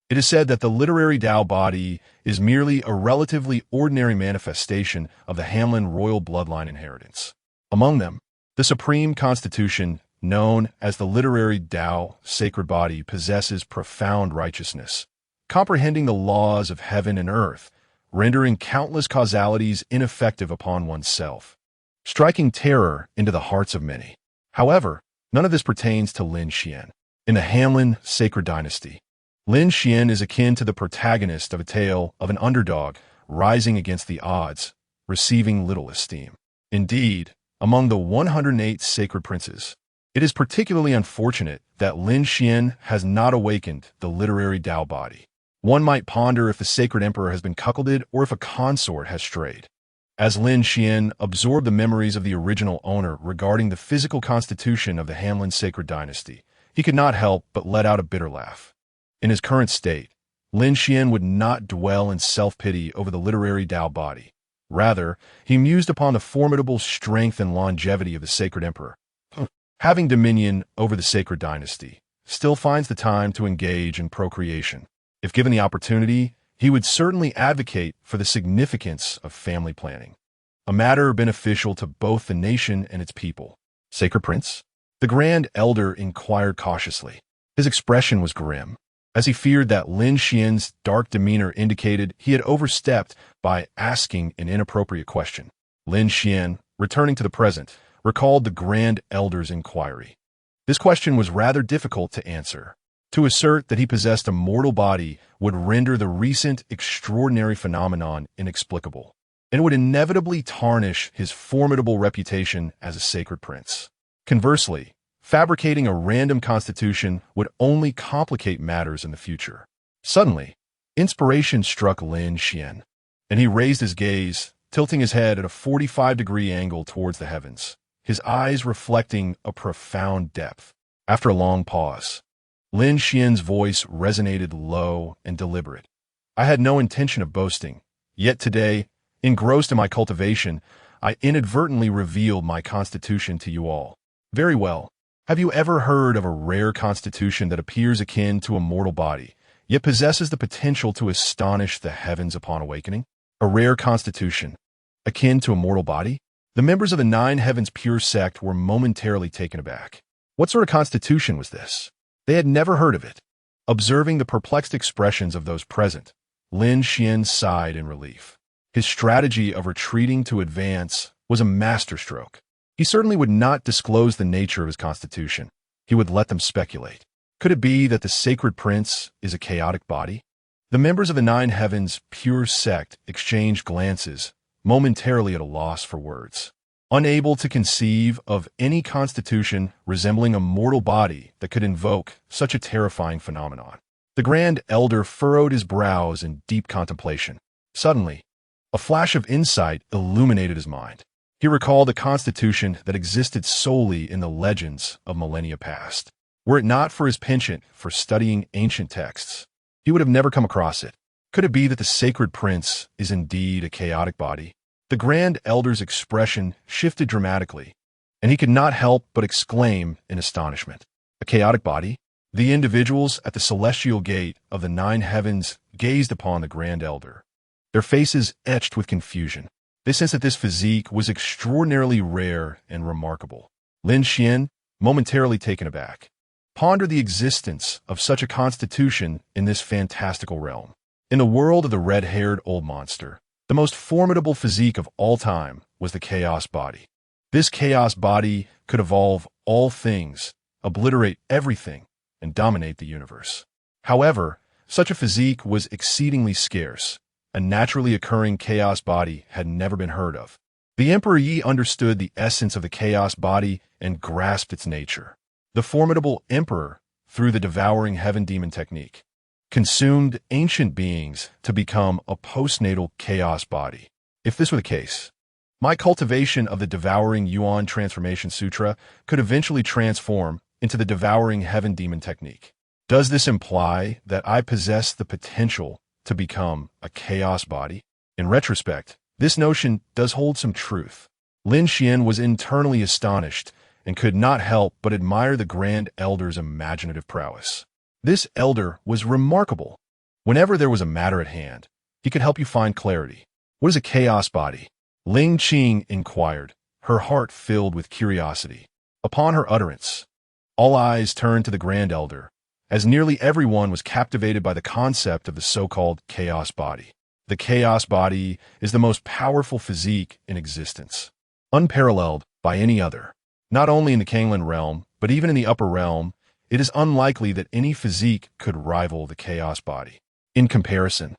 It is said that the literary Tao body is merely a relatively ordinary manifestation of the Hanlin royal bloodline inheritance. Among them, the supreme constitution, known as the literary Tao sacred body, possesses profound righteousness, comprehending the laws of heaven and earth, rendering countless causalities ineffective upon oneself, striking terror into the hearts of many. However, none of this pertains to Lin Xuan. In the Hanlin Sacred Dynasty, Lin Xuan is akin to the protagonist of a tale of an underdog rising against the odds, receiving little esteem. Indeed, among the 108 sacred princes, it is particularly unfortunate that Lin Xuan has not awakened the literary Tao body. One might ponder if the sacred emperor has been cuckolded or if a consort has strayed. As Lin Xuan absorbed the memories of the original owner regarding the physical constitution of the Hanlin Sacred Dynasty, he could not help but let out a bitter laugh. In his current state, Lin Xuan would not dwell in self-pity over the literary Tao body. Rather, he mused upon the formidable strength and longevity of the sacred emperor. Having dominion over the sacred dynasty, still finds the time to engage in procreation. If given the opportunity, he would certainly advocate for the significance of family planning, a matter beneficial to both the nation and its people. "Sacred Prince?" the Grand Elder inquired cautiously. His expression was grim. as he feared that Lin Xuan's dark demeanor indicated he had overstepped by asking an inappropriate question. Lin Xuan, returning to the present, recalled the Grand Elder's inquiry. This question was rather difficult to answer. To assert that he possessed a mortal body would render the recent extraordinary phenomenon inexplicable, and would inevitably tarnish his formidable reputation as a sacred prince. Conversely, fabricating a random constitution would only complicate matters in the future. Suddenly, inspiration struck Lin Xuan, and he raised his gaze, tilting his head at a 45-degree angle towards the heavens, his eyes reflecting a profound depth. After a long pause, Lin Xuan's voice resonated low and deliberate. I had no intention of boasting, yet today, engrossed in my cultivation, I inadvertently revealed my constitution to you all. Very well. Have you ever heard of a rare constitution that appears akin to a mortal body, yet possesses the potential to astonish the heavens upon awakening? A rare constitution, akin to a mortal body? The members of the Nine Heavens Pure sect were momentarily taken aback. What sort of constitution was this? They had never heard of it. Observing the perplexed expressions of those present, Lin Xuan sighed in relief. His strategy of retreating to advance was a masterstroke. He certainly would not disclose the nature of his constitution. He would let them speculate. Could it be that the sacred prince is a chaotic body? The members of the Nine Heavens Pure sect exchanged glances, momentarily at a loss for words. Unable to conceive of any constitution resembling a mortal body that could invoke such a terrifying phenomenon, the Grand Elder furrowed his brows in deep contemplation. Suddenly, a flash of insight illuminated his mind. He recalled a constitution that existed solely in the legends of millennia past. Were it not for his penchant for studying ancient texts, he would have never come across it. Could it be that the sacred prince is indeed a chaotic body? The Grand Elder's expression shifted dramatically, and he could not help but exclaim in astonishment. A chaotic body? The individuals at the celestial gate of the Nine Heavens gazed upon the Grand Elder, their faces etched with confusion. They sensed that this physique was extraordinarily rare and remarkable. Lin Xuan, momentarily taken aback, pondered the existence of such a constitution in this fantastical realm. In the world of the red-haired old monster, the most formidable physique of all time was the chaos body. This chaos body could evolve all things, obliterate everything, and dominate the universe. However, such a physique was exceedingly scarce. A naturally occurring chaos body had never been heard of. The Emperor Yi understood the essence of the chaos body and grasped its nature. The formidable Emperor, through the devouring heaven demon technique, consumed ancient beings to become a postnatal chaos body. If this were the case, my cultivation of the devouring Yuan transformation sutra could eventually transform into the devouring heaven demon technique. Does this imply that I possess the potential to become a chaos body? In retrospect, this notion does hold some truth. Lin Xuan was internally astonished and could not help but admire the Grand Elder's imaginative prowess. This elder was remarkable. Whenever there was a matter at hand, he could help you find clarity. What is a chaos body? Ling Qing inquired, her heart filled with curiosity. Upon her utterance, all eyes turned to the Grand Elder, as nearly everyone was captivated by the concept of the so-called chaos body. The chaos body is the most powerful physique in existence, unparalleled by any other. Not only in the Kanglan realm, but even in the upper realm, it is unlikely that any physique could rival the chaos body. In comparison,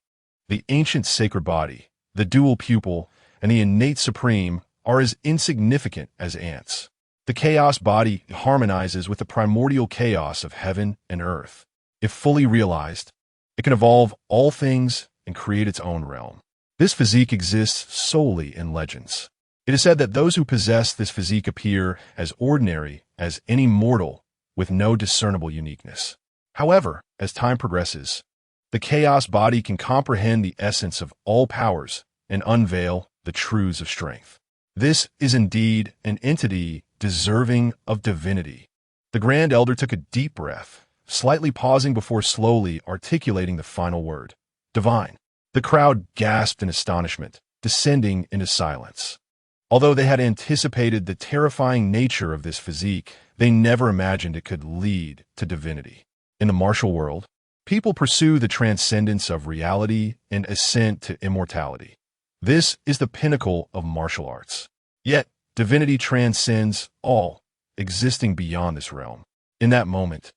the ancient sacred body, the dual pupil, and the innate supreme are as insignificant as ants. The chaos body harmonizes with the primordial chaos of heaven and earth. If fully realized, it can evolve all things and create its own realm. This physique exists solely in legends. It is said that those who possess this physique appear as ordinary as any mortal with no discernible uniqueness. However, as time progresses, the chaos body can comprehend the essence of all powers and unveil the truths of strength. This is indeed an entity deserving of divinity. The Grand Elder took a deep breath, slightly pausing before slowly articulating the final word. Divine. The crowd gasped in astonishment, descending into silence. Although they had anticipated the terrifying nature of this physique, they never imagined it could lead to divinity. In the martial world, People pursue the transcendence of reality and ascent to immortality. This is the pinnacle of martial arts. Yet, divinity transcends all, existing beyond this realm. In that moment,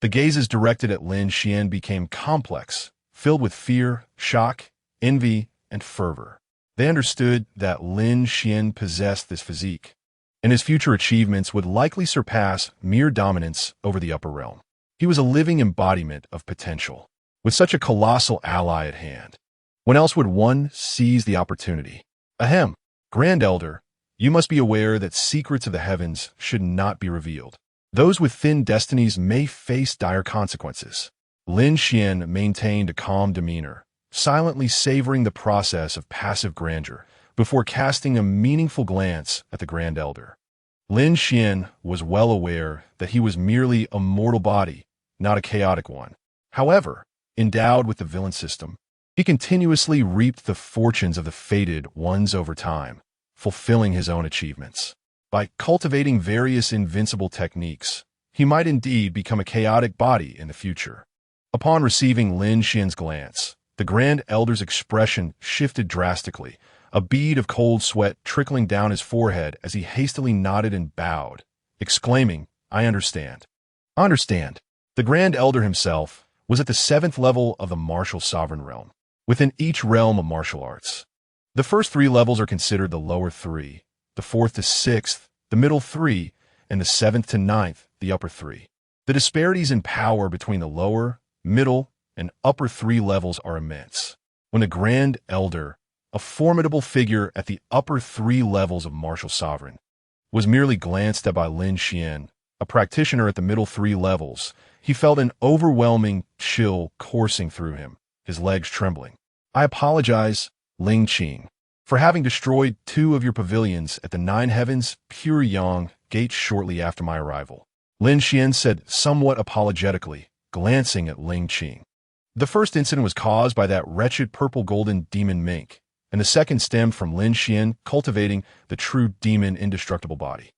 the gazes directed at Lin Xuan became complex, filled with fear, shock, envy, and fervor. They understood that Lin Xuan possessed this physique, and his future achievements would likely surpass mere dominance over the upper realm. He was a living embodiment of potential. With such a colossal ally at hand, when else would one seize the opportunity? Ahem, Grand Elder, you must be aware that secrets of the heavens should not be revealed. Those with thin destinies may face dire consequences. Lin Xuan maintained a calm demeanor, silently savoring the process of passive grandeur before casting a meaningful glance at the Grand Elder. Lin Xuan was well aware that he was merely a mortal body, not a chaotic one. However, endowed with the villain system, he continuously reaped the fortunes of the fated ones over time, fulfilling his own achievements. By cultivating various invincible techniques, he might indeed become a chaotic body in the future. Upon receiving Lin Xuan's glance, the Grand Elder's expression shifted drastically, a bead of cold sweat trickling down his forehead as he hastily nodded and bowed, exclaiming, "I understand." Understand. The Grand Elder himself was at the 7th level of the martial sovereign realm, within each realm of martial arts. The first 3 levels are considered the lower 3, the 4th to 6th, the middle 3, and the 7th to 9th, the upper 3. The disparities in power between the lower, middle, and upper 3 levels are immense. When the Grand Elder, a formidable figure at the upper 3 levels of martial sovereign, was merely glanced at by Lin Xuan, a practitioner at the middle 3 levels, he felt an overwhelming chill coursing through him, his legs trembling. "I apologize, Ling Qing, for having destroyed 2 of your pavilions at the 9 Heavens Pure Yang Gate shortly after my arrival," Lin Xuan said somewhat apologetically, glancing at Ling Qing. The first incident was caused by that wretched purple-golden demon mink, and the second stemmed from Lin Xuan cultivating the true demon indestructible body.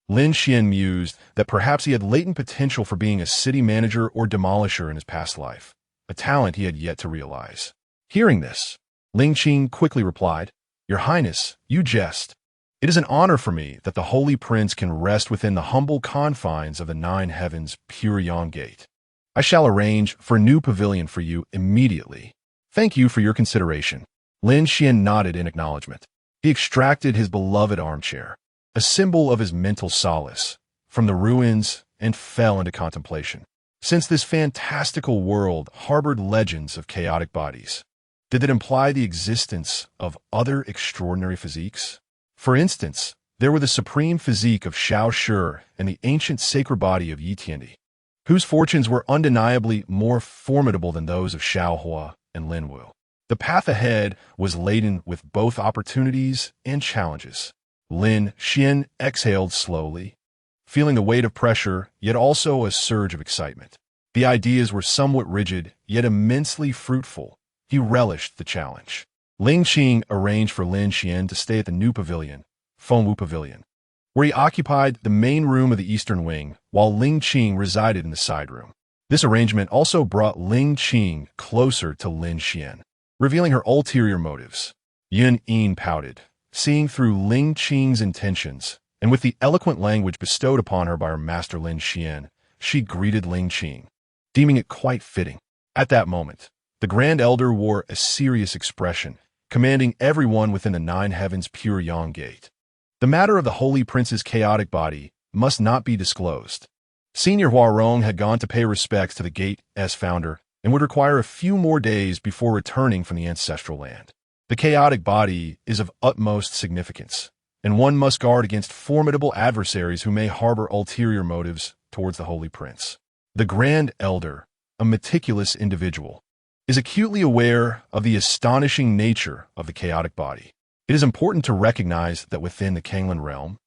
Lin Xuan mused that perhaps he had latent potential for being a city manager or demolisher in his past life, a talent he had yet to realize. Hearing this, Ling Qing quickly replied, "Your Highness, you jest. It is an honor for me that the Holy Prince can rest within the humble confines of the 9 Heavens Pure Yang Gate. I shall arrange for a new pavilion for you immediately. Thank you for your consideration." Lin Xuan nodded in acknowledgement. He extracted his beloved armchair, a symbol of his mental solace, from the ruins and fell into contemplation. Since this fantastical world harbored legends of chaotic bodies, did it imply the existence of other extraordinary physiques? For instance, there were the supreme physique of Xiao Shi and the ancient sacred body of Yi Tiandi, whose fortunes were undeniably more formidable than those of Xiao Hua and Lin Wu. The path ahead was laden with both opportunities and challenges. Lin Xuan exhaled slowly, feeling the weight of pressure, yet also a surge of excitement. The ideas were somewhat rigid, yet immensely fruitful. He relished the challenge. Ling Qing arranged for Lin Xuan to stay at the new pavilion, Fengwu Pavilion, where he occupied the main room of the eastern wing, while Ling Qing resided in the side room. This arrangement also brought Ling Qing closer to Lin Xuan, revealing her ulterior motives. Yun Yin pouted, seeing through Ling Qing's intentions, and with the eloquent language bestowed upon her by her master Lin Xuan, she greeted Ling Qing, deeming it quite fitting. At that moment, the Grand Elder wore a serious expression, commanding everyone within the 9 Heavens Pure Yang Gate. The matter of the Holy Prince's chaotic body must not be disclosed. Senior Huarong had gone to pay respects to the Gate's founder and would require a few more days before returning from the ancestral land. The chaotic body is of utmost significance, and one must guard against formidable adversaries who may harbor ulterior motives towards the Holy Prince. The Grand Elder, a meticulous individual, is acutely aware of the astonishing nature of the chaotic body. It is important to recognize that within the Kanglan realm,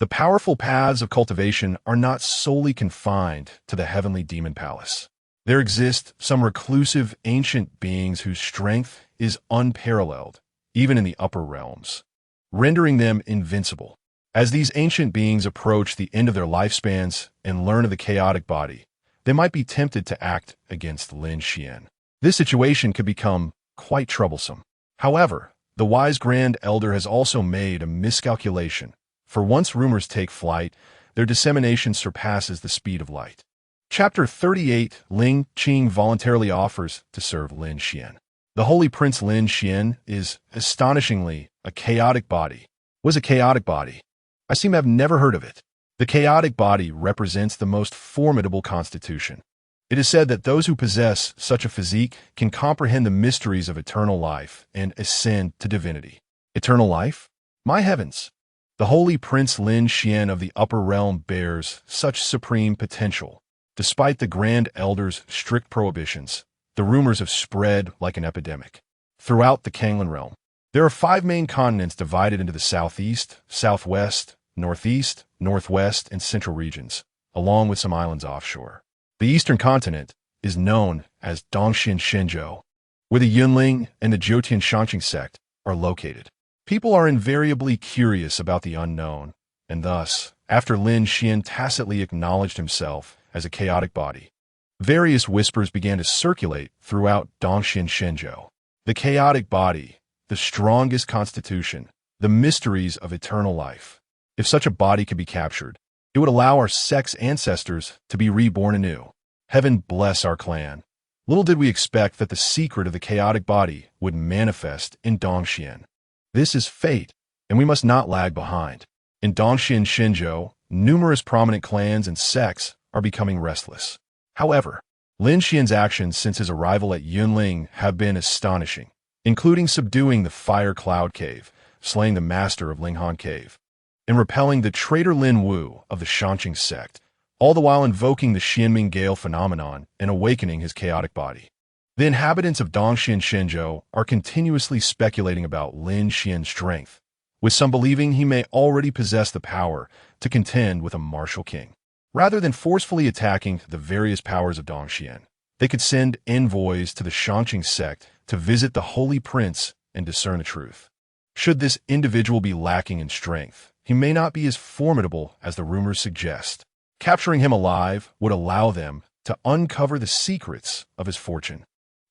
the powerful paths of cultivation are not solely confined to the heavenly demon palace. There exist some reclusive ancient beings whose strength is unparalleled, even in the upper realms, rendering them invincible. As these ancient beings approach the end of their lifespans and learn of the chaotic body, they might be tempted to act against Lin Xuan. This situation could become quite troublesome. However, the wise Grand Elder has also made a miscalculation, for once rumors take flight, their dissemination surpasses the speed of light. Chapter 38. Ling Qing voluntarily offers to serve Lin Xuan. The Holy Prince Lin Xuan is, astonishingly, a chaotic body. What is a chaotic body? I seem to have never heard of it. The chaotic body represents the most formidable constitution. It is said that those who possess such a physique can comprehend the mysteries of eternal life and ascend to divinity. Eternal life? My heavens! The Holy Prince Lin Xuan of the Upper Realm bears such supreme potential. Despite the Grand Elder's strict prohibitions, the rumors have spread like an epidemic. Throughout the Kanglan realm, there are 5 main continents divided into the southeast, southwest, northeast, northwest, and central regions, along with some islands offshore. The eastern continent is known as Dongxian Shenzhou, where the Yunling and the Jotian Shanqing sect are located. People are invariably curious about the unknown, and thus, after Lin Xuan tacitly acknowledged himself as a chaotic body, various whispers began to circulate throughout Dongxian Shenzhou. The chaotic body, the strongest constitution, the mysteries of eternal life. If such a body could be captured, it would allow our sect's ancestors to be reborn anew. Heaven bless our clan. Little did we expect that the secret of the chaotic body would manifest in Dongxian. This is fate, and we must not lag behind. In Dongxian Shenzhou, numerous prominent clans and sects are becoming restless. However, Lin Xuan's actions since his arrival at Yunling have been astonishing, including subduing the Fire Cloud Cave, slaying the master of Linghan Cave, and repelling the traitor Lin Wu of the Shanqing sect, all the while invoking the Xianming Gale phenomenon and awakening his chaotic body. The inhabitants of Dongxian Shenzhou are continuously speculating about Lin Xuan's strength, with some believing he may already possess the power to contend with a martial king. Rather than forcefully attacking the various powers of Dongxian, they could send envoys to the Shanqing sect to visit the Holy Prince and discern the truth. Should this individual be lacking in strength, he may not be as formidable as the rumors suggest. Capturing him alive would allow them to uncover the secrets of his fortune.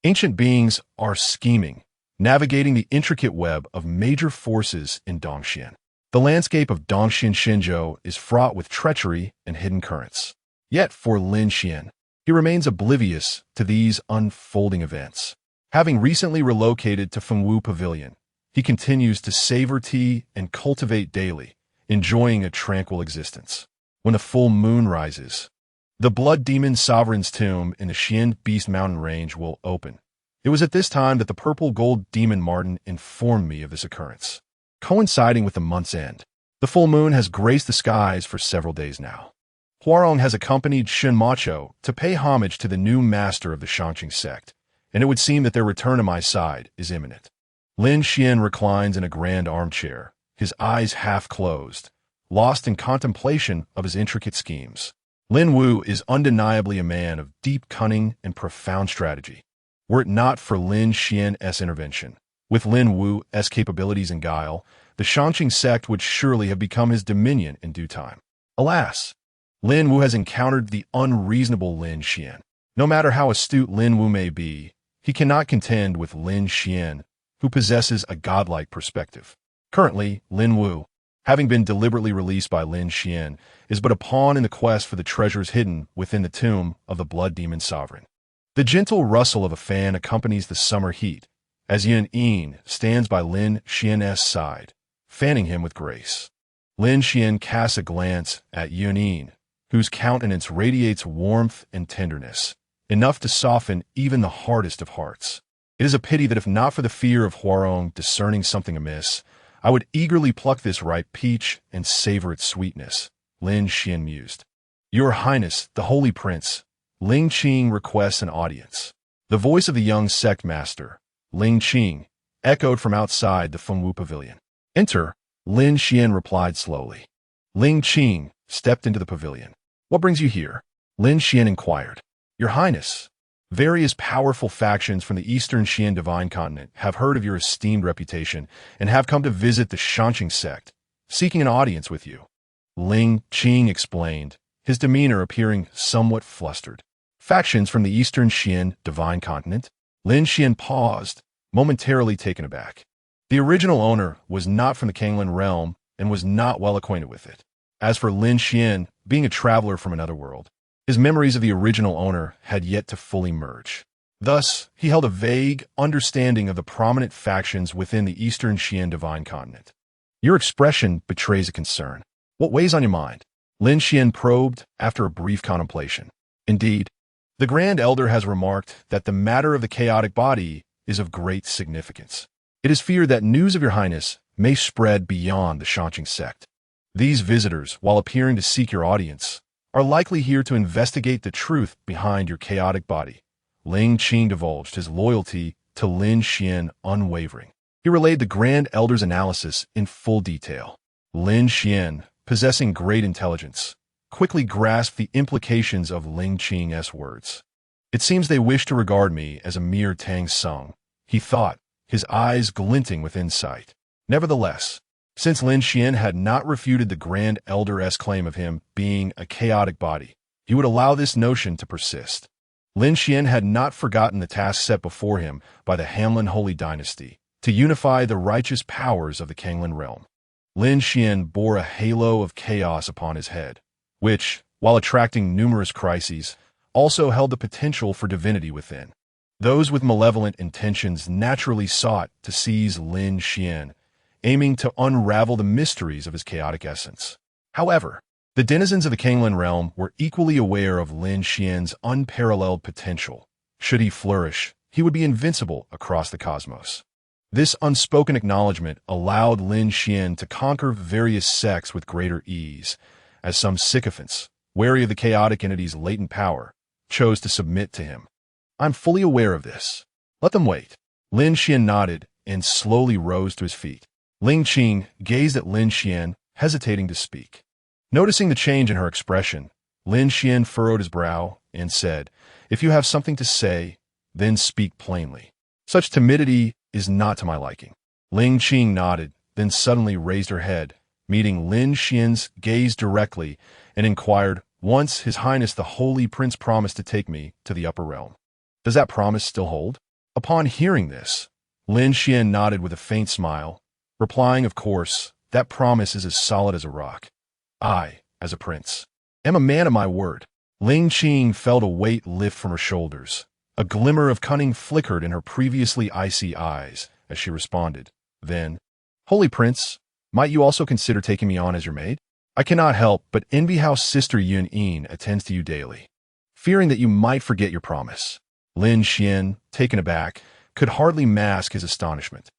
Ancient beings are scheming, navigating the intricate web of major forces in Dongxian. The landscape of Dongxian Shenzhou is fraught with treachery and hidden currents. Yet for Lin Xuan, he remains oblivious to these unfolding events. Having recently relocated to Fengwu Pavilion, he continues to savor tea and cultivate daily, enjoying a tranquil existence. When the full moon rises, the Blood Demon Sovereign's tomb in the Xian Beast Mountain Range will open. It was at this time that the purple gold demon Martin informed me of this occurrence. Coinciding with the month's end, the full moon has graced the skies for several days now. Huarong has accompanied Shun Macho to pay homage to the new master of the Shanqing sect, and it would seem that their return to my side is imminent. Lin Xuan reclines in a grand armchair, his eyes half closed, lost in contemplation of his intricate schemes. Lin Wu is undeniably a man of deep cunning and profound strategy. Were it not for Lin Xuan's intervention, with Lin Wu's capabilities and guile, the Shanqing sect would surely have become his dominion in due time. Alas, Lin Wu has encountered the unreasonable Lin Xuan. No matter how astute Lin Wu may be, he cannot contend with Lin Xuan, who possesses a godlike perspective. Currently, Lin Wu, having been deliberately released by Lin Xuan, is but a pawn in the quest for the treasures hidden within the tomb of the Blood Demon Sovereign. The gentle rustle of a fan accompanies the summer heat, as Yun Yin stands by Lin Xuan's side, fanning him with grace. Lin Xuan casts a glance at Yun Yin, whose countenance radiates warmth and tenderness, enough to soften even the hardest of hearts. It is a pity that if not for the fear of Huarong discerning something amiss, I would eagerly pluck this ripe peach and savor its sweetness, Lin Xuan mused. Your Highness, the Holy Prince, Ling Qing requests an audience. The voice of the young sect master, Ling Qing, echoed from outside the Fengwu Pavilion. Enter, Lin Xuan replied slowly. Ling Qing stepped into the pavilion. What brings you here? Lin Xuan inquired. Your Highness, various powerful factions from the Eastern Xian Divine Continent have heard of your esteemed reputation and have come to visit the Shanqing sect, seeking an audience with you. Ling Qing explained, his demeanor appearing somewhat flustered. Factions from the Eastern Xian divine continent? Lin Xuan paused, momentarily taken aback. The original owner was not from the Kanglan realm and was not well acquainted with it. As for Lin Xuan, being a traveler from another world, his memories of the original owner had yet to fully merge. Thus, he held a vague understanding of the prominent factions within the Eastern Xian divine continent. Your expression betrays a concern. What weighs on your mind? Lin Xuan probed after a brief contemplation. Indeed, the Grand Elder has remarked that the matter of the chaotic body is of great significance. It is feared that news of your highness may spread beyond the Shanqing sect. These visitors, while appearing to seek your audience, are likely here to investigate the truth behind your chaotic body. Ling Qing divulged his loyalty to Lin Xuan unwavering. He relayed the Grand Elder's analysis in full detail. Lin Xuan, possessing great intelligence, quickly grasped the implications of Ling Qing's words. It seems they wish to regard me as a mere Tang Sung, he thought, his eyes glinting with insight. Nevertheless, since Lin Xuan had not refuted the Grand Elder's claim of him being a chaotic body, he would allow this notion to persist. Lin Xuan had not forgotten the task set before him by the Hanlin Holy Dynasty to unify the righteous powers of the Kanglan realm. Lin Xuan bore a halo of chaos upon his head, which, while attracting numerous crises, also held the potential for divinity within. Those with malevolent intentions naturally sought to seize Lin Xuan, aiming to unravel the mysteries of his chaotic essence. However, the denizens of the Kanglan realm were equally aware of Lin Xuan's unparalleled potential. Should he flourish, he would be invincible across the cosmos. This unspoken acknowledgement allowed Lin Xuan to conquer various sects with greater ease, as some sycophants, wary of the chaotic entity's latent power, chose to submit to him. I'm fully aware of this. Let them wait. Lin Xuan nodded and slowly rose to his feet. Ling Qing gazed at Lin Xuan, hesitating to speak. Noticing the change in her expression, Lin Xuan furrowed his brow and said, "If you have something to say, then speak plainly. Such timidity is not to my liking." Ling Qing nodded, then suddenly raised her head, meeting Lin Xuan's gaze directly, and inquired, "Once His Highness the Holy Prince promised to take me to the upper realm. Does that promise still hold?" Upon hearing this, Lin Xuan nodded with a faint smile, replying, "Of course, that promise is as solid as a rock. I, as a prince, am a man of my word." Ling Qing felt a weight lift from her shoulders. A glimmer of cunning flickered in her previously icy eyes as she responded. Then, "Holy Prince, might you also consider taking me on as your maid? I cannot help but envy how Sister Yun Yin attends to you daily, fearing that you might forget your promise." Lin Xuan, taken aback, could hardly mask his astonishment.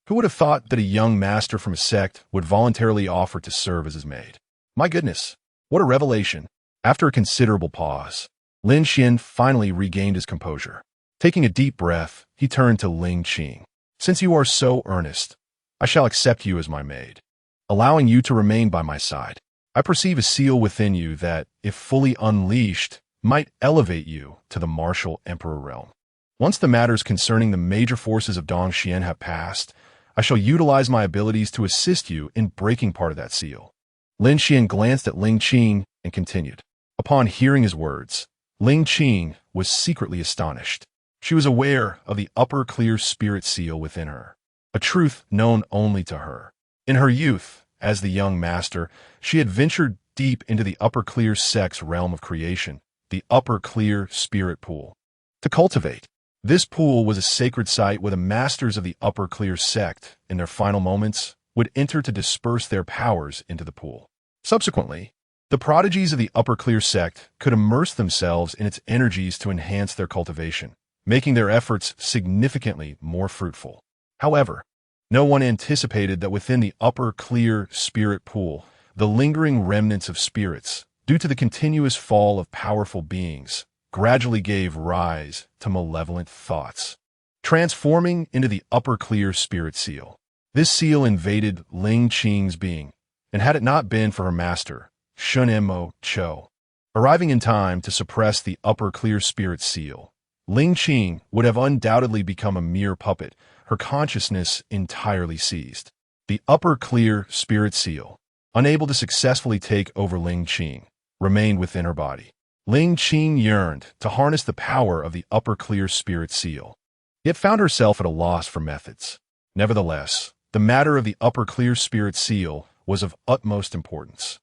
Who would have thought that a young master from a sect would voluntarily offer to serve as his maid? My goodness, what a revelation. After a considerable pause, Lin Xuan finally regained his composure. Taking a deep breath, he turned to Ling Qing. "Since you are so earnest, I shall accept you as my maid, allowing you to remain by my side. I perceive a seal within you that, if fully unleashed, might elevate you to the martial emperor realm. Once the matters concerning the major forces of Dongxian have passed, I shall utilize my abilities to assist you in breaking part of that seal." Lin Xuan glanced at Ling Qing and continued. Upon hearing his words, Ling Qing was secretly astonished. She was aware of the upper clear spirit seal within her, a truth known only to her. In her youth, as the young master, she had ventured deep into the upper clear sect's realm of creation, the upper clear spirit pool, to cultivate. This pool was a sacred site where the masters of the upper clear sect, in their final moments, would enter to disperse their powers into the pool. Subsequently, the prodigies of the upper clear sect could immerse themselves in its energies to enhance their cultivation, making their efforts significantly more fruitful. However, no one anticipated that within the upper clear spirit pool, the lingering remnants of spirits, due to the continuous fall of powerful beings, gradually gave rise to malevolent thoughts, transforming into the upper clear spirit seal. This seal invaded Ling Qing's being, and had it not been for her master, Shun Mo Cho, arriving in time to suppress the upper clear spirit seal, Ling Qing would have undoubtedly become a mere puppet, her consciousness entirely seized. The upper clear spirit seal, unable to successfully take over Ling Qing, remained within her body. Lin Xuan yearned to harness the power of the upper clear spirit seal, yet found herself at a loss for methods. Nevertheless, the matter of the upper clear spirit seal was of utmost importance.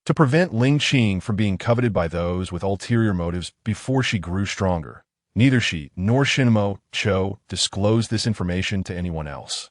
To prevent Lin Xuan from being coveted by those with ulterior motives before she grew stronger, neither she nor Shinmo Cho disclosed this information to anyone else.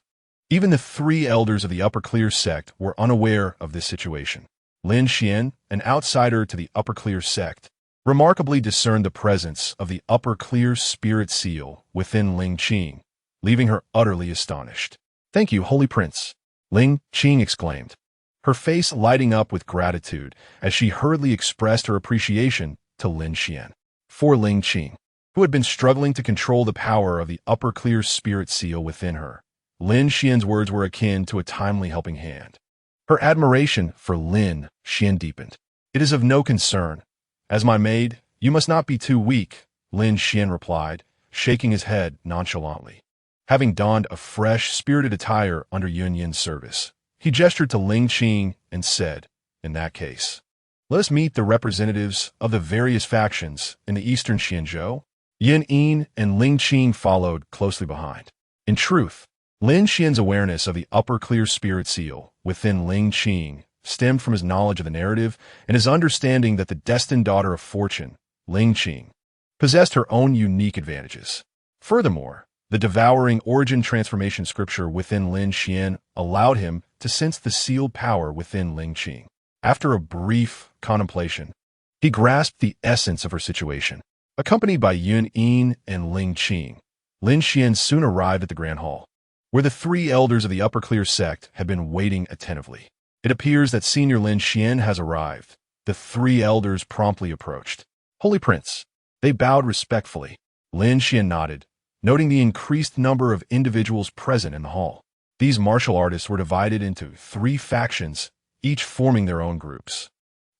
Even the three elders of the upper clear sect were unaware of this situation. Lin Xuan, an outsider to the upper clear sect, remarkably discerned the presence of the upper clear spirit seal within Lin Xuan, leaving her utterly astonished. "Thank you, Holy Prince," Lin Xuan exclaimed, her face lighting up with gratitude as she hurriedly expressed her appreciation to Lin Xuan. For Lin Xuan, who had been struggling to control the power of the upper clear spirit seal within her, Lin Xuan's words were akin to a timely helping hand. Her admiration for Lin Xuan deepened. "It is of no concern. As my maid, you must not be too weak," Lin Xuan replied, shaking his head nonchalantly. Having donned a fresh, spirited attire under Yun Yin's service, he gestured to Lin Xuan and said, "In that case, let us meet the representatives of the various factions in the eastern Xianzhou." Yin Yin and Lin Xuan followed closely behind. In truth, Lin Xuan's awareness of the upper clear spirit seal within Lin Xuan stemmed from his knowledge of the narrative and his understanding that the destined daughter of fortune, Lin Xuan, possessed her own unique advantages. Furthermore, the devouring origin transformation scripture within Lin Xuan allowed him to sense the sealed power within Lin Xuan. After a brief contemplation, he grasped the essence of her situation. Accompanied by Yun Yin and Lin Xuan, Lin Xuan soon arrived at the Grand Hall, where the three elders of the upper clear sect had been waiting attentively. "It appears that Senior Lin Xuan has arrived," the three elders promptly approached. "Holy Prince." They bowed respectfully. Lin Xuan nodded, noting the increased number of individuals present in the hall. These martial artists were divided into three factions, each forming their own groups.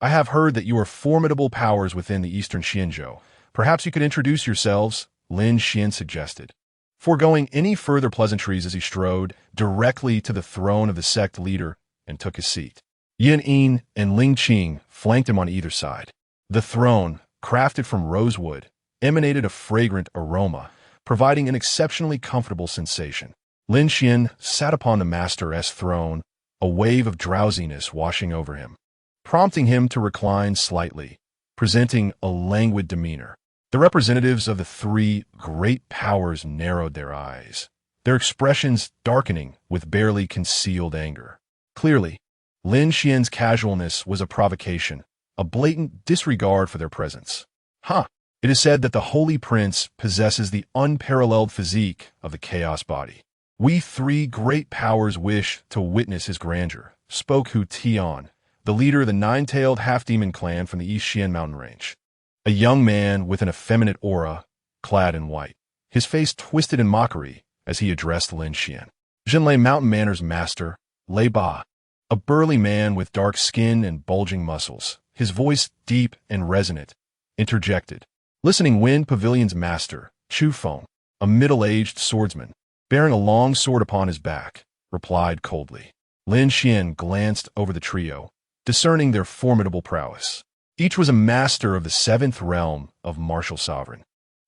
"I have heard that you are formidable powers within the eastern Xianzhou. Perhaps you could introduce yourselves," Lin Xuan suggested, foregoing any further pleasantries as he strode directly to the throne of the sect leader and took his seat. Yin Yin and Lin Xuan flanked him on either side. The throne, crafted from rosewood, emanated a fragrant aroma, providing an exceptionally comfortable sensation. Lin Xuan sat upon the Master-S throne, a wave of drowsiness washing over him, prompting him to recline slightly, presenting a languid demeanor. The representatives of the three great powers narrowed their eyes, their expressions darkening with barely concealed anger. Clearly, Lin Xuan's casualness was a provocation, a blatant disregard for their presence. "Huh! It is said that the Holy Prince possesses the unparalleled physique of the Chaos Body. We three great powers wish to witness his grandeur," spoke Hu Tian, the leader of the nine-tailed half-demon clan from the East Xian mountain range. A young man with an effeminate aura, clad in white, his face twisted in mockery as he addressed Lin Xuan. Zhenlei Mountain Manor's master, Lei Ba, a burly man with dark skin and bulging muscles, his voice deep and resonant, interjected. Listening Wind Pavilion's master, Chu Feng, a middle-aged swordsman, bearing a long sword upon his back, replied coldly. Lin Xuan glanced over the trio, discerning their formidable prowess. Each was a master of the seventh realm of martial sovereign,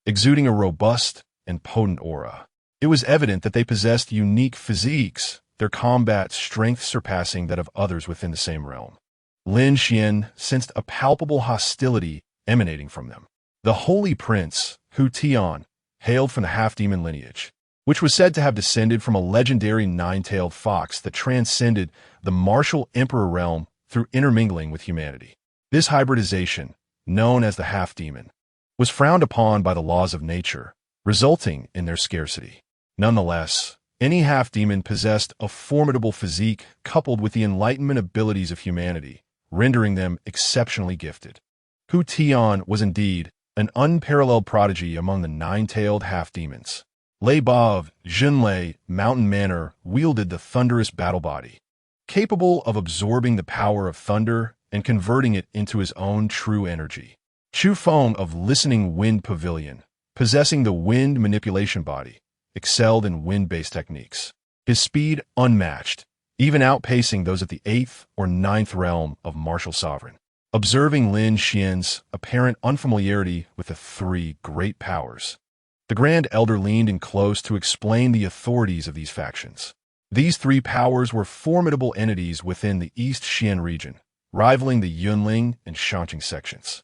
exuding a robust and potent aura. It was evident that they possessed unique physiques, their combat strength surpassing that of others within the same realm. Lin Xuan sensed a palpable hostility emanating from them. The Holy Prince, Hu Tian, hailed from the half-demon lineage, which was said to have descended from a legendary nine-tailed fox that transcended the martial emperor realm through intermingling with humanity. This hybridization, known as the half-demon, was frowned upon by the laws of nature, resulting in their scarcity. Nonetheless, any half-demon possessed a formidable physique coupled with the enlightenment abilities of humanity, rendering them exceptionally gifted. Hu Tian was indeed an unparalleled prodigy among the nine-tailed half-demons. Lei Ba of Zhenlei Mountain Manor wielded the thunderous battle body, capable of absorbing the power of thunder and converting it into his own true energy. Chu Feng of Listening Wind Pavilion, possessing the wind manipulation body, excelled in wind-based techniques. His speed unmatched, even outpacing those of the 8th or 9th realm of martial sovereign. observing Lin Xuan's apparent unfamiliarity with the three great powers. The Grand Elder leaned in close to explain the authorities of these factions. These three powers were formidable entities within the East Xian region, rivaling the Yunling and Shanqing sections.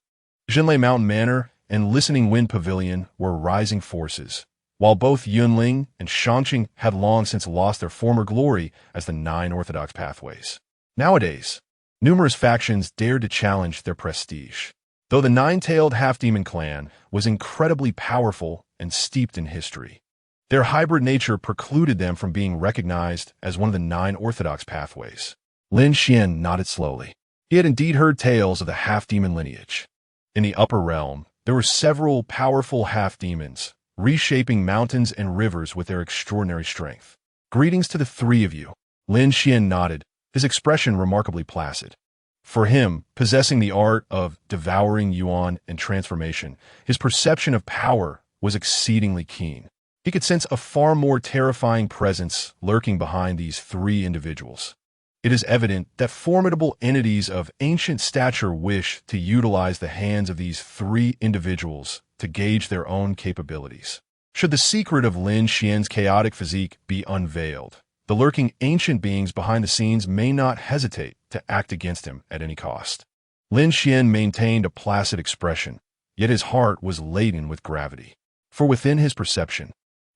Jinlei Mountain Manor and Listening Wind Pavilion were rising forces, while both Yunling and Shanqing had long since lost their former glory as the nine orthodox pathways. Nowadays, numerous factions dared to challenge their prestige. Though the nine-tailed half-demon clan was incredibly powerful and steeped in history, their hybrid nature precluded them from being recognized as one of the nine orthodox pathways. Lin Xuan nodded slowly. He had indeed heard tales of the half-demon lineage. In the upper realm, there were several powerful half-demons, reshaping mountains and rivers with their extraordinary strength. Greetings to the three of you. Lin Xuan nodded, his expression remarkably placid. For him, possessing the art of devouring yuan and transformation, his perception of power was exceedingly keen. He could sense a far more terrifying presence lurking behind these three individuals. It is evident that formidable entities of ancient stature wish to utilize the hands of these three individuals to gauge their own capabilities. Should the secret of Lin Xuan's chaotic physique be unveiled, the lurking ancient beings behind the scenes may not hesitate to act against him at any cost. Lin Xuan maintained a placid expression, yet his heart was laden with gravity. For within his perception,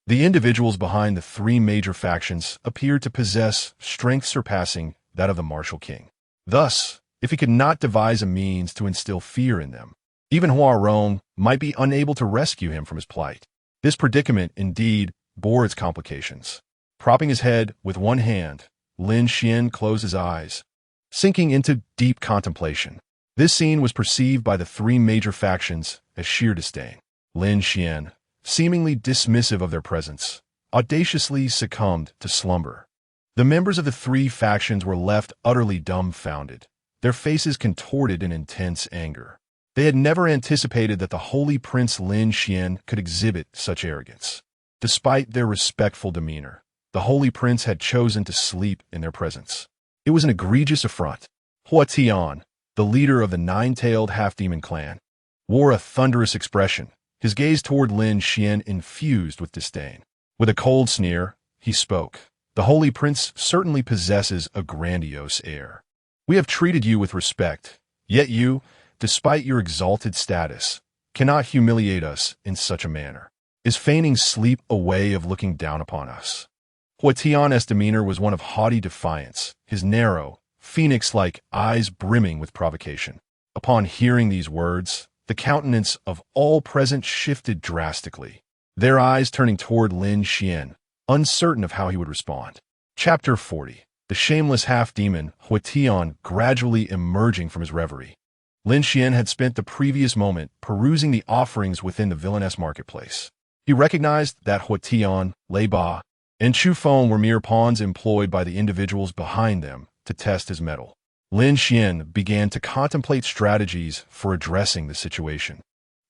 the individuals behind the three major factions appeared to possess strength surpassing that of the martial king. Thus, if he could not devise a means to instill fear in them, even Huarong might be unable to rescue him from his plight. This predicament indeed bore its complications. Propping his head with one hand, Lin Xuan closed his eyes, sinking into deep contemplation. This scene was perceived by the three major factions as sheer disdain. Lin Xuan, seemingly dismissive of their presence, audaciously succumbed to slumber. The members of the three factions were left utterly dumbfounded, their faces contorted in intense anger. They had never anticipated that the holy Prince Lin Xuan could exhibit such arrogance. Despite their respectful demeanor, the holy prince had chosen to sleep in their presence. It was an egregious affront. Hua Tian, the leader of the nine-tailed half-demon clan, wore a thunderous expression, his gaze toward Lin Xuan infused with disdain. With a cold sneer, he spoke. The holy prince certainly possesses a grandiose air. We have treated you with respect, yet you, despite your exalted status, cannot humiliate us in such a manner. Is feigning sleep a way of looking down upon us? Hua Tian's demeanor was one of haughty defiance, his narrow, phoenix-like eyes brimming with provocation. Upon hearing these words, the countenance of all present shifted drastically, their eyes turning toward Lin Xuan, uncertain of how he would respond. Chapter 40. The shameless half-demon, Hua Tian, gradually emerging from his reverie. Lin Xuan had spent the previous moment perusing the offerings within the villainous marketplace. He recognized that Hua Tian, Lei Ba, and Chu Feng were mere pawns employed by the individuals behind them to test his mettle. Lin Xuan began to contemplate strategies for addressing the situation,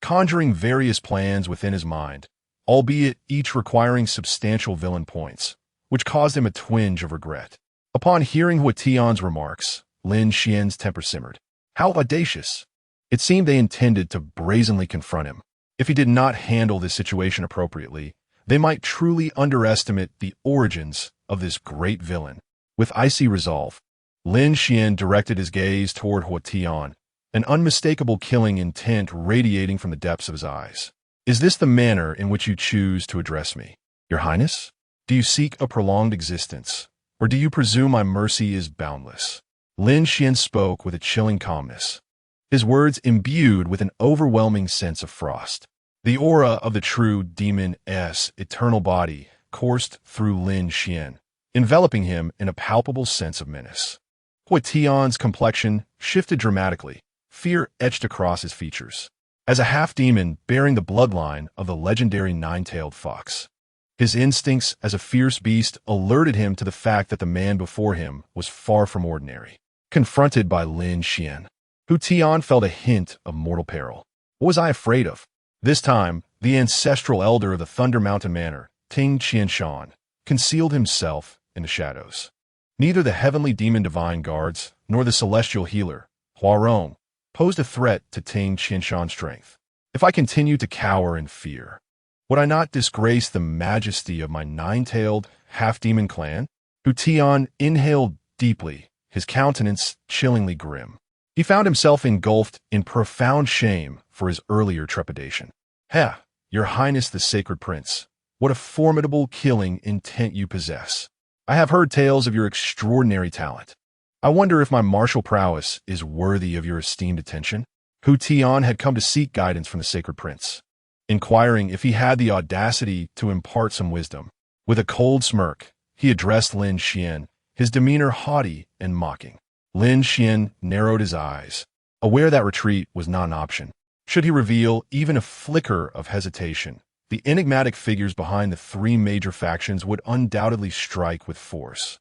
conjuring various plans within his mind, albeit each requiring substantial villain points, which caused him a twinge of regret. Upon hearing Hua Tian's remarks, Lin Xuan's temper simmered. How audacious! It seemed they intended to brazenly confront him. If he did not handle this situation appropriately, they might truly underestimate the origins of this great villain. With icy resolve, Lin Xuan directed his gaze toward Hua Tian, an unmistakable killing intent radiating from the depths of his eyes. Is this the manner in which you choose to address me? Your Highness? Do you seek a prolonged existence, or do you presume my mercy is boundless? Lin Xuan spoke with a chilling calmness, his words imbued with an overwhelming sense of frost. The aura of the true demon's eternal body coursed through Lin Xuan, enveloping him in a palpable sense of menace. Hua Tian's complexion shifted dramatically, fear etched across his features. As a half-demon bearing the bloodline of the legendary nine-tailed fox, his instincts as a fierce beast alerted him to the fact that the man before him was far from ordinary. Confronted by Lin Xuan, Hua Tian felt a hint of mortal peril. What was I afraid of? This time, the ancestral elder of the Thunder Mountain Manor, Ting Qianshan, concealed himself in the shadows. Neither the heavenly demon divine guards, nor the celestial healer, Huarong, posed a threat to Ting Qinshan's strength. If I continued to cower in fear, would I not disgrace the majesty of my nine-tailed, half-demon clan? Hu Tian inhaled deeply, his countenance chillingly grim. He found himself engulfed in profound shame for his earlier trepidation. "Ha, Your Highness the Sacred Prince, what a formidable killing intent you possess. I have heard tales of your extraordinary talent. I wonder if my martial prowess is worthy of your esteemed attention." Hu Tian had come to seek guidance from the Sacred Prince, inquiring if he had the audacity to impart some wisdom. With a cold smirk, he addressed Lin Xuan, his demeanor haughty and mocking. Lin Xuan narrowed his eyes, aware that retreat was not an option. Should he reveal even a flicker of hesitation, the enigmatic figures behind the three major factions would undoubtedly strike with force.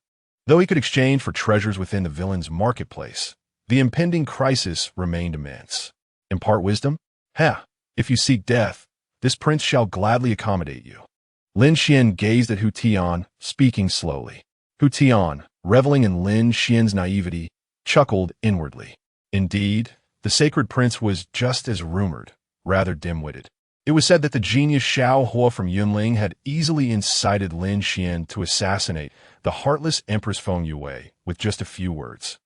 Though he could exchange for treasures within the villain's marketplace, the impending crisis remained immense. Impart wisdom? If you seek death, this prince shall gladly accommodate you. Lin Xuan gazed at Hu Tian, speaking slowly. Hu Tian, reveling in Lin Xuan's naivety, chuckled inwardly. Indeed, the Sacred Prince was just as rumored, rather dim-witted. It was said that the genius Xiao Hua from Yunling had easily incited Lin Xuan to assassinate the heartless Empress Feng Yue with just a few words.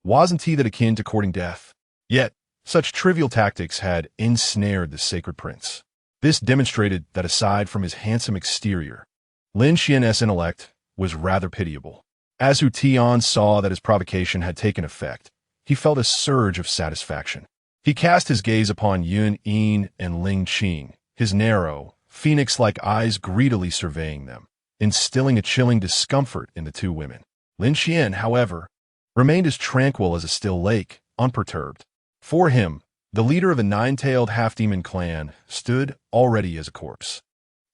Wasn't he that akin to courting death? Yet, such trivial tactics had ensnared the Sacred Prince. This demonstrated that aside from his handsome exterior, Lin Xuan's intellect was rather pitiable. As Hu Tian saw that his provocation had taken effect, he felt a surge of satisfaction. He cast his gaze upon Yun Yin and Ling Qing, his narrow, phoenix-like eyes greedily surveying them, instilling a chilling discomfort in the two women. Lin Xuan, however, remained as tranquil as a still lake, unperturbed. For him, the leader of the nine-tailed half-demon clan stood already as a corpse.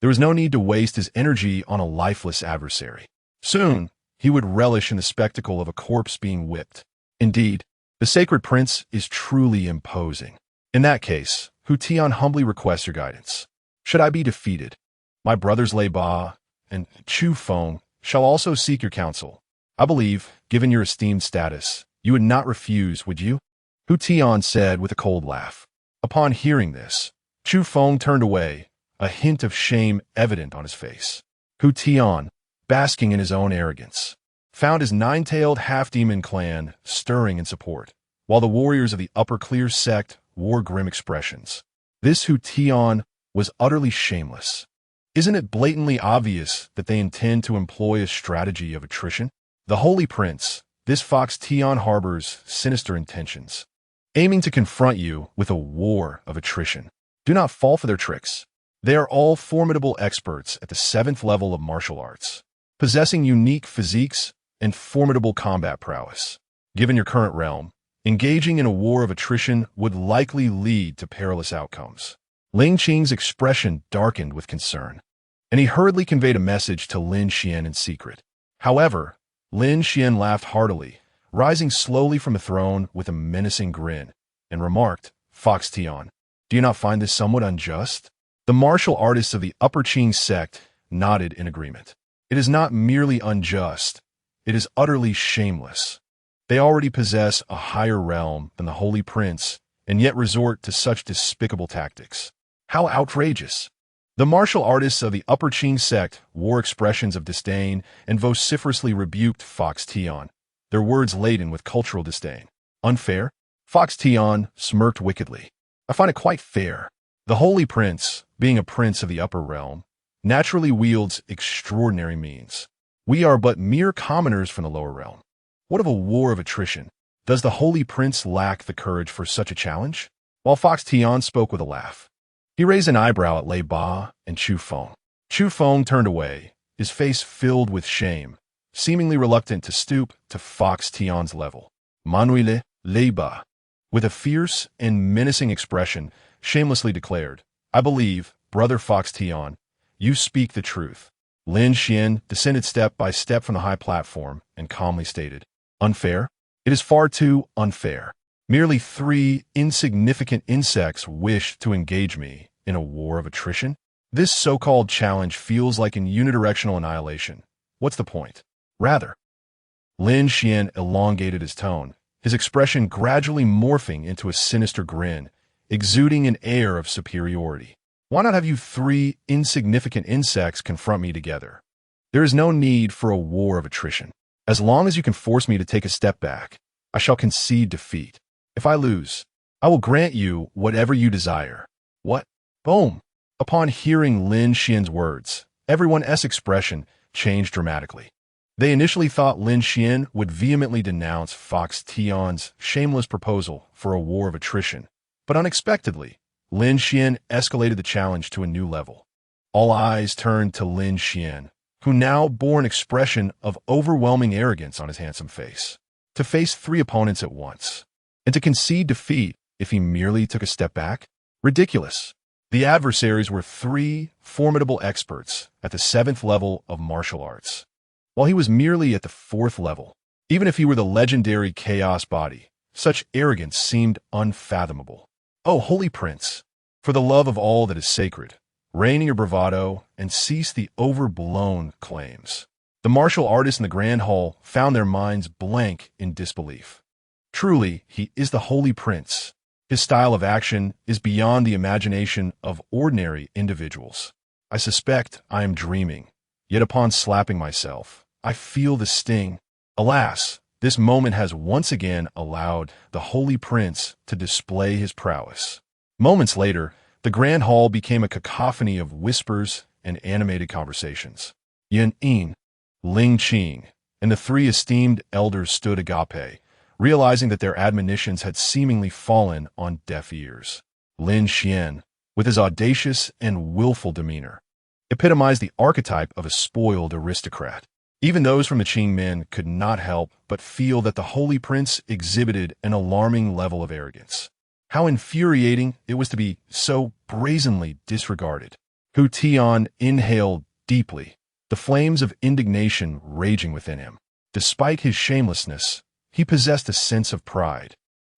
There was no need to waste his energy on a lifeless adversary. Soon, he would relish in the spectacle of a corpse being whipped. Indeed, the Sacred Prince is truly imposing. In that case, Hu Tian humbly requests your guidance. Should I be defeated, my brothers Lei Ba and Chu Feng shall also seek your counsel. I believe, given your esteemed status, you would not refuse, would you? Hu Tian said with a cold laugh. Upon hearing this, Chu Feng turned away, a hint of shame evident on his face. Hu Tian, basking in his own arrogance, found his nine-tailed half-demon clan stirring in support, while the warriors of the upper clear sect wore grim expressions. This Hu Tian was utterly shameless. Isn't it blatantly obvious that they intend to employ a strategy of attrition? The Holy Prince, this Fox Tian harbors sinister intentions, aiming to confront you with a war of attrition. Do not fall for their tricks. They are all formidable experts at the 7th level of martial arts, possessing unique physiques and formidable combat prowess. Given your current realm, engaging in a war of attrition would likely lead to perilous outcomes. Ling Qing's expression darkened with concern, and he hurriedly conveyed a message to Lin Xuan in secret. However, Lin Xuan laughed heartily, rising slowly from the throne with a menacing grin, and remarked, Fox Tian, do you not find this somewhat unjust? The martial artists of the Upper Qing sect nodded in agreement. It is not merely unjust, it is utterly shameless. They already possess a higher realm than the Holy Prince, and yet resort to such despicable tactics. How outrageous! The martial artists of the Upper Qing sect wore expressions of disdain and vociferously rebuked Fox Tian, their words laden with cultural disdain. Unfair? Fox Tian smirked wickedly. I find it quite fair. The Holy Prince, being a prince of the upper realm, naturally wields extraordinary means. We are but mere commoners from the lower realm. What of a war of attrition? Does the Holy Prince lack the courage for such a challenge? While Fox Tian spoke with a laugh, he raised an eyebrow at Lei Ba and Chu Feng. Chu Feng turned away, his face filled with shame, seemingly reluctant to stoop to Fox Tian's level. Manuele, Lei Ba, with a fierce and menacing expression, shamelessly declared, I believe, brother Fox Tian, you speak the truth. Lin Xuan descended step by step from the high platform and calmly stated, Unfair? It is far too unfair. Merely 3 insignificant insects wish to engage me in a war of attrition? This so-called challenge feels like an unidirectional annihilation. What's the point? Rather, Lin Xuan elongated his tone, his expression gradually morphing into a sinister grin, exuding an air of superiority. Why not have you three insignificant insects confront me together? There is no need for a war of attrition. As long as you can force me to take a step back, I shall concede defeat. If I lose, I will grant you whatever you desire. What? Boom! Upon hearing Lin Xuan's words, everyone's expression changed dramatically. They initially thought Lin Xuan would vehemently denounce Fox Tion's shameless proposal for a war of attrition, but unexpectedly, Lin Xuan escalated the challenge to a new level. All eyes turned to Lin Xuan, who now bore an expression of overwhelming arrogance on his handsome face. To face three opponents at once, and to concede defeat if he merely took a step back? Ridiculous. The adversaries were three formidable experts at the 7th level of martial arts, while he was merely at the 4th level. Even if he were the legendary Chaos Body, such arrogance seemed unfathomable. Oh, Holy Prince, for the love of all that is sacred, rein in your bravado and cease the overblown claims. The martial artists in the Grand Hall found their minds blank in disbelief. Truly, he is the Holy Prince. His style of action is beyond the imagination of ordinary individuals. I suspect I am dreaming, yet upon slapping myself, I feel the sting. Alas, this moment has once again allowed the Holy Prince to display his prowess. Moments later, the Grand Hall became a cacophony of whispers and animated conversations. Yin Yin, Ling Qing, and the three esteemed elders stood agape, realizing that their admonitions had seemingly fallen on deaf ears. Lin Xuan, with his audacious and willful demeanor, epitomized the archetype of a spoiled aristocrat. Even those from the Qing men could not help but feel that the Holy Prince exhibited an alarming level of arrogance. How infuriating it was to be so brazenly disregarded. Hu Tian inhaled deeply, the flames of indignation raging within him. Despite his shamelessness, he possessed a sense of pride,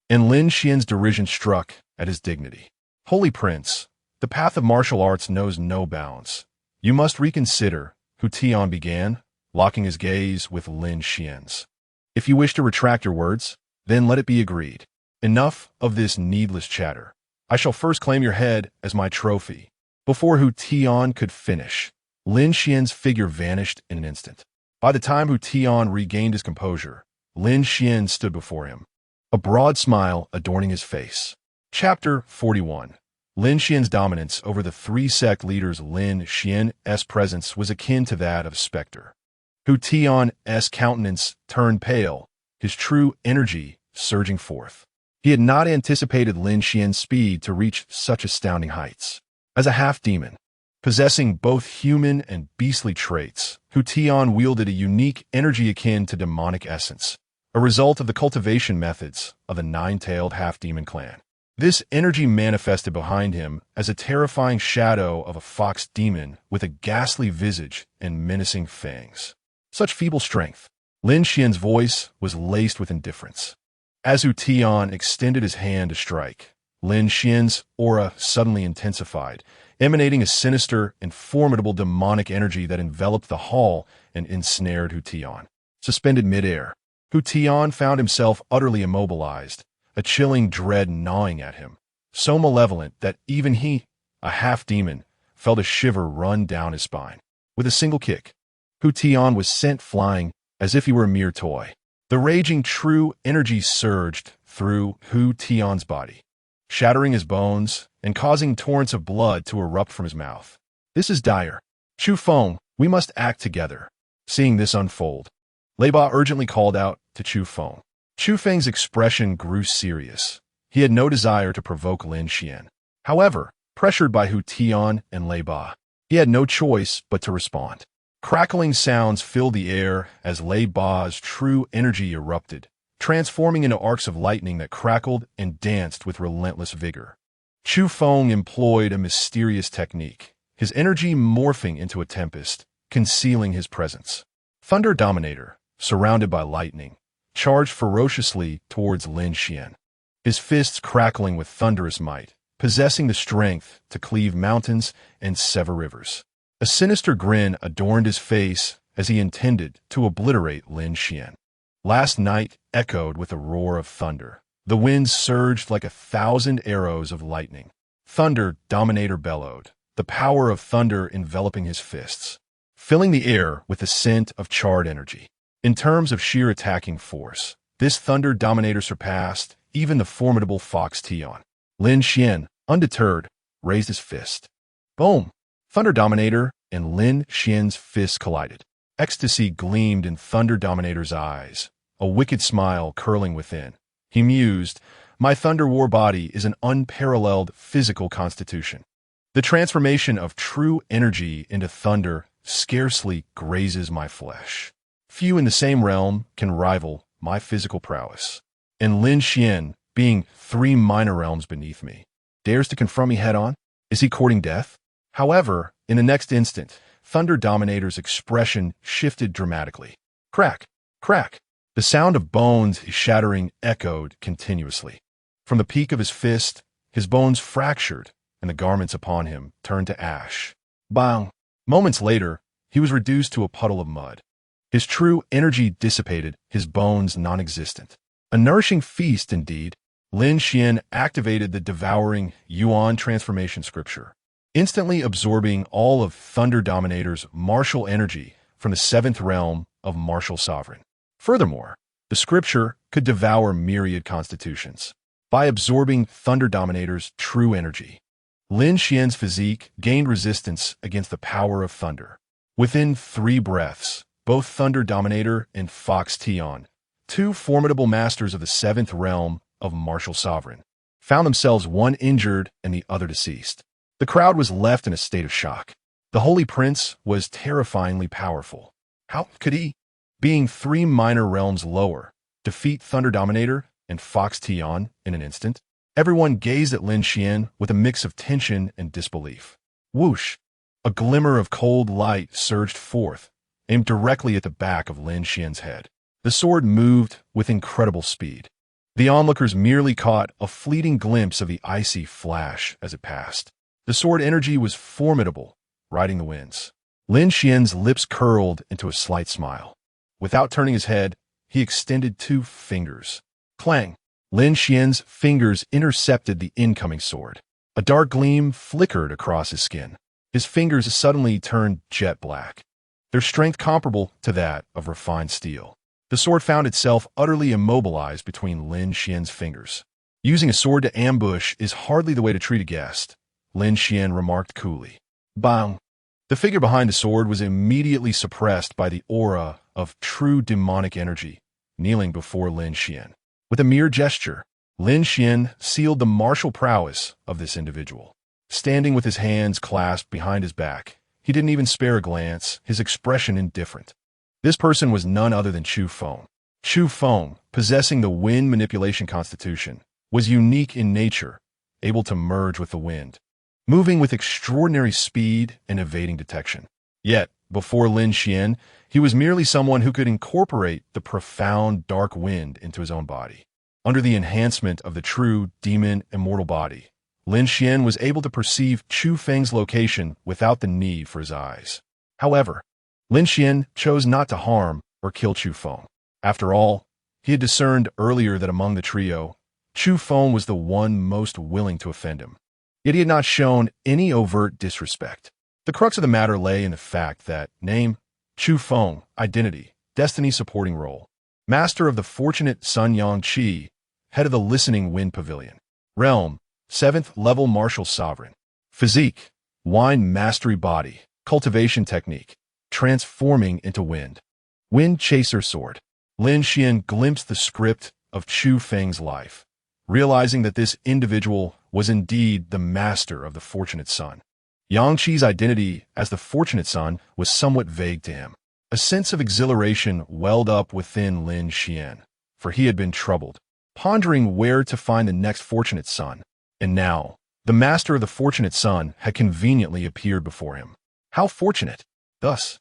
and Lin Xuan's derision struck at his dignity. Holy Prince, the path of martial arts knows no bounds. You must reconsider, Hu Tian began, locking his gaze with Lin Xuan's. If you wish to retract your words, then let it be agreed. Enough of this needless chatter. I shall first claim your head as my trophy. Before Hu Tian could finish, Lin Xuan's figure vanished in an instant. By the time Hu Tian regained his composure, Lin Xuan stood before him, a broad smile adorning his face. Chapter 41. Lin Xuan's dominance over the three sect leaders. Lin Xuan's presence was akin to that of a specter. Hu Tian's countenance turned pale, his true energy surging forth. He had not anticipated Lin Xuan's speed to reach such astounding heights. As a half-demon, possessing both human and beastly traits, Hu Tian wielded a unique energy akin to demonic essence, a result of the cultivation methods of the nine-tailed half-demon clan. This energy manifested behind him as a terrifying shadow of a fox demon with a ghastly visage and menacing fangs. Such feeble strength. Lin Xuan's voice was laced with indifference. As Hu Tian extended his hand to strike, Lin Xuan's aura suddenly intensified, emanating a sinister and formidable demonic energy that enveloped the hall and ensnared Hu Tian. Suspended midair, Hu Tian found himself utterly immobilized, a chilling dread gnawing at him, so malevolent that even he, a half-demon, felt a shiver run down his spine. With a single kick, Hu Tian was sent flying as if he were a mere toy. The raging true energy surged through Hu Tian's body, shattering his bones and causing torrents of blood to erupt from his mouth. This is dire. Chu Feng, we must act together. Seeing this unfold, Lei Ba urgently called out to Chu Feng. Chu Feng's expression grew serious. He had no desire to provoke Lin Xuan. However, pressured by Hu Tian and Lei Ba, he had no choice but to respond. Crackling sounds filled the air as Lei Ba's true energy erupted, transforming into arcs of lightning that crackled and danced with relentless vigor. Chu Feng employed a mysterious technique, his energy morphing into a tempest, concealing his presence. Thunder Dominator, surrounded by lightning, charged ferociously towards Lin Xuan, his fists crackling with thunderous might, possessing the strength to cleave mountains and sever rivers. A sinister grin adorned his face as he intended to obliterate Lin Xuan. Last night echoed with a roar of thunder. The winds surged like 1,000 arrows of lightning. Thunder Dominator bellowed, the power of thunder enveloping his fists, filling the air with the scent of charred energy. In terms of sheer attacking force, this Thunder Dominator surpassed even the formidable Fox Tian. Lin Xuan, undeterred, raised his fist. Boom! Thunder Dominator and Lin Xuan's fists collided. Ecstasy gleamed in Thunder Dominator's eyes, a wicked smile curling within. He mused, "My Thunder War body is an unparalleled physical constitution. The transformation of true energy into thunder scarcely grazes my flesh. Few in the same realm can rival my physical prowess. And Lin Xuan, being 3 minor realms beneath me, dares to confront me head-on? Is he courting death?" However, in the next instant, Thunder Dominator's expression shifted dramatically. Crack! Crack! The sound of bones shattering echoed continuously. From the peak of his fist, his bones fractured, and the garments upon him turned to ash. Bang! Moments later, he was reduced to a puddle of mud. His true energy dissipated, his bones non-existent. A nourishing feast indeed. Lin Xuan activated the devouring Yuan transformation scripture, instantly absorbing all of Thunder Dominator's martial energy from the 7th realm of martial sovereign. Furthermore, the scripture could devour myriad constitutions. By absorbing Thunder Dominator's true energy, Lin Xuan's physique gained resistance against the power of thunder. Within 3 breaths, both Thunder Dominator and Fox Tian, 2 formidable masters of the 7th realm of martial sovereign, found themselves one injured and the other deceased. The crowd was left in a state of shock. The Holy Prince was terrifyingly powerful. How could he, being 3 minor realms lower, defeat Thunder Dominator and Fox Tian in an instant? Everyone gazed at Lin Xuan with a mix of tension and disbelief. Whoosh! A glimmer of cold light surged forth, aimed directly at the back of Lin Xuan's head. The sword moved with incredible speed. The onlookers merely caught a fleeting glimpse of the icy flash as it passed. The sword energy was formidable, riding the winds. Lin Xuan's lips curled into a slight smile. Without turning his head, he extended 2 fingers. Clang! Lin Xuan's fingers intercepted the incoming sword. A dark gleam flickered across his skin. His fingers suddenly turned jet black, their strength comparable to that of refined steel. The sword found itself utterly immobilized between Lin Xuan's fingers. Using a sword to ambush is hardly the way to treat a guest, Lin Xuan remarked coolly. Bang! The figure behind the sword was immediately suppressed by the aura of true demonic energy, kneeling before Lin Xuan. With a mere gesture, Lin Xuan sealed the martial prowess of this individual. Standing with his hands clasped behind his back, he didn't even spare a glance, his expression indifferent. This person was none other than Chu Feng. Chu Feng, possessing the wind manipulation constitution, was unique in nature, able to merge with the wind, moving with extraordinary speed and evading detection. Yet, before Lin Xuan, he was merely someone who could incorporate the profound dark wind into his own body. Under the enhancement of the true demon immortal body, Lin Xuan was able to perceive Chu Feng's location without the need for his eyes. However, Lin Xuan chose not to harm or kill Chu Feng. After all, he had discerned earlier that among the trio, Chu Feng was the one most willing to offend him. Yet he had not shown any overt disrespect. The crux of the matter lay in the fact that name, Chu Feng, identity, destiny supporting role, master of the fortunate Sun Yang Qi, head of the listening wind pavilion, realm, 7th level martial sovereign, physique, wine mastery body, cultivation technique, transforming into wind. Wind chaser sword. Lin Xuan glimpsed the script of Chu Feng's life, realizing that this individual was indeed the master of the fortunate son. Yang Qi's identity as the fortunate son was somewhat vague to him. A sense of exhilaration welled up within Lin Xuan, for he had been troubled, pondering where to find the next fortunate son. And now, the master of the fortunate son had conveniently appeared before him. How fortunate! Thus,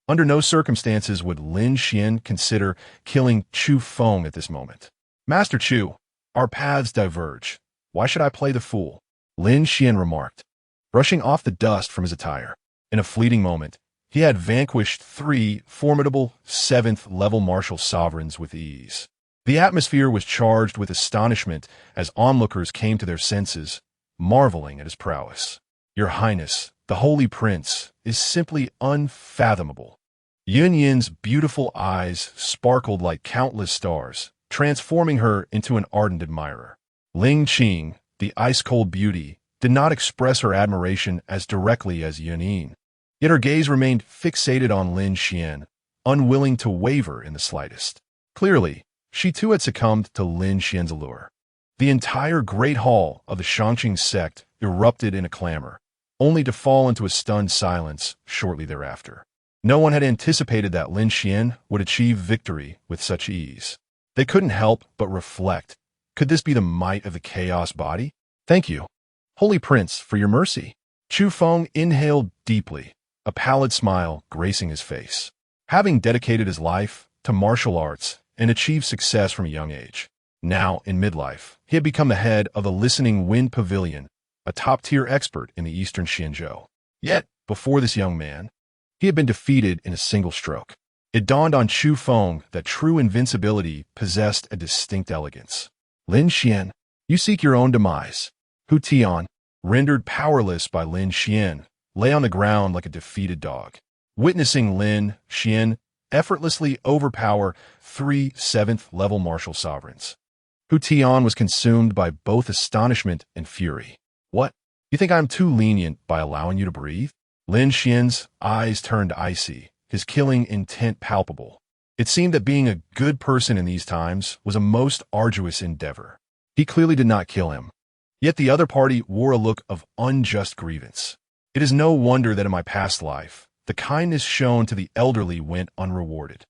under no circumstances would Lin Xuan consider killing Chu Feng at this moment. Master Chu, our paths diverge. Why should I play the fool? Lin Xuan remarked, brushing off the dust from his attire. In a fleeting moment, He had vanquished 3 formidable 7th-level martial sovereigns with ease. The atmosphere was charged with astonishment as onlookers came to their senses, marveling at his prowess. Your Highness, the Holy Prince, is simply unfathomable. Yun Yin's beautiful eyes sparkled like countless stars, transforming her into an ardent admirer. Ling Qing, the ice-cold beauty, did not express her admiration as directly as Yun Yin. Yet her gaze remained fixated on Lin Xuan, unwilling to waver in the slightest. Clearly, she too had succumbed to Lin Xuan's allure. The entire great hall of the Shangqing sect erupted in a clamor, only to fall into a stunned silence shortly thereafter. No one had anticipated that Lin Xuan would achieve victory with such ease. They couldn't help but reflect. Could this be the might of the chaos body? Thank you, Holy Prince, for your mercy. Chu Feng inhaled deeply, a pallid smile gracing his face. Having dedicated his life to martial arts and achieved success from a young age, now in midlife, he had become the head of the Listening Wind Pavilion, a top-tier expert in the eastern Xinzhou. Yet, before this young man, he had been defeated in a single stroke. It dawned on Chu Feng that true invincibility possessed a distinct elegance. Lin Xuan, you seek your own demise. Hu Tian, rendered powerless by Lin Xuan, lay on the ground like a defeated dog. Witnessing Lin Xuan effortlessly overpower 3 7th-level martial sovereigns, Hu Tian was consumed by both astonishment and fury. What? You think I'm too lenient by allowing you to breathe? Lin Xuan's eyes turned icy, his killing intent palpable. It seemed that being a good person in these times was a most arduous endeavor. He clearly did not kill him. Yet the other party wore a look of unjust grievance. It is no wonder that in my past life, the kindness shown to the elderly went unrewarded.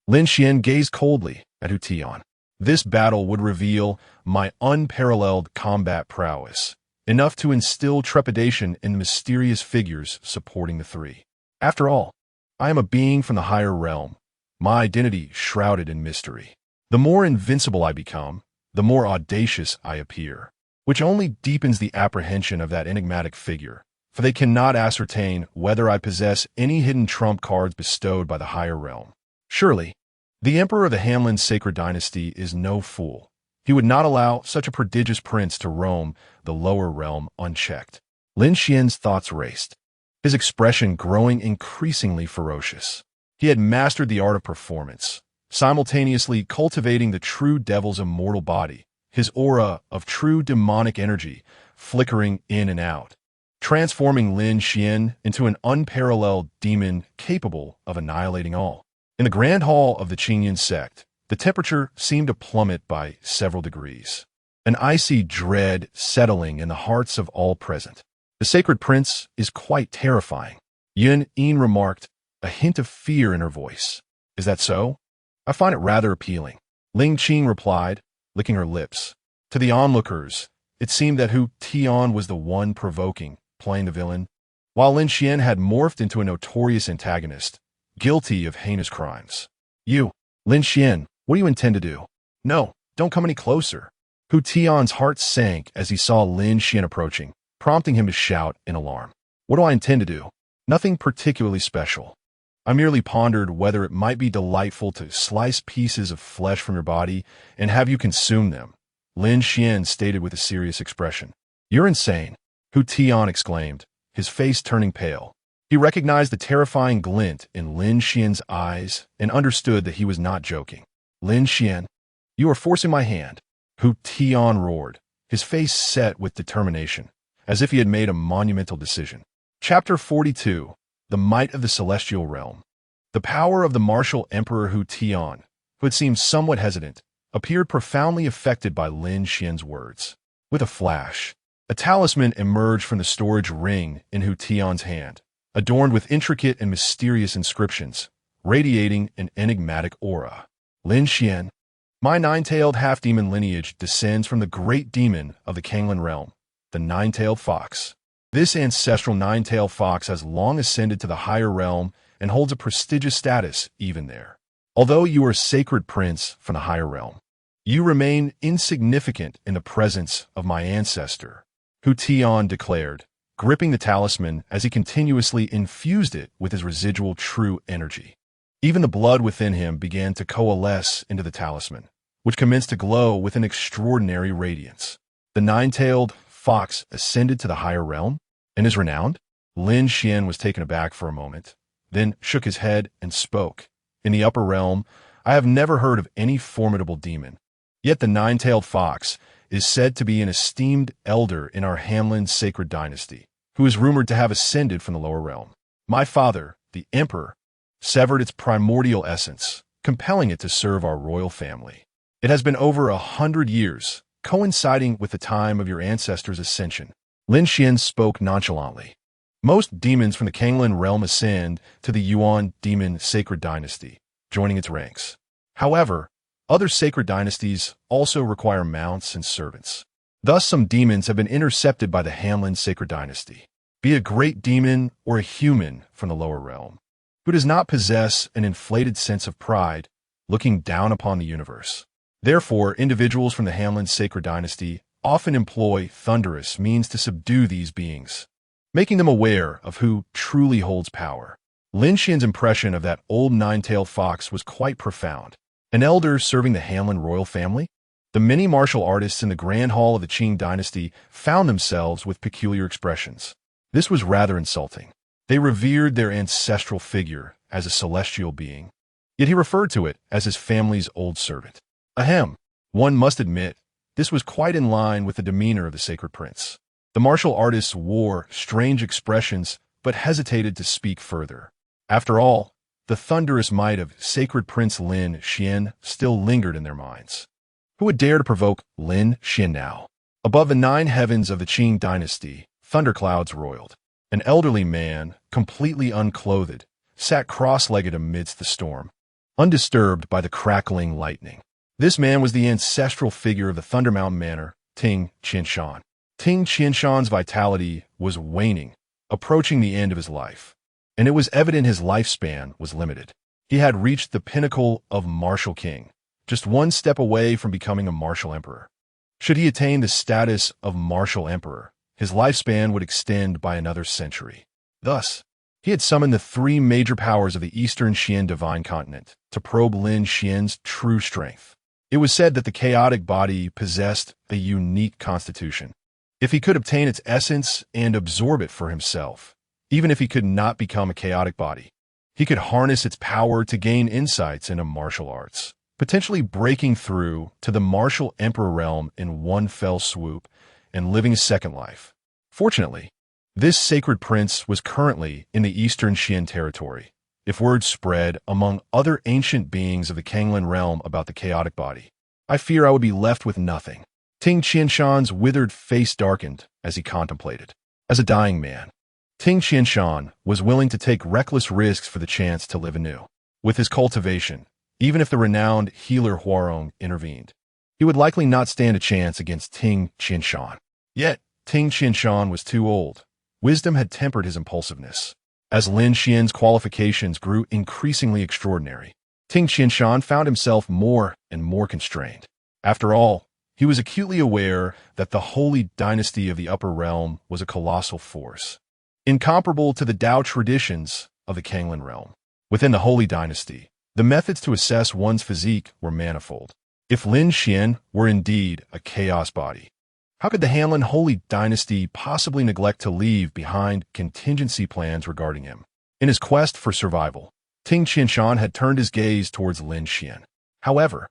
Lin Xuan gazed coldly at Hu Tian. This battle would reveal my unparalleled combat prowess, enough to instill trepidation in the mysterious figures supporting the 3. After all, I am a being from the higher realm, my identity shrouded in mystery. The more invincible I become, the more audacious I appear, which only deepens the apprehension of that enigmatic figure, for they cannot ascertain whether I possess any hidden trump cards bestowed by the higher realm. Surely, the Emperor of the Hanlin Sacred Dynasty is no fool. He would not allow such a prodigious prince to roam the lower realm unchecked. Lin Xuan's thoughts raced, his expression growing increasingly ferocious. He had mastered the art of performance, simultaneously cultivating the true devil's immortal body, his aura of true demonic energy flickering in and out, transforming Lin Xuan into an unparalleled demon capable of annihilating all. In the grand hall of the Qingyan sect, the temperature seemed to plummet by several degrees, an icy dread settling in the hearts of all present. The sacred prince is quite terrifying, Yun Yin remarked, a hint of fear in her voice. Is that so? I find it rather appealing. Ling Qing replied, licking her lips. To the onlookers, it seemed that Hu Tian was the one provoking, playing the villain, while Lin Xuan had morphed into a notorious antagonist, guilty of heinous crimes. You, Lin Xuan, what do you intend to do? No, don't come any closer. Hu Tian's heart sank as he saw Lin Xuan approaching, prompting him to shout in alarm. What do I intend to do? Nothing particularly special. I merely pondered whether it might be delightful to slice pieces of flesh from your body and have you consume them, Lin Xuan stated with a serious expression. You're insane, Hu Tian exclaimed, his face turning pale. He recognized the terrifying glint in Lin Xuan's eyes and understood that he was not joking. Lin Xuan, you are forcing my hand, Hu Tian roared, his face set with determination, as if he had made a monumental decision. Chapter 42. The Might of the Celestial Realm. The power of the martial Emperor Hu Tian, who had seemed somewhat hesitant, appeared profoundly affected by Lin Xuan's words. With a flash, a talisman emerged from the storage ring in Hu Tian's hand, adorned with intricate and mysterious inscriptions, radiating an enigmatic aura. Lin Xuan, my nine-tailed half-demon lineage descends from the great demon of the Kanglin realm, the nine-tailed fox. This ancestral nine-tailed fox has long ascended to the higher realm and holds a prestigious status even there. Although you are a sacred prince from the higher realm, you remain insignificant in the presence of my ancestor, Hu Tian declared, gripping the talisman as he continuously infused it with his residual true energy. Even the blood within him began to coalesce into the talisman, which commenced to glow with an extraordinary radiance. The nine-tailed fox ascended to the higher realm and is renowned? Lin Xuan was taken aback for a moment, then shook his head and spoke. In the upper realm, I have never heard of any formidable demon. Yet the nine-tailed fox is said to be an esteemed elder in our Hamlin sacred dynasty, who is rumored to have ascended from the lower realm. My father, the Emperor, severed its primordial essence, compelling it to serve our royal family. It has been over 100 years, coinciding with the time of your ancestors' ascension. Lin Xuan spoke nonchalantly. Most demons from the Kanglin realm ascend to the Yuan demon sacred dynasty, joining its ranks. However, other sacred dynasties also require mounts and servants. Thus, some demons have been intercepted by the Hamlin sacred dynasty. Be a great demon or a human from the lower realm, who does not possess an inflated sense of pride, looking down upon the universe. Therefore, individuals from the Hamlin sacred dynasty often employ thunderous means to subdue these beings, making them aware of who truly holds power. Lin Xuan's impression of that old nine-tailed fox was quite profound. An elder serving the Hamlin royal family? The many martial artists in the grand hall of the Qing dynasty found themselves with peculiar expressions. This was rather insulting. They revered their ancestral figure as a celestial being, yet he referred to it as his family's old servant. Ahem. One must admit, this was quite in line with the demeanor of the sacred prince. The martial artists wore strange expressions, but hesitated to speak further. After all, the thunderous might of sacred Prince Lin Xuan still lingered in their minds. Who would dare to provoke Lin Xuan now? Above the 9 heavens of the Qing dynasty, thunderclouds roiled. An elderly man, completely unclothed, sat cross-legged amidst the storm, undisturbed by the crackling lightning. This man was the ancestral figure of the Thunder Mountain Manor, Ting Qianshan. Ting Qianshan's vitality was waning, approaching the end of his life, and it was evident his lifespan was limited. He had reached the pinnacle of martial king, just one step away from becoming a martial emperor. Should he attain the status of martial emperor, his lifespan would extend by another century. Thus, he had summoned the 3 major powers of the Eastern Xian divine continent to probe Lin Xuan's true strength. It was said that the chaotic body possessed a unique constitution. If he could obtain its essence and absorb it for himself, even if he could not become a chaotic body, he could harness its power to gain insights into martial arts, potentially breaking through to the martial emperor realm in one fell swoop and living a second life. Fortunately, this sacred prince was currently in the Eastern Xian territory. If word spread among other ancient beings of the Kanglin realm about the chaotic body, I fear I would be left with nothing. Ting Qianshan's withered face darkened as he contemplated. As a dying man, Ting Qianshan was willing to take reckless risks for the chance to live anew. With his cultivation, even if the renowned healer Huarong intervened, he would likely not stand a chance against Ting Qianshan. Yet, Ting Qianshan was too old. Wisdom had tempered his impulsiveness. As Lin Xuan's qualifications grew increasingly extraordinary, Ting Qianshan found himself more and more constrained. After all, he was acutely aware that the holy dynasty of the upper realm was a colossal force, incomparable to the Tao traditions of the Kanglin realm. Within the holy dynasty, the methods to assess one's physique were manifold. If Lin Xuan were indeed a chaos body, how could the Hamlin holy dynasty possibly neglect to leave behind contingency plans regarding him? In his quest for survival, Ting Qianshan had turned his gaze towards Lin Xuan. However,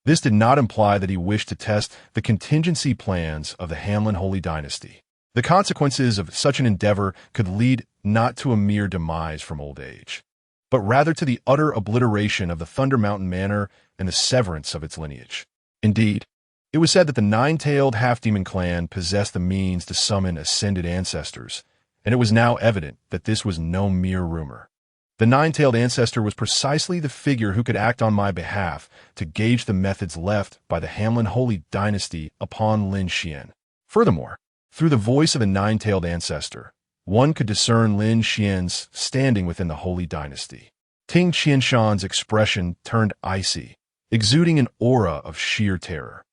this did not imply that he wished to test the contingency plans of the Hamlin holy dynasty. The consequences of such an endeavor could lead not to a mere demise from old age, but rather to the utter obliteration of the Thunder Mountain Manor and the severance of its lineage. Indeed, it was said that the 9-tailed half-demon clan possessed the means to summon ascended ancestors, and it was now evident that this was no mere rumor. The 9-tailed ancestor was precisely the figure who could act on my behalf to gauge the methods left by the Hamlin holy dynasty upon Lin Xuan. Furthermore, through the voice of the 9-tailed ancestor, one could discern Lin Xuan's standing within the holy dynasty. Ting Qianshan's expression turned icy, exuding an aura of sheer terror.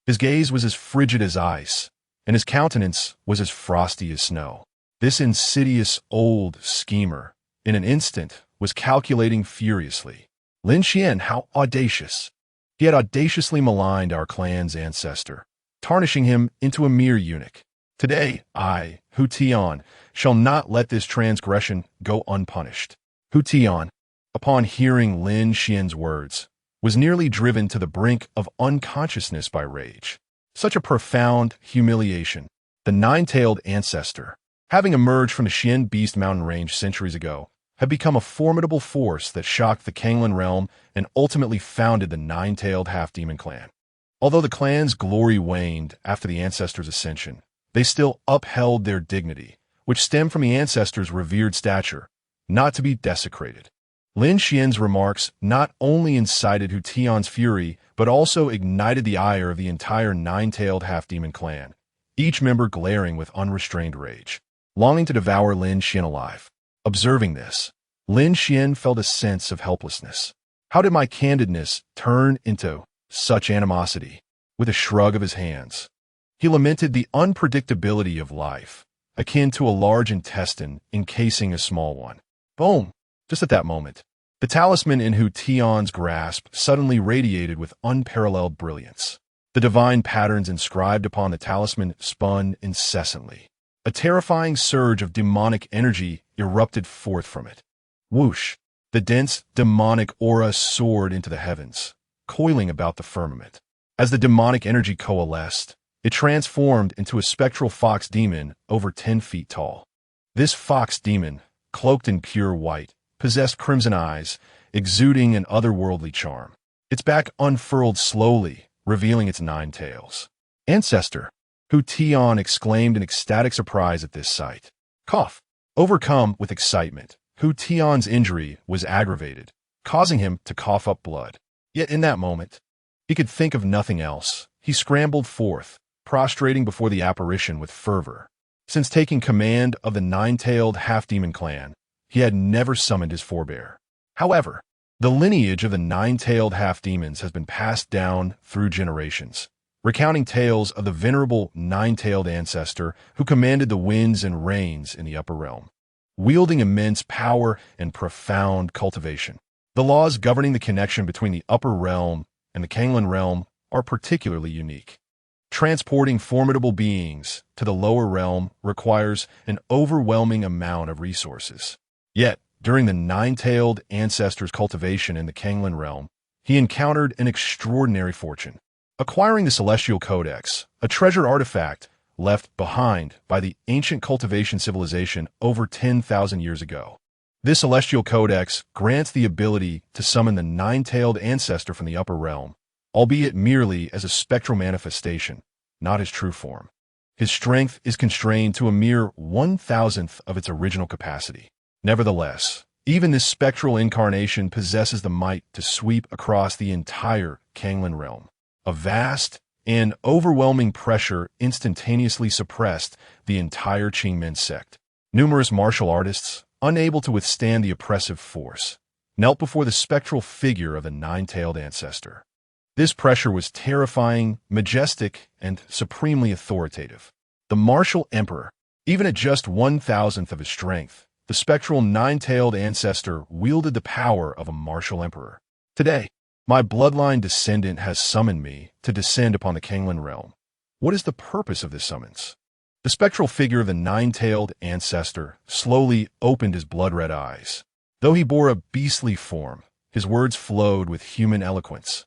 His gaze was as frigid as ice, and his countenance was as frosty as snow. This insidious old schemer, in an instant, was calculating furiously. Lin Xuan, how audacious! He had audaciously maligned our clan's ancestor, tarnishing him into a mere eunuch. Today, I, Hu Tian, shall not let this transgression go unpunished. Hu Tian, upon hearing Lin Xuan's words, was nearly driven to the brink of unconsciousness by rage. Such a profound humiliation. The nine-tailed ancestor, having emerged from the Xian Beast mountain range centuries ago, had become a formidable force that shocked the Kanglin realm and ultimately founded the nine-tailed half-demon clan. Although the clan's glory waned after the ancestors' ascension, they still upheld their dignity, which stemmed from the ancestors' revered stature, not to be desecrated. Lin Xuan's remarks not only incited Hu Tian's fury, but also ignited the ire of the entire nine-tailed half-demon clan, each member glaring with unrestrained rage, longing to devour Lin Xuan alive. Observing this, Lin Xuan felt a sense of helplessness. How did my candidness turn into such animosity? With a shrug of his hands, he lamented the unpredictability of life, akin to a large intestine encasing a small one. Boom! Just at that moment, the talisman in Hu Tian's grasp suddenly radiated with unparalleled brilliance. The divine patterns inscribed upon the talisman spun incessantly. A terrifying surge of demonic energy erupted forth from it. Whoosh! The dense, demonic aura soared into the heavens, coiling about the firmament. As the demonic energy coalesced, it transformed into a spectral fox demon over 10 feet tall. This fox demon, cloaked in pure white, possessed crimson eyes, exuding an otherworldly charm. Its back unfurled slowly, revealing its 9 tails. Ancestor! Hu Tian exclaimed in ecstatic surprise at this sight. Cough! Overcome with excitement, Hu Tian's injury was aggravated, causing him to cough up blood. Yet in that moment, he could think of nothing else. He scrambled forth, prostrating before the apparition with fervor. Since taking command of the nine-tailed half-demon clan, he had never summoned his forebear. However, the lineage of the nine-tailed half-demons has been passed down through generations, recounting tales of the venerable nine-tailed ancestor who commanded the winds and rains in the upper realm, wielding immense power and profound cultivation. The laws governing the connection between the upper realm and the Kanglin realm are particularly unique. Transporting formidable beings to the lower realm requires an overwhelming amount of resources. Yet, during the nine-tailed ancestor's cultivation in the Kanglin realm, he encountered an extraordinary fortune, acquiring the Celestial Codex, a treasure artifact left behind by the ancient cultivation civilization over 10,000 years ago. This Celestial Codex grants the ability to summon the nine-tailed ancestor from the upper realm, albeit merely as a spectral manifestation, not his true form. His strength is constrained to a mere 1,000th of its original capacity. Nevertheless, even this spectral incarnation possesses the might to sweep across the entire Kanglin realm. A vast and overwhelming pressure instantaneously suppressed the entire Qingmen sect. Numerous martial artists, unable to withstand the oppressive force, knelt before the spectral figure of the nine-tailed ancestor. This pressure was terrifying, majestic, and supremely authoritative. The martial emperor, even at just 1,000th of his strength, the spectral nine-tailed ancestor wielded the power of a martial emperor. Today, my bloodline descendant has summoned me to descend upon the Kanglin realm. What is the purpose of this summons? The spectral figure of the nine-tailed ancestor slowly opened his blood-red eyes. Though he bore a beastly form, his words flowed with human eloquence,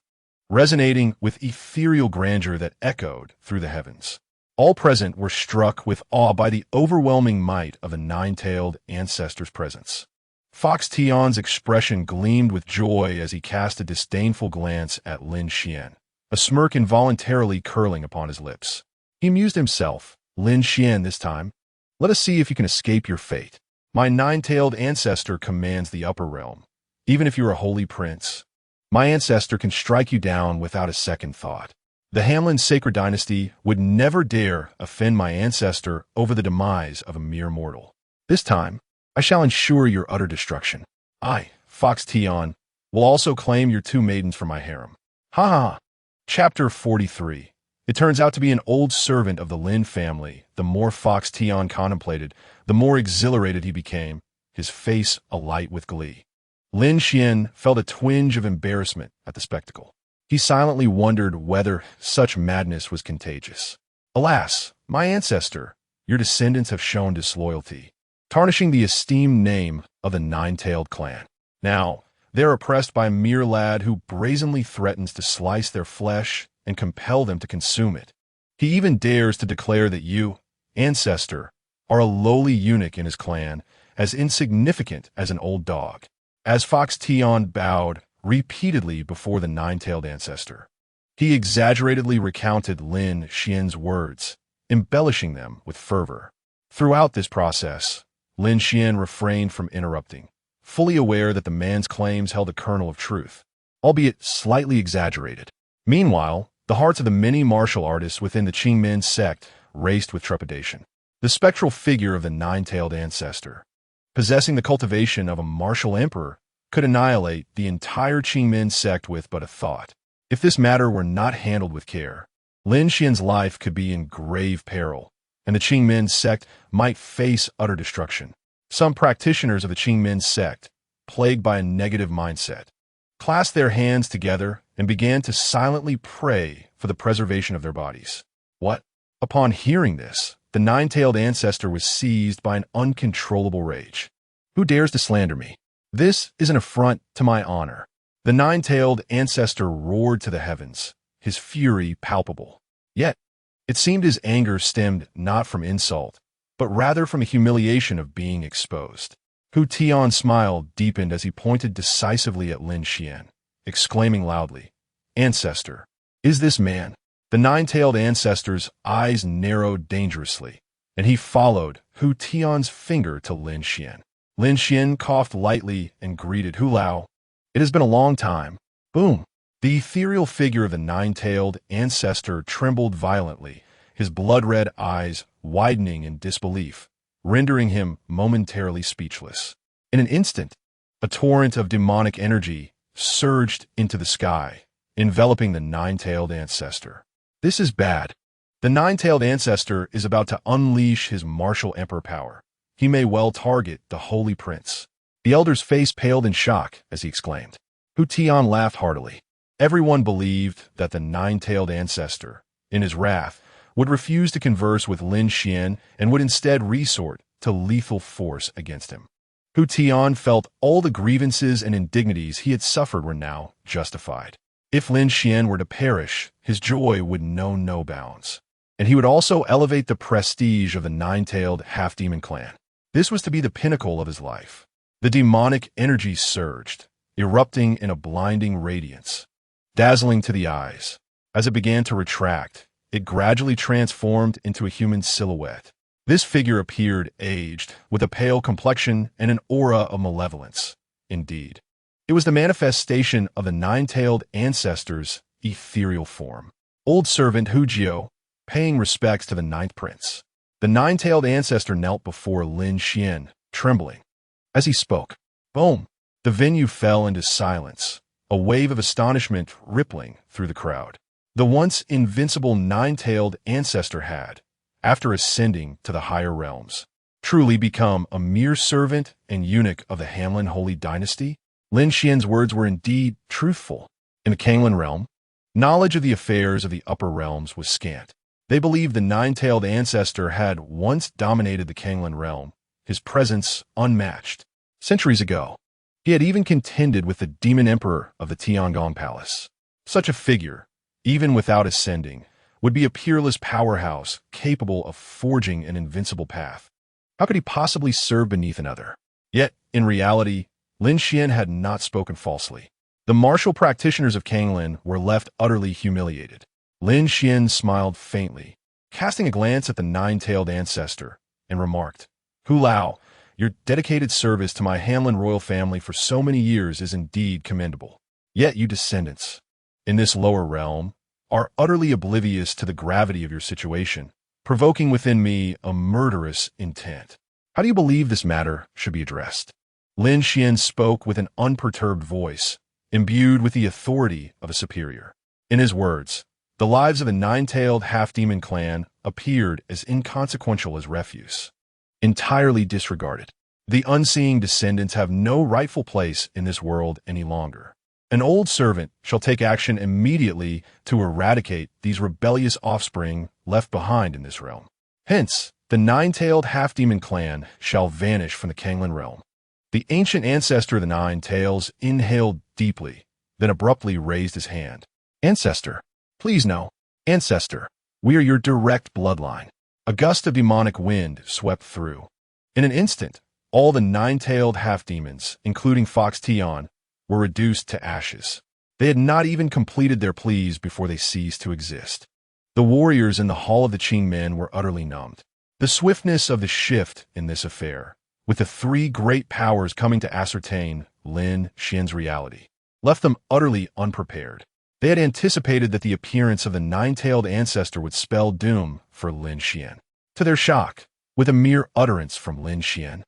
resonating with ethereal grandeur that echoed through the heavens. All present were struck with awe by the overwhelming might of the nine-tailed ancestor's presence. Fox Tian's expression gleamed with joy as he cast a disdainful glance at Lin Xuan, a smirk involuntarily curling upon his lips. He mused himself, Lin Xuan this time, let us see if you can escape your fate. My nine-tailed ancestor commands the upper realm. Even if you're a holy prince, my ancestor can strike you down without a second thought. The Hamlin sacred dynasty would never dare offend my ancestor over the demise of a mere mortal. This time, I shall ensure your utter destruction. I, Fox Tian, will also claim your 2 maidens for my harem. Ha ha! Chapter 43. It turns out to be an old servant of the Lin family. The more Fox Tian contemplated, the more exhilarated he became, his face alight with glee. Lin Xuan felt a twinge of embarrassment at the spectacle. He silently wondered whether such madness was contagious. Alas, my ancestor, your descendants have shown disloyalty, tarnishing the esteemed name of the nine-tailed clan. Now, they're oppressed by a mere lad who brazenly threatens to slice their flesh and compel them to consume it. He even dares to declare that you, ancestor, are a lowly eunuch in his clan, as insignificant as an old dog. As Fox Tian bowed repeatedly before the nine-tailed ancestor, he exaggeratedly recounted Lin Xuan's words, embellishing them with fervor. Throughout this process, Lin Xuan refrained from interrupting, fully aware that the man's claims held a kernel of truth, albeit slightly exaggerated. Meanwhile, the hearts of the many martial artists within the Qingmen sect raced with trepidation. The spectral figure of the nine-tailed ancestor, possessing the cultivation of a martial emperor, could annihilate the entire Qingmen sect with but a thought. If this matter were not handled with care, Lin Xuan's life could be in grave peril, and the Qingmen sect might face utter destruction. Some practitioners of the Qingmen sect, plagued by a negative mindset, clasped their hands together and began to silently pray for the preservation of their bodies. What? Upon hearing this, the nine-tailed ancestor was seized by an uncontrollable rage. Who dares to slander me? This is an affront to my honor. The nine-tailed ancestor roared to the heavens, his fury palpable. Yet, it seemed his anger stemmed not from insult, but rather from a humiliation of being exposed. Hu Tian's smile deepened as he pointed decisively at Lin Xuan, exclaiming loudly, "Ancestor, is this man?" The nine-tailed ancestor's eyes narrowed dangerously, and he followed Hu Tian's finger to Lin Xuan. Lin Xuan coughed lightly and greeted Hu Lao. "It has been a long time." Boom! The ethereal figure of the nine-tailed ancestor trembled violently, his blood-red eyes widening in disbelief, rendering him momentarily speechless. In an instant, a torrent of demonic energy surged into the sky, enveloping the nine-tailed ancestor. This is bad. The nine-tailed ancestor is about to unleash his martial emperor power. He may well target the holy prince. The elder's face paled in shock as he exclaimed. Hu Tian laughed heartily. Everyone believed that the nine-tailed ancestor, in his wrath, would refuse to converse with Lin Xuan and would instead resort to lethal force against him. Hu Tian felt all the grievances and indignities he had suffered were now justified. If Lin Xuan were to perish, his joy would know no bounds. And he would also elevate the prestige of the nine-tailed half-demon clan. This was to be the pinnacle of his life. The demonic energy surged, erupting in a blinding radiance, dazzling to the eyes. As it began to retract, it gradually transformed into a human silhouette. This figure appeared aged, with a pale complexion and an aura of malevolence. Indeed, it was the manifestation of the nine-tailed ancestor's ethereal form. Old servant Hu Jiao, paying respects to the ninth prince. The nine-tailed ancestor knelt before Lin Xuan, trembling. As he spoke, boom, the venue fell into silence, a wave of astonishment rippling through the crowd. The once invincible nine-tailed ancestor had, after ascending to the higher realms, truly become a mere servant and eunuch of the Hanlin Holy Dynasty. Lin Xuan's words were indeed truthful. In the Kanglin realm, knowledge of the affairs of the upper realms was scant. They believed the nine-tailed ancestor had once dominated the Kanglin realm, his presence unmatched. Centuries ago, he had even contended with the demon emperor of the Tiangong Palace. Such a figure, even without ascending, would be a peerless powerhouse capable of forging an invincible path. How could he possibly serve beneath another? Yet, in reality, Lin Xuan had not spoken falsely. The martial practitioners of Kanglin were left utterly humiliated. Lin Xuan smiled faintly, casting a glance at the nine-tailed ancestor, and remarked, Hu Lao, your dedicated service to my Hanlin royal family for so many years is indeed commendable. Yet you descendants, in this lower realm, are utterly oblivious to the gravity of your situation, provoking within me a murderous intent. How do you believe this matter should be addressed? Lin Xuan spoke with an unperturbed voice, imbued with the authority of a superior. In his words, The lives of the nine-tailed half-demon clan appeared as inconsequential as refuse, entirely disregarded. The unseeing descendants have no rightful place in this world any longer. An old servant shall take action immediately to eradicate these rebellious offspring left behind in this realm. Hence, the nine-tailed half-demon clan shall vanish from the Kanglan realm. The ancient ancestor of the nine tails inhaled deeply, then abruptly raised his hand. Ancestor, please no. Ancestor, we are your direct bloodline. A gust of demonic wind swept through. In an instant, all the nine-tailed half-demons, including Fox Tion, were reduced to ashes. They had not even completed their pleas before they ceased to exist. The warriors in the Hall of the Qing Men were utterly numbed. The swiftness of the shift in this affair, with the three great powers coming to ascertain Lin Xuan's reality, left them utterly unprepared. They had anticipated that the appearance of the nine-tailed ancestor would spell doom for Lin Xuan. To their shock, with a mere utterance from Lin Xuan,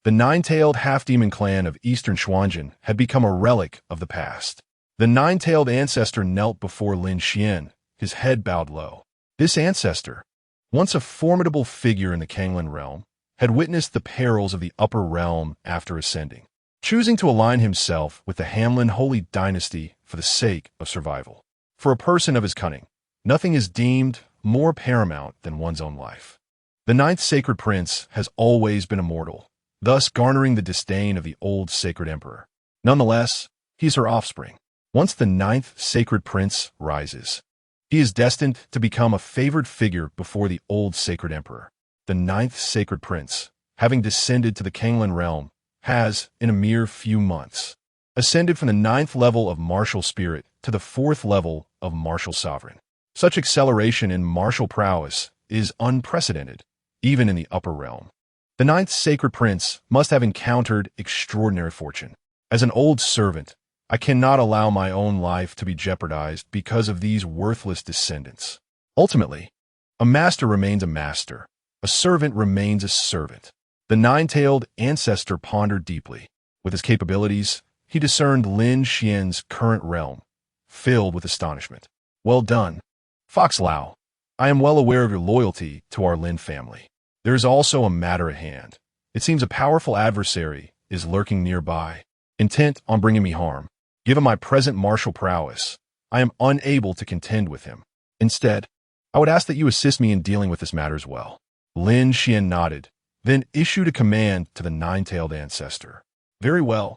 the nine-tailed half-demon clan of Eastern Xuanjin had become a relic of the past. The nine-tailed ancestor knelt before Lin Xuan, his head bowed low. This ancestor, once a formidable figure in the Kanglan realm, had witnessed the perils of the upper realm after ascending, choosing to align himself with the Hamlin holy dynasty for the sake of survival. For a person of his cunning, nothing is deemed more paramount than one's own life. The ninth sacred prince has always been immortal, thus garnering the disdain of the old sacred emperor. Nonetheless, he is her offspring. Once the ninth sacred prince rises, he is destined to become a favored figure before the old sacred emperor. The ninth sacred prince, having descended to the Kanglan realm, has, in a mere few months, ascended from the ninth level of martial spirit to the fourth level of martial sovereign. Such acceleration in martial prowess is unprecedented, even in the upper realm. The ninth sacred prince must have encountered extraordinary fortune. As an old servant, I cannot allow my own life to be jeopardized because of these worthless descendants. Ultimately, a master remains a master. A servant remains a servant. The nine-tailed ancestor pondered deeply. With his capabilities, he discerned Lin Xuan's current realm, filled with astonishment. Well done, Fox Lao. I am well aware of your loyalty to our Lin family. There is also a matter at hand. It seems a powerful adversary is lurking nearby, intent on bringing me harm. Given my present martial prowess, I am unable to contend with him. Instead, I would ask that you assist me in dealing with this matter as well. Lin Xuan nodded, then issued a command to the nine-tailed ancestor. Very well.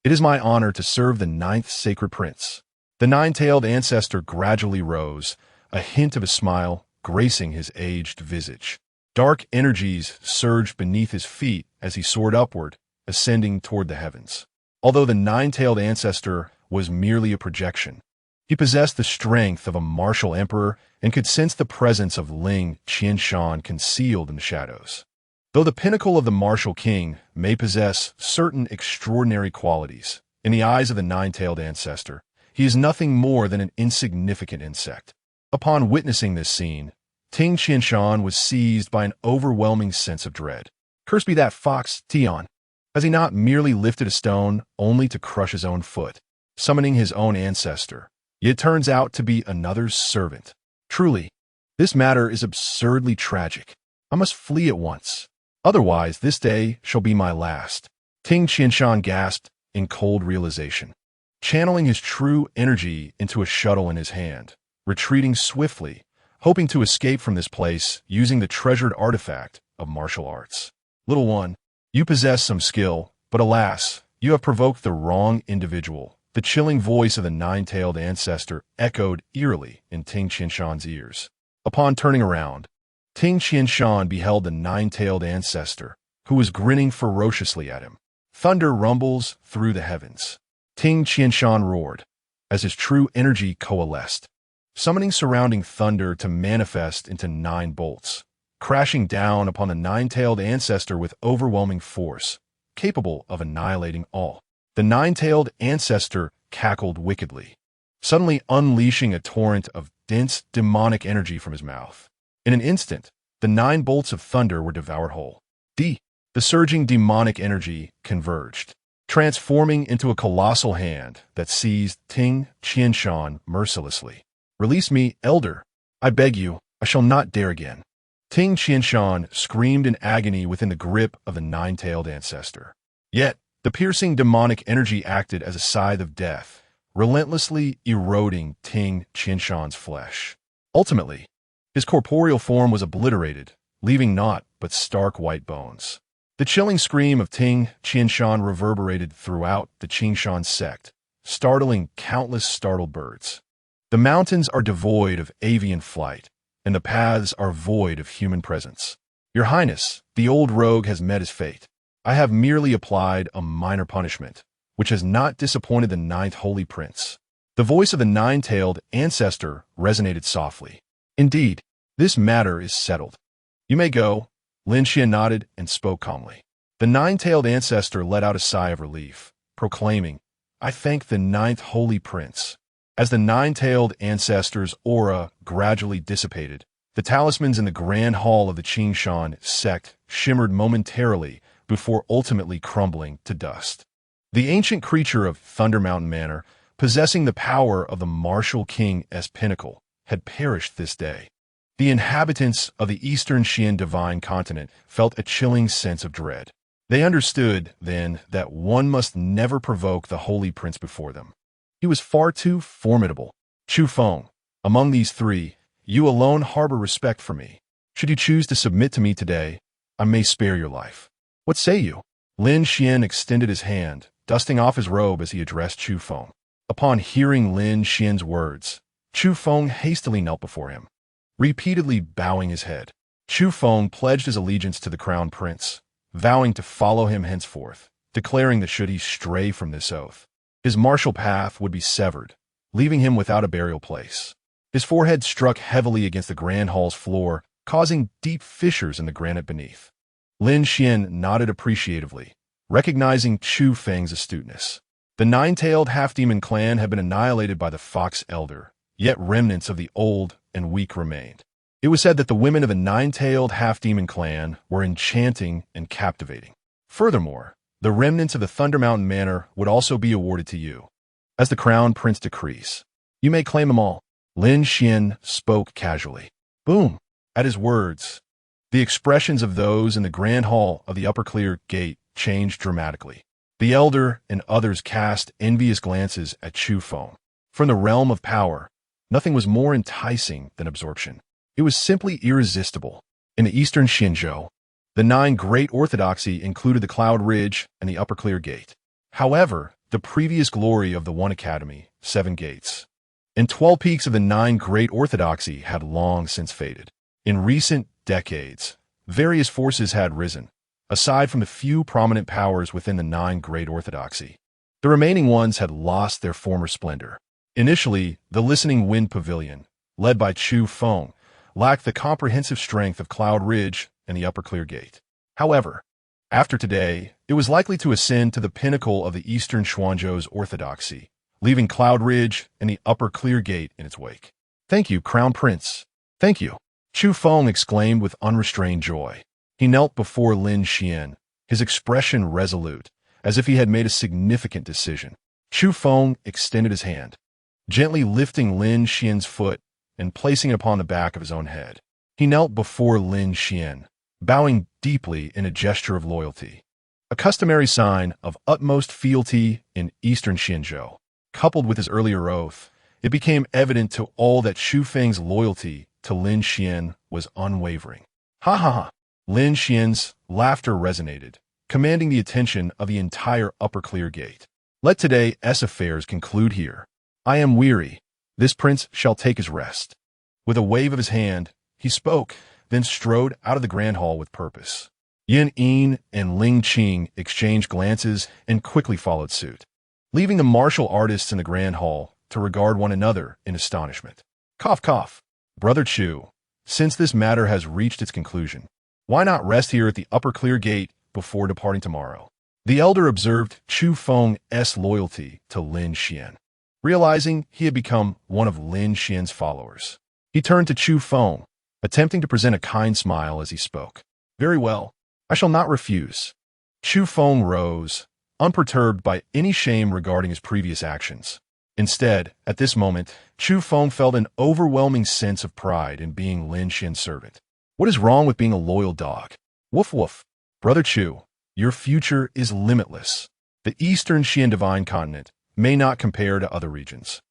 It is my honor to serve the ninth sacred prince. The nine-tailed ancestor gradually rose, a hint of a smile gracing his aged visage. Dark energies surged beneath his feet as he soared upward, ascending toward the heavens. Although the nine-tailed ancestor was merely a projection, he possessed the strength of a martial emperor and could sense the presence of Ling Qianshan concealed in the shadows. Though the pinnacle of the martial king may possess certain extraordinary qualities, in the eyes of the nine-tailed ancestor, he is nothing more than an insignificant insect. Upon witnessing this scene, Ting Qianshan was seized by an overwhelming sense of dread. Cursed be that Fox Tion. Has he not merely lifted a stone only to crush his own foot, summoning his own ancestor, yet turns out to be another's servant? Truly, this matter is absurdly tragic. I must flee at once. Otherwise, this day shall be my last. Ting Qianshan gasped in cold realization, channeling his true energy into a shuttle in his hand, retreating swiftly, hoping to escape from this place using the treasured artifact of martial arts. Little one, you possess some skill, but alas, you have provoked the wrong individual. The chilling voice of the nine-tailed ancestor echoed eerily in Ting Qianshan's ears. Upon turning around, Ting Qianshan beheld the nine-tailed ancestor, who was grinning ferociously at him. Thunder rumbles through the heavens. Ting Qianshan roared, as his true energy coalesced, summoning surrounding thunder to manifest into 9 bolts, crashing down upon the nine-tailed ancestor with overwhelming force, capable of annihilating all. The nine-tailed ancestor cackled wickedly, suddenly unleashing a torrent of dense demonic energy from his mouth. In an instant, the 9 bolts of thunder were devoured whole. The surging demonic energy converged, transforming into a colossal hand that seized Ting Qianshan mercilessly. Release me, elder. I beg you, I shall not dare again. Ting Qianshan screamed in agony within the grip of the nine-tailed ancestor. Yet, the piercing demonic energy acted as a scythe of death, relentlessly eroding Ting Qianshan's flesh. Ultimately, his corporeal form was obliterated, leaving naught but stark white bones. The chilling scream of Ting Qianshan reverberated throughout the Qingshan sect, startling countless startled birds. The mountains are devoid of avian flight, and the paths are void of human presence. Your Highness, the old rogue has met his fate. I have merely applied a minor punishment, which has not disappointed the ninth holy prince. The voice of the nine-tailed ancestor resonated softly. Indeed, this matter is settled. You may go. Lin Xuan nodded and spoke calmly. The nine-tailed ancestor let out a sigh of relief, proclaiming, I thank the ninth holy prince. As the nine-tailed ancestor's aura gradually dissipated, the talismans in the grand hall of the Qingshan sect shimmered momentarily before ultimately crumbling to dust. The ancient creature of Thunder Mountain Manor, possessing the power of the martial king's pinnacle, had perished this day. The inhabitants of the Eastern Xian divine continent felt a chilling sense of dread. They understood, then, that one must never provoke the holy prince before them. He was far too formidable. Chu Feng, among these three, you alone harbor respect for me. Should you choose to submit to me today, I may spare your life. What say you? Lin Xuan extended his hand, dusting off his robe as he addressed Chu Feng. Upon hearing Lin Xuan's words, Chu Feng hastily knelt before him, repeatedly bowing his head. Chu Feng pledged his allegiance to the crown prince, vowing to follow him henceforth, declaring that should he stray from this oath, his martial path would be severed, leaving him without a burial place. His forehead struck heavily against the grand hall's floor, causing deep fissures in the granite beneath. Lin Xuan nodded appreciatively, recognizing Chu Feng's astuteness. The nine-tailed half-demon clan had been annihilated by the Fox Elder, yet remnants of the old and weak remained. It was said that the women of the nine-tailed half-demon clan were enchanting and captivating. Furthermore, the remnants of the Thunder Mountain Manor would also be awarded to you, as the crown prince decrees. You may claim them all. Lin Xuan spoke casually. Boom! At his words, the expressions of those in the grand hall of the Upper Clear Gate changed dramatically. The elder and others cast envious glances at Chu Feng. From the realm of power, nothing was more enticing than absorption. It was simply irresistible. In the eastern Xinzhou, the 9 great orthodoxy included the Cloud Ridge and the Upper Clear Gate. However, the previous glory of the One Academy, 7 Gates, and 12 peaks of the 9 great orthodoxy had long since faded. In recent decades, various forces had risen, aside from the few prominent powers within the 9 great orthodoxy. The remaining ones had lost their former splendor. Initially, the Listening Wind Pavilion, led by Chu Feng, lacked the comprehensive strength of Cloud Ridge and the Upper Clear Gate. However, after today, it was likely to ascend to the pinnacle of the Eastern Xuanzhou's orthodoxy, leaving Cloud Ridge and the Upper Clear Gate in its wake. Thank you, Crown Prince. Thank you. Chu Feng exclaimed with unrestrained joy. He knelt before Lin Xuan, his expression resolute, as if he had made a significant decision. Chu Feng extended his hand, gently lifting Lin Xuan's foot and placing it upon the back of his own head. He knelt before Lin Xuan, bowing deeply in a gesture of loyalty, a customary sign of utmost fealty in Eastern Xinzhou. Coupled with his earlier oath, it became evident to all that Chu Feng's loyalty to Lin Xuan was unwavering. Ha ha ha! Lin Xuan's laughter resonated, commanding the attention of the entire Upper Clear Gate. Let today's affairs conclude here. I am weary. This prince shall take his rest. With a wave of his hand, he spoke, then strode out of the grand hall with purpose. Yin Yin and Ling Qing exchanged glances and quickly followed suit, leaving the martial artists in the grand hall to regard one another in astonishment. Cough, cough. Brother Chu, since this matter has reached its conclusion, why not rest here at the Upper Clear Gate before departing tomorrow? The elder observed Chu Feng's loyalty to Lin Xuan, realizing he had become one of Lin Xuan's followers. He turned to Chu Feng, attempting to present a kind smile as he spoke. Very well, I shall not refuse. Chu Feng rose, unperturbed by any shame regarding his previous actions. Instead, at this moment, Chu Feng felt an overwhelming sense of pride in being Lin Xuan's servant. What is wrong with being a loyal dog? Woof woof. Brother Chu, your future is limitless. The Eastern Xian divine continent may not compare to other regions.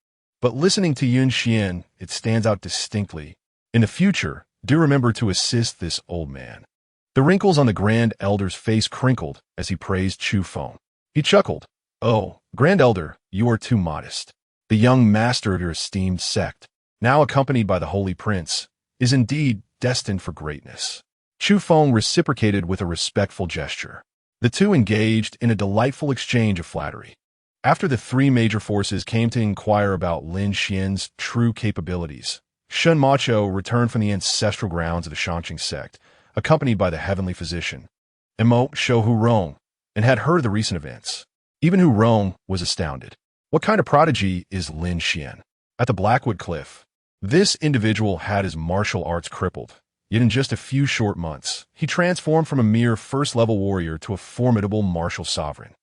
But listening to Yun Xian, it stands out distinctly. In the future, do remember to assist this old man. The wrinkles on the Grand Elder's face crinkled as he praised Chu Feng. He chuckled. Oh, Grand Elder, you are too modest. The young master of your esteemed sect, now accompanied by the Holy Prince, is indeed destined for greatness. Chu Feng reciprocated with a respectful gesture. The two engaged in a delightful exchange of flattery. After the three major forces came to inquire about Lin Xian's true capabilities, Shun Macho returned from the ancestral grounds of the Shangqing sect, accompanied by the heavenly physician, Emo Shou Hurong, and had heard of the recent events. Even Hurong was astounded. What kind of prodigy is Lin Xian? At the Blackwood Cliff, this individual had his martial arts crippled, yet in just a few short months, he transformed from a mere first-level warrior to a formidable martial sovereign,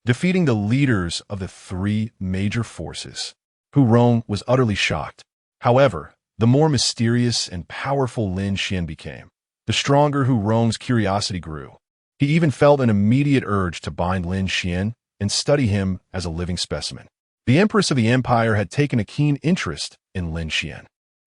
defeating the leaders of the three major forces. Hurong was utterly shocked. However, the more mysterious and powerful Lin Xian became, the stronger Hurong's curiosity grew. He even felt an immediate urge to bind Lin Xian and study him as a living specimen. The Empress of the Empire had taken a keen interest in Lin Xian.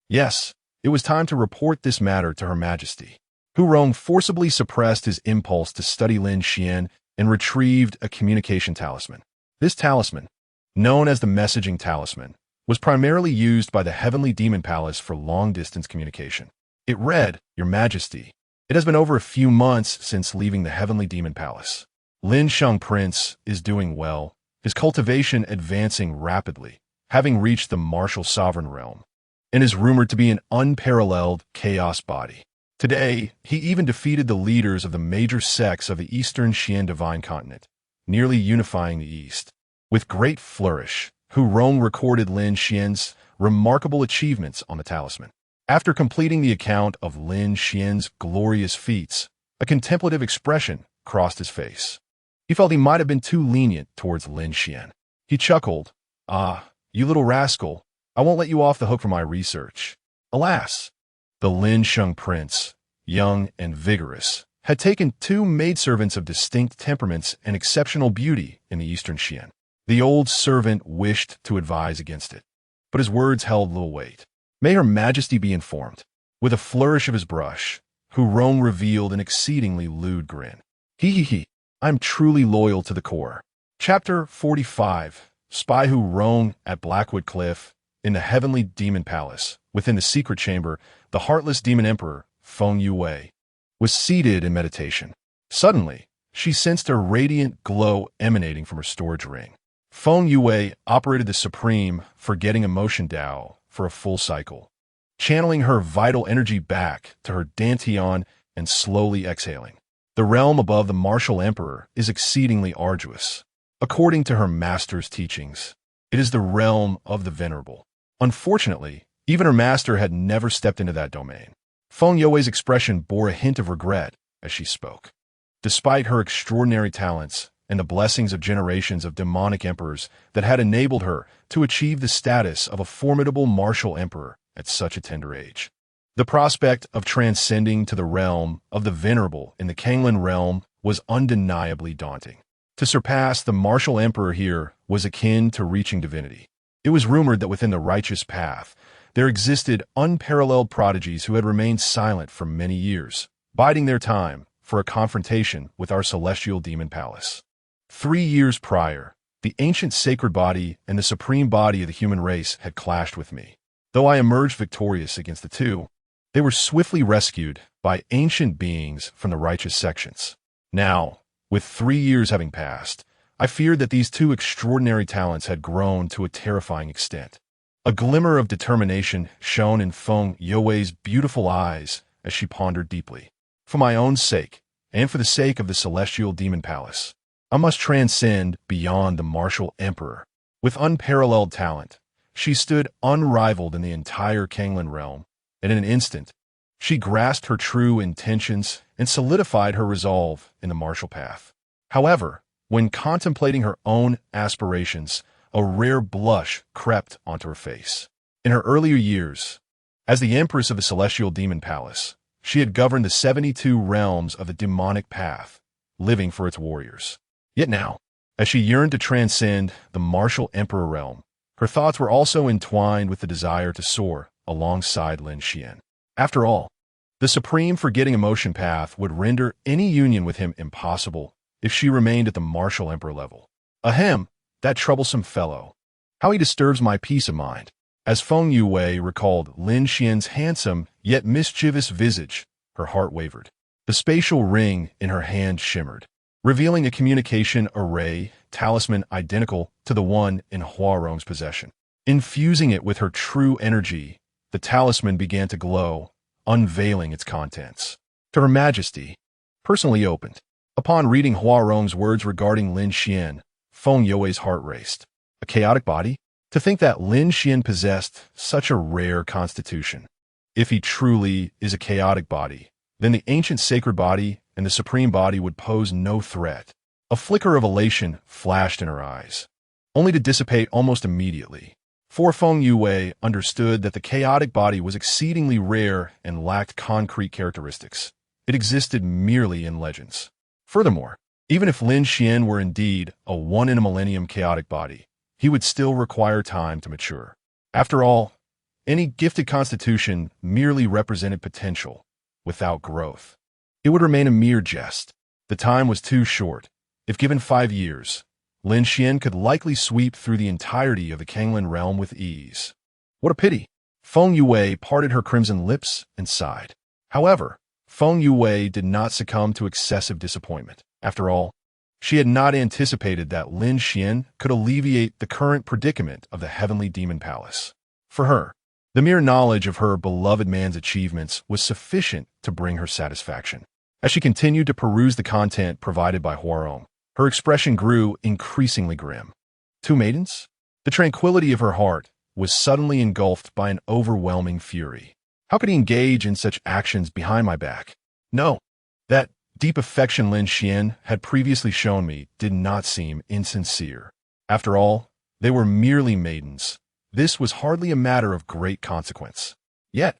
Yes, it was time to report this matter to Her Majesty. Hurong forcibly suppressed his impulse to study Lin Xian and retrieved a communication talisman. This talisman, known as the messaging talisman, was primarily used by the Heavenly Demon Palace for long-distance communication. It read, Your Majesty, it has been over a few months since leaving the Heavenly Demon Palace. Lin Xiang Prince is doing well, his cultivation advancing rapidly, having reached the martial sovereign realm, and is rumored to be an unparalleled chaos body. Today, he even defeated the leaders of the major sects of the Eastern Xian divine continent, nearly unifying the East. With great flourish, Hurong recorded Lin Xian's remarkable achievements on the talisman. After completing the account of Lin Xian's glorious feats, a contemplative expression crossed his face. He felt he might have been too lenient towards Lin Xian. He chuckled. Ah, you little rascal, I won't let you off the hook for my research. Alas, the Lin Xiang Prince, young and vigorous, had taken two maidservants of distinct temperaments and exceptional beauty in the Eastern Xian. The old servant wished to advise against it, but his words held little weight. May Her Majesty be informed. With a flourish of his brush, Hurong revealed an exceedingly lewd grin. Hee. I'm truly loyal to the core. Chapter 45. Spy Hurong at Blackwood Cliff. In the Heavenly Demon Palace, within the secret chamber, the heartless demon emperor, Feng Yue, was seated in meditation. Suddenly, she sensed a radiant glow emanating from her storage ring. Feng Yue operated the supreme forgetting emotion Dao for a full cycle, channeling her vital energy back to her dantian and slowly exhaling. The realm above the martial emperor is exceedingly arduous. According to her master's teachings, it is the realm of the venerable. Unfortunately, even her master had never stepped into that domain. Feng Yue's expression bore a hint of regret as she spoke. Despite her extraordinary talents and the blessings of generations of demonic emperors that had enabled her to achieve the status of a formidable martial emperor at such a tender age, the prospect of transcending to the realm of the venerable in the Kanglin realm was undeniably daunting. To surpass the martial emperor here was akin to reaching divinity. It was rumored that within the righteous path, there existed unparalleled prodigies who had remained silent for many years, biding their time for a confrontation with our celestial demon palace. 3 years prior, the ancient sacred body and the supreme body of the human race had clashed with me. Though I emerged victorious against the two, they were swiftly rescued by ancient beings from the righteous sections. Now, with 3 years having passed, I feared that these two extraordinary talents had grown to a terrifying extent. A glimmer of determination shone in Feng Yue's beautiful eyes as she pondered deeply. For my own sake, and for the sake of the celestial demon palace, I must transcend beyond the martial emperor. With unparalleled talent, she stood unrivaled in the entire Kanglin realm, and in an instant, she grasped her true intentions and solidified her resolve in the martial path. However, when contemplating her own aspirations, A rare blush crept onto her face. In her earlier years, as the Empress of the Celestial Demon Palace, she had governed the 72 realms of the demonic path, living for its warriors. Yet now, as she yearned to transcend the martial Emperor realm, her thoughts were also entwined with the desire to soar alongside Lin Xuan. After all, the supreme forgetting emotion path would render any union with him impossible if she remained at the martial Emperor level. Ahem, that troublesome fellow. How he disturbs my peace of mind. As Feng Yue recalled Lin Xian's handsome yet mischievous visage, her heart wavered. The spatial ring in her hand shimmered, revealing a communication array talisman identical to the one in Huarong's possession. Infusing it with her true energy, the talisman began to glow, unveiling its contents. To Her Majesty, personally opened. Upon reading Huarong's words regarding Lin Xian, Feng Yue's heart raced. A chaotic body? To think that Lin Xian possessed such a rare constitution. If he truly is a chaotic body, then the ancient sacred body and the supreme body would pose no threat. A flicker of elation flashed in her eyes, only to dissipate almost immediately. For Feng Yue understood that the chaotic body was exceedingly rare and lacked concrete characteristics. It existed merely in legends. Furthermore, even if Lin Xian were indeed a one-in-a-millennium chaotic body, he would still require time to mature. After all, any gifted constitution merely represented potential, without growth. It would remain a mere jest. The time was too short. If given 5 years, Lin Xian could likely sweep through the entirety of the Kanglin realm with ease. What a pity! Feng Yue parted her crimson lips and sighed. However, Feng Yue did not succumb to excessive disappointment. After all, she had not anticipated that Lin Xian could alleviate the current predicament of the Heavenly Demon Palace. For her, the mere knowledge of her beloved man's achievements was sufficient to bring her satisfaction. As she continued to peruse the content provided by Huarong, her expression grew increasingly grim. 2 maidens? The tranquility of her heart was suddenly engulfed by an overwhelming fury. How could he engage in such actions behind my back? No, that deep affection Lin Xian had previously shown me did not seem insincere. After all, they were merely maidens. This was hardly a matter of great consequence. Yet,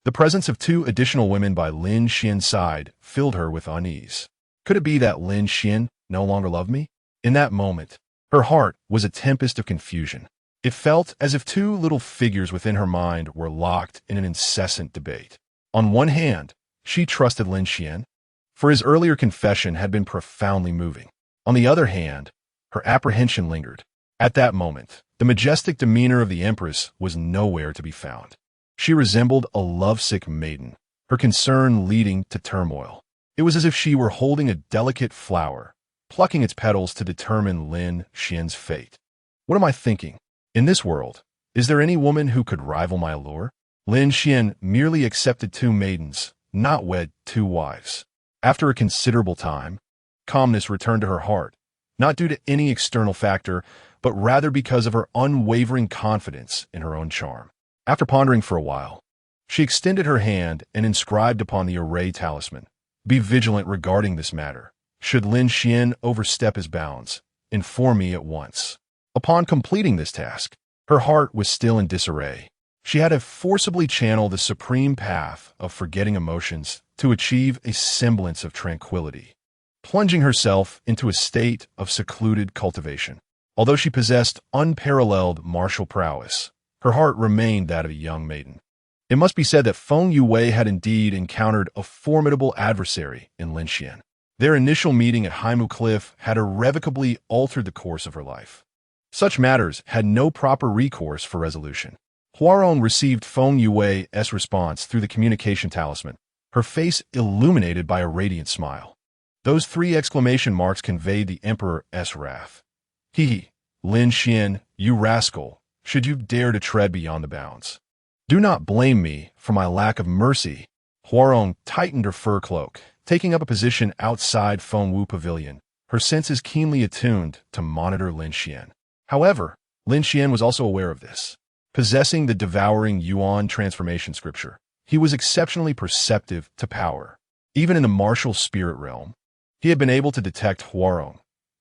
the presence of 2 additional women by Lin Xian's side filled her with unease. Could it be that Lin Xian no longer loved me? In that moment, her heart was a tempest of confusion. It felt as if 2 little figures within her mind were locked in an incessant debate. On one hand, she trusted Lin Xian, for his earlier confession had been profoundly moving. On the other hand, her apprehension lingered. At that moment, the majestic demeanor of the Empress was nowhere to be found. She resembled a lovesick maiden, her concern leading to turmoil. It was as if she were holding a delicate flower, plucking its petals to determine Lin Xian's fate. What am I thinking? In this world, is there any woman who could rival my allure? Lin Xian merely accepted 2 maidens, not wed 2 wives. After a considerable time, calmness returned to her heart, not due to any external factor, but rather because of her unwavering confidence in her own charm. After pondering for a while, she extended her hand and inscribed upon the array talisman, "Be vigilant regarding this matter. Should Lin Xian overstep his bounds, inform me at once." Upon completing this task, her heart was still in disarray. She had to forcibly channel the supreme path of forgetting emotions to achieve a semblance of tranquility, plunging herself into a state of secluded cultivation. Although she possessed unparalleled martial prowess, her heart remained that of a young maiden. It must be said that Feng Yue had indeed encountered a formidable adversary in Lin Xian. Their initial meeting at Haimu Cliff had irrevocably altered the course of her life. Such matters had no proper recourse for resolution. Huarong received Feng Yue's response through the communication talisman, her face illuminated by a radiant smile. Those 3 exclamation marks conveyed the Emperor's wrath. "Hee, Lin Xian, you rascal, should you dare to tread beyond the bounds. Do not blame me for my lack of mercy." Huarong tightened her fur cloak, taking up a position outside Feng Wu Pavilion, her senses keenly attuned to monitor Lin Xian. However, Lin Xian was also aware of this. Possessing the devouring Yuan transformation scripture, he was exceptionally perceptive to power. Even in the martial spirit realm, he had been able to detect Huarong.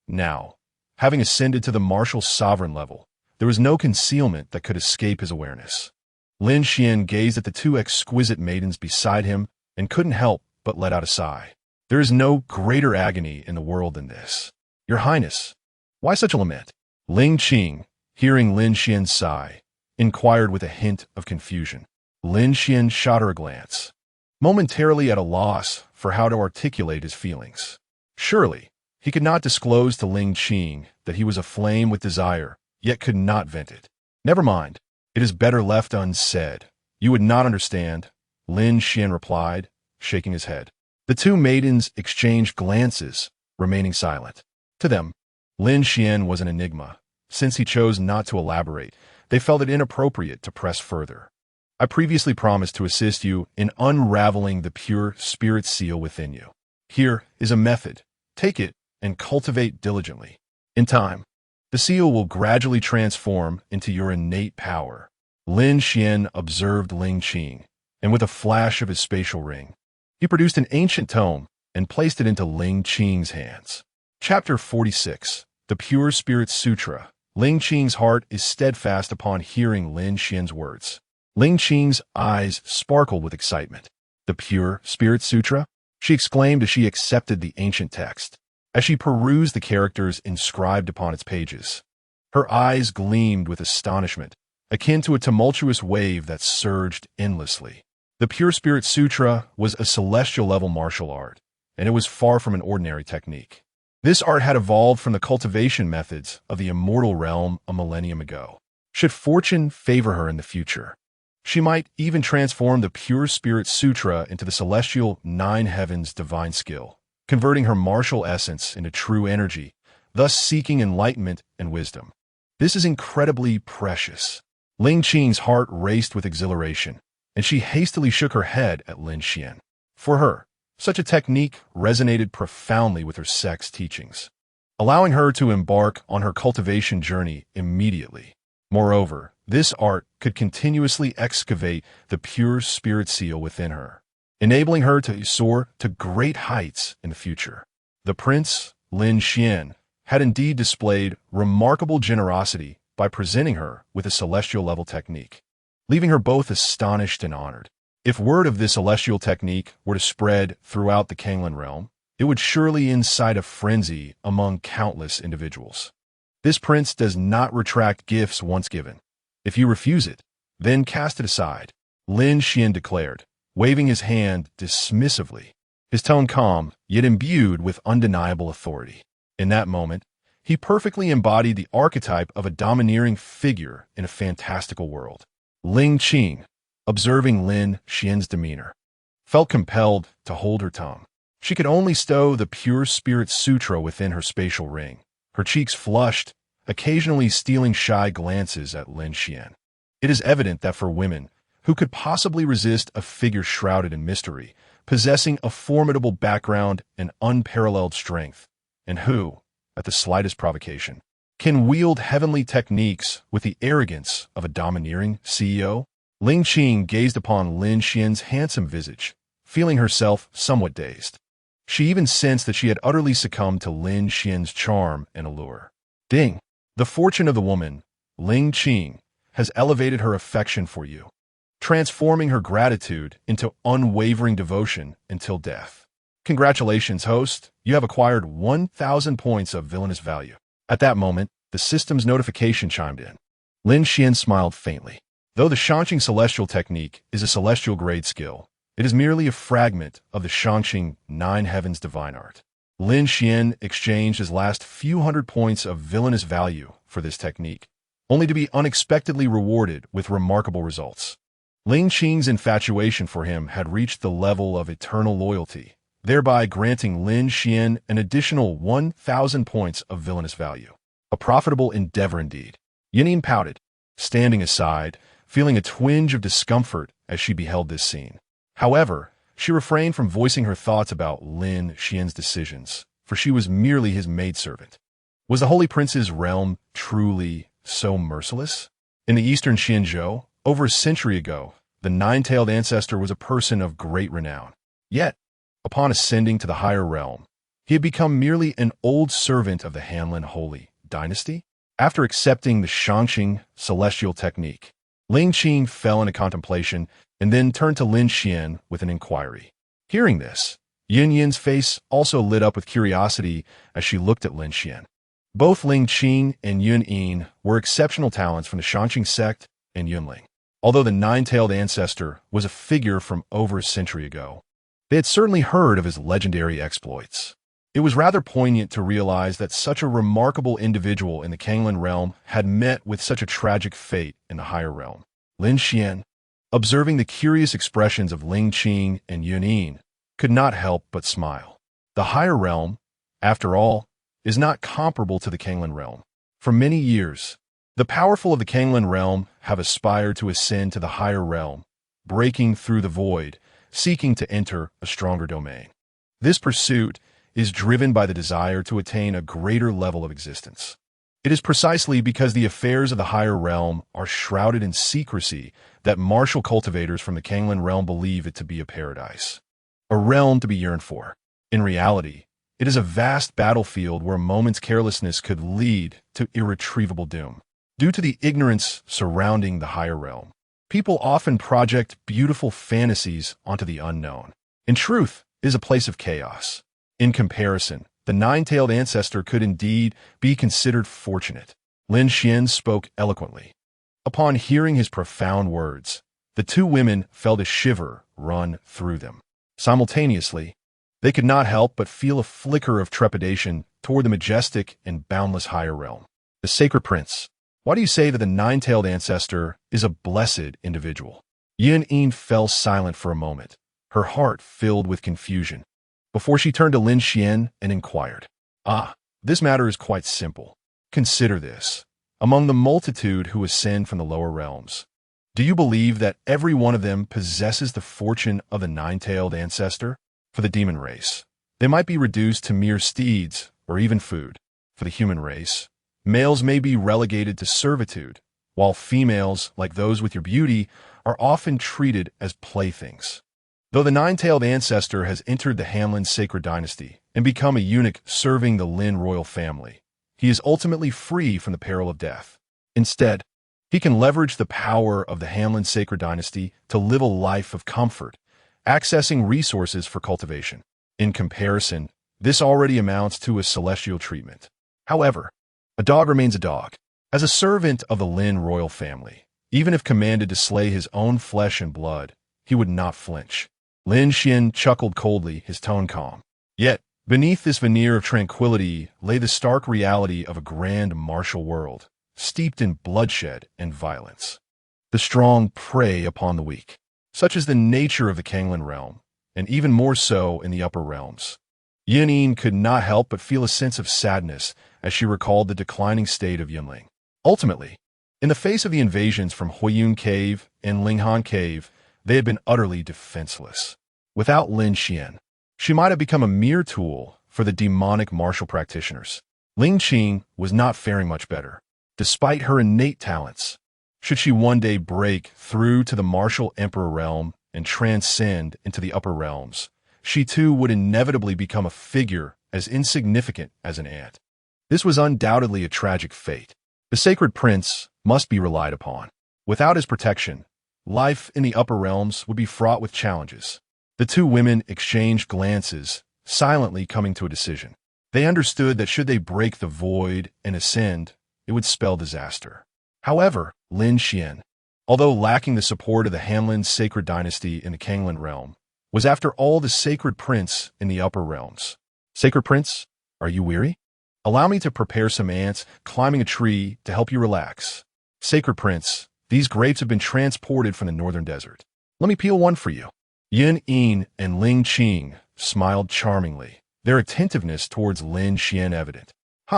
Now, having ascended to the martial sovereign level, There was no concealment that could escape his awareness. Lin Xuan gazed at the two exquisite maidens beside him and couldn't help but let out a sigh. There is no greater agony in the world than this. Your Highness, why such a lament? Ling Qing, hearing Lin Xuan's sigh, inquired with a hint of confusion. Lin Xuan shot her a glance, momentarily at a loss for how to articulate his feelings. Surely, he could not disclose to Ling Qing that he was aflame with desire, yet could not vent it. Never mind, it is better left unsaid. You would not understand, Lin Xuan replied, shaking his head. The two maidens exchanged glances, remaining silent. To them, Lin Xuan was an enigma. Since he chose not to elaborate, they felt it inappropriate to press further. I previously promised to assist you in unraveling the pure spirit seal within you. Here is a method. Take it and cultivate diligently. In time, the seal will gradually transform into your innate power. Lin Xuan observed Ling Qing, and with a flash of his spatial ring, he produced an ancient tome and placed it into Ling Qing's hands. Chapter 46, The Pure Spirit Sutra. Ling Qing's heart is steadfast upon hearing Lin Xuan's words. Ling Qing's eyes sparkled with excitement. The Pure Spirit Sutra? She exclaimed as she accepted the ancient text. As she perused the characters inscribed upon its pages, her eyes gleamed with astonishment, akin to a tumultuous wave that surged endlessly. The Pure Spirit Sutra was a celestial-level martial art, and it was far from an ordinary technique. This art had evolved from the cultivation methods of the immortal realm a millennium ago. Should fortune favor her in the future, she might even transform the Pure Spirit Sutra into the celestial nine heavens divine skill, converting her martial essence into true energy, thus seeking enlightenment and wisdom. This is incredibly precious. Ling Qing's heart raced with exhilaration, and she hastily shook her head at Lin Xuan. For her, such a technique resonated profoundly with her sex teachings, allowing her to embark on her cultivation journey immediately. Moreover, this art could continuously excavate the pure spirit seal within her, enabling her to soar to great heights in the future. The prince, Lin Xuan, had indeed displayed remarkable generosity by presenting her with a celestial-level technique, leaving her both astonished and honored. If word of this celestial technique were to spread throughout the Kanglan realm, it would surely incite a frenzy among countless individuals. This prince does not retract gifts once given. If you refuse it, then cast it aside, Lin Xuan declared, waving his hand dismissively, his tone calm, yet imbued with undeniable authority. In that moment, he perfectly embodied the archetype of a domineering figure in a fantastical world. Ling Qing, observing Lin Xuan's demeanor, felt compelled to hold her tongue. She could only stow the Pure Spirit Sutra within her spatial ring, her cheeks flushed, occasionally stealing shy glances at Lin Xuan. It is evident that for women, who could possibly resist a figure shrouded in mystery, possessing a formidable background and unparalleled strength, and who, at the slightest provocation, can wield heavenly techniques with the arrogance of a domineering CEO? Ling Qing gazed upon Lin Xuan's handsome visage, feeling herself somewhat dazed. She even sensed that she had utterly succumbed to Lin Xuan's charm and allure. Ding! The fortune of the woman, Ling Qing, has elevated her affection for you, transforming her gratitude into unwavering devotion until death. Congratulations, host. You have acquired 1,000 points of villainous value. At that moment, the system's notification chimed in. Lin Xuan smiled faintly. Though the Shangqing celestial technique is a celestial grade skill, it is merely a fragment of the Shangqing Nine Heavens divine art. Lin Xuan exchanged his last few hundred points of villainous value for this technique, only to be unexpectedly rewarded with remarkable results. Ling Qing's infatuation for him had reached the level of eternal loyalty, thereby granting Lin Xuan an additional 1,000 points of villainous value. A profitable endeavor indeed. Yanin pouted, standing aside, feeling a twinge of discomfort as she beheld this scene. However, she refrained from voicing her thoughts about Lin Xuan's decisions, for she was merely his maidservant. Was the Holy Prince's realm truly so merciless? In the eastern Xinzhou, over a century ago, the nine-tailed ancestor was a person of great renown. Yet, upon ascending to the higher realm, he had become merely an old servant of the Hanlin Holy Dynasty. After accepting the Shangqing celestial technique, Ling Qing fell into contemplation and then turned to Lin Xuan with an inquiry. Hearing this, Yin Yin's face also lit up with curiosity as she looked at Lin Xuan. Both Ling Qing and Yun Yin were exceptional talents from the Shangqing sect and Yunling. Although the nine-tailed ancestor was a figure from over a century ago, they had certainly heard of his legendary exploits. It was rather poignant to realize that such a remarkable individual in the Kanglan realm had met with such a tragic fate in the higher realm. Lin Xuan, observing the curious expressions of Ling Qing and Yun Yin, could not help but smile. The higher realm, after all, is not comparable to the Kanglan realm. For many years, the powerful of the Kanglan realm have aspired to ascend to the higher realm, breaking through the void, seeking to enter a stronger domain. This pursuit is driven by the desire to attain a greater level of existence. It is precisely because the affairs of the higher realm are shrouded in secrecy that martial cultivators from the Kanglan realm believe it to be a paradise, a realm to be yearned for. In reality, it is a vast battlefield where a moment's carelessness could lead to irretrievable doom. Due to the ignorance surrounding the higher realm, people often project beautiful fantasies onto the unknown. In truth, it is a place of chaos. In comparison, the nine-tailed ancestor could indeed be considered fortunate. Lin Xuan spoke eloquently. Upon hearing his profound words, the two women felt a shiver run through them. Simultaneously, they could not help but feel a flicker of trepidation toward the majestic and boundless higher realm. The sacred prince. Why do you say that the nine-tailed ancestor is a blessed individual? Yin Yin fell silent for a moment, her heart filled with confusion, before she turned to Lin Xuan and inquired. This matter is quite simple. Consider this. Among the multitude who ascend from the lower realms, do you believe that every one of them possesses the fortune of the nine-tailed ancestor? For the demon race, they might be reduced to mere steeds or even food. For the human race, males may be relegated to servitude, while females, like those with your beauty, are often treated as playthings. Though the nine-tailed ancestor has entered the Hanlin sacred dynasty and become a eunuch serving the Lin royal family, he is ultimately free from the peril of death. Instead, he can leverage the power of the Hanlin sacred dynasty to live a life of comfort, accessing resources for cultivation. In comparison, this already amounts to a celestial treatment. However, a dog remains a dog. As a servant of the Lin royal family, even if commanded to slay his own flesh and blood, he would not flinch. Lin Xuan chuckled coldly, his tone calm. Yet, beneath this veneer of tranquility lay the stark reality of a grand martial world, steeped in bloodshed and violence. The strong prey upon the weak. Such is the nature of the Kanglan realm, and even more so in the upper realms. Yin Yin could not help but feel a sense of sadness as she recalled the declining state of Yunling. Ultimately, in the face of the invasions from Huiyun Cave and Linghan Cave, they had been utterly defenseless. Without Lin Xuan, she might have become a mere tool for the demonic martial practitioners. Ling Qing was not faring much better. Despite her innate talents, should she one day break through to the martial emperor realm and transcend into the upper realms, she too would inevitably become a figure as insignificant as an ant. This was undoubtedly a tragic fate. The sacred prince must be relied upon. Without his protection, life in the upper realms would be fraught with challenges. The two women exchanged glances, silently coming to a decision. They understood that should they break the void and ascend, it would spell disaster. However, Lin Xuan, although lacking the support of the Hanlin sacred dynasty in the Kanglan realm, was after all the sacred prince in the upper realms. Sacred prince, are you weary? Allow me to prepare some ants climbing a tree to help you relax. Sacred prince, these grapes have been transported from the northern desert. Let me peel one for you. Yin Yin and Ling Qing smiled charmingly, their attentiveness towards Lin Xuan evident.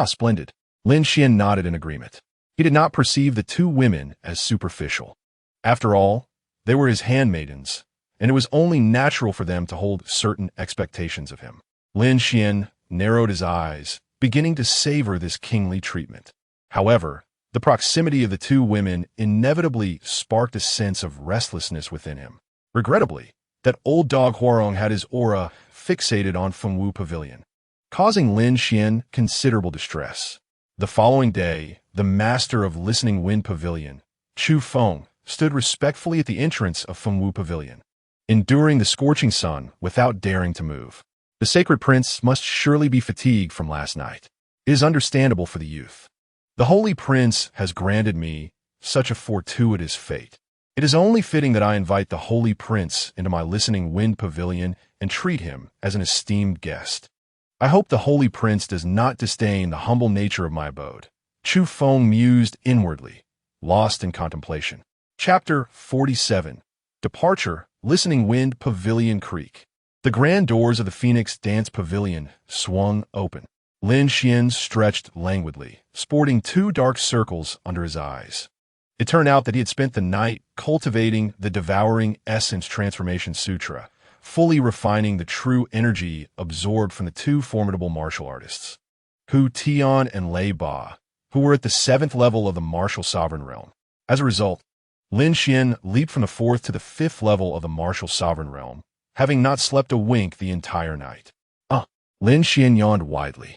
Splendid. Lin Xuan nodded in agreement. He did not perceive the two women as superficial. After all, they were his handmaidens, and it was only natural for them to hold certain expectations of him. Lin Xuan narrowed his eyes, beginning to savor this kingly treatment. However, the proximity of the two women inevitably sparked a sense of restlessness within him. Regrettably, that old dog Huarong had his aura fixated on Fengwu Pavilion, causing Lin Xuan considerable distress. The following day, the master of Listening Wind Pavilion, Chu Feng, stood respectfully at the entrance of Fengwu Pavilion, enduring the scorching sun without daring to move. The sacred prince must surely be fatigued from last night. It is understandable for the youth. The holy prince has granted me such a fortuitous fate. It is only fitting that I invite the holy prince into my Listening Wind Pavilion and treat him as an esteemed guest. I hope the holy prince does not disdain the humble nature of my abode. Chu Feng mused inwardly, lost in contemplation. Chapter 47. Departure, Listening Wind Pavilion Creek. The grand doors of the Phoenix Dance Pavilion swung open. Lin Xuan stretched languidly, sporting 2 dark circles under his eyes. It turned out that he had spent the night cultivating the devouring essence transformation sutra, fully refining the true energy absorbed from the 2 formidable martial artists, Hu Tian and Lei Ba, who were at the 7th level of the martial sovereign realm. As a result, Lin Xuan leaped from the 4th to the 5th level of the martial sovereign realm, having not slept a wink the entire night. Lin Xuan yawned widely.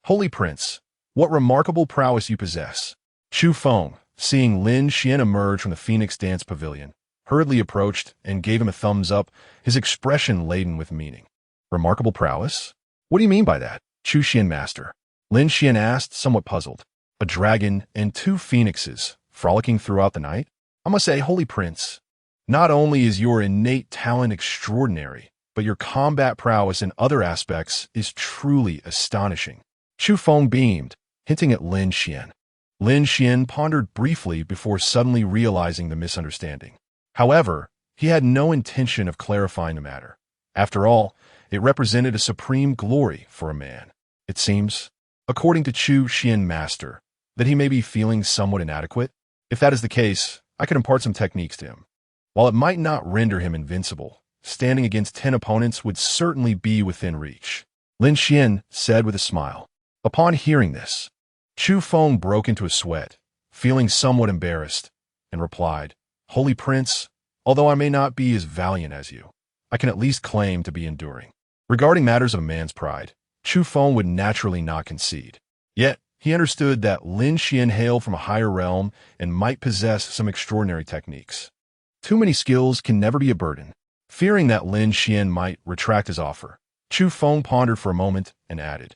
Holy prince, what remarkable prowess you possess. Chu Feng, seeing Lin Xuan emerge from the Phoenix Dance Pavilion, hurriedly approached and gave him a thumbs up, his expression laden with meaning. Remarkable prowess? What do you mean by that, Chu Xian master? Lin Xuan asked, somewhat puzzled. A dragon and 2 phoenixes, frolicking throughout the night? I must say, holy prince, not only is your innate talent extraordinary, but your combat prowess in other aspects is truly astonishing. Chu Feng beamed, hinting at Lin Xuan. Lin Xuan pondered briefly before suddenly realizing the misunderstanding. However, he had no intention of clarifying the matter. After all, it represented a supreme glory for a man. It seems, according to Chu Xian master, that he may be feeling somewhat inadequate. If that is the case, I could impart some techniques to him. While it might not render him invincible, standing against 10 opponents would certainly be within reach, Lin Xuan said with a smile. Upon hearing this, Chu Feng broke into a sweat, feeling somewhat embarrassed, and replied, Holy prince, although I may not be as valiant as you, I can at least claim to be enduring. Regarding matters of a man's pride, Chu Feng would naturally not concede. Yet, he understood that Lin Xuan hailed from a higher realm and might possess some extraordinary techniques. Too many skills can never be a burden. Fearing that Lin Xuan might retract his offer, Chu Feng pondered for a moment and added,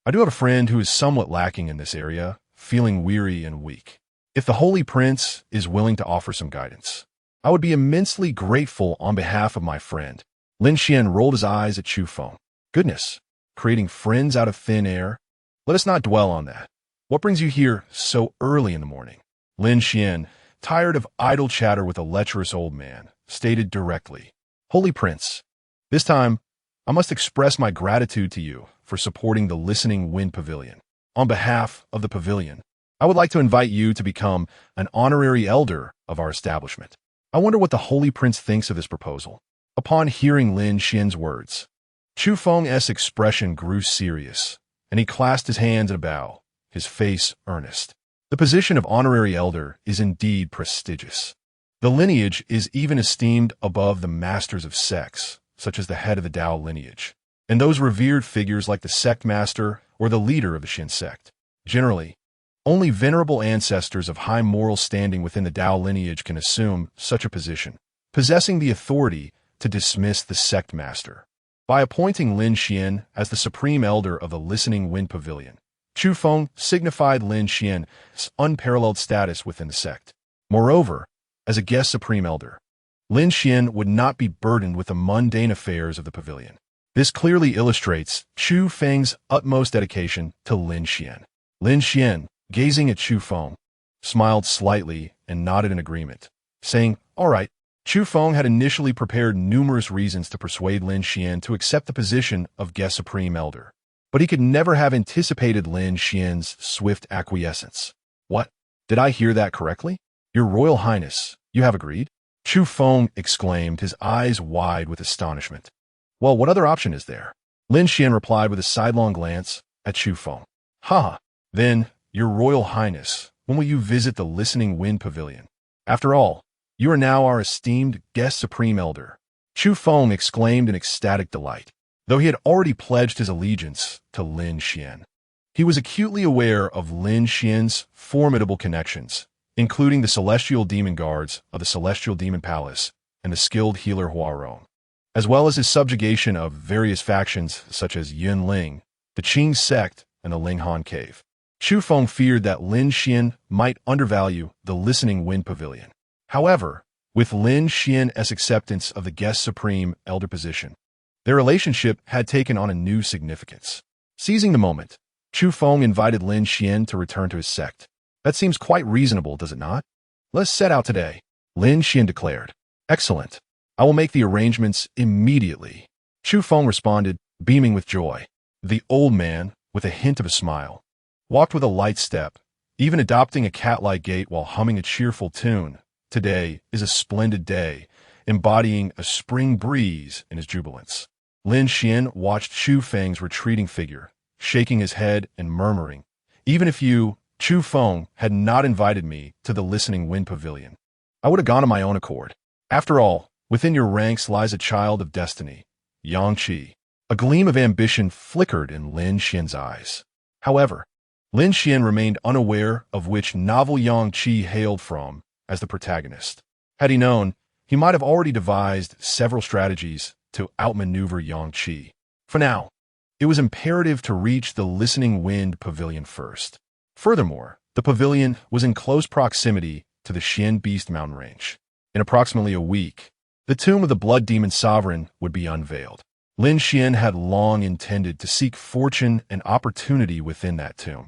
I do have a friend who is somewhat lacking in this area, feeling weary and weak. If the holy prince is willing to offer some guidance, I would be immensely grateful on behalf of my friend. Lin Xuan rolled his eyes at Chu Feng. Goodness, creating friends out of thin air? Let us not dwell on that. What brings you here so early in the morning? Lin Xuan, tired of idle chatter with a lecherous old man, stated directly, Holy Prince, this time I must express my gratitude to you for supporting the Listening Wind Pavilion. On behalf of the pavilion, I would like to invite you to become an honorary elder of our establishment. I wonder what the Holy Prince thinks of this proposal. Upon hearing Lin Xuan's words, Chu Feng's expression grew serious, and he clasped his hands in a bow, his face earnest. The position of honorary elder is indeed prestigious. The lineage is even esteemed above the masters of sects, such as the head of the Tao lineage, and those revered figures like the sect master or the leader of the Shin sect. Generally, only venerable ancestors of high moral standing within the Tao lineage can assume such a position, possessing the authority to dismiss the sect master. By appointing Lin Xuan as the supreme elder of the Listening Wind Pavilion, Chu Feng signified Lin Xuan's unparalleled status within the sect. Moreover, as a guest supreme elder, Lin Xuan would not be burdened with the mundane affairs of the pavilion. This clearly illustrates Chu Feng's utmost dedication to Lin Xuan. Lin Xuan, gazing at Chu Feng, smiled slightly and nodded in agreement, saying, "All right." Chu Feng had initially prepared numerous reasons to persuade Lin Xuan to accept the position of guest supreme elder, but he could never have anticipated Lin Xuan's swift acquiescence. "What? Did I hear that correctly? Your Royal Highness, you have agreed?" Chu Feng exclaimed, his eyes wide with astonishment. "Well, what other option is there?" Lin Xuan replied with a sidelong glance at Chu Feng. "Ha! Then, Your Royal Highness, when will you visit the Listening Wind Pavilion? After all, you are now our esteemed guest supreme elder." Chu Feng exclaimed in ecstatic delight, though he had already pledged his allegiance to Lin Xuan. He was acutely aware of Lin Xuan's formidable connections, including the celestial demon guards of the Celestial Demon Palace and the skilled healer Huarong, as well as his subjugation of various factions such as Yunling, the Qing sect, and the Linghan Cave. Chu Feng feared that Lin Xuan might undervalue the Listening Wind Pavilion. However, with Lin Xuan's acceptance of the guest supreme elder position, their relationship had taken on a new significance. Seizing the moment, Chu Feng invited Lin Xuan to return to his sect. That seems quite reasonable, does it not? Let's set out today, Lin Xuan declared. Excellent. I will make the arrangements immediately. Chu Feng responded, beaming with joy. The old man, with a hint of a smile, walked with a light step, even adopting a cat-like gait while humming a cheerful tune. Today is a splendid day, embodying a spring breeze in his jubilance. Lin Xuan watched Chu Feng's retreating figure, shaking his head and murmuring, even if you, Chu Feng, had not invited me to the Listening Wind Pavilion, I would have gone on my own accord. After all, within your ranks lies a child of destiny, Yang Qi. A gleam of ambition flickered in Lin Xuan's eyes. However, Lin Xuan remained unaware of which novel Yang Qi hailed from as the protagonist. Had he known, he might have already devised several strategies to outmaneuver Yang Qi. For now, it was imperative to reach the Listening Wind Pavilion first. Furthermore, the pavilion was in close proximity to the Xian Beast Mountain Range. In approximately a week, the tomb of the Blood Demon Sovereign would be unveiled. Lin Xuan had long intended to seek fortune and opportunity within that tomb,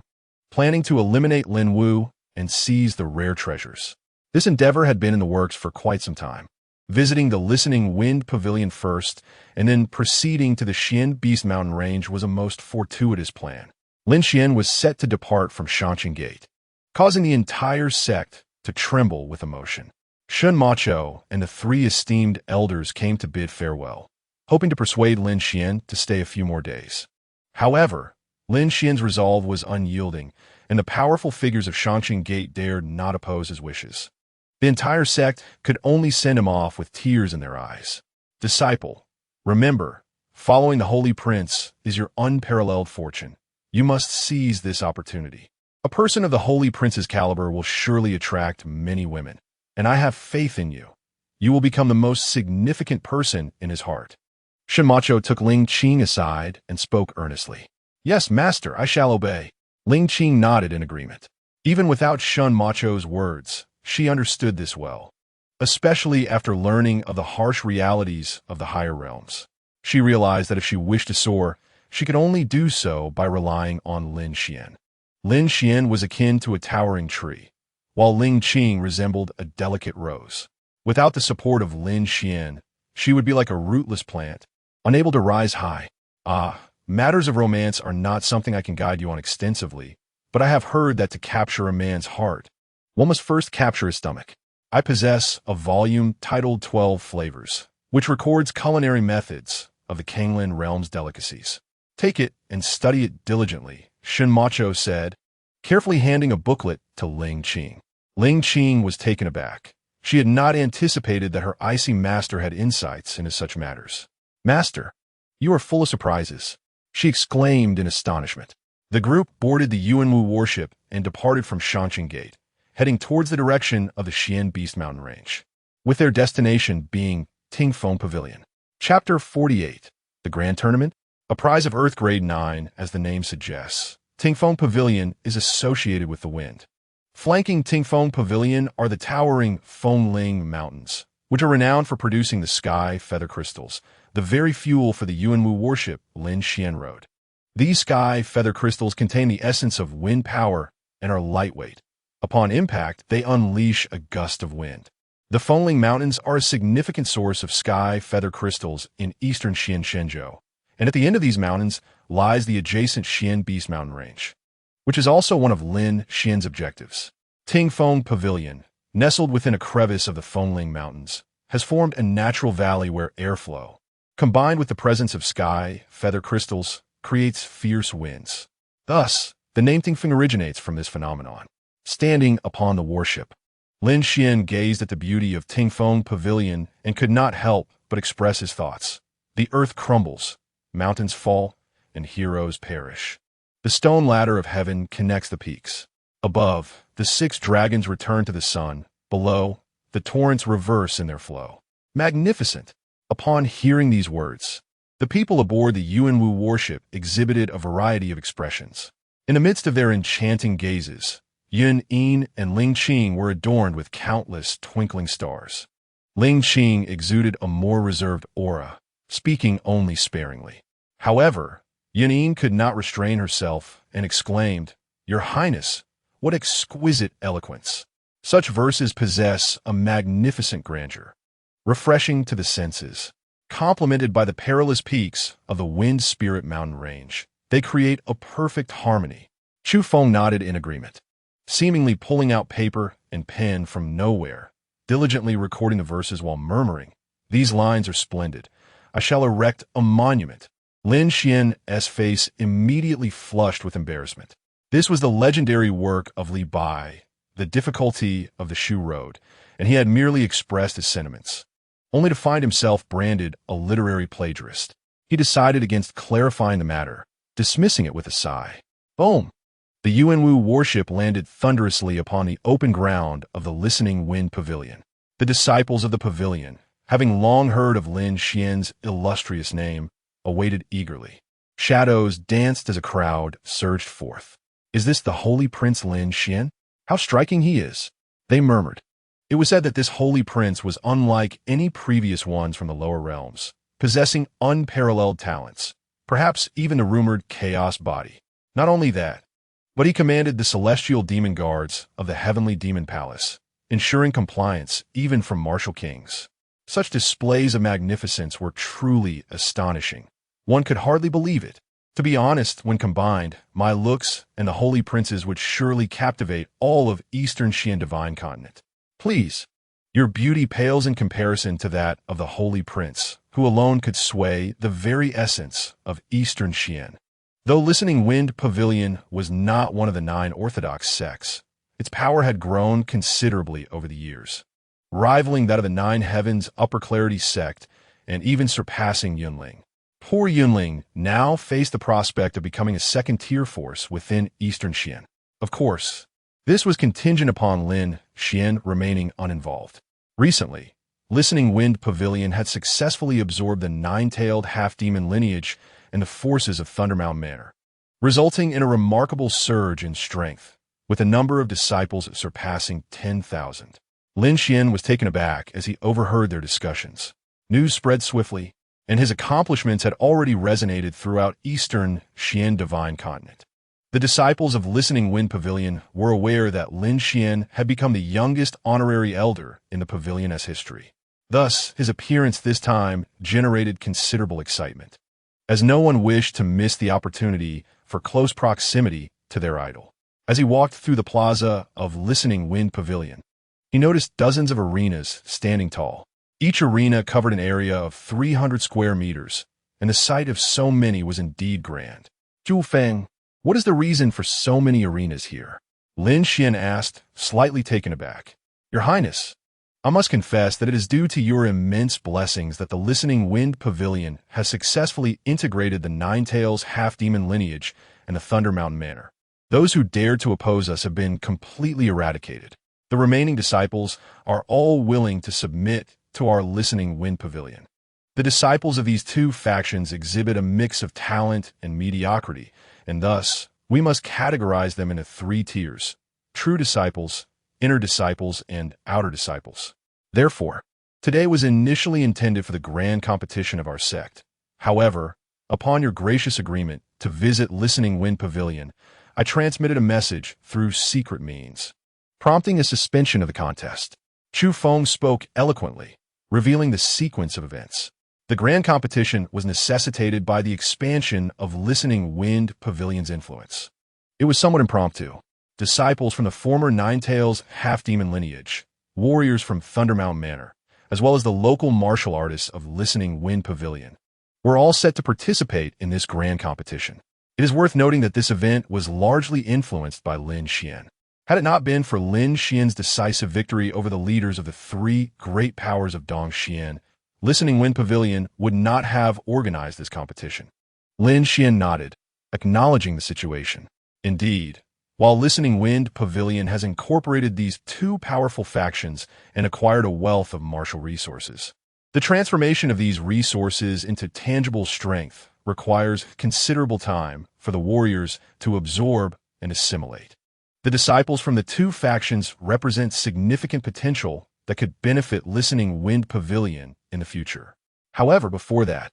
planning to eliminate Lin Wu and seize the rare treasures. This endeavor had been in the works for quite some time. Visiting the Listening Wind Pavilion first and then proceeding to the Xian Beast Mountain Range was a most fortuitous plan. Lin Xuan was set to depart from Shanqing Gate, causing the entire sect to tremble with emotion. Shun Macho and the three esteemed elders came to bid farewell, hoping to persuade Lin Xuan to stay a few more days. However, Lin Xuan's resolve was unyielding, and the powerful figures of Shanqing Gate dared not oppose his wishes. The entire sect could only send him off with tears in their eyes. Disciple, remember, following the Holy Prince is your unparalleled fortune. You must seize this opportunity. A person of the Holy Prince's caliber will surely attract many women, and I have faith in you. You will become the most significant person in his heart. Shun Macho took Ling Qing aside and spoke earnestly. Yes, master, I shall obey. Ling Qing nodded in agreement. Even without Shun Macho's words, she understood this well, especially after learning of the harsh realities of the higher realms. She realized that if she wished to soar, she could only do so by relying on Lin Xuan. Lin Xuan was akin to a towering tree, while Ling Qing resembled a delicate rose. Without the support of Lin Xuan, she would be like a rootless plant, unable to rise high. Matters of romance are not something I can guide you on extensively, but I have heard that to capture a man's heart, one must first capture his stomach. I possess a volume titled 12 Flavors, which records culinary methods of the Kanglan realm's delicacies. Take it and study it diligently, Shun Macho said, carefully handing a booklet to Ling Qing. Ling Qing was taken aback. She had not anticipated that her icy master had insights into such matters. Master, you are full of surprises, she exclaimed in astonishment. The group boarded the Yuanwu warship and departed from Shanqing Gate, heading towards the direction of the Xian Beast Mountain Range, with their destination being Tingfeng Pavilion. Chapter 48. The Grand Tournament? A prize of Earth Grade 9, as the name suggests. Tingfeng Pavilion is associated with the wind. Flanking Tingfeng Pavilion are the towering Fengling Mountains, which are renowned for producing the sky feather crystals, the very fuel for the Yuanwu warship Lin Xuan rode. These sky feather crystals contain the essence of wind power and are lightweight. Upon impact, they unleash a gust of wind. The Fengling Mountains are a significant source of sky feather crystals in eastern Shenzhou, and at the end of these mountains lies the adjacent Xian Beast Mountain Range, which is also one of Lin Xuan's objectives. Tingfeng Pavilion, nestled within a crevice of the Fengling Mountains, has formed a natural valley where airflow, combined with the presence of sky feather crystals, creates fierce winds. Thus, the name Tingfeng originates from this phenomenon. Standing upon the warship, Lin Xuan gazed at the beauty of Tingfeng Pavilion and could not help but express his thoughts. The earth crumbles, mountains fall, and heroes perish. The stone ladder of heaven connects the peaks. Above, the 6 dragons return to the sun. Below, the torrents reverse in their flow. Magnificent! Upon hearing these words, the people aboard the Yuanwu warship exhibited a variety of expressions. In the midst of their enchanting gazes, Yun Yin and Ling Qing were adorned with countless twinkling stars. Ling Qing exuded a more reserved aura, speaking only sparingly. However, Yun Yin could not restrain herself and exclaimed, "Your Highness, what exquisite eloquence! Such verses possess a magnificent grandeur, refreshing to the senses. Complemented by the perilous peaks of the Wind Spirit mountain range, they create a perfect harmony." Chu Feng nodded in agreement, seemingly pulling out paper and pen from nowhere, diligently recording the verses while murmuring, "These lines are splendid. I shall erect a monument." Lin Xuan's face immediately flushed with embarrassment. This was the legendary work of Li Bai, The Difficulty of the Shu Road, and he had merely expressed his sentiments, only to find himself branded a literary plagiarist. He decided against clarifying the matter, dismissing it with a sigh. Boom! The Yuanwu warship landed thunderously upon the open ground of the Listening Wind Pavilion. The disciples of the pavilion, having long heard of Lin Xuan's illustrious name, awaited eagerly. Shadows danced as a crowd surged forth. "Is this the holy Prince Lin Xuan? How striking he is!" they murmured. It was said that this holy prince was unlike any previous ones from the lower realms, possessing unparalleled talents, perhaps even the rumored chaos body. Not only that, but he commanded the celestial demon guards of the heavenly demon palace, ensuring compliance even from martial kings. Such displays of magnificence were truly astonishing. One could hardly believe it. To be honest, when combined, my looks and the holy prince's would surely captivate all of Eastern Xian divine continent. Please, your beauty pales in comparison to that of the holy prince, who alone could sway the very essence of Eastern Xian. Though Listening Wind Pavilion was not one of the 9 orthodox sects, its power had grown considerably over the years, rivaling that of the 9 Heavens Upper Clarity sect and even surpassing Yunling. Poor Yunling now faced the prospect of becoming a second-tier force within Eastern Xian. Of course, this was contingent upon Lin Xuan remaining uninvolved. Recently, Listening Wind Pavilion had successfully absorbed the 9-tailed half-demon lineage and the forces of Thundermount Manor, resulting in a remarkable surge in strength, with a number of disciples surpassing 10,000. Lin Xuan was taken aback as he overheard their discussions. News spread swiftly, and his accomplishments had already resonated throughout Eastern Xian divine continent. The disciples of Listening Wind Pavilion were aware that Lin Xuan had become the youngest honorary elder in the pavilion's history. Thus, his appearance this time generated considerable excitement, as no one wished to miss the opportunity for close proximity to their idol. As he walked through the plaza of Listening Wind Pavilion, he noticed dozens of arenas standing tall. Each arena covered an area of 300 square meters, and the sight of so many was indeed grand. Zhu Feng, what is the reason for so many arenas here? Lin Xuan asked, slightly taken aback. Your Highness, I must confess that it is due to your immense blessings that the Listening Wind Pavilion has successfully integrated the 9 Tails half-demon lineage and the Thunder Mountain Manor. Those who dared to oppose us have been completely eradicated. The remaining disciples are all willing to submit to our Listening Wind Pavilion. The disciples of these 2 factions exhibit a mix of talent and mediocrity, and thus, we must categorize them into 3 tiers: true disciples, inner disciples, and outer disciples. Therefore, today was initially intended for the grand competition of our sect. However, upon your gracious agreement to visit Listening Wind Pavilion, I transmitted a message through secret means, prompting a suspension of the contest. Chu Feng spoke eloquently, revealing the sequence of events. The grand competition was necessitated by the expansion of Listening Wind Pavilion's influence. It was somewhat impromptu. Disciples from the former 9 Tails half-demon lineage, warriors from Thundermount Manor, as well as the local martial artists of Listening Wind Pavilion, were all set to participate in this grand competition. It is worth noting that this event was largely influenced by Lin Xuan. Had it not been for Lin Xuan's decisive victory over the leaders of the 3 great powers of Dongxian, Listening Wind Pavilion would not have organized this competition. Lin Xuan nodded, acknowledging the situation. Indeed, while Listening Wind Pavilion has incorporated these two powerful factions and acquired a wealth of martial resources. The transformation of these resources into tangible strength requires considerable time for the warriors to absorb and assimilate. The disciples from the two factions represent significant potential that could benefit Listening Wind Pavilion in the future. However, before that,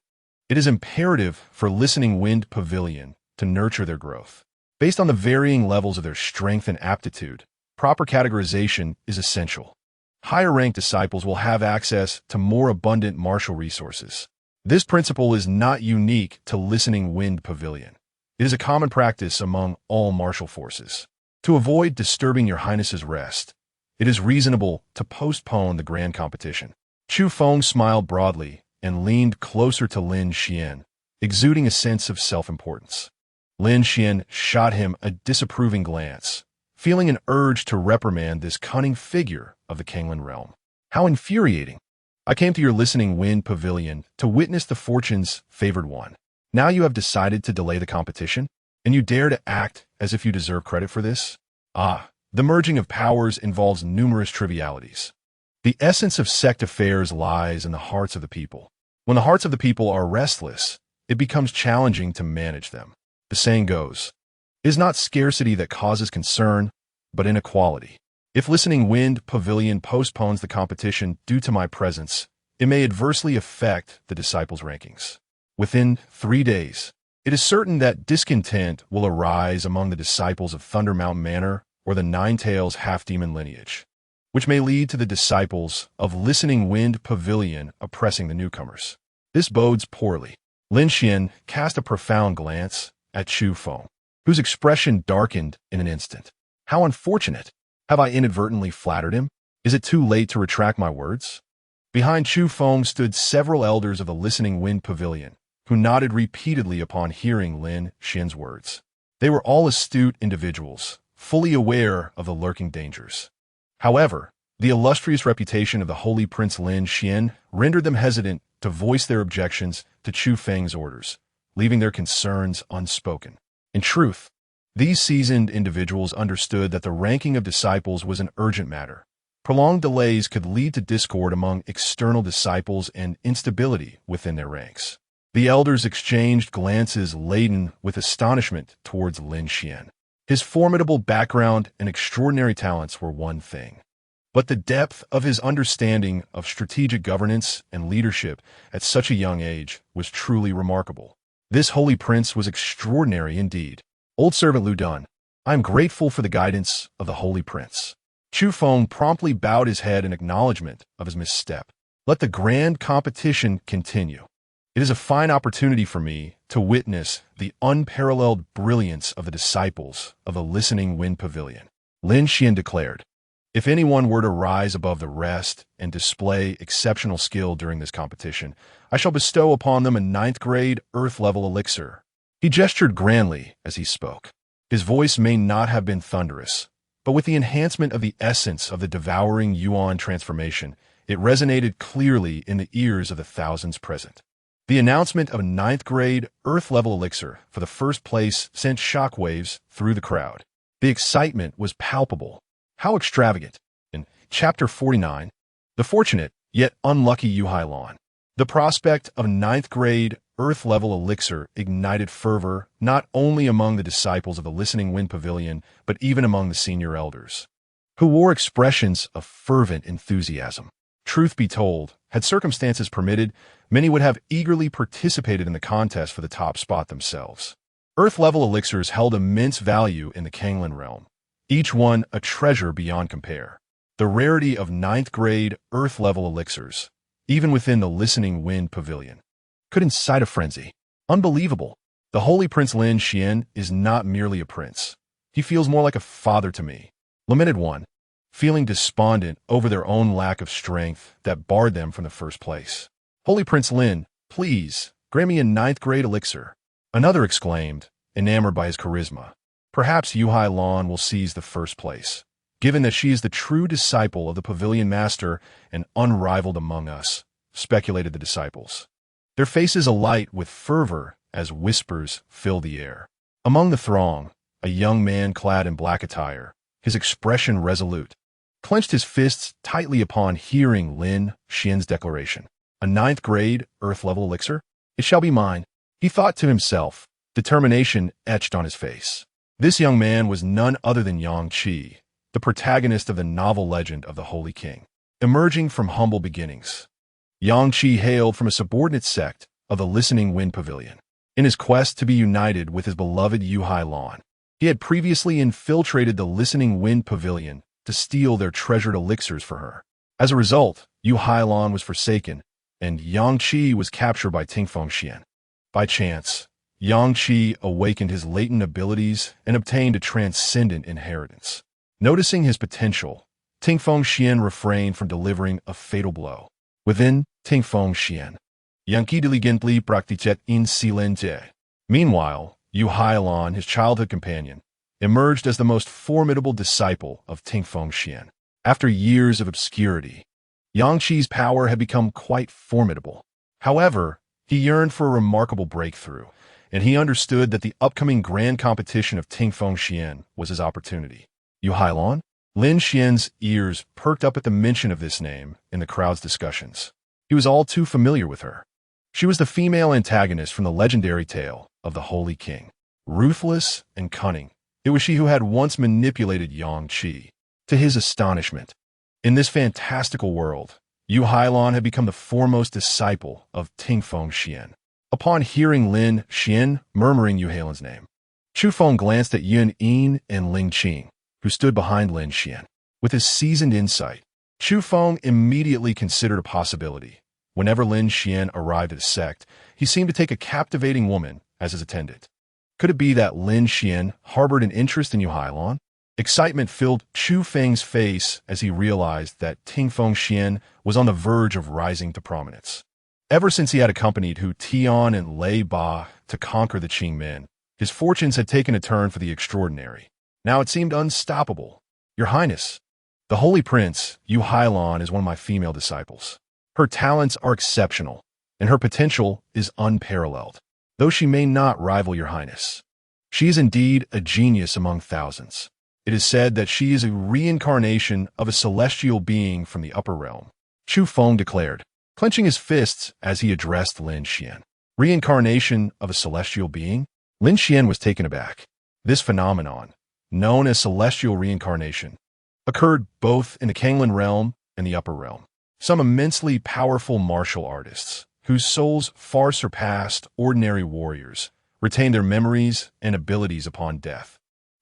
it is imperative for Listening Wind Pavilion to nurture their growth. Based on the varying levels of their strength and aptitude, proper categorization is essential. Higher-ranked disciples will have access to more abundant martial resources. This principle is not unique to Listening Wind Pavilion. It is a common practice among all martial forces. To avoid disturbing your highness's rest, it is reasonable to postpone the grand competition. Chu Feng smiled broadly and leaned closer to Lin Xuan, exuding a sense of self-importance. Lin Xuan shot him a disapproving glance, feeling an urge to reprimand this cunning figure of the Kanglan realm. How infuriating! I came to your Listening Wind Pavilion to witness the fortune's favored one. Now you have decided to delay the competition, and you dare to act as if you deserve credit for this? The merging of powers involves numerous trivialities. The essence of sect affairs lies in the hearts of the people. When the hearts of the people are restless, it becomes challenging to manage them. The saying goes, "It is not scarcity that causes concern, but inequality." If Listening Wind Pavilion postpones the competition due to my presence, it may adversely affect the disciples' rankings. Within 3 days, it is certain that discontent will arise among the disciples of Thunder Mountain Manor or the Nine-Tails half-demon lineage, which may lead to the disciples of Listening Wind Pavilion oppressing the newcomers. This bodes poorly. Lin Xuan cast a profound glance at Chu Feng, whose expression darkened in an instant. How unfortunate! Have I inadvertently flattered him? Is it too late to retract my words? Behind Chu Feng stood several elders of the Listening Wind Pavilion, who nodded repeatedly upon hearing Lin Xuan's words. They were all astute individuals, fully aware of the lurking dangers. However, the illustrious reputation of the Holy Prince Lin Xuan rendered them hesitant to voice their objections to Chu Feng's orders, leaving their concerns unspoken. In truth, these seasoned individuals understood that the ranking of disciples was an urgent matter. Prolonged delays could lead to discord among external disciples and instability within their ranks. The elders exchanged glances laden with astonishment towards Lin Xuan. His formidable background and extraordinary talents were one thing, but the depth of his understanding of strategic governance and leadership at such a young age was truly remarkable. This holy prince was extraordinary indeed. Old servant Lu Dun, I am grateful for the guidance of the holy prince. Chu Feng promptly bowed his head in acknowledgement of his misstep. Let the grand competition continue. It is a fine opportunity for me to witness the unparalleled brilliance of the disciples of the Listening Wind Pavilion. Lin Xuan declared, if anyone were to rise above the rest and display exceptional skill during this competition, I shall bestow upon them a 9th-grade Earth-level elixir. He gestured grandly as he spoke. His voice may not have been thunderous, but with the enhancement of the essence of the devouring Yuan transformation, it resonated clearly in the ears of the thousands present. The announcement of a 9th-grade Earth-level elixir for the first place sent shockwaves through the crowd. The excitement was palpable. How extravagant! In Chapter 49, the fortunate yet unlucky Yuhai. The prospect of a 9th-grade Earth-level elixir ignited fervor not only among the disciples of the Listening Wind Pavilion, but even among the senior elders, who wore expressions of fervent enthusiasm. Truth be told, had circumstances permitted, many would have eagerly participated in the contest for the top spot themselves. Earth-level elixirs held immense value in the Kanglan realm, each one a treasure beyond compare. The rarity of 9th-grade Earth-level elixirs, even within the Listening Wind Pavilion, could incite a frenzy. Unbelievable! The Holy Prince Lin Xuan is not merely a prince. He feels more like a father to me. Lamented one, feeling despondent over their own lack of strength that barred them from the first place. Holy Prince Lin, please, grant me a 9th-grade elixir. Another exclaimed, enamored by his charisma. Perhaps Yuhai Lan will seize the first place, given that she is the true disciple of the Pavilion Master and unrivaled among us, speculated the disciples. Their faces alight with fervor as whispers fill the air. Among the throng, a young man clad in black attire, his expression resolute, clenched his fists tightly upon hearing Lin Xuan's declaration. A ninth-grade, Earth-level elixir? It shall be mine, he thought to himself, determination etched on his face. This young man was none other than Yang Qi, the protagonist of the novel legend of the Holy King. Emerging from humble beginnings, Yang Qi hailed from a subordinate sect of the Listening Wind Pavilion. In his quest to be united with his beloved Yu Lan, he had previously infiltrated the Listening Wind Pavilion to steal their treasured elixirs for her. As a result, Yu Lan was forsaken, and Yang Qi was captured by Tingfeng Xian. By chance, Yang Qi awakened his latent abilities and obtained a transcendent inheritance. Noticing his potential, Tingfeng Xian refrained from delivering a fatal blow. Within Tingfeng Xian, Yang Qi diligently practiced in silence. Meanwhile, Yu Lan, his childhood companion, emerged as the most formidable disciple of Tingfeng Xian. After years of obscurity, Yang Qi's power had become quite formidable. However, he yearned for a remarkable breakthrough, and he understood that the upcoming grand competition of Tingfeng Xian was his opportunity. Yu Lan? Lin Xuan's ears perked up at the mention of this name in the crowd's discussions. He was all too familiar with her. She was the female antagonist from the legendary tale of the Holy King. Ruthless and cunning, it was she who had once manipulated Yang Qi. To his astonishment, in this fantastical world, Yu Lan had become the foremost disciple of Tingfeng Xian. Upon hearing Lin Xuan murmuring Yu Lan's name, Chu Feng glanced at Yun Yin and Ling Qing, who stood behind Lin Xuan. With his seasoned insight, Chu Feng immediately considered a possibility. Whenever Lin Xuan arrived at a sect, he seemed to take a captivating woman as his attendant. Could it be that Lin Xuan harbored an interest in Yu Lan? Excitement filled Chu Feng's face as he realized that Tingfeng Xian was on the verge of rising to prominence. Ever since he had accompanied Hu Tian and Lei Ba to conquer the Qingmen, his fortunes had taken a turn for the extraordinary. Now it seemed unstoppable. Your Highness, the Holy Prince, Yu Lan, is one of my female disciples. Her talents are exceptional, and her potential is unparalleled, though she may not rival your Highness. She is indeed a genius among thousands. It is said that she is a reincarnation of a celestial being from the upper realm, Chu Feng declared, clenching his fists as he addressed Lin Xuan. Reincarnation of a celestial being? Lin Xuan was taken aback. This phenomenon, known as celestial reincarnation, occurred both in the Kanglan realm and the upper realm. Some immensely powerful martial artists, whose souls far surpassed ordinary warriors, retained their memories and abilities upon death,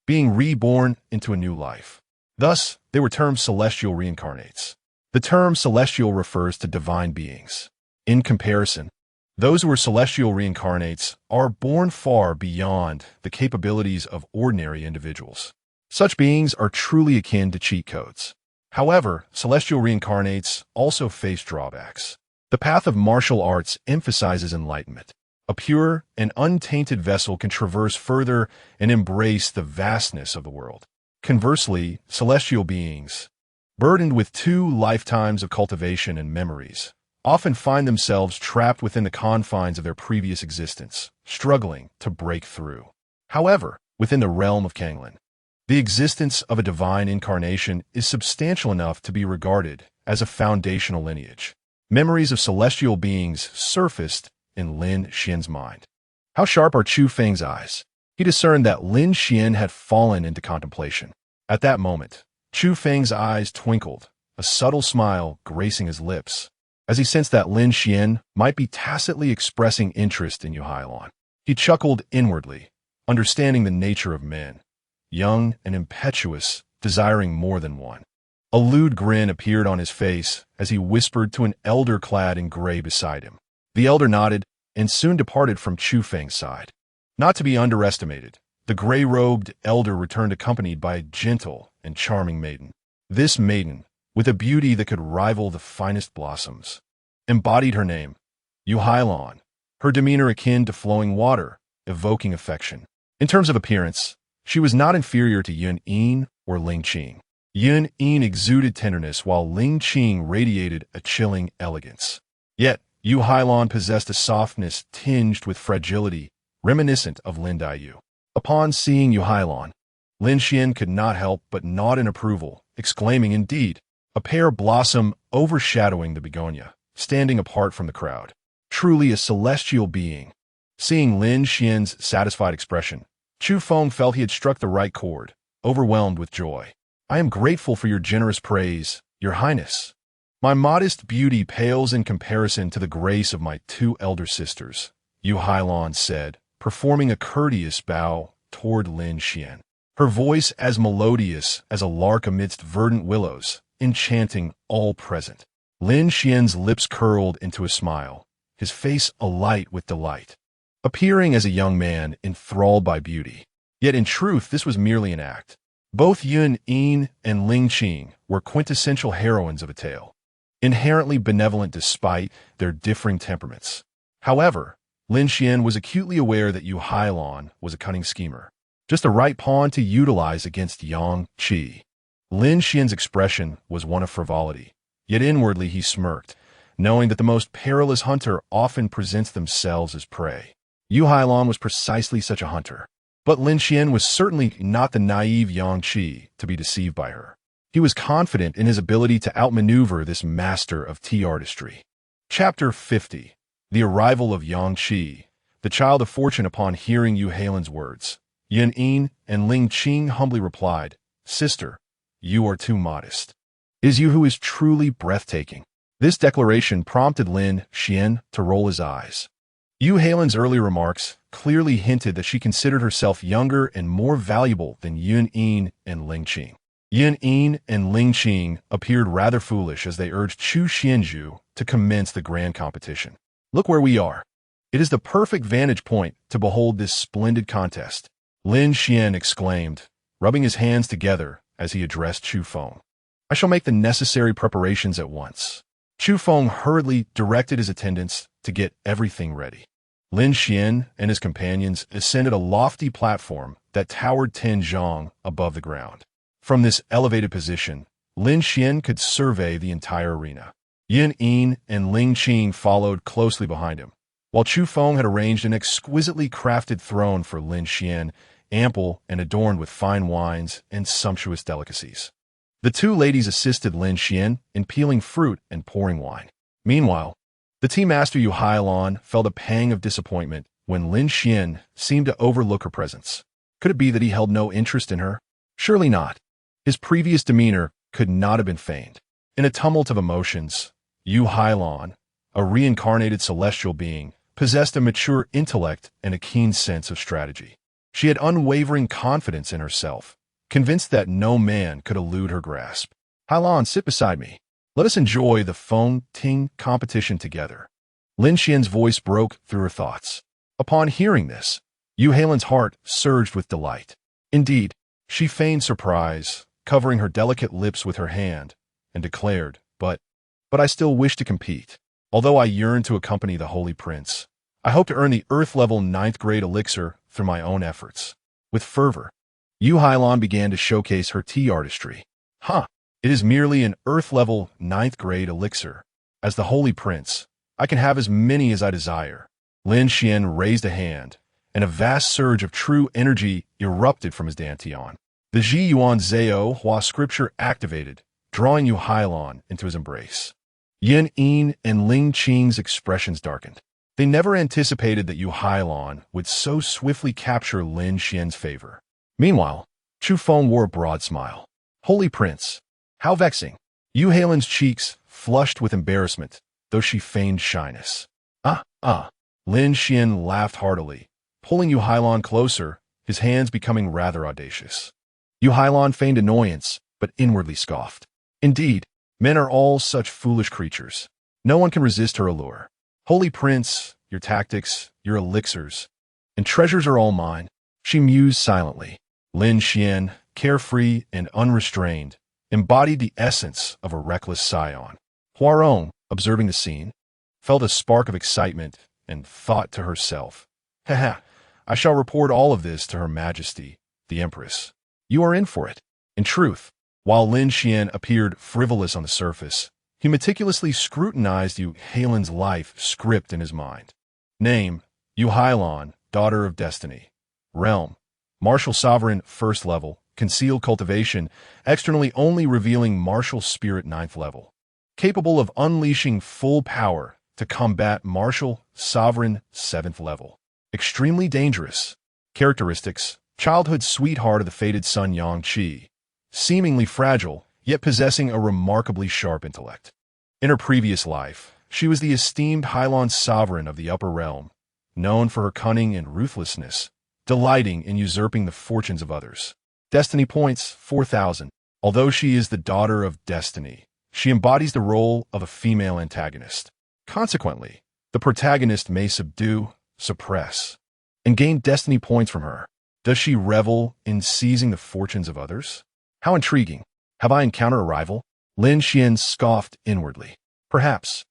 being reborn into a new life. Thus, they were termed celestial reincarnates. The term celestial refers to divine beings. In comparison, those who are celestial reincarnates are born far beyond the capabilities of ordinary individuals. Such beings are truly akin to cheat codes. However, celestial reincarnates also face drawbacks. The path of martial arts emphasizes enlightenment. A pure and untainted vessel can traverse further and embrace the vastness of the world. Conversely, celestial beings, burdened with 2 lifetimes of cultivation and memories, often find themselves trapped within the confines of their previous existence, struggling to break through. However, within the realm of Kanglan, the existence of a divine incarnation is substantial enough to be regarded as a foundational lineage. Memories of celestial beings surfaced in Lin Xuan's mind. How sharp are Chu Feng's eyes! He discerned that Lin Xuan had fallen into contemplation. At that moment, Chu Feng's eyes twinkled, a subtle smile gracing his lips, as he sensed that Lin Xuan might be tacitly expressing interest in Yu Lan. He chuckled inwardly, understanding the nature of men, young and impetuous, desiring more than one. A lewd grin appeared on his face as he whispered to an elder clad in gray beside him. The elder nodded and soon departed from Chu Feng's side. Not to be underestimated, the gray-robed elder returned accompanied by a gentle and charming maiden. This maiden, with a beauty that could rival the finest blossoms, embodied her name, Yu Lan, her demeanor akin to flowing water, evoking affection. In terms of appearance, she was not inferior to Yun Yin or Ling Qing. Yun Yin exuded tenderness while Ling Qing radiated a chilling elegance. Yet, Yu Lan possessed a softness tinged with fragility, reminiscent of Lin Yu. Upon seeing Yu Hailon, Lin Xuan could not help but nod in approval, exclaiming, "Indeed, a pear blossom overshadowing the begonia, standing apart from the crowd. Truly a celestial being." Seeing Lin Xian's satisfied expression, Chu Feng felt he had struck the right chord, overwhelmed with joy. "I am grateful for your generous praise, Your Highness. My modest beauty pales in comparison to the grace of my two elder sisters," Yu Hailon said, performing a courteous bow toward Lin Xian. Her voice as melodious as a lark amidst verdant willows, enchanting all present. Lin Xian's lips curled into a smile, his face alight with delight, appearing as a young man enthralled by beauty. Yet in truth this was merely an act. Both Yun Yin and Ling Qing were quintessential heroines of a tale, inherently benevolent despite their differing temperaments. However, Lin Xian was acutely aware that Yu Hailon was a cunning schemer, just the right pawn to utilize against Yang Qi. Lin Xian's expression was one of frivolity, yet inwardly he smirked, knowing that the most perilous hunter often presents themselves as prey. Yu Hailon was precisely such a hunter. But Lin Xian was certainly not the naive Yang Qi to be deceived by her. He was confident in his ability to outmaneuver this master of tea artistry. Chapter 50. The Arrival of Yang Qi, the child of fortune. Upon hearing Yu Hailon's words, Yun Yin and Ling Qing humbly replied, "Sister, you are too modest. It is you who is truly breathtaking." This declaration prompted Lin Xian to roll his eyes. Yu Hailon's earlier remarks clearly hinted that she considered herself younger and more valuable than Yun Yin and Ling Qing. Yun Yin and Ling Qing appeared rather foolish as they urged Chu Xianzhu to commence the grand competition. "Look where we are. It is the perfect vantage point to behold this splendid contest," Lin Xian exclaimed, rubbing his hands together as he addressed Chu Feng. "I shall make the necessary preparations at once." Chu Feng hurriedly directed his attendants to get everything ready. Lin Xian and his companions ascended a lofty platform that towered 10 zhang above the ground. From this elevated position, Lin Xian could survey the entire arena. Yun Yin and Ling Qing followed closely behind him, while Chu Feng had arranged an exquisitely crafted throne for Lin Xian, ample and adorned with fine wines and sumptuous delicacies. The two ladies assisted Lin Xian in peeling fruit and pouring wine. Meanwhile, the tea master Yu Hailon felt a pang of disappointment when Lin Xian seemed to overlook her presence. Could it be that he held no interest in her? Surely not. His previous demeanor could not have been feigned. In a tumult of emotions, Yu Hailon, a reincarnated celestial being, possessed a mature intellect and a keen sense of strategy. She had unwavering confidence in herself, convinced that no man could elude her grasp. "Hailon, sit beside me. Let us enjoy the Feng Ting competition together." Lin Xian's voice broke through her thoughts. Upon hearing this, Yu Hailon's heart surged with delight. Indeed, she feigned surprise, covering her delicate lips with her hand, and declared, But I still wish to compete. Although I yearn to accompany the Holy Prince, I hope to earn the Earth-level 9th grade elixir through my own efforts." With fervor, Yu Hailon began to showcase her tea artistry. It is merely an Earth-level 9th grade elixir. As the Holy Prince, I can have as many as I desire." Lin Xian raised a hand, and a vast surge of true energy erupted from his dantian. The Ji Yuan Zhao Hua scripture activated, drawing Yu Hailon into his embrace. Yun Yin and Ling Qing's expressions darkened. They never anticipated that Yu Hailon would so swiftly capture Lin Xian's favor. Meanwhile, Chu Feng wore a broad smile. "Holy Prince, how vexing." Yu Hailon's cheeks flushed with embarrassment, though she feigned shyness. Lin Xian laughed heartily, pulling Yu Hailon closer, his hands becoming rather audacious. Yu Hailon feigned annoyance, but inwardly scoffed. Indeed, men are all such foolish creatures. No one can resist her allure. "Holy Prince, your tactics, your elixirs, and treasures are all mine," she mused silently. Lin Xian, carefree and unrestrained, embodied the essence of a reckless scion. Huarong, observing the scene, felt a spark of excitement and thought to herself, I shall report all of this to Her Majesty, the Empress. You are in for it. In truth, while Lin Xian appeared frivolous on the surface, he meticulously scrutinized Yu Hailon's life script in his mind. Name, Yu Hailon, daughter of destiny. Realm, Martial sovereign, first level. Concealed cultivation, externally only revealing martial spirit, ninth level. Capable of unleashing full power to combat martial sovereign, seventh level. Extremely dangerous. Characteristics: childhood sweetheart of the fated son Yang Qi. Seemingly fragile, yet possessing a remarkably sharp intellect. In her previous life, she was the esteemed Hylon sovereign of the upper realm, known for her cunning and ruthlessness, delighting in usurping the fortunes of others. Destiny points, 4,000. Although she is the daughter of destiny, she embodies the role of a female antagonist. Consequently, the protagonist may subdue, suppress, and gain destiny points from her. Does she revel in seizing the fortunes of others? How intriguing. Have I encountered a rival? Lin Xuan scoffed inwardly. Perhaps.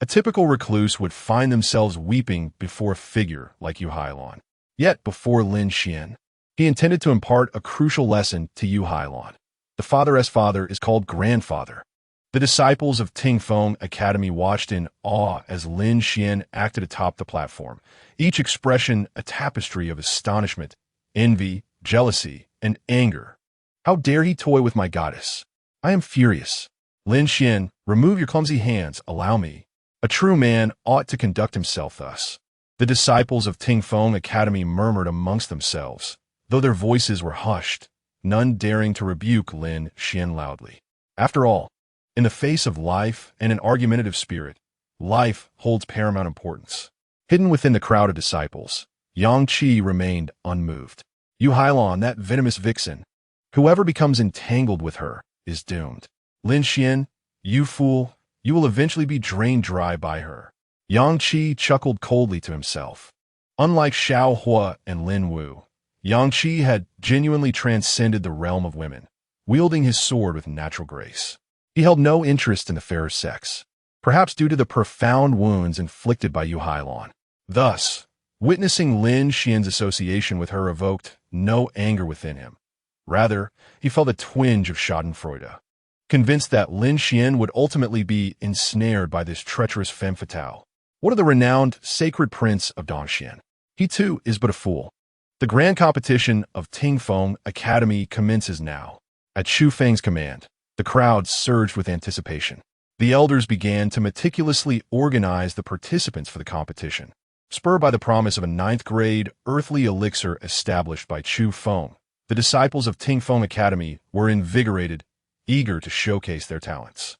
A typical recluse would find themselves weeping before a figure like Yu Hailon. Yet, before Lin Xuan, he intended to impart a crucial lesson to Yu Hailon. The father's father is called grandfather. The disciples of Tingfeng Academy watched in awe as Lin Xuan acted atop the platform, each expression a tapestry of astonishment, envy, jealousy, and anger. How dare he toy with my goddess? I am furious. Lin Xuan, remove your clumsy hands, allow me. A true man ought to conduct himself thus. The disciples of Tingfeng Academy murmured amongst themselves, though their voices were hushed, none daring to rebuke Lin Xuan loudly. After all, in the face of life and an argumentative spirit, life holds paramount importance. Hidden within the crowd of disciples, Yang Qi remained unmoved. Yu Hailon, that venomous vixen. Whoever becomes entangled with her is doomed. Lin Xuan, you fool, you will eventually be drained dry by her. Yang Qi chuckled coldly to himself. Unlike Xiao Hua and Lin Wu, Yang Qi had genuinely transcended the realm of women, wielding his sword with natural grace. He held no interest in the fairer sex, perhaps due to the profound wounds inflicted by Yu Hailon. Thus, witnessing Lin Xuan's association with her evoked no anger within him. Rather, he felt a twinge of schadenfreude, convinced that Lin Xuan would ultimately be ensnared by this treacherous femme fatale. What of the renowned sacred prince of Dongxian? He too is but a fool. The grand competition of Tingfeng Academy commences now. At Xu Feng's command, the crowd surged with anticipation. The elders began to meticulously organize the participants for the competition. Spurred by the promise of a ninth-grade earthly elixir established by Xu Feng, the disciples of Tingfeng Academy were invigorated, eager to showcase their talents.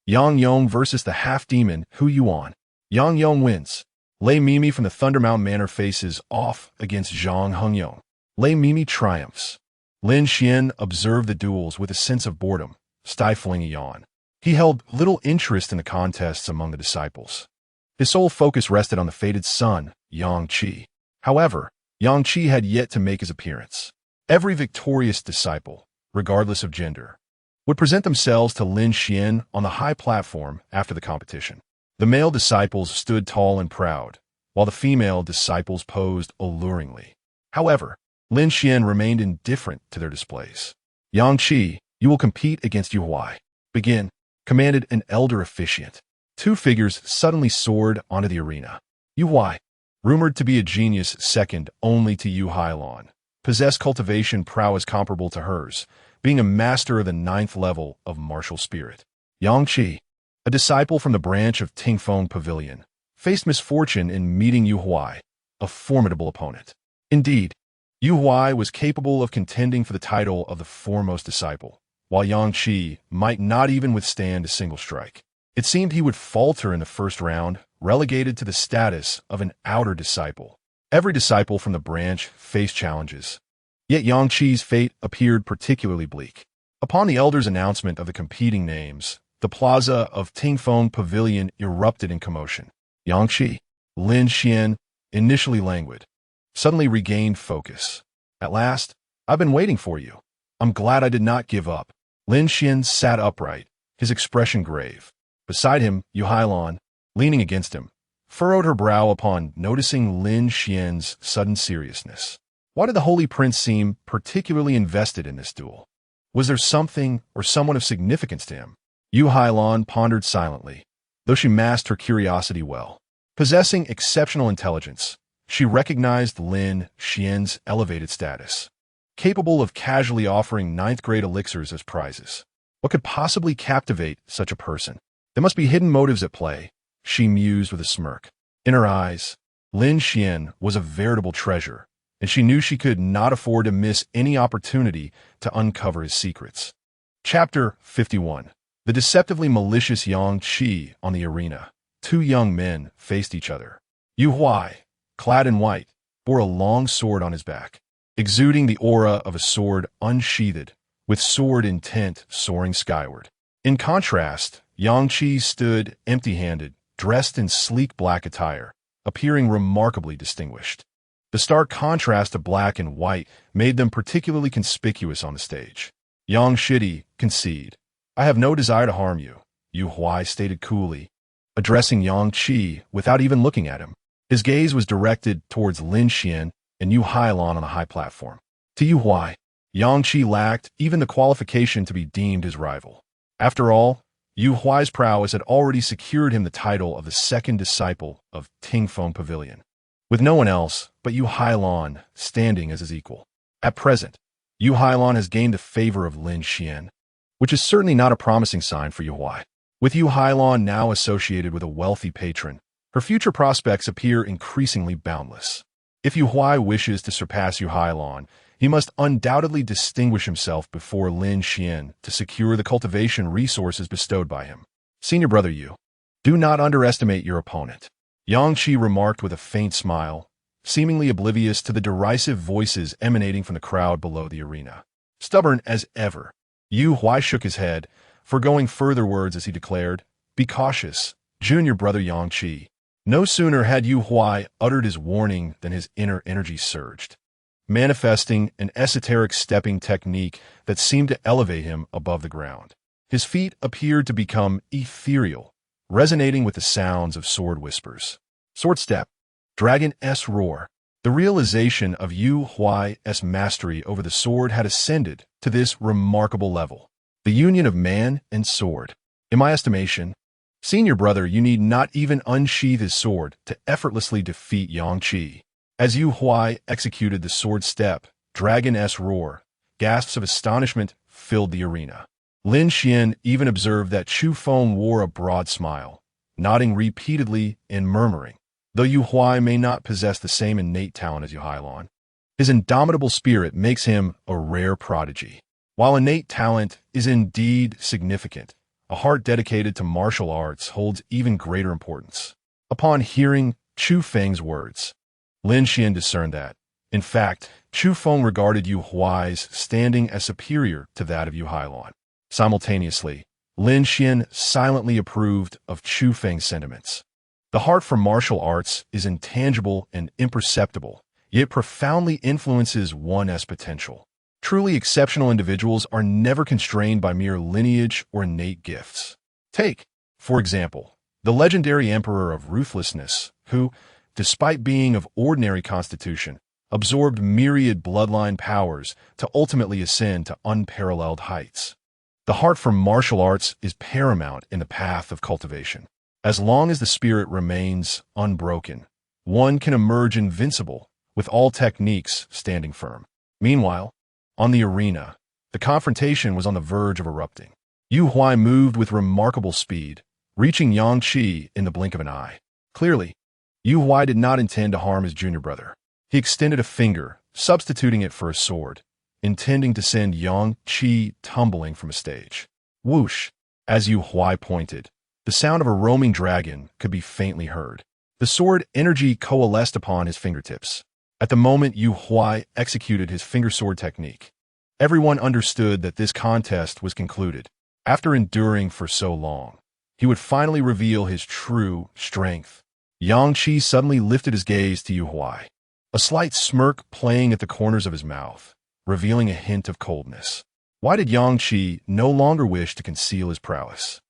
Yang Yong versus the half-demon Hu Yuan. Yang Yong wins. Lei Mimi from the Thunder Mountain Manor faces off against Zhang Hengyong. Lei Mimi triumphs. Lin Xuan observed the duels with a sense of boredom, stifling a yawn. He held little interest in the contests among the disciples. His sole focus rested on the fated son, Yang Qi. However, Yang Qi had yet to make his appearance. Every victorious disciple, regardless of gender, would present themselves to Lin Xuan on the high platform after the competition. The male disciples stood tall and proud, while the female disciples posed alluringly. However, Lin Xuan remained indifferent to their displays. Yang Qi, you will compete against Yu Huai. Begin, commanded an elder officiant. Two figures suddenly soared onto the arena. Yu Huai, rumored to be a genius second only to Yu Hailon, possessed cultivation prowess comparable to hers, being a master of the ninth level of martial spirit. Yang Qi, a disciple from the branch of Tingfeng Pavilion, faced misfortune in meeting Yu Huai, a formidable opponent. Indeed, Yu Huai was capable of contending for the title of the foremost disciple, while Yang Qi might not even withstand a single strike. It seemed he would falter in the first round, relegated to the status of an outer disciple. Every disciple from the branch faced challenges, yet Yang Qi's fate appeared particularly bleak. Upon the elder's announcement of the competing names, the plaza of Tingfeng Pavilion erupted in commotion. Yang Qi, Lin Xuan, initially languid, suddenly regained focus. At last, I've been waiting for you. I'm glad I did not give up. Lin Xuan sat upright, his expression grave. Beside him, Yu Hailon, leaning against him, furrowed her brow upon noticing Lin Xuan's sudden seriousness. Why did the Holy Prince seem particularly invested in this duel? Was there something or someone of significance to him? Yu Hailon pondered silently, though she masked her curiosity well. Possessing exceptional intelligence, she recognized Lin Xuan's elevated status. capable of casually offering ninth-grade elixirs as prizes. What could possibly captivate such a person? There must be hidden motives at play, she mused with a smirk. In her eyes, Lin Xuan was a veritable treasure, and she knew she could not afford to miss any opportunity to uncover his secrets. Chapter 51. The deceptively malicious Yang Qi on the arena. Two young men faced each other. Yu Huai, clad in white, bore a long sword on his back, exuding the aura of a sword unsheathed, with sword intent soaring skyward. In contrast, Yang Qi stood empty-handed, dressed in sleek black attire, appearing remarkably distinguished. The stark contrast of black and white made them particularly conspicuous on the stage. Yang Shidi, concede. I have no desire to harm you, Yu Huai stated coolly, addressing Yang Qi without even looking at him. His gaze was directed towards Lin Xuan and Yu Hailon on a high platform. To Yu Huai, Yang Qi lacked even the qualification to be deemed his rival. After all, Yu Huai's prowess had already secured him the title of the second disciple of Tingfeng Pavilion, with no one else but Yu Hailon standing as his equal. At present, Yu Hailon has gained the favor of Lin Xuan, which is certainly not a promising sign for Yu Huai. With Yu Hailon now associated with a wealthy patron, her future prospects appear increasingly boundless. If Yu Huai wishes to surpass Yu Hailon, he must undoubtedly distinguish himself before Lin Xuan to secure the cultivation resources bestowed by him. Senior brother Yu, do not underestimate your opponent, Yang Qi remarked with a faint smile, seemingly oblivious to the derisive voices emanating from the crowd below the arena. Stubborn as ever, Yu Huai shook his head, foregoing further words as he declared, Be cautious, junior brother Yang Qi. No sooner had Yu Huai uttered his warning than his inner energy surged, manifesting an esoteric stepping technique that seemed to elevate him above the ground. His feet appeared to become ethereal, resonating with the sounds of sword whispers. Sword step, dragon S roar. The realization of Yu Huai's mastery over the sword had ascended to this remarkable level. The union of man and sword. In my estimation, senior brother, you need not even unsheath his sword to effortlessly defeat Yang Qi. As Yu Huai executed the sword step, Dragon S roar, gasps of astonishment filled the arena. Lin Xuan even observed that Chu Feng wore a broad smile, nodding repeatedly and murmuring. Though Yu Huai may not possess the same innate talent as Yu Hailon, his indomitable spirit makes him a rare prodigy. While innate talent is indeed significant, a heart dedicated to martial arts holds even greater importance. Upon hearing Chu Feng's words, Lin Xuan discerned that, in fact, Chu Feng regarded Yu Huai's standing as superior to that of Yu Hailon. Simultaneously, Lin Xuan silently approved of Chu Feng's sentiments. The heart for martial arts is intangible and imperceptible, yet profoundly influences one's potential. Truly exceptional individuals are never constrained by mere lineage or innate gifts. Take, for example, the legendary emperor of ruthlessness, who, despite being of ordinary constitution, absorbed myriad bloodline powers to ultimately ascend to unparalleled heights. The heart for martial arts is paramount in the path of cultivation. As long as the spirit remains unbroken, one can emerge invincible, with all techniques standing firm. Meanwhile, on the arena, the confrontation was on the verge of erupting. Yu Huai moved with remarkable speed, reaching Yang Qi in the blink of an eye. Clearly, Yu Huai did not intend to harm his junior brother. He extended a finger, substituting it for a sword, intending to send Yang Qi tumbling from a stage. Whoosh! As Yu Huai pointed, the sound of a roaming dragon could be faintly heard. The sword energy coalesced upon his fingertips. At the moment Yu Huai executed his finger sword technique, everyone understood that this contest was concluded. After enduring for so long, he would finally reveal his true strength. Yang Qi suddenly lifted his gaze to Yu Huai, a slight smirk playing at the corners of his mouth, revealing a hint of coldness. Why did Yang Qi no longer wish to conceal his prowess?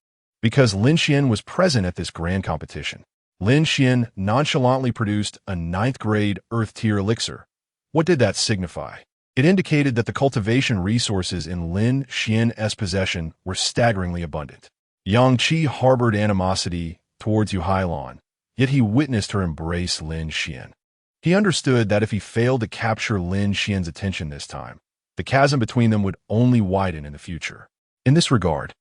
Because Lin Xuan was present at this grand competition. Lin Xuan nonchalantly produced a 9th-grade Earth-tier elixir. What did that signify? It indicated that the cultivation resources in Lin Xuan's possession were staggeringly abundant. Yang Qi harbored animosity towards Yu Hailon, yet he witnessed her embrace Lin Xuan. He understood that if he failed to capture Lin Xuan's attention this time, the chasm between them would only widen in the future. In this regard,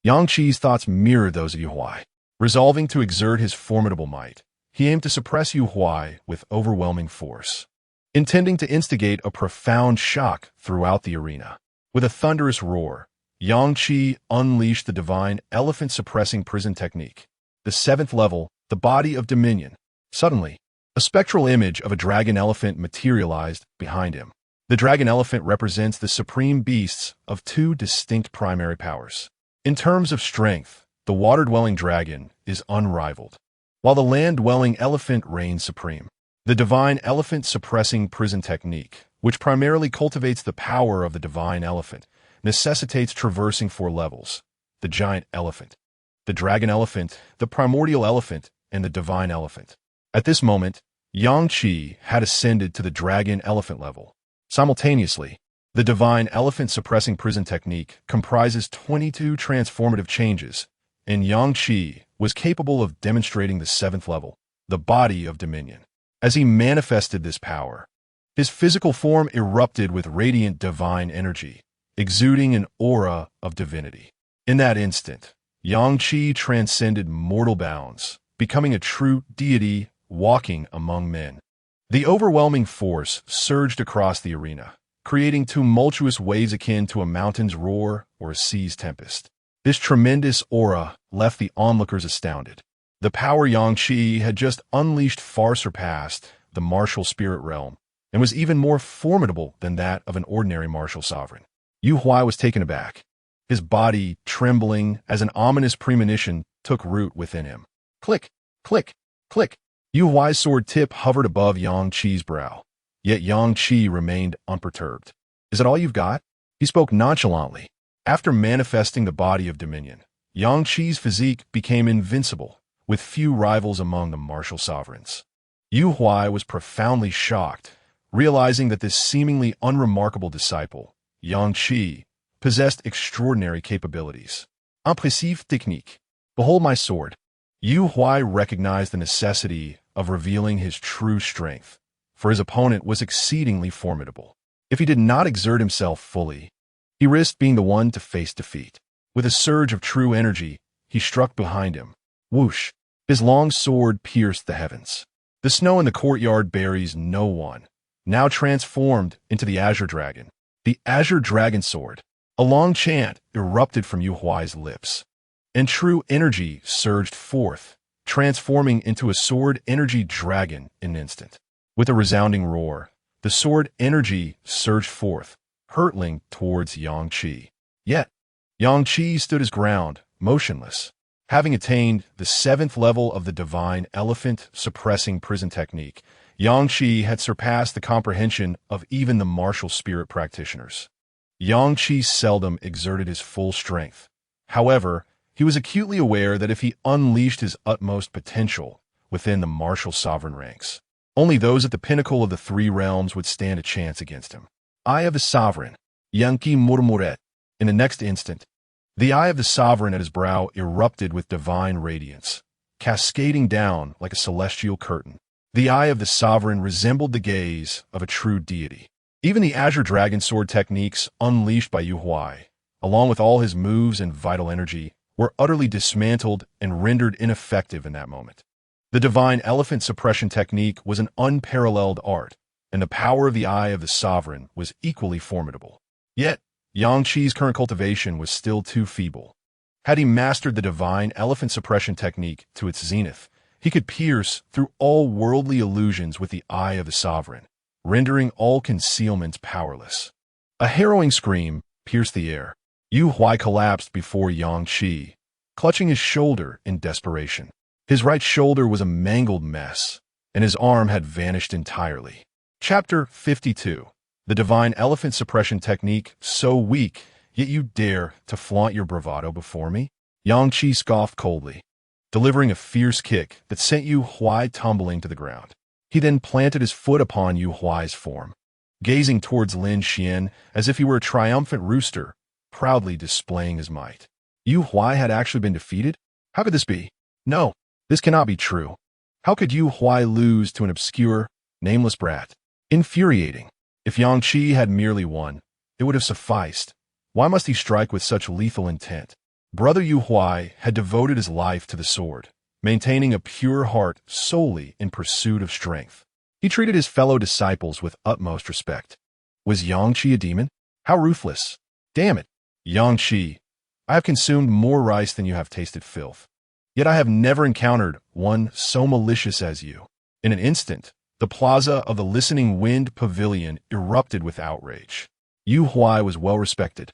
Yang Qi's thoughts mirrored those of Yu Huai. Resolving to exert his formidable might, he aimed to suppress Yu Huai with overwhelming force, intending to instigate a profound shock throughout the arena. With a thunderous roar, Yang Qi unleashed the divine elephant-suppressing prison technique. The 7th level, the body of dominion. Suddenly, a spectral image of a dragon elephant materialized behind him. The dragon elephant represents the supreme beasts of 2 distinct primary powers. In terms of strength, the water-dwelling dragon is unrivaled, while the land-dwelling elephant reigns supreme. The divine elephant-suppressing prison technique, which primarily cultivates the power of the divine elephant, necessitates traversing 4 levels: the giant elephant, the dragon elephant, the primordial elephant, and the divine elephant. At this moment, Yang Qi had ascended to the dragon elephant level. Simultaneously, the divine elephant-suppressing prison technique comprises 22 transformative changes, and Yang Qi was capable of demonstrating the 7th level, the body of dominion. As he manifested this power, his physical form erupted with radiant divine energy, exuding an aura of divinity. In that instant, Yang Qi transcended mortal bounds, becoming a true deity walking among men. The overwhelming force surged across the arena, creating tumultuous waves akin to a mountain's roar or a sea's tempest. This tremendous aura left the onlookers astounded. The power Yang Qi had just unleashed far surpassed the martial spirit realm, and was even more formidable than that of an ordinary martial sovereign. Yu Huai was taken aback, his body trembling as an ominous premonition took root within him. Click, click, click. Yu Huai's sword tip hovered above Yang Qi's brow, yet Yang Qi remained unperturbed. Is that all you've got? He spoke nonchalantly. After manifesting the body of dominion, Yang Qi's physique became invincible, with few rivals among the martial sovereigns. Yu Huai was profoundly shocked, realizing that this seemingly unremarkable disciple, Yang Qi, possessed extraordinary capabilities. Impressive technique. Behold my sword. Yu Huai recognized the necessity of revealing his true strength, for his opponent was exceedingly formidable. If he did not exert himself fully, he risked being the one to face defeat. With a surge of true energy, he struck behind him. Whoosh! His long sword pierced the heavens. The snow in the courtyard buries no one, now transformed into the Azure Dragon. The Azure Dragon Sword. A long chant erupted from Yu Huai's lips, and true energy surged forth, transforming into a sword energy dragon in an instant. With a resounding roar, the sword energy surged forth, hurtling towards Yang Qi. Yet, Yang Qi stood his ground, motionless. Having attained the 7th level of the divine elephant-suppressing prison technique, Yang Qi had surpassed the comprehension of even the martial spirit practitioners. Yang Qi seldom exerted his full strength. However, he was acutely aware that if he unleashed his utmost potential within the martial sovereign ranks, only those at the pinnacle of the 3 realms would stand a chance against him. Eye of the Sovereign, Yang Qi murmuret. In the next instant, the eye of the sovereign at his brow erupted with divine radiance, cascading down like a celestial curtain. The eye of the sovereign resembled the gaze of a true deity. Even the Azure Dragon Sword techniques unleashed by Yu Huai, along with all his moves and vital energy, were utterly dismantled and rendered ineffective in that moment. The divine elephant suppression technique was an unparalleled art, and the power of the eye of the sovereign was equally formidable. Yet, Yang Qi's current cultivation was still too feeble. Had he mastered the divine elephant suppression technique to its zenith, he could pierce through all worldly illusions with the eye of the sovereign, rendering all concealments powerless. A harrowing scream pierced the air. Yu Huai collapsed before Yang Qi, clutching his shoulder in desperation. His right shoulder was a mangled mess, and his arm had vanished entirely. Chapter 52. The divine elephant suppression technique, so weak, yet you dare to flaunt your bravado before me? Yang Qi scoffed coldly, delivering a fierce kick that sent Yu Huai tumbling to the ground. He then planted his foot upon Yu Huai's form, gazing towards Lin Xuan as if he were a triumphant rooster, proudly displaying his might. Yu Huai had actually been defeated? How could this be? No, this cannot be true. How could Yu Huai lose to an obscure, nameless brat? Infuriating. If Yang Qi had merely won, It would have sufficed. Why must he strike with such lethal intent? Brother Yu Huai had devoted his life to the sword, maintaining a pure heart solely in pursuit of strength. He treated his fellow disciples with utmost respect. Was Yangqi a demon? How ruthless! Damn it! Yangqi, I have consumed more rice than you have tasted filth. Yet I have never encountered one so malicious as you. In an instant, the plaza of the Listening Wind Pavilion erupted with outrage. Yu Huai was well respected,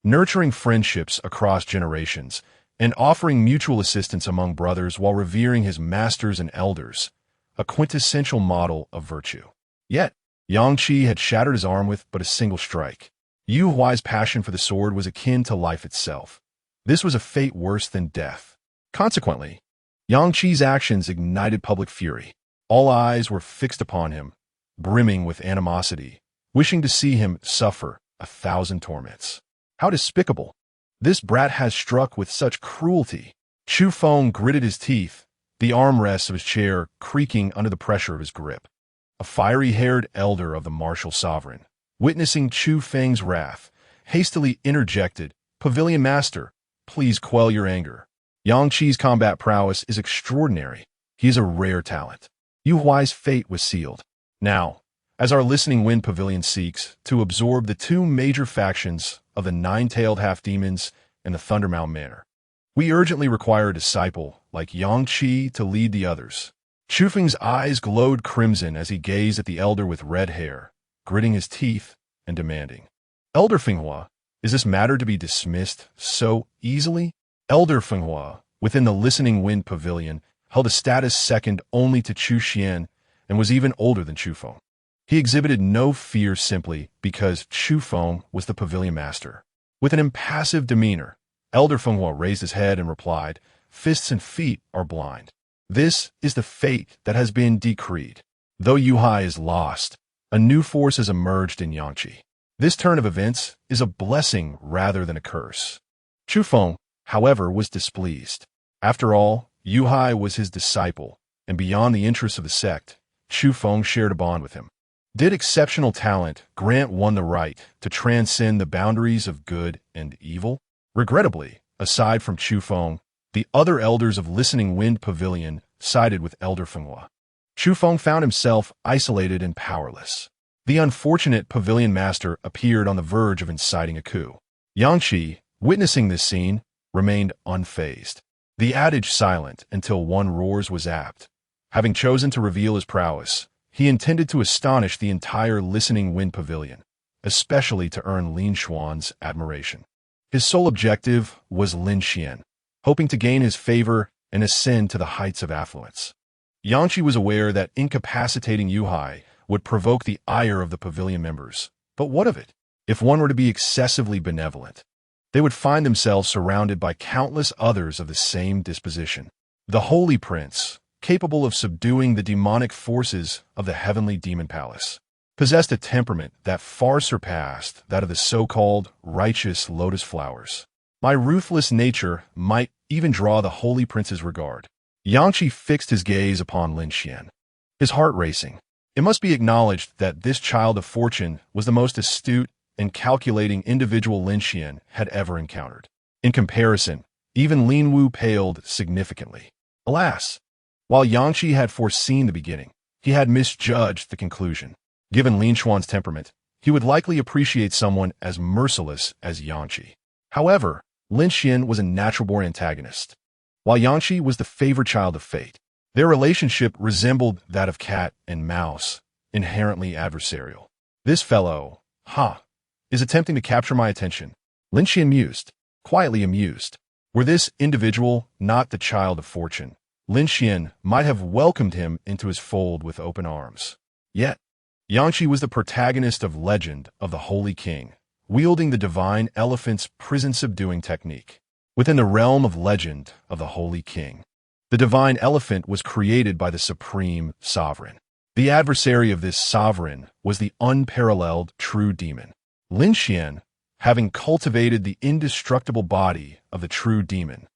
nurturing friendships across generations and offering mutual assistance among brothers while revering his masters and elders, a quintessential model of virtue. Yet, Yangqi had shattered his arm with but a single strike. Yu Huai's passion for the sword was akin to life itself. This was a fate worse than death. Consequently, Yangqi's actions ignited public fury. All eyes were fixed upon him, brimming with animosity, wishing to see him suffer 1,000 torments. How despicable! This brat has struck with such cruelty. Chu Feng gritted his teeth, the armrests of his chair creaking under the pressure of his grip. A fiery-haired elder of the martial sovereign, witnessing Chu Feng's wrath, hastily interjected, "Pavilion Master, please quell your anger. Yangqi's combat prowess is extraordinary. He is a rare talent." Yu Huai's fate was sealed. Now, as our Listening Wind Pavilion seeks to absorb the two major factions of the nine-tailed half-demons and the Thundermount Manor, we urgently require a disciple like Yangqi to lead the others. Chu Feng's eyes glowed crimson as he gazed at the elder with red hair, gritting his teeth and demanding, "Elder Fenghua, is this matter to be dismissed so easily?" Elder Fenghua, within the Listening Wind Pavilion, held a status second only to Chu Xian and was even older than Chu Feng. He exhibited no fear simply because Chu Feng was the pavilion master. With an impassive demeanor, Elder Fenghua raised his head and replied, "Fists and feet are blind. This is the fate that has been decreed. Though Yu Hai is lost, a new force has emerged in Yangqi. This turn of events is a blessing rather than a curse." Chu Feng, however, was displeased. After all, Yu Hai was his disciple, and beyond the interests of the sect, Chu Feng shared a bond with him. Did exceptional talent grant one the right to transcend the boundaries of good and evil? Regrettably, aside from Chu Feng, the other elders of Listening Wind Pavilion sided with Elder Fenghua. Chu Feng found himself isolated and powerless. The unfortunate pavilion master appeared on the verge of inciting a coup. Yangqi, witnessing this scene, remained unfazed. The adage silent until one roars was apt. Having chosen to reveal his prowess, he intended to astonish the entire Listening Wind Pavilion, especially to earn Lin Xuan's admiration. His sole objective was Lin Xuan, hoping to gain his favor and ascend to the heights of affluence. Yangqi was aware that incapacitating Yu Hai would provoke the ire of the pavilion members. But what of it? If one were to be excessively benevolent, they would find themselves surrounded by countless others of the same disposition. The Holy Prince, capable of subduing the demonic forces of the heavenly demon palace, possessed a temperament that far surpassed that of the so-called righteous lotus flowers. My ruthless nature might even draw the Holy Prince's regard. Yangqi fixed his gaze upon Lin Xuan, his heart racing. It must be acknowledged that this child of fortune was the most astute and calculating individual Lin Xuan had ever encountered. In comparison, even Lin Wu paled significantly. Alas, while Yangqi had foreseen the beginning, he had misjudged the conclusion. Given Lin Xuan's temperament, he would likely appreciate someone as merciless as Yangqi. However, Lin Xuan was a natural-born antagonist, while Yangqi was the favored child of fate. Their relationship resembled that of cat and mouse, inherently adversarial. "This fellow, is attempting to capture my attention," Lin Xuan mused, quietly amused. Were this individual not the child of fortune, Lin Xuan might have welcomed him into his fold with open arms. Yet, Yangqi was the protagonist of legend of the Holy King, wielding the divine elephant's prison-subduing technique. Within the realm of legend of the Holy King, the divine elephant was created by the supreme sovereign. The adversary of this sovereign was the unparalleled true demon. Lin Xuan, having cultivated the indestructible body of the true demon,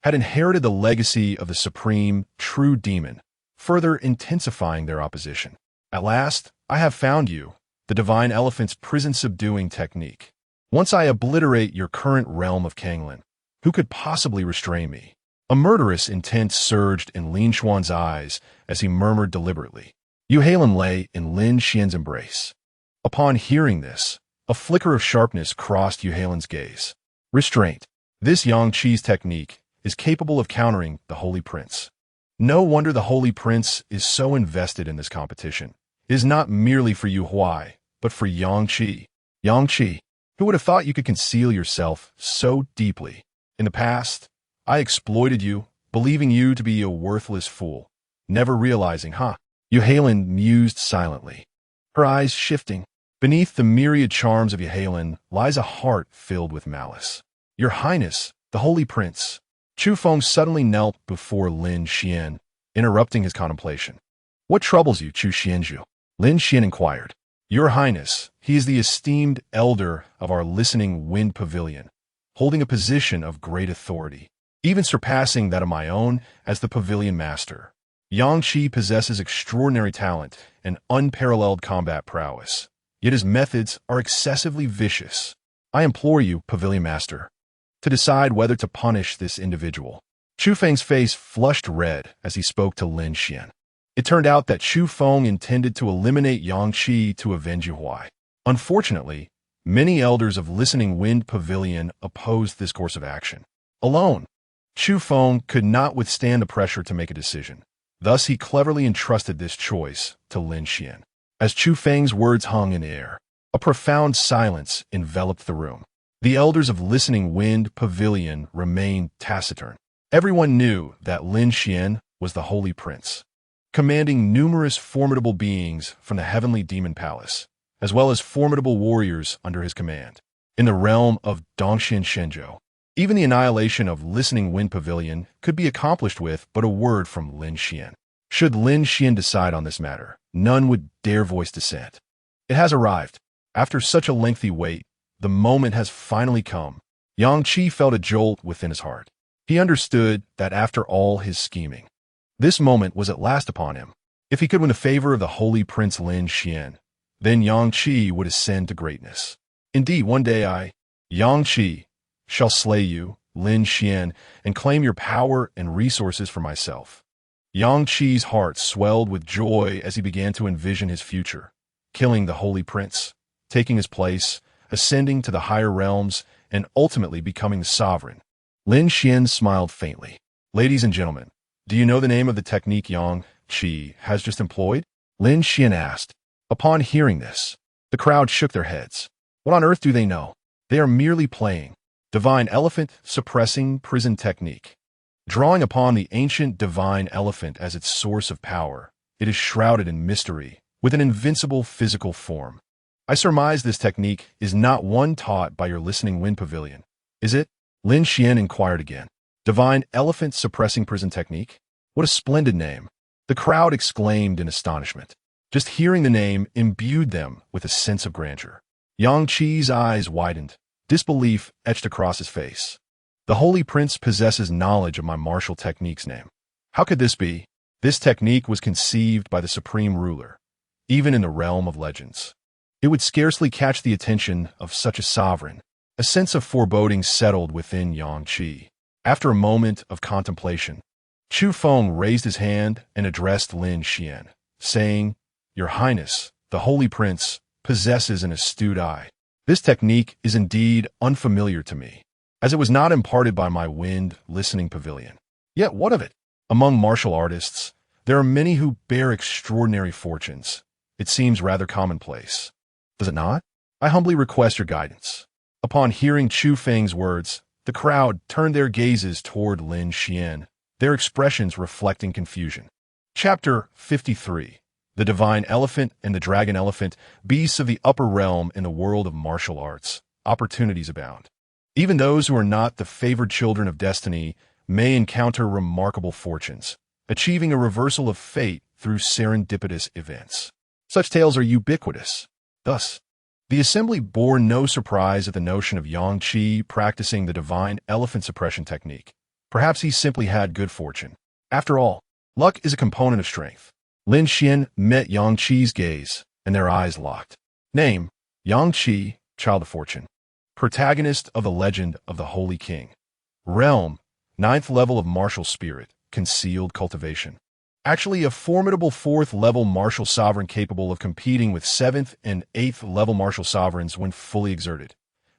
had inherited the legacy of the supreme true demon, further intensifying their opposition. "At last, I have found you, the divine elephant's prison-subduing technique. Once I obliterate your current realm of Kanglin, who could possibly restrain me? A murderous intent surged in Lin Xuan's eyes as he murmured deliberately. Yuhalan lay in Lin Xian's embrace. Upon hearing this, a flicker of sharpness crossed Yuhalan's gaze. Restraint. This Yang Qi's technique is capable of countering the Holy Prince. No wonder the Holy Prince is so invested in this competition. It is not merely for Yu Huai, but for Yang Qi. Yang Qi, who would have thought you could conceal yourself so deeply? In the past, I exploited you, believing you to be a worthless fool, never realizing, Yuhalan mused silently, her eyes shifting. Beneath the myriad charms of Yuhalan lies a heart filled with malice. Your Highness, the Holy Prince. Chu Feng suddenly knelt before Lin Xian, interrupting his contemplation. What troubles you, Chu Xianzhu? Lin Xian inquired. Your Highness, he is the esteemed elder of our listening wind pavilion, holding a position of great authority, even surpassing that of my own as the pavilion master. Yang Qi possesses extraordinary talent and unparalleled combat prowess, yet his methods are excessively vicious. I implore you, pavilion master, to decide whether to punish this individual. Chu Feng's face flushed red as he spoke to Lin Xian. It turned out that Chu Feng intended to eliminate Yang Qi to avenge Yu Huai. Unfortunately, many elders of Listening Wind Pavilion opposed this course of action. Alone, Chu Feng could not withstand the pressure to make a decision. Thus, he cleverly entrusted this choice to Lin Xian. As Chu Feng's words hung in air, a profound silence enveloped the room. The elders of Listening Wind Pavilion remained taciturn. Everyone knew that Lin Xian was the Holy Prince, commanding numerous formidable beings from the Heavenly Demon Palace, as well as formidable warriors under his command. In the realm of Dongxian Shenzhou, even the annihilation of Listening Wind Pavilion could be accomplished with but a word from Lin Xian. Should Lin Xian decide on this matter, none would dare voice dissent. It has arrived. After such a lengthy wait, the moment has finally come. Yang Qi felt a jolt within his heart. He understood that after all his scheming, this moment was at last upon him. If he could win the favor of the Holy Prince Lin Xian, then Yang Qi would ascend to greatness. Indeed, one day I, Yang Qi, shall slay you, Lin Xian, and claim your power and resources for myself. Yang Qi's heart swelled with joy as he began to envision his future, killing the Holy Prince, taking his place, ascending to the higher realms, and ultimately becoming the sovereign. Lin Xian smiled faintly. Ladies and gentlemen, do you know the name of the technique Yang Qi has just employed? Lin Xian asked. Upon hearing this, the crowd shook their heads. What on earth do they know? They are merely playing divine elephant suppressing prison technique. Drawing upon the ancient divine elephant as its source of power, it is shrouded in mystery, with an invincible physical form. I surmise this technique is not one taught by your Listening Wind Pavilion, is it? Lin Xian inquired again. Divine elephant suppressing prison technique? What a splendid name. The crowd exclaimed in astonishment. Just hearing the name imbued them with a sense of grandeur. Yang Qi's eyes widened. Disbelief etched across his face. The Holy Prince possesses knowledge of my martial technique's name. How could this be? This technique was conceived by the Supreme Ruler, even in the realm of legends. It would scarcely catch the attention of such a sovereign. A sense of foreboding settled within Yang Qi. After a moment of contemplation, Chu Feng raised his hand and addressed Lin Xian, saying, Your Highness, the Holy Prince, possesses an astute eye. This technique is indeed unfamiliar to me, as it was not imparted by my wind listening pavilion. Yet what of it? Among martial artists, there are many who bear extraordinary fortunes. It seems rather commonplace. Does it not? I humbly request your guidance. Upon hearing Chu Feng's words, the crowd turned their gazes toward Lin Xian, their expressions reflecting confusion. Chapter 53. The Divine Elephant and the Dragon Elephant, beasts of the upper realm in the world of martial arts. Opportunities abound. Even those who are not the favored children of destiny may encounter remarkable fortunes, achieving a reversal of fate through serendipitous events. Such tales are ubiquitous. Thus, the assembly bore no surprise at the notion of Yang Qi practicing the divine elephant suppression technique. Perhaps he simply had good fortune. After all, luck is a component of strength. Lin Xian met Yang Qi's gaze, and their eyes locked. Name, Yang Qi, Child of Fortune. protagonist of the legend of the Holy King. Realm, ninth level of martial spirit, concealed cultivation. Actually a formidable fourth level martial sovereign capable of competing with seventh and eighth level martial sovereigns when fully exerted.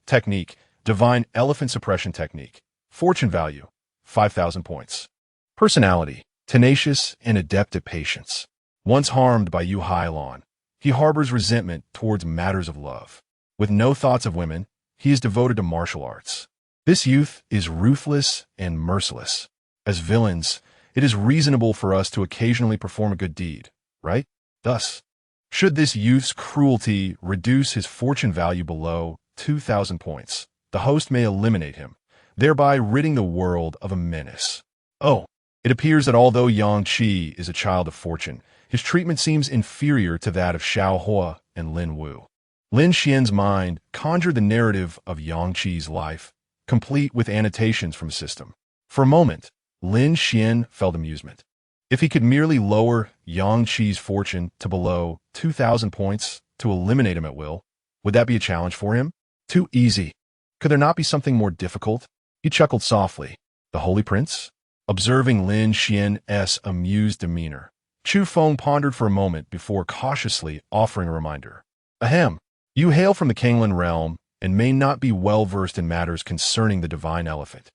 Technique, divine elephant suppression technique. Fortune value, 5,000 points. Personality, tenacious and adept at patience. Once harmed by Yu Hailon, he harbors resentment towards matters of love. With no thoughts of women, he is devoted to martial arts. This youth is ruthless and merciless. As villains, it is reasonable for us to occasionally perform a good deed, right? Thus, should this youth's cruelty reduce his fortune value below 2,000 points, the host may eliminate him, thereby ridding the world of a menace. Oh, it appears that although Yang Qi is a child of fortune, his treatment seems inferior to that of Xiao Hua and Lin Wu. Lin Xuan's mind conjured the narrative of Yang Qi's life, complete with annotations from his system. For a moment, Lin Xuan felt amusement. If he could merely lower Yang Qi's fortune to below 2,000 points to eliminate him at will, would that be a challenge for him? Too easy. Could there not be something more difficult? He chuckled softly. The Holy Prince? Observing Lin Xuan's amused demeanor, Chu Feng pondered for a moment before cautiously offering a reminder. Ahem. You hail from the Kanglan realm and may not be well versed in matters concerning the divine elephant.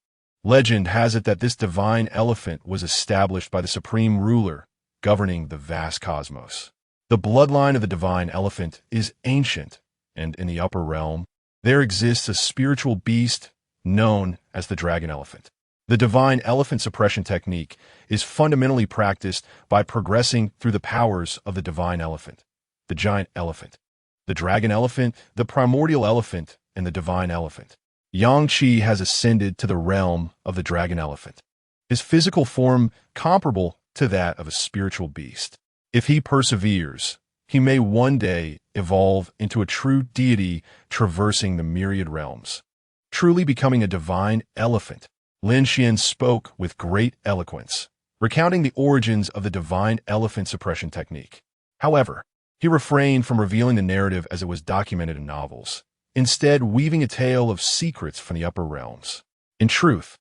Legend has it that this divine elephant was established by the supreme ruler governing the vast cosmos. The bloodline of the divine elephant is ancient, and in the upper realm, there exists a spiritual beast known as the dragon elephant. The divine elephant suppression technique is fundamentally practiced by progressing through the powers of the divine elephant, the giant elephant, the dragon elephant, the primordial elephant, and the divine elephant. Yang Qi has ascended to the realm of the dragon elephant, his physical form comparable to that of a spiritual beast. If he perseveres, he may one day evolve into a true deity traversing the myriad realms, truly becoming a divine elephant. Lin Xuan spoke with great eloquence, recounting the origins of the divine elephant suppression technique. However, he refrained from revealing the narrative as it was documented in novels, instead weaving a tale of secrets from the upper realms. In truth,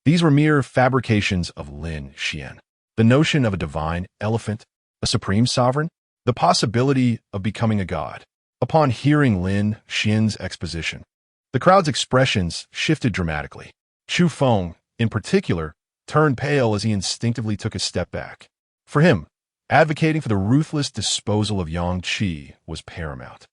these were mere fabrications of Lin Xuan. The notion of a divine elephant, a supreme sovereign, the possibility of becoming a god. Upon hearing Lin Xuan's exposition, the crowd's expressions shifted dramatically. Chu Feng, in particular, turned pale as he instinctively took a step back. For him, advocating for the ruthless disposal of Yang Qi was paramount.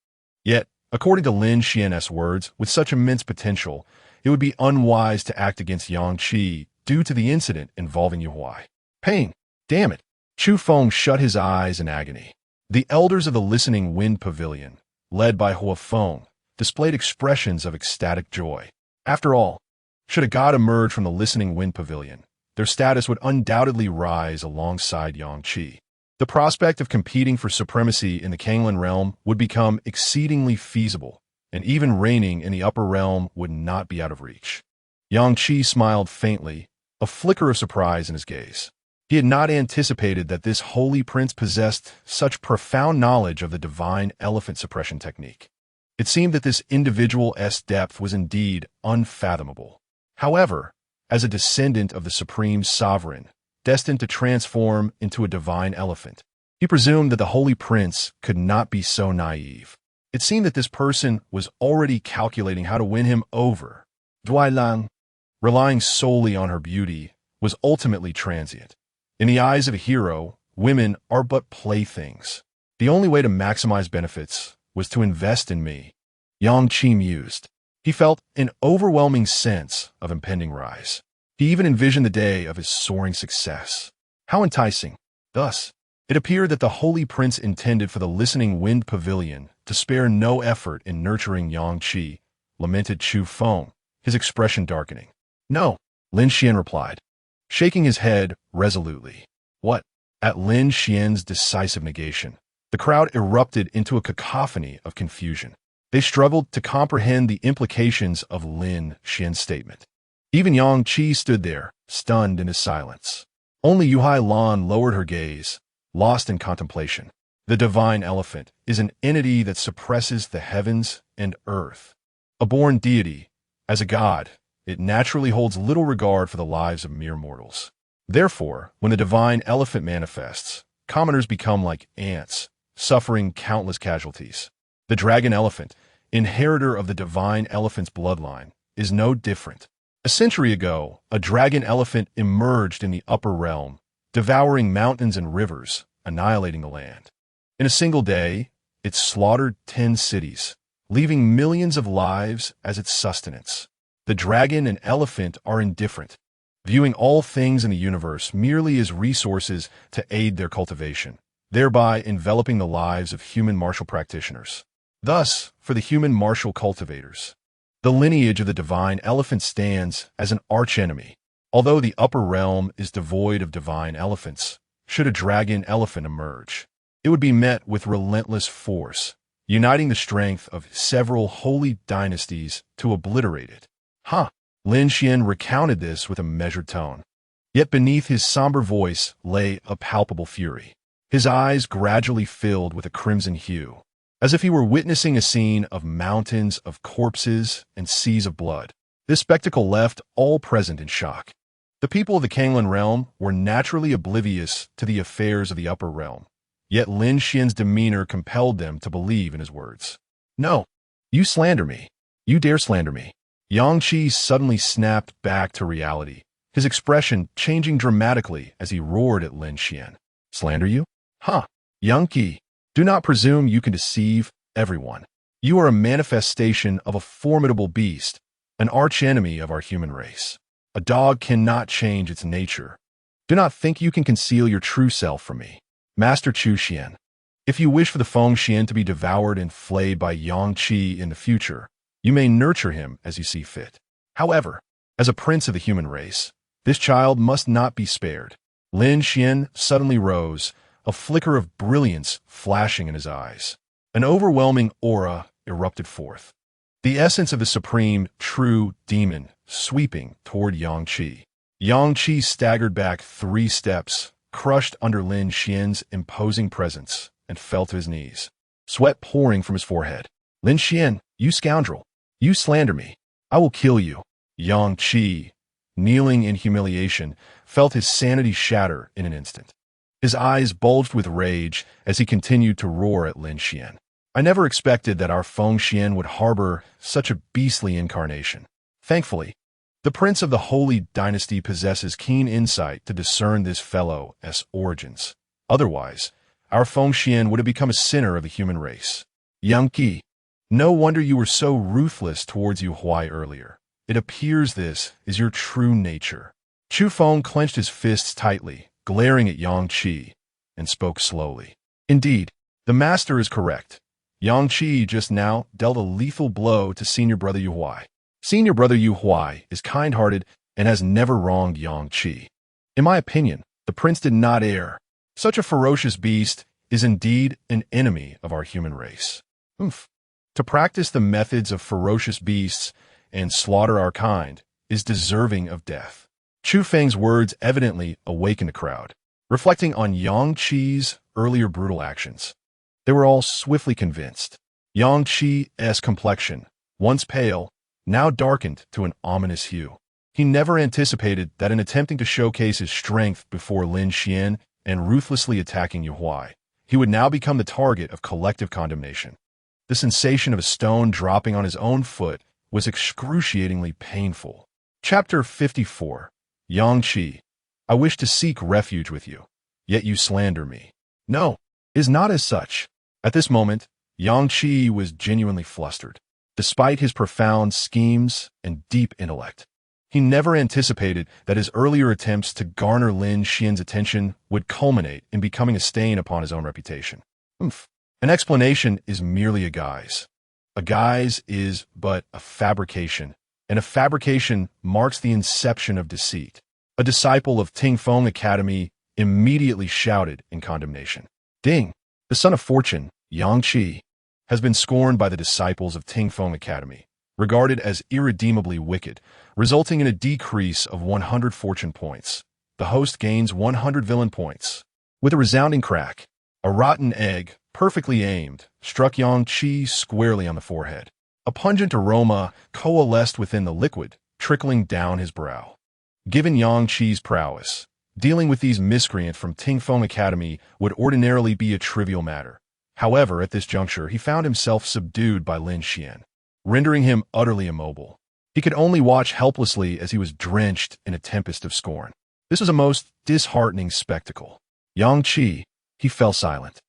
Yet, according to Lin Xuan's words, with such immense potential, it would be unwise to act against Yang Qi due to the incident involving Yu Huai. Pain! Damn it! Chu Feng shut his eyes in agony. The elders of the Listening Wind Pavilion, led by Hua Feng, displayed expressions of ecstatic joy. After all, should a god emerge from the Listening Wind Pavilion, their status would undoubtedly rise alongside Yang Qi. The prospect of competing for supremacy in the Kanglan realm would become exceedingly feasible, and even reigning in the upper realm would not be out of reach. Yang Qi smiled faintly, a flicker of surprise in his gaze. He had not anticipated that this holy prince possessed such profound knowledge of the divine elephant suppression technique. It seemed that this individual's depth was indeed unfathomable. However, as a descendant of the supreme sovereign, destined to transform into a divine elephant, he presumed that the holy prince could not be so naive. It seemed that this person was already calculating how to win him over. Duailang, relying solely on her beauty, was ultimately transient. In the eyes of a hero, women are but playthings. The only way to maximize benefits was to invest in me. Yang Qi mused. He felt an overwhelming sense of impending rise. He even envisioned the day of his soaring success. How enticing. Thus, it appeared that the Holy Prince intended for the Listening Wind Pavilion to spare no effort in nurturing Yang Qi, lamented Chu Feng, his expression darkening. No, Lin Xuan replied, shaking his head resolutely. What? At Lin Xuan's decisive negation, the crowd erupted into a cacophony of confusion. They struggled to comprehend the implications of Lin Xuan's statement. Even Yang Qi stood there, stunned in his silence. Only Yu Hailon lowered her gaze, lost in contemplation. The divine elephant is an entity that suppresses the heavens and earth. A born deity, as a god, it naturally holds little regard for the lives of mere mortals. Therefore, when the divine elephant manifests, commoners become like ants, suffering countless casualties. The dragon elephant, inheritor of the divine elephant's bloodline, is no different. A century ago, a dragon elephant emerged in the upper realm, devouring mountains and rivers, annihilating the land. In a single day, it slaughtered 10 cities, leaving millions of lives as its sustenance. The dragon and elephant are indifferent, viewing all things in the universe merely as resources to aid their cultivation, thereby enveloping the lives of human martial practitioners. Thus, for the human martial cultivators, the lineage of the divine elephant stands as an archenemy. Although the upper realm is devoid of divine elephants, should a dragon elephant emerge, it would be met with relentless force, uniting the strength of several holy dynasties to obliterate it. Lin Xuan recounted this with a measured tone. Yet beneath his somber voice lay a palpable fury. His eyes gradually filled with a crimson hue, as if he were witnessing a scene of mountains of corpses and seas of blood. This spectacle left all present in shock. The people of the Kanglan realm were naturally oblivious to the affairs of the upper realm, yet Lin Xuan's demeanor compelled them to believe in his words. "No, you slander me. You dare slander me." Yang Qi suddenly snapped back to reality, his expression changing dramatically as he roared at Lin Xuan. "Slander you? Yang Qi, do not presume you can deceive everyone. You are a manifestation of a formidable beast, an archenemy of our human race. A dog cannot change its nature. Do not think you can conceal your true self from me. Master Chu Xian, if you wish for the Feng Xian to be devoured and flayed by Yang Qi in the future, you may nurture him as you see fit. However, as a prince of the human race, this child must not be spared." Lin Xuan suddenly rose, a flicker of brilliance flashing in his eyes. An overwhelming aura erupted forth, the essence of the supreme, true demon sweeping toward Yang Qi. Yang Qi staggered back 3 steps, crushed under Lin Xuan's imposing presence, and fell to his knees, sweat pouring from his forehead. "Lin Xuan, you scoundrel! You slander me. I will kill you." Yang Qi, kneeling in humiliation, felt his sanity shatter in an instant. His eyes bulged with rage as he continued to roar at Lin Xuan. "I never expected that our Feng Xian would harbor such a beastly incarnation. Thankfully, the prince of the holy dynasty possesses keen insight to discern this fellow's origins. Otherwise, our Feng Xian would have become a sinner of the human race. Yang Qi, no wonder you were so ruthless towards Yu Huai earlier. It appears this is your true nature." Chu Feng clenched his fists tightly, glaring at Yang Qi, and spoke slowly. "Indeed, the master is correct. Yang Qi just now dealt a lethal blow to senior brother Yu Huai. Senior brother Yu Huai is kind-hearted and has never wronged Yang Qi. In my opinion, the prince did not err. Such a ferocious beast is indeed an enemy of our human race. To practice the methods of ferocious beasts and slaughter our kind is deserving of death." Chu Feng's words evidently awakened the crowd, reflecting on Yang Qi's earlier brutal actions. They were all swiftly convinced. Yang Qi's complexion, once pale, now darkened to an ominous hue. He never anticipated that in attempting to showcase his strength before Lin Xuan and ruthlessly attacking Yu Huai, he would now become the target of collective condemnation. The sensation of a stone dropping on his own foot was excruciatingly painful. Chapter 54. Yang Qi, I wish to seek refuge with you, yet you slander me. No, it is not as such. At this moment, Yang Qi was genuinely flustered. Despite his profound schemes and deep intellect, he never anticipated that his earlier attempts to garner Lin Xuan's attention would culminate in becoming a stain upon his own reputation. An explanation is merely a guise. A guise is but a fabrication, and a fabrication marks the inception of deceit. A disciple of Tingfeng Academy immediately shouted in condemnation. Ding, the son of fortune, Yang Qi, has been scorned by the disciples of Tingfeng Academy, regarded as irredeemably wicked, resulting in a decrease of 100 fortune points. The host gains 100 villain points. With a resounding crack, a rotten egg, perfectly aimed, struck Yang Qi squarely on the forehead. A pungent aroma coalesced within the liquid, trickling down his brow. Given Yang Qi's prowess, dealing with these miscreants from Tingfeng Academy would ordinarily be a trivial matter. However, at this juncture, he found himself subdued by Lin Xuan, rendering him utterly immobile. He could only watch helplessly as he was drenched in a tempest of scorn. This was a most disheartening spectacle. Yang Qi, he fell silent.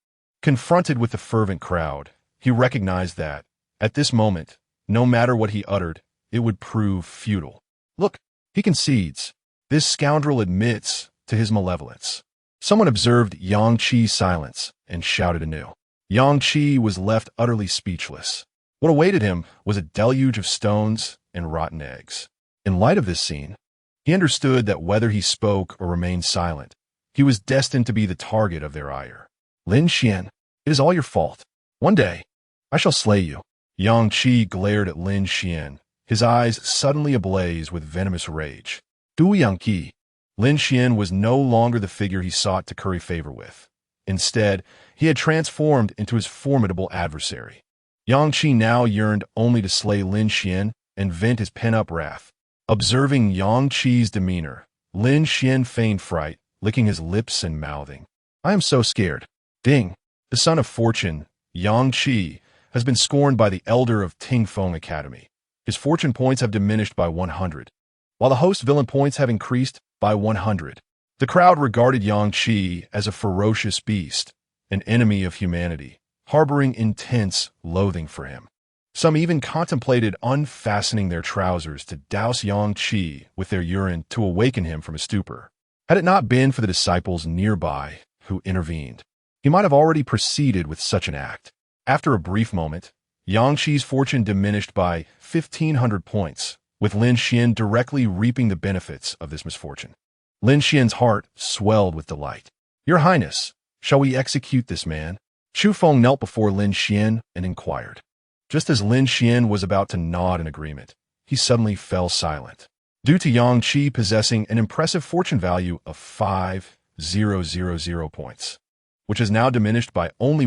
Confronted with the fervent crowd, he recognized that, at this moment, no matter what he uttered, it would prove futile. Look, he concedes. This scoundrel admits to his malevolence. Someone observed Yang Qi's silence and shouted anew. Yang Qi was left utterly speechless. What awaited him was a deluge of stones and rotten eggs. In light of this scene, he understood that whether he spoke or remained silent, he was destined to be the target of their ire. Lin Xuan, it is all your fault. One day, I shall slay you. Yang Qi glared at Lin Xuan, his eyes suddenly ablaze with venomous rage. Du Yang Qi. Lin Xuan was no longer the figure he sought to curry favor with. Instead, he had transformed into his formidable adversary. Yang Qi now yearned only to slay Lin Xuan and vent his pent-up wrath. Observing Yang Qi's demeanor, Lin Xuan feigned fright, licking his lips and mouthing. I am so scared. Ding, the son of fortune, Yang Qi, has been scorned by the elder of Tingfeng Academy. His fortune points have diminished by 100, while the host villain points have increased by 100. The crowd regarded Yang Qi as a ferocious beast, an enemy of humanity, harboring intense loathing for him. Some even contemplated unfastening their trousers to douse Yang Qi with their urine to awaken him from a stupor. Had it not been for the disciples nearby who intervened, he might have already proceeded with such an act. After a brief moment, Yang Qi's fortune diminished by 1,500 points, with Lin Xuan directly reaping the benefits of this misfortune. Lin Xuan's heart swelled with delight. Your Highness, shall we execute this man? Chu Feng knelt before Lin Xuan and inquired. Just as Lin Xuan was about to nod in agreement, he suddenly fell silent. Due to Yang Qi possessing an impressive fortune value of 5,000 points, which is now diminished by only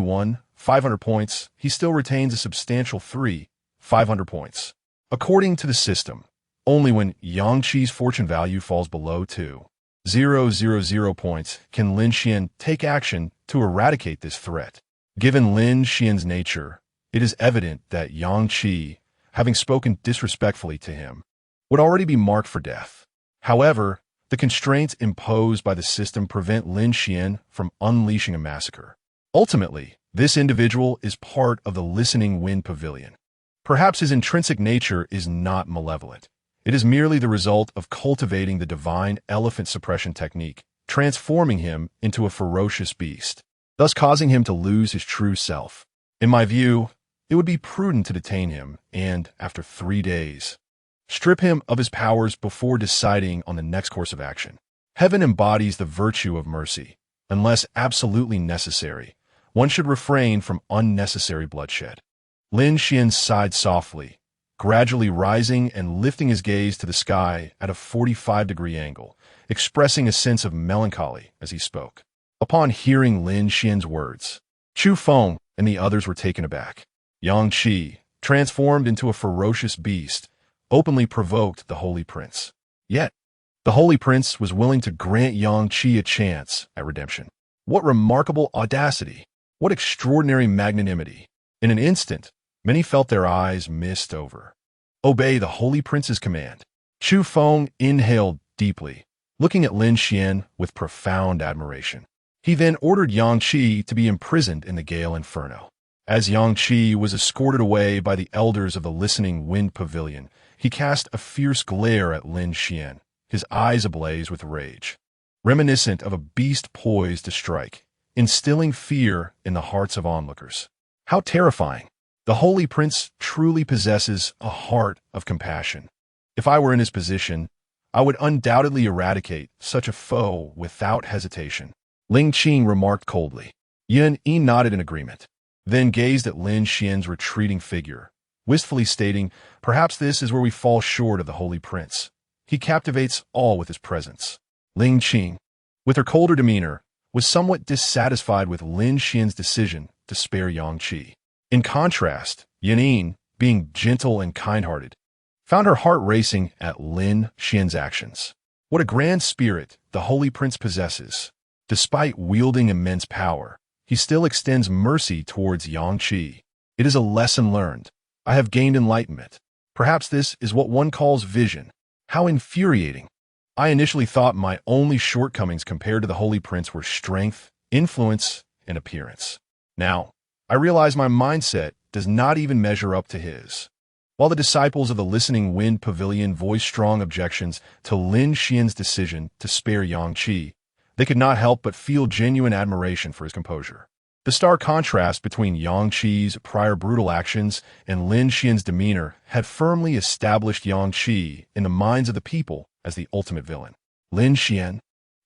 500 points, he still retains a substantial 500 points. According to the system, only when Yang Qi's fortune value falls below 2,000 points can Lin Xuan take action to eradicate this threat. Given Lin Xuan's nature, it is evident that Yang Qi, having spoken disrespectfully to him, would already be marked for death. However, the constraints imposed by the system prevent Lin Xuan from unleashing a massacre. Ultimately, this individual is part of the Listening Wind Pavilion. Perhaps his intrinsic nature is not malevolent. It is merely the result of cultivating the divine elephant suppression technique, transforming him into a ferocious beast, thus causing him to lose his true self. In my view, it would be prudent to detain him and, after 3 days, strip him of his powers before deciding on the next course of action. Heaven embodies the virtue of mercy. Unless absolutely necessary, one should refrain from unnecessary bloodshed. Lin Xuan sighed softly, gradually rising and lifting his gaze to the sky at a 45-degree angle, expressing a sense of melancholy as he spoke. Upon hearing Lin Xuan's words, Chu Feng and the others were taken aback. Yang Qi, transformed into a ferocious beast, openly provoked the Holy Prince. Yet, the Holy Prince was willing to grant Yang Qi a chance at redemption. What remarkable audacity! What extraordinary magnanimity! In an instant, many felt their eyes mist over. Obey the Holy Prince's command. Chu Feng inhaled deeply, looking at Lin Xuan with profound admiration. He then ordered Yang Qi to be imprisoned in the Gale Inferno. As Yang Qi was escorted away by the elders of the Listening Wind Pavilion, he cast a fierce glare at Lin Xuan, his eyes ablaze with rage, reminiscent of a beast poised to strike, instilling fear in the hearts of onlookers. How terrifying! The Holy Prince truly possesses a heart of compassion. If I were in his position, I would undoubtedly eradicate such a foe without hesitation. Ling Qing remarked coldly. Yun Yi nodded in agreement, then gazed at Lin Xuan's retreating figure, wistfully stating, perhaps this is where we fall short of the Holy Prince. He captivates all with his presence. Ling Qing, with her colder demeanor, was somewhat dissatisfied with Lin Xuan's decision to spare Yang Qi. In contrast, Yanin, being gentle and kind-hearted, found her heart racing at Lin Xuan's actions. What a grand spirit the Holy Prince possesses. Despite wielding immense power, he still extends mercy towards Yangqi. It is a lesson learned. I have gained enlightenment. Perhaps this is what one calls vision. How infuriating. I initially thought my only shortcomings compared to the Holy Prince were strength, influence, and appearance. Now, I realize my mindset does not even measure up to his. While the disciples of the Listening Wind Pavilion voiced strong objections to Lin Xuan's decision to spare Yangqi, they could not help but feel genuine admiration for his composure. The stark contrast between Yangqi's prior brutal actions and Lin Xuan's demeanor had firmly established Yangqi in the minds of the people as the ultimate villain. Lin Xuan,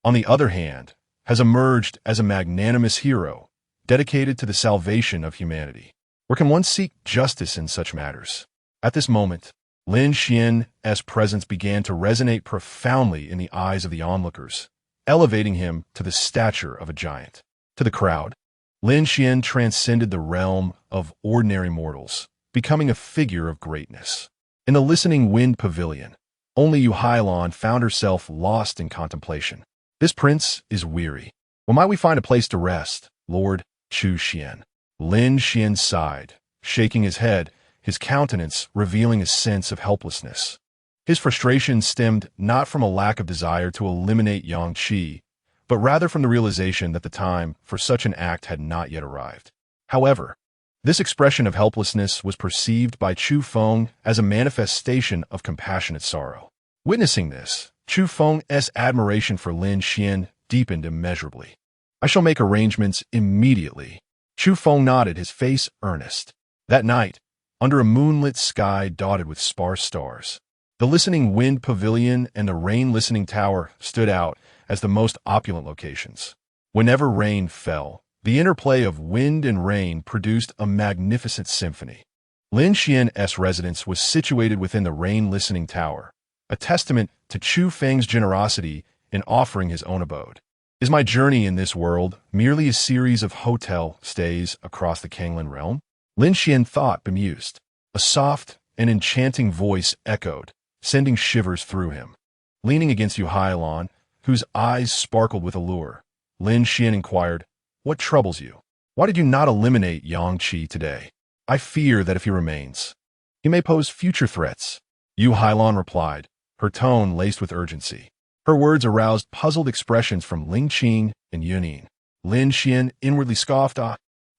on the other hand, has emerged as a magnanimous hero, dedicated to the salvation of humanity. Where can one seek justice in such matters? At this moment, Lin Xuan's presence began to resonate profoundly in the eyes of the onlookers, elevating him to the stature of a giant. To the crowd, Lin Xuan transcended the realm of ordinary mortals, becoming a figure of greatness. In the Listening Wind Pavilion, only Yu Hailon found herself lost in contemplation. This prince is weary. When might we find a place to rest, Lord Chu Xian? Lin Xuan sighed, shaking his head, his countenance revealing a sense of helplessness. His frustration stemmed not from a lack of desire to eliminate Yangqi, but rather from the realization that the time for such an act had not yet arrived. However, this expression of helplessness was perceived by Chu Feng as a manifestation of compassionate sorrow. Witnessing this, Chu Feng's admiration for Lin Xuan deepened immeasurably. I shall make arrangements immediately. Chu Feng nodded, his face earnest. That night, under a moonlit sky dotted with sparse stars, the Listening Wind Pavilion and the Rain Listening Tower stood out as the most opulent locations. Whenever rain fell, the interplay of wind and rain produced a magnificent symphony. Lin Xuan's residence was situated within the Rain Listening Tower, a testament to Chu Feng's generosity in offering his own abode. Is my journey in this world merely a series of hotel stays across the Kanglan realm? Lin Xuan thought, bemused. A soft and enchanting voice echoed, sending shivers through him. Leaning against Yu Hailon, whose eyes sparkled with allure, Lin Xuan inquired, "What troubles you? Why did you not eliminate Yangqi today? I fear that if he remains, he may pose future threats." Yu Hailon replied, her tone laced with urgency. Her words aroused puzzled expressions from Ling Qing and Yunin. Lin Xuan inwardly scoffed,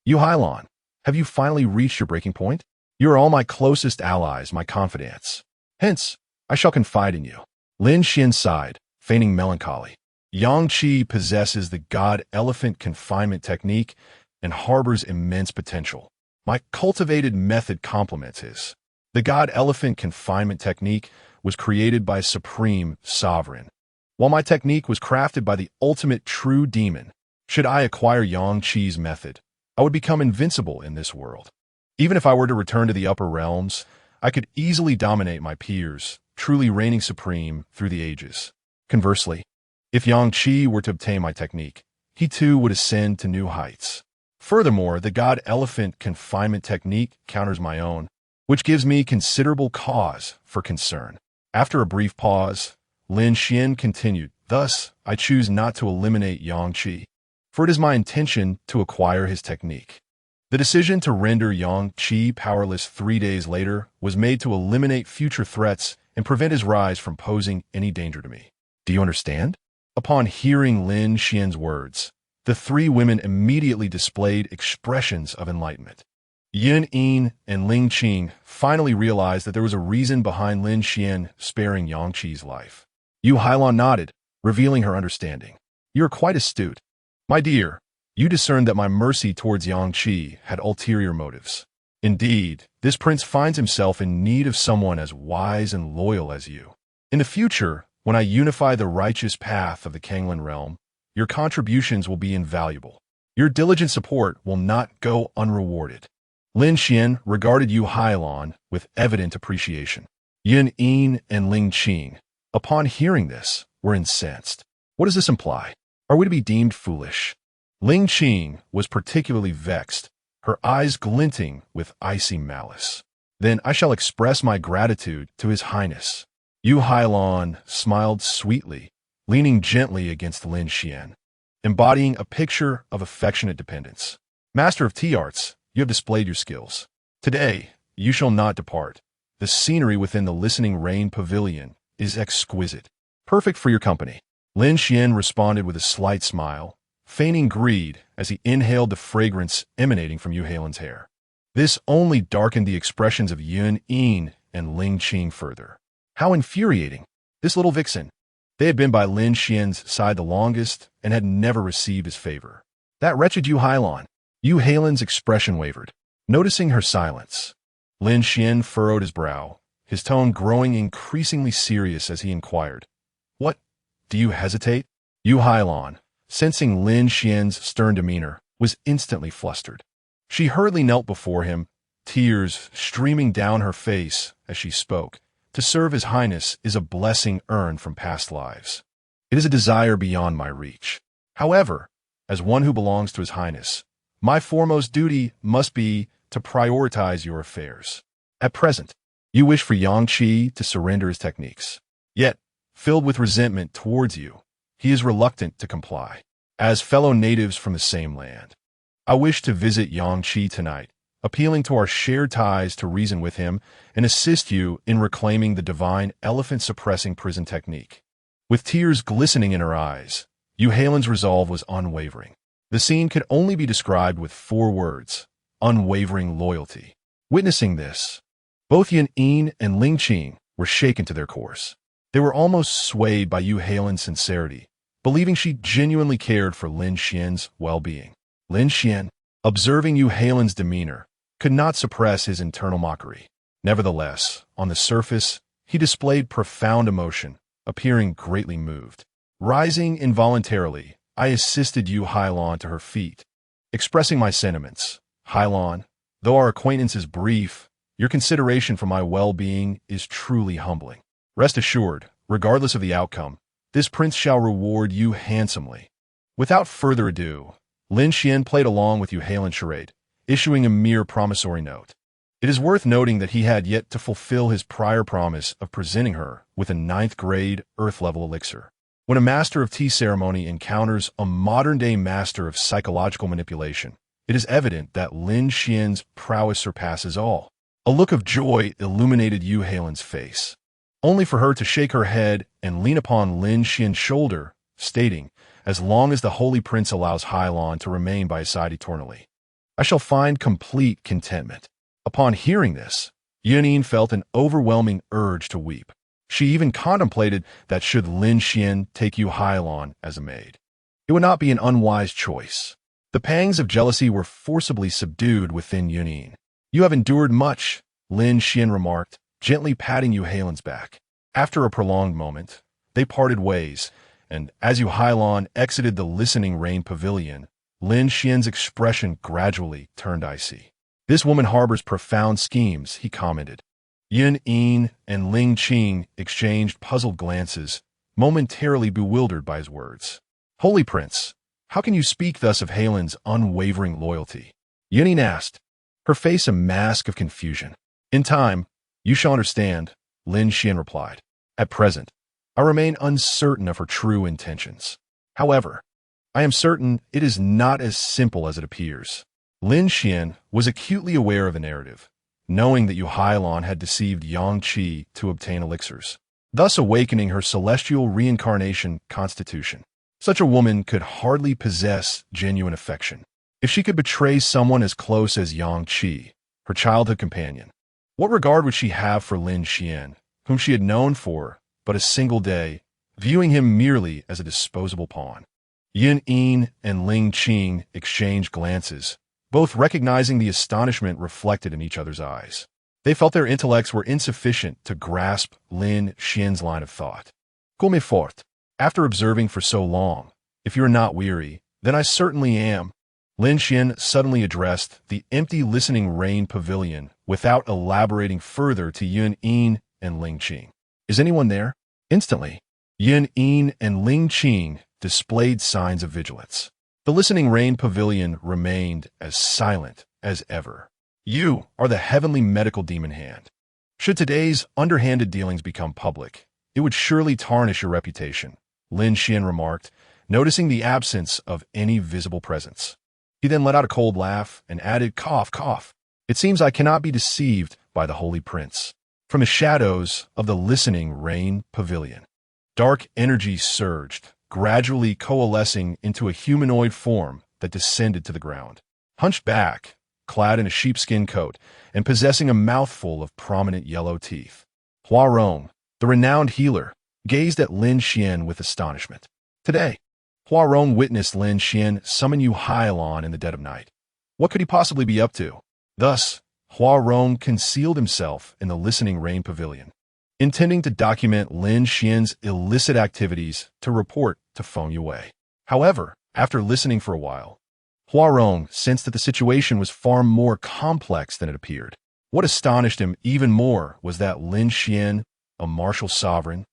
Yu Hailon, have you finally reached your breaking point? You are all my closest allies, my confidants. Hence, I shall confide in you." Lin Xuan sighed, feigning melancholy. Yangqi possesses the god-elephant confinement technique and harbors immense potential. My cultivated method complements his. The god-elephant confinement technique was created by a supreme sovereign, while my technique was crafted by the ultimate true demon. Should I acquire Yangqi's method, I would become invincible in this world. Even if I were to return to the upper realms, I could easily dominate my peers, truly reigning supreme through the ages. Conversely, if Yangqi were to obtain my technique, he too would ascend to new heights. Furthermore, the god-elephant confinement technique counters my own, which gives me considerable cause for concern. After a brief pause, Lin Xuan continued, "Thus, I choose not to eliminate Yangqi, for it is my intention to acquire his technique." The decision to render Yangqi powerless 3 days later was made to eliminate future threats and prevent his rise from posing any danger to me. Do you understand? Upon hearing Lin Xuan's words, the three women immediately displayed expressions of enlightenment. Yunin and Ling Qing finally realized that there was a reason behind Lin Xuan sparing Yangqi's life. Yu Hailon nodded, revealing her understanding. "You are quite astute. My dear, you discerned that my mercy towards Yangqi had ulterior motives. Indeed, this prince finds himself in need of someone as wise and loyal as you. In the future, when I unify the righteous path of the Kanglan realm, your contributions will be invaluable. Your diligent support will not go unrewarded." Lin Xuan regarded Yu Hailon with evident appreciation. Yunin and Ling Qing, upon hearing this, were incensed. What does this imply? Are we to be deemed foolish? Ling Qing was particularly vexed, her eyes glinting with icy malice. Then I shall express my gratitude to His Highness. Yu Hailon smiled sweetly, leaning gently against Lin Xuan, embodying a picture of affectionate dependence. Master of tea arts, you have displayed your skills. Today, you shall not depart. The scenery within the listening rain pavilion is exquisite, perfect for your company. Lin Xuan responded with a slight smile, feigning greed as he inhaled the fragrance emanating from Yu Hailon's hair. This only darkened the expressions of Yun Yin and Ling Qing further. How infuriating! This little vixen. They had been by Lin Xuan's side the longest and had never received his favor. That wretched Yu Hailon. Yu Hailon's expression wavered. Noticing her silence, Lin Xuan furrowed his brow, his tone growing increasingly serious as he inquired, "What? Do you hesitate?" Yu Hailon, sensing Lin Xuan's stern demeanor, was instantly flustered. She hurriedly knelt before him, tears streaming down her face as she spoke. To serve His Highness is a blessing earned from past lives. It is a desire beyond my reach. However, as one who belongs to His Highness, my foremost duty must be to prioritize your affairs. At present, you wish for Yang Qi to surrender his techniques. Yet, filled with resentment towards you, he is reluctant to comply. As fellow natives from the same land, I wish to visit Yang Qi tonight, appealing to our shared ties to reason with him and assist you in reclaiming the divine elephant-suppressing prison technique. With tears glistening in her eyes, Yu Hailon's resolve was unwavering. The scene could only be described with 4 words: unwavering loyalty. Witnessing this, both Yun Yin and Ling Qing were shaken to their course. They were almost swayed by Yu Hailon's sincerity, believing she genuinely cared for Lin Xuan's well-being. Lin Xuan, observing Yu Hailon's demeanor, could not suppress his internal mockery. Nevertheless, on the surface, he displayed profound emotion, appearing greatly moved. Rising involuntarily, I assisted Yu Hailon to her feet, expressing my sentiments. Hailon, though our acquaintance is brief, your consideration for my well-being is truly humbling. Rest assured, regardless of the outcome, this prince shall reward you handsomely. Without further ado, Lin Xuan played along with Yu Hailon's charade, issuing a mere promissory note. It is worth noting that he had yet to fulfill his prior promise of presenting her with a 9th-grade Earth-level elixir. When a master of tea ceremony encounters a modern-day master of psychological manipulation, it is evident that Lin Xuan's prowess surpasses all. A look of joy illuminated Yu Hailon's face, only for her to shake her head and lean upon Lin Xuan's shoulder, stating, "As long as the Holy Prince allows Hailon to remain by his side eternally, I shall find complete contentment." Upon hearing this, Yun Yin felt an overwhelming urge to weep. She even contemplated that should Lin Xuan take Yu Hailon as a maid, it would not be an unwise choice. The pangs of jealousy were forcibly subdued within Yun Yin. "You have endured much," Lin Xuan remarked, gently patting Yu Hailon's back. After a prolonged moment, they parted ways, and as Yu Hailon exited the listening rain pavilion, Lin Xuan's expression gradually turned icy. "This woman harbors profound schemes," he commented. Yun Yin and Ling Qing exchanged puzzled glances, momentarily bewildered by his words. "Holy Prince, how can you speak thus of Hailon's unwavering loyalty?" Yun Yin asked, her face a mask of confusion. "In time, you shall understand," Lin Xuan replied. "At present, I remain uncertain of her true intentions. However, I am certain it is not as simple as it appears." Lin Xuan was acutely aware of the narrative, knowing that Yu Hailon had deceived Yang Qi to obtain elixirs, thus awakening her celestial reincarnation constitution. Such a woman could hardly possess genuine affection. If she could betray someone as close as Yang Qi, her childhood companion, what regard would she have for Lin Xuan, whom she had known for but a single day, viewing him merely as a disposable pawn? Yun Yin and Ling Qing exchanged glances, both recognizing the astonishment reflected in each other's eyes. They felt their intellects were insufficient to grasp Lin Xuan's line of thought. "Comme fort." After observing for so long, "If you are not weary, then I certainly am." Lin Xuan suddenly addressed the empty listening rain pavilion without elaborating further to Yun Yin and Ling Qing. "Is anyone there?" Instantly, Yun Yin and Ling Qing displayed signs of vigilance. The listening rain pavilion remained as silent as ever. You are the heavenly medical demon hand. Should today's underhanded dealings become public, it would surely tarnish your reputation, Lin Xuan remarked, noticing the absence of any visible presence. He then let out a cold laugh and added, cough, cough. It seems I cannot be deceived by the Holy Prince. From the shadows of the listening rain pavilion, dark energy surged, gradually coalescing into a humanoid form that descended to the ground. Hunched back, clad in a sheepskin coat, and possessing a mouthful of prominent yellow teeth, Hua Rong, the renowned healer, gazed at Lin Xuan with astonishment. Today, Hua Rong witnessed Lin Xuan summon Yu Hailon in the dead of night. What could he possibly be up to? Thus, Hua Rong concealed himself in the listening rain pavilion, intending to document Lin Xuan's illicit activities to report to Feng Yue. However, after listening for a while, Hua Rong sensed that the situation was far more complex than it appeared. What astonished him even more was that Lin Xuan, a martial sovereign,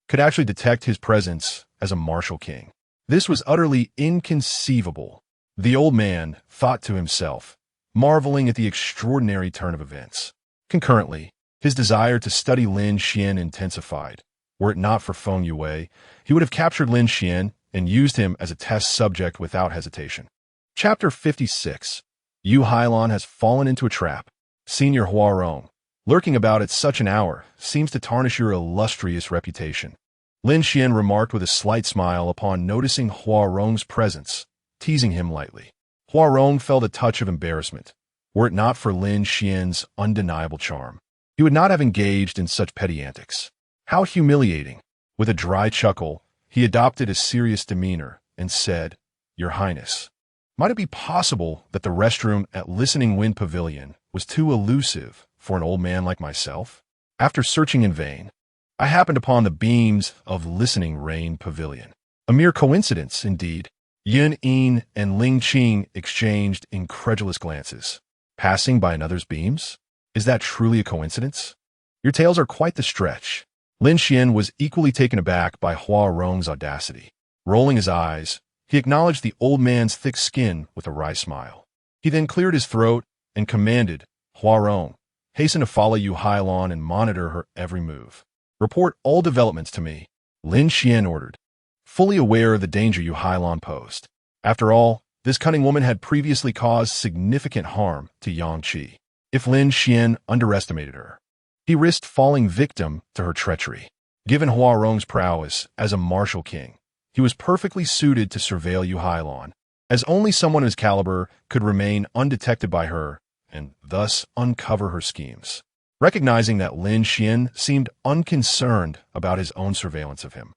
could actually detect his presence as a martial king. This was utterly inconceivable, the old man thought to himself, marveling at the extraordinary turn of events. Concurrently, his desire to study Lin Xuan intensified. Were it not for Feng Yue, he would have captured Lin Xuan and used him as a test subject without hesitation. Chapter 56. Yu Hailon has fallen into a trap. Senior Hua Rong, lurking about at such an hour, seems to tarnish your illustrious reputation. Lin Xuan remarked with a slight smile upon noticing Hua Rong's presence, teasing him lightly. Hua Rong felt a touch of embarrassment. Were it not for Lin Xuan's undeniable charm, he would not have engaged in such petty antics. How humiliating! With a dry chuckle, he adopted a serious demeanor and said, Your Highness, might it be possible that the restroom at Listening Wind Pavilion was too elusive for an old man like myself? After searching in vain, I happened upon the beams of Listening Rain Pavilion. A mere coincidence, indeed. Yun Yin and Ling Qing exchanged incredulous glances. Passing by another's beams? Is that truly a coincidence? Your tales are quite the stretch. Lin Xuan was equally taken aback by Hua Rong's audacity. Rolling his eyes, he acknowledged the old man's thick skin with a wry smile. He then cleared his throat and commanded, Hua Rong, hasten to follow Yu Hailon and monitor her every move. Report all developments to me, Lin Xuan ordered, fully aware of the danger Yu Hailon posed. After all, this cunning woman had previously caused significant harm to Yang Qi. If Lin Xuan underestimated her, he risked falling victim to her treachery. Given Hua Rong's prowess as a martial king, he was perfectly suited to surveil Yu Hailon, as only someone of his caliber could remain undetected by her and thus uncover her schemes. Recognizing that Lin Xuan seemed unconcerned about his own surveillance of him,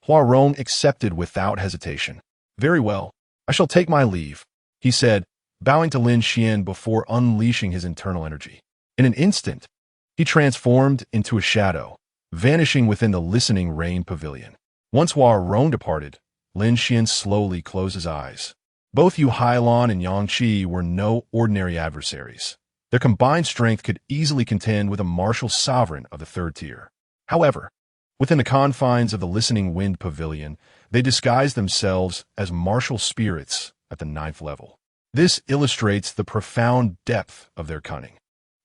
Hua Rong accepted without hesitation. Very well, I shall take my leave, he said, bowing to Lin Xuan before unleashing his internal energy. In an instant, he transformed into a shadow, vanishing within the Listening Rain Pavilion. Once Hua Rong departed, Lin Xuan slowly closed his eyes. Both Yu Hailon and Yang Qi were no ordinary adversaries. Their combined strength could easily contend with a martial sovereign of the third tier. However, within the confines of the Listening Wind Pavilion, they disguised themselves as martial spirits at the 9th level. This illustrates the profound depth of their cunning.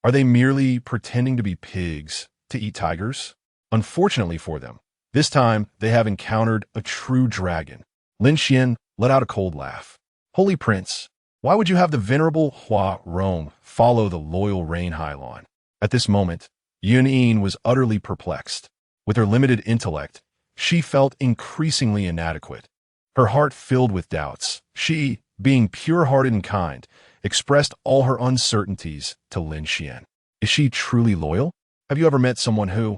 Are they merely pretending to be pigs to eat tigers? Unfortunately for them, this time they have encountered a true dragon. Lin Xuan let out a cold laugh. Holy Prince, why would you have the venerable Hua Rong follow the loyal Rain Hailon? At this moment, Yun Yin was utterly perplexed. With her limited intellect, she felt increasingly inadequate. Her heart filled with doubts. She, being pure-hearted and kind, expressed all her uncertainties to Lin Xuan. Is she truly loyal? Have you ever met someone who,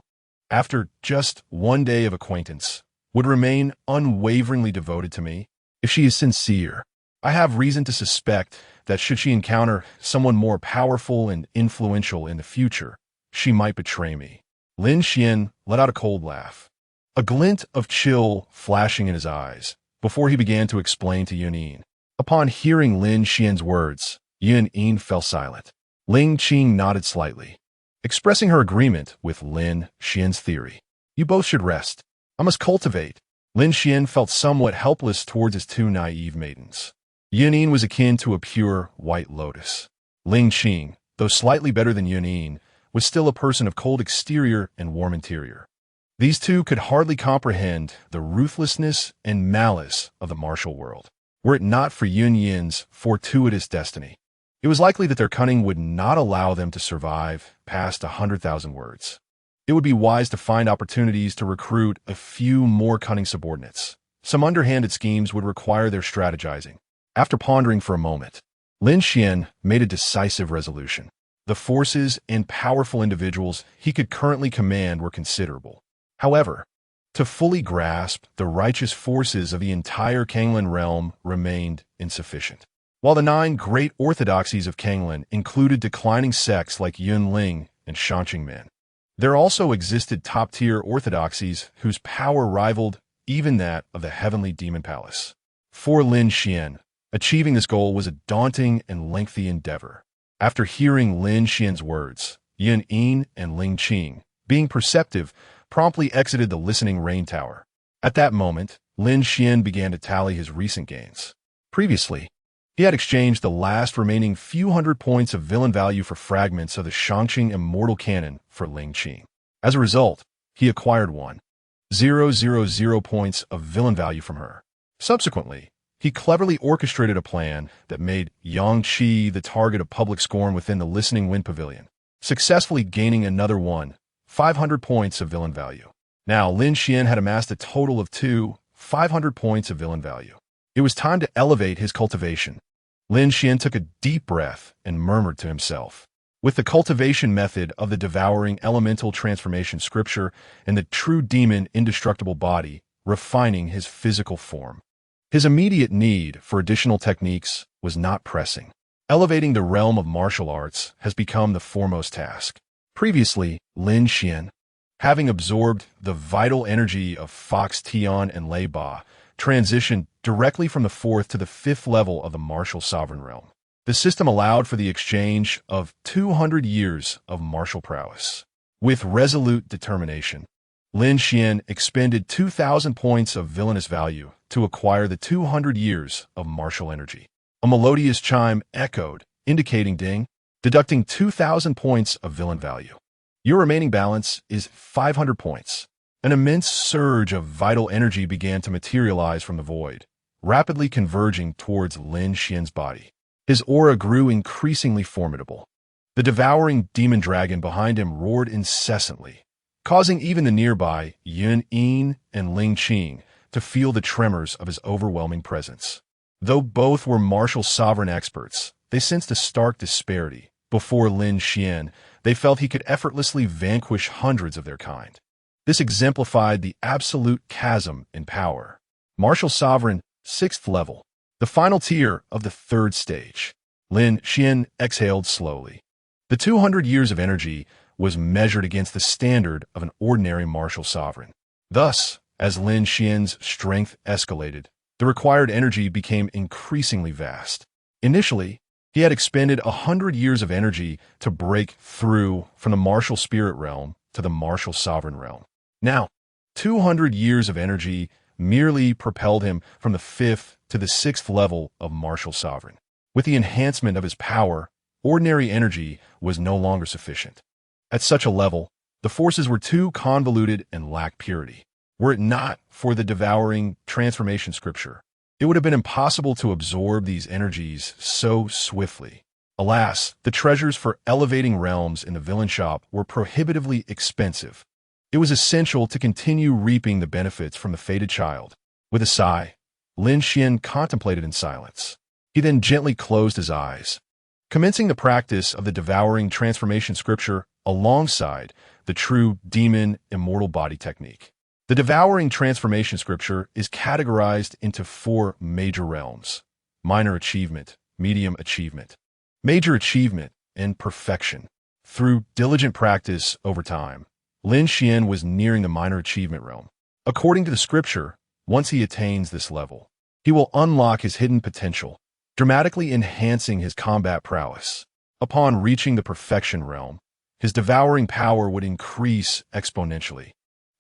after just one day of acquaintance, would remain unwaveringly devoted to me? If she is sincere, I have reason to suspect that should she encounter someone more powerful and influential in the future, she might betray me. Lin Xuan let out a cold laugh, a glint of chill flashing in his eyes, before he began to explain to Yun Yin. Upon hearing Lin Xuan's words, Yun Yin fell silent. Ling Qing nodded slightly, expressing her agreement with Lin Xuan's theory. You both should rest. I must cultivate. Lin Xuan felt somewhat helpless towards his two naive maidens. Yun Yin was akin to a pure white lotus. Ling Qing, though slightly better than Yun, was still a person of cold exterior and warm interior. These two could hardly comprehend the ruthlessness and malice of the martial world. Were it not for Yun's fortuitous destiny, it was likely that their cunning would not allow them to survive past 100,000 words. It would be wise to find opportunities to recruit a few more cunning subordinates. Some underhanded schemes would require their strategizing. After pondering for a moment, Lin Xuan made a decisive resolution. The forces and powerful individuals he could currently command were considerable. However, to fully grasp the righteous forces of the entire Kanglan realm remained insufficient. While the 9 great orthodoxies of Kanglan included declining sects like Yunling and Shanqingmen, there also existed top-tier orthodoxies whose power rivaled even that of the heavenly demon palace. For Lin Xuan, achieving this goal was a daunting and lengthy endeavor. After hearing Lin Xuan's words, Yun and Ling Qing, being perceptive, promptly exited the listening rain tower. At that moment, Lin Xuan began to tally his recent gains. Previously, he had exchanged the last remaining few hundred points of villain value for fragments of the Shangqing Immortal Cannon for Ling Qing. As a result, he acquired 1,000 points of villain value from her. Subsequently, he cleverly orchestrated a plan that made Yang Qi the target of public scorn within the Listening Wind Pavilion, successfully gaining another 500 points of villain value. Now, Lin Xuan had amassed a total of 500 points of villain value. It was time to elevate his cultivation. Lin Xuan took a deep breath and murmured to himself. With the cultivation method of the devouring elemental transformation scripture and the true demon indestructible body refining his physical form, his immediate need for additional techniques was not pressing. Elevating the realm of martial arts has become the foremost task. Previously, Lin Xuan, having absorbed the vital energy of Fox Tian and Lei Ba, transitioned directly from the 4th to the 5th level of the martial sovereign realm. The system allowed for the exchange of 200 years of martial prowess. With resolute determination, Lin Xuan expended 2,000 points of villainous value to acquire the 200 years of martial energy. A melodious chime echoed, indicating ding, deducting 2,000 points of villain value. Your remaining balance is 500 points. An immense surge of vital energy began to materialize from the void, rapidly converging towards Lin Xuan's body. His aura grew increasingly formidable. The devouring demon dragon behind him roared incessantly, causing even the nearby Yun and Ling Qing to feel the tremors of his overwhelming presence. Though both were martial sovereign experts, they sensed a stark disparity. Before Lin Xuan, they felt he could effortlessly vanquish hundreds of their kind. This exemplified the absolute chasm in power. Martial Sovereign, 6th level, the final tier of the 3rd stage. Lin Xuan exhaled slowly. The 200 years of energy was measured against the standard of an ordinary martial sovereign. Thus, as Lin Xuan's strength escalated, the required energy became increasingly vast. Initially, he had expended 100 years of energy to break through from the martial spirit realm to the martial sovereign realm. Now, 200 years of energy merely propelled him from the 5th to the 6th level of martial sovereign. With the enhancement of his power, ordinary energy was no longer sufficient. At such a level, the forces were too convoluted and lacked purity. Were it not for the devouring transformation scripture, it would have been impossible to absorb these energies so swiftly. Alas, the treasures for elevating realms in the villain shop were prohibitively expensive. It was essential to continue reaping the benefits from the fated child. With a sigh, Lin Xuan contemplated in silence. He then gently closed his eyes, commencing the practice of the devouring transformation scripture alongside the true demon immortal body technique. The devouring transformation scripture is categorized into 4 major realms: minor achievement, medium achievement, major achievement, and perfection. Through diligent practice over time, Lin Xuan was nearing the minor achievement realm. According to the scripture, once he attains this level, he will unlock his hidden potential, dramatically enhancing his combat prowess. Upon reaching the perfection realm, his devouring power would increase exponentially,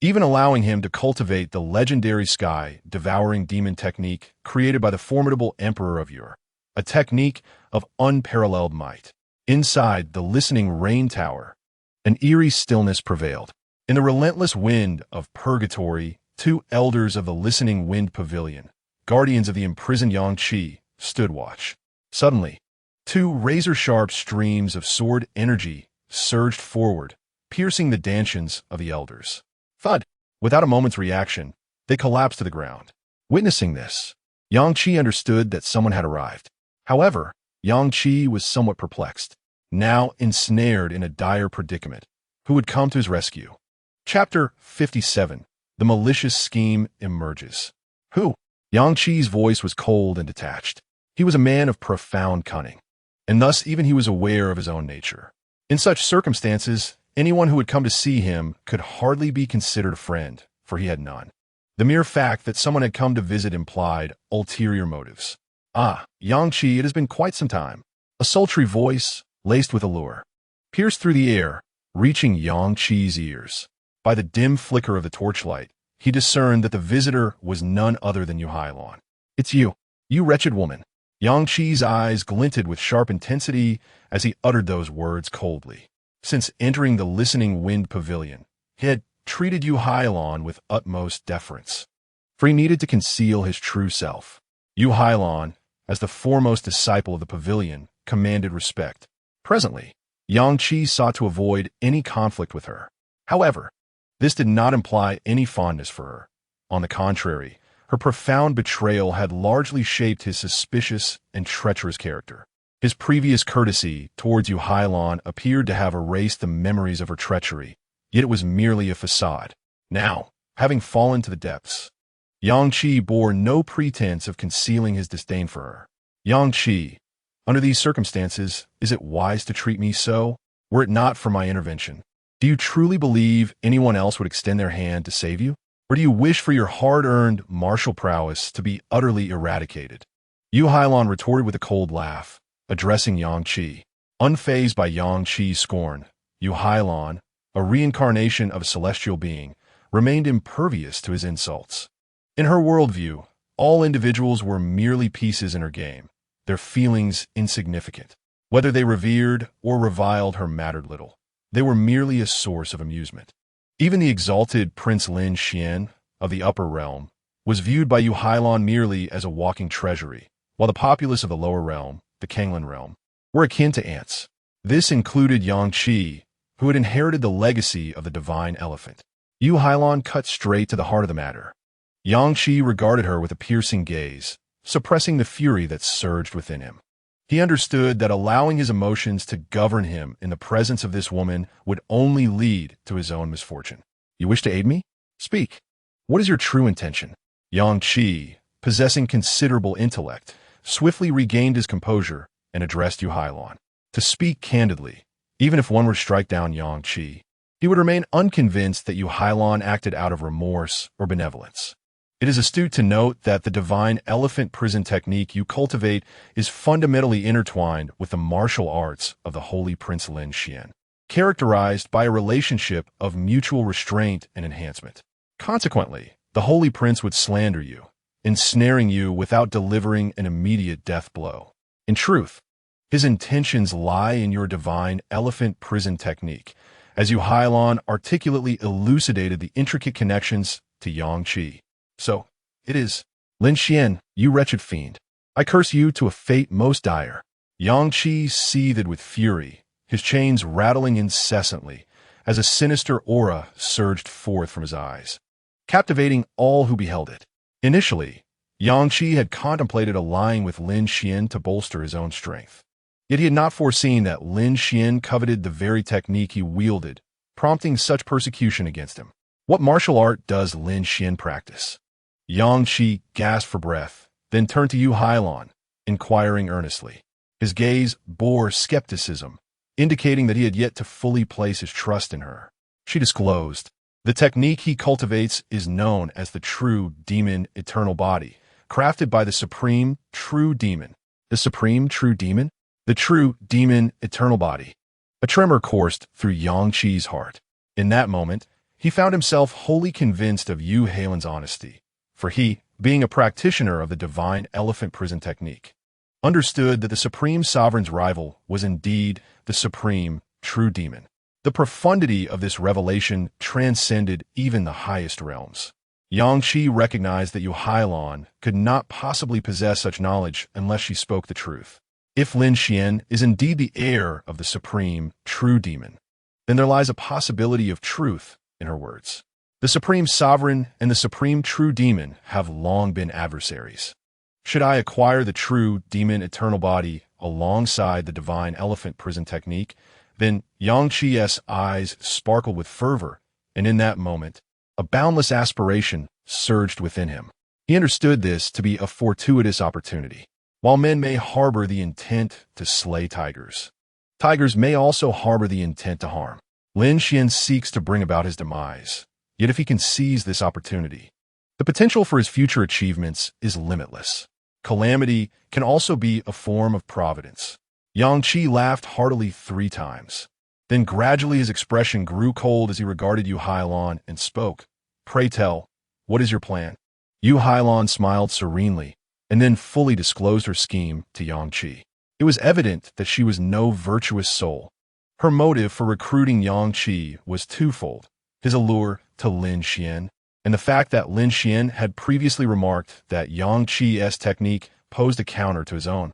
even allowing him to cultivate the legendary sky devouring demon technique created by the formidable Emperor of Ur, a technique of unparalleled might. Inside the listening rain tower, an eerie stillness prevailed. In the relentless wind of purgatory, two elders of the listening wind pavilion, guardians of the imprisoned Yangqi, stood watch. Suddenly, two razor-sharp streams of sword energy surged forward, piercing the dantians of the elders. Thud! Without a moment's reaction, they collapsed to the ground. Witnessing this, Yangqi understood that someone had arrived. However, Yangqi was somewhat perplexed, now ensnared in a dire predicament. Who would come to his rescue? Chapter 57. The malicious scheme emerges. Who? Yangqi's voice was cold and detached. He was a man of profound cunning, and thus even he was aware of his own nature. In such circumstances, anyone who would come to see him could hardly be considered a friend, for he had none. The mere fact that someone had come to visit implied ulterior motives. Ah, Yangqi, it has been quite some time. A sultry voice, laced with allure, pierced through the air, reaching Yangqi's ears. By the dim flicker of the torchlight, he discerned that the visitor was none other than Yu Hailon. It's you, you wretched woman. Yangqi's eyes glinted with sharp intensity as he uttered those words coldly. Since entering the listening wind pavilion, he had treated Yu Hailon with utmost deference, for he needed to conceal his true self. Yu Hailon, as the foremost disciple of the pavilion, commanded respect. Presently, Yangqi sought to avoid any conflict with her. However, this did not imply any fondness for her. On the contrary, her profound betrayal had largely shaped his suspicious and treacherous character. His previous courtesy towards Yu Hailon appeared to have erased the memories of her treachery, yet it was merely a facade. Now, having fallen to the depths, Yangqi bore no pretense of concealing his disdain for her. Yangqi, under these circumstances, is it wise to treat me so? Were it not for my intervention, do you truly believe anyone else would extend their hand to save you? Or do you wish for your hard-earned martial prowess to be utterly eradicated? Yu Hailon retorted with a cold laugh, addressing Yangqi. Unfazed by Yangqi's scorn, Yu Hailon, a reincarnation of a celestial being, remained impervious to his insults. In her worldview, all individuals were merely pieces in her game, their feelings insignificant. Whether they revered or reviled her mattered little. They were merely a source of amusement. Even the exalted Prince Lin Xuan of the upper realm was viewed by Yu Hailon merely as a walking treasury, while the populace of the lower realm, the Kanglan realm, were akin to ants. This included Yangqi, who had inherited the legacy of the divine elephant. Yu Hailon cut straight to the heart of the matter. Yangqi regarded her with a piercing gaze, suppressing the fury that surged within him. He understood that allowing his emotions to govern him in the presence of this woman would only lead to his own misfortune. You wish to aid me? Speak. What is your true intention? Yangqi, possessing considerable intellect, swiftly regained his composure and addressed Yu Hailon. To speak candidly, even if one were to strike down Yangqi, he would remain unconvinced that Yu Hailon acted out of remorse or benevolence. It is astute to note that the divine elephant prison technique you cultivate is fundamentally intertwined with the martial arts of the holy Prince Lin Xuan, characterized by a relationship of mutual restraint and enhancement. Consequently, the holy prince would slander you, ensnaring you without delivering an immediate death blow. In truth, his intentions lie in your divine elephant prison technique, as Yu Hailon articulately elucidated the intricate connections to Yangqi. So, it is, Lin Xuan, you wretched fiend. I curse you to a fate most dire. Yangqi seethed with fury, his chains rattling incessantly, as a sinister aura surged forth from his eyes, captivating all who beheld it. Initially, Yangqi had contemplated allying with Lin Xuan to bolster his own strength. Yet he had not foreseen that Lin Xuan coveted the very technique he wielded, prompting such persecution against him. What martial art does Lin Xuan practice? Yangqi gasped for breath, then turned to Yu Hailon, inquiring earnestly. His gaze bore skepticism, indicating that he had yet to fully place his trust in her. She disclosed, the technique he cultivates is known as the true demon eternal body, crafted by the supreme true demon. The supreme true demon? The true demon eternal body. A tremor coursed through Yangqi's heart. In that moment, he found himself wholly convinced of Yu Hailon's honesty, for he, being a practitioner of the divine elephant prison technique, understood that the supreme sovereign's rival was indeed the supreme, true demon. The profundity of this revelation transcended even the highest realms. Yang Qi recognized that Yu Hailong could not possibly possess such knowledge unless she spoke the truth. If Lin Xuan is indeed the heir of the supreme, true demon, then there lies a possibility of truth in her words. The supreme sovereign and the supreme true demon have long been adversaries. Should I acquire the true demon eternal body alongside the divine elephant prison technique, then Yang Qi's eyes sparkled with fervor, and in that moment, a boundless aspiration surged within him. He understood this to be a fortuitous opportunity. While men may harbor the intent to slay tigers, tigers may also harbor the intent to harm. Lin Xuan seeks to bring about his demise. Yet if he can seize this opportunity, the potential for his future achievements is limitless. Calamity can also be a form of providence. Yang Qi laughed heartily 3 times. Then gradually his expression grew cold as he regarded Yu Hailong and spoke. Pray tell, what is your plan? Yu Hailong smiled serenely, and then fully disclosed her scheme to Yang Qi. It was evident that she was no virtuous soul. Her motive for recruiting Yang Qi was twofold: his allure to Lin Xuan, and the fact that Lin Xuan had previously remarked that Yang Qi's technique posed a counter to his own.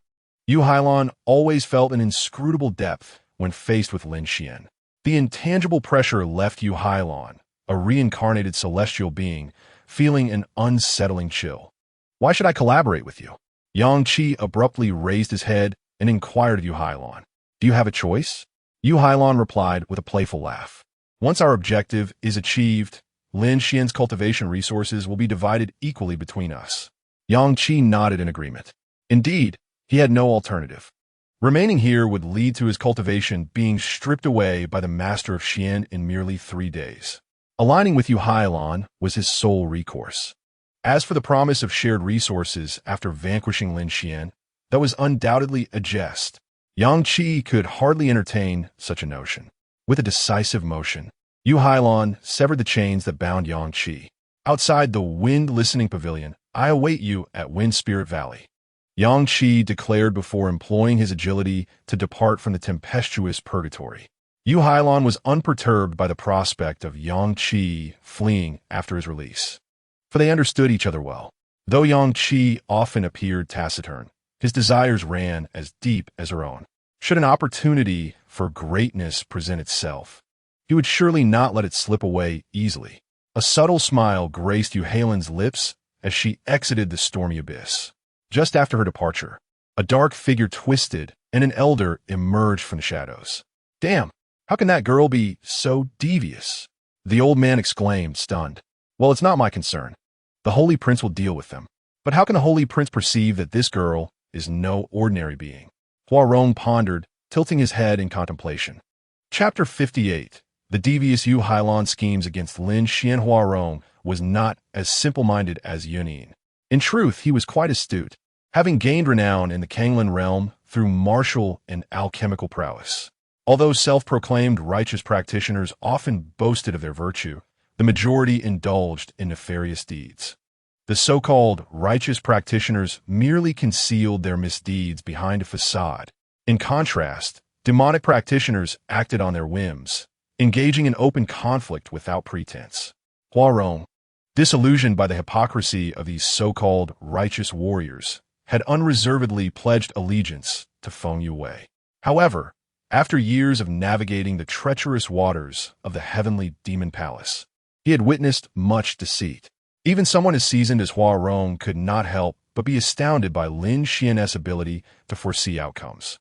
Yu Hailong always felt an inscrutable depth when faced with Lin Xuan. The intangible pressure left Yu Hailong, a reincarnated celestial being, feeling an unsettling chill. Why should I collaborate with you? Yang Qi abruptly raised his head and inquired of Yu Hailong. Do you have a choice? Yu Hailong replied with a playful laugh. Once our objective is achieved, Lin Xuan's cultivation resources will be divided equally between us. Yang Qi nodded in agreement. Indeed, he had no alternative. Remaining here would lead to his cultivation being stripped away by the master of Xian in merely 3 days. Aligning with Yu Hailong was his sole recourse. As for the promise of shared resources after vanquishing Lin Xuan, that was undoubtedly a jest. Yang Qi could hardly entertain such a notion. With a decisive motion, Yu Hailong severed the chains that bound Yang Qi. Outside the wind-listening pavilion, I await you at Wind Spirit Valley. Yang Qi declared before employing his agility to depart from the tempestuous purgatory. Yu Hailong was unperturbed by the prospect of Yang Qi fleeing after his release, for they understood each other well. Though Yang Qi often appeared taciturn, his desires ran as deep as her own. Should an opportunity for greatness present itself, he would surely not let it slip away easily. A subtle smile graced Yu Hailong's lips as she exited the stormy abyss. Just after her departure, a dark figure twisted and an elder emerged from the shadows. Damn, how can that girl be so devious? The old man exclaimed, stunned. Well, it's not my concern. The Holy Prince will deal with them. But how can the Holy Prince perceive that this girl is no ordinary being? Huarong pondered, tilting his head in contemplation. Chapter 58. The devious Yu Hailong schemes against Lin Xuan. Huarong was not as simple-minded as Yunin. In truth, he was quite astute, having gained renown in the Kanglin realm through martial and alchemical prowess. Although self-proclaimed righteous practitioners often boasted of their virtue, the majority indulged in nefarious deeds. The so-called righteous practitioners merely concealed their misdeeds behind a facade. In contrast, demonic practitioners acted on their whims, engaging in open conflict without pretense. Huarong, disillusioned by the hypocrisy of these so-called righteous warriors, had unreservedly pledged allegiance to Feng Yue. However, after years of navigating the treacherous waters of the heavenly demon palace, he had witnessed much deceit. Even someone as seasoned as Huarong could not help but be astounded by Lin Xuan's ability to foresee outcomes.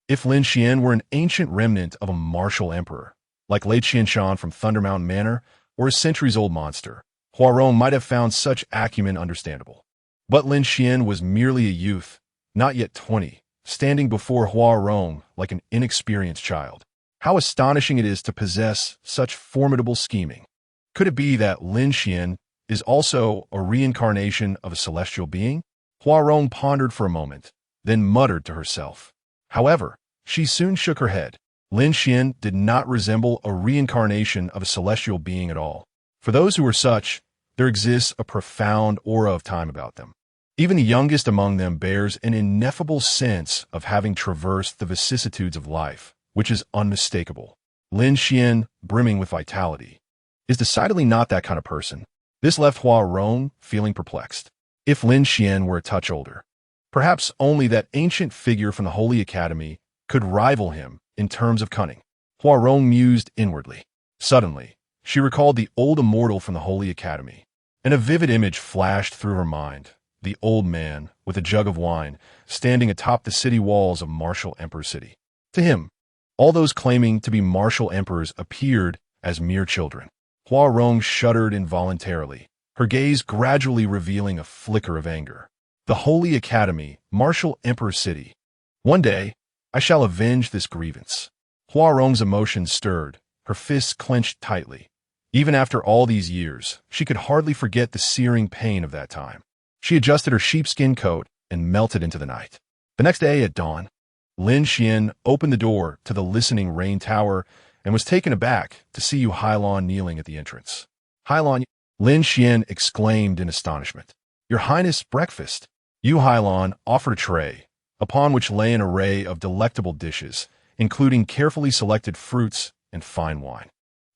If Lin Xuan were an ancient remnant of a martial emperor, like Lei Qianshan from Thunder Mountain Manor, or a centuries-old monster, Huarong might have found such acumen understandable. But Lin Xuan was merely a youth, not yet 20, standing before Huarong like an inexperienced child. How astonishing it is to possess such formidable scheming. Could it be that Lin Xuan is also a reincarnation of a celestial being? Huarong pondered for a moment, then muttered to herself. However, she soon shook her head. Lin Xuan did not resemble a reincarnation of a celestial being at all. For those who are such, there exists a profound aura of time about them. Even the youngest among them bears an ineffable sense of having traversed the vicissitudes of life, which is unmistakable. Lin Xuan, brimming with vitality, is decidedly not that kind of person. This left Hua Rong feeling perplexed. If Lin Xuan were a touch older, perhaps only that ancient figure from the Holy Academy could rival him in terms of cunning. Hua Rong mused inwardly. Suddenly, she recalled the old immortal from the Holy Academy, and a vivid image flashed through her mind. The old man, with a jug of wine, standing atop the city walls of martial Emperor City. To him, all those claiming to be martial emperors appeared as mere children. Hua Rong shuddered involuntarily, her gaze gradually revealing a flicker of anger. The Holy Academy, martial Emperor City. One day, I shall avenge this grievance. Hua Rong's emotions stirred, her fists clenched tightly. Even after all these years, she could hardly forget the searing pain of that time. She adjusted her sheepskin coat and melted into the night. The next day at dawn, Lin Xuan opened the door to the listening rain tower and was taken aback to see Yu Hailon kneeling at the entrance. Hailon, Lin Xuan exclaimed in astonishment. Your Highness, breakfast. Yu Hailon offered a tray, upon which lay an array of delectable dishes, including carefully selected fruits and fine wine.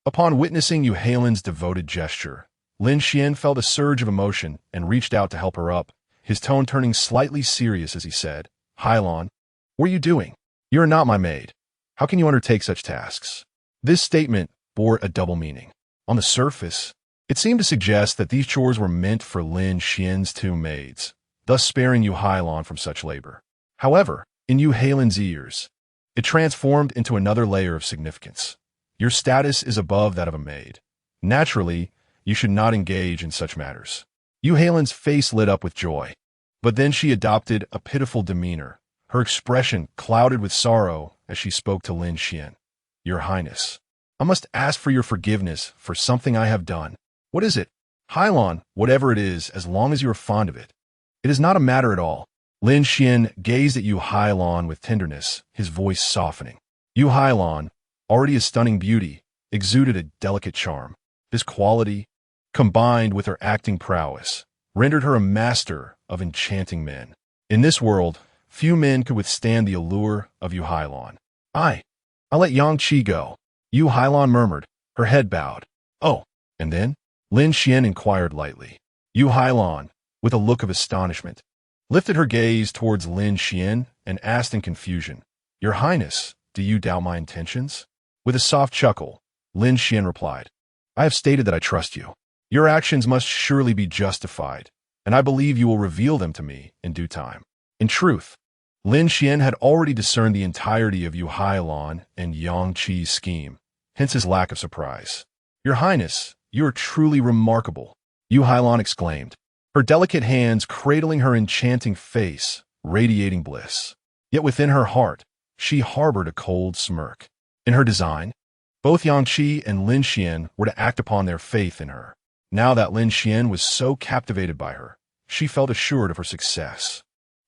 Upon witnessing Yu Hailon's devoted gesture, Lin Xuan felt a surge of emotion and reached out to help her up, his tone turning slightly serious as he said, Hailon, what are you doing? You are not my maid. How can you undertake such tasks? This statement bore a double meaning. On the surface, it seemed to suggest that these chores were meant for Lin Xuan's two maids, thus sparing Yu Hailon from such labor. However, in Yu Hailon's ears, it transformed into another layer of significance. Your status is above that of a maid. Naturally, you should not engage in such matters. Yu Hailon's face lit up with joy, but then she adopted a pitiful demeanor, her expression clouded with sorrow as she spoke to Lin Xuan. Your Highness, I must ask for your forgiveness for something I have done. What is it? Hailon, whatever it is, as long as you are fond of it. It is not a matter at all. Lin Xuan gazed at Yu Hailon with tenderness, his voice softening. Yu Hailon, already a stunning beauty, exuded a delicate charm. This quality, combined with her acting prowess, rendered her a master of enchanting men. In this world, few men could withstand the allure of Yu Hailon. I'll let Yang Qi go. Yu Hailon murmured, her head bowed. Oh, and then? Lin Xuan inquired lightly. Yu Hailon, with a look of astonishment, lifted her gaze towards Lin Xuan and asked in confusion, Your Highness, do you doubt my intentions? With a soft chuckle, Lin Xuan replied, I have stated that I trust you. Your actions must surely be justified, and I believe you will reveal them to me in due time. In truth, Lin Xuan had already discerned the entirety of Yu Hailon and Yang Qi's scheme, hence his lack of surprise. Your Highness, you are truly remarkable, Yu Hailon exclaimed, her delicate hands cradling her enchanting face, radiating bliss. Yet within her heart, she harbored a cold smirk. In her design, both Yang Qi and Lin Xuan were to act upon their faith in her. Now that Lin Xuan was so captivated by her, she felt assured of her success.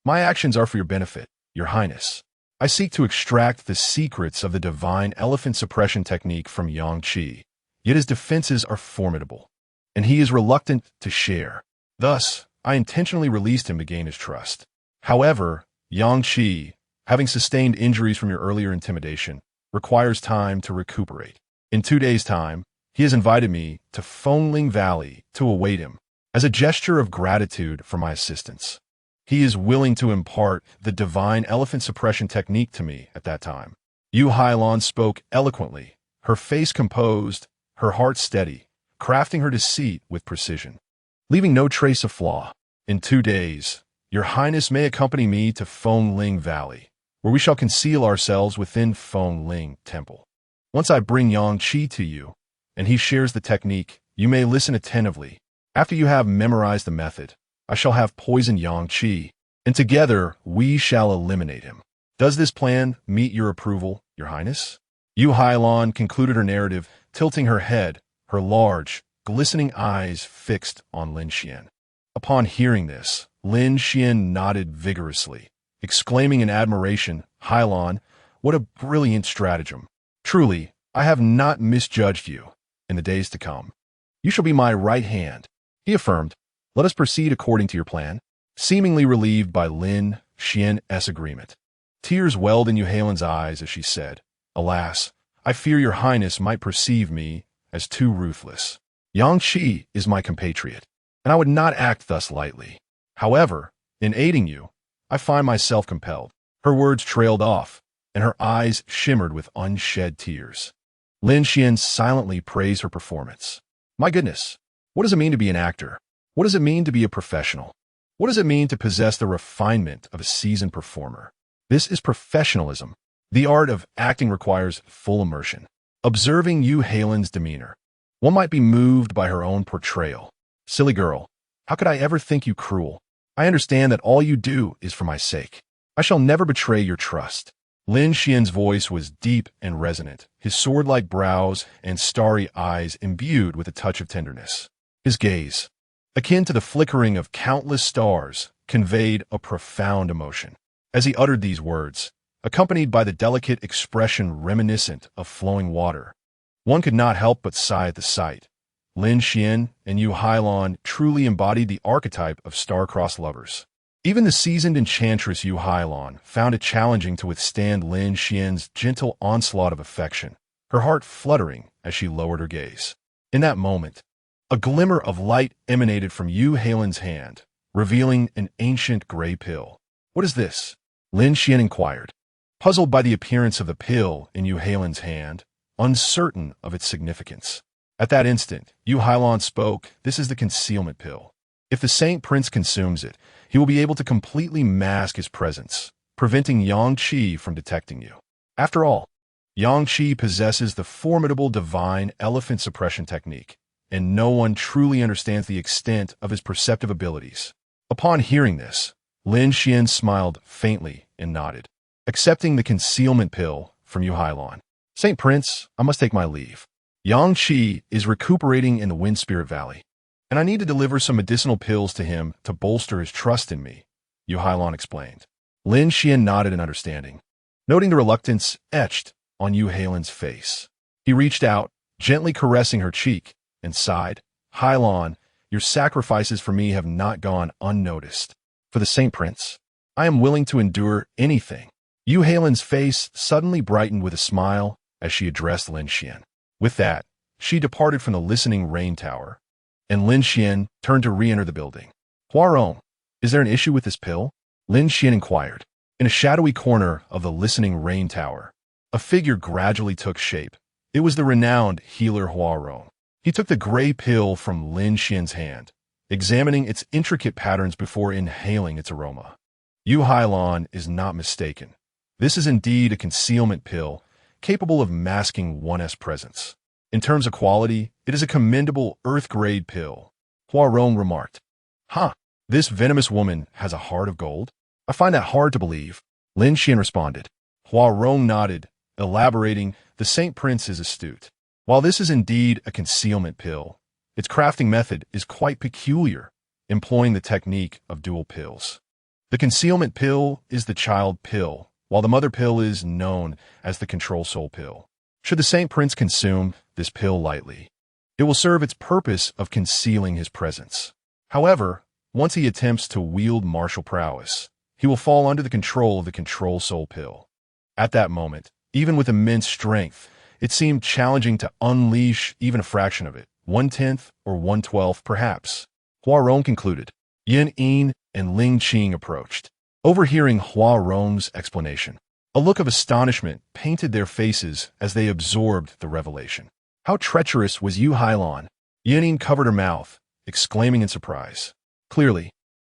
My actions are for your benefit, Your Highness. I seek to extract the secrets of the divine elephant suppression technique from Yang Qi, yet his defenses are formidable, and he is reluctant to share. Thus, I intentionally released him to gain his trust. However, Yang Qi, having sustained injuries from your earlier intimidation, requires time to recuperate. In 2 days' time, he has invited me to Fengling Valley to await him, as a gesture of gratitude for my assistance. He is willing to impart the divine elephant suppression technique to me at that time. Yu Hailon spoke eloquently, her face composed, her heart steady, crafting her deceit with precision, leaving no trace of flaw. In 2 days, Your Highness may accompany me to Fengling Valley, where we shall conceal ourselves within Fengling Temple. Once I bring Yang Qi to you, and he shares the technique, you may listen attentively. After you have memorized the method, I shall have poisoned Yang Qi, and together we shall eliminate him. Does this plan meet your approval, Your Highness? Yu Hailon concluded her narrative, tilting her head, her large, glistening eyes fixed on Lin Xuan. Upon hearing this, Lin Xuan nodded vigorously, exclaiming in admiration, Hailon, what a brilliant stratagem. Truly, I have not misjudged you. In the days to come, you shall be my right hand. He affirmed, let us proceed according to your plan. Seemingly relieved by Lin Xuan's agreement, tears welled in Yu Hailon's eyes as she said, Alas, I fear your highness might perceive me as too ruthless. Yang Qi is my compatriot, and I would not act thus lightly. However, in aiding you, I find myself compelled. Her words trailed off, and her eyes shimmered with unshed tears. Lin Xuan silently praised her performance. My goodness, what does it mean to be an actor? What does it mean to be a professional? What does it mean to possess the refinement of a seasoned performer? This is professionalism. The art of acting requires full immersion. Observing Yu Halin's demeanor, one might be moved by her own portrayal. Silly girl, how could I ever think you cruel? I understand that all you do is for my sake. I shall never betray your trust. Lin Xuan's voice was deep and resonant, his sword-like brows and starry eyes imbued with a touch of tenderness. His gaze, akin to the flickering of countless stars, conveyed a profound emotion. As he uttered these words, accompanied by the delicate expression reminiscent of flowing water, one could not help but sigh at the sight. Lin Xuan and Yu Hailon truly embodied the archetype of star-crossed lovers. Even the seasoned enchantress Yu Hailon found it challenging to withstand Lin Xuan's gentle onslaught of affection, her heart fluttering as she lowered her gaze. In that moment, a glimmer of light emanated from Yu Hailon's hand, revealing an ancient gray pill. What is this? Lin Xuan inquired, puzzled by the appearance of the pill in Yu Hailon's hand, uncertain of its significance. At that instant, Yu Hailon spoke. This is the concealment pill. If the Saint Prince consumes it, he will be able to completely mask his presence, preventing Yang Qi from detecting you. After all, Yang Qi possesses the formidable divine elephant suppression technique, and no one truly understands the extent of his perceptive abilities. Upon hearing this, Lin Xuan smiled faintly and nodded, accepting the concealment pill from Yu Hailon. Saint Prince, I must take my leave. Yang Qi is recuperating in the Wind Spirit Valley, and I need to deliver some medicinal pills to him to bolster his trust in me, Yu Hailon explained. Lin Xuan nodded in understanding, noting the reluctance etched on Yu Hailon's face. He reached out, gently caressing her cheek, and sighed, Hailon, your sacrifices for me have not gone unnoticed. For the Saint Prince, I am willing to endure anything. Yu Hailon's face suddenly brightened with a smile as she addressed Lin Xuan. With that, she departed from the listening rain tower, and Lin Xuan turned to re-enter the building. Huarong, is there an issue with this pill? Lin Xuan inquired. In a shadowy corner of the listening rain tower, a figure gradually took shape. It was the renowned healer Huarong. He took the gray pill from Lin Xuan's hand, examining its intricate patterns before inhaling its aroma. Yu Hailon is not mistaken. This is indeed a concealment pill, capable of masking one's presence. In terms of quality, it is a commendable earth-grade pill, Huarong remarked. Huh, this venomous woman has a heart of gold? I find that hard to believe, Lin Xuan responded. Huarong nodded, elaborating, the Saint Prince is astute. While this is indeed a concealment pill, its crafting method is quite peculiar, employing the technique of dual pills. The concealment pill is the child pill, while the mother pill is known as the control soul pill. Should the Saint Prince consume this pill lightly, it will serve its purpose of concealing his presence. However, once he attempts to wield martial prowess, he will fall under the control of the control soul pill. At that moment, even with immense strength, it seemed challenging to unleash even a fraction of it, 1/10 or 1/12 perhaps. Huarong concluded. Yin Yin and Ling Qing approached. Overhearing Huarong's explanation, a look of astonishment painted their faces as they absorbed the revelation. How treacherous was Yu Hailon? Yin covered her mouth, exclaiming in surprise. Clearly,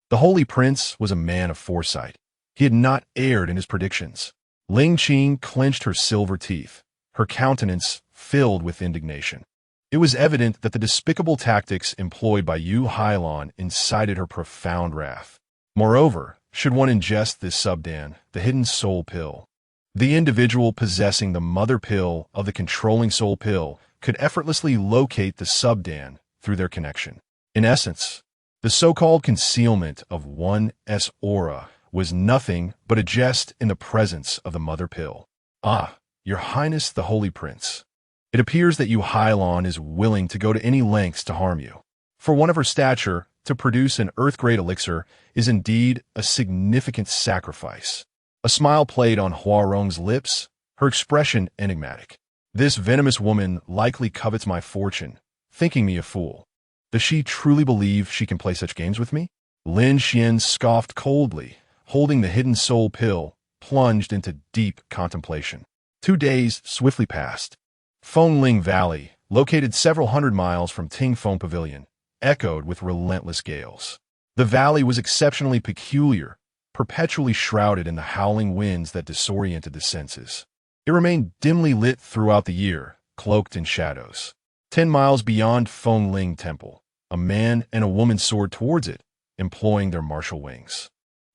the Holy Prince was a man of foresight. He had not erred in his predictions. Ling Qing clenched her silver teeth, her countenance filled with indignation. It was evident that the despicable tactics employed by Yu Hailon incited her profound wrath. Moreover, should one ingest this subdan, the hidden soul pill, the individual possessing the mother pill of the controlling soul pill could effortlessly locate the subdan through their connection. In essence, the so-called concealment of one's aura was nothing but a jest in the presence of the mother pill. Ah, Your Highness the Holy Prince, it appears that Yu Hailon is willing to go to any lengths to harm you. For one of her stature, to produce an earth-grade elixir is indeed a significant sacrifice. A smile played on Huarong's lips her expression enigmatic. This venomous woman likely covets my fortune, thinking me a fool. Does she truly believe she can play such games with me? Lin Xuan scoffed coldly, holding the hidden soul pill, plunged into deep contemplation. 2 days swiftly passed. Fengling Valley, located several hundred miles from Tingfeng Pavilion, echoed with relentless gales. The valley was exceptionally peculiar, perpetually shrouded in the howling winds that disoriented the senses. It remained dimly lit throughout the year, cloaked in shadows. 10 miles beyond Fengling Temple, a man and a woman soared towards it, employing their martial wings.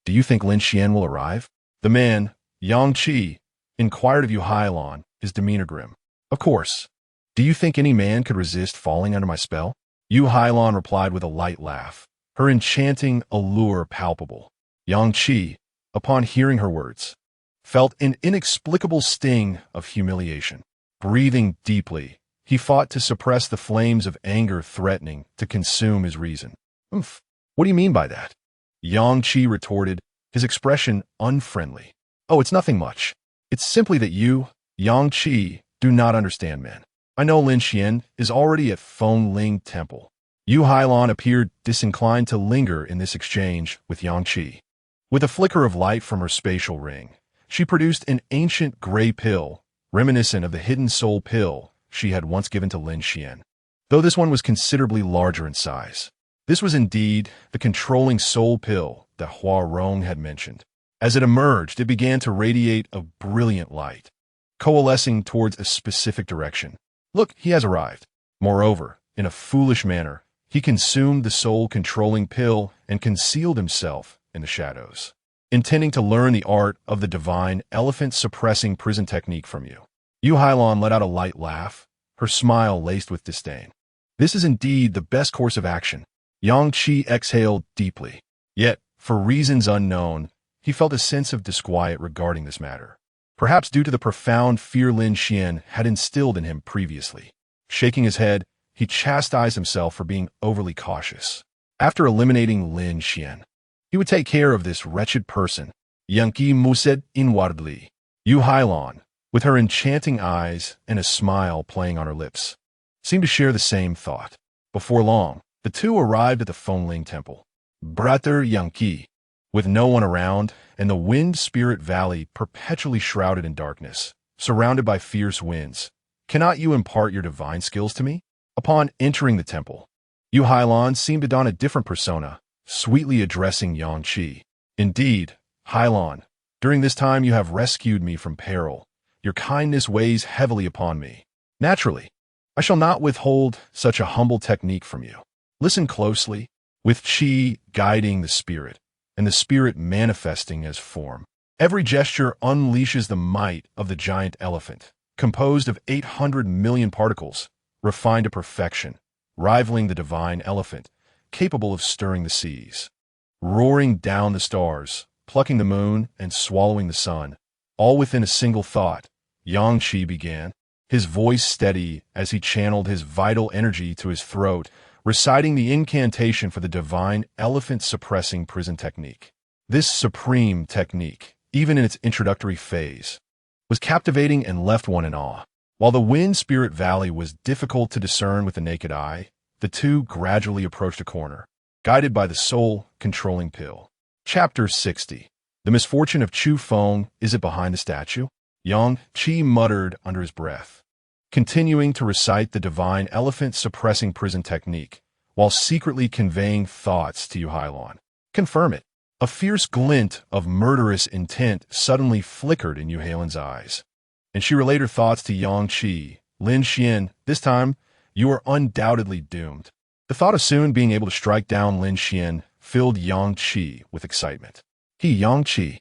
Do you think Lin Xuan will arrive? The man, Yang Qi, inquired of Yu Hailon, his demeanor grim. Of course. Do you think any man could resist falling under my spell? Yu Hailon replied with a light laugh, her enchanting allure palpable. Yang Qi, upon hearing her words, felt an inexplicable sting of humiliation. Breathing deeply, he fought to suppress the flames of anger threatening to consume his reason. What do you mean by that? Yang Qi retorted, his expression unfriendly. Oh, it's nothing much. It's simply that you, Yang Qi, do not understand men. I know Lin Xuan is already at Fengling Temple. Yu Hailon appeared disinclined to linger in this exchange with Yang Qi. With a flicker of light from her spatial ring, she produced an ancient gray pill, reminiscent of the hidden soul pill she had once given to Lin Xuan, though this one was considerably larger in size. This was indeed the controlling soul pill that Hua Rong had mentioned. As it emerged, it began to radiate a brilliant light, coalescing towards a specific direction. Look, he has arrived. Moreover, in a foolish manner, he consumed the soul-controlling pill and concealed himself in the shadows, intending to learn the art of the divine elephant-suppressing prison technique from you. Yu Hailon let out a light laugh, her smile laced with disdain. This is indeed the best course of action. Yang Qi exhaled deeply. Yet, for reasons unknown, he felt a sense of disquiet regarding this matter, perhaps due to the profound fear Lin Xuan had instilled in him previously. Shaking his head, he chastised himself for being overly cautious. After eliminating Lin Xuan, he would take care of this wretched person, Yankee mused inwardly. Yu Hailon, with her enchanting eyes and a smile playing on her lips, seemed to share the same thought. Before long, the two arrived at the Fengling Temple. Brother Yankee, with no one around, and the Wind Spirit Valley perpetually shrouded in darkness, surrounded by fierce winds. Cannot you impart your divine skills to me? Upon entering the temple, Yu Hailon seemed to don a different persona, sweetly addressing Yang Qi. Indeed, Hailon, during this time you have rescued me from peril. Your kindness weighs heavily upon me. Naturally, I shall not withhold such a humble technique from you. Listen closely, with Qi guiding the spirit, and the spirit manifesting as form. Every gesture unleashes the might of the giant elephant, composed of 800 million particles, refined to perfection, rivaling the divine elephant, capable of stirring the seas, roaring down the stars, plucking the moon, and swallowing the sun, all within a single thought. Yang Qi began, his voice steady as he channeled his vital energy to his throat, reciting the incantation for the divine elephant-suppressing prison technique. This supreme technique, even in its introductory phase, was captivating and left one in awe. While the Wind Spirit Valley was difficult to discern with the naked eye, the two gradually approached a corner, guided by the soul-controlling pill. Chapter 60. The misfortune of Chu Feng, is it behind the statue? Yang Qi muttered under his breath, continuing to recite the divine elephant-suppressing prison technique, while secretly conveying thoughts to Yu Hailon. Confirm it. A fierce glint of murderous intent suddenly flickered in Yu Hailon's eyes, and she relayed her thoughts to Yang Qi. Lin Xuan, this time, you are undoubtedly doomed. The thought of soon being able to strike down Lin Xuan filled Yang Qi with excitement. He, Yang Qi,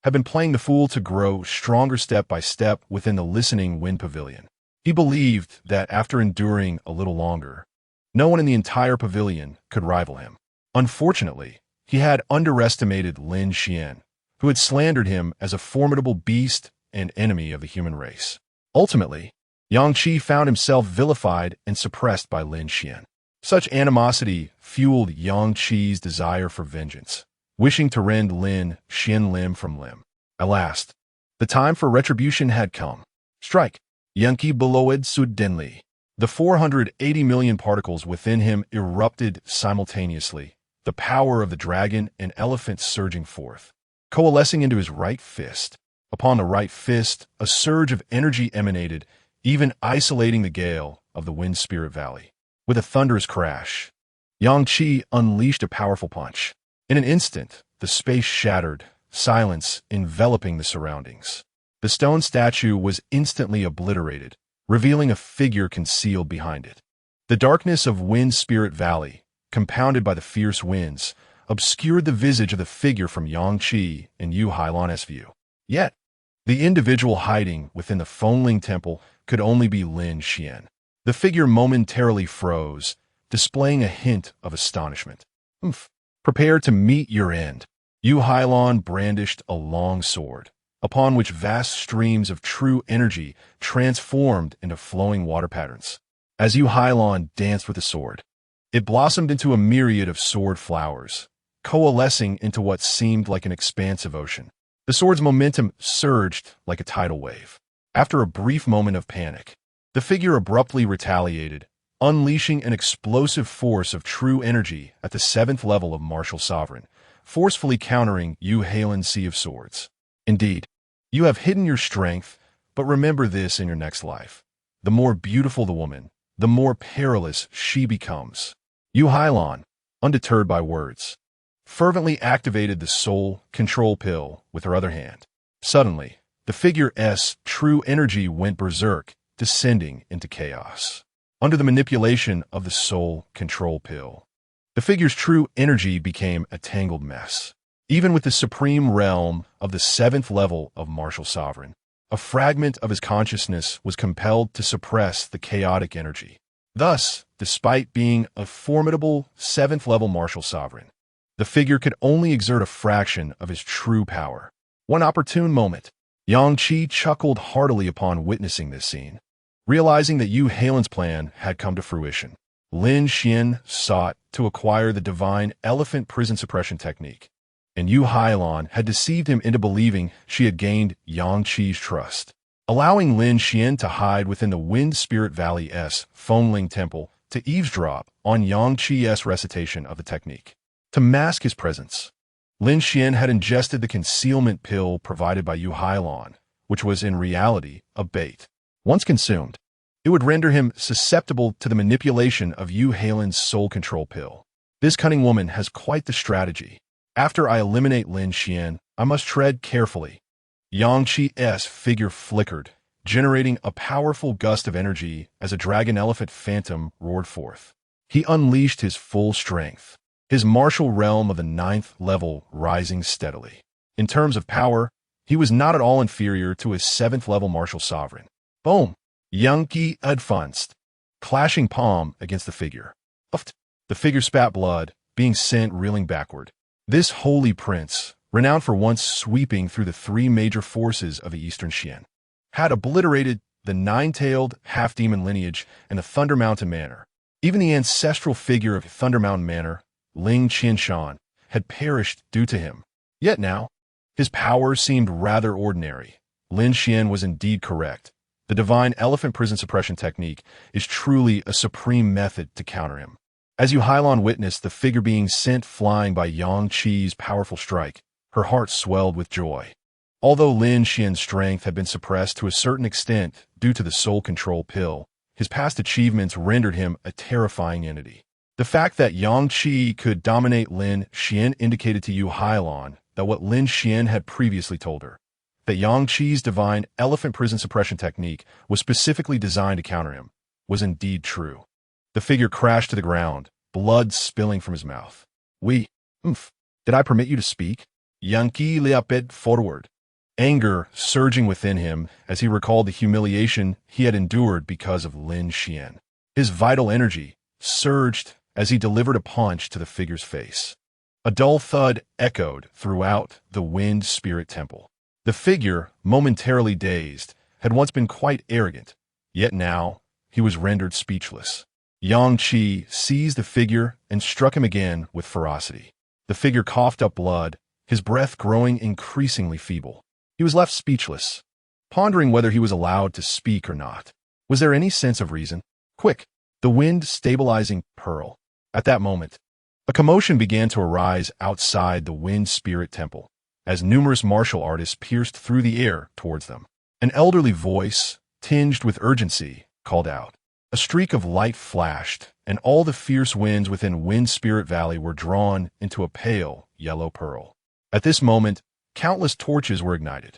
had been playing the fool to grow stronger step by step within the listening Wind Pavilion. He believed that after enduring a little longer, no one in the entire pavilion could rival him. Unfortunately, he had underestimated Lin Xuan, who had slandered him as a formidable beast and enemy of the human race. Ultimately, Yang Qi found himself vilified and suppressed by Lin Xuan. Such animosity fueled Yang Qi's desire for vengeance, wishing to rend Lin Xuan limb from limb. At last, The time for retribution had come. Strike. Yankee bellowed suddenly. The 480 million particles within him erupted simultaneously, the power of the dragon and elephant surging forth, coalescing into his right fist. Upon the right fist, a surge of energy emanated, even isolating the gale of the wind spirit valley. With a thunderous crash, Yang Qi unleashed a powerful punch. In an instant, the space shattered, silence enveloping the surroundings. The stone statue was instantly obliterated, revealing a figure concealed behind it. The darkness of Wind Spirit Valley, compounded by the fierce winds, obscured the visage of the figure from Yang Qi and Yu Hailan's view. Yet, the individual hiding within the Fengling Temple could only be Lin Xuan. The figure momentarily froze, displaying a hint of astonishment. Prepare to meet your end. Yu Hailan brandished a long sword, upon which vast streams of true energy transformed into flowing water patterns. As Yu Hailan danced with the sword, it blossomed into a myriad of sword flowers, coalescing into what seemed like an expansive ocean. The sword's momentum surged like a tidal wave. After a brief moment of panic, the figure abruptly retaliated, unleashing an explosive force of true energy at the 7th level of Martial Sovereign, forcefully countering Yu Hailan's Sea of Swords. Indeed, you have hidden your strength, but remember this in your next life. The more beautiful the woman, the more perilous she becomes. Yu Hailan, undeterred by words, fervently activated the soul control pill with her other hand. Suddenly, the figure's true energy went berserk, descending into chaos. Under the manipulation of the soul control pill, the figure's true energy became a tangled mess. Even with the supreme realm of the 7th level of Martial Sovereign, a fragment of his consciousness was compelled to suppress the chaotic energy. Thus, despite being a formidable 7th level Martial Sovereign, the figure could only exert a fraction of his true power. One opportune moment, Yang Qi chuckled heartily upon witnessing this scene. Realizing that Yu Hailan's plan had come to fruition, Lin Xuan sought to acquire the divine elephant prison suppression technique, and Yu Hailan had deceived him into believing she had gained Yang Qi's trust, allowing Lin Xuan to hide within the Wind Spirit Valley's Fengling Temple to eavesdrop on Yang Qi's recitation of the technique. To mask his presence, Lin Xuan had ingested the concealment pill provided by Yu Hailan, which was in reality a bait. Once consumed, it would render him susceptible to the manipulation of Yu Hailan's soul control pill. This cunning woman has quite the strategy. After I eliminate Lin Xuan, I must tread carefully. Yang Qi's figure flickered, generating a powerful gust of energy as a dragon elephant phantom roared forth. He unleashed his full strength, his martial realm of the 9th level rising steadily. In terms of power, he was not at all inferior to his 7th level Martial Sovereign. Boom! Yang Qi advanced, clashing palm against the figure. The figure spat blood, being sent reeling backward. This holy prince, renowned for once sweeping through the 3 major forces of the Eastern Xian, had obliterated the 9-tailed half-demon lineage and the Thunder Mountain Manor. Even the ancestral figure of Thunder Mountain Manor, Lin Xuan, had perished due to him. Yet now, his power seemed rather ordinary. Lin Xuan was indeed correct. The divine elephant prison suppression technique is truly a supreme method to counter him. As Yu Hailan witnessed the figure being sent flying by Yang Qi's powerful strike, her heart swelled with joy. Although Lin Xuan's strength had been suppressed to a certain extent due to the soul control pill, his past achievements rendered him a terrifying entity. The fact that Yang Qi could dominate Lin Xuan indicated to Yu Hailan that what Lin Xuan had previously told her, that Yang Qi's divine elephant prison suppression technique was specifically designed to counter him, was indeed true. The figure crashed to the ground, blood spilling from his mouth. Did I permit you to speak? Yang Qi leaped forward, anger surging within him as he recalled the humiliation he had endured because of Lin Xuan. His vital energy surged as he delivered a punch to the figure's face. A dull thud echoed throughout the Wind Spirit Temple. The figure, momentarily dazed, had once been quite arrogant, yet now he was rendered speechless. Yang Qi seized the figure and struck him again with ferocity. The figure coughed up blood, his breath growing increasingly feeble. He was left speechless, pondering whether he was allowed to speak or not. Was there any sense of reason? Quick, the wind-stabilizing pearl. At that moment, a commotion began to arise outside the Wind Spirit Temple, as numerous martial artists pierced through the air towards them. An elderly voice, tinged with urgency, called out. A streak of light flashed, and all the fierce winds within Wind Spirit Valley were drawn into a pale, yellow pearl. At this moment, countless torches were ignited.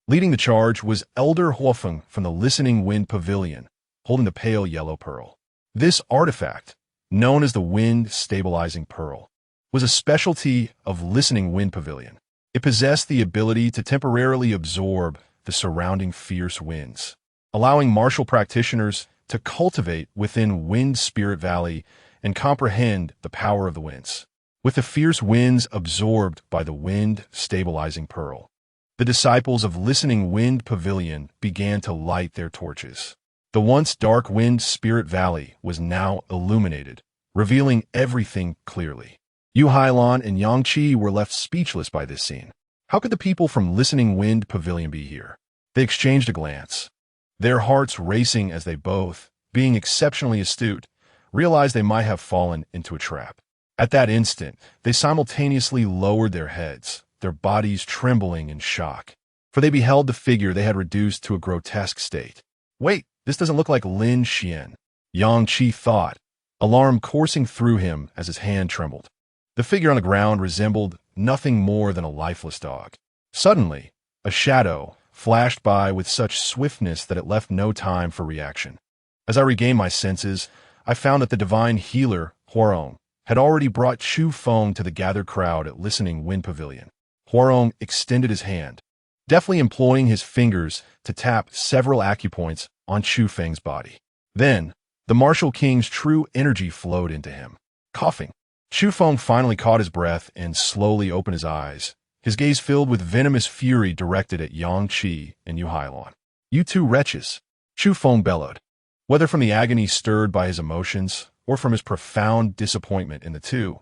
Leading the charge was Elder Huofeng from the Listening Wind Pavilion, holding the pale yellow pearl. This artifact, known as the Wind Stabilizing Pearl, was a specialty of Listening Wind Pavilion. It possessed the ability to temporarily absorb the surrounding fierce winds, allowing martial practitioners to cultivate within Wind Spirit Valley and comprehend the power of the winds. With the fierce winds absorbed by the Wind Stabilizing Pearl, the disciples of Listening Wind Pavilion began to light their torches. The once dark Wind Spirit Valley was now illuminated, revealing everything clearly. Yu Hailon and Yang Qi were left speechless by this scene. How could the people from Listening Wind Pavilion be here? They exchanged a glance, their hearts racing as they both, being exceptionally astute, realized they might have fallen into a trap. At that instant, they simultaneously lowered their heads, their bodies trembling in shock, for they beheld the figure they had reduced to a grotesque state. Wait, this doesn't look like Lin Xuan, Yang Qi thought, alarm coursing through him as his hand trembled. The figure on the ground resembled nothing more than a lifeless dog. Suddenly, a shadow flashed by with such swiftness that it left no time for reaction. As I regained my senses, I found that the divine healer, Huarong, had already brought Chu Feng to the gathered crowd at Listening Wind Pavilion. Huarong extended his hand, deftly employing his fingers to tap several acupoints on Chu Feng's body. Then, the martial king's true energy flowed into him. Coughing, Chu Feng finally caught his breath and slowly opened his eyes, his gaze filled with venomous fury directed at Yang Qi and Yu Hailon. You two wretches, Chu Feng bellowed. Whether from the agony stirred by his emotions or from his profound disappointment in the two,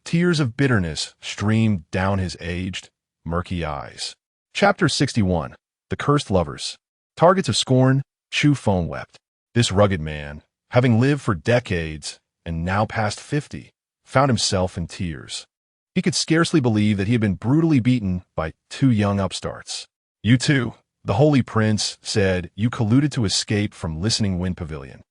tears of bitterness streamed down his aged, murky eyes. Chapter 61. The Cursed Lovers. Targets of scorn, Chu Feng wept. This rugged man, having lived for decades and now past 50, found himself in tears. He could scarcely believe that he had been brutally beaten by two young upstarts. You two, the Holy Prince said, you colluded to escape from Listening Wind Pavilion.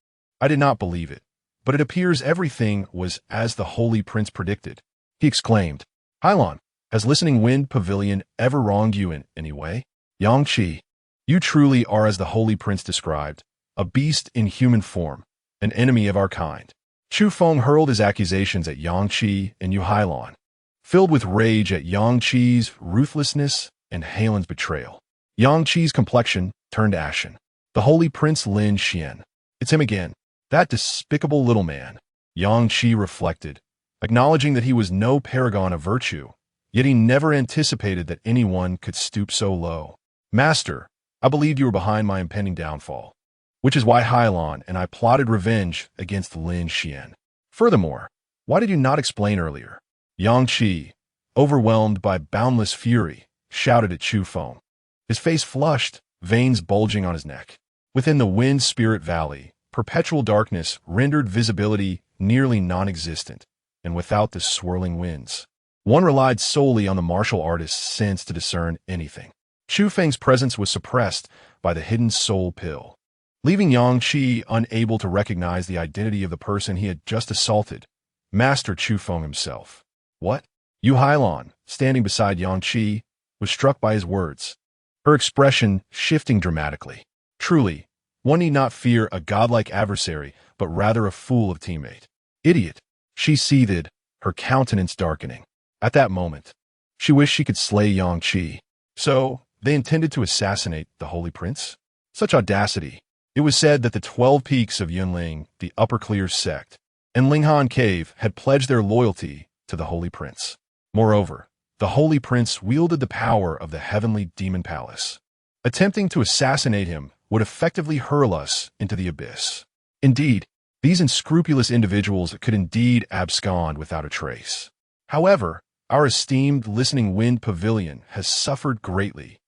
I did not believe it, but it appears everything was as the Holy Prince predicted. He exclaimed, Hailon, has Listening Wind Pavilion ever wronged you in any way? Yang Qi, you truly are as the Holy Prince described, a beast in human form, an enemy of our kind. Chu Feng hurled his accusations at Yang Qi and Yu Hailon, filled with rage at Yang Qi's ruthlessness and Hailon's betrayal. Yang Qi's complexion turned ashen. The Holy Prince Lin Xuan. It's him again, that despicable little man. Yang Qi reflected, acknowledging that he was no paragon of virtue, yet he never anticipated that anyone could stoop so low. Master, I believed you were behind my impending downfall, which is why Hailon and I plotted revenge against Lin Xuan. Furthermore, why did you not explain earlier? Yang Qi, overwhelmed by boundless fury, shouted at Chu Feng. His face flushed, veins bulging on his neck. Within the Wind Spirit Valley, perpetual darkness rendered visibility nearly non-existent, and without the swirling winds, one relied solely on the martial artist's sense to discern anything. Chu Feng's presence was suppressed by the hidden soul pill, leaving Yang Qi unable to recognize the identity of the person he had just assaulted, Master Chu Feng himself. What? Yu Hailon, standing beside Yang Qi, was struck by his words, her expression shifting dramatically. Truly, one need not fear a godlike adversary, but rather a fool of teammate. Idiot, she seethed, her countenance darkening. At that moment, she wished she could slay Yang Qi. So, they intended to assassinate the Holy Prince? Such audacity. It was said that the 12 peaks of Yunling, the Upper Clear sect, and Linghan Cave had pledged their loyalty to the Holy Prince. Moreover, the Holy Prince wielded the power of the Heavenly Demon Palace. Attempting to assassinate him would effectively hurl us into the abyss. Indeed, these unscrupulous individuals could indeed abscond without a trace. However, our esteemed Listening Wind Pavilion has suffered greatly.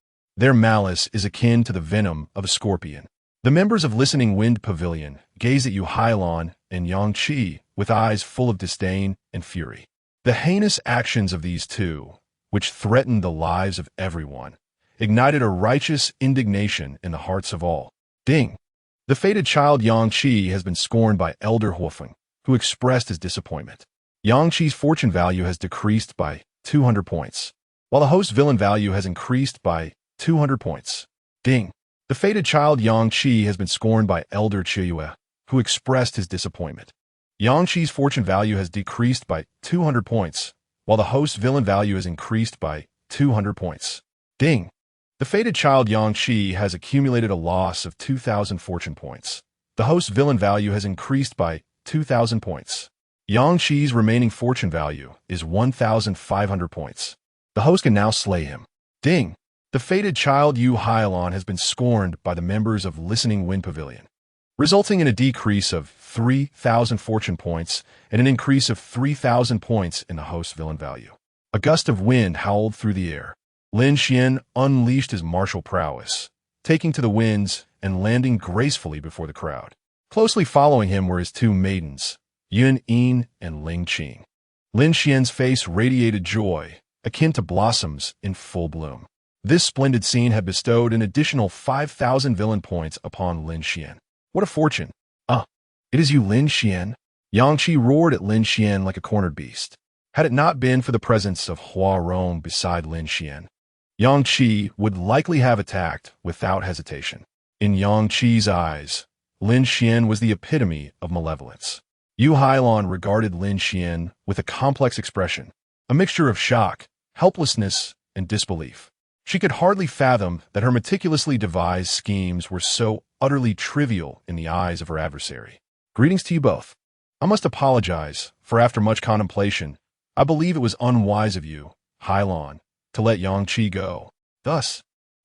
Their malice is akin to the venom of a scorpion. The members of Listening Wind Pavilion gaze at you, Hylon and Yang Qi, with eyes full of disdain and fury. The heinous actions of these two, which threatened the lives of everyone, ignited a righteous indignation in the hearts of all. Ding! The fated child Yang Qi has been scorned by Elder Huofeng, who expressed his disappointment. Yang Qi's fortune value has decreased by 200 points, while the host's villain value has increased by 200 points. Ding! The fated child Yang Qi has been scorned by Elder Qiyue, who expressed his disappointment. Yang Qi's fortune value has decreased by 200 points, while the host's villain value has increased by 200 points. Ding! The fated child Yang Qi has accumulated a loss of 2,000 fortune points. The host's villain value has increased by 2,000 points. Yang Qi's remaining fortune value is 1,500 points. The host can now slay him. Ding! The fated child Yu Hylon has been scorned by the members of Listening Wind Pavilion, resulting in a decrease of 3,000 fortune points and an increase of 3,000 points in the host's villain value. A gust of wind howled through the air. Lin Xuan unleashed his martial prowess, taking to the winds and landing gracefully before the crowd. Closely following him were his two maidens, Yun Yin and Ling Qing. Lin Xuan's face radiated joy, akin to blossoms in full bloom. This splendid scene had bestowed an additional 5,000 villain points upon Lin Xuan. What a fortune! It is you, Lin Xuan? Yang Qi roared at Lin Xuan like a cornered beast. Had it not been for the presence of Hua Rong beside Lin Xuan, Yang Qi would likely have attacked without hesitation. In Yang Qi's eyes, Lin Xuan was the epitome of malevolence. Yu Hylon regarded Lin Xuan with a complex expression, a mixture of shock, helplessness, and disbelief. She could hardly fathom that her meticulously devised schemes were so utterly trivial in the eyes of her adversary. Greetings to you both. I must apologize, for after much contemplation, I believe it was unwise of you, Hylon, to let Yang Qi go. Thus,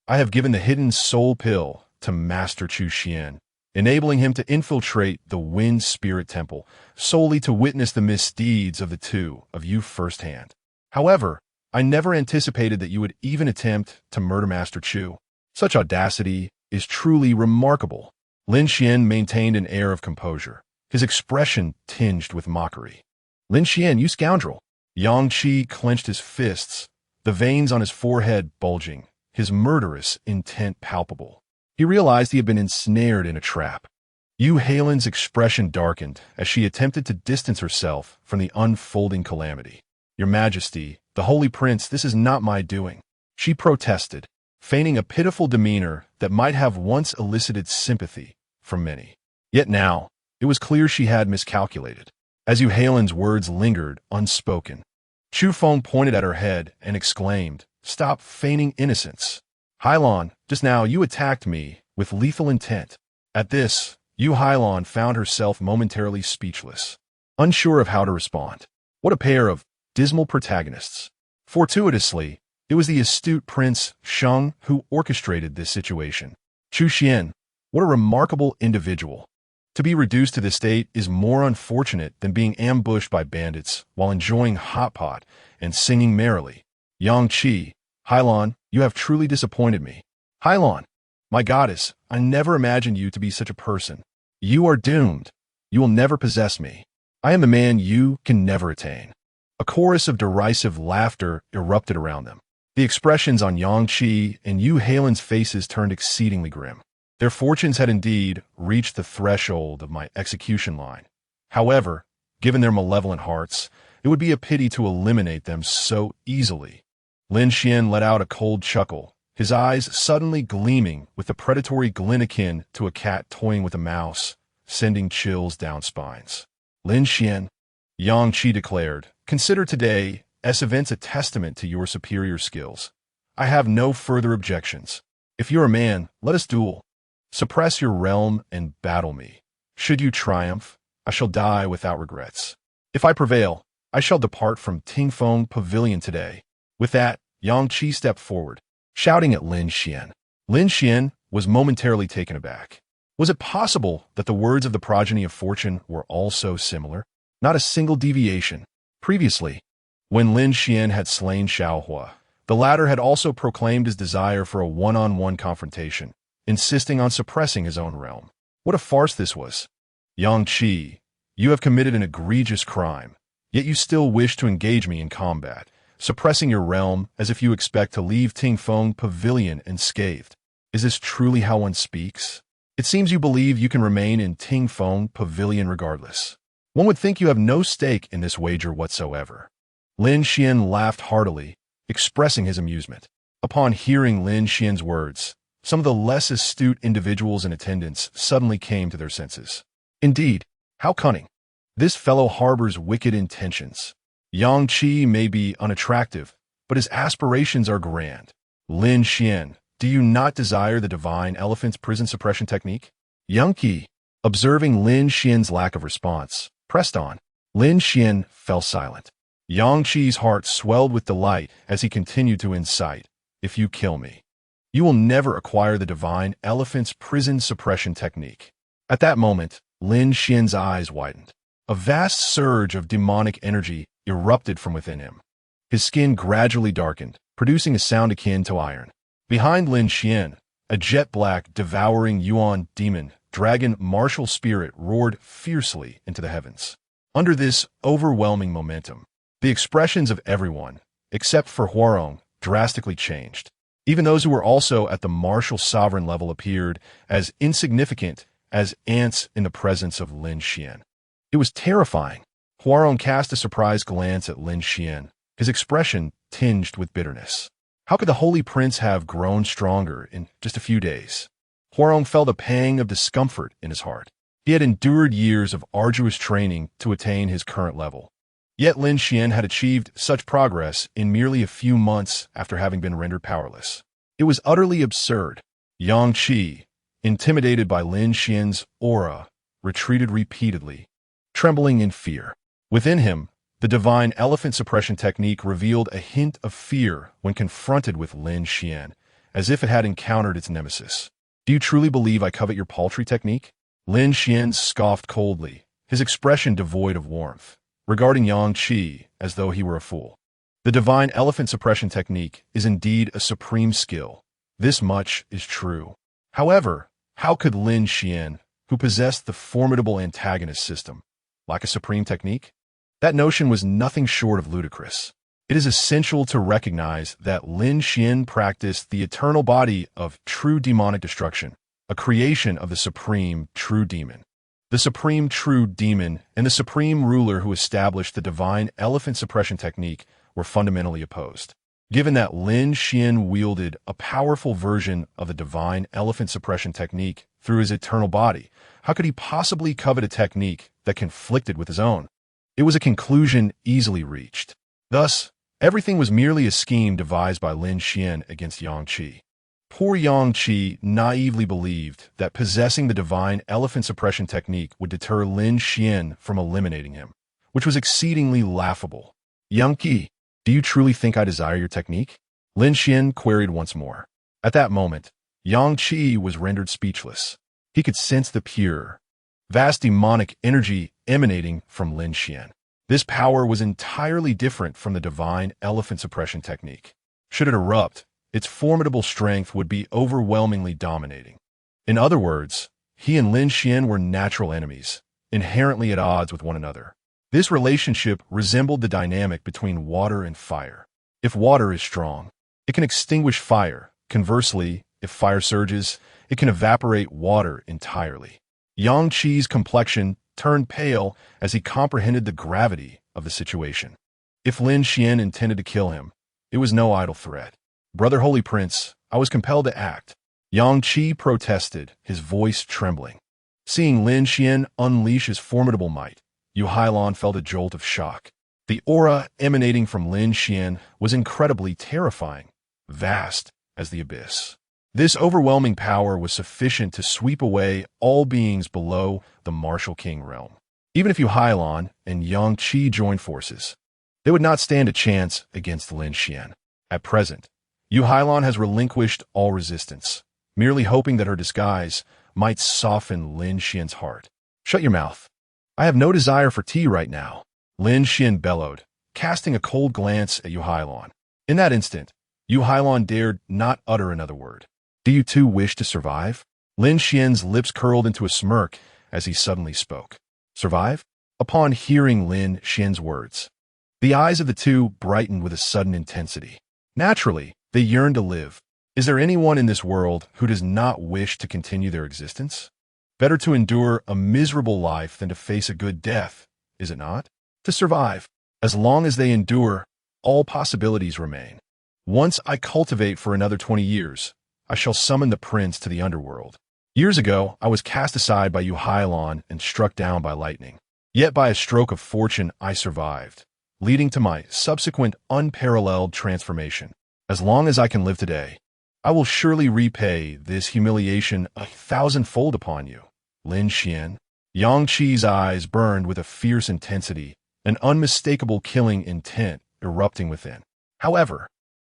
I have given the hidden soul pill to Master Chu Xian, enabling him to infiltrate the Wind Spirit Temple solely to witness the misdeeds of the two of you firsthand. However, I never anticipated that you would even attempt to murder Master Chu. Such audacity is truly remarkable. Lin Xuan maintained an air of composure, his expression tinged with mockery. Lin Xuan, you scoundrel! Yang Qi clenched his fists, the veins on his forehead bulging, his murderous intent palpable. He realized he had been ensnared in a trap. Yu Halen's expression darkened as she attempted to distance herself from the unfolding calamity. Your Majesty, the Holy Prince, this is not my doing, she protested, feigning a pitiful demeanor that might have once elicited sympathy from many. Yet now, it was clear she had miscalculated. As Yu Halen's words lingered unspoken, Chu Feng pointed at her head and exclaimed, "Stop feigning innocence. Hylon, just now you attacked me with lethal intent." At this, Yu Hylon found herself momentarily speechless, unsure of how to respond. What a pair of dismal protagonists. Fortuitously, it was the astute Prince Sheng who orchestrated this situation. Chu Xian, what a remarkable individual. To be reduced to this state is more unfortunate than being ambushed by bandits while enjoying hot pot and singing merrily. Yang Qi, Hylon, you have truly disappointed me. Hylon, my goddess, I never imagined you to be such a person. You are doomed. You will never possess me. I am the man you can never attain. A chorus of derisive laughter erupted around them. The expressions on Yang Qi and Yu Halen's faces turned exceedingly grim. Their fortunes had indeed reached the threshold of my execution line. However, given their malevolent hearts, it would be a pity to eliminate them so easily. Lin Xuan let out a cold chuckle, his eyes suddenly gleaming with the predatory glint akin to a cat toying with a mouse, sending chills down spines. Lin Xuan, Yang Qi declared, consider today as events a testament to your superior skills. I have no further objections. If you're a man, let us duel. Suppress your realm and battle me. Should you triumph, I shall die without regrets. If I prevail, I shall depart from Tingfeng Pavilion today. With that, Yang Qi stepped forward, shouting at Lin Xuan. Lin Xuan was momentarily taken aback. Was it possible that the words of the progeny of fortune were all so similar? Not a single deviation. Previously, when Lin Xuan had slain Xiaohua, The latter had also proclaimed his desire for a one-on-one confrontation, insisting on suppressing his own realm. What a farce this was. Yang Qi, you have committed an egregious crime, yet you still wish to engage me in combat, suppressing your realm as if you expect to leave Tingfeng Pavilion unscathed. Is this truly how one speaks? It seems you believe you can remain in Tingfeng Pavilion regardless. One would think you have no stake in this wager whatsoever. Lin Xuan laughed heartily, expressing his amusement. Upon hearing Lin Xuan's words, some of the less astute individuals in attendance suddenly came to their senses. Indeed, how cunning. This fellow harbors wicked intentions. Yang Qi may be unattractive, but his aspirations are grand. Lin Xuan, do you not desire the divine elephant's prison suppression technique? Yang Qi, observing Lin Xuan's lack of response, pressed on. Lin Xuan fell silent. Yang Qi's heart swelled with delight as he continued to incite. If you kill me, you will never acquire the divine elephant's prison suppression technique. At that moment, Lin Xuan's eyes widened. A vast surge of demonic energy erupted from within him. His skin gradually darkened, producing a sound akin to iron. Behind Lin Xuan, a jet-black, devouring Yuan demon, dragon martial spirit roared fiercely into the heavens. Under this overwhelming momentum, the expressions of everyone, except for Huarong, drastically changed. Even those who were also at the martial sovereign level appeared as insignificant as ants in the presence of Lin Xuan. It was terrifying. Huarong cast a surprised glance at Lin Xuan, his expression tinged with bitterness. How could the holy prince have grown stronger in just a few days? Huarong felt a pang of discomfort in his heart. He had endured years of arduous training to attain his current level. Yet Lin Xuan had achieved such progress in merely a few months after having been rendered powerless. It was utterly absurd. Yang Qi, intimidated by Lin Xuan's aura, retreated repeatedly, trembling in fear. Within him, the divine elephant suppression technique revealed a hint of fear when confronted with Lin Xuan, as if it had encountered its nemesis. Do you truly believe I covet your paltry technique? Lin Xuan scoffed coldly, his expression devoid of warmth, regarding Yang Qi as though he were a fool. The divine elephant suppression technique is indeed a supreme skill. This much is true. However, how could Lin Xuan, who possessed the formidable antagonist system, lack a supreme technique? That notion was nothing short of ludicrous. It is essential to recognize that Lin Xuan practiced the eternal body of true demonic destruction, a creation of the supreme true demon. The supreme true demon and the supreme ruler who established the divine elephant suppression technique were fundamentally opposed. Given that Lin Xuan wielded a powerful version of the divine elephant suppression technique through his eternal body, how could he possibly covet a technique that conflicted with his own? It was a conclusion easily reached. Thus, everything was merely a scheme devised by Lin Xuan against Yang Qi. Poor Yang Qi naively believed that possessing the divine elephant suppression technique would deter Lin Xuan from eliminating him, which was exceedingly laughable. Yang Qi, do you truly think I desire your technique? Lin Xuan queried once more. At that moment, Yang Qi was rendered speechless. He could sense the pure, vast demonic energy emanating from Lin Xuan. This power was entirely different from the divine elephant suppression technique. Should it erupt, its formidable strength would be overwhelmingly dominating. In other words, he and Lin Xuan were natural enemies, inherently at odds with one another. This relationship resembled the dynamic between water and fire. If water is strong, it can extinguish fire. Conversely, if fire surges, it can evaporate water entirely. Yang Qi's complexion turned pale as he comprehended the gravity of the situation. If Lin Xuan intended to kill him, it was no idle threat. Brother Holy Prince, I was compelled to act. Yang Qi protested, his voice trembling. Seeing Lin Xuan unleash his formidable might, Yu Hailon felt a jolt of shock. The aura emanating from Lin Xuan was incredibly terrifying, vast as the abyss. This overwhelming power was sufficient to sweep away all beings below the Martial King realm. Even if Yu Hailon and Yang Qi joined forces, they would not stand a chance against Lin Xuan. At present, Yu Hailon has relinquished all resistance, merely hoping that her disguise might soften Lin Xuan's heart. Shut your mouth. I have no desire for tea right now, Lin Xuan bellowed, casting a cold glance at Yu Hailon. In that instant, Yu Hailon dared not utter another word. Do you too wish to survive? Lin Xian's lips curled into a smirk as he suddenly spoke. Survive? Upon hearing Lin Xian's words, the eyes of the two brightened with a sudden intensity. Naturally, they yearned to live. Is there anyone in this world who does not wish to continue their existence? Better to endure a miserable life than to face a good death, is it not? To survive. As long as they endure, all possibilities remain. Once I cultivate for another 20 years, I shall summon the prince to the underworld. Years ago, I was cast aside by Yu Hailon and struck down by lightning. Yet by a stroke of fortune, I survived, leading to my subsequent unparalleled transformation. As long as I can live today, I will surely repay this humiliation 1,000-fold upon you. Lin Xian. Yang Qi's eyes burned with a fierce intensity, an unmistakable killing intent erupting within. However,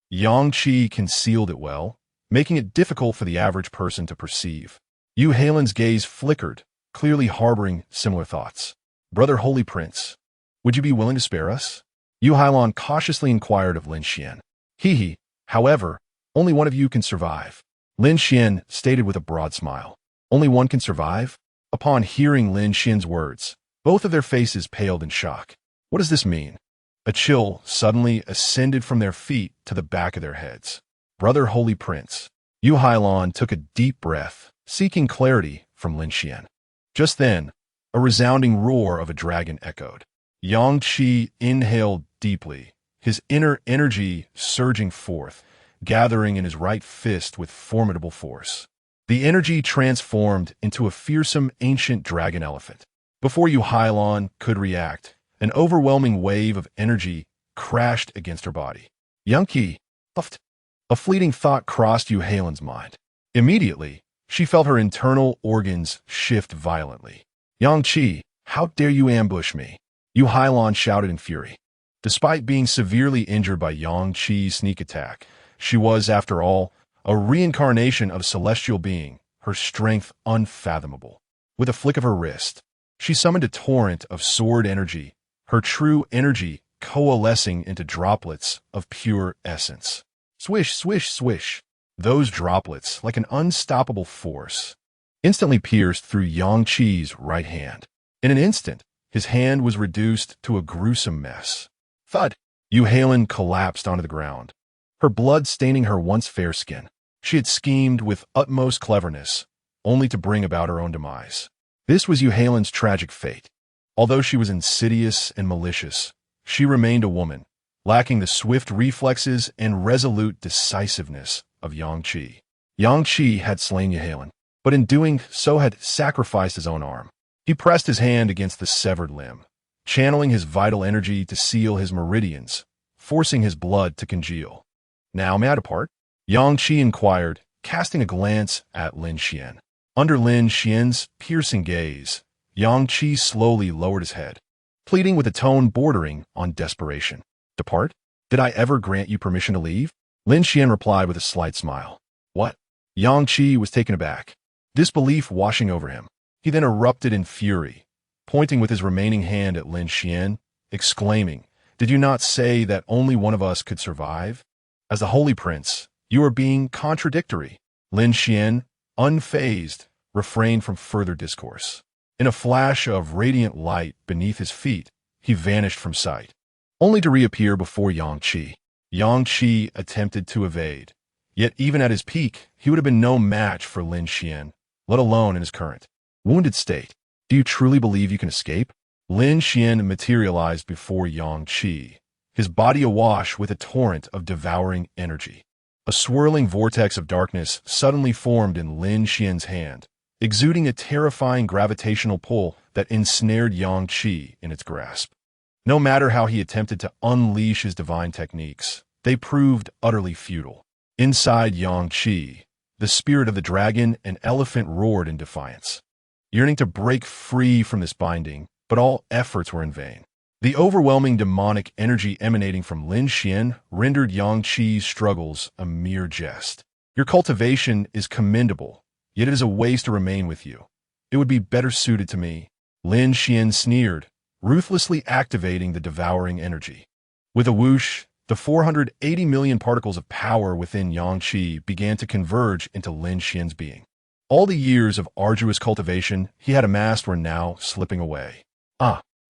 Yang Qi concealed it well, making it difficult for the average person to perceive. Yu Hailon's gaze flickered, clearly harboring similar thoughts. Brother Holy Prince, would you be willing to spare us? Yu Hailon cautiously inquired of Lin Xian. He, however, only one of you can survive. Lin Xian stated with a broad smile. Only one can survive? Upon hearing Lin Xian's words, both of their faces paled in shock. What does this mean? A chill suddenly ascended from their feet to the back of their heads. Brother Holy Prince. Yu Hailon took a deep breath, seeking clarity from Lin Xian. Just then, a resounding roar of a dragon echoed. Yang Qi inhaled deeply, his inner energy surging forth, gathering in his right fist with formidable force. The energy transformed into a fearsome ancient dragon elephant. Before Yu Hailon could react, an overwhelming wave of energy crashed against her body. Yang Qi, puffed. A fleeting thought crossed Yu Hailon's mind. Immediately, she felt her internal organs shift violently. Yang Qi, how dare you ambush me? Yu Hailon shouted in fury. Despite being severely injured by Yang Qi's sneak attack, she was, after all, a reincarnation of celestial being, her strength unfathomable. With a flick of her wrist, she summoned a torrent of sword energy, her true energy coalescing into droplets of pure essence. Swish, swish, swish. Those droplets, like an unstoppable force, instantly pierced through Yang Qi's right hand. In an instant, his hand was reduced to a gruesome mess. Thud! Yu Hailon collapsed onto the ground, her blood staining her once fair skin. She had schemed with utmost cleverness, only to bring about her own demise. This was Yu Hailon's tragic fate. Although she was insidious and malicious, she remained a woman, lacking the swift reflexes and resolute decisiveness of Yang Qi. Yang Qi had slain Yu Hailon, but in doing so had sacrificed his own arm. He pressed his hand against the severed limb, channeling his vital energy to seal his meridians, forcing his blood to congeal. Now may I depart? Yang Qi inquired, casting a glance at Lin Xian. Under Lin Xian's piercing gaze, Yang Qi slowly lowered his head, pleading with a tone bordering on desperation. Depart? Did I ever grant you permission to leave? Lin Xian replied with a slight smile. What? Yang Qi was taken aback, disbelief washing over him. He then erupted in fury, pointing with his remaining hand at Lin Xian, exclaiming, Did you not say that only one of us could survive? As the Holy Prince, you are being contradictory. Lin Xian, unfazed, refrained from further discourse. In a flash of radiant light beneath his feet, he vanished from sight, only to reappear before Yang Qi. Yang Qi attempted to evade, yet even at his peak, he would have been no match for Lin Xian, let alone in his current wounded state. Do you truly believe you can escape? Lin Xian materialized before Yang Qi, his body awash with a torrent of devouring energy. A swirling vortex of darkness suddenly formed in Lin Xian's hand, exuding a terrifying gravitational pull that ensnared Yang Qi in its grasp. No matter how he attempted to unleash his divine techniques, they proved utterly futile. Inside Yang Qi, the spirit of the dragon and elephant roared in defiance, yearning to break free from this binding, but all efforts were in vain. The overwhelming demonic energy emanating from Lin Xian rendered Yang Qi's struggles a mere jest. Your cultivation is commendable, yet it is a waste to remain with you. It would be better suited to me. Lin Xian sneered, ruthlessly activating the devouring energy. With a whoosh, The 480 million particles of power within Yang Qi began to converge into Lin Xuan's being. All the years of arduous cultivation he had amassed were now slipping away.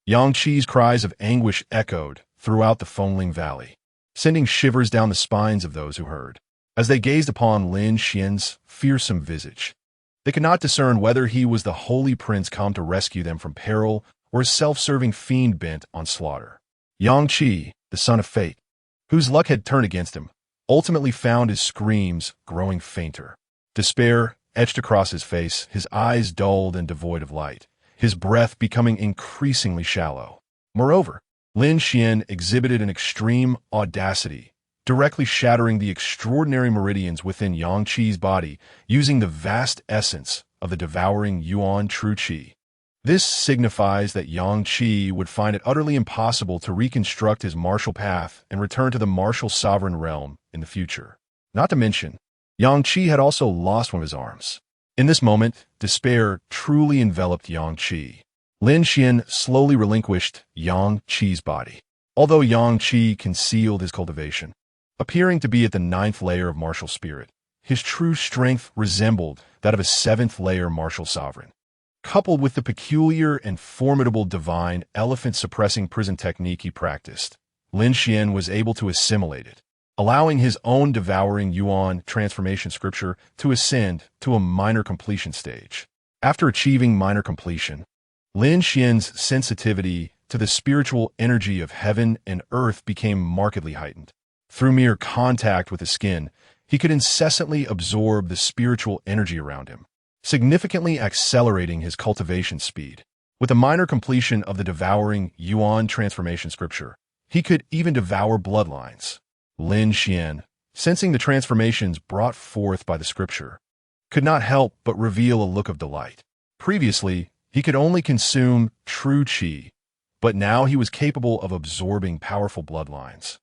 Yang Qi's cries of anguish echoed throughout the Fengling Valley, sending shivers down the spines of those who heard. As they gazed upon Lin Xuan's fearsome visage, they could not discern whether he was the holy prince come to rescue them from peril or a self-serving fiend bent on slaughter. Yang Qi, the son of fate, whose luck had turned against him, ultimately found his screams growing fainter. Despair etched across his face, his eyes dulled and devoid of light, his breath becoming increasingly shallow. Moreover, Lin Xuan exhibited an extreme audacity, directly shattering the extraordinary meridians within Yang Qi's body using the vast essence of the devouring Yuan true Qi. This signifies that Yang Qi would find it utterly impossible to reconstruct his martial path and return to the martial sovereign realm in the future. Not to mention, Yang Qi had also lost one of his arms. In this moment, despair truly enveloped Yang Qi. Lin Xuan slowly relinquished Yang Qi's body. Although Yang Qi concealed his cultivation, appearing to be at the 9th layer of martial spirit, his true strength resembled that of a 7th layer martial sovereign. Coupled with the peculiar and formidable divine elephant-suppressing prison technique he practiced, Lin Xuan was able to assimilate it, allowing his own devouring Yuan transformation scripture to ascend to a minor completion stage. After achieving minor completion, Lin Xuan's sensitivity to the spiritual energy of heaven and earth became markedly heightened. Through mere contact with the skin, he could incessantly absorb the spiritual energy around him, significantly accelerating his cultivation speed. With the minor completion of the devouring Yuan transformation scripture, he could even devour bloodlines. Lin Xuan, sensing the transformations brought forth by the scripture, could not help but reveal a look of delight. Previously, he could only consume true qi, but now he was capable of absorbing powerful bloodlines,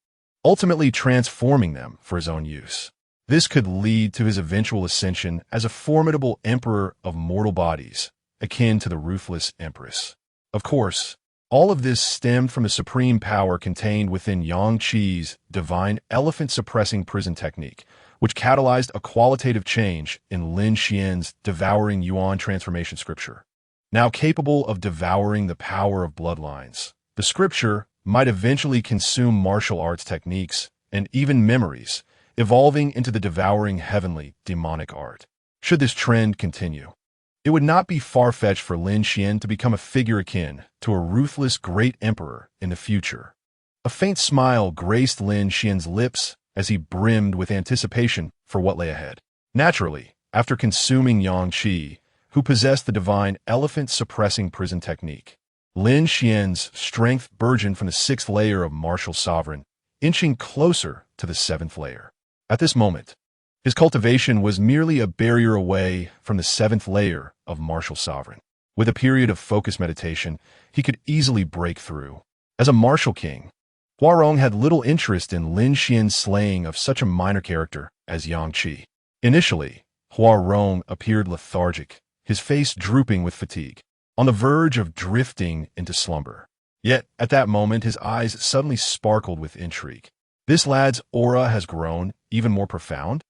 ultimately transforming them for his own use. This could lead to his eventual ascension as a formidable emperor of mortal bodies, akin to the ruthless Empress. Of course, all of this stemmed from the supreme power contained within Yang Qi's divine elephant-suppressing prison technique, which catalyzed a qualitative change in Lin Xuan's devouring Yuan transformation scripture. Now capable of devouring the power of bloodlines, the scripture might eventually consume martial arts techniques and even memories, evolving into the devouring heavenly demonic art. Should this trend continue, it would not be far-fetched for Lin Xuan to become a figure akin to a ruthless great emperor in the future. A faint smile graced Lin Xuan's lips as he brimmed with anticipation for what lay ahead. Naturally, after consuming Yang Qi, who possessed the divine elephant-suppressing prison technique, Lin Xuan's strength burgeoned from the 6th layer of martial sovereign, inching closer to the 7th layer. At this moment, his cultivation was merely a barrier away from the 7th layer of martial sovereign. With a period of focused meditation, he could easily break through. As a martial king, Huarong had little interest in Lin Xuan's slaying of such a minor character as Yang Qi. Initially, Huarong appeared lethargic, his face drooping with fatigue, on the verge of drifting into slumber. Yet, at that moment, his eyes suddenly sparkled with intrigue. This lad's aura has grown even more profound.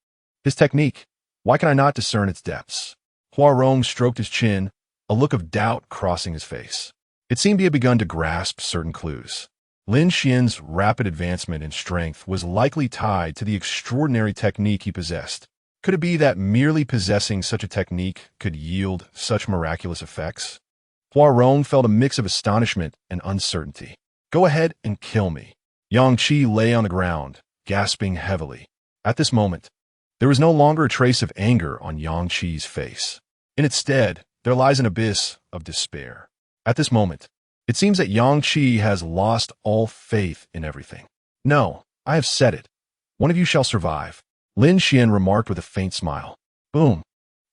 His technique, why can I not discern its depths? Huarong stroked his chin, a look of doubt crossing his face. It seemed he had begun to grasp certain clues. Lin Xuan's rapid advancement in strength was likely tied to the extraordinary technique he possessed. Could it be that merely possessing such a technique could yield such miraculous effects? Huarong felt a mix of astonishment and uncertainty. Go ahead and kill me. Yang Qi lay on the ground, gasping heavily. At this moment, there was no longer a trace of anger on Yang Qi's face. In its stead, there lies an abyss of despair. At this moment, it seems that Yang Qi has lost all faith in everything. No, I have said it. One of you shall survive, Lin Xuan remarked with a faint smile. Boom.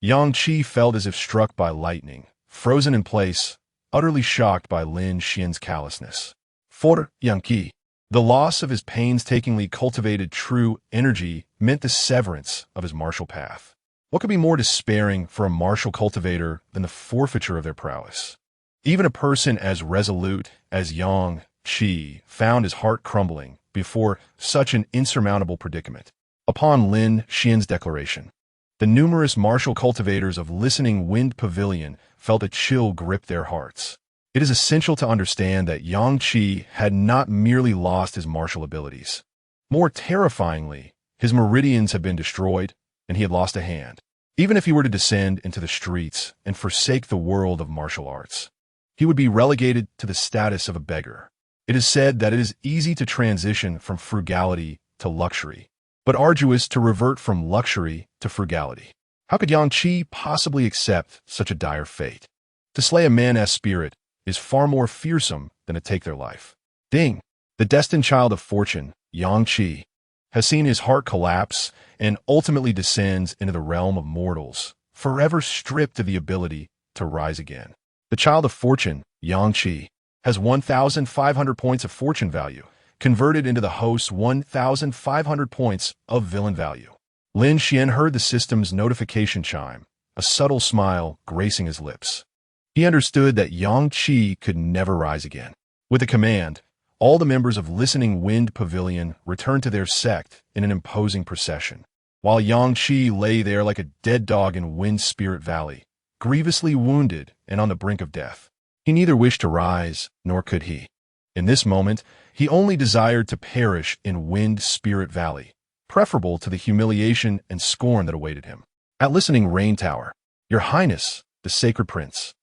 Yang Qi felt as if struck by lightning, frozen in place, utterly shocked by Lin Xuan's callousness. For Yang Qi, the loss of his painstakingly cultivated true energy meant the severance of his martial path. What could be more despairing for a martial cultivator than the forfeiture of their prowess? Even a person as resolute as Yang Qi found his heart crumbling before such an insurmountable predicament. Upon Lin Xuan's declaration, the numerous martial cultivators of Listening Wind Pavilion felt a chill grip their hearts. It is essential to understand that Yang Qi had not merely lost his martial abilities. More terrifyingly, his meridians had been destroyed, and he had lost a hand. Even if he were to descend into the streets and forsake the world of martial arts, he would be relegated to the status of a beggar. It is said that it is easy to transition from frugality to luxury, but arduous to revert from luxury to frugality. How could Yang Qi possibly accept such a dire fate? To slay a man's spirit is far more fearsome than to take their life. Ding! The destined child of fortune, Yang Qi, has seen his heart collapse and ultimately descends into the realm of mortals, forever stripped of the ability to rise again. The child of fortune, Yang Qi, has 1,500 points of fortune value, converted into the host's 1,500 points of villain value. Lin Xuan heard the system's notification chime, a subtle smile gracing his lips. He understood that Yang Qi could never rise again. With a command, all the members of Listening Wind Pavilion returned to their sect in an imposing procession, while Yang Qi lay there like a dead dog in Wind Spirit Valley, grievously wounded and on the brink of death. He neither wished to rise, nor could he. In this moment, he only desired to perish in Wind Spirit Valley, preferable to the humiliation and scorn that awaited him. At Listening Rain Tower, Your Highness, the Sacred Prince,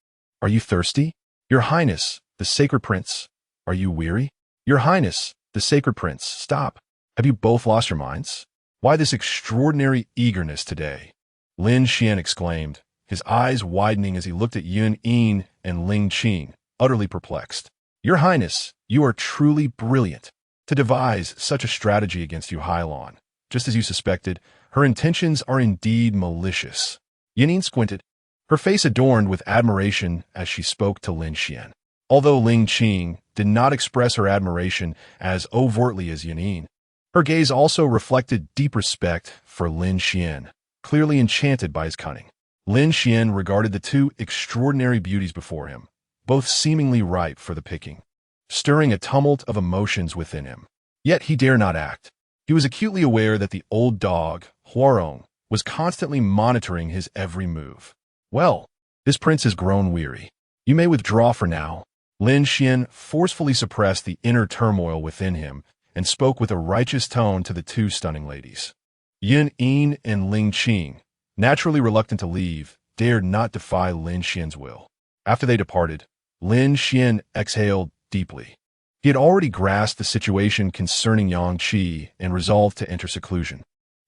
are you thirsty? Your Highness, the Sacred Prince, are you weary? Your Highness, the Sacred Prince, stop. Have you both lost your minds? Why this extraordinary eagerness today? Lin Xuan exclaimed, his eyes widening as he looked at Yun Yin and Ling Qing, utterly perplexed. Your Highness, you are truly brilliant. To devise such a strategy against you, Hylon, just as you suspected, her intentions are indeed malicious. Yun Yin squinted, her face adorned with admiration as she spoke to Lin Xuan. Although Ling Qing did not express her admiration as overtly as Yun Yin, her gaze also reflected deep respect for Lin Xuan, clearly enchanted by his cunning. Lin Xuan regarded the two extraordinary beauties before him, both seemingly ripe for the picking, stirring a tumult of emotions within him. Yet he dare not act. He was acutely aware that the old dog, Huarong, was constantly monitoring his every move. Well, this prince has grown weary. You may withdraw for now. Lin Xuan forcefully suppressed the inner turmoil within him and spoke with a righteous tone to the two stunning ladies. Yun Yin and Ling Qing, naturally reluctant to leave, dared not defy Lin Xuan's will. After they departed, Lin Xuan exhaled deeply. He had already grasped the situation concerning Yang Qi and resolved to enter seclusion,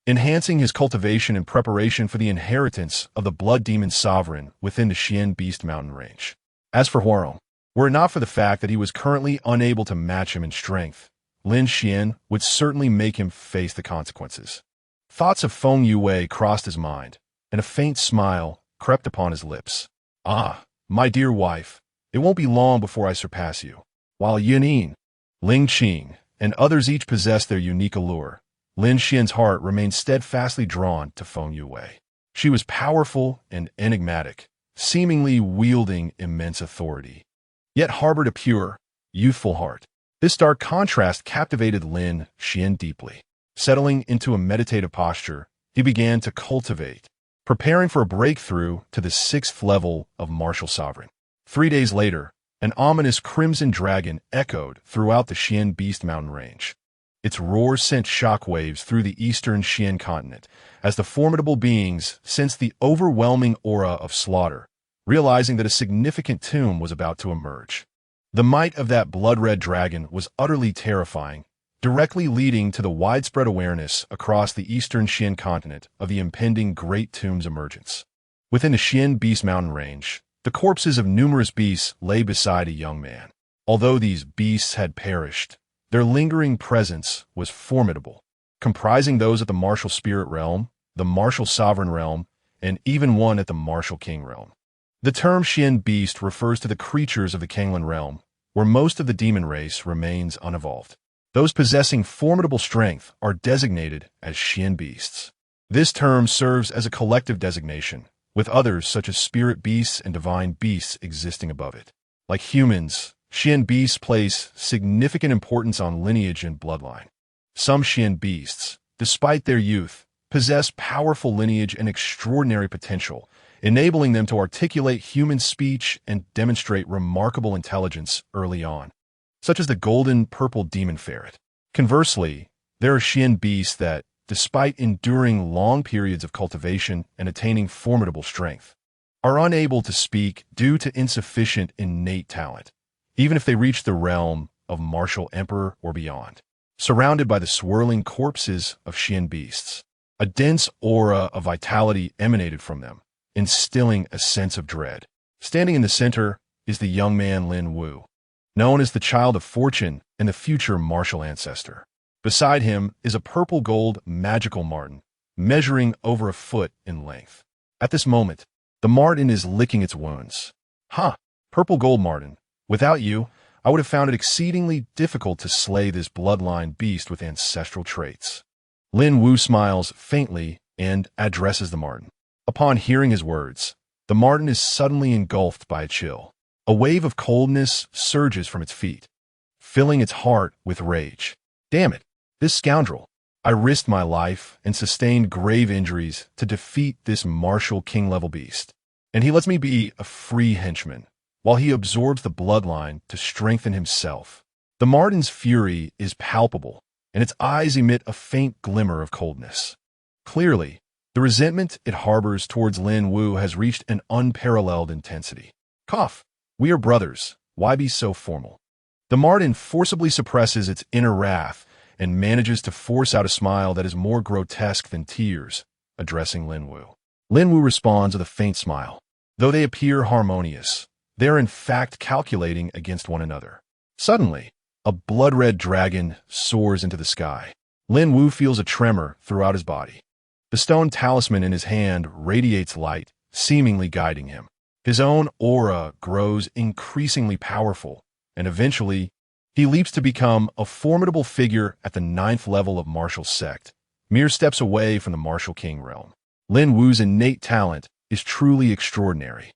enhancing his cultivation in preparation for the inheritance of the Blood Demon Sovereign within the Xian Beast Mountain Range. As for Huarong, were it not for the fact that he was currently unable to match him in strength, Lin Xuan would certainly make him face the consequences. Thoughts of Feng Yue crossed his mind, and a faint smile crept upon his lips. Ah, my dear wife, it won't be long before I surpass you. While Yun Yin, Ling Qing, and others each possessed their unique allure, Lin Xuan's heart remained steadfastly drawn to Feng Yue. She was powerful and enigmatic, seemingly wielding immense authority, yet harbored a pure, youthful heart. This stark contrast captivated Lin Xuan deeply. Settling into a meditative posture, he began to cultivate, preparing for a breakthrough to the 6th level of Martial Sovereign. 3 days later, an ominous crimson dragon echoed throughout the Xian Beast Mountain Range. Its roar sent shockwaves through the eastern Xian continent as the formidable beings sensed the overwhelming aura of slaughter, realizing that a significant tomb was about to emerge. The might of that blood-red dragon was utterly terrifying, directly leading to the widespread awareness across the eastern Xian continent of the impending Great Tomb's emergence. Within the Xian Beast Mountain Range, the corpses of numerous beasts lay beside a young man. Although these beasts had perished, their lingering presence was formidable, comprising those at the Martial Spirit Realm, the Martial Sovereign Realm, and even one at the Martial King Realm. The term Xian Beast refers to the creatures of the Kanglan Realm, where most of the demon race remains unevolved. Those possessing formidable strength are designated as Xian Beasts. This term serves as a collective designation, with others such as spirit beasts and divine beasts existing above it. Like humans, Xian beasts place significant importance on lineage and bloodline. Some Xian beasts, despite their youth, possess powerful lineage and extraordinary potential, enabling them to articulate human speech and demonstrate remarkable intelligence early on, such as the golden purple demon ferret. Conversely, there are Xian beasts that, despite enduring long periods of cultivation and attaining formidable strength, are unable to speak due to insufficient innate talent, even if they reach the realm of martial emperor or beyond. Surrounded by the swirling corpses of Xian beasts, a dense aura of vitality emanated from them, instilling a sense of dread. Standing in the center is the young man Lin Wu, known as the Child of Fortune and the future martial ancestor. Beside him is a purple-gold magical marten, measuring over a foot in length. At this moment, the marten is licking its wounds. Purple gold marten, without you, I would have found it exceedingly difficult to slay this bloodline beast with ancestral traits. Lin Wu smiles faintly and addresses the marten. Upon hearing his words, the marten is suddenly engulfed by a chill. A wave of coldness surges from its feet, filling its heart with rage. Damn it, this scoundrel! I risked my life and sustained grave injuries to defeat this martial king-level beast, and he lets me be a free henchman, while he absorbs the bloodline to strengthen himself. The marten's fury is palpable, and its eyes emit a faint glimmer of coldness. Clearly, the resentment it harbors towards Lin Wu has reached an unparalleled intensity. Cough. We are brothers. Why be so formal? The marten forcibly suppresses its inner wrath and manages to force out a smile that is more grotesque than tears, addressing Lin Wu. Lin Wu responds with a faint smile. Though they appear harmonious, they are in fact calculating against one another. Suddenly, a blood-red dragon soars into the sky. Lin Wu feels a tremor throughout his body. The stone talisman in his hand radiates light, seemingly guiding him. His own aura grows increasingly powerful, and eventually, he leaps to become a formidable figure at the 9th level of martial sect, mere steps away from the martial king realm. Lin Wu's innate talent is truly extraordinary.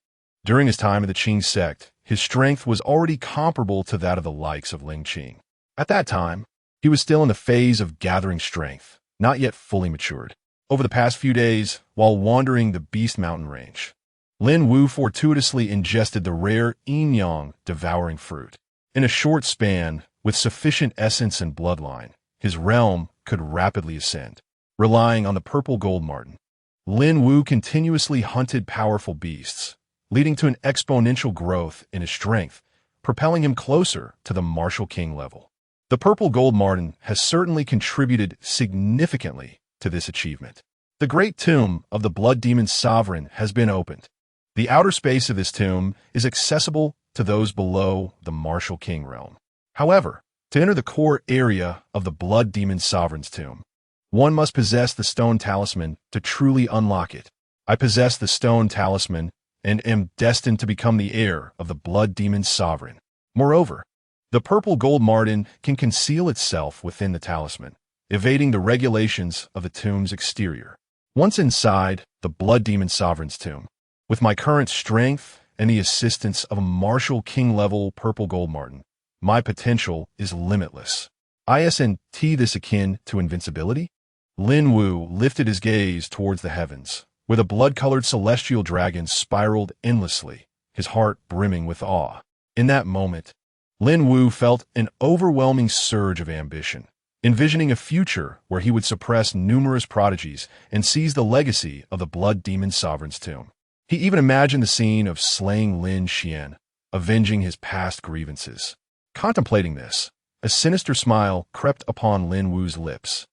During his time in the Qing sect, his strength was already comparable to that of the likes of Ling Qing. At that time, he was still in the phase of gathering strength, not yet fully matured. Over the past few days, while wandering the Beast Mountain range, Lin Wu fortuitously ingested the rare yin-yang devouring fruit. In a short span, with sufficient essence and bloodline, his realm could rapidly ascend. Relying on the purple gold marten, Lin Wu continuously hunted powerful beasts, leading to an exponential growth in his strength, propelling him closer to the martial king level. The purple gold marten has certainly contributed significantly to this achievement. The great tomb of the blood demon sovereign has been opened. The outer space of this tomb is accessible to those below the martial king realm. However, to enter the core area of the blood demon sovereign's tomb, one must possess the stone talisman to truly unlock it. I possess the stone talisman and am destined to become the heir of the blood demon sovereign. Moreover, the purple gold marten can conceal itself within the talisman, evading the regulations of the tomb's exterior. Once inside the blood demon sovereign's tomb, with my current strength and the assistance of a martial king-level purple gold marten, my potential is limitless. Isn't this akin to invincibility? Lin Wu lifted his gaze towards the heavens, where the blood-colored celestial dragon spiraled endlessly, his heart brimming with awe. In that moment, Lin Wu felt an overwhelming surge of ambition, envisioning a future where he would suppress numerous prodigies and seize the legacy of the blood demon sovereign's tomb. He even imagined the scene of slaying Lin Xuan, avenging his past grievances. Contemplating this, a sinister smile crept upon Lin Wu's lips.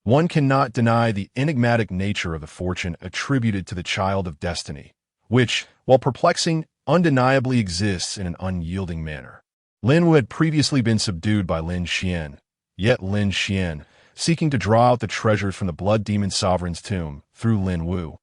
One cannot deny the enigmatic nature of the fortune attributed to the child of destiny, which, while perplexing, undeniably exists in an unyielding manner. Lin Wu had previously been subdued by Lin Xuan, yet Lin Xuan, seeking to draw out the treasures from the blood demon sovereign's tomb through Lin Wu,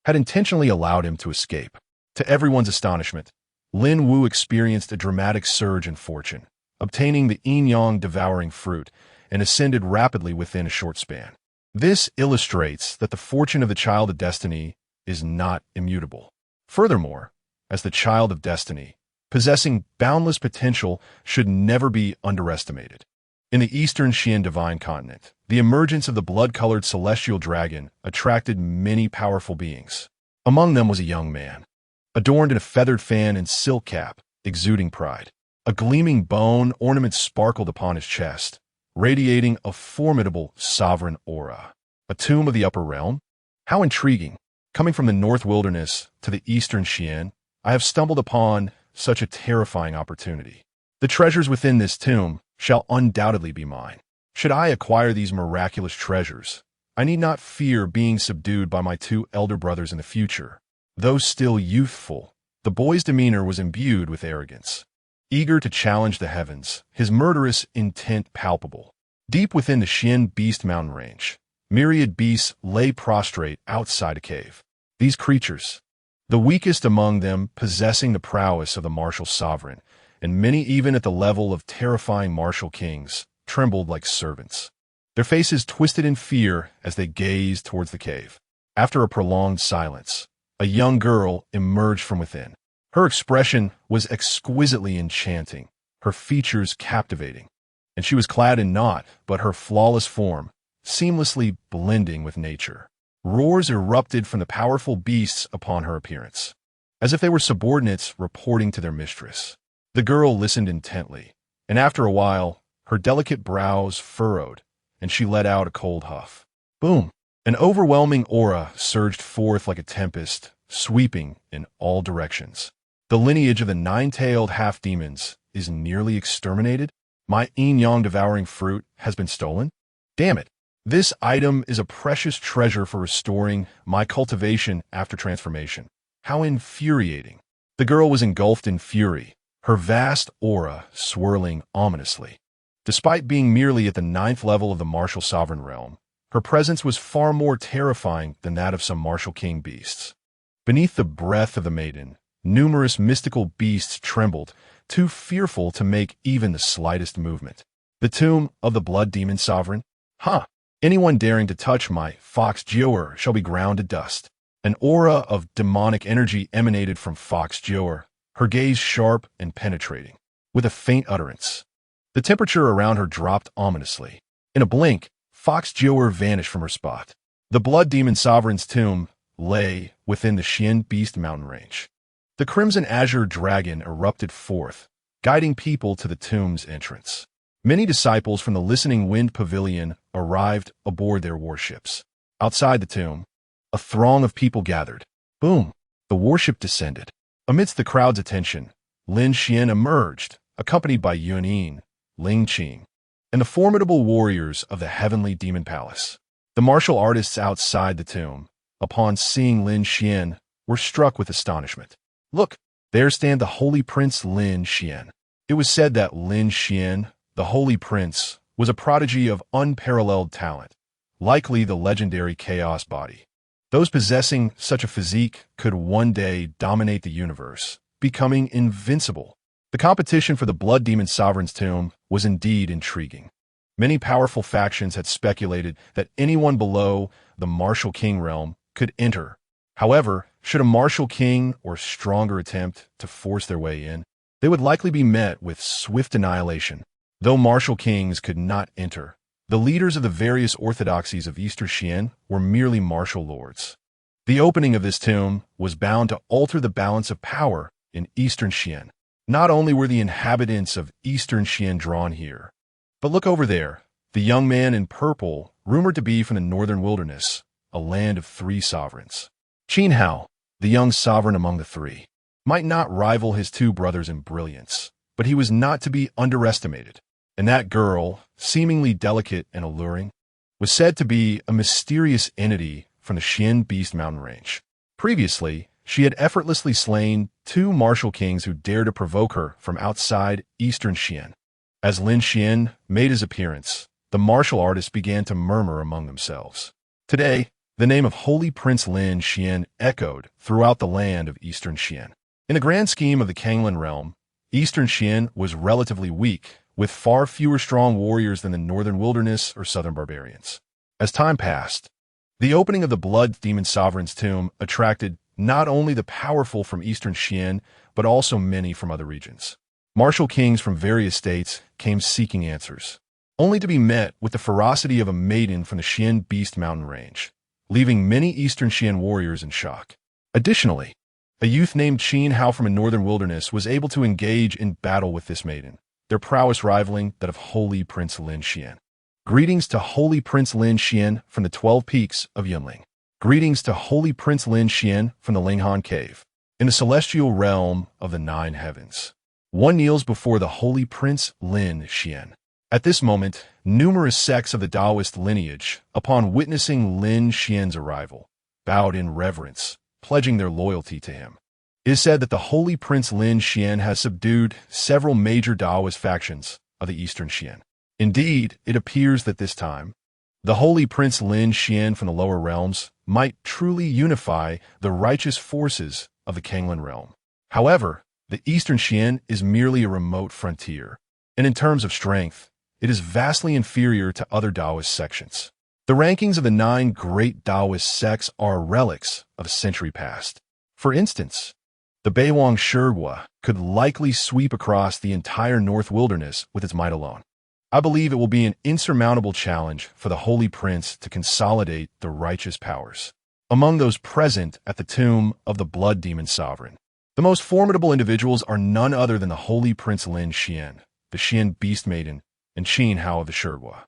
had intentionally allowed him to escape. To everyone's astonishment, Lin Wu experienced a dramatic surge in fortune, obtaining the yin-yang devouring fruit, and ascended rapidly within a short span. This illustrates that the fortune of the child of destiny is not immutable. Furthermore, as the child of destiny, possessing boundless potential, should never be underestimated. In the Eastern Xian divine continent, the emergence of the blood-colored celestial dragon attracted many powerful beings. Among them was a young man, adorned in a feathered fan and silk cap, exuding pride. A gleaming bone ornament sparkled upon his chest, radiating a formidable sovereign aura. A tomb of the upper realm? How intriguing! Coming from the North Wilderness to the Eastern Xian, I have stumbled upon such a terrifying opportunity. The treasures within this tomb shall undoubtedly be mine. Should I acquire these miraculous treasures, I need not fear being subdued by my two elder brothers in the future. Though still youthful, the boy's demeanor was imbued with arrogance. Eager to challenge the heavens, his murderous intent palpable. Deep within the Xian Beast mountain range, myriad beasts lay prostrate outside a cave. These creatures, the weakest among them possessing the prowess of the martial sovereign, and many even at the level of terrifying martial kings, trembled like servants. Their faces twisted in fear as they gazed towards the cave. After a prolonged silence, a young girl emerged from within. Her expression was exquisitely enchanting, her features captivating, and she was clad in naught but her flawless form, seamlessly blending with nature. Roars erupted from the powerful beasts upon her appearance, as if they were subordinates reporting to their mistress. The girl listened intently, and after a while, her delicate brows furrowed, and she let out a cold huff. Boom! An overwhelming aura surged forth like a tempest, sweeping in all directions. The lineage of the nine-tailed half-demons is nearly exterminated? My yin-yang devouring fruit has been stolen? Damn it! This item is a precious treasure for restoring my cultivation after transformation. How infuriating! The girl was engulfed in fury, her vast aura swirling ominously. Despite being merely at the 9th level of the martial sovereign realm, her presence was far more terrifying than that of some martial king beasts. Beneath the breath of the maiden, numerous mystical beasts trembled, too fearful to make even the slightest movement. The tomb of the blood demon sovereign? Ha! Anyone daring to touch my Fox Joer shall be ground to dust. An aura of demonic energy emanated from Fox Joer, her gaze sharp and penetrating. With a faint utterance, the temperature around her dropped ominously. In a blink, Fox Joer vanished from her spot. The blood demon sovereign's tomb lay within the Xian Beast mountain range. The crimson azure dragon erupted forth, guiding people to the tomb's entrance. Many disciples from the Listening Wind Pavilion arrived aboard their warships. Outside the tomb, a throng of people gathered. Boom! The warship descended. Amidst the crowd's attention, Lin Xuan emerged, accompanied by Yuan, Lin Xuan, and the formidable warriors of the Heavenly Demon Palace. The martial artists outside the tomb, upon seeing Lin Xuan, were struck with astonishment. Look, there stand the Holy Prince Lin Xuan. It was said that Lin Xuan, the Holy Prince, was a prodigy of unparalleled talent, likely the legendary Chaos Body. Those possessing such a physique could one day dominate the universe, becoming invincible. The competition for the Blood Demon Sovereign's tomb was indeed intriguing. Many powerful factions had speculated that anyone below the Martial King realm could enter. However, should a Martial King or stronger attempt to force their way in, they would likely be met with swift annihilation. Though Martial Kings could not enter, the leaders of the various orthodoxies of Eastern Xian were merely martial lords. The opening of this tomb was bound to alter the balance of power in Eastern Xian. Not only were the inhabitants of Eastern Xian drawn here, but look over there, the young man in purple, rumored to be from the northern wilderness, a land of 3 sovereigns. Qin Hao, the young sovereign among the 3, might not rival his 2 brothers in brilliance, but he was not to be underestimated. And that girl, seemingly delicate and alluring, was said to be a mysterious entity from the Xian Beast mountain range. Previously, she had effortlessly slain 2 martial kings who dared to provoke her from outside Eastern Xian. As Lin Xuan made his appearance, the martial artists began to murmur among themselves. Today, the name of Holy Prince Lin Xuan echoed throughout the land of Eastern Xian. In the grand scheme of the Kanglin realm, Eastern Xian was relatively weak, with far fewer strong warriors than the northern wilderness or southern barbarians. As time passed, the opening of the Blood Demon Sovereign's tomb attracted not only the powerful from eastern Xian, but also many from other regions. Martial kings from various states came seeking answers, only to be met with the ferocity of a maiden from the Xian Beast mountain range, leaving many eastern Xian warriors in shock. Additionally, a youth named Qin Hao from a northern wilderness was able to engage in battle with this maiden, their prowess rivaling that of Holy Prince Lin Xuan. Greetings to Holy Prince Lin Xuan from the 12 peaks of Yunling. Greetings to Holy Prince Lin Xuan from the Linghan Cave, in the celestial realm of the 9 heavens. One kneels before the Holy Prince Lin Xuan. At this moment, numerous sects of the Taoist lineage, upon witnessing Lin Xuan's arrival, bowed in reverence, pledging their loyalty to him. It is said that the Holy Prince Lin Xuan has subdued several major Taoist factions of the eastern Xian. Indeed, it appears that this time, the Holy Prince Lin Xuan from the lower realms might truly unify the righteous forces of the Kanglin realm. However, the eastern Xian is merely a remote frontier, and in terms of strength, it is vastly inferior to other Taoist sections. The rankings of the 9 great Taoist sects are relics of a century past. For instance, the Beihuang Shigua could likely sweep across the entire North Wilderness with its might alone. I believe it will be an insurmountable challenge for the Holy Prince to consolidate the righteous powers. Among those present at the tomb of the Blood Demon Sovereign, the most formidable individuals are none other than the Holy Prince Lin Xuan, the Xian Beast Maiden, and Qin Hao of the Shigua.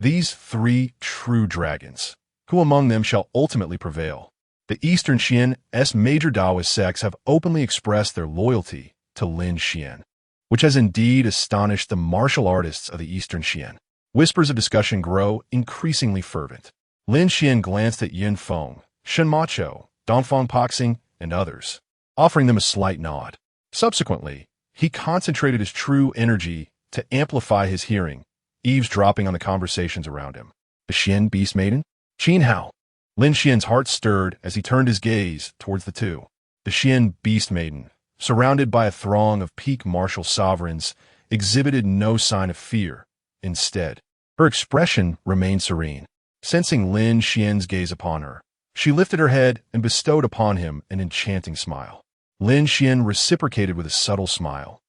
These 3 true dragons, who among them shall ultimately prevail? The Eastern Xian's major Taoist sects have openly expressed their loyalty to Lin Xuan, which has indeed astonished the martial artists of the Eastern Xian. Whispers of discussion grow increasingly fervent. Lin Xuan glanced at Yin Feng, Shen Macho, Dongfang Paxing, and others, offering them a slight nod. Subsequently, he concentrated his true energy to amplify his hearing, eavesdropping on the conversations around him. The Xian Beast Maiden? Qin Hao. Lin Xian's heart stirred as he turned his gaze towards the two. The Xian Beast Maiden, surrounded by a throng of peak martial sovereigns, exhibited no sign of fear. Instead, her expression remained serene. Sensing Lin Xian's gaze upon her, she lifted her head and bestowed upon him an enchanting smile. Lin Xuan reciprocated with a subtle smile,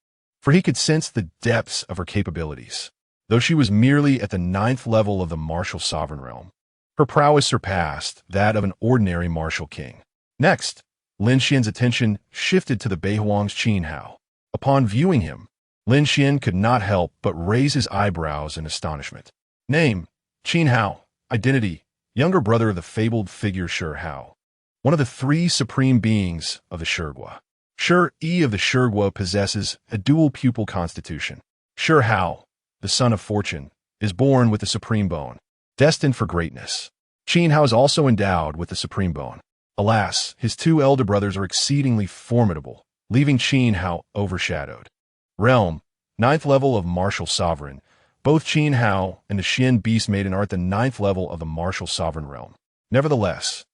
for he could sense the depths of her capabilities. Though she was merely at the 9th level of the martial sovereign realm, her prowess surpassed that of an ordinary martial king. Next, Lin Xian's attention shifted to the Beihuang's Qin Hao. Upon viewing him, Lin Xuan could not help but raise his eyebrows in astonishment. Name: Qin Hao. Identity: younger brother of the fabled figure Shi Hao, one of the 3 supreme beings of the Shigua. Shi of the Shigua possesses a dual pupil constitution. Shi Hao, the son of fortune, is born with the supreme bone, destined for greatness. Qin Hao is also endowed with the supreme bone. Alas, his 2 elder brothers are exceedingly formidable, leaving Qin Hao overshadowed. Realm: 9th level of martial sovereign. Both Qin Hao and the Xian Beast Maiden are at the 9th level of the martial sovereign realm. Nevertheless,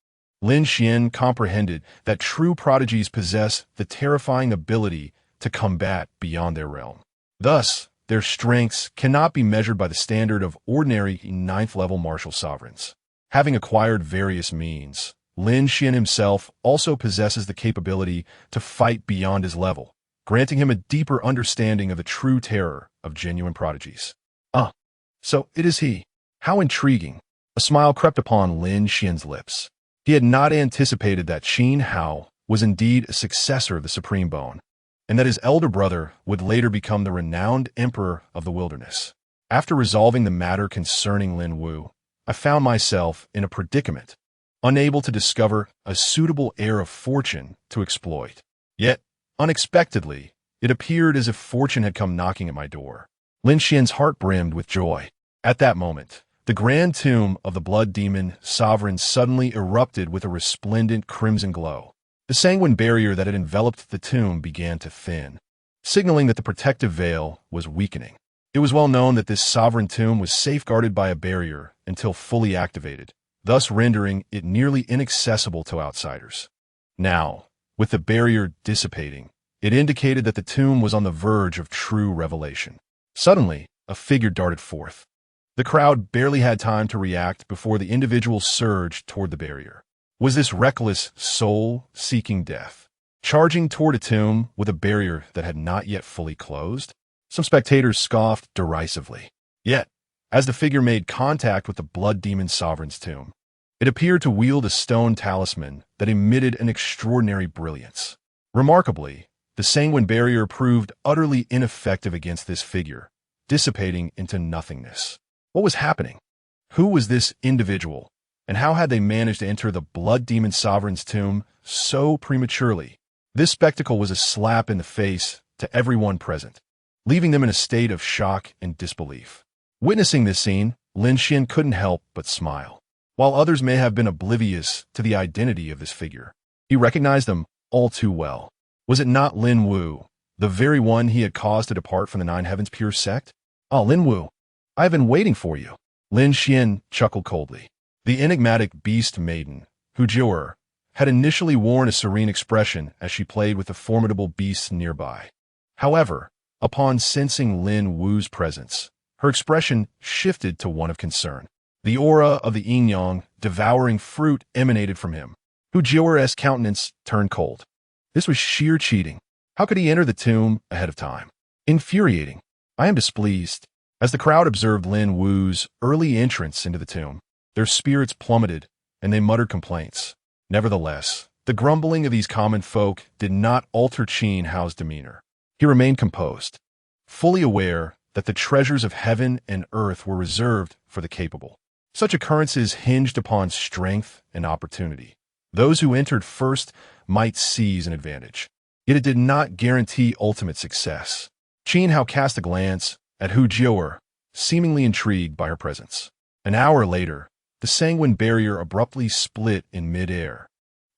Lin Xuan comprehended that true prodigies possess the terrifying ability to combat beyond their realm. Thus, their strengths cannot be measured by the standard of ordinary 9th level martial sovereigns. Having acquired various means, Lin Xuan himself also possesses the capability to fight beyond his level, granting him a deeper understanding of the true terror of genuine prodigies. So it is he. How intriguing. A smile crept upon Lin Xian's lips. He had not anticipated that Qin Hao was indeed a successor of the Supreme Bone, and that his elder brother would later become the renowned emperor of the wilderness. After resolving the matter concerning Lin Wu, I found myself in a predicament, unable to discover a suitable heir of fortune to exploit. Yet, unexpectedly, it appeared as if fortune had come knocking at my door. Lin Xian's heart brimmed with joy. At that moment, the grand tomb of the Blood Demon Sovereign suddenly erupted with a resplendent crimson glow. The sanguine barrier that had enveloped the tomb began to thin, signaling that the protective veil was weakening. It was well known that this sovereign tomb was safeguarded by a barrier until fully activated, thus rendering it nearly inaccessible to outsiders. Now, with the barrier dissipating, it indicated that the tomb was on the verge of true revelation. Suddenly, a figure darted forth. The crowd barely had time to react before the individual surged toward the barrier. was this reckless soul seeking death, charging toward a tomb with a barrier that had not yet fully closed? Some spectators scoffed derisively. Yet, as the figure made contact with the blood demon sovereign's tomb, it appeared to wield a stone talisman that emitted an extraordinary brilliance. Remarkably, the sanguine barrier proved utterly ineffective against this figure, dissipating into nothingness. What was happening? Who was this individual, and how had they managed to enter the blood demon sovereign's tomb so prematurely? This spectacle was a slap in the face to everyone present, leaving them in a state of shock and disbelief. Witnessing this scene, Lin Xuan couldn't help but smile. While others may have been oblivious to the identity of this figure, he recognized them all too well. Was it not Lin Wu, the very one he had caused to depart from the Nine Heavens pure sect? "Ah, Lin Wu, I have been waiting for you." Lin Xuan chuckled coldly. The enigmatic beast maiden, Hu Jiu'er, had initially worn a serene expression as she played with the formidable beasts nearby. However, upon sensing Lin Wu's presence, her expression shifted to one of concern. The aura of the yin-yang, devouring fruit emanated from him. Hu Jiu'er's countenance turned cold. This was sheer cheating. How could he enter the tomb ahead of time? Infuriating. I am displeased. As the crowd observed Lin Wu's early entrance into the tomb, their spirits plummeted, and they muttered complaints. Nevertheless, the grumbling of these common folk did not alter Qin Hao's demeanor. He remained composed, fully aware that the treasures of heaven and earth were reserved for the capable. Such occurrences hinged upon strength and opportunity. Those who entered first might seize an advantage, yet it did not guarantee ultimate success. Qin Hao cast a glance at Hu Jiu'er, seemingly intrigued by her presence. An hour later, the sanguine barrier abruptly split in mid-air,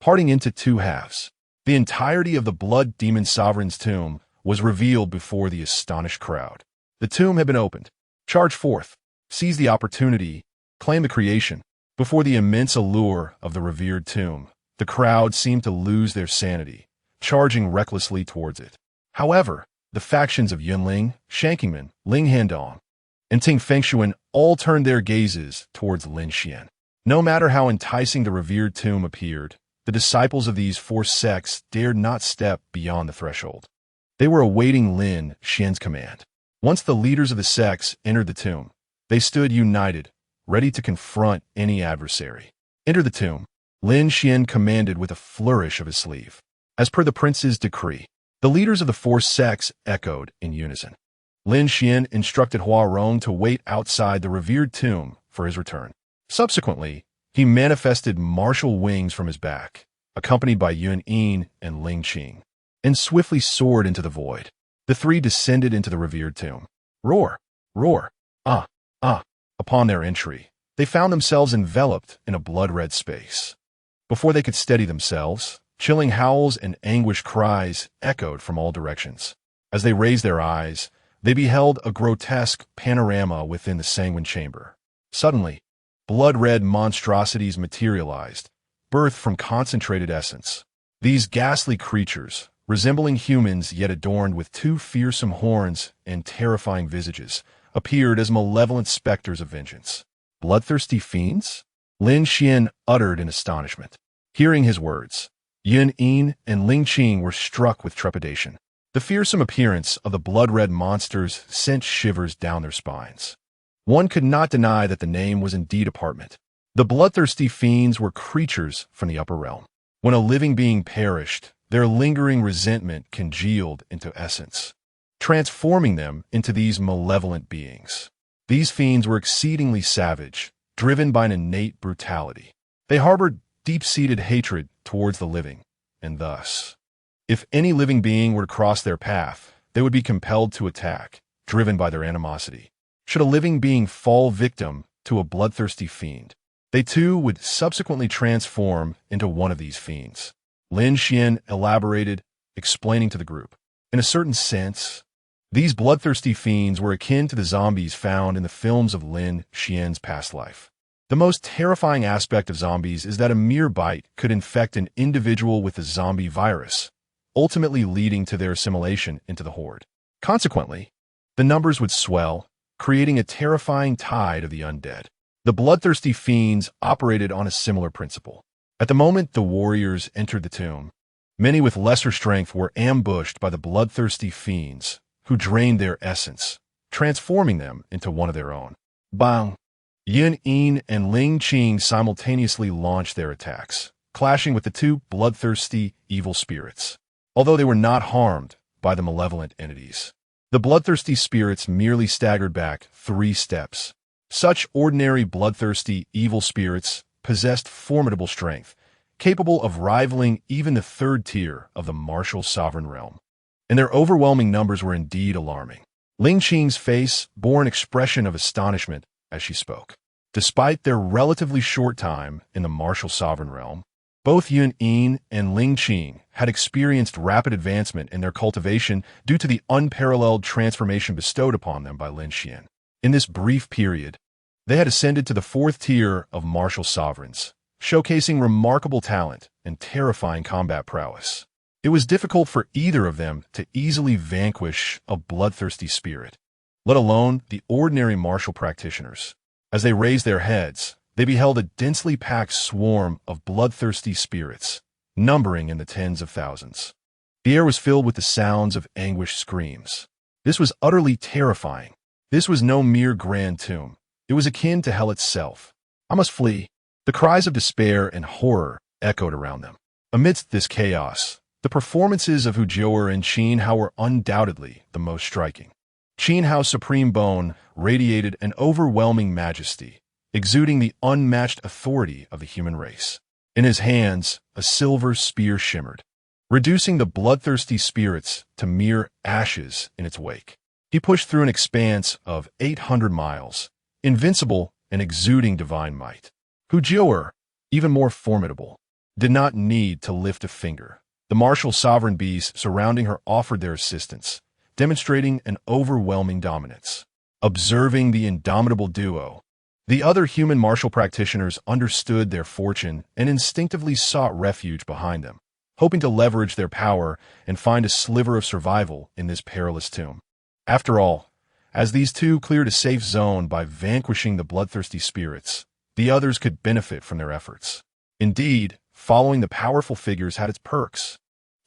parting into two halves. The entirety of the blood demon sovereign's tomb was revealed before the astonished crowd. The tomb had been opened. Charge forth, seize the opportunity, claim the creation. Before the immense allure of the revered tomb, the crowd seemed to lose their sanity, charging recklessly towards it. However, the factions of Yunling, Shankingman, Ling Handong, and Ting Fengshuan all turned their gazes towards Lin Xuan. No matter how enticing the revered tomb appeared, the disciples of these four sects dared not step beyond the threshold. They were awaiting Lin Xuan's command. Once the leaders of the sects entered the tomb, they stood united, ready to confront any adversary. Enter the tomb, Lin Xuan commanded with a flourish of his sleeve. As per the prince's decree, the leaders of the four sects echoed in unison. Lin Xuan instructed Hua Rong to wait outside the revered tomb for his return. Subsequently, he manifested martial wings from his back, accompanied by Yun Yin and Ling Qing, and swiftly soared into the void. The three descended into the revered tomb. Roar, roar, ah, ah. Upon their entry, they found themselves enveloped in a blood-red space. Before they could steady themselves, chilling howls and anguished cries echoed from all directions. As they raised their eyes, they beheld a grotesque panorama within the sanguine chamber. Suddenly, blood-red monstrosities materialized, birthed from concentrated essence. These ghastly creatures, resembling humans yet adorned with two fearsome horns and terrifying visages, appeared as malevolent specters of vengeance. Bloodthirsty fiends? Lin Xuan uttered in astonishment. Hearing his words, Yun Yin and Ling Qing were struck with trepidation. The fearsome appearance of the blood-red monsters sent shivers down their spines. One could not deny that the name was indeed apartment. The bloodthirsty fiends were creatures from the upper realm. When a living being perished, their lingering resentment congealed into essence, transforming them into these malevolent beings. These fiends were exceedingly savage, driven by an innate brutality. They harbored deep-seated hatred towards the living, and thus, if any living being were to cross their path, they would be compelled to attack, driven by their animosity. Should a living being fall victim to a bloodthirsty fiend, they too would subsequently transform into one of these fiends. Lin Xuan elaborated, explaining to the group. In a certain sense, these bloodthirsty fiends were akin to the zombies found in the films of Lin Xuan's past life. The most terrifying aspect of zombies is that a mere bite could infect an individual with the zombie virus, ultimately leading to their assimilation into the horde. Consequently, the numbers would swell, creating a terrifying tide of the undead. The bloodthirsty fiends operated on a similar principle. At the moment the warriors entered the tomb, many with lesser strength were ambushed by the bloodthirsty fiends, who drained their essence, transforming them into one of their own. Bang! Yin Yin and Ling Qing simultaneously launched their attacks, clashing with the two bloodthirsty evil spirits. Although they were not harmed by the malevolent entities, the bloodthirsty spirits merely staggered back 3 steps. Such ordinary bloodthirsty evil spirits possessed formidable strength, capable of rivaling even the 3rd tier of the martial sovereign realm. And their overwhelming numbers were indeed alarming. Ling Qing's face bore an expression of astonishment as she spoke. Despite their relatively short time in the martial sovereign realm, both Yun Yin and Ling Qing had experienced rapid advancement in their cultivation due to the unparalleled transformation bestowed upon them by Lin Xuan. In this brief period, they had ascended to the 4th tier of martial sovereigns, showcasing remarkable talent and terrifying combat prowess. It was difficult for either of them to easily vanquish a bloodthirsty spirit, let alone the ordinary martial practitioners. As they raised their heads, they beheld a densely packed swarm of bloodthirsty spirits, numbering in the tens of thousands. The air was filled with the sounds of anguished screams. This was utterly terrifying. This was no mere grand tomb. It was akin to hell itself. I must flee. The cries of despair and horror echoed around them. Amidst this chaos, the performances of Hu Jiu'er and Qin Hao were undoubtedly the most striking. Qin Hao's supreme bone radiated an overwhelming majesty, exuding the unmatched authority of the human race. In his hands, a silver spear shimmered, reducing the bloodthirsty spirits to mere ashes in its wake. He pushed through an expanse of 800 miles, invincible and exuding divine might. Hu Jiu'er, even more formidable, did not need to lift a finger. The martial sovereign beasts surrounding her offered their assistance, demonstrating an overwhelming dominance. Observing the indomitable duo, the other human martial practitioners understood their fortune and instinctively sought refuge behind them, hoping to leverage their power and find a sliver of survival in this perilous tomb. After all, as these two cleared a safe zone by vanquishing the bloodthirsty spirits, the others could benefit from their efforts. Indeed, following the powerful figures had its perks.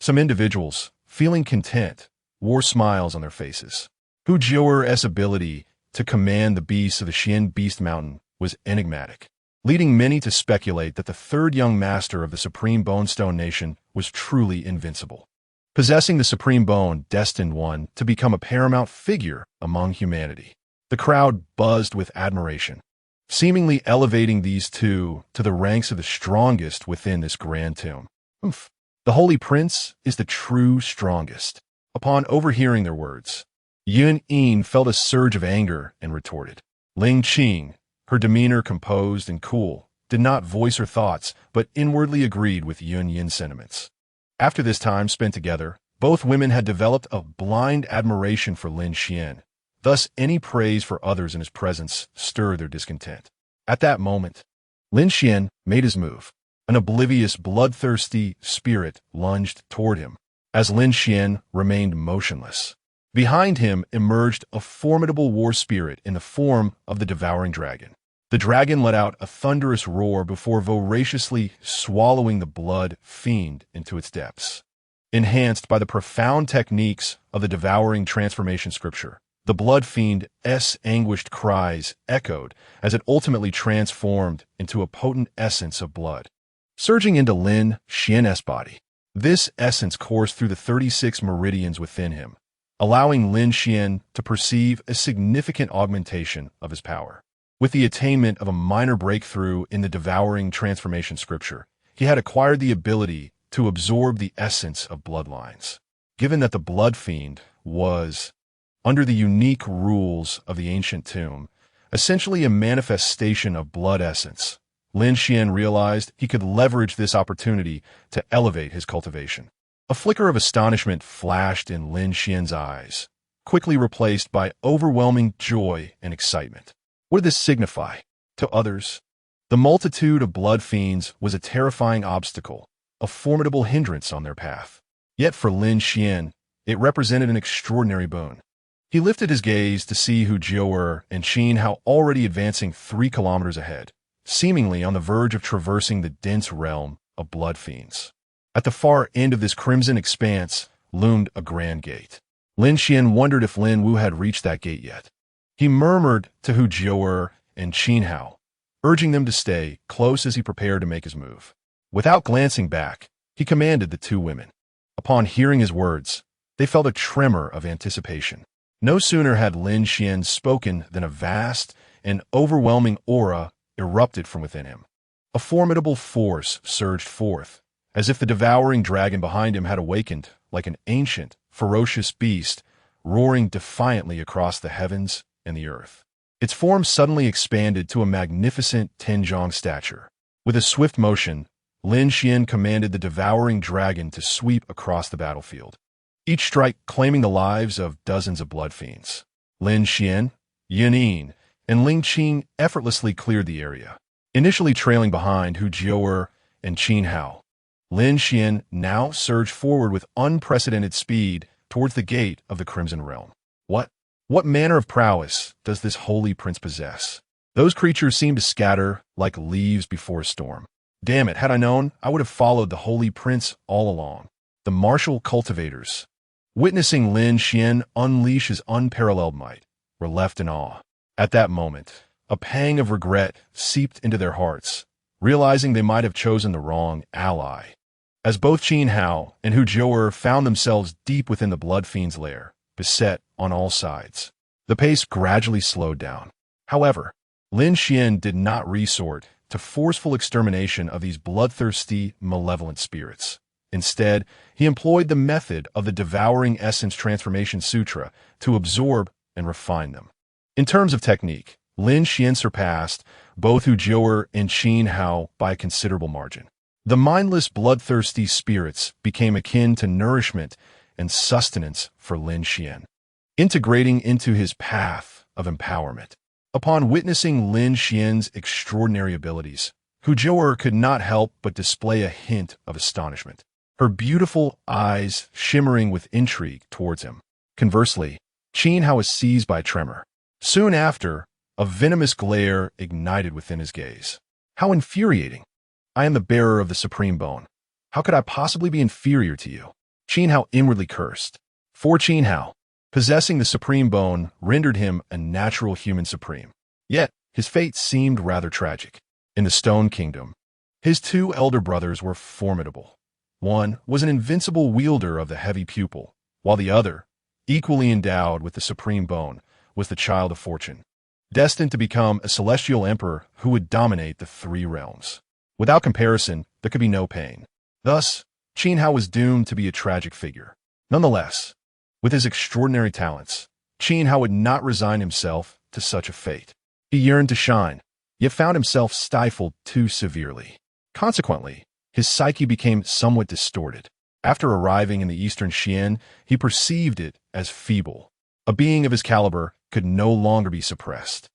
Some individuals, feeling content, wore smiles on their faces. Hu Jiu'er's ability to command the beasts of the Xian Beast Mountain was enigmatic, leading many to speculate that the 3rd young master of the Supreme Bonestone Nation was truly invincible, possessing the Supreme Bone, destined one to become a paramount figure among humanity. The crowd buzzed with admiration, seemingly elevating these two to the ranks of the strongest within this grand tomb. The Holy Prince is the true strongest. Upon overhearing their words, Yun Yin felt a surge of anger and retorted. Ling Qing, her demeanor composed and cool, did not voice her thoughts, but inwardly agreed with Yun Yin's sentiments. After this time spent together, both women had developed a blind admiration for Lin Xuan. Thus, any praise for others in his presence stirred their discontent. At that moment, Lin Xuan made his move. An oblivious, bloodthirsty spirit lunged toward him, as Lin Xuan remained motionless. Behind him emerged a formidable war spirit in the form of the devouring dragon. The dragon let out a thunderous roar before voraciously swallowing the blood fiend into its depths. Enhanced by the profound techniques of the devouring transformation scripture, the blood fiend's anguished cries echoed as it ultimately transformed into a potent essence of blood, surging into Lin Xuan's body. This essence coursed through the 36 meridians within him, allowing Lin Xuan to perceive a significant augmentation of his power. With the attainment of a minor breakthrough in the devouring transformation scripture, he had acquired the ability to absorb the essence of bloodlines. Given that the blood fiend was, under the unique rules of the ancient tomb, essentially a manifestation of blood essence, Lin Xuan realized he could leverage this opportunity to elevate his cultivation. A flicker of astonishment flashed in Lin Xuan's eyes, quickly replaced by overwhelming joy and excitement. What did this signify? To others, the multitude of blood fiends was a terrifying obstacle, a formidable hindrance on their path. Yet for Lin Xuan, it represented an extraordinary boon. He lifted his gaze to see Hu Jiu'er and Qin Hao already advancing 3 kilometers ahead, seemingly on the verge of traversing the dense realm of blood fiends. At the far end of this crimson expanse loomed a grand gate. Lin Xuan wondered if Lin Wu had reached that gate yet. He murmured to Hu Jiu'er and Qin Hao, urging them to stay close as he prepared to make his move. Without glancing back, he commanded the two women. Upon hearing his words, they felt a tremor of anticipation. No sooner had Lin Xuan spoken than a vast and overwhelming aura erupted from within him. A formidable force surged forth, as if the devouring dragon behind him had awakened like an ancient, ferocious beast, roaring defiantly across the heavens and the earth. Its form suddenly expanded to a magnificent Tenjiang stature. With a swift motion, Lin Xuan commanded the devouring dragon to sweep across the battlefield, each strike claiming the lives of dozens of blood fiends. Lin Xuan, Yanin, and Ling Qing effortlessly cleared the area, initially trailing behind Hu Jiu'er and Qin Hao. Lin Xuan now surged forward with unprecedented speed towards the gate of the Crimson Realm. What manner of prowess does this holy prince possess? Those creatures seemed to scatter like leaves before a storm. Damn it, had I known, I would have followed the holy prince all along. The martial cultivators, witnessing Lin Xuan unleash his unparalleled might, were left in awe. At that moment, a pang of regret seeped into their hearts, realizing they might have chosen the wrong ally. As both Qin Hao and Hu Jiu'er found themselves deep within the blood fiend's lair, beset on all sides, the pace gradually slowed down. However, Lin Xuan did not resort to forceful extermination of these bloodthirsty, malevolent spirits. Instead, he employed the method of the Devouring Essence Transformation Sutra to absorb and refine them. In terms of technique, Lin Xuan surpassed both Hu Jiu'er and Qin Hao by a considerable margin. The mindless, bloodthirsty spirits became akin to nourishment and sustenance for Lin Xuan, integrating into his path of empowerment. Upon witnessing Lin Xuan's extraordinary abilities, Hu Jiu'er could not help but display a hint of astonishment, her beautiful eyes shimmering with intrigue towards him. Conversely, Qin Hao was seized by a tremor. Soon after, a venomous glare ignited within his gaze. How infuriating! I am the bearer of the supreme bone. How could I possibly be inferior to you? Qin Hao inwardly cursed. For Qin Hao, possessing the supreme bone rendered him a natural human supreme. Yet, his fate seemed rather tragic. In the Stone Kingdom, his two elder brothers were formidable. One was an invincible wielder of the heavy pupil, while the other, equally endowed with the supreme bone, was the child of fortune, destined to become a celestial emperor who would dominate the three realms. Without comparison, there could be no pain. Thus, Qin Hao was doomed to be a tragic figure. Nonetheless, with his extraordinary talents, Qin Hao would not resign himself to such a fate. He yearned to shine, yet found himself stifled too severely. Consequently, his psyche became somewhat distorted. After arriving in the Eastern Xian, he perceived it as feeble. A being of his caliber could no longer be suppressed.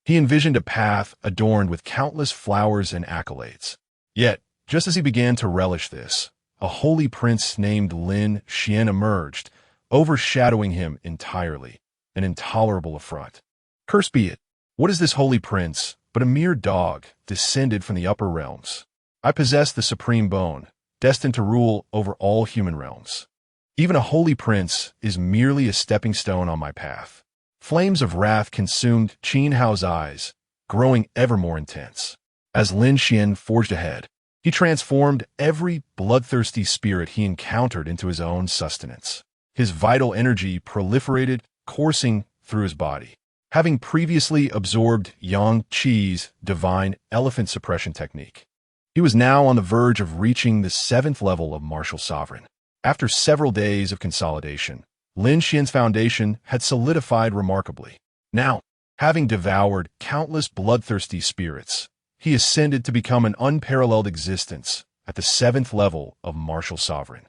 He envisioned a path adorned with countless flowers and accolades. Yet, just as he began to relish this, a holy prince named Lin Xuan emerged, overshadowing him entirely, an intolerable affront. Cursed be it! What is this holy prince but a mere dog descended from the upper realms? I possess the supreme bone, destined to rule over all human realms. Even a holy prince is merely a stepping stone on my path. Flames of wrath consumed Qin Hao's eyes, growing ever more intense. As Lin Xuan forged ahead, he transformed every bloodthirsty spirit he encountered into his own sustenance. His vital energy proliferated, coursing through his body. Having previously absorbed Yang Qi's divine elephant suppression technique, he was now on the verge of reaching the 7th level of martial sovereign. After several days of consolidation, Lin Xuan's foundation had solidified remarkably. Now, having devoured countless bloodthirsty spirits, he ascended to become an unparalleled existence at the 7th level of martial sovereign,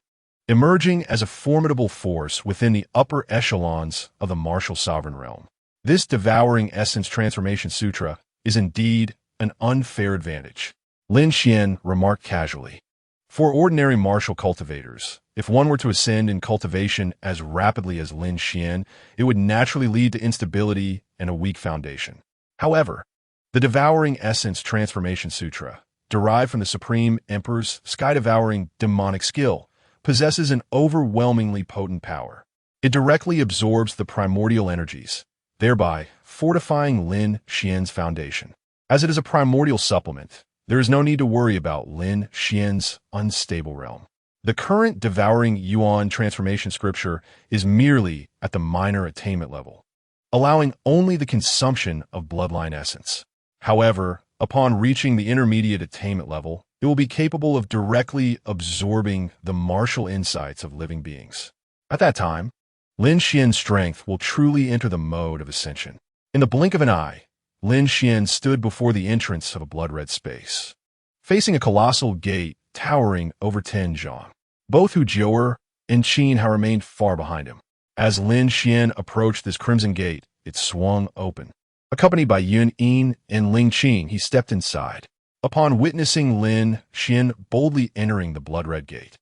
emerging as a formidable force within the upper echelons of the martial sovereign realm. This devouring essence transformation sutra is indeed an unfair advantage, Lin Xuan remarked casually. For ordinary martial cultivators, if one were to ascend in cultivation as rapidly as Lin Xuan, it would naturally lead to instability and a weak foundation. However, the Devouring Essence Transformation Sutra derived from the supreme Empress' sky-devouring demonic skill, possesses an overwhelmingly potent power. It directly absorbs the primordial energies, thereby fortifying Lin Xuan's foundation. As it is a primordial supplement, there is no need to worry about Lin Xuan's unstable realm. The current devouring Yuan transformation scripture is merely at the minor attainment level, allowing only the consumption of bloodline essence. However, upon reaching the intermediate attainment level, it will be capable of directly absorbing the martial insights of living beings. At that time, Lin Xuan's strength will truly enter the mode of ascension. In the blink of an eye, Lin Xuan stood before the entrance of a blood-red space, facing a colossal gate towering over 10 zhang. Both Hu Jiu'er and Qin Hao remained far behind him. As Lin Xuan approached this crimson gate, it swung open. Accompanied by Yun Yin and Ling Qing, he stepped inside. Upon witnessing Lin Xuan boldly entering the blood-red gate,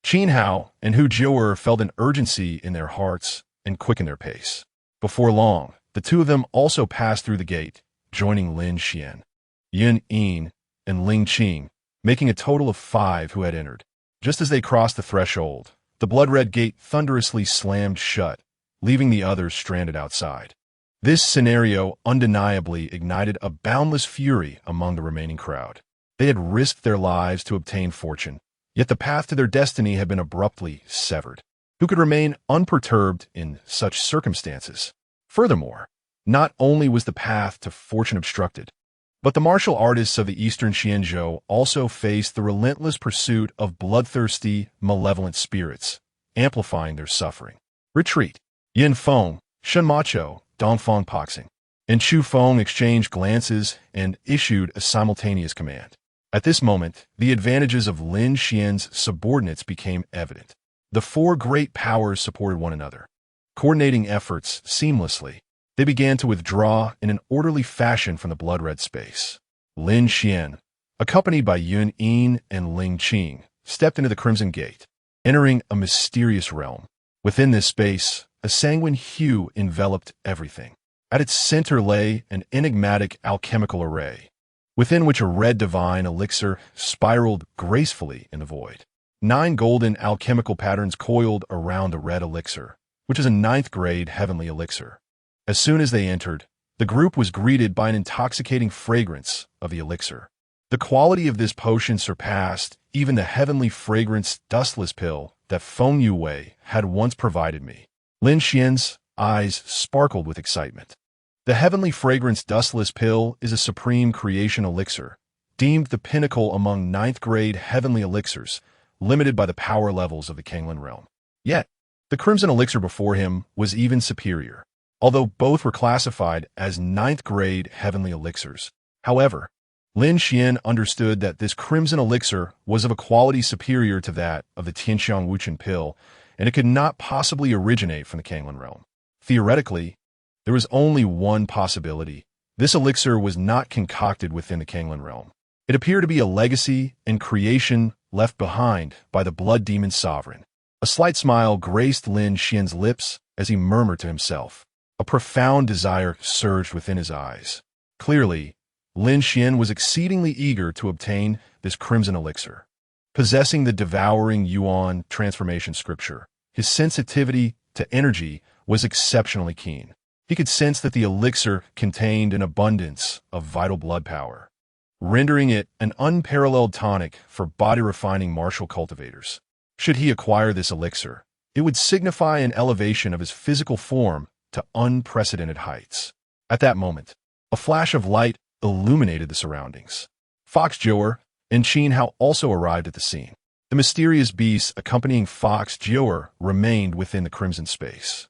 Qin Hao and Hu Jiu'er felt an urgency in their hearts and quickened their pace. Before long, the two of them also passed through the gate, joining Lin Xuan, Yun Yin, and Ling Qing, making a total of 5 who had entered. Just as they crossed the threshold, the blood-red gate thunderously slammed shut, leaving the others stranded outside. This scenario undeniably ignited a boundless fury among the remaining crowd. They had risked their lives to obtain fortune, yet the path to their destiny had been abruptly severed. Who could remain unperturbed in such circumstances? Furthermore, not only was the path to fortune obstructed, but the martial artists of the Eastern Xianzhou also faced the relentless pursuit of bloodthirsty, malevolent spirits, amplifying their suffering. Retreat. Yin Feng, Shen Macho, Dongfang Paxing, and Chu Feng exchanged glances and issued a simultaneous command. At this moment, the advantages of Lin Xuan's subordinates became evident. The 4 great powers supported one another, coordinating efforts seamlessly. They began to withdraw in an orderly fashion from the blood-red space. Lin Xuan, accompanied by Yun Yin and Ling Qing, stepped into the Crimson Gate, entering a mysterious realm. Within this space, a sanguine hue enveloped everything. At its center lay an enigmatic alchemical array, within which a red divine elixir spiraled gracefully in the void. 9 golden alchemical patterns coiled around the red elixir, which is a 9th-grade heavenly elixir. As soon as they entered, the group was greeted by an intoxicating fragrance of the elixir. The quality of this potion surpassed even the heavenly fragrance dustless pill that Feng Yue had once provided me. Lin Xuan's eyes sparkled with excitement. The heavenly fragrance dustless pill is a supreme creation elixir, deemed the pinnacle among 9th-grade heavenly elixirs, limited by the power levels of the Kanglan realm. Yet, the crimson elixir before him was even superior, although both were classified as 9th-grade heavenly elixirs. However, Lin Xuan understood that this crimson elixir was of a quality superior to that of the Tianxiang Wuchen pill, and it could not possibly originate from the Kanglan realm. Theoretically, there was only one possibility. This elixir was not concocted within the Kanglan realm. It appeared to be a legacy and creation left behind by the blood demon sovereign. A slight smile graced Lin Xuan's lips as he murmured to himself. A profound desire surged within his eyes. Clearly, Lin Xuan was exceedingly eager to obtain this crimson elixir. Possessing the devouring Yuan transformation scripture, his sensitivity to energy was exceptionally keen. He could sense that the elixir contained an abundance of vital blood power, rendering it an unparalleled tonic for body-refining martial cultivators. Should he acquire this elixir, it would signify an elevation of his physical form to unprecedented heights. At that moment, a flash of light illuminated the surroundings. Fox Jiu'er and Qin Hao also arrived at the scene. The mysterious beasts accompanying Fox Jiu'er remained within the crimson space.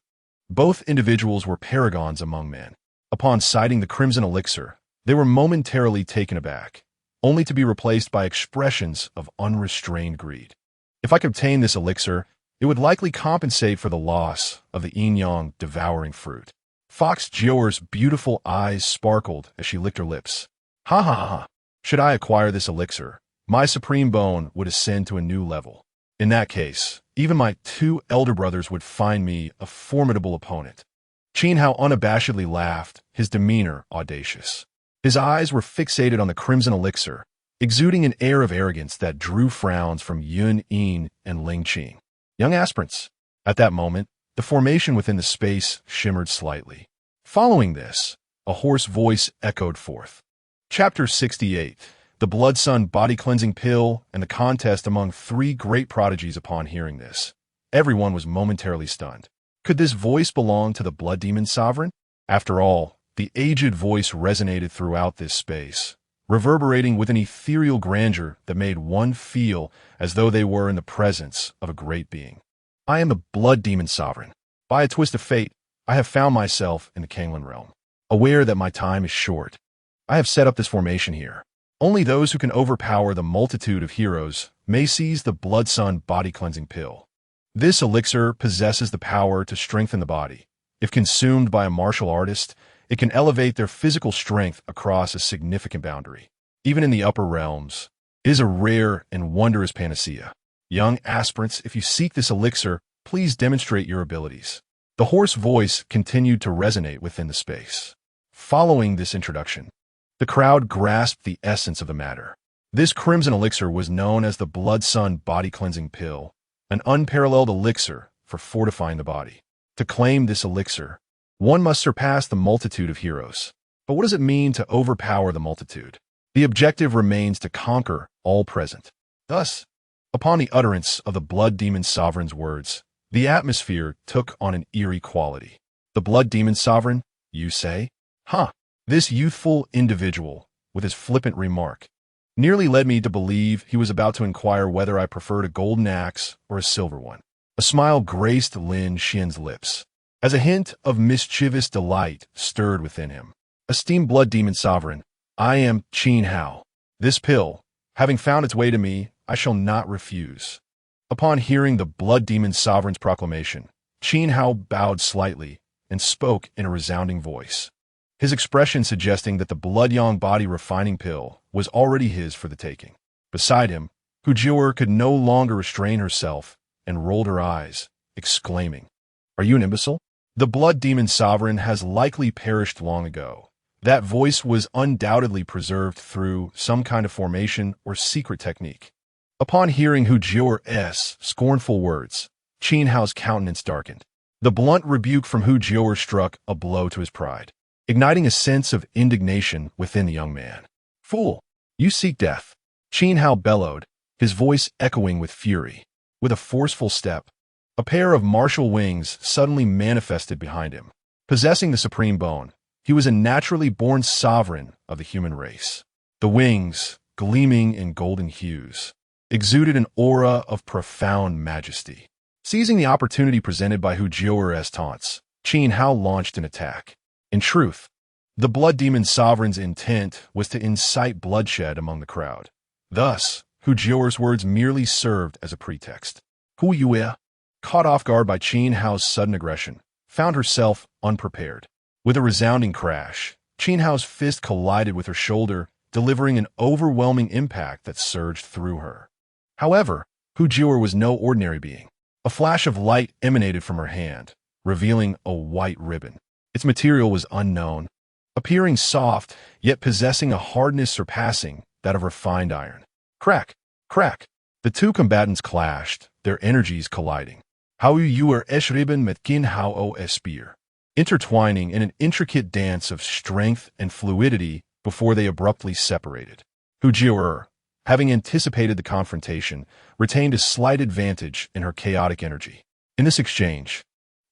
Both individuals were paragons among men. Upon sighting the crimson elixir, they were momentarily taken aback, only to be replaced by expressions of unrestrained greed. If I could obtain this elixir, it would likely compensate for the loss of the yin-yang devouring fruit. Fox Jiu'er's beautiful eyes sparkled as she licked her lips. Ha ha ha! Should I acquire this elixir, my supreme bone would ascend to a new level. In that case, even my 2 elder brothers would find me a formidable opponent. Qin Hao unabashedly laughed, his demeanor audacious. His eyes were fixated on the crimson elixir, exuding an air of arrogance that drew frowns from Yun Yin and Ling Qing. Young aspirants. At that moment, the formation within the space shimmered slightly. Following this, a hoarse voice echoed forth. Chapter 68. The Blood Sun Body-Cleansing Pill and the Contest Among Three Great Prodigies. Upon hearing this, everyone was momentarily stunned. Could this voice belong to the Blood Demon Sovereign? After all, the aged voice resonated throughout this space, reverberating with an ethereal grandeur that made one feel as though they were in the presence of a great being. I am the Blood Demon Sovereign. By a twist of fate, I have found myself in the Kanglan realm. Aware that my time is short, I have set up this formation here. Only those who can overpower the multitude of heroes may seize the Blood Sun Body-Cleansing Pill. This elixir possesses the power to strengthen the body. If consumed by a martial artist, it can elevate their physical strength across a significant boundary. Even in the upper realms, it is a rare and wondrous panacea. Young aspirants, if you seek this elixir, please demonstrate your abilities. The hoarse voice continued to resonate within the space. Following this introduction, the crowd grasped the essence of the matter. This crimson elixir was known as the Blood Sun Body-Cleansing Pill, an unparalleled elixir for fortifying the body. To claim this elixir, one must surpass the multitude of heroes. But what does it mean to overpower the multitude? The objective remains to conquer all present. Thus, upon the utterance of the Blood Demon Sovereign's words, the atmosphere took on an eerie quality. The Blood Demon Sovereign, you say? Huh. This youthful individual, with his flippant remark, nearly led me to believe he was about to inquire whether I preferred a golden axe or a silver one. A smile graced Lin Xuan's lips, as a hint of mischievous delight stirred within him. Esteemed Blood Demon Sovereign, I am Qin Hao. This pill, having found its way to me, I shall not refuse. Upon hearing the Blood Demon Sovereign's proclamation, Qin Hao bowed slightly and spoke in a resounding voice, his expression suggesting that the Blood Yang Body Refining Pill was already his for the taking. Beside him, Hu Jiu'er could no longer restrain herself and rolled her eyes, exclaiming, "Are you an imbecile? The Blood Demon Sovereign has likely perished long ago. That voice was undoubtedly preserved through some kind of formation or secret technique." Upon hearing Hu Jiu'er's scornful words, Qin Hao's countenance darkened. The blunt rebuke from Hu Jiu'er struck a blow to his pride, igniting a sense of indignation within the young man. "Fool, you seek death," Qin Hao bellowed, his voice echoing with fury. With a forceful step, a pair of martial wings suddenly manifested behind him. Possessing the supreme bone, he was a naturally born sovereign of the human race. The wings, gleaming in golden hues, exuded an aura of profound majesty. Seizing the opportunity presented by Hu Jiu'er's taunts, Qin Hao launched an attack. In truth, the Blood Demon Sovereign's intent was to incite bloodshed among the crowd. Thus, Hu Jiu'er's words merely served as a pretext. Hu Yue, caught off guard by Qin Hao's sudden aggression, found herself unprepared. With a resounding crash, Qin Hao's fist collided with her shoulder, delivering an overwhelming impact that surged through her. However, Hu Jiu'er was no ordinary being. A flash of light emanated from her hand, revealing a white ribbon. Its material was unknown, appearing soft, yet possessing a hardness surpassing that of refined iron. Crack! Crack! The two combatants clashed, their energies colliding. Hao Yu'er ribbon met Qin Hao spear, intertwining in an intricate dance of strength and fluidity before they abruptly separated. Hu Jiu'er, having anticipated the confrontation, retained a slight advantage in her chaotic energy. In this exchange,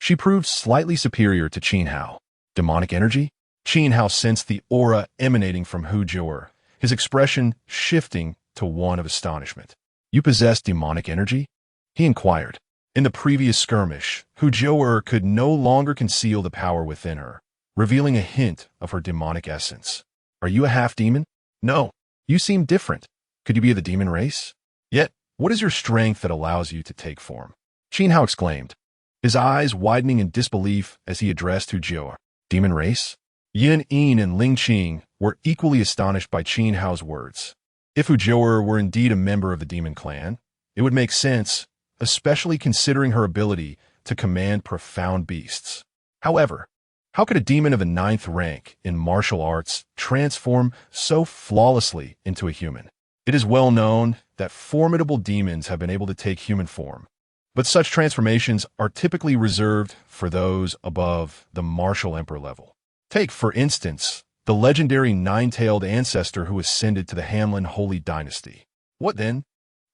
she proved slightly superior to Qin Hao. Demonic energy? Qin Hao sensed the aura emanating from Hu Jiu'er, his expression shifting to one of astonishment. "You possess demonic energy?" he inquired. In the previous skirmish, Hu Jiu'er could no longer conceal the power within her, revealing a hint of her demonic essence. "Are you a half-demon?" "No. You seem different. Could you be of the demon race? Yet, what is your strength that allows you to take form?" Qin Hao exclaimed, his eyes widening in disbelief as he addressed Hu Jiu'er. "Demon race?" Yin Yin and Ling Qing were equally astonished by Qin Hao's words. If Hu Jiu'er were indeed a member of the demon clan, it would make sense, especially considering her ability to command profound beasts. However, how could a demon of the 9th rank in martial arts transform so flawlessly into a human? It is well known that formidable demons have been able to take human form, but such transformations are typically reserved for those above the martial emperor level. Take, for instance, the legendary nine-tailed ancestor who ascended to the Hamlin Holy Dynasty. What then?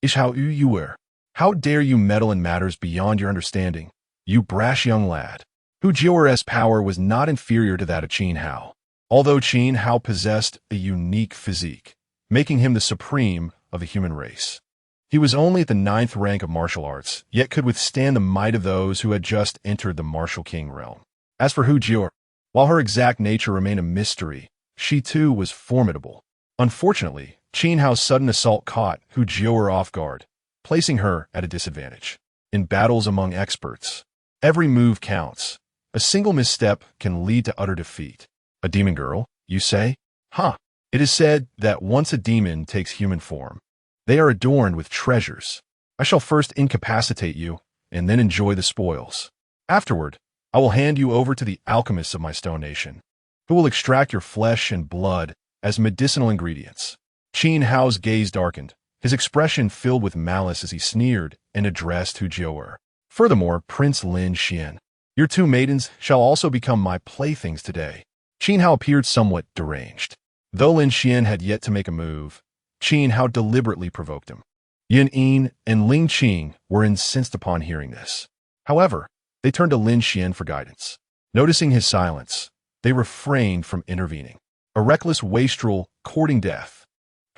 Is how you were. How dare you meddle in matters beyond your understanding, you brash young lad? Hu Jiuer's power was not inferior to that of Qin Hao, although Qin Hao possessed a unique physique, making him the supreme of the human race. He was only at the 9th rank of martial arts, yet could withstand the might of those who had just entered the martial king realm. As for Hu Jiuer, while her exact nature remained a mystery, she too was formidable. Unfortunately, Qin Hao's sudden assault caught Hu Jiuer off guard, placing her at a disadvantage. In battles among experts, every move counts. A single misstep can lead to utter defeat. A demon girl, you say? Huh. It is said that once a demon takes human form, they are adorned with treasures. I shall first incapacitate you, and then enjoy the spoils. Afterward, I will hand you over to the alchemists of my stone nation, who will extract your flesh and blood as medicinal ingredients. Qin Hao's gaze darkened, his expression filled with malice as he sneered and addressed Hu Jiuer. Furthermore, Prince Lin Xuan, your 2 maidens shall also become my playthings today. Qin Hao appeared somewhat deranged. Though Lin Xuan had yet to make a move, Qin Hao deliberately provoked him. Yin Yin and Ling Qing were incensed upon hearing this. However, they turned to Lin Xuan for guidance. Noticing his silence, they refrained from intervening. A reckless wastrel courting death.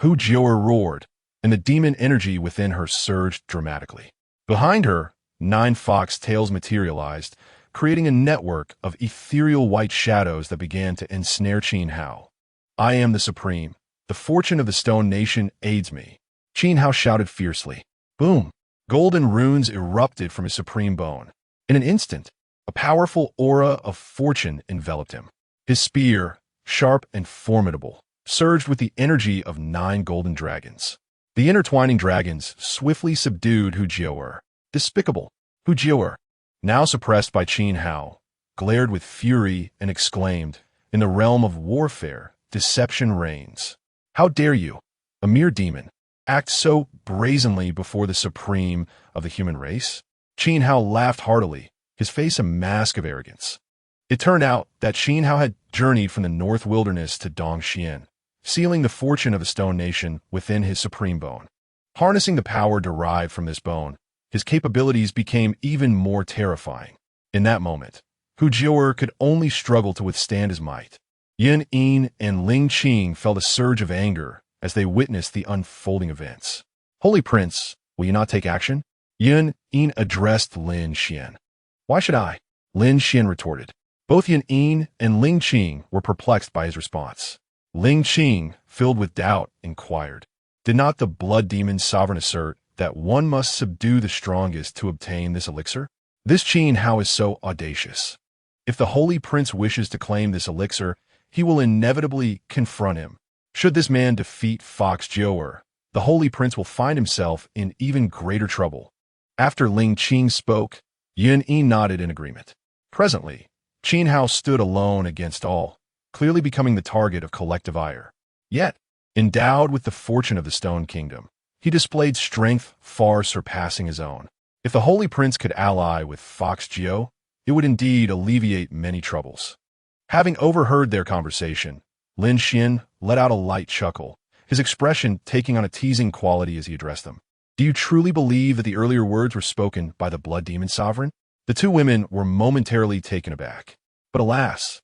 Hu Jiuer roared, and the demon energy within her surged dramatically. Behind her, 9 fox tails materialized, creating a network of ethereal white shadows that began to ensnare Qin Hao. I am the supreme. The fortune of the stone nation aids me. Qin Hao shouted fiercely. Boom! Golden runes erupted from his supreme bone. In an instant, a powerful aura of fortune enveloped him. His spear, sharp and formidable, surged with the energy of 9 golden dragons. The intertwining dragons swiftly subdued Hu Jiuer. Despicable! Hu Jiuer, now suppressed by Qin Hao, glared with fury and exclaimed, in the realm of warfare, deception reigns. How dare you, a mere demon, act so brazenly before the supreme of the human race? Qin Hao laughed heartily, his face a mask of arrogance. It turned out that Qin Hao had journeyed from the North Wilderness to Dongxian, sealing the fortune of the stone nation within his supreme bone. Harnessing the power derived from this bone, his capabilities became even more terrifying. In that moment, Hu Jiuer could only struggle to withstand his might. Yin Yin and Ling Qing felt a surge of anger as they witnessed the unfolding events. Holy Prince, will you not take action? Yin Yin addressed Lin Xuan. Why should I? Lin Xuan retorted. Both Yin Yin and Ling Qing were perplexed by his response. Ling Qing, filled with doubt, inquired, did not the blood demon's sovereign assert that one must subdue the strongest to obtain this elixir? This Qin Hao is so audacious. If the Holy Prince wishes to claim this elixir, he will inevitably confront him. Should this man defeat Fox Jiuer, the Holy Prince will find himself in even greater trouble. After Ling Qing spoke, Yin Yin nodded in agreement. Presently, Qin Hao stood alone against all, clearly becoming the target of collective ire. Yet, endowed with the fortune of the Stone Kingdom, he displayed strength far surpassing his own. If the Holy Prince could ally with Fox Jiuer, it would indeed alleviate many troubles. Having overheard their conversation, Lin Xuan let out a light chuckle, his expression taking on a teasing quality as he addressed them. Do you truly believe that the earlier words were spoken by the Blood Demon Sovereign? The 2 women were momentarily taken aback. But alas,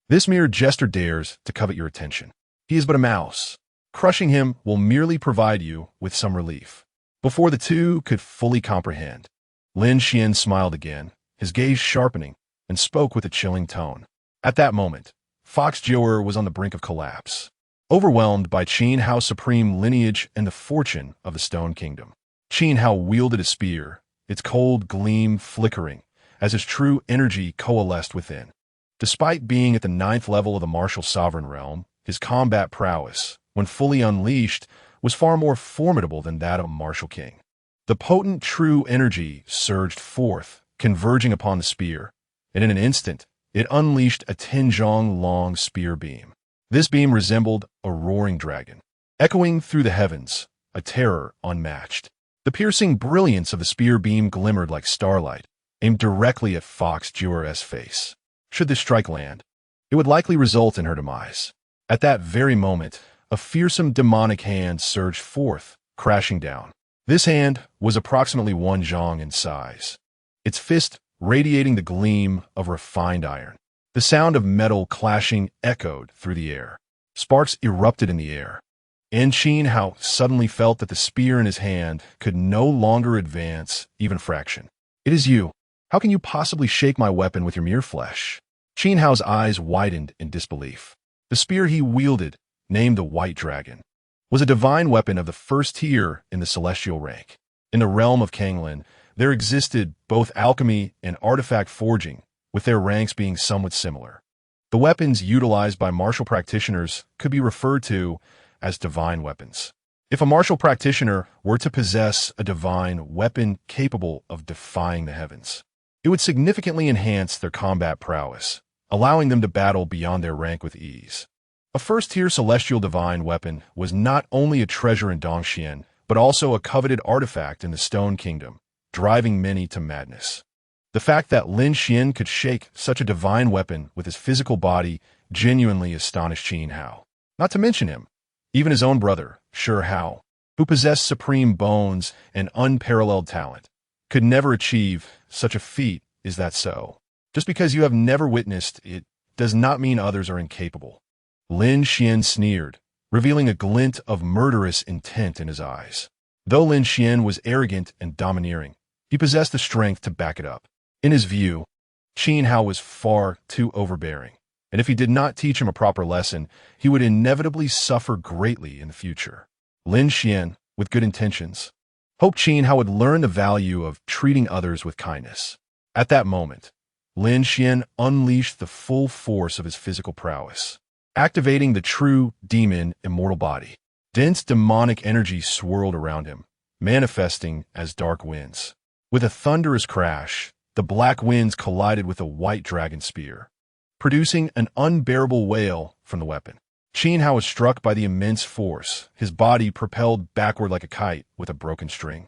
this mere jester dares to covet your attention. He is but a mouse. Crushing him will merely provide you with some relief. Before the 2 could fully comprehend, Lin Xuan smiled again, his gaze sharpening, and spoke with a chilling tone. At that moment, Fox Jiuer was on the brink of collapse, overwhelmed by Qin Hao's supreme lineage and the fortune of the Stone Kingdom. Qin Hao wielded a spear, its cold gleam flickering as his true energy coalesced within. Despite being at the 9th level of the martial sovereign realm, his combat prowess, when fully unleashed, was far more formidable than that of a martial king. The potent true energy surged forth, converging upon the spear, and in an instant, it unleashed a 10-zhong-long spear beam. This beam resembled a roaring dragon. Echoing through the heavens, a terror unmatched. The piercing brilliance of the spear beam glimmered like starlight, aimed directly at Fox Jewer's face. Should this strike land, it would likely result in her demise. At that very moment, a fearsome demonic hand surged forth, crashing down. This hand was approximately 1 zhang in size, its fist radiating the gleam of refined iron. The sound of metal clashing echoed through the air. Sparks erupted in the air. And Qin Hao suddenly felt that the spear in his hand could no longer advance even a fraction. "It is you. How can you possibly shake my weapon with your mere flesh?" Qin Hao's eyes widened in disbelief. The spear he wielded, named the White Dragon, was a divine weapon of the first tier in the celestial rank. In the realm of Kanglin, there existed both alchemy and artifact forging, with their ranks being somewhat similar. The weapons utilized by martial practitioners could be referred to as divine weapons. If a martial practitioner were to possess a divine weapon capable of defying the heavens, it would significantly enhance their combat prowess, allowing them to battle beyond their rank with ease. A first-tier celestial divine weapon was not only a treasure in Dongxian, but also a coveted artifact in the Stone Kingdom, driving many to madness. The fact that Lin Xuan could shake such a divine weapon with his physical body genuinely astonished Qin Hao. Not to mention him, even his own brother, Shi Hao, who possessed supreme bones and unparalleled talent, could never achieve such a feat. Is that so? Just because you have never witnessed it does not mean others are incapable. Lin Xuan sneered, revealing a glint of murderous intent in his eyes. Though Lin Xuan was arrogant and domineering, he possessed the strength to back it up. In his view, Qin Hao was far too overbearing, and if he did not teach him a proper lesson, he would inevitably suffer greatly in the future. Lin Xuan, with good intentions, hoped Qin Hao would learn the value of treating others with kindness. At that moment, Lin Xuan unleashed the full force of his physical prowess, activating the true demon immortal body. Dense demonic energy swirled around him, manifesting as dark winds. With a thunderous crash, the black winds collided with a white dragon spear, producing an unbearable wail from the weapon. Qin Hao was struck by the immense force, his body propelled backward like a kite with a broken string.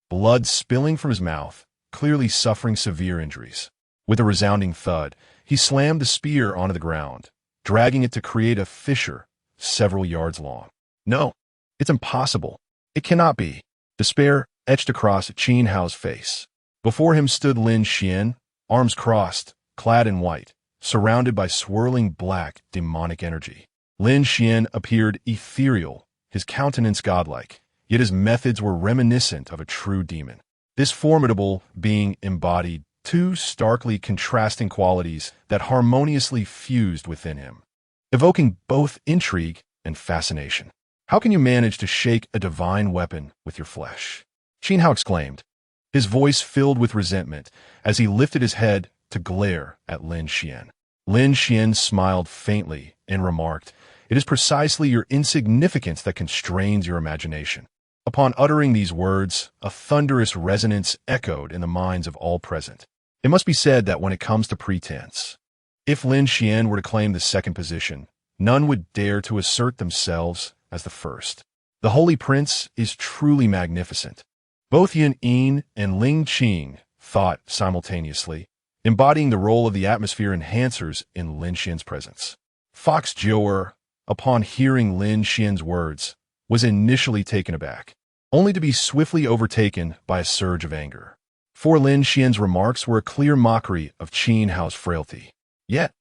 Blood spilling from his mouth, clearly suffering severe injuries. With a resounding thud, he slammed the spear onto the ground, dragging it to create a fissure several yards long. "No, it's impossible. It cannot be." Despair etched across Qin Hao's face. Before him stood Lin Xuan, arms crossed, clad in white, surrounded by swirling black demonic energy. Lin Xuan appeared ethereal, his countenance godlike, yet his methods were reminiscent of a true demon. This formidable being embodied two starkly contrasting qualities that harmoniously fused within him, evoking both intrigue and fascination. "How can you manage to shake a divine weapon with your flesh?" Qin Hao exclaimed, his voice filled with resentment as he lifted his head to glare at Lin Xuan. Lin Xuan smiled faintly and remarked, "It is precisely your insignificance that constrains your imagination." Upon uttering these words, a thunderous resonance echoed in the minds of all present. It must be said that when it comes to pretense, if Lin Xuan were to claim the second position, none would dare to assert themselves as the first. The Holy Prince is truly magnificent. Both Yin Yin and Ling Qing thought simultaneously, embodying the role of the atmosphere enhancers in Lin Xuan's presence. Fox Jewer, upon hearing Lin Xuan's words, was initially taken aback, only to be swiftly overtaken by a surge of anger. For Lin Xuan's remarks were a clear mockery of Qin Hao's frailty. Yet,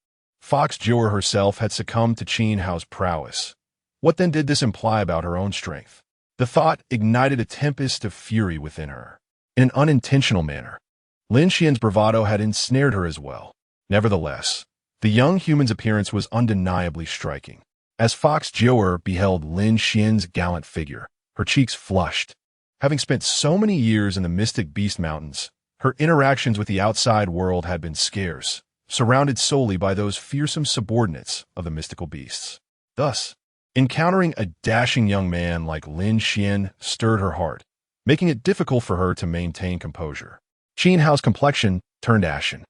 Fox Jewer herself had succumbed to Qin Hao's prowess. What then did this imply about her own strength? The thought ignited a tempest of fury within her. In an unintentional manner, Lin Xuan's bravado had ensnared her as well. Nevertheless, the young human's appearance was undeniably striking. As Fox Jewer beheld Lin Xuan's gallant figure, her cheeks flushed. Having spent so many years in the mystic Beast Mountains, her interactions with the outside world had been scarce, surrounded solely by those fearsome subordinates of the mystical beasts. Thus, encountering a dashing young man like Lin Xuan stirred her heart, making it difficult for her to maintain composure. Qin Hao's complexion turned ashen.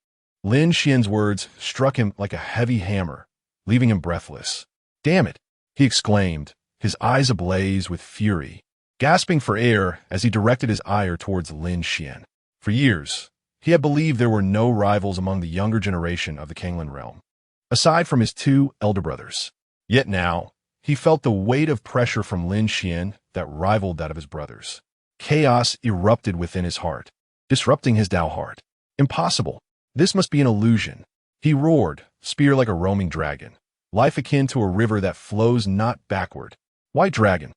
Lin Xuan's words struck him like a heavy hammer, leaving him breathless. "Damn it!" he exclaimed, his eyes ablaze with fury. gasping for air as he directed his ire towards Lin Xuan. For years, he had believed there were no rivals among the younger generation of the Kanglan realm, aside from his two elder brothers. Yet now, he felt the weight of pressure from Lin Xuan that rivaled that of his brothers. Chaos erupted within his heart, disrupting his Tao heart. Impossible. This must be an illusion. He roared, spear like a roaming dragon, life akin to a river that flows not backward. White dragon.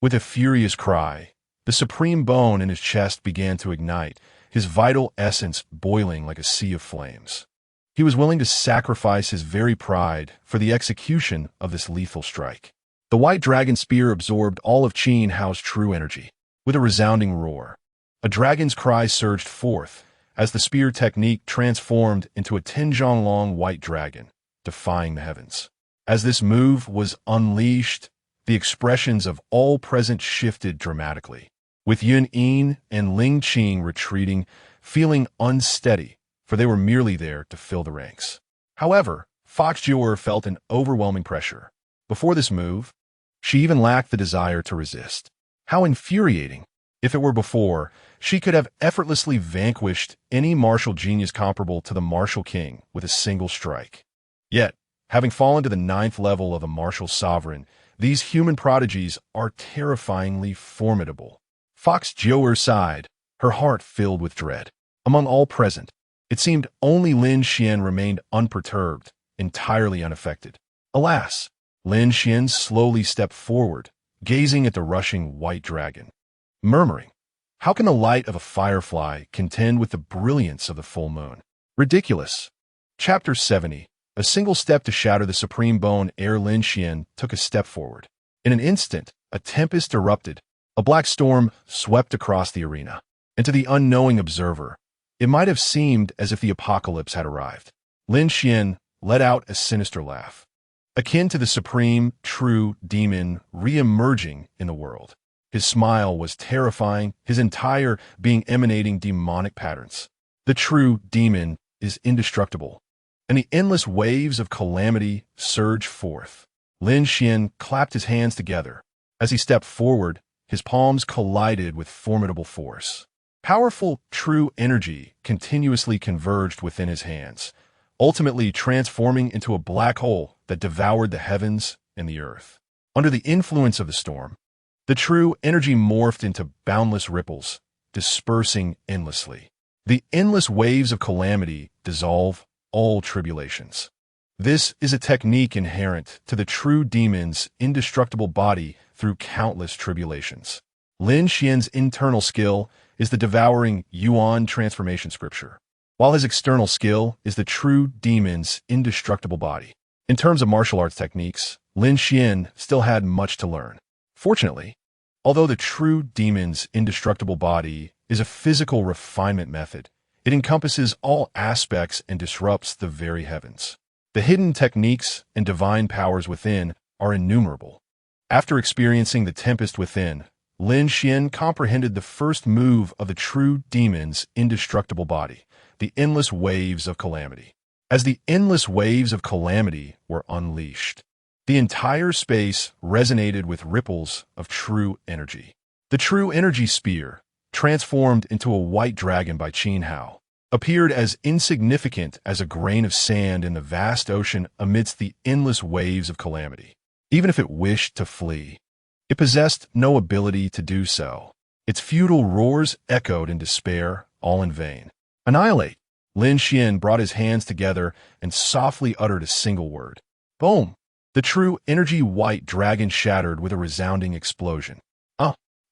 With a furious cry, the supreme bone in his chest began to ignite, his vital essence boiling like a sea of flames. He was willing to sacrifice his very pride for the execution of this lethal strike. The white dragon spear absorbed all of Qin Hao's true energy. With a resounding roar, a dragon's cry surged forth as the spear technique transformed into a 10-zhang-long white dragon, defying the heavens. As this move was unleashed, the expressions of all present shifted dramatically, with Yun Yin and Ling Qing retreating, feeling unsteady, for they were merely there to fill the ranks. However, Fox Jiu'er felt an overwhelming pressure. Before this move, she even lacked the desire to resist. How infuriating! If it were before, she could have effortlessly vanquished any martial genius comparable to the martial king with a single strike. Yet, having fallen to the 9th level of a martial sovereign, these human prodigies are terrifyingly formidable. Fox Jiu'er sighed, her heart filled with dread. Among all present, it seemed only Lin Xuan remained unperturbed, entirely unaffected. Alas, Lin Xuan slowly stepped forward, gazing at the rushing white dragon, murmuring, "How can the light of a firefly contend with the brilliance of the full moon? Ridiculous." Chapter 70. A single step to shatter the supreme bone ere Lin Xuan took a step forward. In an instant, a tempest erupted. A black storm swept across the arena. And to the unknowing observer, it might have seemed as if the apocalypse had arrived. Lin Xuan let out a sinister laugh, akin to the supreme, true demon re-emerging in the world. His smile was terrifying, his entire being emanating demonic patterns. The true demon is indestructible, and the endless waves of calamity surge forth. Lin Xuan clapped his hands together. As he stepped forward, his palms collided with formidable force. Powerful, true energy continuously converged within his hands, ultimately transforming into a black hole that devoured the heavens and the earth. Under the influence of the storm, the true energy morphed into boundless ripples, dispersing endlessly. The endless waves of calamity dissolve all tribulations. This is a technique inherent to the true demon's indestructible body through countless tribulations. Lin Xuan's internal skill is the devouring Yuan transformation scripture, while his external skill is the true demon's indestructible body. In terms of martial arts techniques, Lin Xuan still had much to learn. Fortunately, although the true demon's indestructible body is a physical refinement method, it encompasses all aspects and disrupts the very heavens. The hidden techniques and divine powers within are innumerable. After experiencing the tempest within, Lin Xuan comprehended the first move of the true demon's indestructible body, the endless waves of calamity. As the endless waves of calamity were unleashed, the entire space resonated with ripples of true energy. The true energy spear, transformed into a white dragon by Qin Hao, appeared as insignificant as a grain of sand in the vast ocean amidst the endless waves of calamity. Even if it wished to flee, it possessed no ability to do so. Its futile roars echoed in despair, all in vain. Annihilate! Lin Xuan brought his hands together and softly uttered a single word. Boom! The true energy white dragon shattered with a resounding explosion.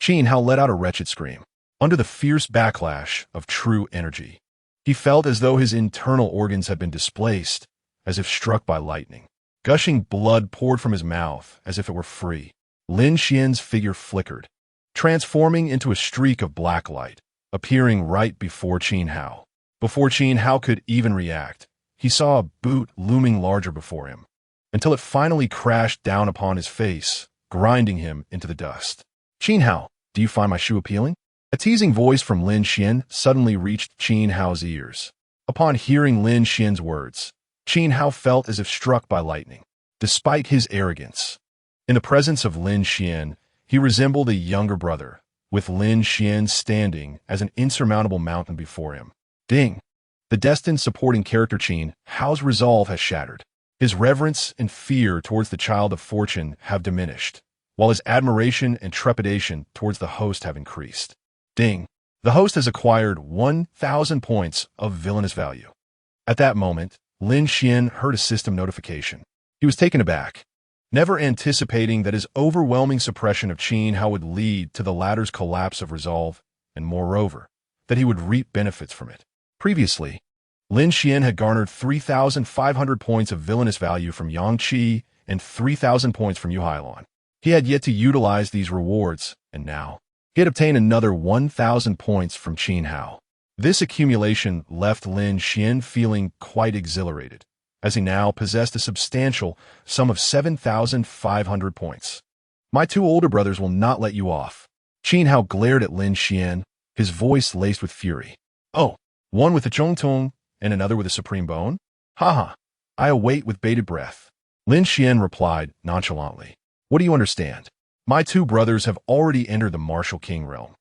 Qin Hao let out a wretched scream. Under the fierce backlash of true energy, he felt as though his internal organs had been displaced, as if struck by lightning. Gushing blood poured from his mouth as if it were free. Lin Xuan's figure flickered, transforming into a streak of black light, appearing right before Qin Hao. Before Qin Hao could even react, he saw a boot looming larger before him, until it finally crashed down upon his face, grinding him into the dust. Qin Hao, do you find my shoe appealing? A teasing voice from Lin Xuan suddenly reached Qin Hao's ears. Upon hearing Lin Xuan's words, Qin Hao felt as if struck by lightning. Despite his arrogance, in the presence of Lin Xuan, He resembled a younger brother, with Lin Xuan standing as an insurmountable mountain before him. Ding! The destined supporting character Qin Hao's resolve has shattered. His reverence and fear towards the child of fortune have diminished, while his admiration and trepidation towards the host have increased. Ding! The host has acquired 1,000 points of villainous value. At that moment, Lin Xuan heard a system notification. He was taken aback, never anticipating that his overwhelming suppression of Qin Hao would lead to the latter's collapse of resolve, and moreover, that he would reap benefits from it. Previously, Lin Xuan had garnered 3,500 points of villainous value from Yang Qi and 3,000 points from Yu Hailon. He had yet to utilize these rewards, and now, he had obtained another 1,000 points from Qin Hao. This accumulation left Lin Xuan feeling quite exhilarated, as he now possessed a substantial sum of 7,500 points. My two older brothers will not let you off. Qin Hao glared at Lin Xuan, his voice laced with fury. Oh, one with a Zhongtong and another with a supreme bone? Haha, I await with bated breath. Lin Xuan replied nonchalantly. What do you understand? My two brothers have already entered the martial king realm.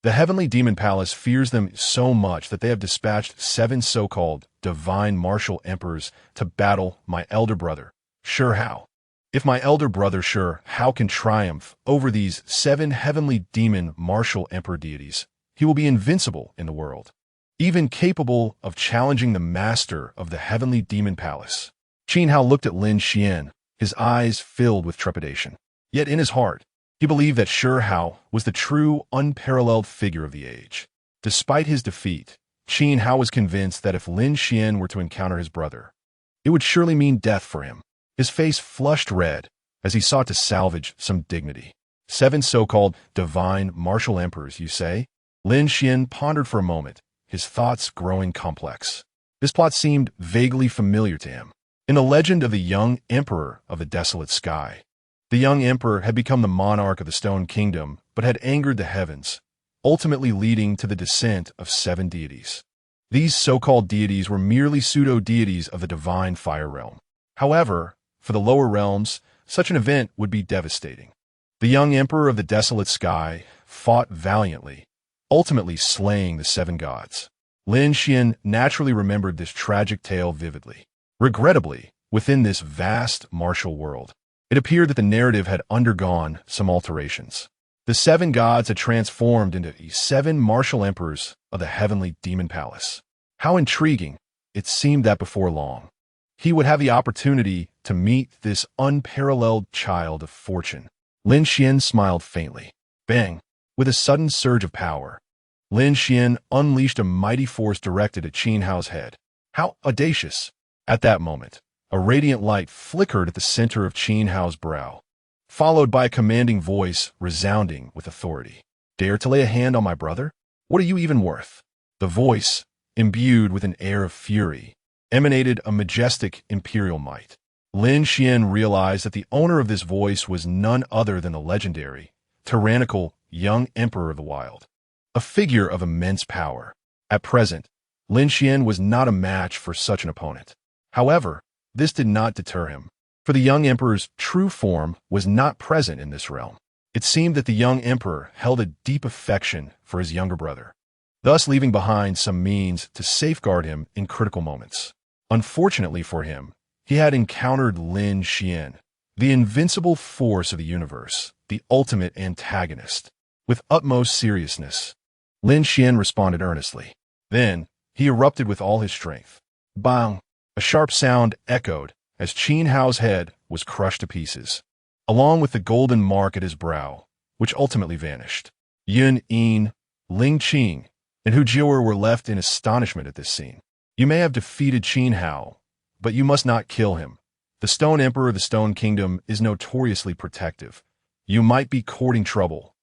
The heavenly demon palace fears them so much that they have dispatched 7 so-called divine martial emperors to battle my elder brother, Shi Hao. If my elder brother Shi Hao can triumph over these 7 heavenly demon martial emperor deities, he will be invincible in the world, even capable of challenging the master of the heavenly demon palace. Qin Hao looked at Lin Xuan, his eyes filled with trepidation. Yet in his heart, he believed that Shi Hao was the true, unparalleled figure of the age. Despite his defeat, Qin Hao was convinced that if Lin Xuan were to encounter his brother, it would surely mean death for him. His face flushed red as he sought to salvage some dignity. 7 so-called divine martial emperors, you say? Lin Xuan pondered for a moment, his thoughts growing complex. This plot seemed vaguely familiar to him. In the legend of the young emperor of the desolate sky, the young emperor had become the monarch of the Stone Kingdom, but had angered the heavens, ultimately leading to the descent of 7 deities. These so-called deities were merely pseudo-deities of the divine fire realm. However, for the lower realms, such an event would be devastating. The young emperor of the desolate sky fought valiantly, ultimately slaying the 7 gods. Lin Xuan naturally remembered this tragic tale vividly. Regrettably, within this vast martial world, it appeared that the narrative had undergone some alterations. The 7 gods had transformed into 7 martial emperors of the heavenly demon palace. How intriguing! It seemed that before long, he would have the opportunity to meet this unparalleled child of fortune. Lin Xuan smiled faintly. Bang! With a sudden surge of power, Lin Xuan unleashed a mighty force directed at Qin Hao's head. How audacious! At that moment, a radiant light flickered at the center of Qin Hao's brow, followed by a commanding voice resounding with authority. Dare to lay a hand on my brother? What are you even worth? The voice, imbued with an air of fury, emanated a majestic imperial might. Lin Xuan realized that the owner of this voice was none other than the legendary, tyrannical young emperor of the wild, a figure of immense power. At present, Lin Xuan was not a match for such an opponent. However, this did not deter him, for the young emperor's true form was not present in this realm. It seemed that the young emperor held a deep affection for his younger brother, thus leaving behind some means to safeguard him in critical moments. Unfortunately for him, he had encountered Lin Xuan, the invincible force of the universe, the ultimate antagonist. With utmost seriousness, Lin Xuan responded earnestly. Then, he erupted with all his strength. Bang! A sharp sound echoed as Qin Hao's head was crushed to pieces, along with the golden mark at his brow, which ultimately vanished. Yun Yin, Ling Qing, and Hu Jiuer were left in astonishment at this scene. You may have defeated Qin Hao, but you must not kill him. The Stone Emperor of the Stone Kingdom is notoriously protective. You might be courting trouble.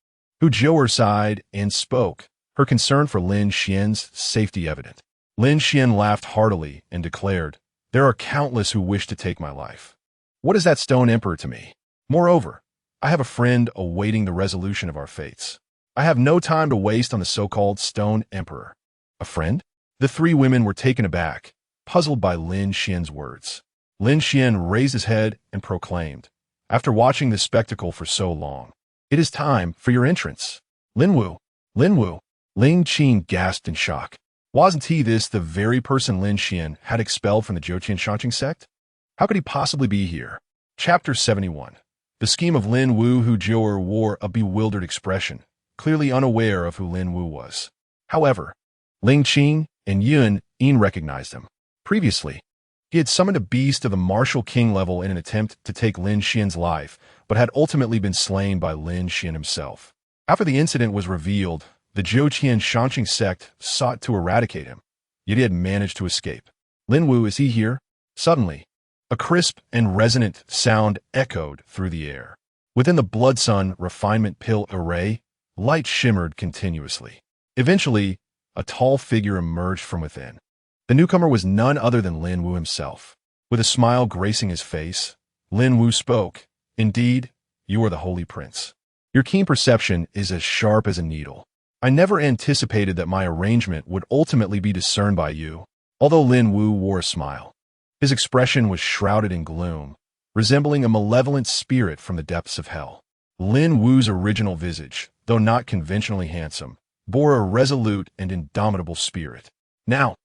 Hu Jiuer sighed and spoke, her concern for Lin Xuan's safety evident. Lin Xuan laughed heartily and declared, There are countless who wish to take my life. What is that Stone Emperor to me? Moreover, I have a friend awaiting the resolution of our fates. I have no time to waste on the so-called Stone Emperor. A friend? The 3 women were taken aback, puzzled by Lin Xuan's words. Lin Xuan raised his head and proclaimed, After watching this spectacle for so long, It is time for your entrance. Lin Wu. Lin Wu. Ling Xuan gasped in shock. Wasn't he this the very person Lin Xuan had expelled from the Zhouqian Shanqing sect? How could he possibly be here? Chapter 71. The scheme of Lin Wu. Hu Jiu'er wore a bewildered expression, clearly unaware of who Lin Wu was. However, Ling Xuan and Yun recognized him. Previously, he had summoned a beast of the martial king level in an attempt to take Lin Xuan's life, but had ultimately been slain by Lin Xuan himself. After the incident was revealed, the Zhouqian Shanqing sect sought to eradicate him, yet he had managed to escape. Lin Wu, is he here? Suddenly, a crisp and resonant sound echoed through the air. Within the Blood Sun refinement pill array, light shimmered continuously. Eventually, a tall figure emerged from within. The newcomer was none other than Lin Wu himself. With a smile gracing his face, Lin Wu spoke. Indeed, you are the Holy Prince. Your keen perception is as sharp as a needle. I never anticipated that my arrangement would ultimately be discerned by you. Although Lin Wu wore a smile, his expression was shrouded in gloom, resembling a malevolent spirit from the depths of hell. Lin Wu's original visage, though not conventionally handsome, bore a resolute and indomitable spirit. Now,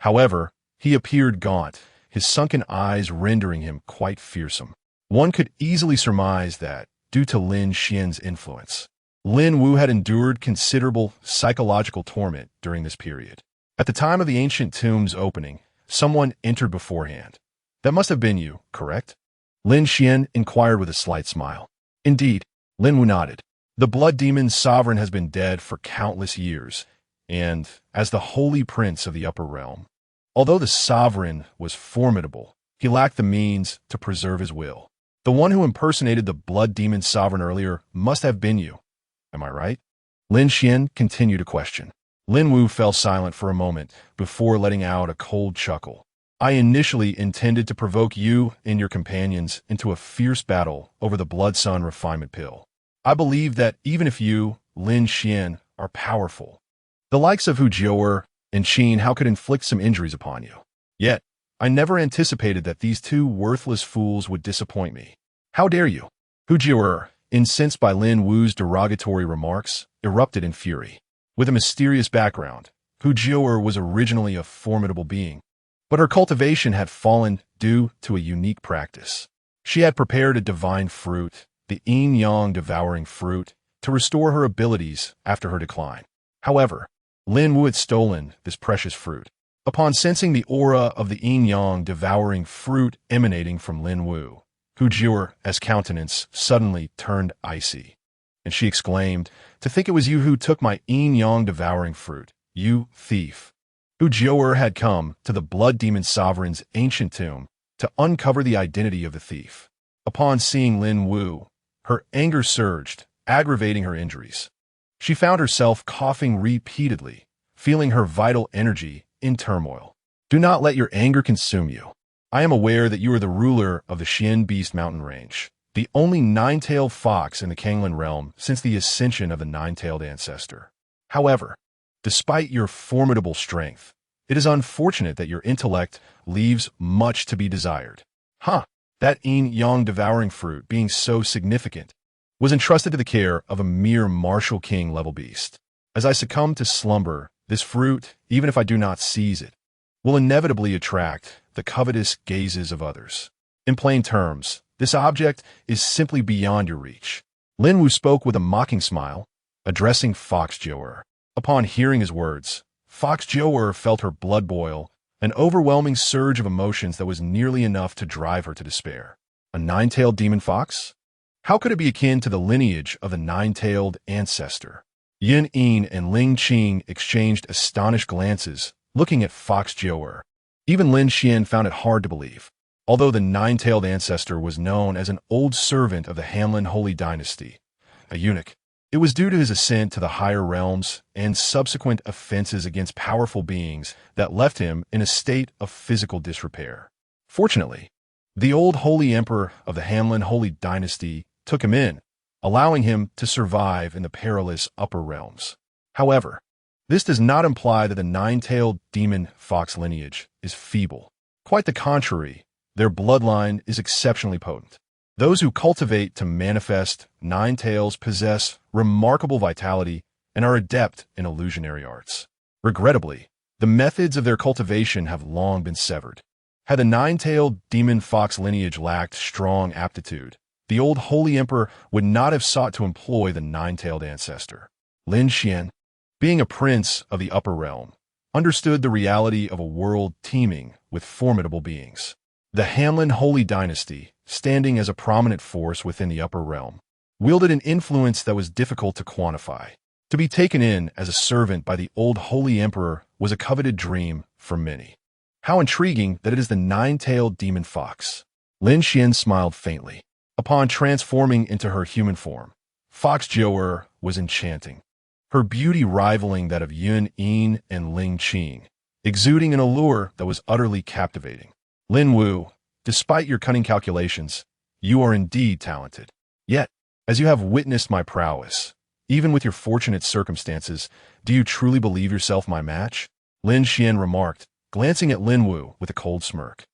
however, he appeared gaunt, his sunken eyes rendering him quite fearsome. One could easily surmise that, due to Lin Xuan's influence, Lin Wu had endured considerable psychological torment during this period. At the time of the ancient tomb's opening, someone entered beforehand. That must have been you, correct? Lin Xuan inquired with a slight smile. Indeed, Lin Wu nodded. The blood demon's sovereign has been dead for countless years, and, as the holy prince of the upper realm, although the sovereign was formidable, he lacked the means to preserve his will. The one who impersonated the blood demon's sovereign earlier must have been you. Am I right? Lin Xuan continued to question. Lin Wu fell silent for a moment before letting out a cold chuckle. I initially intended to provoke you and your companions into a fierce battle over the Blood Sun refinement pill. I believe that even if you, Lin Xuan, are powerful, the likes of Hu Jiu'er and Qin Hao could inflict some injuries upon you. Yet, I never anticipated that these two worthless fools would disappoint me. How dare you? Hu Jiu'er, incensed by Lin Wu's derogatory remarks, erupted in fury. With a mysterious background, Hu Jiu'er was originally a formidable being, but her cultivation had fallen due to a unique practice. She had prepared a divine fruit, the yin-yang devouring fruit, to restore her abilities after her decline. However, Lin Wu had stolen this precious fruit. Upon sensing the aura of the yin-yang devouring fruit emanating from Lin Wu, Hu Jiu'er's countenance suddenly turned icy, and she exclaimed, "To think it was you who took my yin-yang devouring fruit, you thief!" Hu Jiu'er had come to the blood demon sovereign's ancient tomb to uncover the identity of the thief. Upon seeing Lin Wu, her anger surged, aggravating her injuries. She found herself coughing repeatedly, feeling her vital energy in turmoil. Do not let your anger consume you. I am aware that you are the ruler of the Xian Beast Mountain Range, the only nine-tailed fox in the Kanglan realm since the ascension of the nine-tailed ancestor. However, despite your formidable strength, it is unfortunate that your intellect leaves much to be desired. That yin-yang devouring fruit, being so significant, was entrusted to the care of a mere martial king level beast. As I succumb to slumber, this fruit, even if I do not seize it, will inevitably attract the covetous gazes of others. In plain terms, this object is simply beyond your reach. Lin Wu spoke with a mocking smile, addressing Fox Jiu'er. Upon hearing his words, Fox Jiu'er felt her blood boil, an overwhelming surge of emotions that was nearly enough to drive her to despair. A nine-tailed demon fox? How could it be akin to the lineage of the nine-tailed ancestor? Yin and Ling Xuan exchanged astonished glances, looking at Fox Jiu'er. Even Lin Xuan found it hard to believe. Although the nine-tailed ancestor was known as an old servant of the Hanlin Holy Dynasty, a eunuch, it was due to his ascent to the higher realms and subsequent offenses against powerful beings that left him in a state of physical disrepair. Fortunately, the old Holy Emperor of the Hanlin Holy Dynasty took him in, allowing him to survive in the perilous upper realms. However, this does not imply that the nine-tailed demon fox lineage is feeble. Quite the contrary, their bloodline is exceptionally potent. Those who cultivate to manifest nine tails possess remarkable vitality and are adept in illusionary arts. Regrettably, the methods of their cultivation have long been severed. Had the nine-tailed demon fox lineage lacked strong aptitude, the old holy emperor would not have sought to employ the nine-tailed ancestor. Lin Xuan, being a prince of the upper realm, understood the reality of a world teeming with formidable beings. The Hanlin Holy Dynasty, standing as a prominent force within the upper realm, wielded an influence that was difficult to quantify. To be taken in as a servant by the old holy emperor was a coveted dream for many. How intriguing that it is the nine-tailed demon fox. Lin Xuan smiled faintly. Upon transforming into her human form, Fox Joer was enchanting, her beauty rivaling that of Yun Yin and Ling Qing, exuding an allure that was utterly captivating. Lin Wu, despite your cunning calculations, you are indeed talented. Yet, as you have witnessed my prowess, even with your fortunate circumstances, do you truly believe yourself my match? Lin Xuan remarked, glancing at Lin Wu with a cold smirk.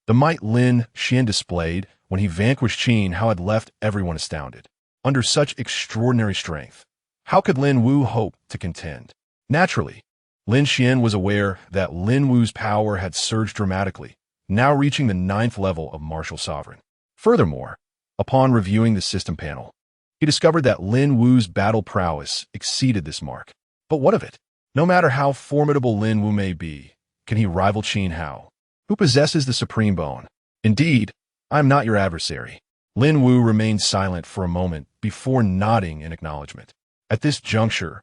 The might Lin Xuan displayed when he vanquished Qin Hao had left everyone astounded. Under such extraordinary strength, how could Lin Wu hope to contend? Naturally, Lin Xuan was aware that Lin Wu's power had surged dramatically, now reaching the 9th level of martial sovereign. Furthermore, upon reviewing the system panel, he discovered that Lin Wu's battle prowess exceeded this mark. But what of it? No matter how formidable Lin Wu may be, can he rival Qin Hao, who possesses the supreme bone? Indeed, I am not your adversary. Lin Wu remained silent for a moment before nodding in acknowledgement. At this juncture,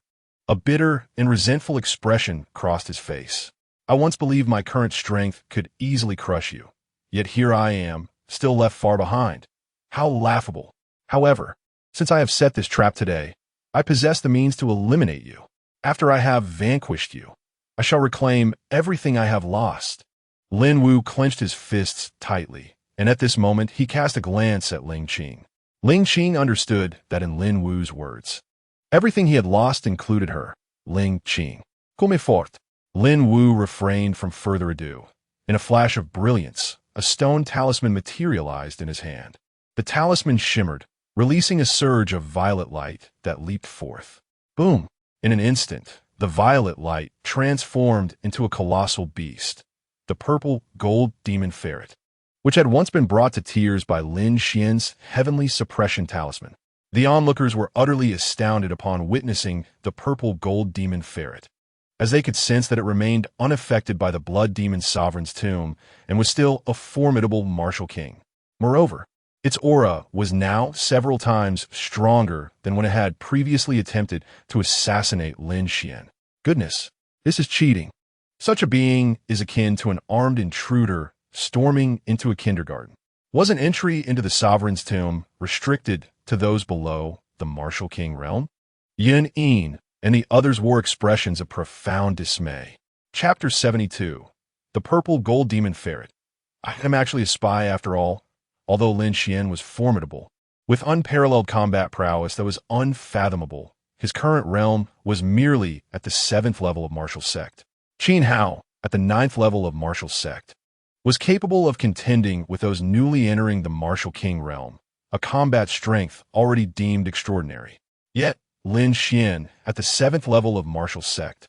a bitter and resentful expression crossed his face. I once believed my current strength could easily crush you, yet here I am, still left far behind. How laughable. However, since I have set this trap today, I possess the means to eliminate you. After I have vanquished you, I shall reclaim everything I have lost. Lin Wu clenched his fists tightly, and at this moment he cast a glance at Ling Qing. Ling Qing understood that in Lin Wu's words, everything he had lost included her, Ling Qing. Come fort. Lin Wu refrained from further ado. In a flash of brilliance, a stone talisman materialized in his hand. The talisman shimmered, releasing a surge of violet light that leaped forth. Boom! In an instant, the violet light transformed into a colossal beast, the purple gold demon ferret, which had once been brought to tears by Lin Xuan's heavenly suppression talisman. The onlookers were utterly astounded upon witnessing the purple gold demon ferret, as they could sense that it remained unaffected by the blood demon sovereign's tomb and was still a formidable martial king. Moreover, its aura was now several times stronger than when it had previously attempted to assassinate Lin Xuan. Goodness, this is cheating. Such a being is akin to an armed intruder storming into a kindergarten. Wasn't entry into the sovereign's tomb restricted to those below the martial king realm? Yun Yin and the others wore expressions of profound dismay. Chapter 72. The Purple Gold Demon Ferret. I am actually a spy after all. Although Lin Xuan was formidable, with unparalleled combat prowess that was unfathomable, his current realm was merely at the 7th level of martial sect. Qin Hao, at the 9th level of martial sect, was capable of contending with those newly entering the martial king realm, a combat strength already deemed extraordinary. Yet, Lin Xuan, at the 7th level of martial sect,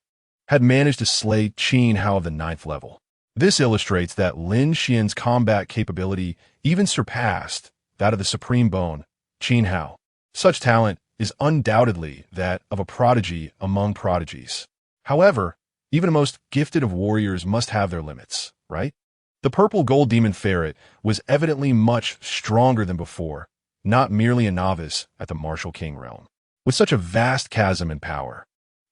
had managed to slay Qin Hao of the 9th level. This illustrates that Lin Xuan's combat capability even surpassed that of the supreme bone, Qin Hao. Such talent is undoubtedly that of a prodigy among prodigies. However, even the most gifted of warriors must have their limits, right? The purple gold demon ferret was evidently much stronger than before, not merely a novice at the martial king realm. With such a vast chasm in power,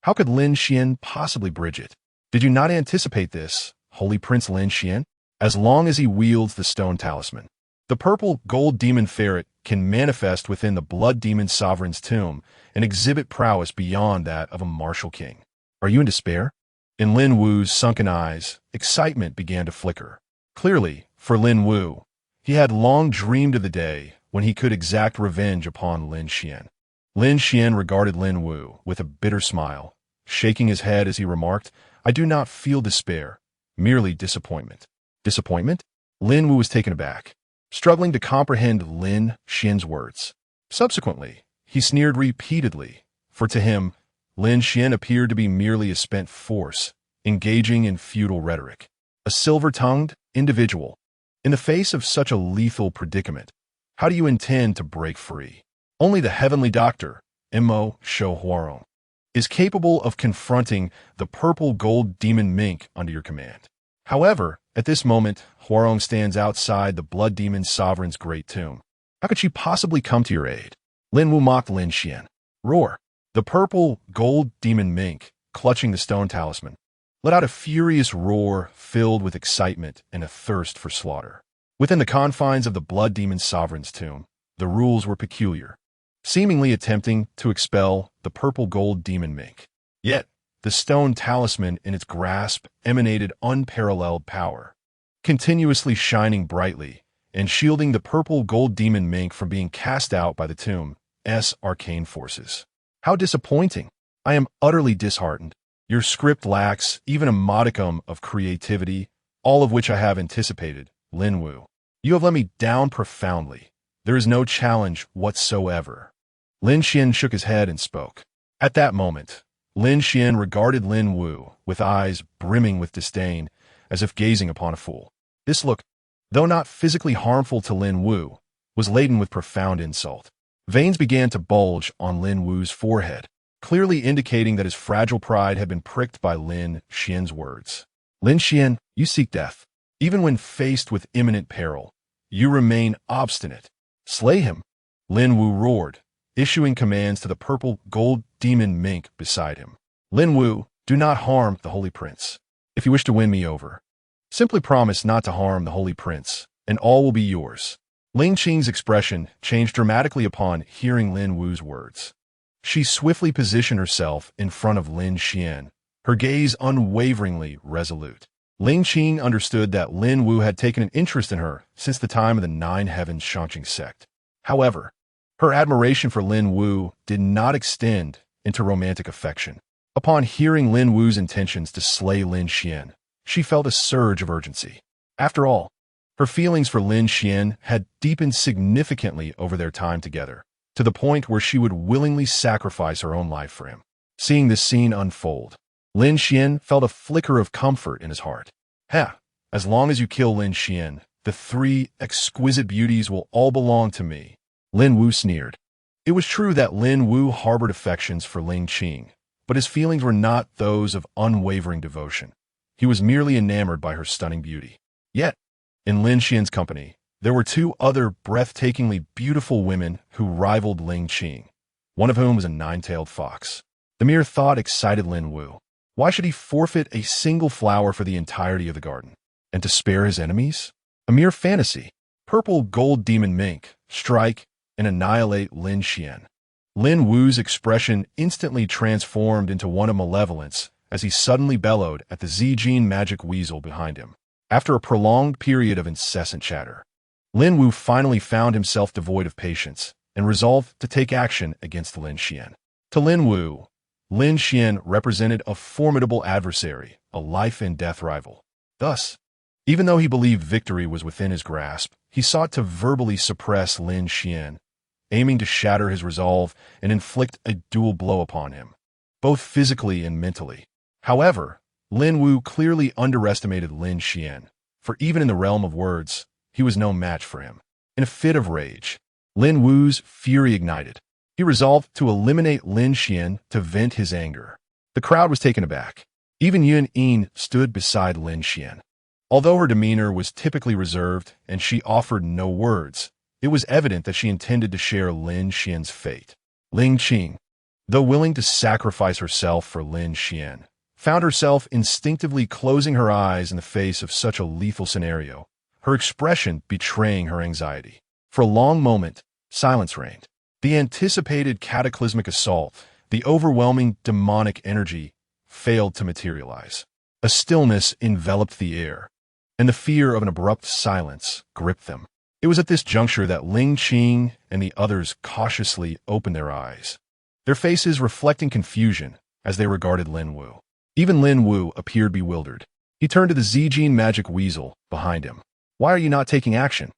how could Lin Xuan possibly bridge it? Did you not anticipate this, Holy Prince Lin Xuan? As long as he wields the stone talisman, the purple gold demon ferret can manifest within the blood demon sovereign's tomb and exhibit prowess beyond that of a martial king. Are you in despair? In Lin Wu's sunken eyes, excitement began to flicker. Clearly, for Lin Wu, he had long dreamed of the day when he could exact revenge upon Lin Xuan. Lin Xuan regarded Lin Wu with a bitter smile, shaking his head as he remarked, I do not feel despair, merely disappointment. Disappointment? Lin Wu was taken aback. struggling to comprehend Lin Xuan's words. Subsequently, he sneered repeatedly, for to him, Lin Xuan appeared to be merely a spent force, engaging in futile rhetoric. A silver-tongued individual. In the face of such a lethal predicament, how do you intend to break free? Only the heavenly doctor, Mo Shou Huarong, is capable of confronting the purple gold demon mink under your command. However, at this moment, Huarong stands outside the blood demon sovereign's great tomb. How could she possibly come to your aid? Lin Wu mocked Lin Xuan. Roar. The purple gold demon mink, clutching the stone talisman, let out a furious roar filled with excitement and a thirst for slaughter. Within the confines of the blood demon sovereign's tomb, the rules were peculiar, seemingly attempting to expel the purple gold demon mink. Yet, the stone talisman in its grasp emanated unparalleled power, continuously shining brightly and shielding the purple gold demon mink from being cast out by the tomb's arcane forces. How disappointing! I am utterly disheartened. Your script lacks even a modicum of creativity, all of which I have anticipated, Lin Wu. You have let me down profoundly. There is no challenge whatsoever. Lin Xuan shook his head and spoke. At that moment, Lin Xuan regarded Lin Wu with eyes brimming with disdain, as if gazing upon a fool. This look, though not physically harmful to Lin Wu, was laden with profound insult. Veins began to bulge on Lin Wu's forehead, clearly indicating that his fragile pride had been pricked by Lin Xuan's words. Lin Xuan, you seek death. Even when faced with imminent peril, you remain obstinate. Slay him, Lin Wu roared, issuing commands to the purple gold demon mink beside him. Lin Wu, do not harm the Holy Prince. If you wish to win me over, simply promise not to harm the Holy Prince, and all will be yours. Ling Qing's expression changed dramatically upon hearing Lin Wu's words. She swiftly positioned herself in front of Lin Xuan, her gaze unwaveringly resolute. Ling Qing understood that Lin Wu had taken an interest in her since the time of the Nine Heavens Shanqing sect. However, her admiration for Lin Wu did not extend into romantic affection. Upon hearing Lin Wu's intentions to slay Lin Xuan, she felt a surge of urgency. After all, her feelings for Lin Xuan had deepened significantly over their time together, to the point where she would willingly sacrifice her own life for him. Seeing this scene unfold, Lin Xuan felt a flicker of comfort in his heart. As long as you kill Lin Xuan, the three exquisite beauties will all belong to me. Lin Wu sneered. It was true that Lin Wu harbored affections for Ling Qing, but his feelings were not those of unwavering devotion. He was merely enamored by her stunning beauty. Yet, in Lin Xuan's company, there were two other breathtakingly beautiful women who rivaled Ling Qing, one of whom was a nine-tailed fox. The mere thought excited Lin Wu. Why should he forfeit a single flower for the entirety of the garden? And to spare his enemies? A mere fantasy. Purple gold demon mink, strike, and annihilate Lin Xuan. Lin Wu's expression instantly transformed into one of malevolence as he suddenly bellowed at the Zijin magic weasel behind him. After a prolonged period of incessant chatter, Lin Wu finally found himself devoid of patience and resolved to take action against Lin Xuan. To Lin Wu, Lin Xuan represented a formidable adversary, a life-and-death rival. Thus, even though he believed victory was within his grasp, he sought to verbally suppress Lin Xuan, aiming to shatter his resolve and inflict a dual blow upon him, both physically and mentally. However, Lin Wu clearly underestimated Lin Xuan, for even in the realm of words, he was no match for him. In a fit of rage, Lin Wu's fury ignited. He resolved to eliminate Lin Xuan to vent his anger. The crowd was taken aback. Even Yun Yin stood beside Lin Xuan. Although her demeanor was typically reserved and she offered no words, it was evident that she intended to share Lin Xuan's fate. Ling Qing, though willing to sacrifice herself for Lin Xuan, found herself instinctively closing her eyes in the face of such a lethal scenario, her expression betraying her anxiety. For a long moment, silence reigned. The anticipated cataclysmic assault, the overwhelming demonic energy, failed to materialize. A stillness enveloped the air, and the fear of an abrupt silence gripped them. It was at this juncture that Ling Qing and the others cautiously opened their eyes, their faces reflecting confusion as they regarded Lin Wu. Even Lin Wu appeared bewildered. He turned to the Zijin magic weasel behind him. Why are you not taking action?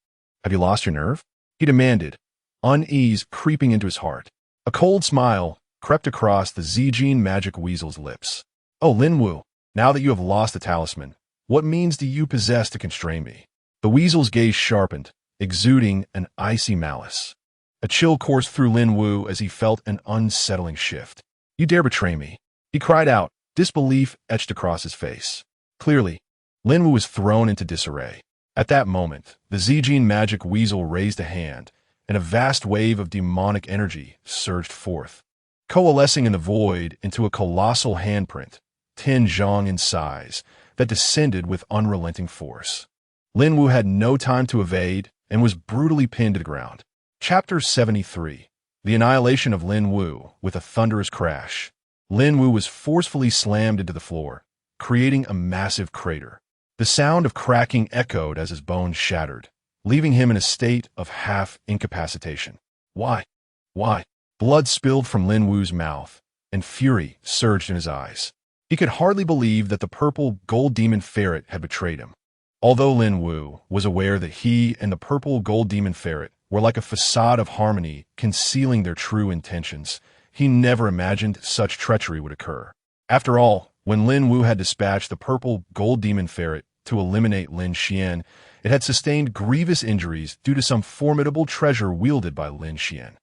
Have you lost your nerve? He demanded, unease creeping into his heart. A cold smile crept across the Zijin magic weasel's lips. Oh, Lin Wu, now that you have lost the talisman, what means do you possess to constrain me? The weasel's gaze sharpened, exuding an icy malice. A chill coursed through Lin Wu as he felt an unsettling shift. You dare betray me? He cried out, disbelief etched across his face. Clearly, Lin Wu was thrown into disarray. At that moment, the Zijin magic weasel raised a hand, and a vast wave of demonic energy surged forth, coalescing in the void into a colossal handprint, 10 zhang in size, that descended with unrelenting force. Lin Wu had no time to evade and was brutally pinned to the ground. Chapter 73. The Annihilation of Lin Wu. With a thunderous crash, Lin Wu was forcefully slammed into the floor, creating a massive crater. The sound of cracking echoed as his bones shattered, leaving him in a state of half-incapacitation. Why? Why? Blood spilled from Lin Wu's mouth, and fury surged in his eyes. He could hardly believe that the purple gold demon ferret had betrayed him. Although Lin Wu was aware that he and the purple gold demon ferret were like a facade of harmony concealing their true intentions, he never imagined such treachery would occur. After all, when Lin Wu had dispatched the purple gold demon ferret to eliminate Lin Xuan, it had sustained grievous injuries due to some formidable treasure wielded by Lin Xuan.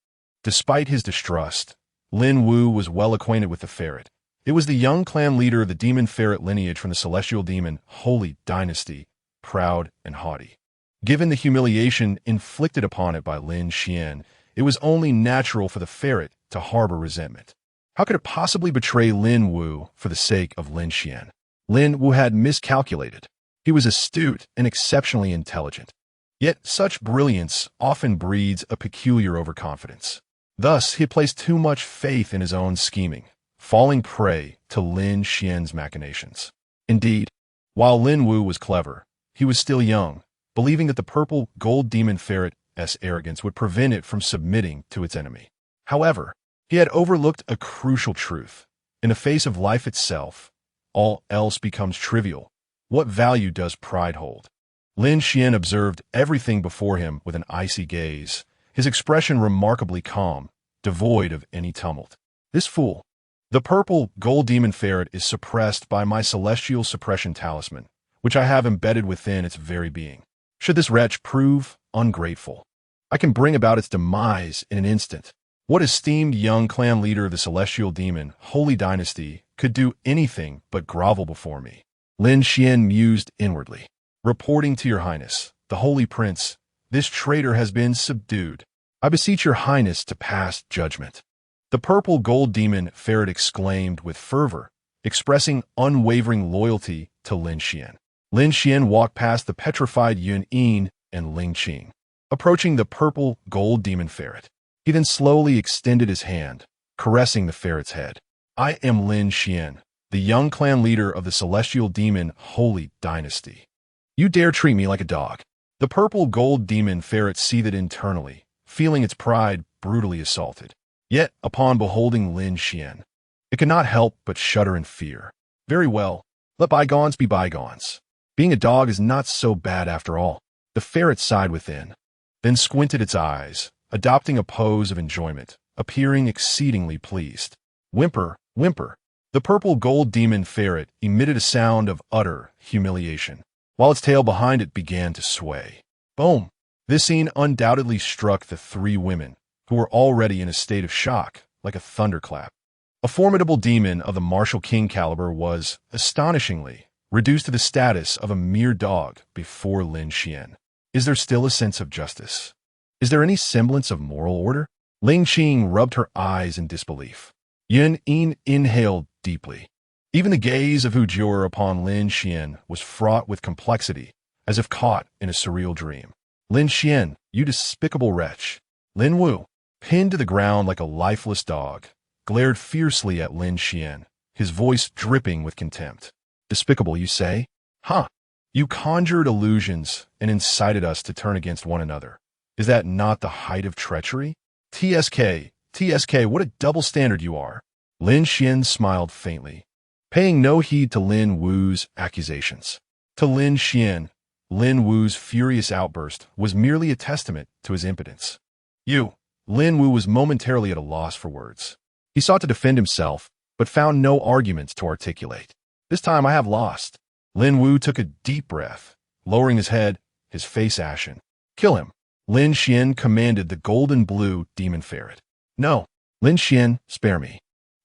Despite his distrust, Lin Wu was well acquainted with the ferret. It was the young clan leader of the demon ferret lineage from the celestial demon holy dynasty, proud and haughty. Given the humiliation inflicted upon it by Lin Xuan, it was only natural for the ferret to harbor resentment. How could it possibly betray Lin Wu for the sake of Lin Xuan? Lin Wu had miscalculated. He was astute and exceptionally intelligent. Yet such brilliance often breeds a peculiar overconfidence. Thus, he had placed too much faith in his own scheming, falling prey to Lin Xuan's machinations. Indeed, while Lin Wu was clever, he was still young, believing that the purple gold demon ferret's arrogance would prevent it from submitting to its enemy. However, he had overlooked a crucial truth. In the face of life itself, all else becomes trivial. What value does pride hold? Lin Xuan observed everything before him with an icy gaze, his expression remarkably calm, devoid of any tumult. This fool. The purple gold demon ferret is suppressed by my celestial suppression talisman, which I have embedded within its very being. Should this wretch prove ungrateful, I can bring about its demise in an instant. What esteemed young clan leader of the celestial demon holy dynasty could do anything but grovel before me? Lin Xuan mused inwardly. Reporting to your highness, the holy prince, this traitor has been subdued. I beseech your highness to pass judgment. The purple gold demon ferret exclaimed with fervor, expressing unwavering loyalty to Lin Xuan. Lin Xuan walked past the petrified Yun Yin and Ling Qing, approaching the purple gold demon ferret. He then slowly extended his hand, caressing the ferret's head. I am Lin Xuan, the young clan leader of the celestial demon holy dynasty. You dare treat me like a dog. The purple gold demon ferret seethed internally, feeling its pride brutally assaulted. Yet, upon beholding Lin Xuan, it could not help but shudder in fear. Very well, let bygones be bygones. Being a dog is not so bad after all. The ferret sighed within, then squinted its eyes, adopting a pose of enjoyment, appearing exceedingly pleased. Whimper, whimper. The purple gold demon ferret emitted a sound of utter humiliation, while its tail behind it began to sway. Boom! This scene undoubtedly struck the 3 women, who were already in a state of shock, like a thunderclap. A formidable demon of the martial king caliber was, astonishingly, reduced to the status of a mere dog before Lin Xuan. Is there still a sense of justice? Is there any semblance of moral order? Ling Qing rubbed her eyes in disbelief. Yun Yin inhaled deeply. Even the gaze of Hu Jior upon Lin Xuan was fraught with complexity, as if caught in a surreal dream. Lin Xuan, you despicable wretch. Lin Wu, pinned to the ground like a lifeless dog, glared fiercely at Lin Xuan, his voice dripping with contempt. Despicable, you say? Huh! You conjured illusions and incited us to turn against one another. Is that not the height of treachery? TSK, what a double standard you are. Lin Xuan smiled faintly, paying no heed to Lin Wu's accusations. To Lin Xuan, Lin Wu's furious outburst was merely a testament to his impotence. Lin Wu was momentarily at a loss for words. He sought to defend himself, but found no arguments to articulate. This time I have lost. Lin Wu took a deep breath, lowering his head, his face ashen. Kill him. Lin Xuan commanded the golden-blue demon ferret. No, Lin Xuan, spare me.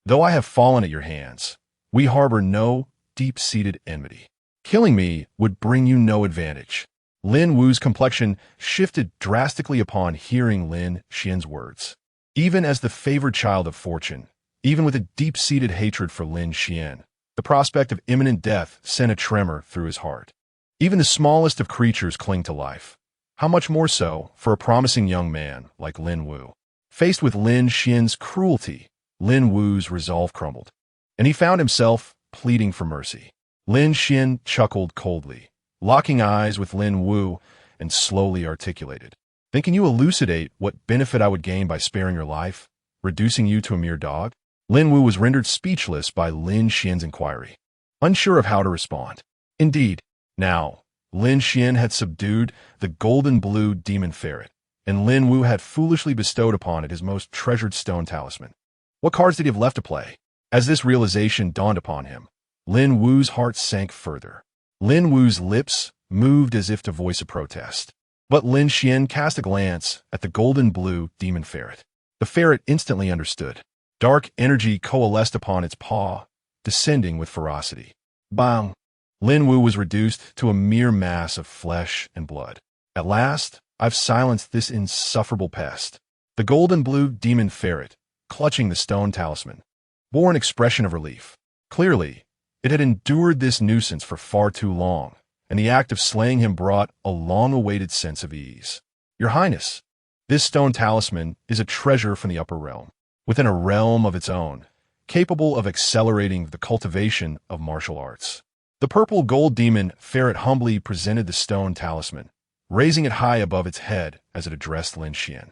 Though I have fallen at your hands, we harbor no deep-seated enmity. Killing me would bring you no advantage. Lin Wu's complexion shifted drastically upon hearing Lin Xuan's words. Even as the favored child of fortune, even with a deep-seated hatred for Lin Xuan, the prospect of imminent death sent a tremor through his heart. Even the smallest of creatures cling to life. How much more so for a promising young man like Lin Wu? Faced with Lin Xuan's cruelty, Lin Wu's resolve crumbled, and he found himself pleading for mercy. Lin Xuan chuckled coldly, locking eyes with Lin Wu, and slowly articulated. Then can you elucidate what benefit I would gain by sparing your life, reducing you to a mere dog? Lin Wu was rendered speechless by Lin Xuan's inquiry, unsure of how to respond. Indeed, now, Lin Xuan had subdued the golden-blue demon ferret, and Lin Wu had foolishly bestowed upon it his most treasured stone talisman. What cards did he have left to play? As this realization dawned upon him, Lin Wu's heart sank further. Lin Wu's lips moved as if to voice a protest. But Lin Xuan cast a glance at the golden-blue demon ferret. The ferret instantly understood. Dark energy coalesced upon its paw, descending with ferocity. Bang! Lin Wu was reduced to a mere mass of flesh and blood. At last, I've silenced this insufferable pest. The golden-blue demon ferret, clutching the stone talisman, bore an expression of relief. Clearly, it had endured this nuisance for far too long, and the act of slaying him brought a long-awaited sense of ease. Your Highness, this stone talisman is a treasure from the upper realm, within a realm of its own, capable of accelerating the cultivation of martial arts. The purple gold demon ferret humbly presented the stone talisman, raising it high above its head as it addressed Lin Xuan.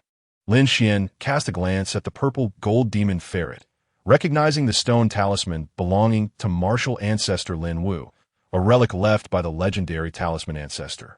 Lin Xuan cast a glance at the purple gold demon ferret, recognizing the stone talisman belonging to martial ancestor Lin Wu, a relic left by the legendary talisman ancestor.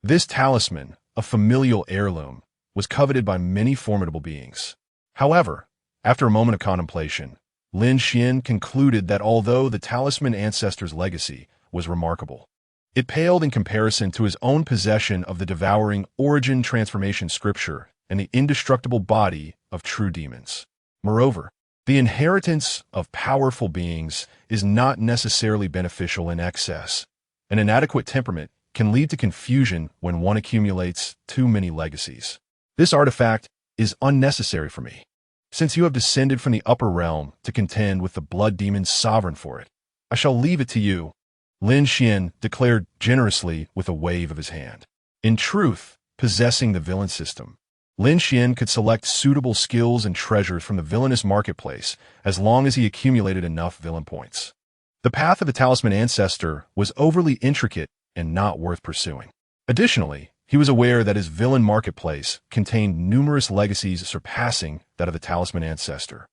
This talisman, a familial heirloom, was coveted by many formidable beings. However, after a moment of contemplation, Lin Xuan concluded that although the talisman ancestor's legacy was remarkable, it paled in comparison to his own possession of the devouring origin transformation scripture and the indestructible body of true demons. Moreover, the inheritance of powerful beings is not necessarily beneficial in excess. An inadequate temperament can lead to confusion when one accumulates too many legacies. This artifact is unnecessary for me, since you have descended from the upper realm to contend with the blood demon's sovereign for it. I shall leave it to you, Lin Xuan declared generously with a wave of his hand. In truth, possessing the villain system, Lin Xuan could select suitable skills and treasures from the villainous marketplace as long as he accumulated enough villain points. The path of the talisman ancestor was overly intricate and not worth pursuing. Additionally, he was aware that his villain marketplace contained numerous legacies surpassing that of the talisman ancestor,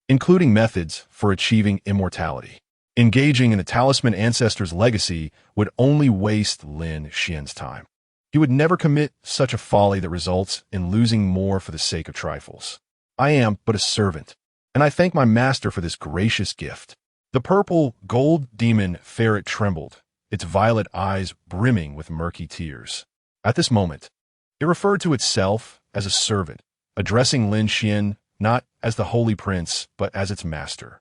including methods for achieving immortality. Engaging in the talisman ancestor's legacy would only waste Lin Xuan's time. He would never commit such a folly that results in losing more for the sake of trifles. I am but a servant, and I thank my master for this gracious gift. The purple gold demon ferret trembled, its violet eyes brimming with murky tears. At this moment, it referred to itself as a servant, addressing Lin Xuan not as the holy prince, but as its master.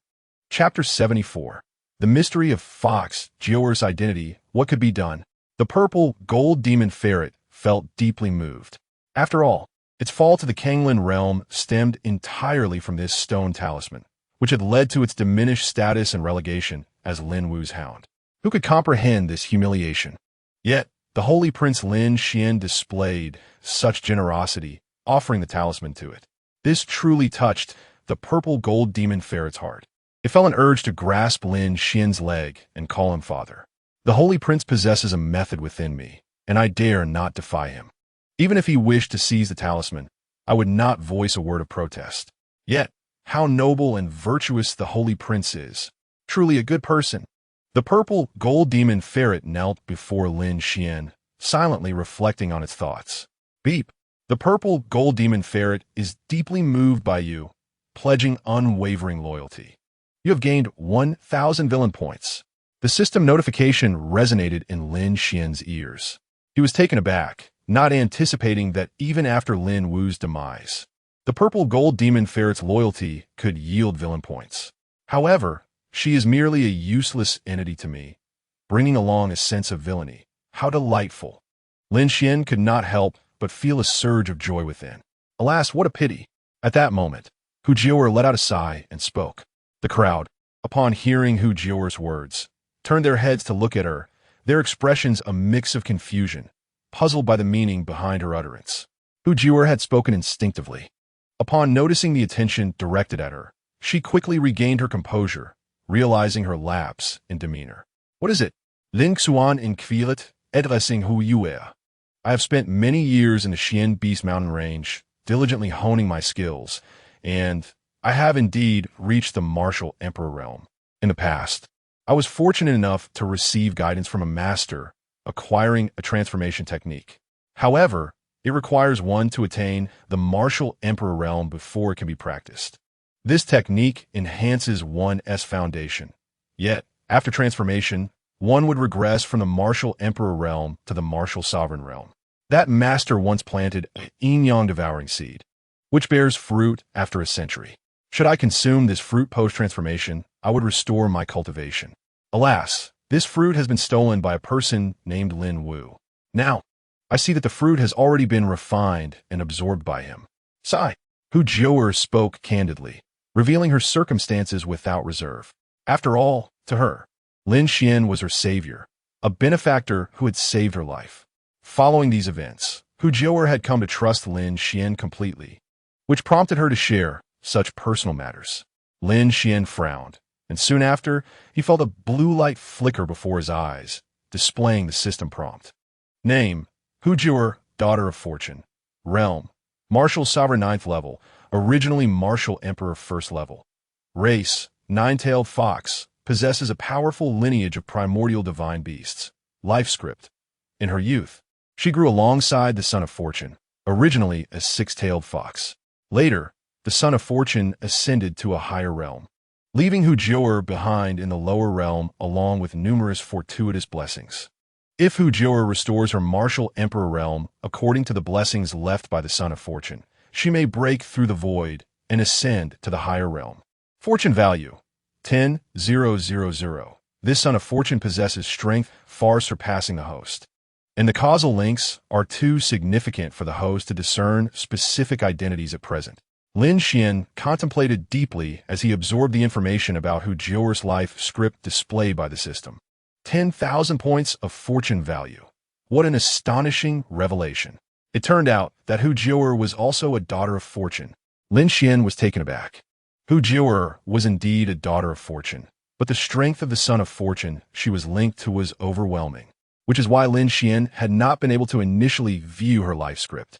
Chapter 74. The Mystery of Fox Jiaoer's Identity. What could be done? The purple gold demon ferret felt deeply moved. After all, its fall to the Kanglin realm stemmed entirely from this stone talisman, which had led to its diminished status and relegation as Lin Wu's hound. Who could comprehend this humiliation? Yet, the holy prince Lin Xuan displayed such generosity, offering the talisman to it. This truly touched the purple gold demon ferret's heart. It felt an urge to grasp Lin Xuan's leg and call him father. The holy prince possesses a method within me, and I dare not defy him. Even if he wished to seize the talisman, I would not voice a word of protest. Yet, how noble and virtuous the holy prince is. Truly a good person. The purple gold demon ferret knelt before Lin Xuan, silently reflecting on its thoughts. Beep. The purple gold demon ferret is deeply moved by you, pledging unwavering loyalty. You have gained 1,000 villain points. The system notification resonated in Lin Xuan's ears. He was taken aback, not anticipating that even after Lin Wu's demise, the purple gold demon ferret's loyalty could yield villain points. However, she is merely a useless entity to me, bringing along a sense of villainy. How delightful! Lin Xuan could not help but feel a surge of joy within. Alas, what a pity! At that moment, Hu Jiu'er let out a sigh and spoke. The crowd, upon hearing Hu Jiu'er's words, turned their heads to look at her, their expressions a mix of confusion, puzzled by the meaning behind her utterance. Hu Jiu'er had spoken instinctively. Upon noticing the attention directed at her, she quickly regained her composure, realizing her lapse in demeanor. What is it? Lin Xuan inquirit, adressing Hu Jiu'er. I have spent many years in the Xian Beast Mountain Range, diligently honing my skills, and I have indeed reached the martial emperor realm. In the past, I was fortunate enough to receive guidance from a master, acquiring a transformation technique. However, it requires one to attain the martial emperor realm before it can be practiced. This technique enhances one's foundation. Yet, after transformation, one would regress from the martial emperor realm to the martial sovereign realm. That master once planted an yin-yang devouring seed, which bears fruit after a century. Should I consume this fruit post-transformation, I would restore my cultivation. Alas, this fruit has been stolen by a person named Lin Wu. Now, I see that the fruit has already been refined and absorbed by him. Sigh. Hu Jiu'er spoke candidly, revealing her circumstances without reserve. After all, to her, Lin Xuan was her savior, a benefactor who had saved her life. Following these events, Hu Jiu'er had come to trust Lin Xuan completely, which prompted her to share such personal matters. Lin Xuan frowned, and soon after, he felt a blue light flicker before his eyes, displaying the system prompt. Name: Hu Jiu'er, daughter of fortune. Realm: martial sovereign 9th level, originally martial emperor 1st level. Race: nine-tailed fox, possesses a powerful lineage of primordial divine beasts. Life script: in her youth, she grew alongside the Son of Fortune, originally a six-tailed fox. Later, the Son of Fortune ascended to a higher realm, leaving Hu Jiu'er behind in the lower realm along with numerous fortuitous blessings. If Hu Jiu'er restores her martial emperor realm according to the blessings left by the Son of Fortune, she may break through the void and ascend to the higher realm. Fortune value: 10,000. This Son of Fortune possesses strength far surpassing the host, and the causal links are too significant for the host to discern specific identities at present. Lin Xuan contemplated deeply as he absorbed the information about Hu Jiu'er's life script displayed by the system. 10,000 points of fortune value. What an astonishing revelation. It turned out that Hu Jiu'er was also a daughter of fortune. Lin Xuan was taken aback. Hu Jiu'er was indeed a daughter of fortune, but the strength of the Son of Fortune she was linked to was overwhelming, which is why Lin Xuan had not been able to initially view her life script.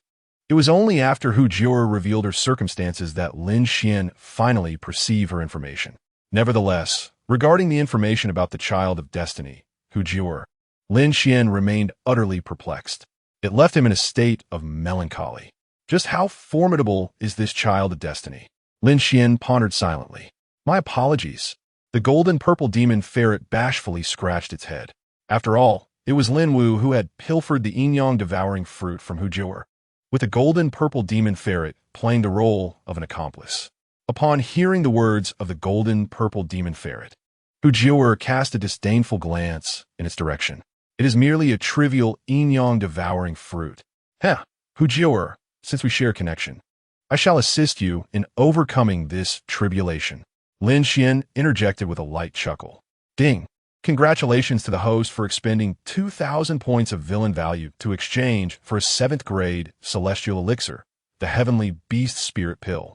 It was only after Hu Jiu'er revealed her circumstances that Lin Xuan finally perceived her information. Nevertheless, regarding the information about the child of destiny, Hu Jiu'er, Lin Xuan remained utterly perplexed. It left him in a state of melancholy. Just how formidable is this child of destiny? Lin Xuan pondered silently. My apologies. The golden-purple demon ferret bashfully scratched its head. After all, it was Lin Wu who had pilfered the yin-yang devouring fruit from Hu Jiu'er, with the golden-purple demon ferret playing the role of an accomplice. Upon hearing the words of the golden-purple demon ferret, Hu Jiu'er cast a disdainful glance in its direction. It is merely a trivial yin-yang devouring fruit. Heh, Hu Jiu'er, since we share a connection, I shall assist you in overcoming this tribulation. Lin Xuan interjected with a light chuckle. Ding! Congratulations to the host for expending 2,000 points of villain value to exchange for a 7th grade celestial elixir, the heavenly beast spirit pill.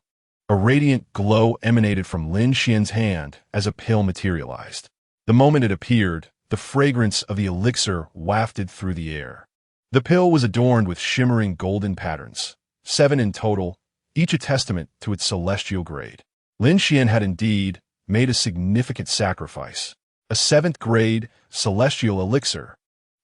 A radiant glow emanated from Lin Xuan's hand as a pill materialized. The moment it appeared, the fragrance of the elixir wafted through the air. The pill was adorned with shimmering golden patterns, 7 in total, each a testament to its celestial grade. Lin Xuan had indeed made a significant sacrifice. A 7th grade celestial elixir.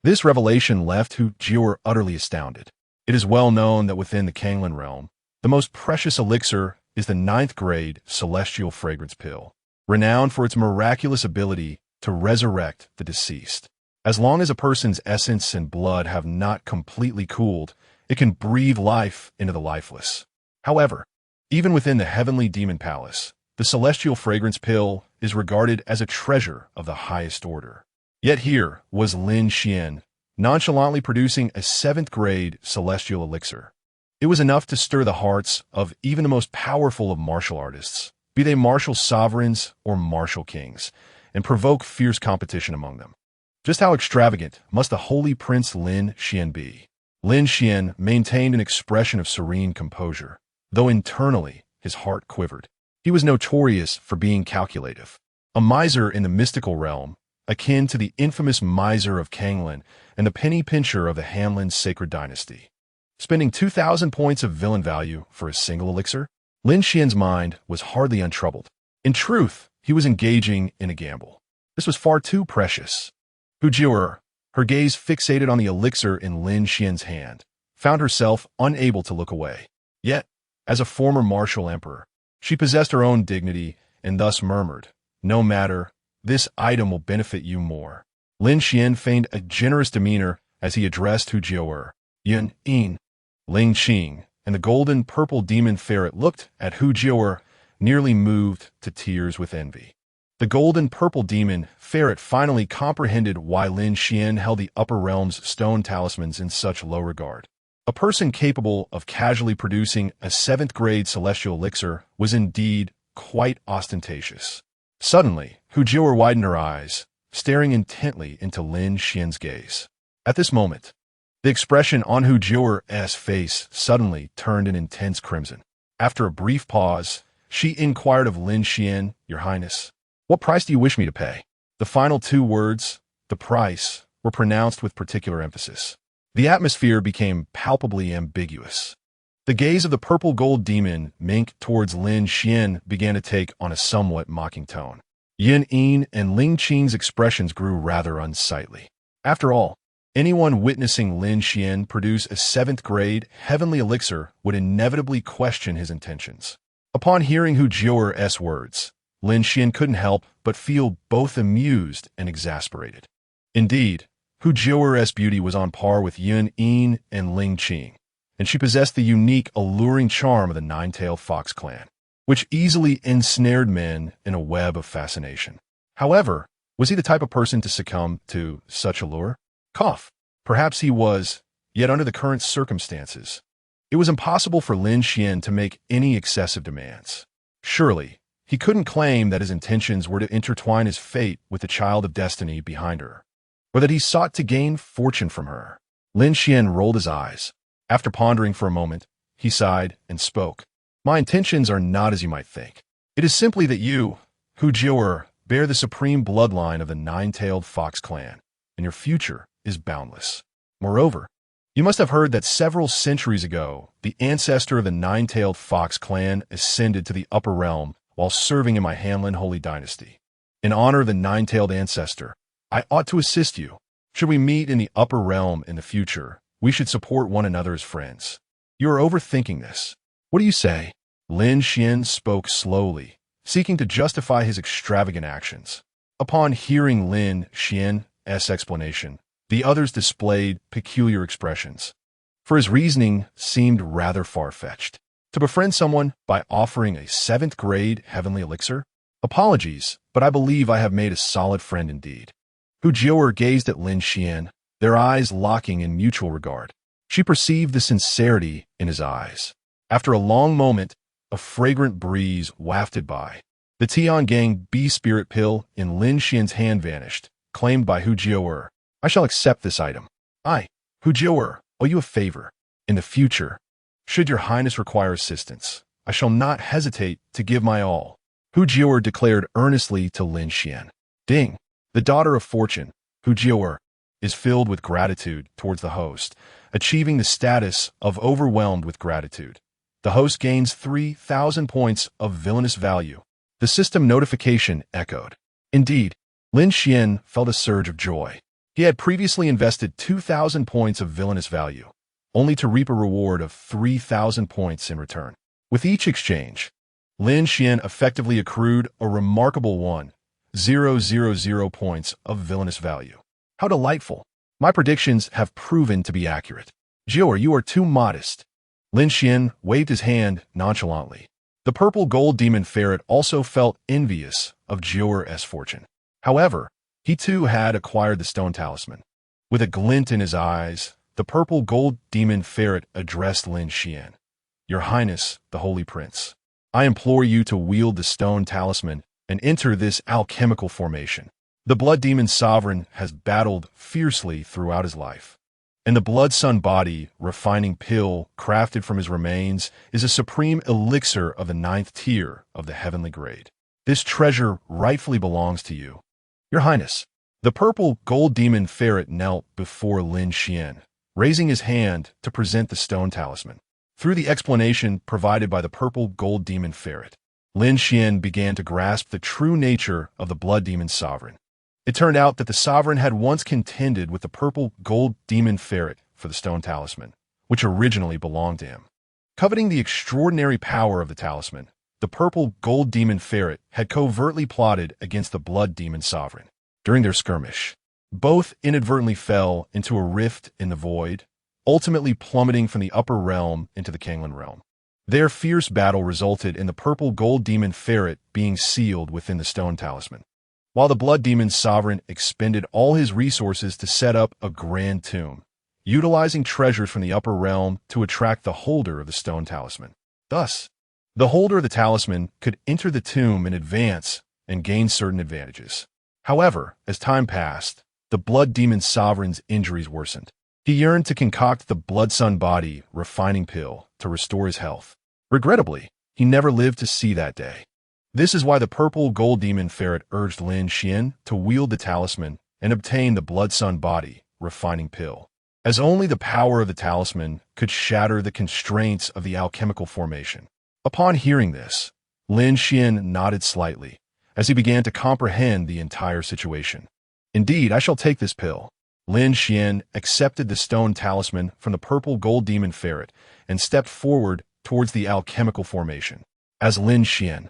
This revelation left Hu Jiu'er utterly astounded. It is well known that within the Kanglan realm, the most precious elixir is the 9th grade celestial fragrance pill, renowned for its miraculous ability to resurrect the deceased. As long as a person's essence and blood have not completely cooled, it can breathe life into the lifeless. However, even within the heavenly demon palace, the celestial fragrance pill is regarded as a treasure of the highest order. Yet here was Lin Xuan, nonchalantly producing a 7th grade celestial elixir. It was enough to stir the hearts of even the most powerful of martial artists, be they martial sovereigns or martial kings, and provoke fierce competition among them. Just how extravagant must the holy prince Lin Xuan be? Lin Xuan maintained an expression of serene composure, though internally his heart quivered. He was notorious for being calculative, a miser in the mystical realm, akin to the infamous miser of Kanglan and the penny pincher of the Hanlin sacred dynasty. Spending 2,000 points of villain value for a single elixir? Lin Xuan's mind was hardly untroubled. In truth, he was engaging in a gamble. This was far too precious. Hu Jiu'er, her gaze fixated on the elixir in Lin Xuan's hand, found herself unable to look away. Yet, as a former martial emperor, she possessed her own dignity and thus murmured, "No matter, this item will benefit you more." Lin Xuan feigned a generous demeanor as he addressed Hu Jiu'er. Yun, In, Ling Qing, and the golden purple demon ferret looked at Hu Jiu'er, nearly moved to tears with envy. The golden purple demon ferret finally comprehended why Lin Xuan held the upper realm's stone talismans in such low regard. A person capable of casually producing a 7th grade celestial elixir was indeed quite ostentatious. Suddenly, Hu Jiu'er widened her eyes, staring intently into Lin Xuan's gaze. At this moment, the expression on Hu Jiu'er's face suddenly turned an intense crimson. After a brief pause, she inquired of Lin Xuan, "Your Highness, what price do you wish me to pay?" The final 2 words, the price, were pronounced with particular emphasis. The atmosphere became palpably ambiguous. The gaze of the purple-gold demon mink towards Lin Xuan began to take on a somewhat mocking tone. Yin Yin and Ling Qing's expressions grew rather unsightly. After all, anyone witnessing Lin Xuan produce a 7th grade heavenly elixir would inevitably question his intentions. Upon hearing Hu Jiu'er's words, Lin Xuan couldn't help but feel both amused and exasperated. Indeed, Hu Jiu'er's beauty was on par with Yun Yin and Ling Qing, and she possessed the unique, alluring charm of the nine-tailed fox clan, which easily ensnared men in a web of fascination. However, was he the type of person to succumb to such allure? Cough. Perhaps he was, yet under the current circumstances, it was impossible for Lin Xuan to make any excessive demands. Surely, he couldn't claim that his intentions were to intertwine his fate with the child of destiny behind her, or that he sought to gain fortune from her. Lin Xuan rolled his eyes. After pondering for a moment, he sighed and spoke. "My intentions are not as you might think. It is simply that you, Hu Jiu'er, bear the supreme bloodline of the nine-tailed fox clan, and your future is boundless. Moreover, you must have heard that several centuries ago, the ancestor of the nine-tailed fox clan ascended to the upper realm while serving in my Hanlin holy dynasty. In honor of the nine-tailed ancestor, I ought to assist you. Should we meet in the upper realm in the future, we should support one another as friends. You are overthinking this. What do you say?" Lin Xuan spoke slowly, seeking to justify his extravagant actions. Upon hearing Lin Xuan's explanation, the others displayed peculiar expressions, for his reasoning seemed rather far-fetched. To befriend someone by offering a 7th grade heavenly elixir? Apologies, but I believe I have made a solid friend indeed. Hu Jiu'er gazed at Lin Xuan, their eyes locking in mutual regard. She perceived the sincerity in his eyes. After a long moment, a fragrant breeze wafted by. The Tiangang B-Spirit pill in Lin Xuan's hand vanished, claimed by Hu Jiu'er. "I shall accept this item. I, Hu Jiu'er, owe you a favor. In the future, should your highness require assistance, I shall not hesitate to give my all." Hu Jiu'er declared earnestly to Lin Xuan. Ding, the daughter of fortune, Hu Jiu'er, is filled with gratitude towards the host, achieving the status of overwhelmed with gratitude. The host gains 3,000 points of villainous value. The system notification echoed. Indeed, Lin Xuan felt a surge of joy. He had previously invested 2,000 points of villainous value, only to reap a reward of 3,000 points in return. With each exchange, Lin Xuan effectively accrued a remarkable 1,000 points of villainous value. How delightful! My predictions have proven to be accurate. Jior, you are too modest. Lin Xuan waved his hand nonchalantly. The purple gold demon ferret also felt envious of Jior's fortune. However, he too had acquired the stone talisman. With a glint in his eyes, the purple gold demon ferret addressed Lin Xuan. Your Highness, the Holy Prince, I implore you to wield the stone talisman and enter this alchemical formation. The blood demon sovereign has battled fiercely throughout his life, and the blood sun body refining pill crafted from his remains is a supreme elixir of the 9th tier of the heavenly grade. This treasure rightfully belongs to you, Your Highness. The purple gold demon ferret knelt before Lin Xuan, raising his hand to present the stone talisman. Through the explanation provided by the purple gold demon ferret, Lin Xuan began to grasp the true nature of the blood demon sovereign. It turned out that the sovereign had once contended with the purple gold demon ferret for the stone talisman, which originally belonged to him. Coveting the extraordinary power of the talisman, the purple gold demon ferret had covertly plotted against the blood demon sovereign. During their skirmish, both inadvertently fell into a rift in the void, ultimately plummeting from the upper realm into the Kanglan realm. Their fierce battle resulted in the purple gold demon ferret being sealed within the stone talisman, while the blood demon sovereign expended all his resources to set up a grand tomb, utilizing treasures from the upper realm to attract the holder of the stone talisman. Thus, the holder of the talisman could enter the tomb in advance and gain certain advantages. However, as time passed, the blood demon sovereign's injuries worsened. He yearned to concoct the blood sun body refining pill to restore his health. Regrettably, he never lived to see that day. This is why the purple gold demon ferret urged Lin Xuan to wield the talisman and obtain the blood sun body refining pill, as only the power of the talisman could shatter the constraints of the alchemical formation. Upon hearing this, Lin Xuan nodded slightly as he began to comprehend the entire situation. Indeed, I shall take this pill. Lin Xuan accepted the stone talisman from the purple gold demon ferret and stepped forward towards the alchemical formation. As Lin Xuan,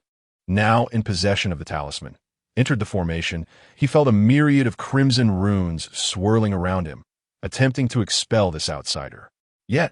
now in possession of the talisman, entered the formation, he felt a myriad of crimson runes swirling around him, attempting to expel this outsider. Yet,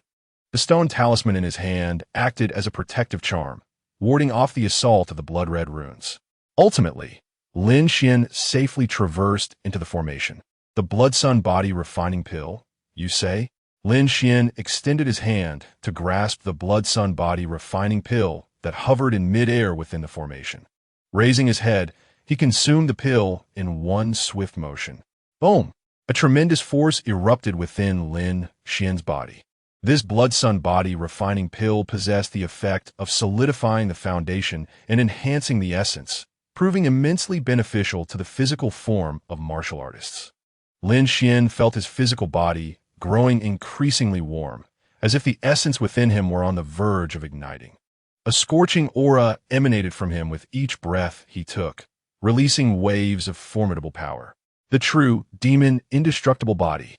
the stone talisman in his hand acted as a protective charm, warding off the assault of the blood-red runes. Ultimately, Lin Xuan safely traversed into the formation. The blood sun body refining pill, you say? Lin Xuan extended his hand to grasp the blood sun body refining pill that hovered in midair within the formation. Raising his head, he consumed the pill in one swift motion. Boom! A tremendous force erupted within Lin Xuan's body. This blood sun body refining pill possessed the effect of solidifying the foundation and enhancing the essence, proving immensely beneficial to the physical form of martial artists. Lin Xuan felt his physical body growing increasingly warm, as if the essence within him were on the verge of igniting. A scorching aura emanated from him with each breath he took, releasing waves of formidable power. The true, demon, indestructible body.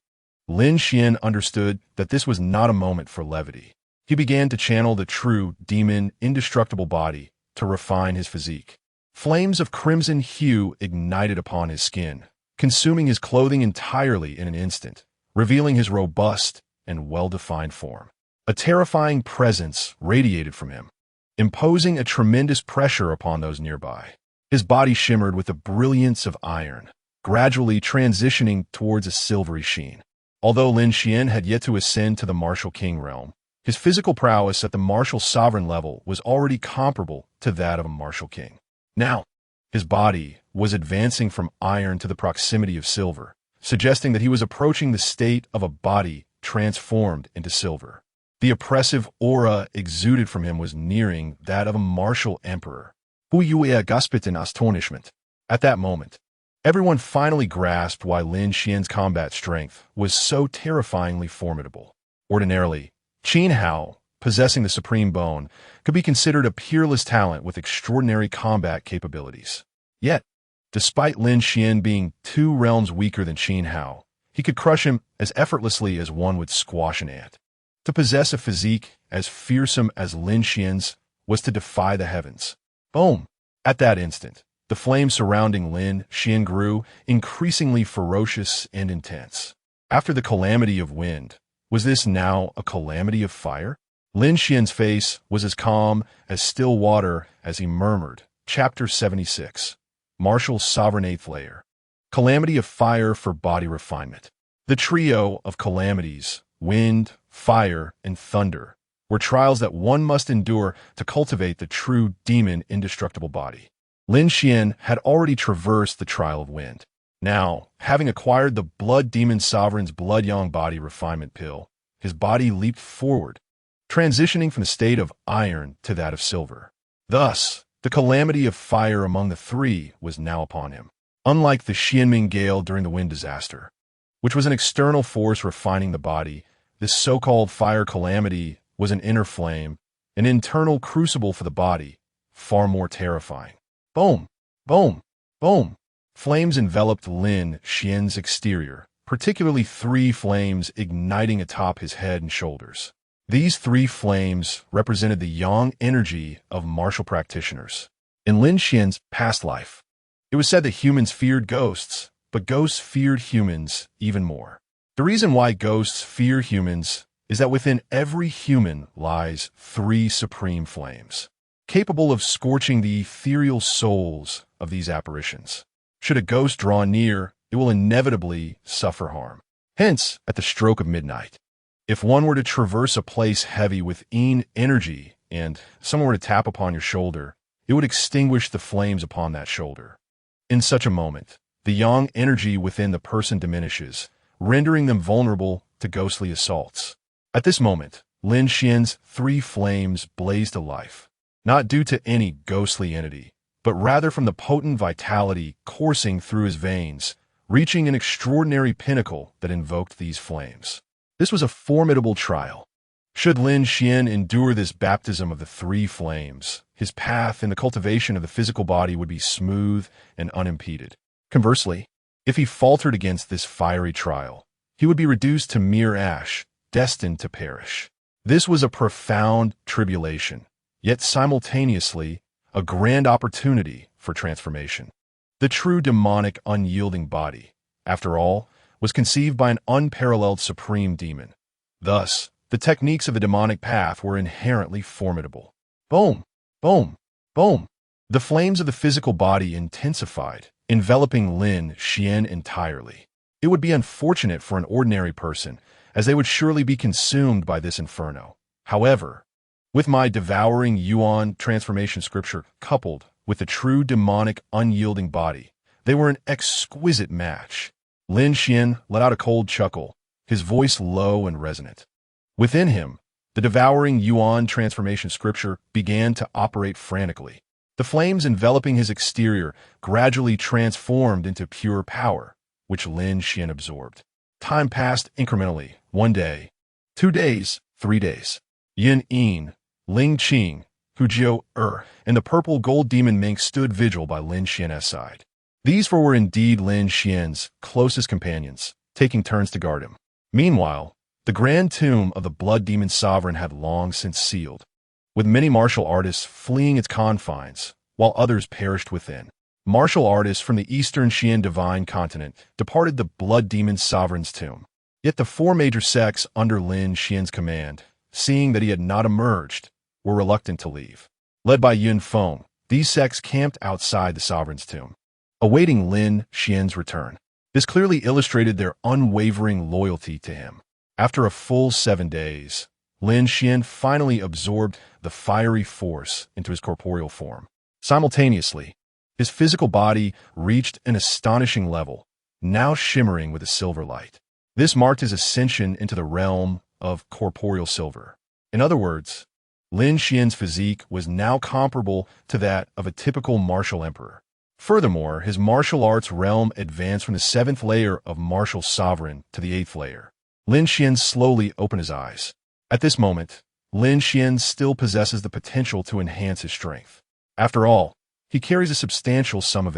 Lin Xuan understood that this was not a moment for levity. He began to channel the true, demon, indestructible body to refine his physique. Flames of crimson hue ignited upon his skin, consuming his clothing entirely in an instant, revealing his robust and well-defined form. A terrifying presence radiated from him, imposing a tremendous pressure upon those nearby. His body shimmered with the brilliance of iron, gradually transitioning towards a silvery sheen. Although Lin Xuan had yet to ascend to the martial king realm, his physical prowess at the martial sovereign level was already comparable to that of a martial king. Now, his body was advancing from iron to the proximity of silver, suggesting that he was approaching the state of a body transformed into silver. The oppressive aura exuded from him was nearing that of a martial emperor. Hu Yue Guspit in astonishment. At that moment, everyone finally grasped why Lin Xuan's combat strength was so terrifyingly formidable. Ordinarily, Qin Hao, possessing the supreme bone, could be considered a peerless talent with extraordinary combat capabilities. Yet, despite Lin Xuan being 2 realms weaker than Qin Hao, He could crush him as effortlessly as one would squash an ant. To possess a physique as fearsome as Lin Xuan's was to defy the heavens. Boom! At that instant, the flame surrounding Lin Xuan grew increasingly ferocious and intense. After the calamity of wind, was this now a calamity of fire? Lin Xuan's face was as calm as still water as he murmured, Chapter 76, Martial Sovereign Eighth Layer. Calamity of fire for body refinement. The trio of calamities, wind, fire, and thunder, were trials that one must endure to cultivate the true demon indestructible body. Lin Xuan had already traversed the trial of wind. Now, having acquired the Blood Demon Sovereign's Blood Yang body refinement pill, his body leaped forward, transitioning from the state of iron to that of silver. Thus, the calamity of fire among the three was now upon him. Unlike the Xianming gale during the wind disaster, which was an external force refining the body, this so-called fire calamity was an inner flame, an internal crucible for the body, far more terrifying. Boom! Boom! Boom! Flames enveloped Lin Xuan's exterior, particularly three flames igniting atop his head and shoulders. These three flames represented the yang energy of martial practitioners. In Lin Xuan's past life, it was said that humans feared ghosts, but ghosts feared humans even more. The reason why ghosts fear humans is that within every human lies three supreme flames, capable of scorching the ethereal souls of these apparitions. Should a ghost draw near, it will inevitably suffer harm. Hence, at the stroke of midnight, if one were to traverse a place heavy with yin energy and someone were to tap upon your shoulder, it would extinguish the flames upon that shoulder. In such a moment, the yang energy within the person diminishes, rendering them vulnerable to ghostly assaults. At this moment, Lin Xuan's three flames blazed to life, not due to any ghostly entity, but rather from the potent vitality coursing through his veins, reaching an extraordinary pinnacle that invoked these flames. This was a formidable trial. Should Lin Xuan endure this baptism of the three flames, his path in the cultivation of the physical body would be smooth and unimpeded. Conversely, if he faltered against this fiery trial, he would be reduced to mere ash, destined to perish. This was a profound tribulation, yet simultaneously a grand opportunity for transformation. The true demonic unyielding body, after all, was conceived by an unparalleled supreme demon. Thus, the techniques of the demonic path were inherently formidable. Boom! Boom! Boom! The flames of the physical body intensified, enveloping Lin Xuan entirely. It would be unfortunate for an ordinary person, as they would surely be consumed by this inferno. However, with my devouring Yuan transformation scripture coupled with the true demonic unyielding body, they were an exquisite match. Lin Xuan let out a cold chuckle, his voice low and resonant. Within him, the devouring Yuan transformation scripture began to operate frantically. The flames enveloping his exterior gradually transformed into pure power, which Lin Xuan absorbed. Time passed incrementally, 1 day, 2 days, 3 days. Yin Yin, Ling Qing, Hujiu and the purple gold demon mink stood vigil by Lin Xuan's side. These four were indeed Lin Xuan's closest companions, taking turns to guard him. Meanwhile, the grand tomb of the Blood Demon Sovereign had long since sealed, with many martial artists fleeing its confines, while others perished within. Martial artists from the Eastern Xian Divine Continent departed the Blood Demon Sovereign's tomb. Yet the four major sects under Lin Xuan's command, seeing that he had not emerged, were reluctant to leave. Led by Yun Feng, these sects camped outside the Sovereign's tomb, awaiting Lin Xuan's return. This clearly illustrated their unwavering loyalty to him. After a full 7 days, Lin Xuan finally absorbed the fiery force into his corporeal form. Simultaneously, his physical body reached an astonishing level, now shimmering with a silver light. This marked his ascension into the realm of corporeal silver. In other words, Lin Xuan's physique was now comparable to that of a typical martial emperor. Furthermore, his martial arts realm advanced from the 7th layer of martial sovereign to the 8th layer. Lin Xuan slowly opened his eyes. At this moment, Lin Xuan still possesses the potential to enhance his strength. After all, he carries a substantial sum of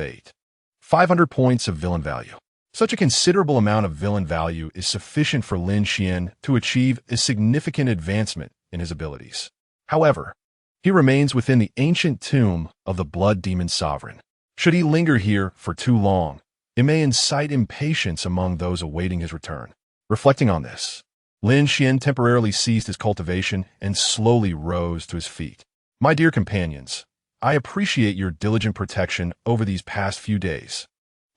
500 points of villain value. Such a considerable amount of villain value is sufficient for Lin Xuan to achieve a significant advancement in his abilities. However, he remains within the ancient tomb of the Blood Demon Sovereign. Should he linger here for too long, it may incite impatience among those awaiting his return. Reflecting on this, Lin Xuan temporarily ceased his cultivation and slowly rose to his feet. My dear companions, I appreciate your diligent protection over these past few days,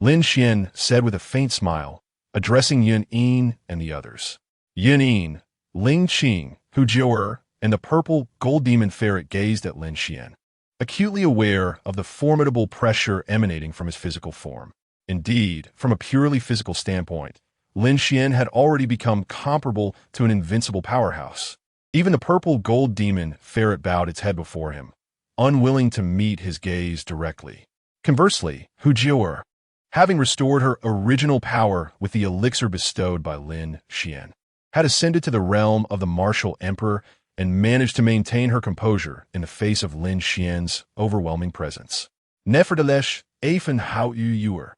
Lin Xuan said with a faint smile, addressing Yun Yin and the others. Yun Yin, Ling Qing, Hu Jiu'er, and the purple gold demon ferret gazed at Lin Xuan, acutely aware of the formidable pressure emanating from his physical form. Indeed, from a purely physical standpoint, Lin Xuan had already become comparable to an invincible powerhouse. Even the purple gold demon ferret bowed its head before him, unwilling to meet his gaze directly. Conversely, Hu Jiu'er, having restored her original power with the elixir bestowed by Lin Xuan, had ascended to the realm of the martial emperor and managed to maintain her composure in the face of Lin Xuan's overwhelming presence. Nevertheless, even Hao Yu'er,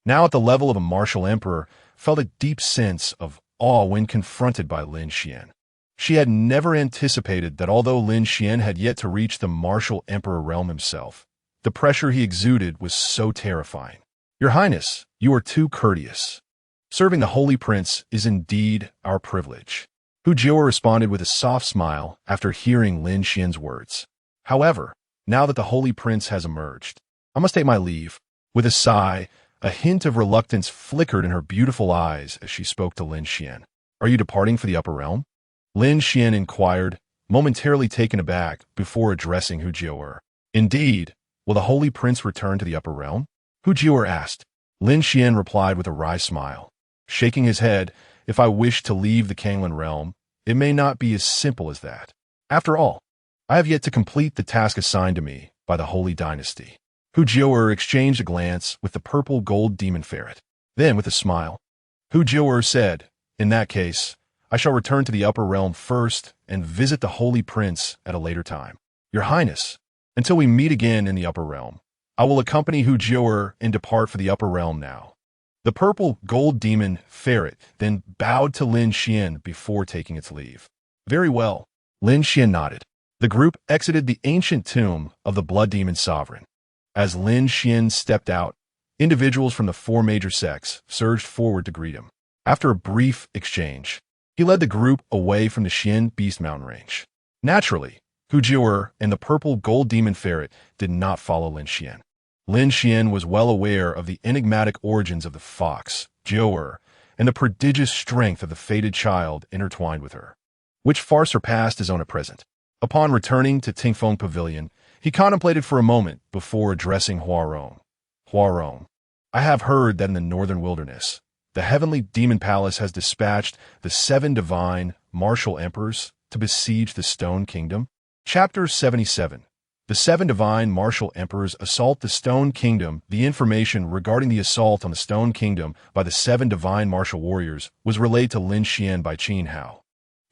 now at the level of a martial emperor, felt a deep sense of awe when confronted by Lin Xuan. She had never anticipated that although Lin Xuan had yet to reach the martial emperor realm himself, the pressure he exuded was so terrifying. Your Highness, you are too courteous. Serving the Holy Prince is indeed our privilege. Hu Jiu'er responded with a soft smile after hearing Lin Xuan's words. However, now that the Holy Prince has emerged, I must take my leave. With a sigh, a hint of reluctance flickered in her beautiful eyes as she spoke to Lin Xuan. Are you departing for the upper realm? Lin Xuan inquired, momentarily taken aback before addressing Hu Jiu'er. Indeed, will the Holy Prince return to the upper realm? Hu Jiu'er asked. Lin Xuan replied with a wry smile, shaking his head. If I wish to leave the Kanglan realm, it may not be as simple as that. After all, I have yet to complete the task assigned to me by the Holy Dynasty. Hu Jiu'er exchanged a glance with the purple gold demon ferret. Then, with a smile, Hu Jiu'er said, in that case, I shall return to the upper realm first and visit the Holy Prince at a later time. Your Highness, until we meet again in the upper realm, I will accompany Hu Jiu'er and depart for the upper realm now. The purple gold demon ferret then bowed to Lin Xuan before taking its leave. Very well, Lin Xuan nodded. The group exited the ancient tomb of the Blood Demon Sovereign. As Lin Xuan stepped out, individuals from the four major sects surged forward to greet him. After a brief exchange, he led the group away from the Xian Beast Mountain Range. Naturally, Hu Jiu'er and the purple gold demon ferret did not follow Lin Xuan. Lin Xuan was well aware of the enigmatic origins of the fox, Jiu'er, and the prodigious strength of the fated child intertwined with her, which far surpassed his own at present. Upon returning to Tingfeng Pavilion, he contemplated for a moment before addressing Huarong. Huarong, I have heard that in the northern wilderness, the heavenly demon palace has dispatched the 7 divine martial emperors to besiege the Stone Kingdom. Chapter 77. The 7 divine martial emperors assault the Stone Kingdom. The information regarding the assault on the Stone Kingdom by the 7 divine martial warriors was relayed to Lin Xuan by Qin Hao.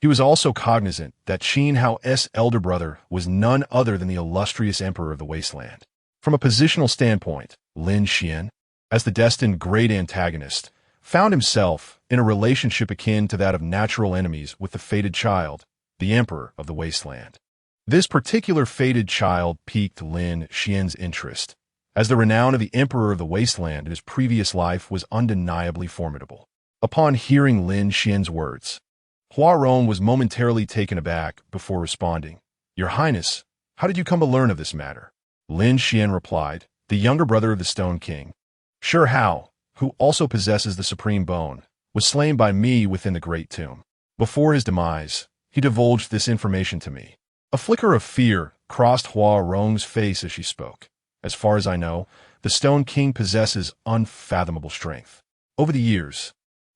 He was also cognizant that Qin Hao's elder brother was none other than the illustrious emperor of the wasteland. From a positional standpoint, Lin Xuan, as the destined great antagonist, found himself in a relationship akin to that of natural enemies with the fated child, the emperor of the wasteland. This particular fated child piqued Lin Xuan's interest, as the renown of the emperor of the wasteland in his previous life was undeniably formidable. Upon hearing Lin Xuan's words, Huarong was momentarily taken aback before responding. Your Highness, how did you come to learn of this matter? Lin Xuan replied, the younger brother of the Stone King, Sure Hao, who also possesses the Supreme Bone, was slain by me within the Great Tomb. Before his demise, he divulged this information to me. A flicker of fear crossed Huarong's face as she spoke. As far as I know, the Stone King possesses unfathomable strength. Over the years,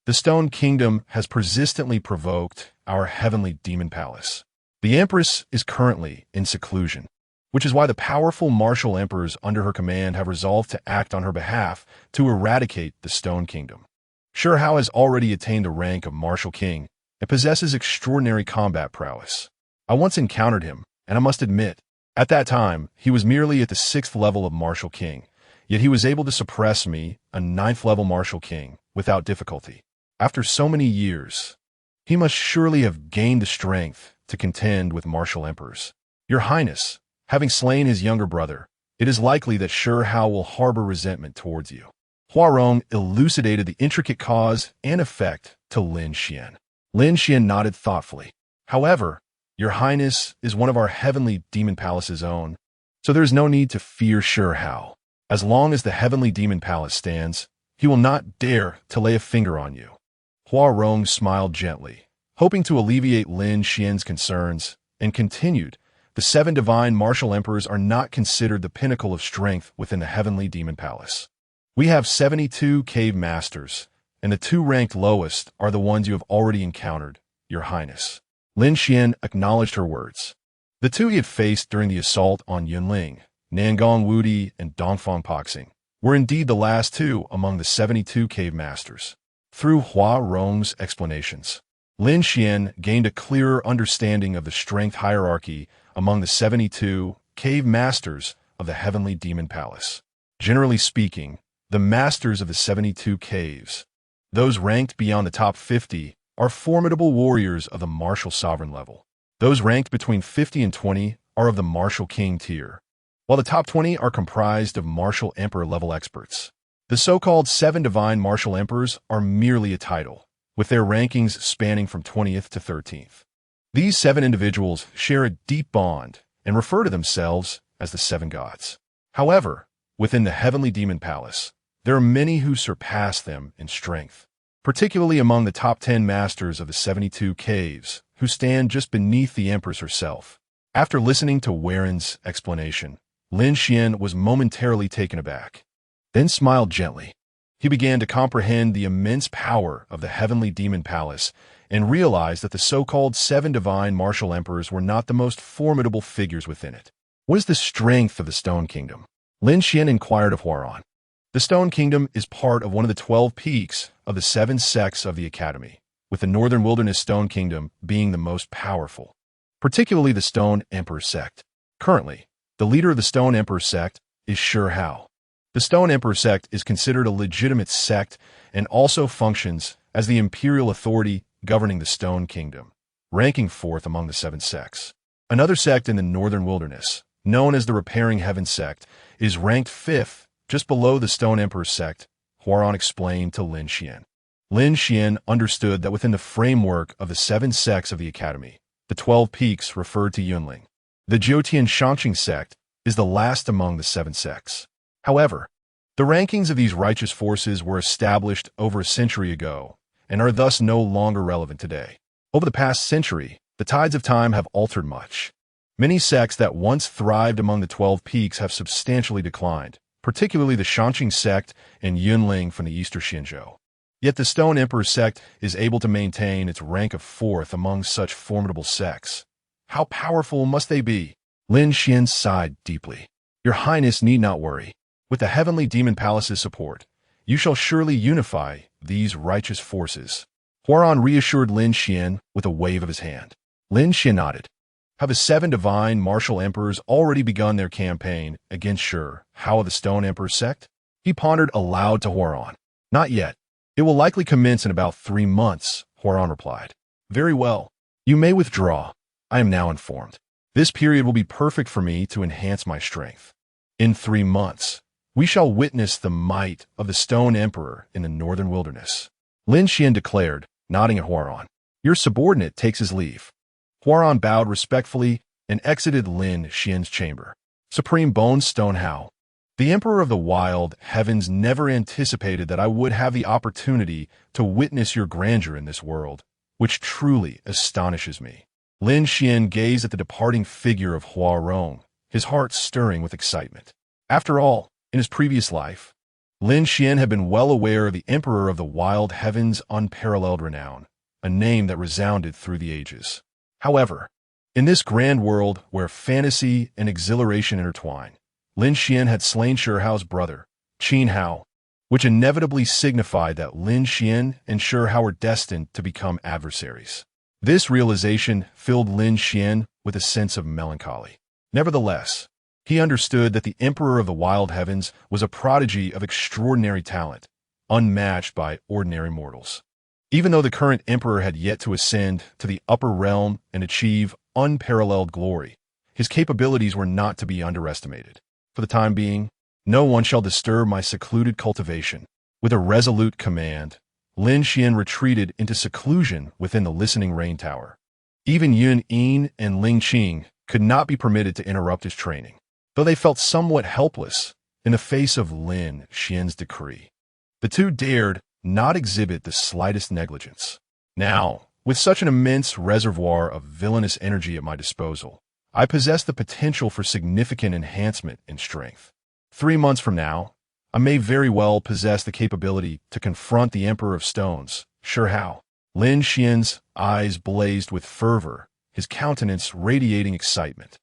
the Stone Kingdom has persistently provoked our heavenly demon palace. The Empress is currently in seclusion, which is why the powerful martial emperors under her command have resolved to act on her behalf to eradicate the Stone Kingdom. Sure Hao has already attained the rank of Martial King and possesses extraordinary combat prowess. I once encountered him, and I must admit, at that time, he was merely at the 6th level of Martial King, yet he was able to suppress me, a 9th level Martial King, without difficulty. After so many years, he must surely have gained the strength to contend with martial emperors. Your Highness, having slain his younger brother, it is likely that Shi Hao will harbor resentment towards you. Huarong elucidated the intricate cause and effect to Lin Xuan. Lin Xuan nodded thoughtfully. However, Your Highness is one of our heavenly demon palace's own, so there is no need to fear Shi Hao. As long as the heavenly demon palace stands, he will not dare to lay a finger on you. Huarong smiled gently, hoping to alleviate Lin Xuan's concerns, and continued, the 7 divine martial emperors are not considered the pinnacle of strength within the heavenly demon palace. We have 72 cave masters, and the 2 ranked lowest are the ones you have already encountered, Your Highness. Lin Xuan acknowledged her words. The 2 he had faced during the assault on Yunling, Nangong Wudi and Dongfang Paxing, were indeed the last 2 among the 72 cave masters. Through Huarong's explanations, Lin Xuan gained a clearer understanding of the strength hierarchy among the 72 cave masters of the heavenly demon palace. Generally speaking, the masters of the 72 caves, those ranked beyond the top 50, are formidable warriors of the martial sovereign level. Those ranked between 50 and 20 are of the martial king tier, while the top 20 are comprised of martial emperor level experts. The so-called 7 divine martial emperors are merely a title, with their rankings spanning from 20th to 13th. These 7 individuals share a deep bond and refer to themselves as the 7 gods. However, within the heavenly demon palace, there are many who surpass them in strength, particularly among the top 10 masters of the 72 caves, who stand just beneath the Empress herself. After listening to Waren's explanation, Lin Xuan was momentarily taken aback, then smiled gently. He began to comprehend the immense power of the heavenly demon palace and realized that the so-called 7 divine martial emperors were not the most formidable figures within it. What is the strength of the Stone Kingdom? Lin Xuan inquired of Huaron. The Stone Kingdom is part of one of the 12 peaks of the 7 sects of the Academy, with the Northern Wilderness Stone Kingdom being the most powerful, particularly the Stone Emperor sect. Currently, the leader of the Stone Emperor sect is Shi Hao. The Stone Emperor sect is considered a legitimate sect and also functions as the imperial authority governing the Stone Kingdom, ranking 4th among the 7 sects. Another sect in the Northern Wilderness, known as the Repairing Heaven sect, is ranked 5th, just below the Stone Emperor sect, Huaron explained to Lin Xuan. Lin Xuan understood that within the framework of the 7 sects of the Academy, the 12 peaks referred to Yunling. The Jiutian Shangqing sect is the last among the 7 sects. However, the rankings of these righteous forces were established over a century ago and are thus no longer relevant today. Over the past century, the tides of time have altered much. Many sects that once thrived among the 12 peaks have substantially declined, particularly the Shangqing sect and Yunling from the Eastern Xinzhou. Yet the Stone Emperor sect is able to maintain its rank of 4th among such formidable sects. How powerful must they be? Lin Xuan sighed deeply. Your Highness need not worry. With the heavenly demon palace's support, you shall surely unify these righteous forces. Huaron reassured Lin Xuan with a wave of his hand. Lin Xuan nodded. Have the 7 divine martial emperors already begun their campaign against Shi Hao of the Stone Emperor sect? He pondered aloud to Huaron. Not yet. It will likely commence in about 3 months, Huaron replied. Very well. You may withdraw. I am now informed. This period will be perfect for me to enhance my strength. In 3 months, we shall witness the might of the Stone Emperor in the Northern Wilderness. Lin Xuan declared, nodding at Huaron. Your subordinate takes his leave. Huaron bowed respectfully and exited Lin Xuan's chamber. Supreme Bone Stone Hao. The Emperor of the Wild Heavens never anticipated that I would have the opportunity to witness your grandeur in this world, which truly astonishes me. Lin Xuan gazed at the departing figure of Huarong, his heart stirring with excitement. After all, in his previous life, Lin Xuan had been well aware of the Emperor of the Wild Heavens' unparalleled renown, a name that resounded through the ages. However, in this grand world where fantasy and exhilaration intertwine, Lin Xuan had slain Shi Hao's brother, Qin Hao, which inevitably signified that Lin Xuan and Shi Hao were destined to become adversaries. This realization filled Lin Xuan with a sense of melancholy. Nevertheless, he understood that the Emperor of the Wild Heavens was a prodigy of extraordinary talent, unmatched by ordinary mortals. Even though the current emperor had yet to ascend to the upper realm and achieve unparalleled glory, his capabilities were not to be underestimated. For the time being, no one shall disturb my secluded cultivation. With a resolute command, Lin Xuan retreated into seclusion within the listening rain tower. Even Yun Yin and Ling Qing could not be permitted to interrupt his training, though they felt somewhat helpless in the face of Lin Xuan's decree. The two dared not exhibit the slightest negligence. Now, with such an immense reservoir of villainous energy at my disposal, I possess the potential for significant enhancement in strength. 3 months from now, I may very well possess the capability to confront the Emperor of Stones. Sure how. Lin Xuan's eyes blazed with fervor, his countenance radiating excitement.